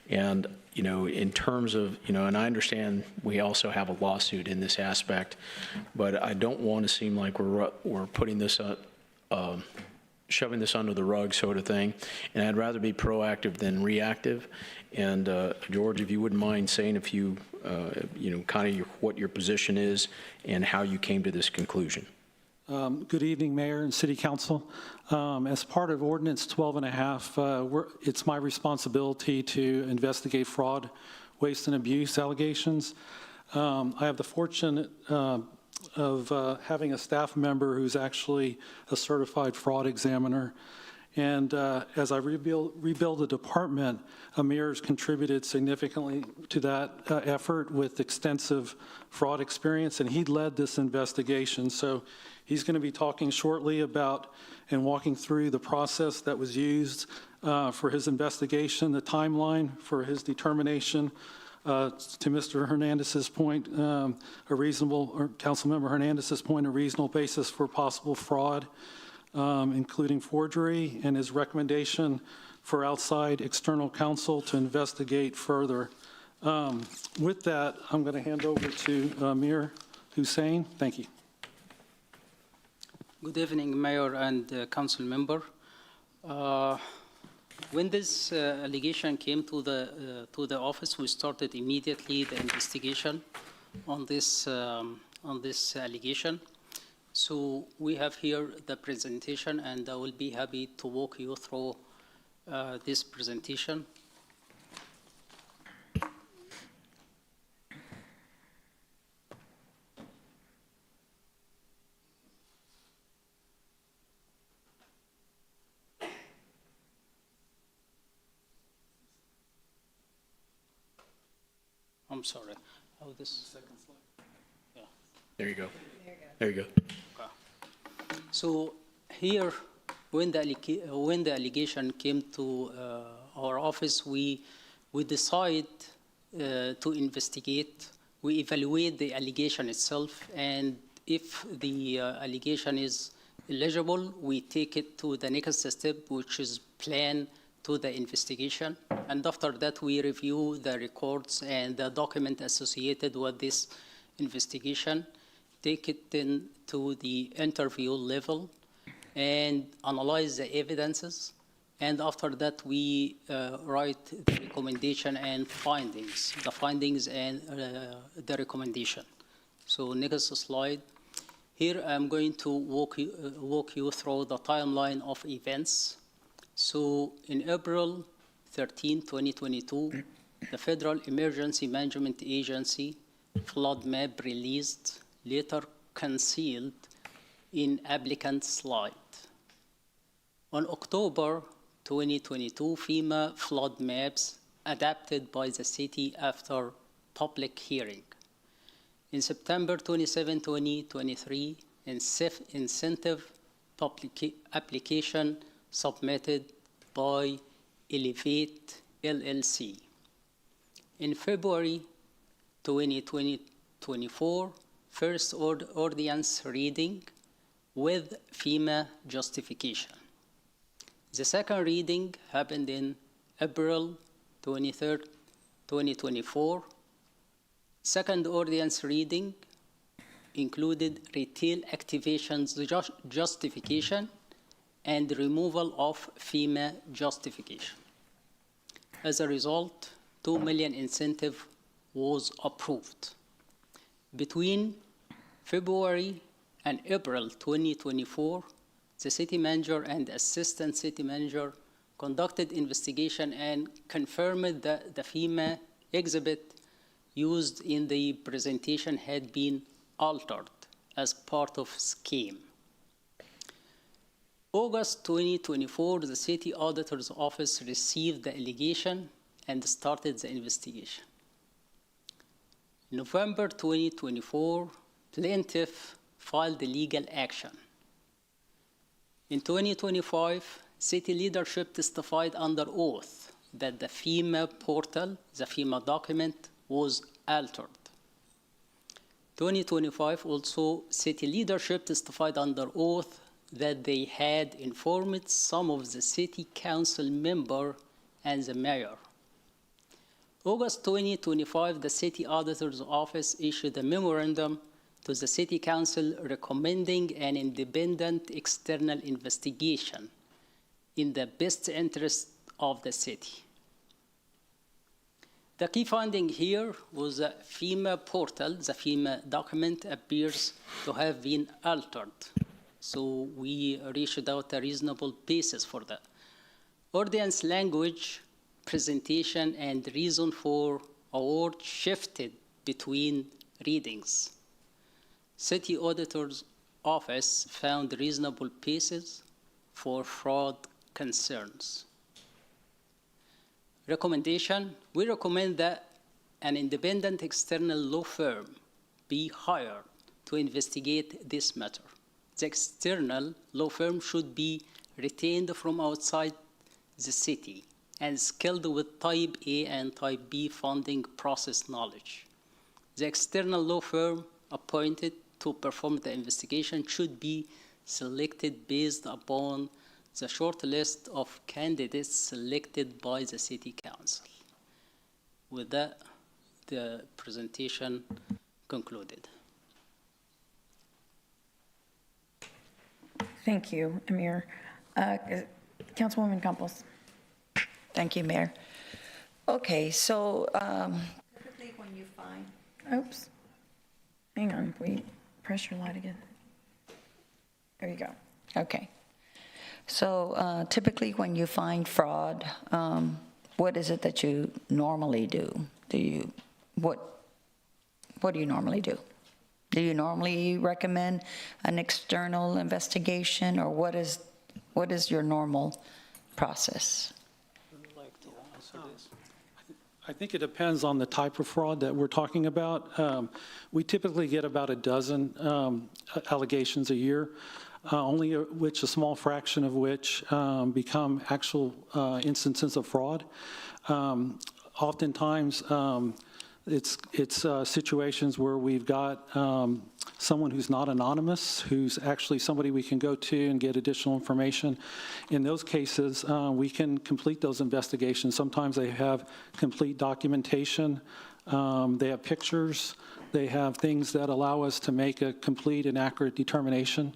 And, in terms of, and I understand we also have a lawsuit in this aspect, but I don't want to seem like we're putting this shoving this under the rug sort of thing. And I'd rather be proactive than reactive. And George, if you wouldn't mind saying a few, kind of what your position is and how you came to this conclusion. Good evening, Mayor and City Council. As part of Ordinance 12.5, it's my responsibility to investigate fraud, waste, and abuse allegations. I have the fortune of having a staff member who's actually a certified fraud examiner, And as I rebuild the department, Amir's contributed significantly to that effort with extensive fraud experience, and he led this investigation. So he's going to be talking shortly about and walking through the process that was used for his investigation, the timeline for his determination. To Mr. Hernandez's point, or Councilmember Hernandez's point, a reasonable basis for possible fraud, including forgery, and his recommendation for outside external counsel to investigate further. With that, I'm going to hand over to Amir Hussain. Thank you. Good evening, Mayor and Council member. When this allegation came to the office, we started immediately the investigation on this allegation. So we have here the presentation, and I will be happy to walk you through this presentation. I'm sorry. Oh, this second slide. Yeah. There you go. There you go. Okay. So here, when the allegation came to our office, we decide to investigate. We evaluate the allegation itself, and if the allegation is eligible, we take it to the next step, which is plan to the investigation. And after that, we review the records and the document associated with this investigation, take it then to the interview level, and analyze the evidences. And after that, we write the recommendation and findings, the findings and the recommendation. So next slide. Here, I'm going to walk you through the timeline of events. So in April 13, 2022, the Federal Emergency Management Agency flood map released, later concealed in applicant's slide. On October 2022, FEMA flood maps adapted by the city after public hearing. In September 27, 2023, incentive application submitted by Elevate LLC. In February 2024, first ordinance reading with FEMA justification. The second reading happened in April 23, 2024. Second ordinance reading included retail activations justification and removal of FEMA justification. As a result, $2 million incentive was approved. Between February and April 2024, the city manager and assistant city manager conducted investigation and confirmed that the FEMA exhibit used in the presentation had been altered as part of scheme. August 2024, the city auditor's office received the allegation and started the investigation. November 2024, plaintiff filed the legal action. In 2025, city leadership testified under oath that the FEMA portal, the FEMA document, was altered. 2025 also, city leadership testified under oath that they had informed some of the city council member and the mayor. August 2025, the city auditor's office issued a memorandum to the city council recommending an independent external investigation in the best interest of the city. The key finding here was that FEMA portal, the FEMA document, appears to have been altered. So we reached out a reasonable basis for that. Ordinance language, presentation, and reason for award shifted between readings. City auditor's office found reasonable basis for fraud concerns. Recommendation, we recommend that an independent external law firm be hired to investigate this matter. The external law firm should be retained from outside the city and skilled with Type A and Type B funding process knowledge. The external law firm appointed to perform the investigation should be selected based upon the short list of candidates selected by the City Council. With that, the presentation concluded. Thank you, Amir. Councilwoman Campos. Thank you, Mayor. Okay, so typically when you find... Oops. Hang on, we press your light again. There you go. Okay. So typically when you find fraud, what is it that you normally do? What do you normally do? Do you normally recommend an external investigation, or what is your normal process? I think it depends on the type of fraud that we're talking about. We typically get about a dozen allegations a year, only which a small fraction of which become actual instances of fraud. Oftentimes, it's situations where we've got someone who's not anonymous, who's actually somebody we can go to and get additional information. In those cases, we can complete those investigations. Sometimes they have complete documentation, they have pictures, they have things that allow us to make a complete and accurate determination,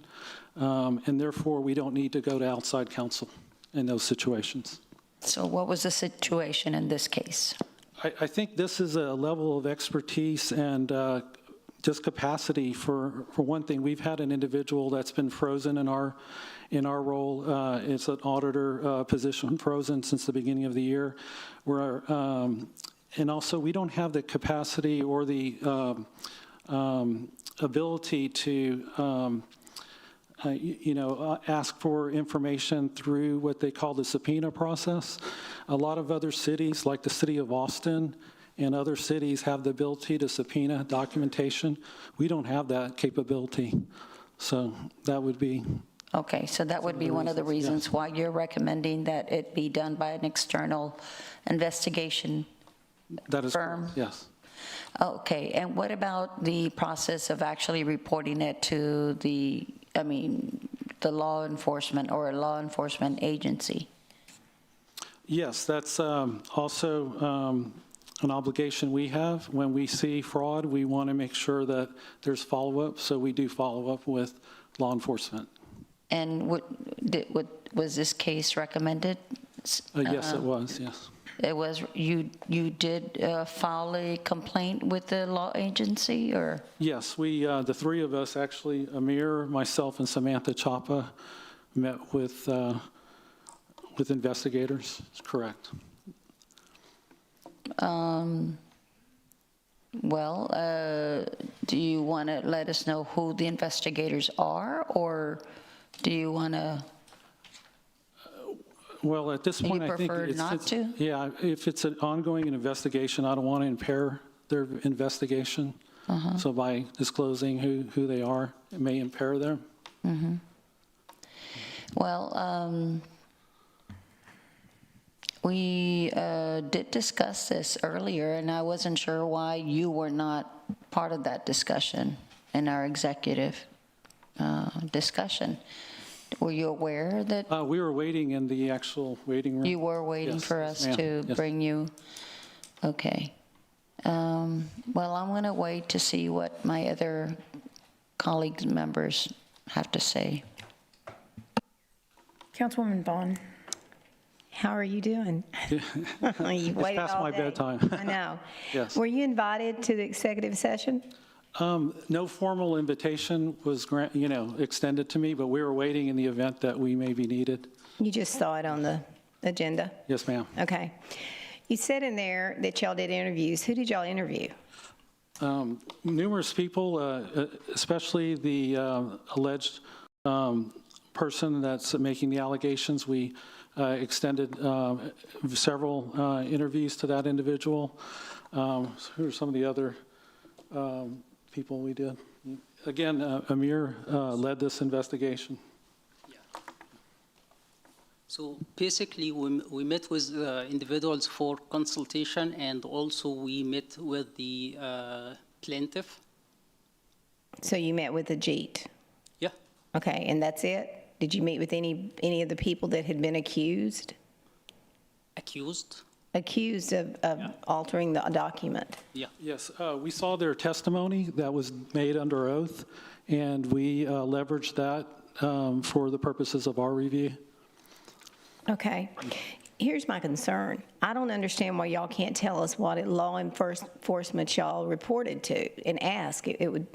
and therefore we don't need to go to outside counsel in those situations. So what was the situation in this case? I think this is a level of expertise and just capacity. For one thing, we've had an individual that's been frozen in our role. It's an auditor position, frozen since the beginning of the year. And also, we don't have the capacity or the ability to ask for information through what they call the subpoena process. A lot of other cities, like the city of Austin and other cities, have the ability to subpoena documentation. We don't have that capability. So that would be... Okay, so that would be one of the reasons why you're recommending that it be done by an external investigation that is firm? Correct, yes. Okay, and what about the process of actually reporting it to the law enforcement or a law enforcement agency? Yes, that's also an obligation we have. When we see fraud, we want to make sure that there's follow-up, so we do follow up with law enforcement. And was this case recommended? Yes, it was, yes. It was, you did file a complaint with the law agency, or? Yes, we, the three of us, actually, Amir, myself, and Samantha Chapa, met with investigators. It's correct. Do you want to let us know who the investigators are, or do you want to? Well, at this point, I think prefer not to? Yeah, if it's an ongoing investigation, I don't want to impair their investigation. So by disclosing who they are, it may impair them. Well, we did discuss this earlier, and I wasn't sure why you were not part of that discussion in our executive discussion. Were you aware that? We were waiting in the actual waiting room. You were waiting for us to bring you? Okay. Well, I'm going to wait to see what my other colleagues members have to say. Councilwoman Vaughn. How are you doing? You It's waited past all my day. bedtime. I know. Yes. Were you invited to the executive session? No formal invitation was extended to me, but we were waiting in the event that we may be needed. You just saw it on the agenda? Yes, ma'am. Okay. You said in there that y'all did interviews. Who did y'all interview? Numerous people, especially the alleged person that's making the allegations. We extended several interviews to that individual. Who are some of the other people we did? Again, Amir led this investigation. So basically, we met with individuals for consultation, and also we met with the plaintiff. So you met with Ajit? Yeah. Okay, and that's it? Did you meet with any of the people that had been accused? Accused? Accused of altering the document? Yeah. Yes, we saw their testimony that was made under oath, and we leveraged that for the purposes of our review. Okay. Here's my concern. I don't understand why y'all can't tell us what law enforcement y'all reported to and ask. It would,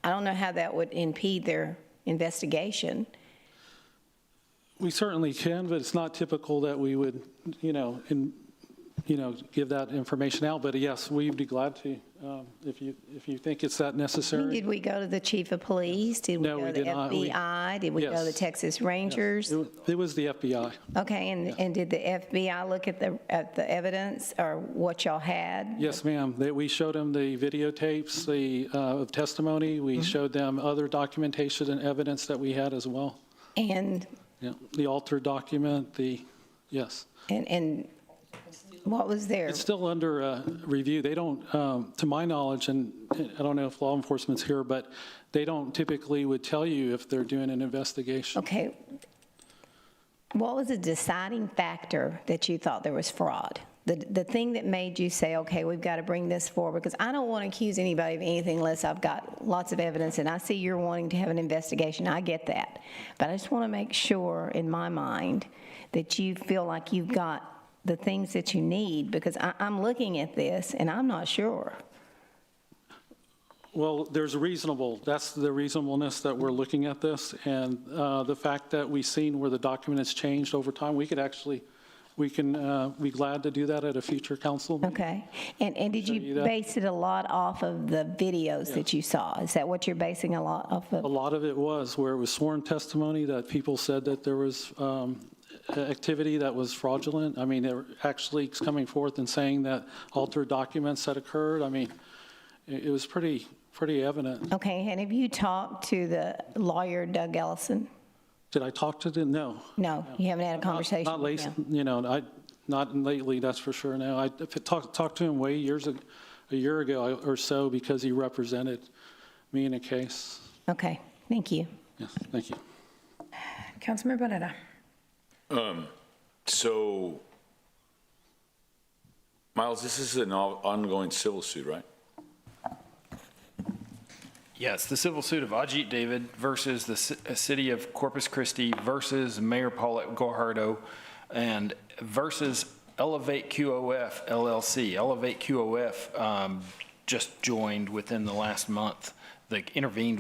I don't know how that would impede their investigation. We certainly can, but it's not typical that we would, give that information out. But yes, we'd be glad to, if you think it's that necessary. Did we go to the chief of police? Did we No, go we to the did not. FBI? Did we go to the Texas Rangers? Yes. It was the FBI. Okay, and did the FBI look at the evidence or what y'all had? Yes, ma'am. We showed them the videotapes, of testimony. We showed them other documentation and evidence that we had as well. And? Yeah, the altered document, yes. And what was there? It's still under review. They don't, to my knowledge, and I don't know if law enforcement's here, but they don't typically would tell you if they're doing an investigation. Okay. What was the deciding factor that you thought there was fraud? The thing that made you say, okay, we've got to bring this forward, because I don't want to accuse anybody of anything unless I've got lots of evidence, and I see you're wanting to have an investigation. I get that. But I just want to make sure in my mind that you feel like you've got the things that you need, because I'm looking at this and I'm not sure. Well, that's the reasonableness that we're looking at this, and the fact that we've seen where the document has changed over time, we can be glad to do that at a future council meeting. Okay. And did you base it a lot off of the videos that you saw? Is that what you're basing a lot off of? A lot of it was where it was sworn testimony that people said that there was activity that was fraudulent. I mean, they're actually coming forth and saying that altered documents had occurred. I mean, it was pretty evident. Okay, and have you talked to the lawyer, Doug Ellison? Did I talk to them? No. No, you haven't had a conversation Not with him? not lately, that's for sure. No, I talked to him a year ago or so, because he represented me in a case. Okay, thank you. Yes, thank you. Councilmember Bonetta. So, Miles, this is an ongoing civil suit, right? Yes, the civil suit of Ajit David versus the city of Corpus Christi versus Mayor Paulette Guajardo and versus Elevate QOF LLC. Elevate QOF just joined within the last month. They intervened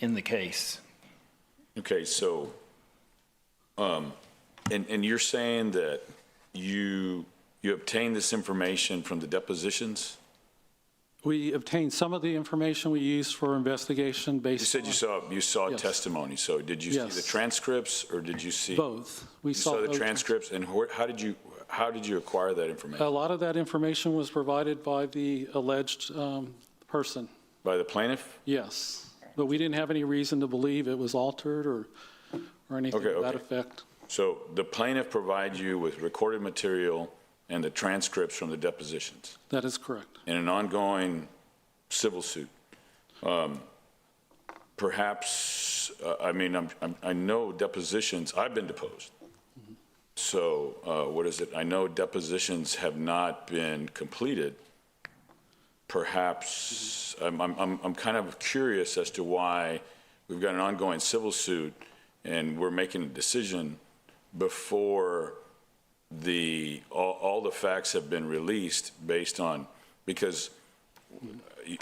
in the case. Okay, so, and you're saying that you obtained this information from the depositions? We obtained some of the information we used for investigation based on... You said you saw Yes. testimony, so did you see the transcripts, or did you see... Both. You saw the transcripts, and how did you acquire that information? A lot of that information was provided by the alleged person. By the plaintiff? Yes, but we didn't have any reason to believe it was altered or anything to that effect. So the plaintiff provided you with recorded material and the transcripts from the depositions? That is correct. In an ongoing civil suit. Perhaps, I know depositions, I've been deposed. So I know depositions have not been completed. Perhaps, I'm kind of curious as to why we've got an ongoing civil suit and we're making a decision before all the facts have been released based on, because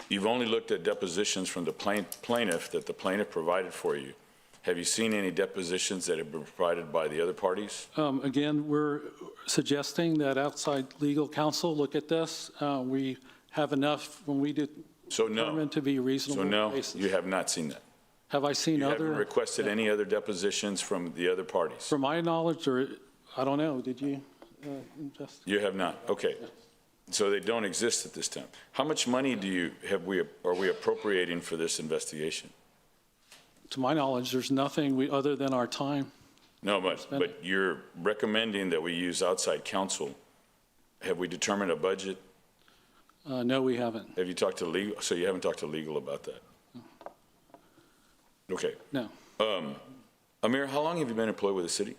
you've only looked at depositions from the plaintiff that the plaintiff provided for you. Have you seen any depositions that have been provided by the other parties? Again, we're suggesting that outside legal counsel look at this. We have enough when we determined to be reasonable. So no, basis. you have not seen that? Have I seen you other? You haven't requested any other depositions from the other parties? From my knowledge, I don't know, did you, just? You have not, okay. So they don't exist at this time. How much money are we appropriating for this investigation? To my knowledge, there's nothing other than our time. No, but you're recommending that we use outside counsel. Have we determined a budget? No, we haven't. Have you talked to legal? So you haven't talked to legal about that? Okay. No. Amir, how long have you been employed with the city?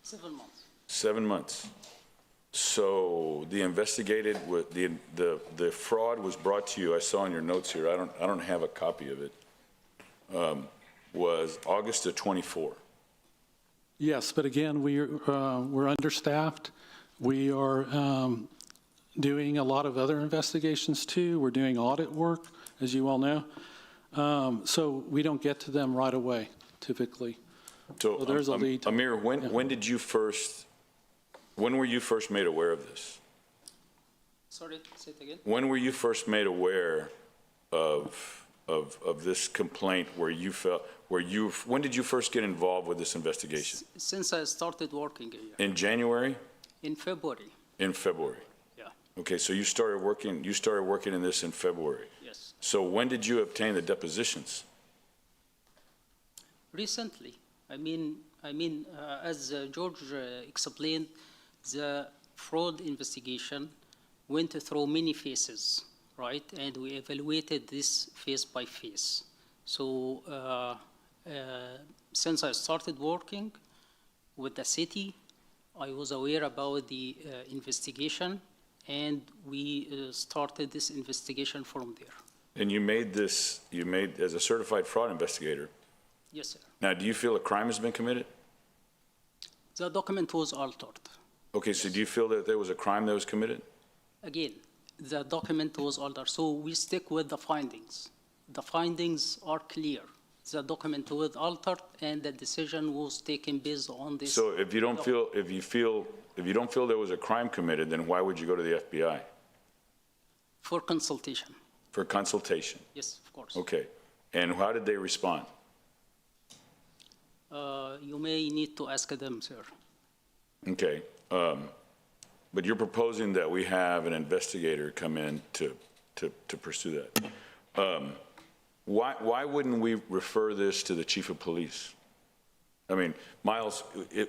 7 months. 7 months. So the the fraud was brought to you, I saw in your notes here, I don't have a copy of it, was August of 24. Yes, but again, we're understaffed. We are doing a lot of other investigations too. We're doing audit work, as you all know. So we don't get to them right away, typically. So there's a lead time. Amir, when were you first made aware of this? Sorry, say it again. When were you first made aware of this complaint when did you first get involved with this investigation? Since I started working here. In January? In February. In February. Yeah. Okay, so you started working in this in February. Yes. So when did you obtain the depositions? Recently. I mean, as George explained, the fraud investigation went through many phases, right? And we evaluated this phase by phase. So since I started working with the city, I was aware about the investigation, and we started this investigation from there. And you made as a certified fraud investigator. Yes, sir. Now, do you feel a crime has been committed? The document was altered. Okay, so do you feel that there was a crime that was committed? Again, the document was altered, so we stick with the findings. The findings are clear. The document was altered, and the decision was taken based on this. So if you don't feel there was a crime committed, then why would you go to the FBI? For consultation. For consultation? Yes, of course. Okay. And how did they respond? You may need to ask them, sir. Okay. But you're proposing that we have an investigator come in to pursue that. Why wouldn't we refer this to the chief of police? I mean, Miles,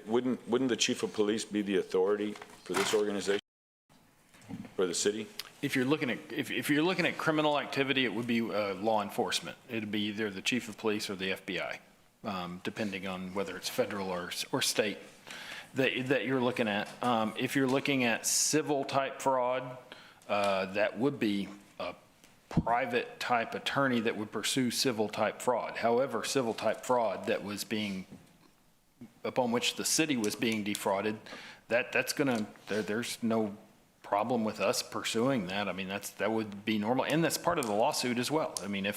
wouldn't the chief of police be the authority for this organization, for the city? If you're looking at criminal activity, it would be law enforcement. It'd be either the chief of police or the FBI, depending on whether it's federal or state that you're looking at. If you're looking at civil type fraud, that would be a private type attorney that would pursue civil type fraud. However, civil type fraud that was upon which the city was being defrauded, there's no problem with us pursuing that. I mean, that would be normal, and that's part of the lawsuit as well. I mean,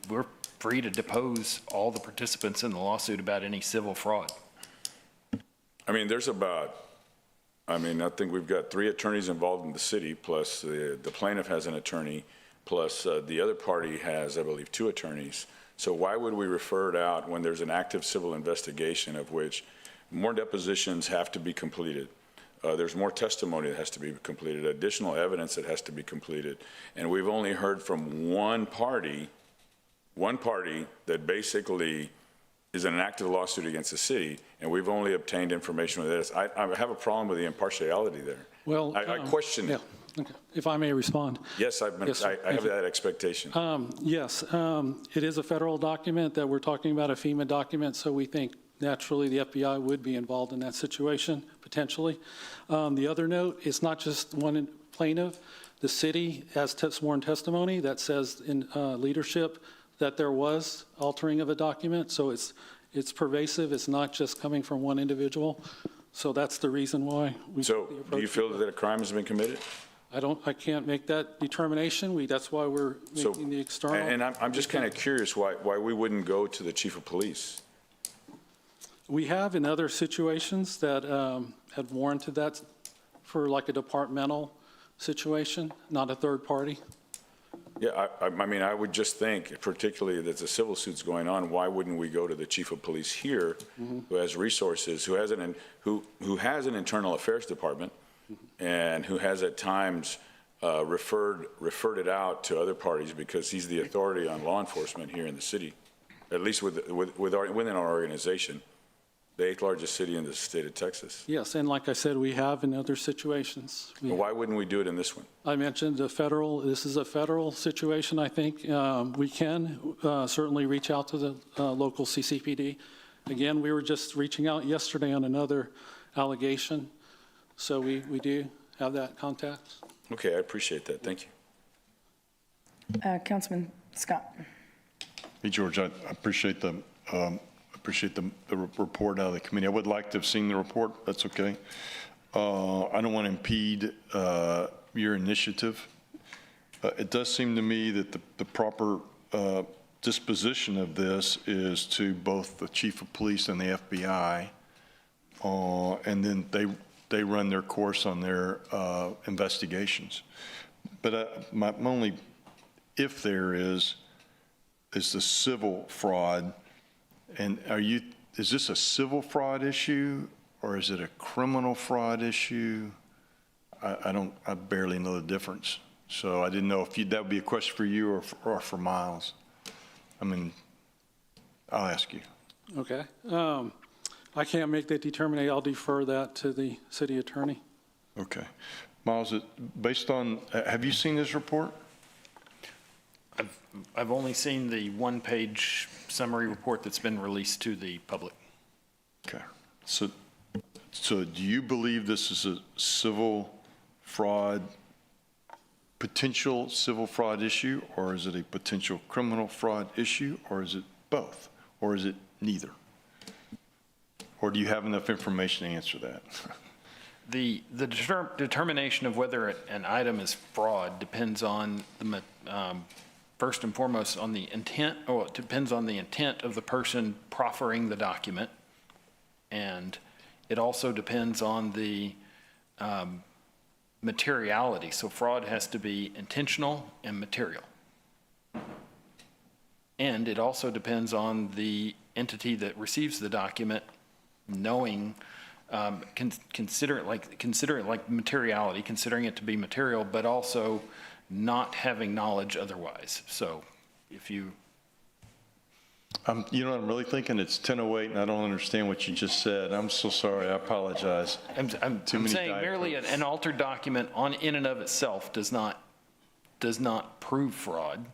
we're free to depose all the participants in the lawsuit about any civil fraud. I mean, I think we've got 3 attorneys involved in the city, plus the plaintiff has an attorney, plus the other party has, I believe, 2 attorneys. So why would we refer it out when there's an active civil investigation of which more depositions have to be completed? There's more testimony that has to be completed, additional evidence that has to be completed. And we've only heard from one party that basically is in an active lawsuit against the city, and we've only obtained information with this. I have a problem with the impartiality there. Well, I question it. Okay. If I may respond. Yes, I have that expectation. Yes, it is a federal document that we're talking about, a FEMA document, so we think naturally the FBI would be involved in that situation, potentially. The other note, it's not just one plaintiff. The city has sworn testimony that says in leadership that there was altering of a document, so it's pervasive. It's not just coming from one individual. So that's the reason why we. So do you feel that a crime has been committed? I can't make that determination. That's why we're making the external. And I'm just kind of curious why we wouldn't go to the chief of police. We have in other situations that had warranted that for like a departmental situation, not a third party. Yeah, I mean, I would just think, particularly that the civil suit's going on, why wouldn't we go to the chief of police here, who has resources, who has an internal affairs department, and who has at times referred it out to other parties because he's the authority on law enforcement here in the city, at least within our organization, the 8th largest city in the state of Texas. Yes, and like I said, we have in other situations. Why wouldn't we do it in this one? I mentioned this is a federal situation, I think. We can certainly reach out to the local CCPD. Again, we were just reaching out yesterday on another allegation, so we do have that contact. Okay, I appreciate that. Thank you. Councilman Scott. Hey, George, I appreciate the report out of the committee. I would like to have seen the report. That's okay. I don't want to impede your initiative. It does seem to me that the proper disposition of this is to both the chief of police and the FBI, and then they run their course on their investigations. But my only if there is the civil fraud. And is this a civil fraud issue or is it a criminal fraud issue? I barely know the difference. So I didn't know if that would be a question for you or for Miles. I mean, I'll ask you. Okay. I can't make that determination. I'll defer that to the city attorney. Okay. Miles, based on, have you seen this report? I've only seen the one-page summary report that's been released to the public. Okay. So do you believe this is a potential civil fraud issue, or is it a potential criminal fraud issue, or is it both, or is it neither? Or do you have enough information to answer that? The determination of whether an item is fraud depends on the first and foremost on the intent, or it depends on the intent of the person proffering the document, and it also depends on the materiality. So fraud has to be intentional and material. And it also depends on the entity that receives the document knowing, consider it like materiality, considering it to be material, but also not having knowledge otherwise. So if you... you know what I'm really thinking? It's 10:08 and I don't understand what you just said. I'm so sorry. I apologize. I'm saying merely an altered document in and of itself does not prove fraud,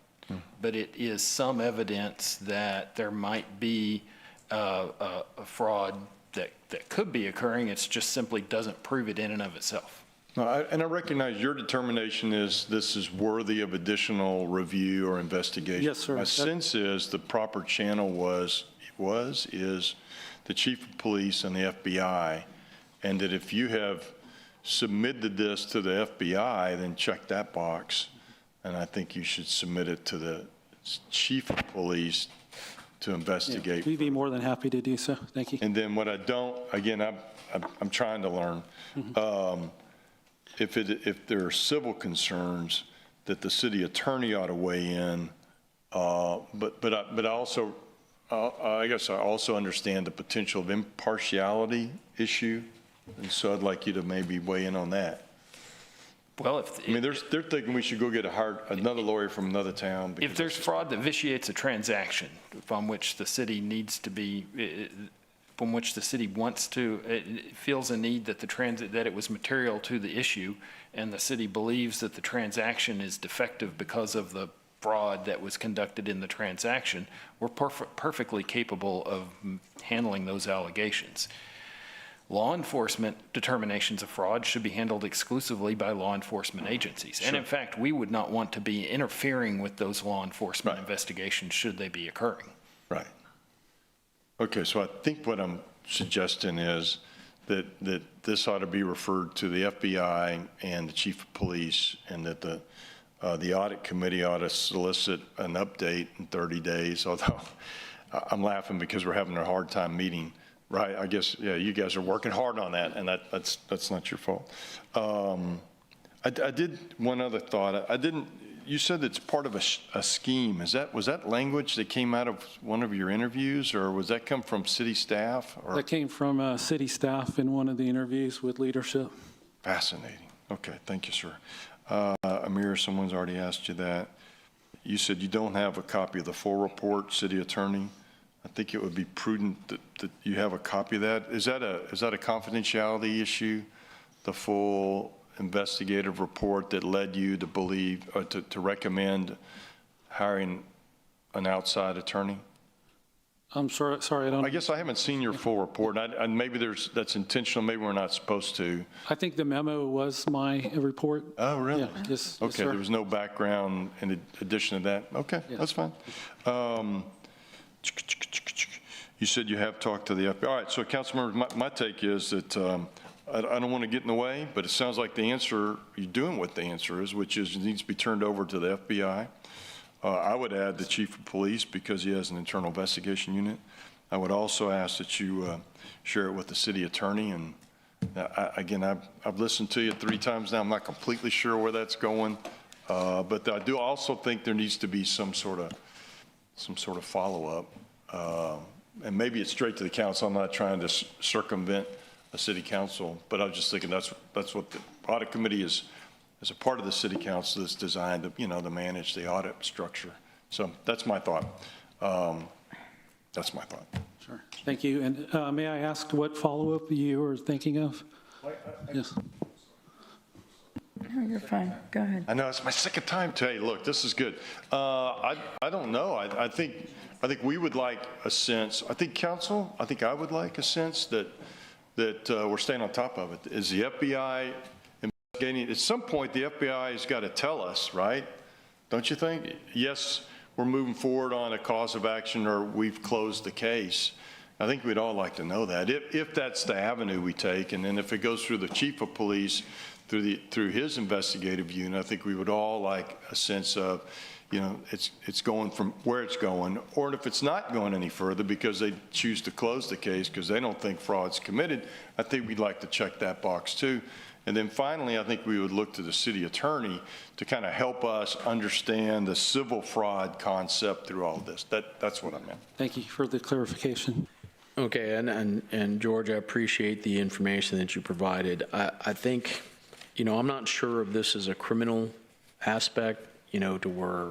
but it is some evidence that there might be a fraud that could be occurring. It just simply doesn't prove it in and of itself. No, and I recognize your determination is this is worthy of additional review or investigation. Yes, sir. My sense is the proper channel is the chief of police and the FBI, and that if you have submitted this to the FBI, then check that box, and I think you should submit it to the chief of police to investigate. Yeah, we'd be more than happy to do so. Thank you. And then what I don't, again, I'm trying to learn. If there are civil concerns, that the city attorney ought to weigh in. But I also, I guess I also understand the potential of impartiality issue, and so I'd like you to maybe weigh in on that. Well, they're thinking we should go get another lawyer from another town. If there's fraud that vitiates a transaction from which the city needs to be, from which the city wants to, it feels a need that that it was material to the issue, and the city believes that the transaction is defective because of the fraud that was conducted in the transaction, we're perfectly capable of handling those allegations. Law enforcement determinations of fraud should be handled exclusively by law enforcement agencies. Sure. And in fact, we would not want to be interfering with those law enforcement investigations should they be occurring. Right. Okay, so I think what I'm suggesting is that this ought to be referred to the FBI and the chief of police, and that the audit committee ought to solicit an update in 30 days, although I'm laughing because we're having a hard time meeting. Right, I guess, yeah, you guys are working hard on that, and that's not your fault. I did one other thought. you said it's part of a scheme. Was that language that came out of one of your interviews, or was that come from city staff? Or? That came from city staff in one of the interviews with leadership. Fascinating. Okay, thank you, sir. Amir, someone's already asked you that. You said you don't have a copy of the full report, city attorney. I think it would be prudent that you have a copy of that. Is that a confidentiality issue, the full investigative report that led you to believe, or to recommend hiring an outside attorney? I'm sorry, I don't. I guess I haven't seen your full report. And maybe that's intentional. Maybe we're not supposed to. I think the memo was my report. Oh, really? Yeah, yes, Okay, yes, sir. there was no background in addition to that. Okay, Yeah. that's fine. You said you have talked to the FBI. All right, so council members, my take is that I don't want to get in the way, but it sounds like the answer, you're doing what the answer is, which is it needs to be turned over to the FBI. I would add the chief of police because he has an internal investigation unit. I would also ask that you share it with the city attorney. And again, I've listened to you 3 times now. I'm not completely sure where that's going, but I do also think there needs to be some sort of follow-up. And maybe it's straight to the council. I'm not trying to circumvent a city council, but I was just thinking that's what the audit committee is, as a part of the city council, is designed to, to manage the audit structure. So that's my thought. That's my thought. Sure. Thank you. And may I ask what follow-up you were thinking of? Yes. No, you're fine. Go ahead. I know it's my second time today. Look, this is good. I don't know. I think we would like a sense. I think council. I think I would like a sense that we're staying on top of it. Is the FBI investigating? At some point, the FBI has got to tell us, right? Don't you think? Yes, we're moving forward on a cause of action, or we've closed the case. I think we'd all like to know that, if that's the avenue we take, and then if it goes through the chief of police, through his investigative unit, I think we would all like a sense of, it's going from where it's going, or if it's not going any further because they choose to close the case because they don't think fraud's committed, I think we'd like to check that box too. And then finally, I think we would look to the city attorney to kind of help us understand the civil fraud concept through all of this. That's what I meant. Thank you for the clarification. Okay, and George, I appreciate the information that you provided. I think, I'm not sure if this is a criminal aspect, to where,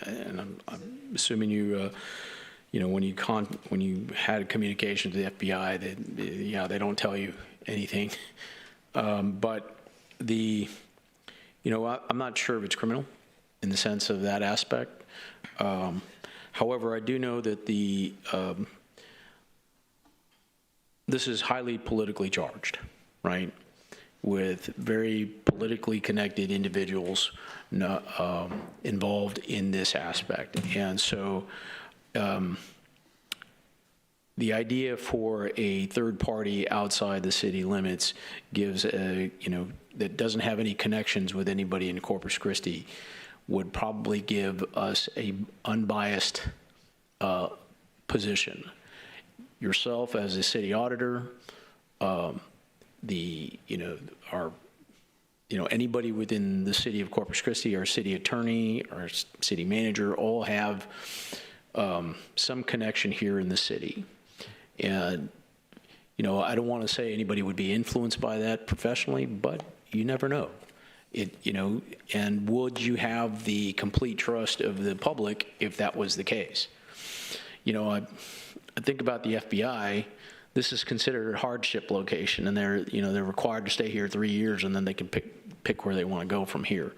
and I'm assuming you, when you had communication to the FBI, they don't tell you anything. But I'm not sure if it's criminal in the sense of that aspect. However, I do know that this is highly politically charged, right? With very politically connected individuals involved in this aspect. And so the idea for a third party outside the city limits gives that doesn't have any connections with anybody in Corpus Christi would probably give us a unbiased position. Yourself as a city auditor, anybody within the city of Corpus Christi, our city attorney, our city manager, all have some connection here in the city. And, I don't want to say anybody would be influenced by that professionally, but you never know. And would you have the complete trust of the public if that was the case? I think about the FBI. This is considered a hardship location, and they're required to stay here 3 years, and then they can pick where they want to go from here.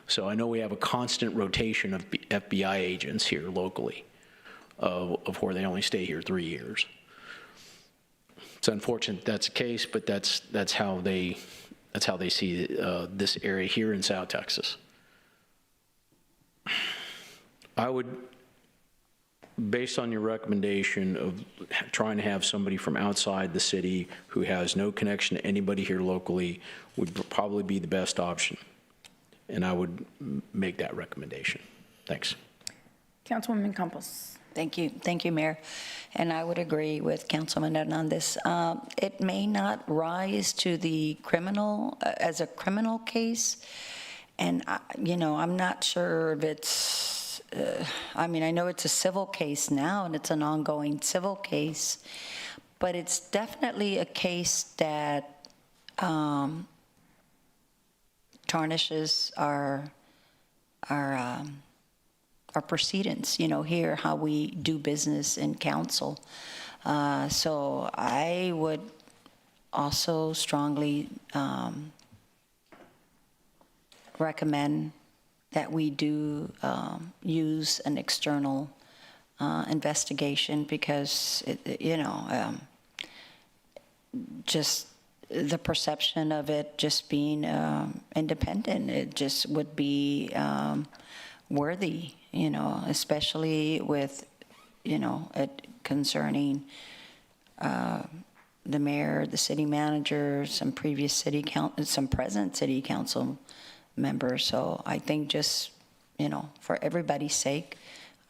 So I know we have a constant rotation of FBI agents here locally, of where they only stay here 3 years. It's unfortunate that's the case, but that's how they see this area here in South Texas. I would, based on your recommendation of trying to have somebody from outside the city who has no connection to anybody here locally, would probably be the best option. And I would make that recommendation. Thanks. Councilwoman Campos. Thank you, Mayor. And I would agree with Councilman Hernandez. It may not rise to the criminal, as a criminal case, And, I'm not sure if it's, I know it's a civil case now, and it's an ongoing civil case, but it's definitely a case that tarnishes our proceedings, here, how we do business in council. So I would also strongly recommend that we do use an external investigation, because, just the perception of it just being independent, it just would be worthy, especially with, it concerning the mayor, the city manager, some previous some present city council members. So I think just, for everybody's sake,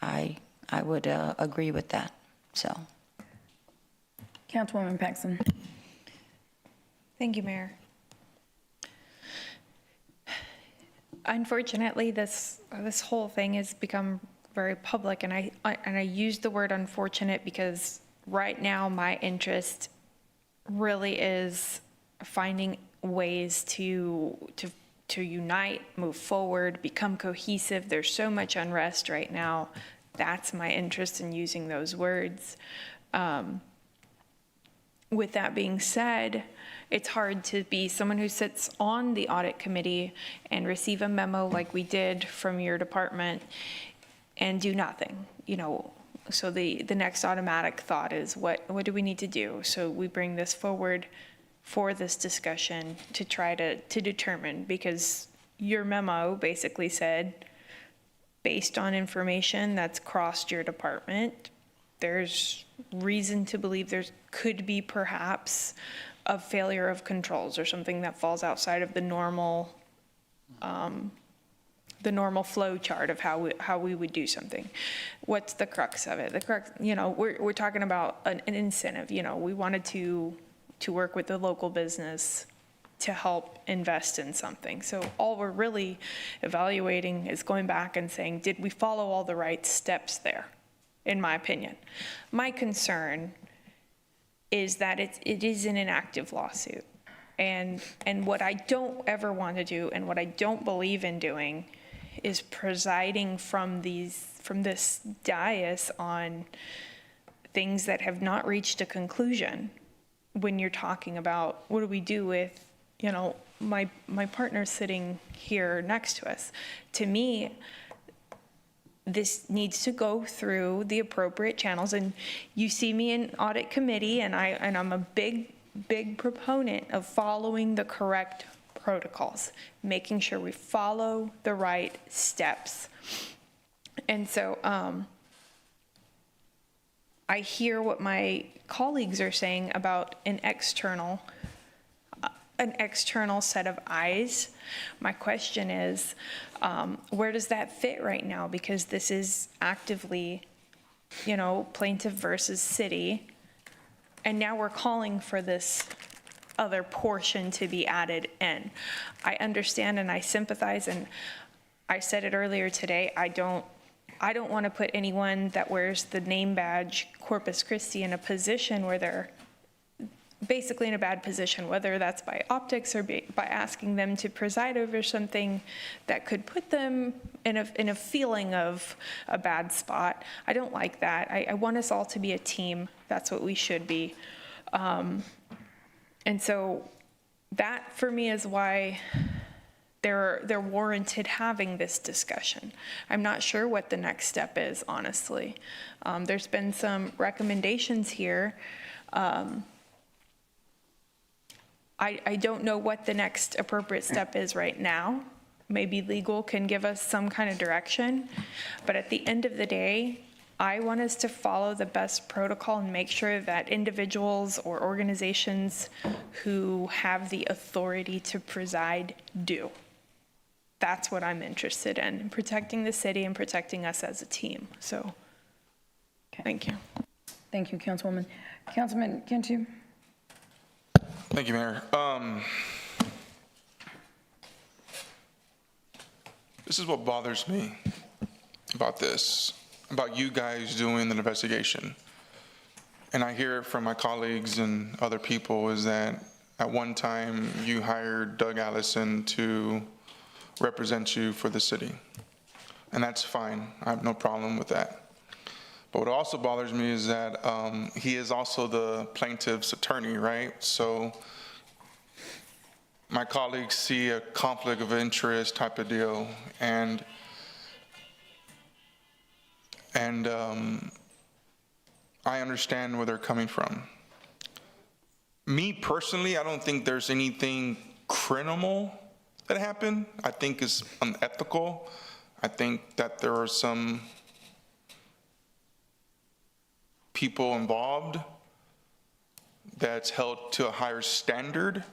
I would agree with that, so. Councilwoman Paxson. Thank you, Mayor. Unfortunately, this whole thing has become very public, and I use the word unfortunate because right now my interest really is finding ways to unite, move forward, become cohesive. There's so much unrest right now. That's my interest in using those words. With that being said, it's hard to be someone who sits on the audit committee and receive a memo like we did from your department and do nothing, So the next automatic thought is, what do we need to do? So we bring this forward for this discussion to try to determine, because your memo basically said, based on information that's crossed your department, there's reason to believe there could be perhaps a failure of controls or something that falls outside of the normal flow chart of how we would do something. What's the crux of it? The crux, we're talking about an incentive. We wanted to work with the local business to help invest in something. So all we're really evaluating is going back and saying, did we follow all the right steps there, in my opinion? My concern is that it is an inactive lawsuit. And what I don't ever want to do, and what I don't believe in doing, is presiding from this dais on things that have not reached a conclusion. When you're talking about, what do we do with, my partner sitting here next to us? To me, this needs to go through the appropriate channels. And you see me in audit committee, and I'm a big proponent of following the correct protocols, making sure we follow the right steps. And so I hear what my colleagues are saying about an external set of eyes. My question is, where does that fit right now? Because this is actively, plaintiff versus city. And now we're calling for this other portion to be added in. I understand and I sympathize, and I said it earlier today, I don't want to put anyone that wears the name badge Corpus Christi in a position where they're basically in a bad position, whether that's by optics or by asking them to preside over something that could put them in a feeling of a bad spot. I don't like that. I want us all to be a team. That's what we should be. And so that, for me, is why they're warranted having this discussion. I'm not sure what the next step is, honestly. There's been some recommendations here. I don't know what the next appropriate step is right now. Maybe legal can give us some kind of direction. But at the end of the day, I want us to follow the best protocol and make sure that individuals or organizations who have the authority to preside do. That's what I'm interested in, protecting the city and protecting us as a team. So, thank you. Thank you, Councilwoman. Councilman Cantu? Thank you, Mayor. This is what bothers me about this, about you guys doing the investigation. And I hear it from my colleagues and other people is that at one time you hired Doug Allison to represent you for the city. And that's fine. I have no problem with that. But what also bothers me is that he is also the plaintiff's attorney, right? So my colleagues see a conflict of interest type of deal, and I understand where they're coming from. Me personally, I don't think there's anything criminal that happened. I think it's unethical. I think that there are some people involved that's held to a higher standard.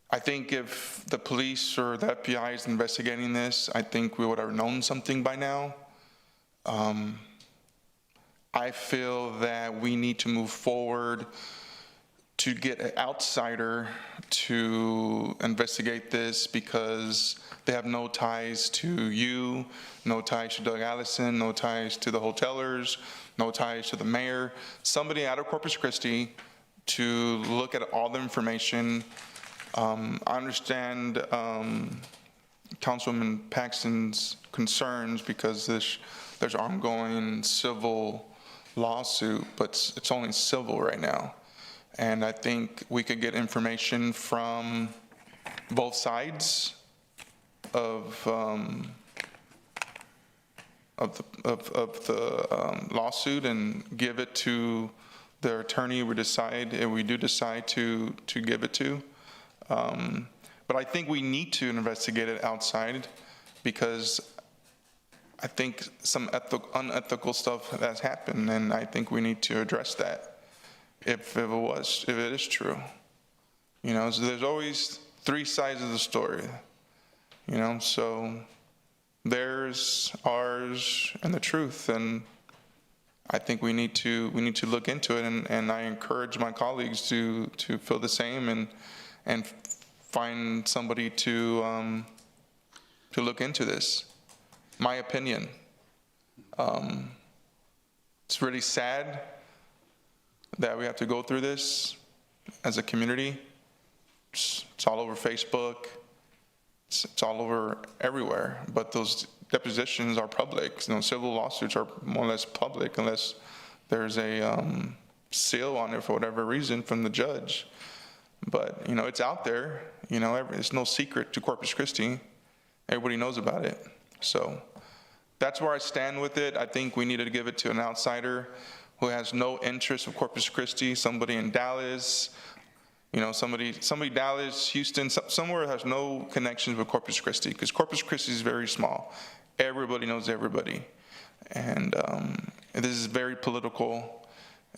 I think if the police or the FBI is investigating this, I think we would have known something by now. I feel that we need to move forward to get an outsider to investigate this because they have no ties to you, no ties to Doug Allison, no ties to the hotelers, no ties to the mayor. Somebody out of Corpus Christi to look at all the information. I understand Councilwoman Paxton's concerns because there's ongoing civil lawsuit, but it's only civil right now. And I think we could get information from both sides of the lawsuit and give it to the attorney we decide, if we do decide to give it to. But I think we need to investigate it outside because I think some unethical stuff has happened, and I think we need to address that if it is true. You know, so there's always three sides of the story. You know, so theirs, ours, and the truth, and I think we need to look into it, and I encourage my colleagues to feel the same and find somebody to look into this. My opinion. It's really sad that we have to go through this as a community. It's all over Facebook. It's all over everywhere. But those depositions are public. You know, civil lawsuits are more or less public unless there's a seal on it for whatever reason from the judge. But, you know, it's out there. You know, it's no secret to Corpus Christi. Everybody knows about it. So that's where I stand with it. I think we needed to give it to an outsider who has no interest of Corpus Christi, somebody in Dallas, you know, somebody Dallas, Houston, somewhere that has no connections with Corpus Christi, because Corpus Christi is very small. Everybody knows everybody. And this is very political,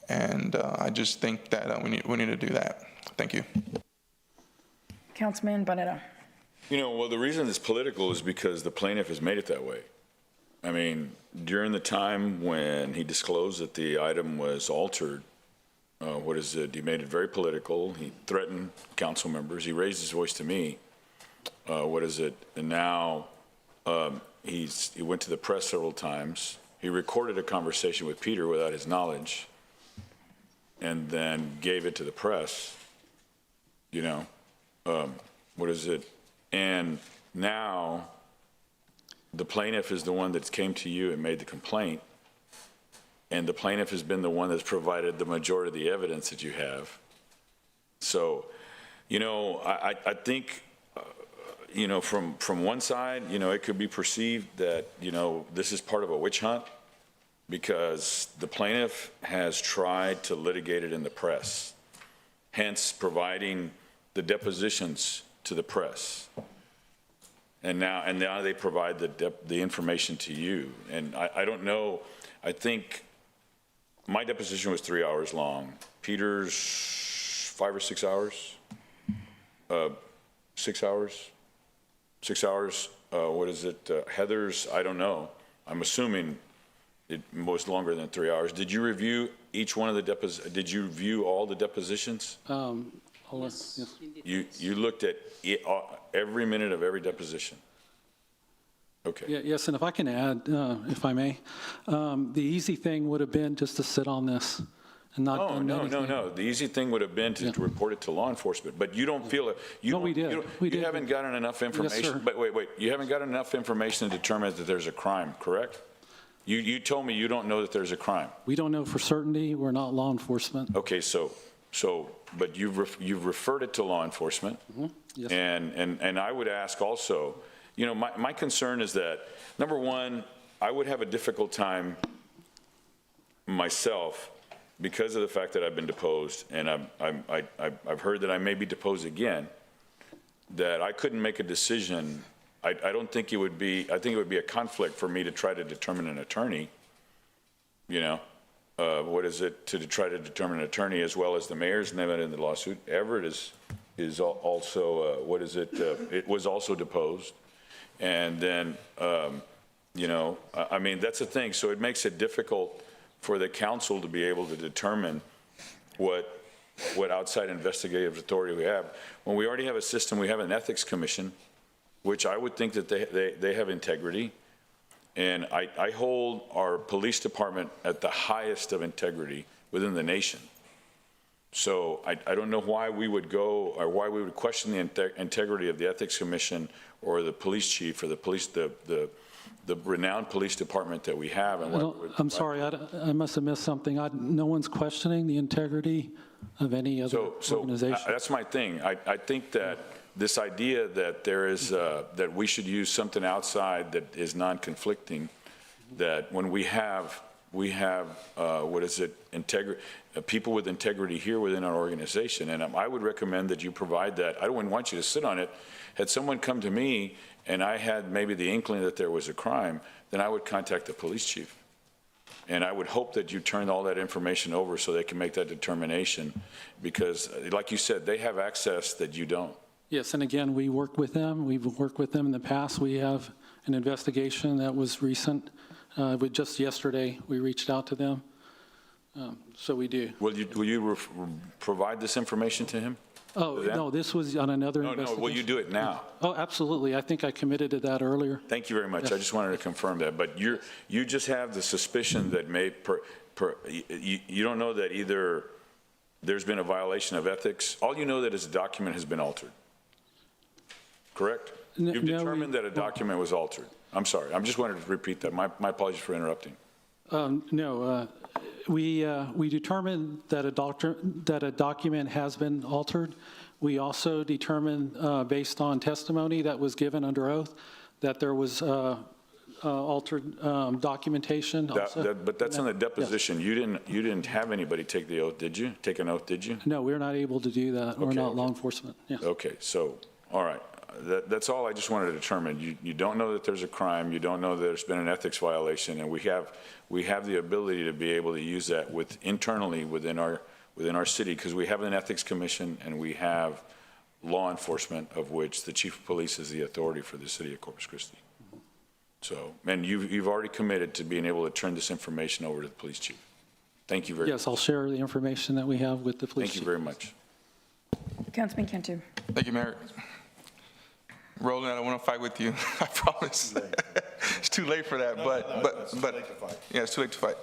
and I just think that we need to do that. Thank you. Councilman Bonetta. You know, well, the reason it's political is because the plaintiff has made it that way. I mean, during the time when he disclosed that the item was altered, he made it very political. He threatened council members. He raised his voice to me. And now he went to the press several times. He recorded a conversation with Peter without his knowledge and then gave it to the press, you know. And now the plaintiff is the one that came to you and made the complaint, and the plaintiff has been the one that's provided the majority of the evidence that you have. So, you know, I think, you know, from one side, you know, it could be perceived that, you know, this is part of a witch hunt because the plaintiff has tried to litigate it in the press, hence providing the depositions to the press. And now they provide the information to you. And I don't know, I think my deposition was 3 hours long. Peter's 5 or 6 hours? 6 hours? 6 hours, Heather's, I don't know. I'm assuming it was longer than 3 hours. Did you review each one of the did you review all the depositions? Yes. You looked at every minute of every deposition? Okay. Yes, and if I can add, if I may, the easy thing would have been just to sit on this and not done anything. No. The easy thing would have been to report it to law enforcement, but you don't feel it. You haven't gotten enough information. Yes, sir. But wait, you haven't gotten enough information to determine that there's a crime, correct? You told me you don't know that there's a crime. We don't know for certainty. We're not law enforcement. Okay, but you've referred it to law enforcement. Yes. And I would ask also, my concern is that, number one, I would have a difficult time myself because of the fact that I've been deposed, and I've heard that I may be deposed again, that I couldn't make a decision. I don't think it would be, I think it would be a conflict for me to try to determine an attorney, what is it, to try to determine an attorney as well as the mayor's name in the lawsuit. Everett is also, it was also deposed. And then, I mean, that's the thing. So it makes it difficult for the council to be able to determine what outside investigative authority we have. When we already have a system, we have an ethics commission, which I would think that they have integrity. And I hold our police department at the highest of integrity within the nation. So I don't know why we would go, or why we would question the integrity of the ethics commission or the police chief or the police, the renowned police department that we have. And I'm sorry, I must have missed something. No one's questioning the integrity of any other organization. That's my thing. I think that this idea that there is, that we should use something outside that is non-conflicting, that when we have people with integrity here within our organization, and I would recommend that you provide that. I wouldn't want you to sit on it. Had someone come to me and I had maybe the inkling that there was a crime, then I would contact the police chief. And I would hope that you turn all that information over so they can make that determination, because like you said, they have access that you don't. Yes, and again, we work with them. We've worked with them in the past. We have an investigation that was recent. Just yesterday, we reached out to them. So we do. Will you provide this information to him? Oh, no, this was on another investigation. No, will you do it now? Oh, absolutely. I think I committed to that earlier. Thank you very much. Yes. I just wanted to confirm that. But you just have the suspicion that you don't know that either there's been a violation of ethics. All you know that is a document has been altered. Correct? You've determined that a document was altered. I'm sorry. I just wanted to repeat that. My apologies for interrupting. No, we determined that a document has been altered. We also determined, based on testimony that was given under oath, that there was altered documentation. But that's in the deposition. Yes. You didn't have anybody take the oath, did you? Take an oath, did you? No, we're not able to do that. We're not law enforcement. Yes. Okay, so, all right. That's all I just wanted to determine. You don't know that there's a crime. You don't know that there's been an ethics violation, and we have the ability to be able to use that internally within our city, because we have an ethics commission and we have law enforcement, of which the chief of police is the authority for the city of Corpus Christi. So, and you've already committed to being able to turn this information over to the police chief. Thank you very much. Yes, I'll share the information that we have with the police chief. Thank you very much. Councilman Cantu. Thank you, Mayor. Roland, I don't want to fight with you. I promise. It's too late for that, but yeah, it's too late to fight.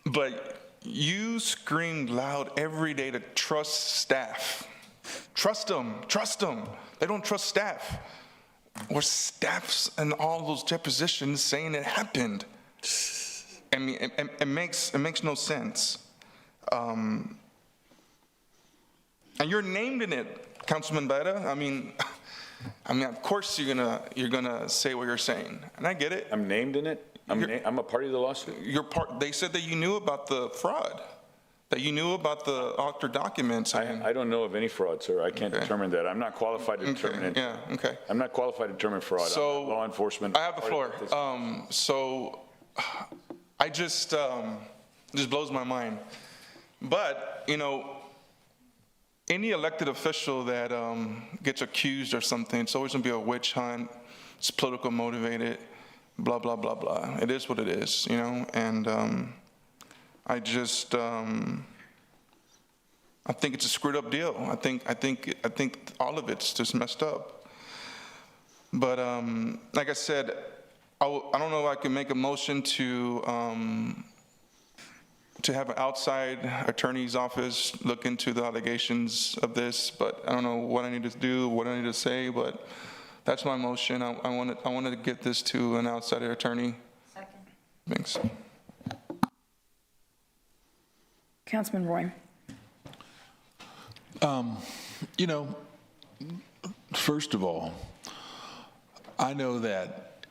But you screamed loud every day to trust staff. Trust them. They don't trust staff. Or staffs in all those depositions saying it happened. I mean, it makes no sense. And you're named in it, Councilman Beda. I mean, of course you're gonna say what you're saying, and I get it. I'm named in it. I'm a party of the lawsuit. They said that you knew about the fraud, that you knew about the altered documents. I don't know of any fraud, sir. I can't determine that. I'm not qualified to determine it. Yeah. Okay. I'm not qualified to determine fraud. So I'm law enforcement. I have the floor. So I just blows my mind. But any elected official that gets accused or something, it's always going to be a witch hunt. It's political motivated, blah, blah, blah, blah. It is what it is, and I I think it's a screwed up deal. I think all of it's just messed up. But like I said, I don't know if I can make a motion to have an outside attorney's office look into the allegations of this, but I don't know what I need to do, what I need to say, but that's my motion. I want to get this to an outside attorney. Second. Thanks. Councilman Roy. You know, first of all, I know that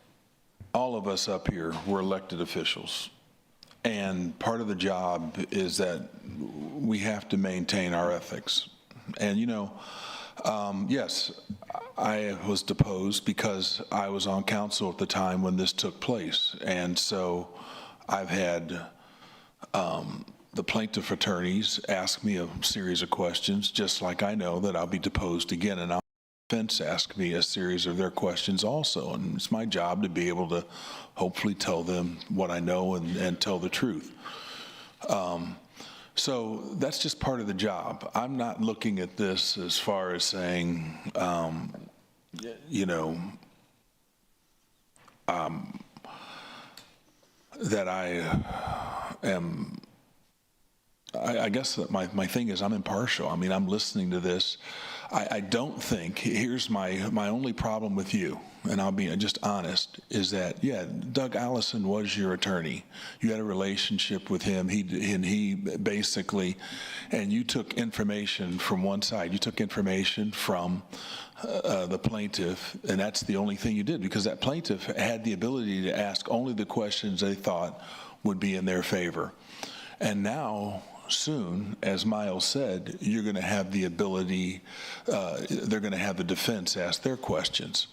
all of us up here were elected officials. And part of the job is that we have to maintain our ethics. And, you know, yes, I was deposed because I was on council at the time when this took place. And so I've had the plaintiff attorneys ask me a series of questions, just like I know that I'll be deposed again. And defense ask me a series of their questions also, and it's my job to be able to hopefully tell them what I know and tell the truth. So that's just part of the job. I'm not looking at this as far as saying, you know, that I am, I guess that my thing is I'm impartial. I mean, I'm listening to this. I don't think, here's my only problem with you, and I'll be just honest, is that, yeah, Doug Allison was your attorney. You had a relationship with him. He basically, and you took information from one side. You took information from the plaintiff, and that's the only thing you did, because that plaintiff had the ability to ask only the questions they thought would be in their favor. And now, soon, as Miles said, you're going to have the ability, they're going to have the defense ask their questions.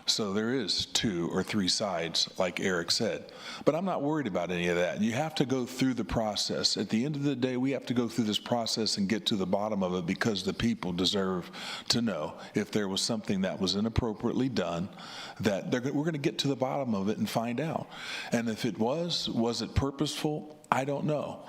So there is 2 or 3 sides, like Eric said. But I'm not worried about any of that. You have to go through the process. At the end of the day, we have to go through this process and get to the bottom of it, because the people deserve to know if there was something that was inappropriately done, that we're going to get to the bottom of it and find out. And if it was it purposeful? I don't know.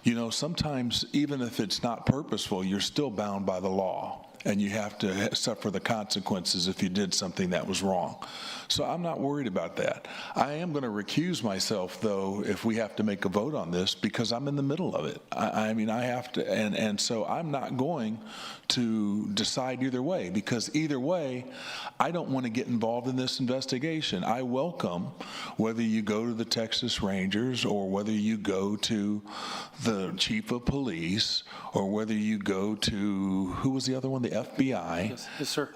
You know, sometimes even if it's not purposeful, you're still bound by the law, and you have to suffer the consequences if you did something that was wrong. So I'm not worried about that. I am going to recuse myself, though, if we have to make a vote on this, because I'm in the middle of it. I mean, I have to, and so I'm not going to decide either way, because either way, I don't want to get involved in this investigation. I welcome whether you go to the Texas Rangers, or whether you go to the chief of police, or whether you go to, who was the other one, the FBI? Yes, sir.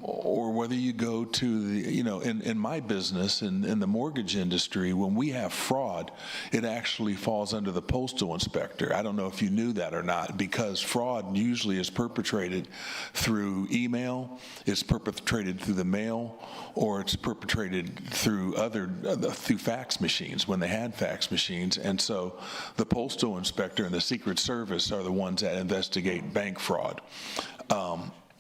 Or whether you go to the, you know, in my business, in the mortgage industry, when we have fraud, it actually falls under the postal inspector. I don't know if you knew that or not, because fraud usually is perpetrated through email, it's perpetrated through the mail, or it's perpetrated through through fax machines, when they had fax machines. And so the postal inspector and the Secret Service are the ones that investigate bank fraud.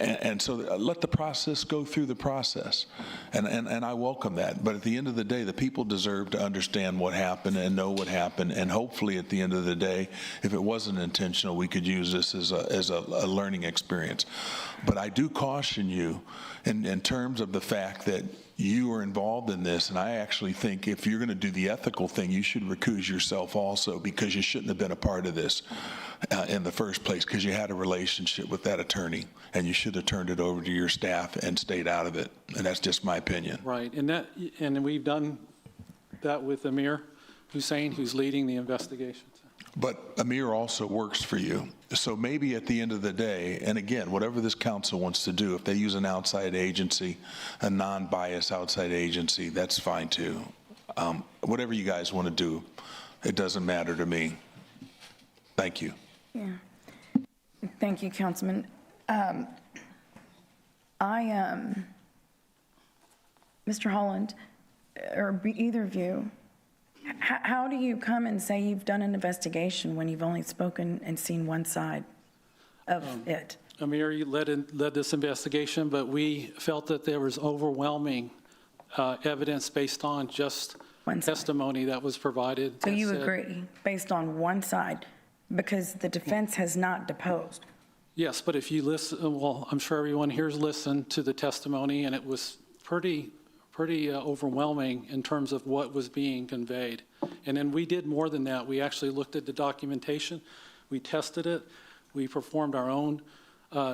And so let the process go through the process, and I welcome that. But at the end of the day, the people deserve to understand what happened and know what happened, and hopefully at the end of the day, if it wasn't intentional, we could use this as a learning experience. But I do caution you in terms of the fact that you are involved in this, and I actually think if you're going to do the ethical thing, you should recuse yourself also, because you shouldn't have been a part of this in the first place, because you had a relationship with that attorney, and you should have turned it over to your staff and stayed out of it. And that's just my opinion. Right, and we've done that with Amir Hussein, who's leading the investigation. But Amir also works for you. So maybe at the end of the day, and again, whatever this council wants to do, if they use an outside agency, a non-biased outside agency, that's fine too. Whatever you guys want to do, it doesn't matter to me. Thank you. Yeah. Thank you, Councilman. Mr. Holland, or either of you, how do you come and say you've done an investigation when you've only spoken and seen one side of it? Amir, you led this investigation, but we felt that there was overwhelming evidence based on just testimony that was provided. So you agree, based on one side, because the defense has not deposed? Yes, but if you listen, well, I'm sure everyone here's listened to the testimony, and it was pretty overwhelming in terms of what was being conveyed. And then we did more than that. We actually looked at the documentation, we tested it, we performed our own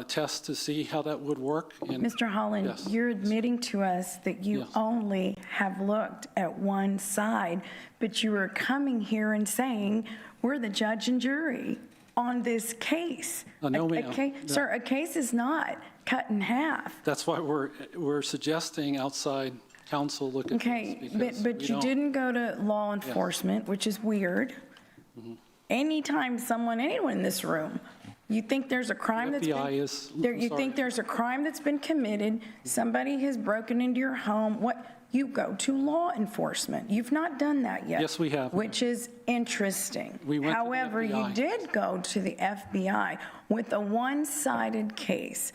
tests to see how that would work. And Mr. Holland, yes. you're admitting to us that you Yes. only have looked at one side, but you are coming here and saying, we're the judge and jury on this case. No, ma'am. Sir, a case is not cut in half. That's why we're suggesting outside counsel look at Okay, this. because but we you don't- didn't go to law enforcement, which is weird. Anytime anyone in this room, you think there's a crime that's been... FBI is- You sorry. think there's a crime that's been committed, somebody has broken into your home, you go to law enforcement. You've not done that yet. Yes, we have. Which is interesting. We went to the However, you FBI. did go to the FBI with a one-sided case,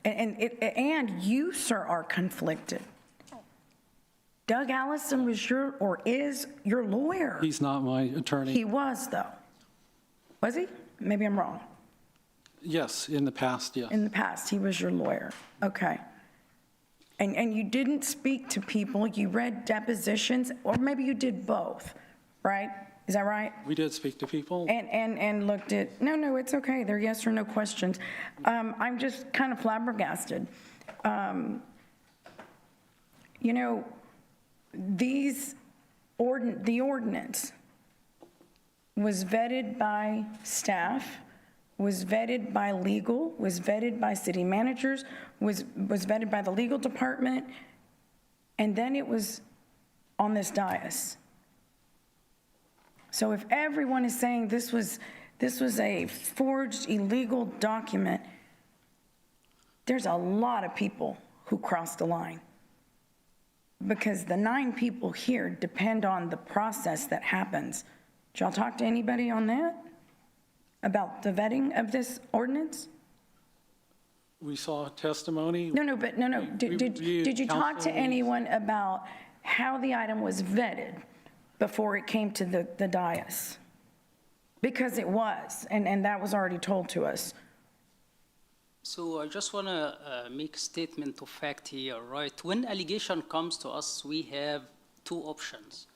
and you, sir, are conflicted. Doug Allison was is your lawyer. He's not my attorney. He was, though. Was he? Maybe I'm wrong. Yes, in the past, yes. In the past, he was your lawyer. Okay. And you didn't speak to people, you read depositions, or maybe you did both, right? Is that right? We did speak to people. And looked at, no, it's okay, they're yes or no questions. I'm just kind of flabbergasted. You know, the ordinance was vetted by staff, was vetted by legal, was vetted by city managers, was vetted by the legal department, and then it was on this dais. So if everyone is saying this was a forged illegal document, there's a lot of people who crossed the line. Because the 9 people here depend on the process that happens. Did y'all talk to anybody on that? About the vetting of this ordinance? We saw testimony. No. Did you talk to anyone about how the item was vetted before it came to the dais? Because it was, and that was already told to us. So I just want to make a statement of fact here, right? When allegation comes to us, we have 2 options: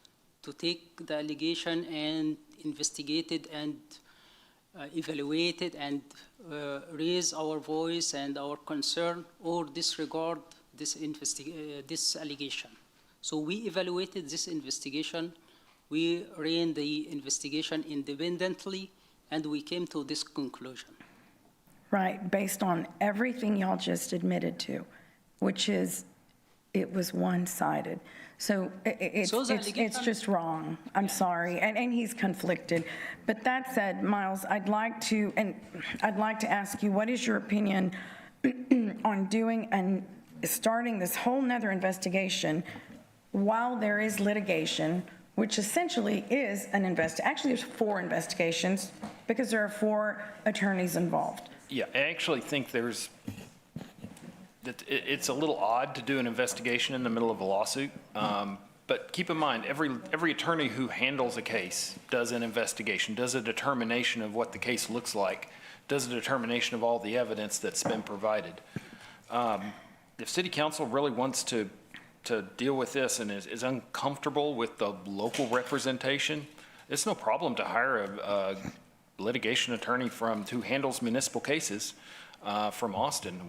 to take the allegation and investigate it and evaluate it and raise our voice and our concern, or disregard this allegation. So we evaluated this investigation, we ran the investigation independently, and we came to this conclusion. Right, based on everything y'all just admitted to, which is it was one-sided. So it's just wrong. I'm sorry, and he's conflicted. But that said, Miles, I'd like to ask you, what is your opinion on doing and starting this whole nother investigation while there is litigation, which essentially is an actually there's 4 investigations because there are 4 attorneys involved. Yeah, I actually think it's a little odd to do an investigation in the middle of a lawsuit. But keep in mind, every attorney who handles a case does an investigation, does a determination of what the case looks like, does a determination of all the evidence that's been provided. If city council really wants to deal with this and is uncomfortable with the local representation, it's no problem to hire a litigation attorney who handles municipal cases from Austin.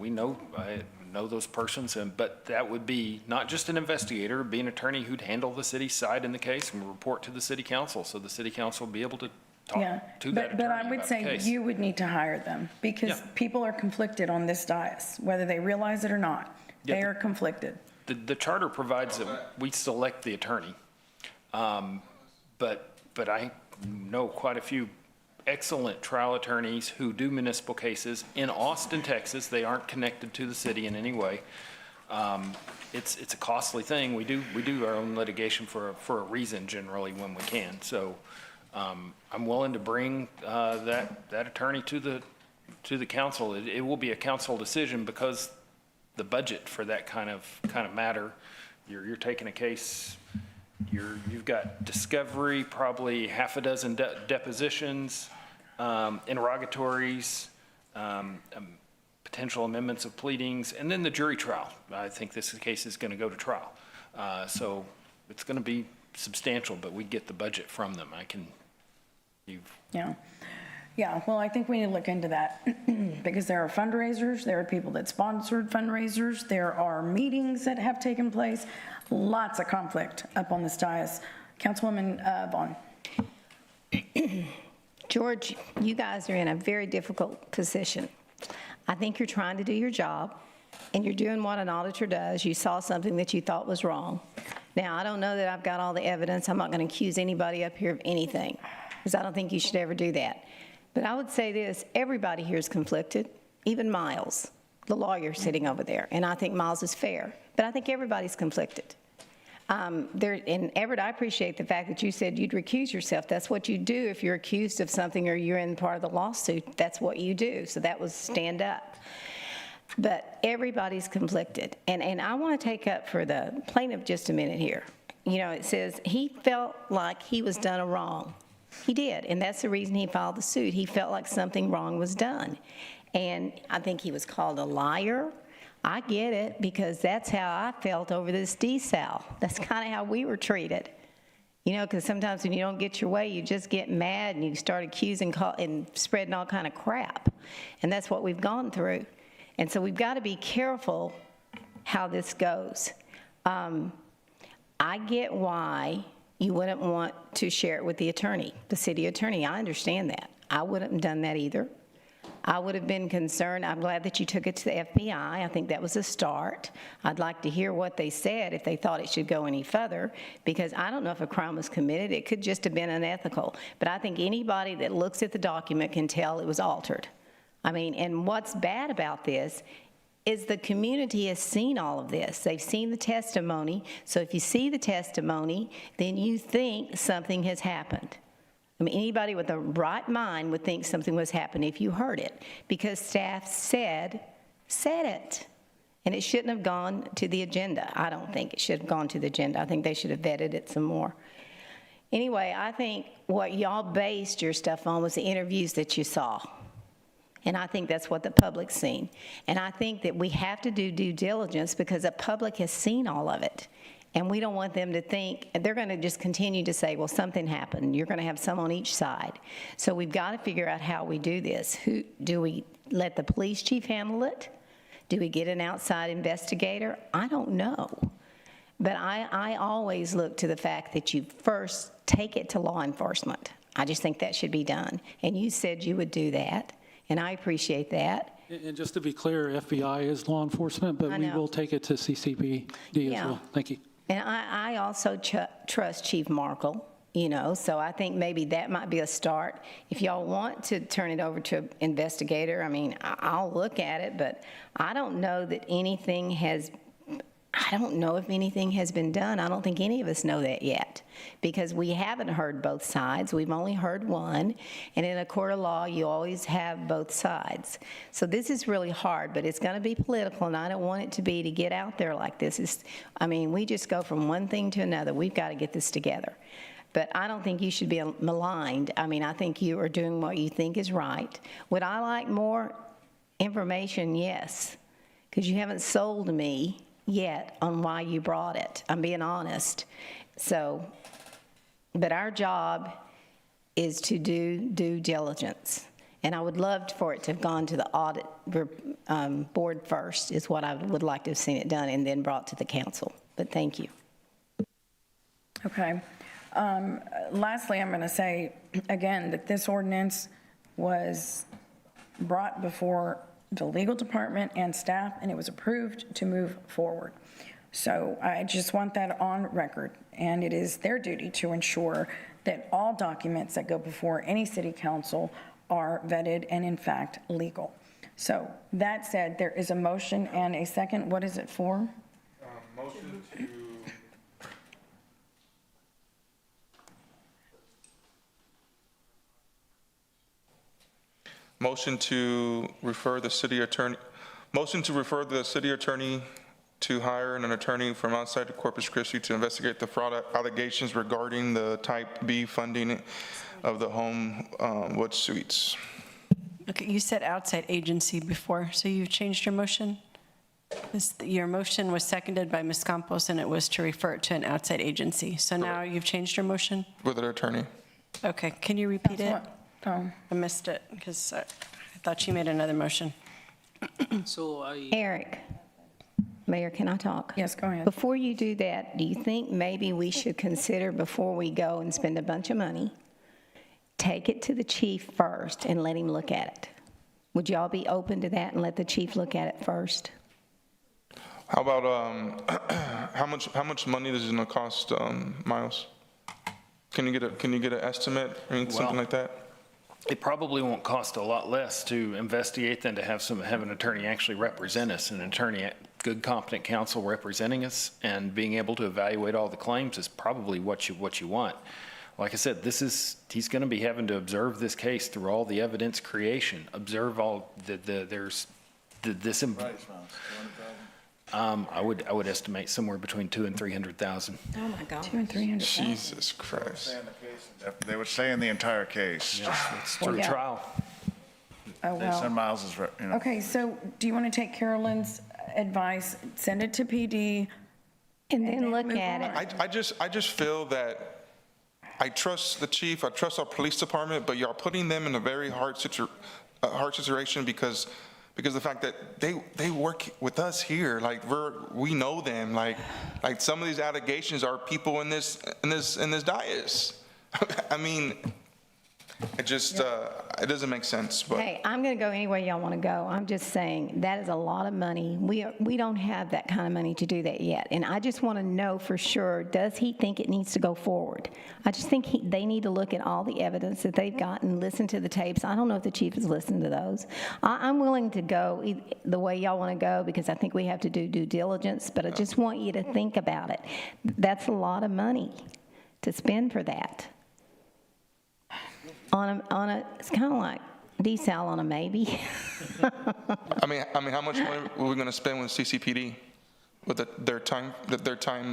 I know those persons, but that would be not just an investigator, it'd be an attorney who'd handle the city side in the case and report to the city council, so the city council would be able to talk to that attorney But I would about the say case. you would need to hire them because people are conflicted on this dais, whether they realize it or not. They are conflicted. The charter provides that we select the attorney, but I know quite a few excellent trial attorneys who do municipal cases in Austin, Texas. They aren't connected to the city in any way. It's a costly thing. We do our own litigation for a reason generally when we can. So I'm willing to bring that attorney to the council. It will be a council decision because the budget for that kind of matter, you're taking a case. You've got discovery, probably half a dozen depositions, interrogatories, potential amendments of pleadings, and then the jury trial. I think this case is going to go to trial. So it's going to be substantial, but we get the budget from them. Yeah, well, I think we need to look into that because there are fundraisers, there are people that sponsored fundraisers, there are meetings that have taken place, lots of conflict up on this dais. Councilwoman Vaughn. George, you guys are in a very difficult position. I think you're trying to do your job, and you're doing what an auditor does. You saw something that you thought was wrong. Now, I don't know that I've got all the evidence. I'm not going to accuse anybody up here of anything, because I don't think you should ever do that. But I would say this, everybody here is conflicted, even Miles, the lawyer sitting over there, and I think Miles is fair, but I think everybody's conflicted. And Everett, I appreciate the fact that you said you'd recuse yourself. That's what you do if you're accused of something or you're in part of the lawsuit. That's what you do. So that was stand up. But everybody's conflicted. And I want to take up for the plaintiff just a minute here. You know, it says he felt like he was done a wrong. He did, and that's the reason he filed the suit. He felt like something wrong was done. And I think he was called a liar. I get it, because that's how I felt over this desal. That's kind of how we were treated. You know, because sometimes when you don't get your way, you just get mad and you start accusing and spreading all kind of crap. And that's what we've gone through. And so we've got to be careful how this goes. I get why you wouldn't want to share it with the attorney, the city attorney. I understand that. I wouldn't have done that either. I would have been concerned. I'm glad that you took it to the FBI. I think that was a start. I'd like to hear what they said if they thought it should go any further, because I don't know if a crime was committed. It could just have been unethical. But I think anybody that looks at the document can tell it was altered. I mean, and what's bad about this is the community has seen all of this. They've seen the testimony. So if you see the testimony, then you think something has happened. I mean, anybody with a right mind would think something was happening if you heard it, because staff said it. And it shouldn't have gone to the agenda. I don't think it should have gone to the agenda. I think they should have vetted it some more. Anyway, I think what y'all based your stuff on was the interviews that you saw. And I think that's what the public's seen. And I think that we have to do due diligence because the public has seen all of it. And we don't want them to think, they're going to just continue to say, well, something happened. You're going to have some on each side. So we've got to figure out how we do this. Do we let the police chief handle it? Do we get an outside investigator? I don't know. But I always look to the fact that you first take it to law enforcement. I just think that should be done. And you said you would do that. And I appreciate that. And just to be clear, FBI is law enforcement, but we will take it to CCPD as well. Thank you. And I also trust Chief Markle, you know, so I think maybe that might be a start. If y'all want to turn it over to an investigator, I mean, I'll look at it, but I don't know that anything has, I don't know if anything has been done. I don't think any of us know that yet, because we haven't heard both sides. We've only heard one, and in a court of law, you always have both sides. So this is really hard, but it's going to be political, and I don't want it to be to get out there like this. I mean, we just go from one thing to another. We've got to get this together. But I don't think you should be maligned. I mean, I think you are doing what you think is right. Would I like more information? Yes, because you haven't sold me yet on why you brought it. I'm being honest. So, but our job is to do due diligence. And I would love for it to have gone to the audit board first, is what I would like to have seen it done, and then brought to the council. But thank you. Okay. Lastly, I'm going to say again that this ordinance was brought before the legal department and staff, and it was approved to move forward. So I just want that on record, and it is their duty to ensure that all documents that go before any city council are vetted and in fact legal. So that said, there is a motion and a second. What is it for? Motion to refer the city attorney to hire an attorney from outside of Corpus Christi to investigate the fraud allegations regarding the Type B funding of the Homewood Suites. Okay, you said outside agency before, so you've changed your motion? Your motion was seconded by Ms. Campos, and it was to refer it to an outside agency. So now you've changed your motion? With an attorney. Okay, can you repeat it? Oh. I missed it, because I thought you made another motion. So Eric, Mayor, can I talk? Yes, go ahead. Before you do that, do you think maybe we should consider, before we go and spend a bunch of money, take it to the chief first and let him look at it? Would y'all be open to that and let the chief look at it first? How about, how much money is it gonna cost, Miles? Can you get an estimate or something like that? It probably won't cost a lot less to investigate than to have an attorney actually represent us. An attorney, good competent counsel representing us and being able to evaluate all the claims is probably what you want. Like I said, he's going to be having to observe this case through all the evidence creation, observe all this. I would estimate somewhere between $200,000 and $300,000. Oh, my God. $200,000 and $300,000. Jesus Christ. They would stay in the entire case. It's through yeah. trial. Oh, Based on well. Miles's, Okay, so do you want to take Carolyn's advice, send it to PD? And then look move at on? it. I just feel that I trust the chief, I trust our police department, but y'all putting them in a very hard situation because the fact that they work with us here, like we know them, like some of these allegations are people in this dais. I mean, it just it doesn't make sense. But Hey, I'm going to go any way y'all want to go. I'm just saying, that is a lot of money. We don't have that kind of money to do that yet. And I just want to know for sure, does he think it needs to go forward? I just think they need to look at all the evidence that they've gotten, listen to the tapes. I don't know if the chief has listened to those. I'm willing to go the way y'all want to go because I think we have to do due diligence, but I just want you to think about it. That's a lot of money to spend for that. It's kind of like desal on a maybe. I mean, how much money are we going to spend with CCPD with their time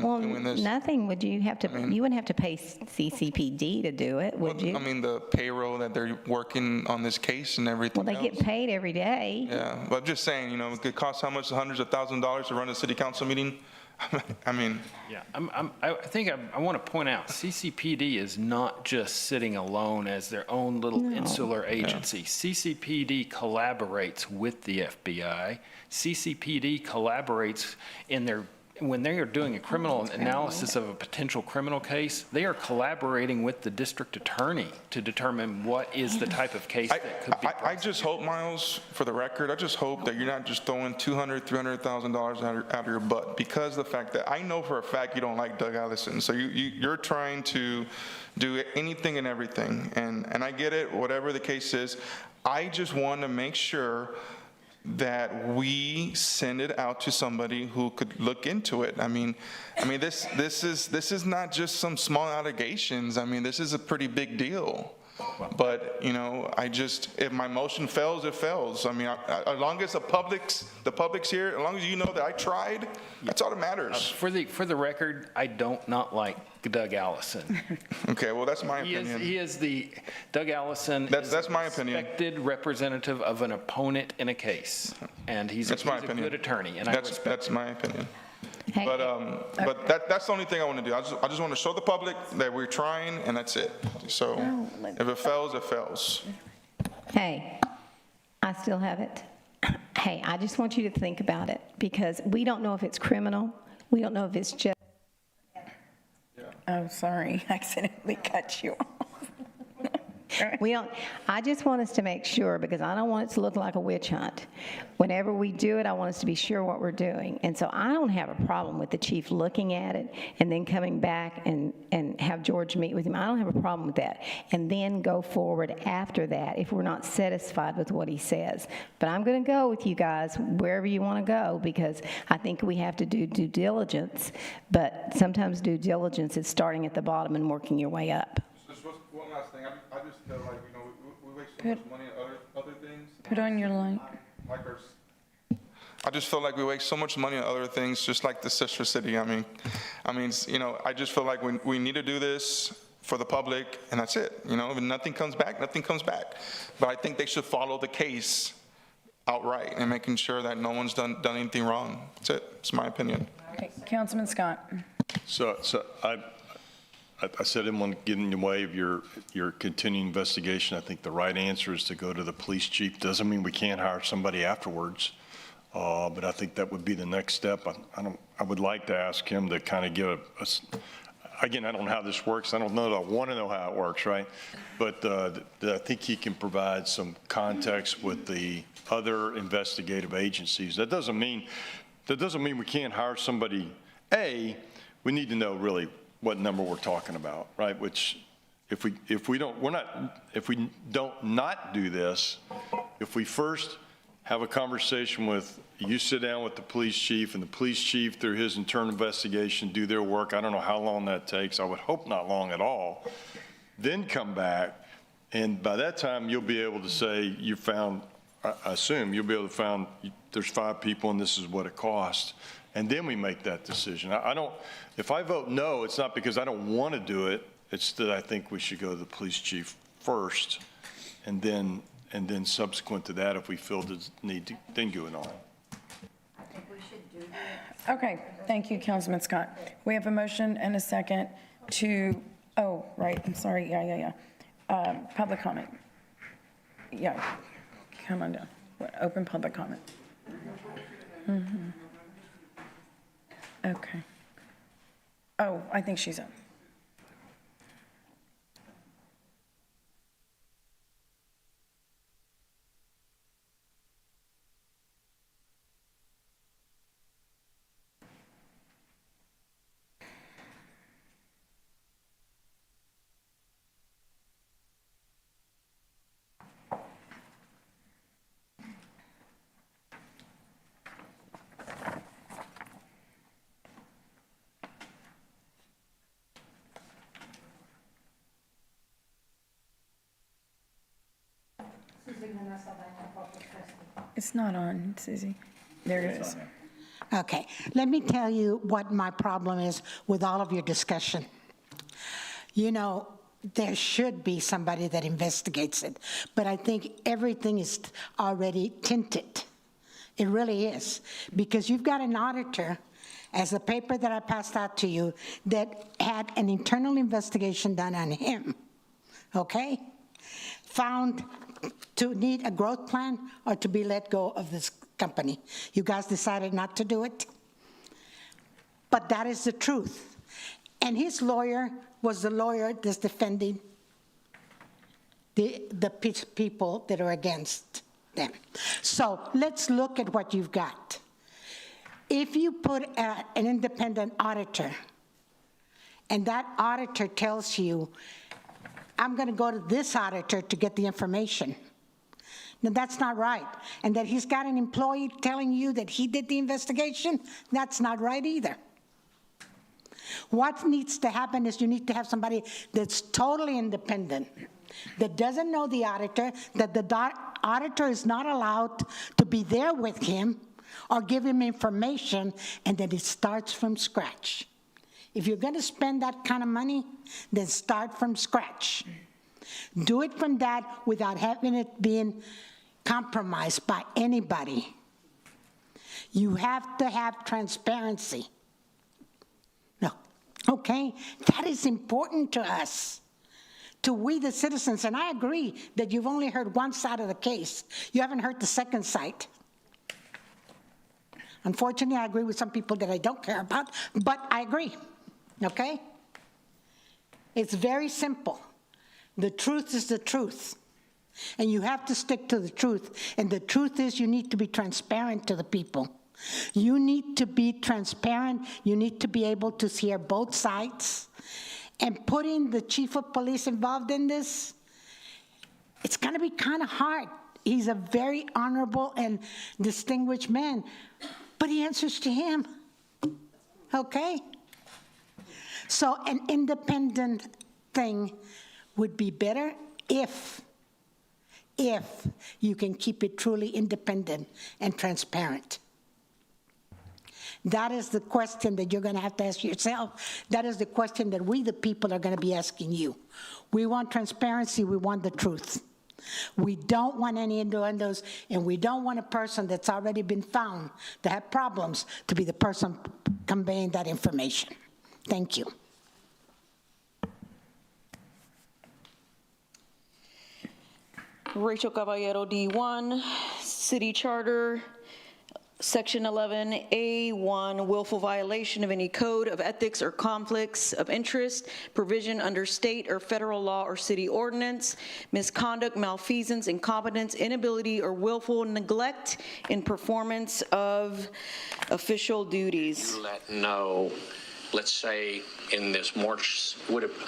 doing this? Nothing. Would you have to? You wouldn't have to pay CCPD to do it, would you? I mean, the payroll that they're working on this case and everything. Well, they get paid every day. Yeah, but I'm just saying, it could cost how much? Hundreds of thousands of dollars to run a city council meeting. I mean, yeah, I think I want to point out, CCPD is not just sitting alone as their own little insular agency. CCPD collaborates with the FBI. CCPD collaborates when they are doing a criminal analysis of a potential criminal case, they are collaborating with the district attorney to determine what is the type of case that could be I just hope, Miles, for the record, I just hope that you're not just throwing $200,000, $300,000 out of your butt, because the fact that I know for a fact you don't like Doug Allison. So you're trying to do anything and everything. And I get it, whatever the case is. I just want to make sure that we send it out to somebody who could look into it. I mean, this is not just some small allegations. I mean, this is a pretty big deal. But if my motion fails, it fails. I mean, as long as the public's here, as long as you know that I tried, that's all that matters. For the record, I don't not like Doug Allison. Okay, well, that's my opinion. He is Doug Allison. That's my opinion. Respected representative of an opponent in a case, and he's a good attorney. And that's my opinion. Hey. But that's the only thing I want to do. I just want to show the public that we're trying, and that's it. So if it fails, it fails. Hey, I still have it. Hey, I just want you to think about it, because we don't know if it's criminal. We don't know if it's just. Oh, sorry, I accidentally cut you off. I just want us to make sure, because I don't want it to look like a witch hunt. Whenever we do it, I want us to be sure what we're doing. And so I don't have a problem with the chief looking at it and then coming back and have George meet with him. I don't have a problem with that. And then go forward after that if we're not satisfied with what he says. But I'm going to go with you guys wherever you want to go, because I think we have to do due diligence. But sometimes due diligence is starting at the bottom and working your way up. One last thing. I just feel like, we waste so much money on other things. Put on your light. I just feel like we waste so much money on other things, just like the sister city. I mean, I just feel like we need to do this for the public, and that's it. You know, if nothing comes back, nothing comes back. But I think they should follow the case outright and making sure that no one's done anything wrong. That's it. It's my opinion. Okay, Councilman Scott. So I said I didn't want to get in the way of your continuing investigation. I think the right answer is to go to the police chief. Doesn't mean we can't hire somebody afterwards, but I think that would be the next step. I would like to ask him to kind of give again, I don't know how this works. I don't know that I want to know how it works, right? But I think he can provide some context with the other investigative agencies. That doesn't mean we can't hire somebody. We need to know really what number we're talking about, right? Which, if we don't not do this, if we first have a conversation with, you sit down with the police chief, and the police chief, through his internal investigation, do their work. I don't know how long that takes. I would hope not long at all. Then come back, and by that time, you'll be able to say you found, I assume you'll be able to find there's 5 people and this is what it costs. And then we make that decision. If I vote no, it's not because I don't want to do it. It's that I think we should go to the police chief first, and then subsequent to that, if we feel the need to, then go on. Okay, thank you, Councilman Scott. We have a motion and a second to, oh, right, I'm sorry, yeah. Public comment. Yeah, come on down. Open public comment. Okay. Oh, I think she's up. It's not on, Susie. There it is. Okay, let me tell you what my problem is with all of your discussion. You know, there should be somebody that investigates it, but I think everything is already tinted. It really is, because you've got an auditor, as the paper that I passed out to you, that had an internal investigation done on him, okay? Found to need a growth plan or to be let go of this company. You guys decided not to do it, but that is the truth. And his lawyer was the lawyer that's defending the people that are against them. So let's look at what you've got. If you put an independent auditor, and that auditor tells you, I'm going to go to this auditor to get the information. Now, that's not right. And that he's got an employee telling you that he did the investigation, that's not right either. What needs to happen is you need to have somebody that's totally independent, that doesn't know the auditor, that the auditor is not allowed to be there with him or give him information, and that it starts from scratch. If you're going to spend that kind of money, then start from scratch. Do it from that without having it being compromised by anybody. You have to have transparency. No, okay? That is important to us, to we the citizens. And I agree that you've only heard one side of the case. You haven't heard the second side. Unfortunately, I agree with some people that I don't care about, but I agree. Okay? It's very simple. The truth is the truth. And you have to stick to the truth. And the truth is you need to be transparent to the people. You need to be transparent. You need to be able to hear both sides. And putting the chief of police involved in this, it's going to be kind of hard. He's a very honorable and distinguished man, but he answers to him. Okay? So an independent thing would be better if you can keep it truly independent and transparent. That is the question that you're going to have to ask yourself. That is the question that we, the people, are going to be asking you. We want transparency. We want the truth. We don't want any innuendos, and we don't want a person that's already been found to have problems to be the person conveying that information. Thank you. Rachel Caballero, D1, City Charter, Section 11A1, willful violation of any code of ethics or conflicts of interest, provision under state or federal law or city ordinance, misconduct, malfeasance, incompetence, inability, or willful neglect in performance of official duties. Let know, let's say in this March,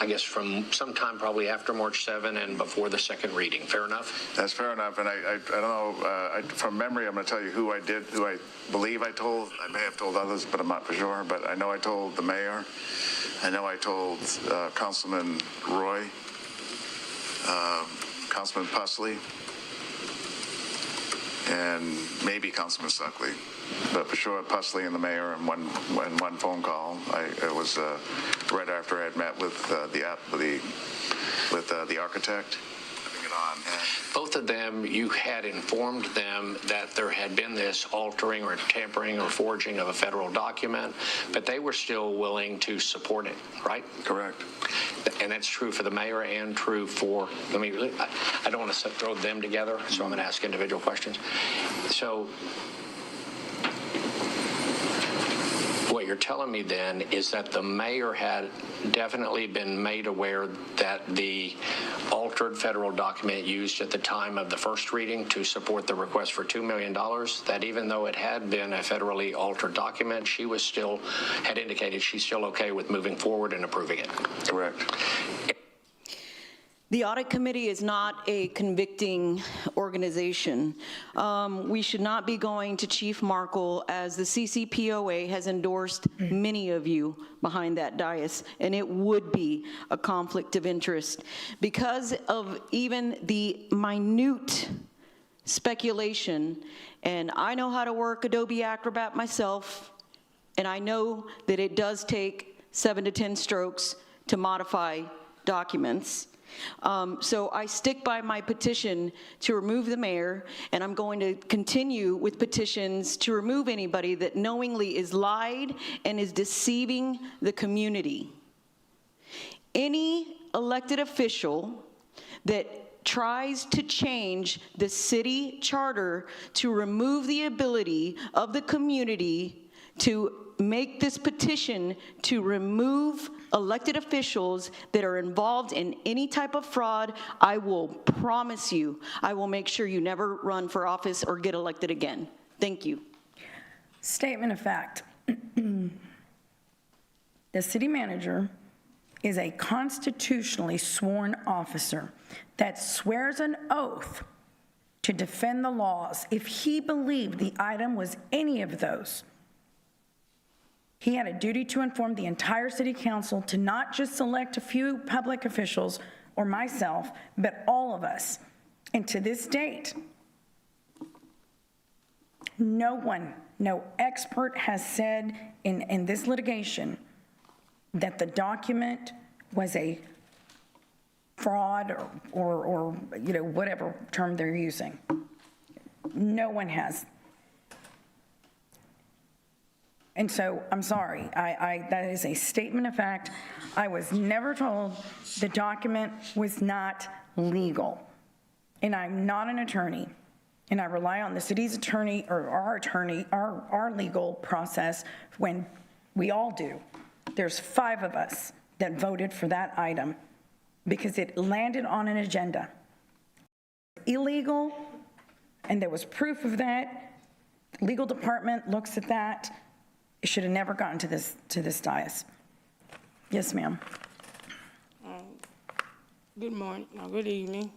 I guess from sometime probably after March 7 and before the second reading. Fair enough? That's fair enough, and I don't know, from memory, I'm going to tell you who I believe I told. I may have told others, but I'm not for sure. But I know I told the mayor. I know I told Councilman Roy, Councilman Pusley, and maybe Councilman Suckley. But for sure, Pusley and the mayor in one phone call. It was right after I had met with the architect. Both of them, you had informed them that there had been this altering or tampering or forging of a federal document, but they were still willing to support it, right? Correct. And that's true for the mayor and true for, I don't want to throw them together, so I'm going to ask individual questions. So what you're telling me then is that the mayor had definitely been made aware that the altered federal document used at the time of the first reading to support the request for $2 million, that even though it had been a federally altered document, she was still, had indicated she's still okay with moving forward and approving it. Correct. The audit committee is not a convicting organization. We should not be going to Chief Markle, as the CCPOA has endorsed many of you behind that dais, and it would be a conflict of interest because of even the minute speculation. And I know how to work Adobe Acrobat myself, and I know that it does take 7 to 10 strokes to modify documents. So I stick by my petition to remove the mayor, and I'm going to continue with petitions to remove anybody that knowingly is lied and is deceiving the community. Any elected official that tries to change the city charter to remove the ability of the community to make this petition to remove elected officials that are involved in any type of fraud, I will promise you, I will make sure you never run for office or get elected again. Thank you. Statement of fact. The city manager is a constitutionally sworn officer that swears an oath to defend the laws. If he believed the item was any of those, he had a duty to inform the entire city council to not just select a few public officials or myself, but all of us. And to this date, no one, no expert has said in this litigation that the document was a fraud or you know, whatever term they're using. No one has. And so, I'm sorry, that is a statement of fact. I was never told the document was not legal. And I'm not an attorney, and I rely on the city's attorney, or our attorney, our legal process when we all do. There's 5 of us that voted for that item because it landed on an agenda. Illegal, and there was proof of that. The legal department looks at that. It should have never gotten to this dais. Yes, ma'am. Good morning, good evening.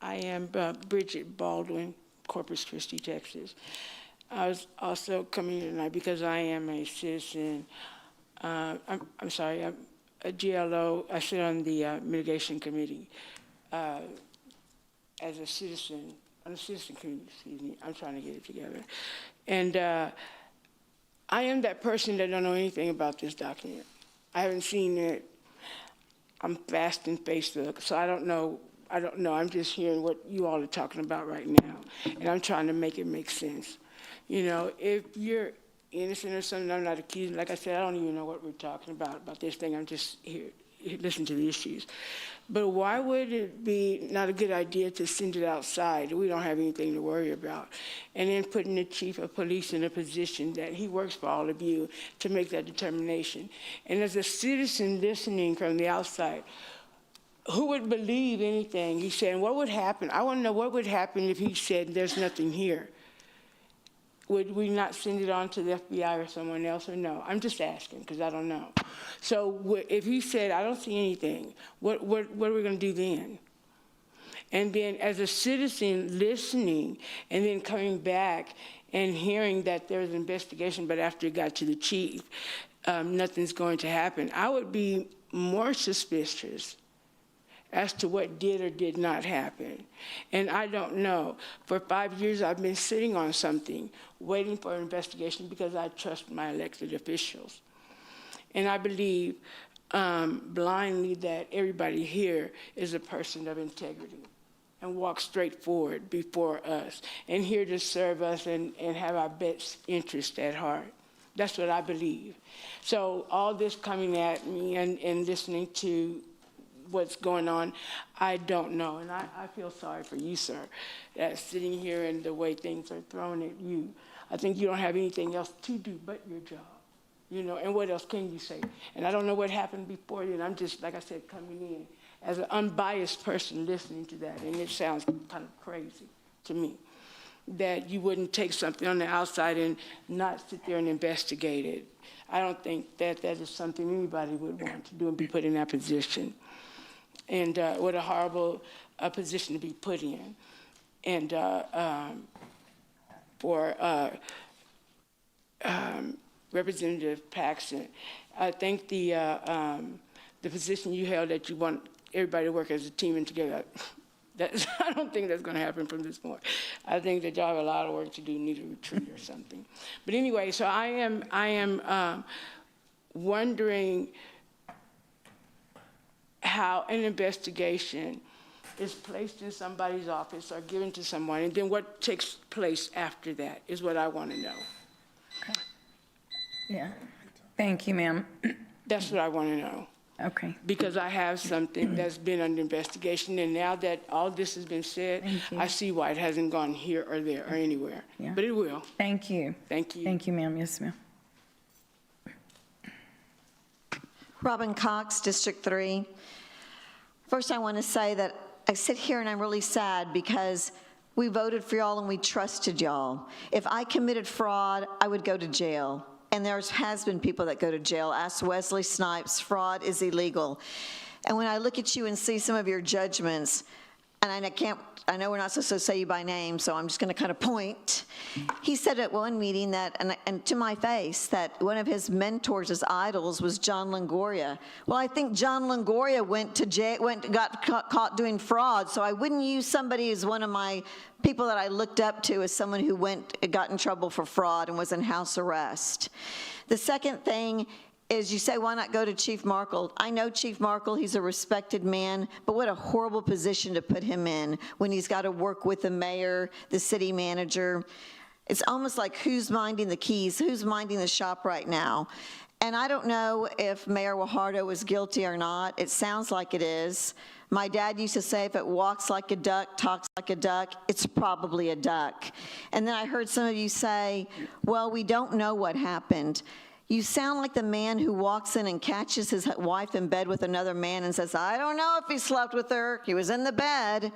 I am Bridget Baldwin, Corpus Christi, Texas. I was also coming here tonight because I am a citizen. I'm sorry, I'm a GLO. I sit on the mitigation committee as a citizen, on the citizen committee, excuse me. I'm trying to get it together. And I am that person that don't know anything about this document. I haven't seen it. I'm fasting Facebook, so I don't know. I'm just hearing what you all are talking about right now, and I'm trying to make it make sense. You know, if you're innocent or something, I'm not accusing. Like I said, I don't even know what we're talking about this thing. I'm just here, listen to the issues. But why would it be not a good idea to send it outside? We don't have anything to worry about. And then putting the chief of police in a position that he works for all of you to make that determination. And as a citizen listening from the outside, who would believe anything he said? And what would happen? I want to know what would happen if he said there's nothing here. Would we not send it on to the FBI or someone else, or no? I'm just asking because I don't know. So if he said, I don't see anything, what are we going to do then? And then as a citizen listening and then coming back and hearing that there was an investigation, but after it got to the chief, nothing's going to happen, I would be more suspicious as to what did or did not happen. And I don't know. For 5 years, I've been sitting on something, waiting for an investigation because I trust my elected officials. And I believe blindly that everybody here is a person of integrity and walks straight forward before us and here to serve us and have our best interest at heart. That's what I believe. So all this coming at me and listening to what's going on, I don't know. And I feel sorry for you, sir, that sitting here and the way things are thrown at you. I think you don't have anything else to do but your job, you know, and what else can you say? And I don't know what happened before then. I'm just, like I said, coming in as an unbiased person listening to that, and it sounds kind of crazy to me that you wouldn't take something on the outside and not sit there and investigate it. I don't think that is something anybody would want to do and be put in that position. And what a horrible position to be put in. And for Representative Paxton, I think the position you held that you want everybody to work as a team and together, I don't think that's going to happen from this point. I think that y'all have a lot of work to do, need a retreat or something. But anyway, so I am wondering how an investigation is placed in somebody's office or given to someone, and then what takes place after that is what I want to know. Okay. Yeah. Thank you, ma'am. That's what I want to know. Okay. Because I have something that's been under investigation, and now that all this has been said, I see why it hasn't gone here or there or anywhere. Yeah. But it will. Thank you. Thank you. Thank you, ma'am. Yes, ma'am. Robin Cox, District 3. First, I want to say that I sit here and I'm really sad because we voted for y'all and we trusted y'all. If I committed fraud, I would go to jail. And there has been people that go to jail. Ask Wesley Snipes, fraud is illegal. And when I look at you and see some of your judgments, and I know we're not supposed to say you by name, so I'm just going to kind of point. He said at one meeting that, and to my face, that one of his mentors, his idols, was John Longoria. Well, I think John Longoria went to jail, got caught doing fraud, so I wouldn't use somebody as one of my people that I looked up to as someone who got in trouble for fraud and was in house arrest. The second thing is you say, why not go to Chief Markle? I know Chief Markle, he's a respected man, but what a horrible position to put him in when he's got to work with the mayor, the city manager. It's almost like who's minding the keys, who's minding the shop right now? And I don't know if Mayor Guajardo is guilty or not. It sounds like it is. My dad used to say, if it walks like a duck, talks like a duck, it's probably a duck. And then I heard some of you say, well, we don't know what happened. You sound like the man who walks in and catches his wife in bed with another man and says, I don't know if he slept with her, he was in the bed.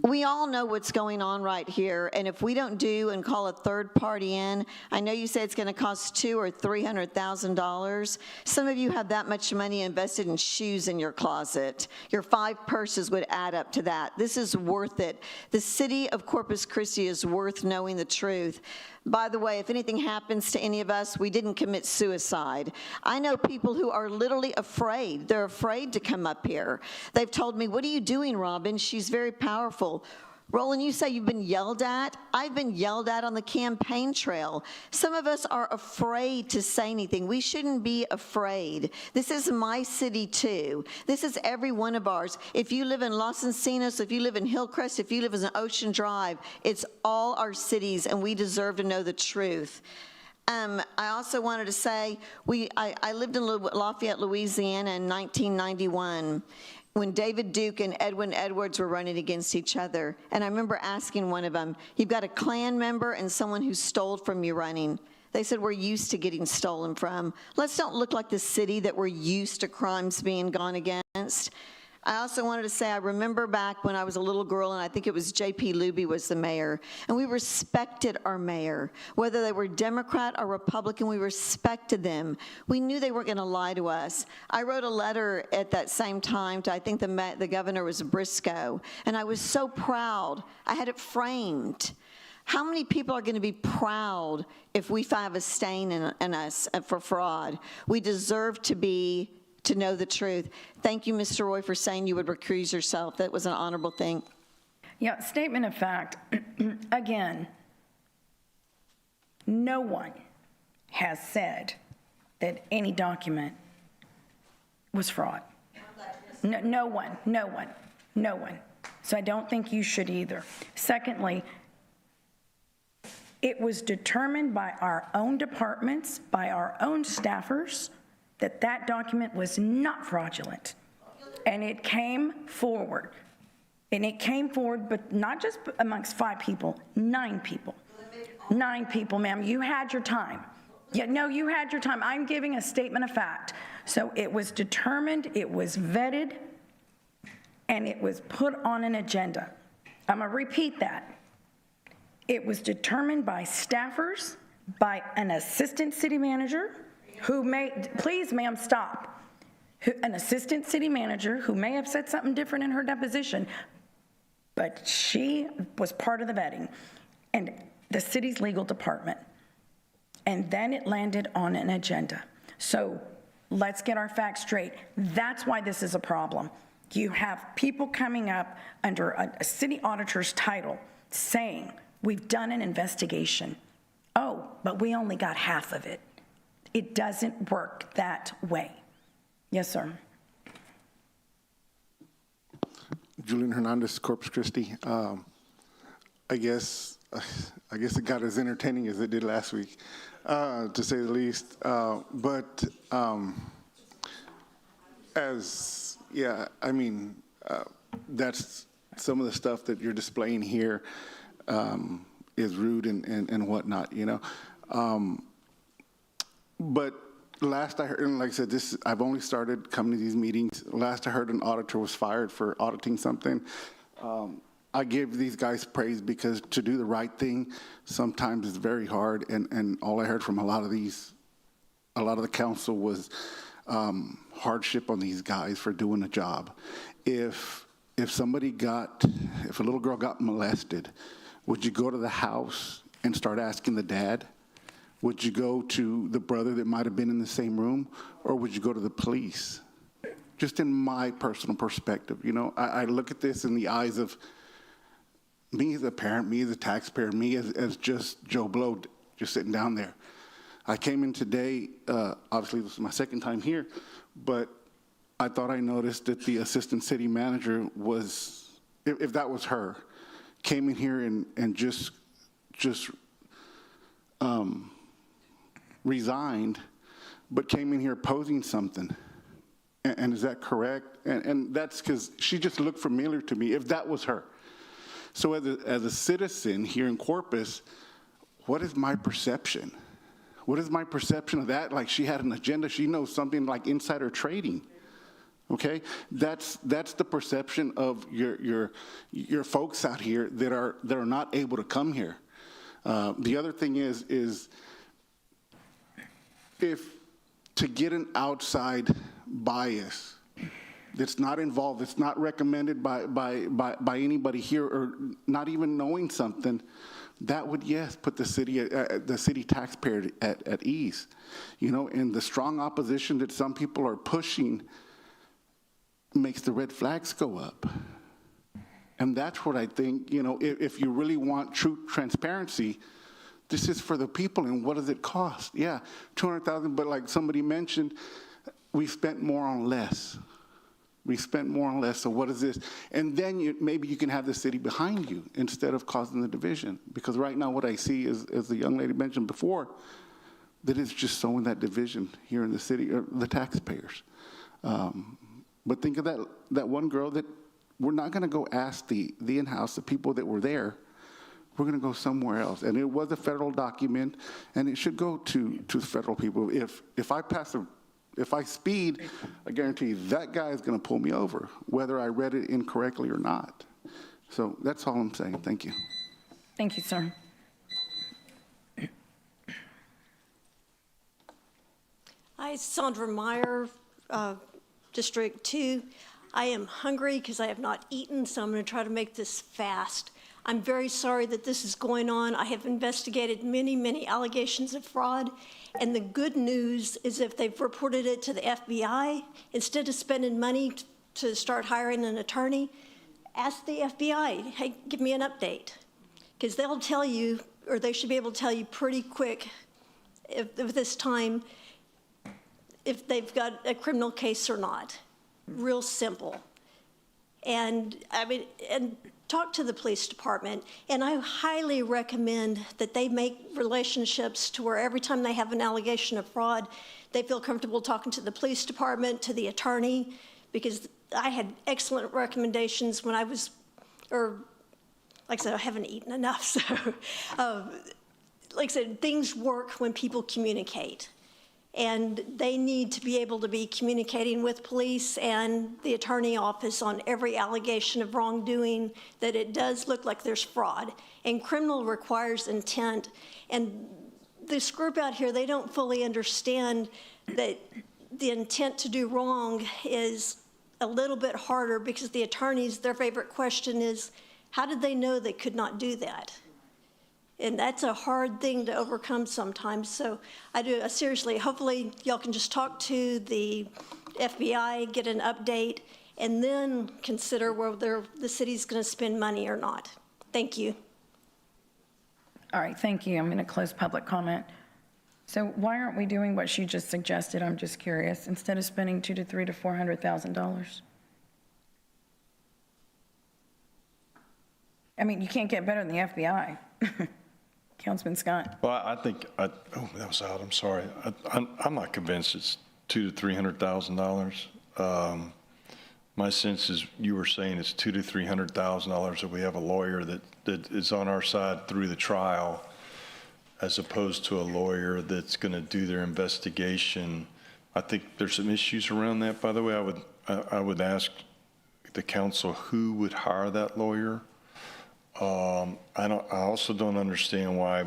We all know what's going on right here, and if we don't do and call a third party in, I know you say it's going to cost $200,000 or $300,000. Some of you have that much money invested in shoes in your closet. Your 5 purses would add up to that. This is worth it. The city of Corpus Christi is worth knowing the truth. By the way, if anything happens to any of us, we didn't commit suicide. I know people who are literally afraid. They're afraid to come up here. They've told me, what are you doing, Robin? She's very powerful. Roland, you say you've been yelled at. I've been yelled at on the campaign trail. Some of us are afraid to say anything. We shouldn't be afraid. This is my city too. This is every one of ours. If you live in Los Encinos, if you live in Hillcrest, if you live in Ocean Drive, it's all our cities, and we deserve to know the truth. I also wanted to say, I lived in Lafayette, Louisiana in 1991. When David Duke and Edwin Edwards were running against each other. And I remember asking one of them, you've got a Klan member and someone who stole from you running. They said, we're used to getting stolen from. Let's don't look like the city that we're used to crimes being gone against. I also wanted to say, I remember back when I was a little girl, and I think it was J.P. Luby was the mayor, and we respected our mayor. Whether they were Democrat or Republican, we respected them. We knew they weren't going to lie to us. I wrote a letter at that same time to, I think the governor was Briscoe, and I was so proud. I had it framed. How many people are going to be proud if we have a stain in us for fraud? We deserve to know the truth. Thank you, Mr. Roy, for saying you would recuse yourself. That was an honorable thing. Yeah, statement of fact. Again, no one has said that any document was fraud. No one. So I don't think you should either. Secondly, it was determined by our own departments, by our own staffers, that that document was not fraudulent. And it came forward. And it came forward, but not just amongst 5 people, 9 people. 9 people, ma'am. You had your time. Yeah, no, you had your time. I'm giving a statement of fact. So it was determined, it was vetted, and it was put on an agenda. I'm going to repeat that. It was determined by staffers, by an assistant city manager, who may, please ma'am, stop. An assistant city manager who may have said something different in her deposition, but she was part of the vetting, and the city's legal department. And then it landed on an agenda. So let's get our facts straight. That's why this is a problem. You have people coming up under a city auditor's title saying, we've done an investigation. Oh, but we only got half of it. It doesn't work that way. Yes, sir. Julian Hernandez, Corpus Christi. I guess it got as entertaining as it did last week, to say the least. That's some of the stuff that you're displaying here is rude and whatnot, you know. But last I heard, and like I said, I've only started coming to these meetings. Last I heard, an auditor was fired for auditing something. I give these guys praise because to do the right thing sometimes is very hard, and all I heard from a lot of the council was hardship on these guys for doing a job. If a little girl got molested, would you go to the house and start asking the dad? Would you go to the brother that might have been in the same room, or would you go to the police? Just in my personal perspective, you know, I look at this in the eyes of me as a parent, me as a taxpayer, me as just Joe Blow, just sitting down there. I came in today, obviously this is my second time here, but I thought I noticed that the assistant city manager was, if that was her, came in here and just resigned, but came in here posing something. And is that correct? And that's because she just looked familiar to me, if that was her. So as a citizen here in Corpus, what is my perception? What is my perception of that? Like, she had an agenda. She knows something like insider trading. Okay, that's the perception of your folks out here that are not able to come here. The other thing is if to get an outside bias that's not involved, it's not recommended by anybody here, or not even knowing something, that would, yes, put the city taxpayer at ease, you know. And the strong opposition that some people are pushing makes the red flags go up. And that's what I think, you know, if you really want true transparency, this is for the people, and what does it cost? Yeah, 200,000, but like somebody mentioned, we spent more on less. We spent more on less, so what is this? And then maybe you can have the city behind you instead of causing the division. Because right now what I see is, as the young lady mentioned before, that it's just sowing that division here in the city, or the taxpayers. But think of that one girl that we're not gonna go ask the in-house, the people that were there, we're gonna go somewhere else. And it was a federal document, and it should go to the federal people. If I speed, I guarantee that guy is gonna pull me over, whether I read it incorrectly or not. So that's all I'm saying, thank you. Thank you, sir. Hi, Sandra Meyer, District 2. I am hungry because I have not eaten, so I'm going to try to make this fast. I'm very sorry that this is going on. I have investigated many, many allegations of fraud, and the good news is if they've reported it to the FBI, instead of spending money to start hiring an attorney, ask the FBI, hey, give me an update. Because they'll tell you, or they should be able to tell you pretty quick if this time, if they've got a criminal case or not. Real simple. And I mean, and talk to the police department. And I highly recommend that they make relationships to where every time they have an allegation of fraud, they feel comfortable talking to the police department, to the attorney, because I had excellent recommendations when I was, or like I said, I haven't eaten enough. So like I said, things work when people communicate. And they need to be able to be communicating with police and the attorney office on every allegation of wrongdoing, that it does look like there's fraud. And criminal requires intent. And this group out here, they don't fully understand that the intent to do wrong is a little bit harder, because the attorneys, their favorite question is, how did they know they could not do that? And that's a hard thing to overcome sometimes. So seriously, hopefully y'all can just talk to the FBI, get an update, and then consider whether the city's going to spend money or not. Thank you. All right, thank you. I'm going to close public comment. So why aren't we doing what she just suggested? I'm just curious. Instead of spending $200,000 to $300,000 to $400,000. I mean, you can't get better than the FBI. Councilman Scott. Well, I think, oh, that was out, I'm sorry. I'm not convinced it's $200,000 to $300,000. My sense is you were saying it's $200,000 to $300,000 that we have a lawyer that is on our side through the trial, as opposed to a lawyer that's going to do their investigation. I think there's some issues around that. By the way, I would ask the council who would hire that lawyer. I also don't understand why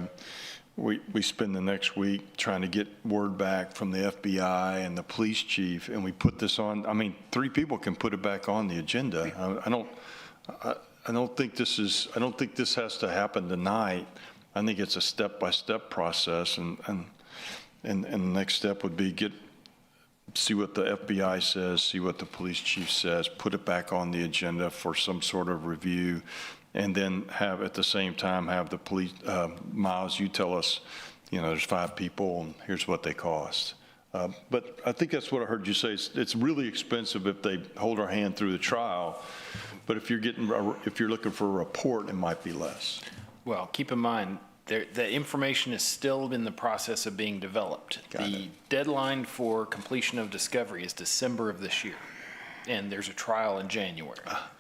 we spend the next week trying to get word back from the FBI and the police chief, and we put this on. I mean, 3 people can put it back on the agenda. I don't think this has to happen tonight. I think it's a step-by-step process, and the next step would be see what the FBI says, see what the police chief says, put it back on the agenda for some sort of review. And then at the same time, have the police, Miles, you tell us, there's 5 people and here's what they cost. But I think that's what I heard you say. It's really expensive if they hold our hand through the trial. But if you're looking for a report, it might be less. Well, keep in mind, the information is still in the process of being developed. The deadline for completion of discovery is December of this year, and there's a trial in January.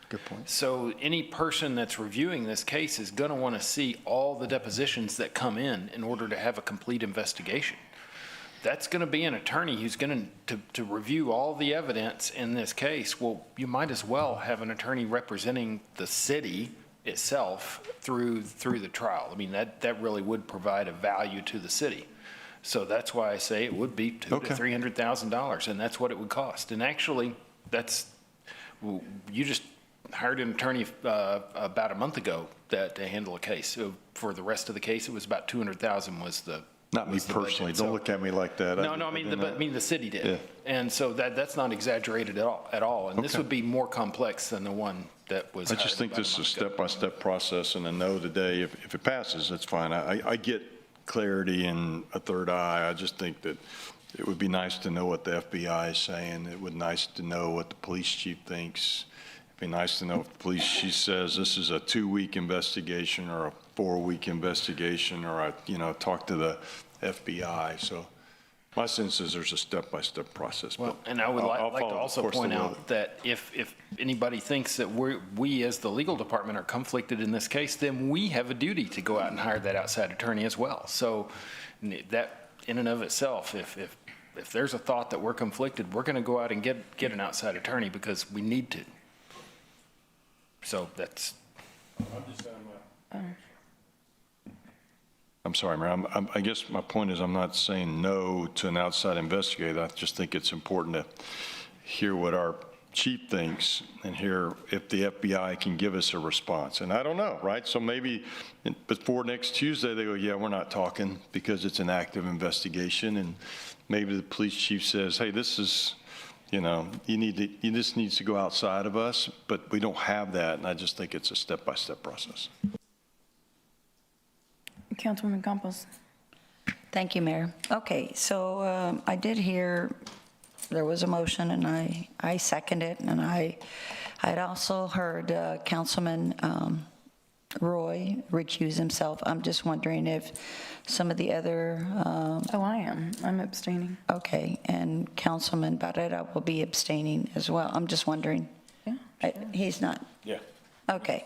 Good point. So any person that's reviewing this case is going to want to see all the depositions that come in order to have a complete investigation. That's going to be an attorney who's going to review all the evidence in this case. Well, you might as well have an attorney representing the city itself through the trial. I mean, that really would provide a value to the city. So that's why I say it would be $200,000 to $300,000, and that's what it would cost. And actually, you just hired an attorney about a month ago to handle a case. So for the rest of the case, it was about $200,000 was Not me was the budget, personally, so- don't look at me like that. No, I mean the city did. Yeah. And so that's not exaggerated at all. And this Okay. would be more complex than the one that was. I just think this is a step-by-step process, and I know today, if it passes, that's fine. I get clarity and a third eye. I just think that it would be nice to know what the FBI is saying. It would be nice to know what the police chief thinks. It'd be nice to know if the police chief says this is a 2-week investigation or a 4-week investigation, or talk to the FBI. So my sense is there's a step-by-step process. Well, but and I would I'll like to follow, of also course, point the will. out that if anybody thinks that we as the legal department are conflicted in this case, then we have a duty to go out and hire that outside attorney as well. So that in and of itself, if there's a thought that we're conflicted, we're going to go out and get an outside attorney because we need to. So that's. I'm sorry, Mayor. I guess my point is I'm not saying no to an outside investigator. I just think it's important to hear what our chief thinks and hear if the FBI can give us a response. And I don't know, right? So maybe before next Tuesday, they go, yeah, we're not talking because it's an active investigation. And maybe the police chief says, hey, this is, this needs to go outside of us, but we don't have that. And I just think it's a step-by-step process. Councilwoman Campos. Thank you, Mayor. Okay, so I did hear there was a motion, and I second it, and I'd also heard Councilman Roy recuse himself. I'm just wondering if some of the other... I am. I'm abstaining. Okay, and Councilman Barrera will be abstaining as well. I'm just wondering. Yeah. He's not? Yeah. Okay.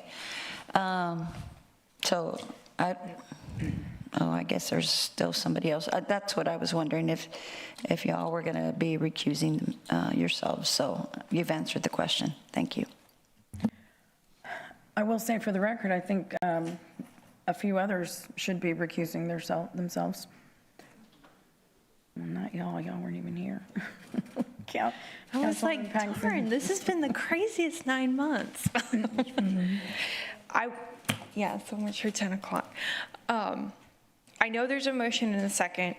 So I guess there's still somebody else. That's what I was wondering, if y'all were going to be recusing yourselves. So you've answered the question. Thank you. I will say for the record, I think a few others should be recusing themselves. Well, not y'all. Y'all weren't even here. I was like, darn, this has been the craziest 9 months. Yeah, so much for 10 o'clock. I know there's a motion in a second.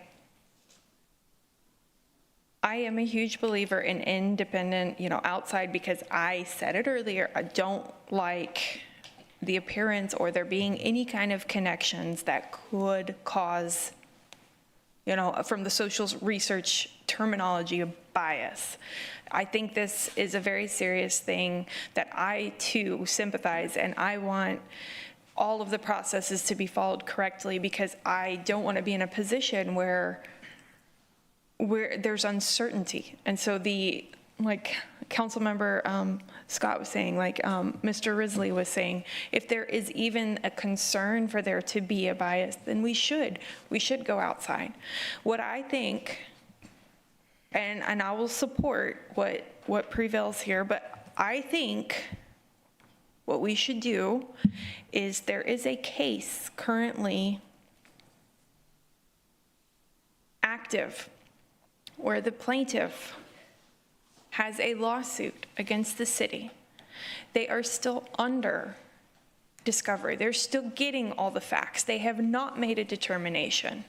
I am a huge believer in independent, outside, because I said it earlier, I don't like the appearance or there being any kind of connections that could cause, from the social research terminology, a bias. I think this is a very serious thing that I, too, sympathize, and I want all of the processes to be followed correctly, because I don't want to be in a position where there's uncertainty. And so Councilmember Scott was saying, Mr. Risley was saying, if there is even a concern for there to be a bias, then we should go outside. What I think, and I will support what prevails here, but I think what we should do is, there is a case currently active where the plaintiff has a lawsuit against the city. They are still under discovery. They're still getting all the facts. They have not made a determination.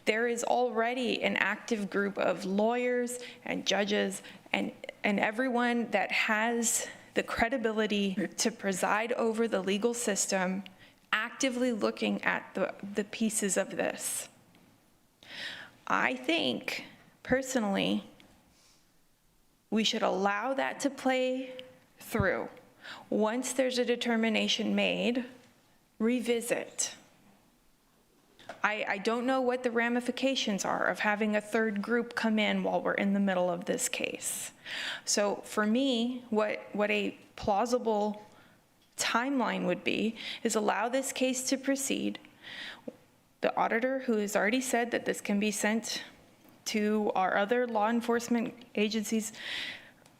There is already an active group of lawyers and judges and everyone that has the credibility to preside over the legal system, actively looking at the pieces of this. I think, personally, we should allow that to play through. Once there's a determination made, revisit. I don't know what the ramifications are of having a third group come in while we're in the middle of this case. So for me, what a plausible timeline would be is allow this case to proceed. The auditor, who has already said that this can be sent to our other law enforcement agencies.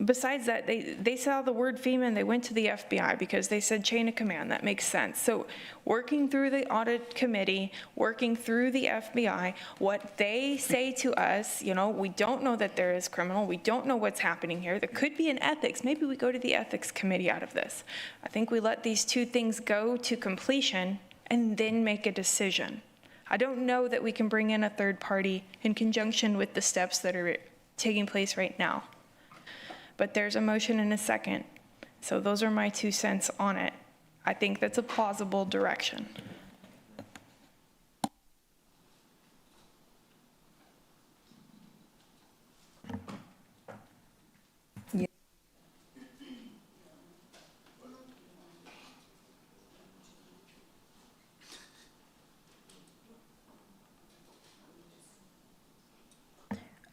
Besides that, they saw the word FEMA and they went to the FBI because they said chain of command. That makes sense. So working through the audit committee, working through the FBI, what they say to us, we don't know that there is criminal. We don't know what's happening here. There could be an ethics. Maybe we go to the ethics committee out of this. I think we let these two things go to completion and then make a decision. I don't know that we can bring in a third party in conjunction with the steps that are taking place right now. But there's a motion and a second. So those are my 2 cents on it. I think that's a plausible direction.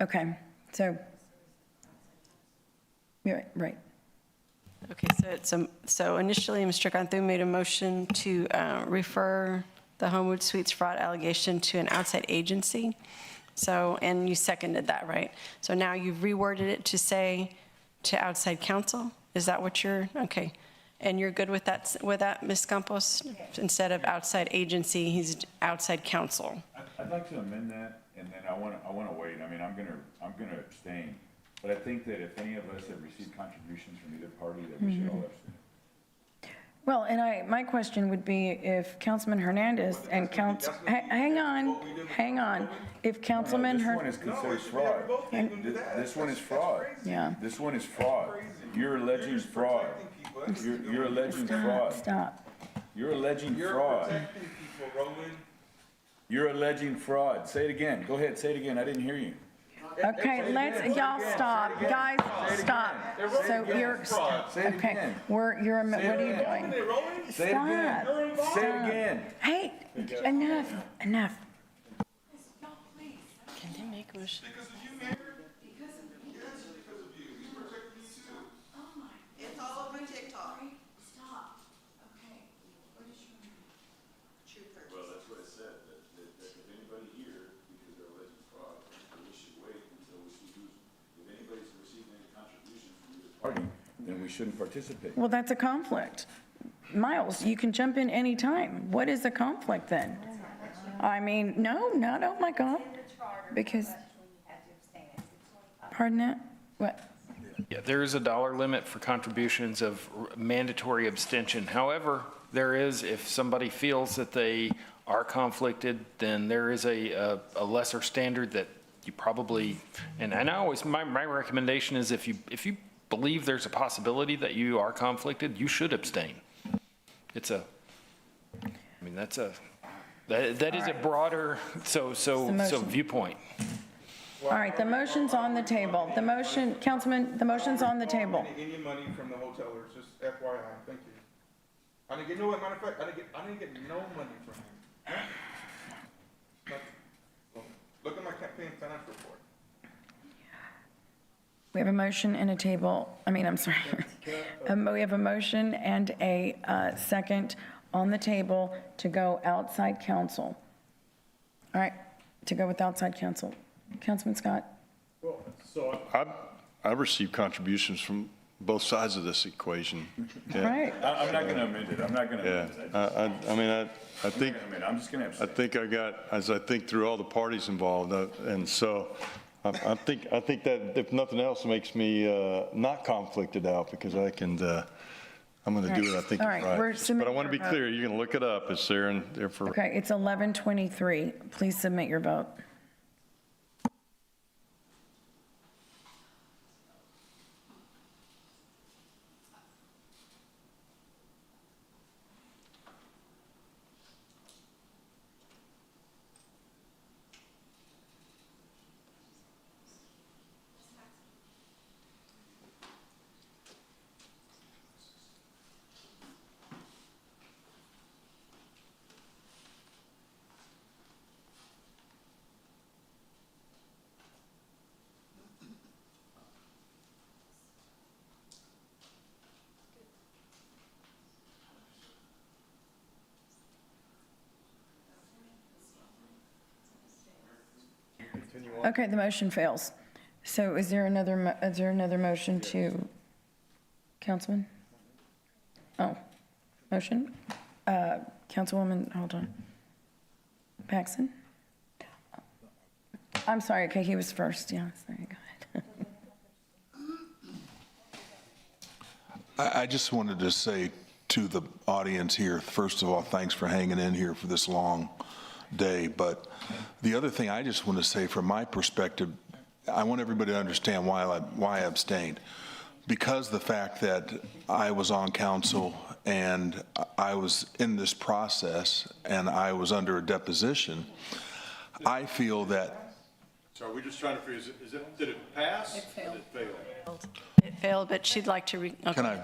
Okay, so, you're right. Okay, so initially, Mr. Cantu made a motion to refer the Homewood Suites fraud allegation to an outside agency. So, and you seconded that, right? So now you've reworded it to say to outside counsel? Is that what you're, okay. And you're good with that, Ms. Campos? Instead of outside agency, he's outside counsel. I'd like to amend that, and then I want to wait. I mean, I'm gonna abstain. But I think that if any of us have received contributions from either party, that we should all abstain. Well, and my question would be if Councilman Hernandez and hang on. If Councilman This one is considered fraud. This one is fraud. Yeah. This one is fraud. You're alleging fraud. You're alleging fraud. Stop. You're alleging fraud. You're alleging fraud. Say it again. Go ahead, say it again. I didn't hear you. Okay, y'all stop. Guys, stop. So you're, okay, what are you doing? Say it again. Say it again. Hey, enough. Can they make a motion? Because of you, Mayor? Because of me? Yes, because of you. You protect me too. Oh my. It's all over TikTok. Stop. Okay. What is your name? True purpose. Well, that's what I said, that if anybody here, because they're alleged fraud, we should wait until we see who's, if anybody's receiving any contributions from either Party, then we shouldn't participate. Well, that's a conflict. Miles, you can jump in any time. What is a conflict then? I mean, no, not, oh my God. Because, pardon that? What? Yeah, there is a dollar limit for contributions of mandatory abstention. However, there is, if somebody feels that they are conflicted, then there is a lesser standard that you probably, and I always, my recommendation is if you believe there's a possibility that you are conflicted, you should abstain. It's a, I mean, that is a broader, so viewpoint. All right, the motion's on the table. The motion, Councilman, the motion's on the table. Any money from the hotelers, just FYI, thank you. I didn't get, no, matter of fact, I didn't get no money from him. Look at my campaign finance report. We have a motion and a table, we have a motion and a second on the table to go outside counsel. All right, to go with outside counsel. Councilman Scott? Well, so I received contributions from both sides of this equation. Yeah. Right. I'm not going to amend it. I'm not going to amend it. I think, I'm just going to abstain. I think I got, as I think through all the parties involved, and so I think that if nothing else makes me not conflicted out, because I can, I'm going to do what I think is right. But I want to be clear, you're going to look it up. It's there and there for. Okay, it's 11:23. Please submit your vote. Okay, the motion fails. So is there another motion to, Councilman? Oh, motion? Councilwoman, hold on. Paxson? I'm sorry, okay, he was first, yeah, sorry, go ahead. I just wanted to say to the audience here, first of all, thanks for hanging in here for this long. day. But the other thing I just want to say from my perspective, I want everybody to understand why I abstained. Because the fact that I was on council and I was in this process and I was under a deposition, I feel that. So are we just trying to figure, did it pass? It failed. Or did it fail? It failed, but she'd like to Can I,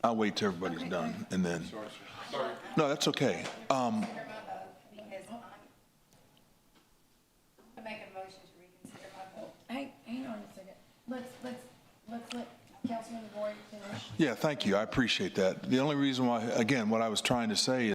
I'll wait till everybody's done and then. Sorry. No, that's okay. I make a motion to reconsider my vote. Hang on a second. Let's let Councilman Roy finish. Yeah, thank you. I appreciate that. The only reason why, again, what I was trying to say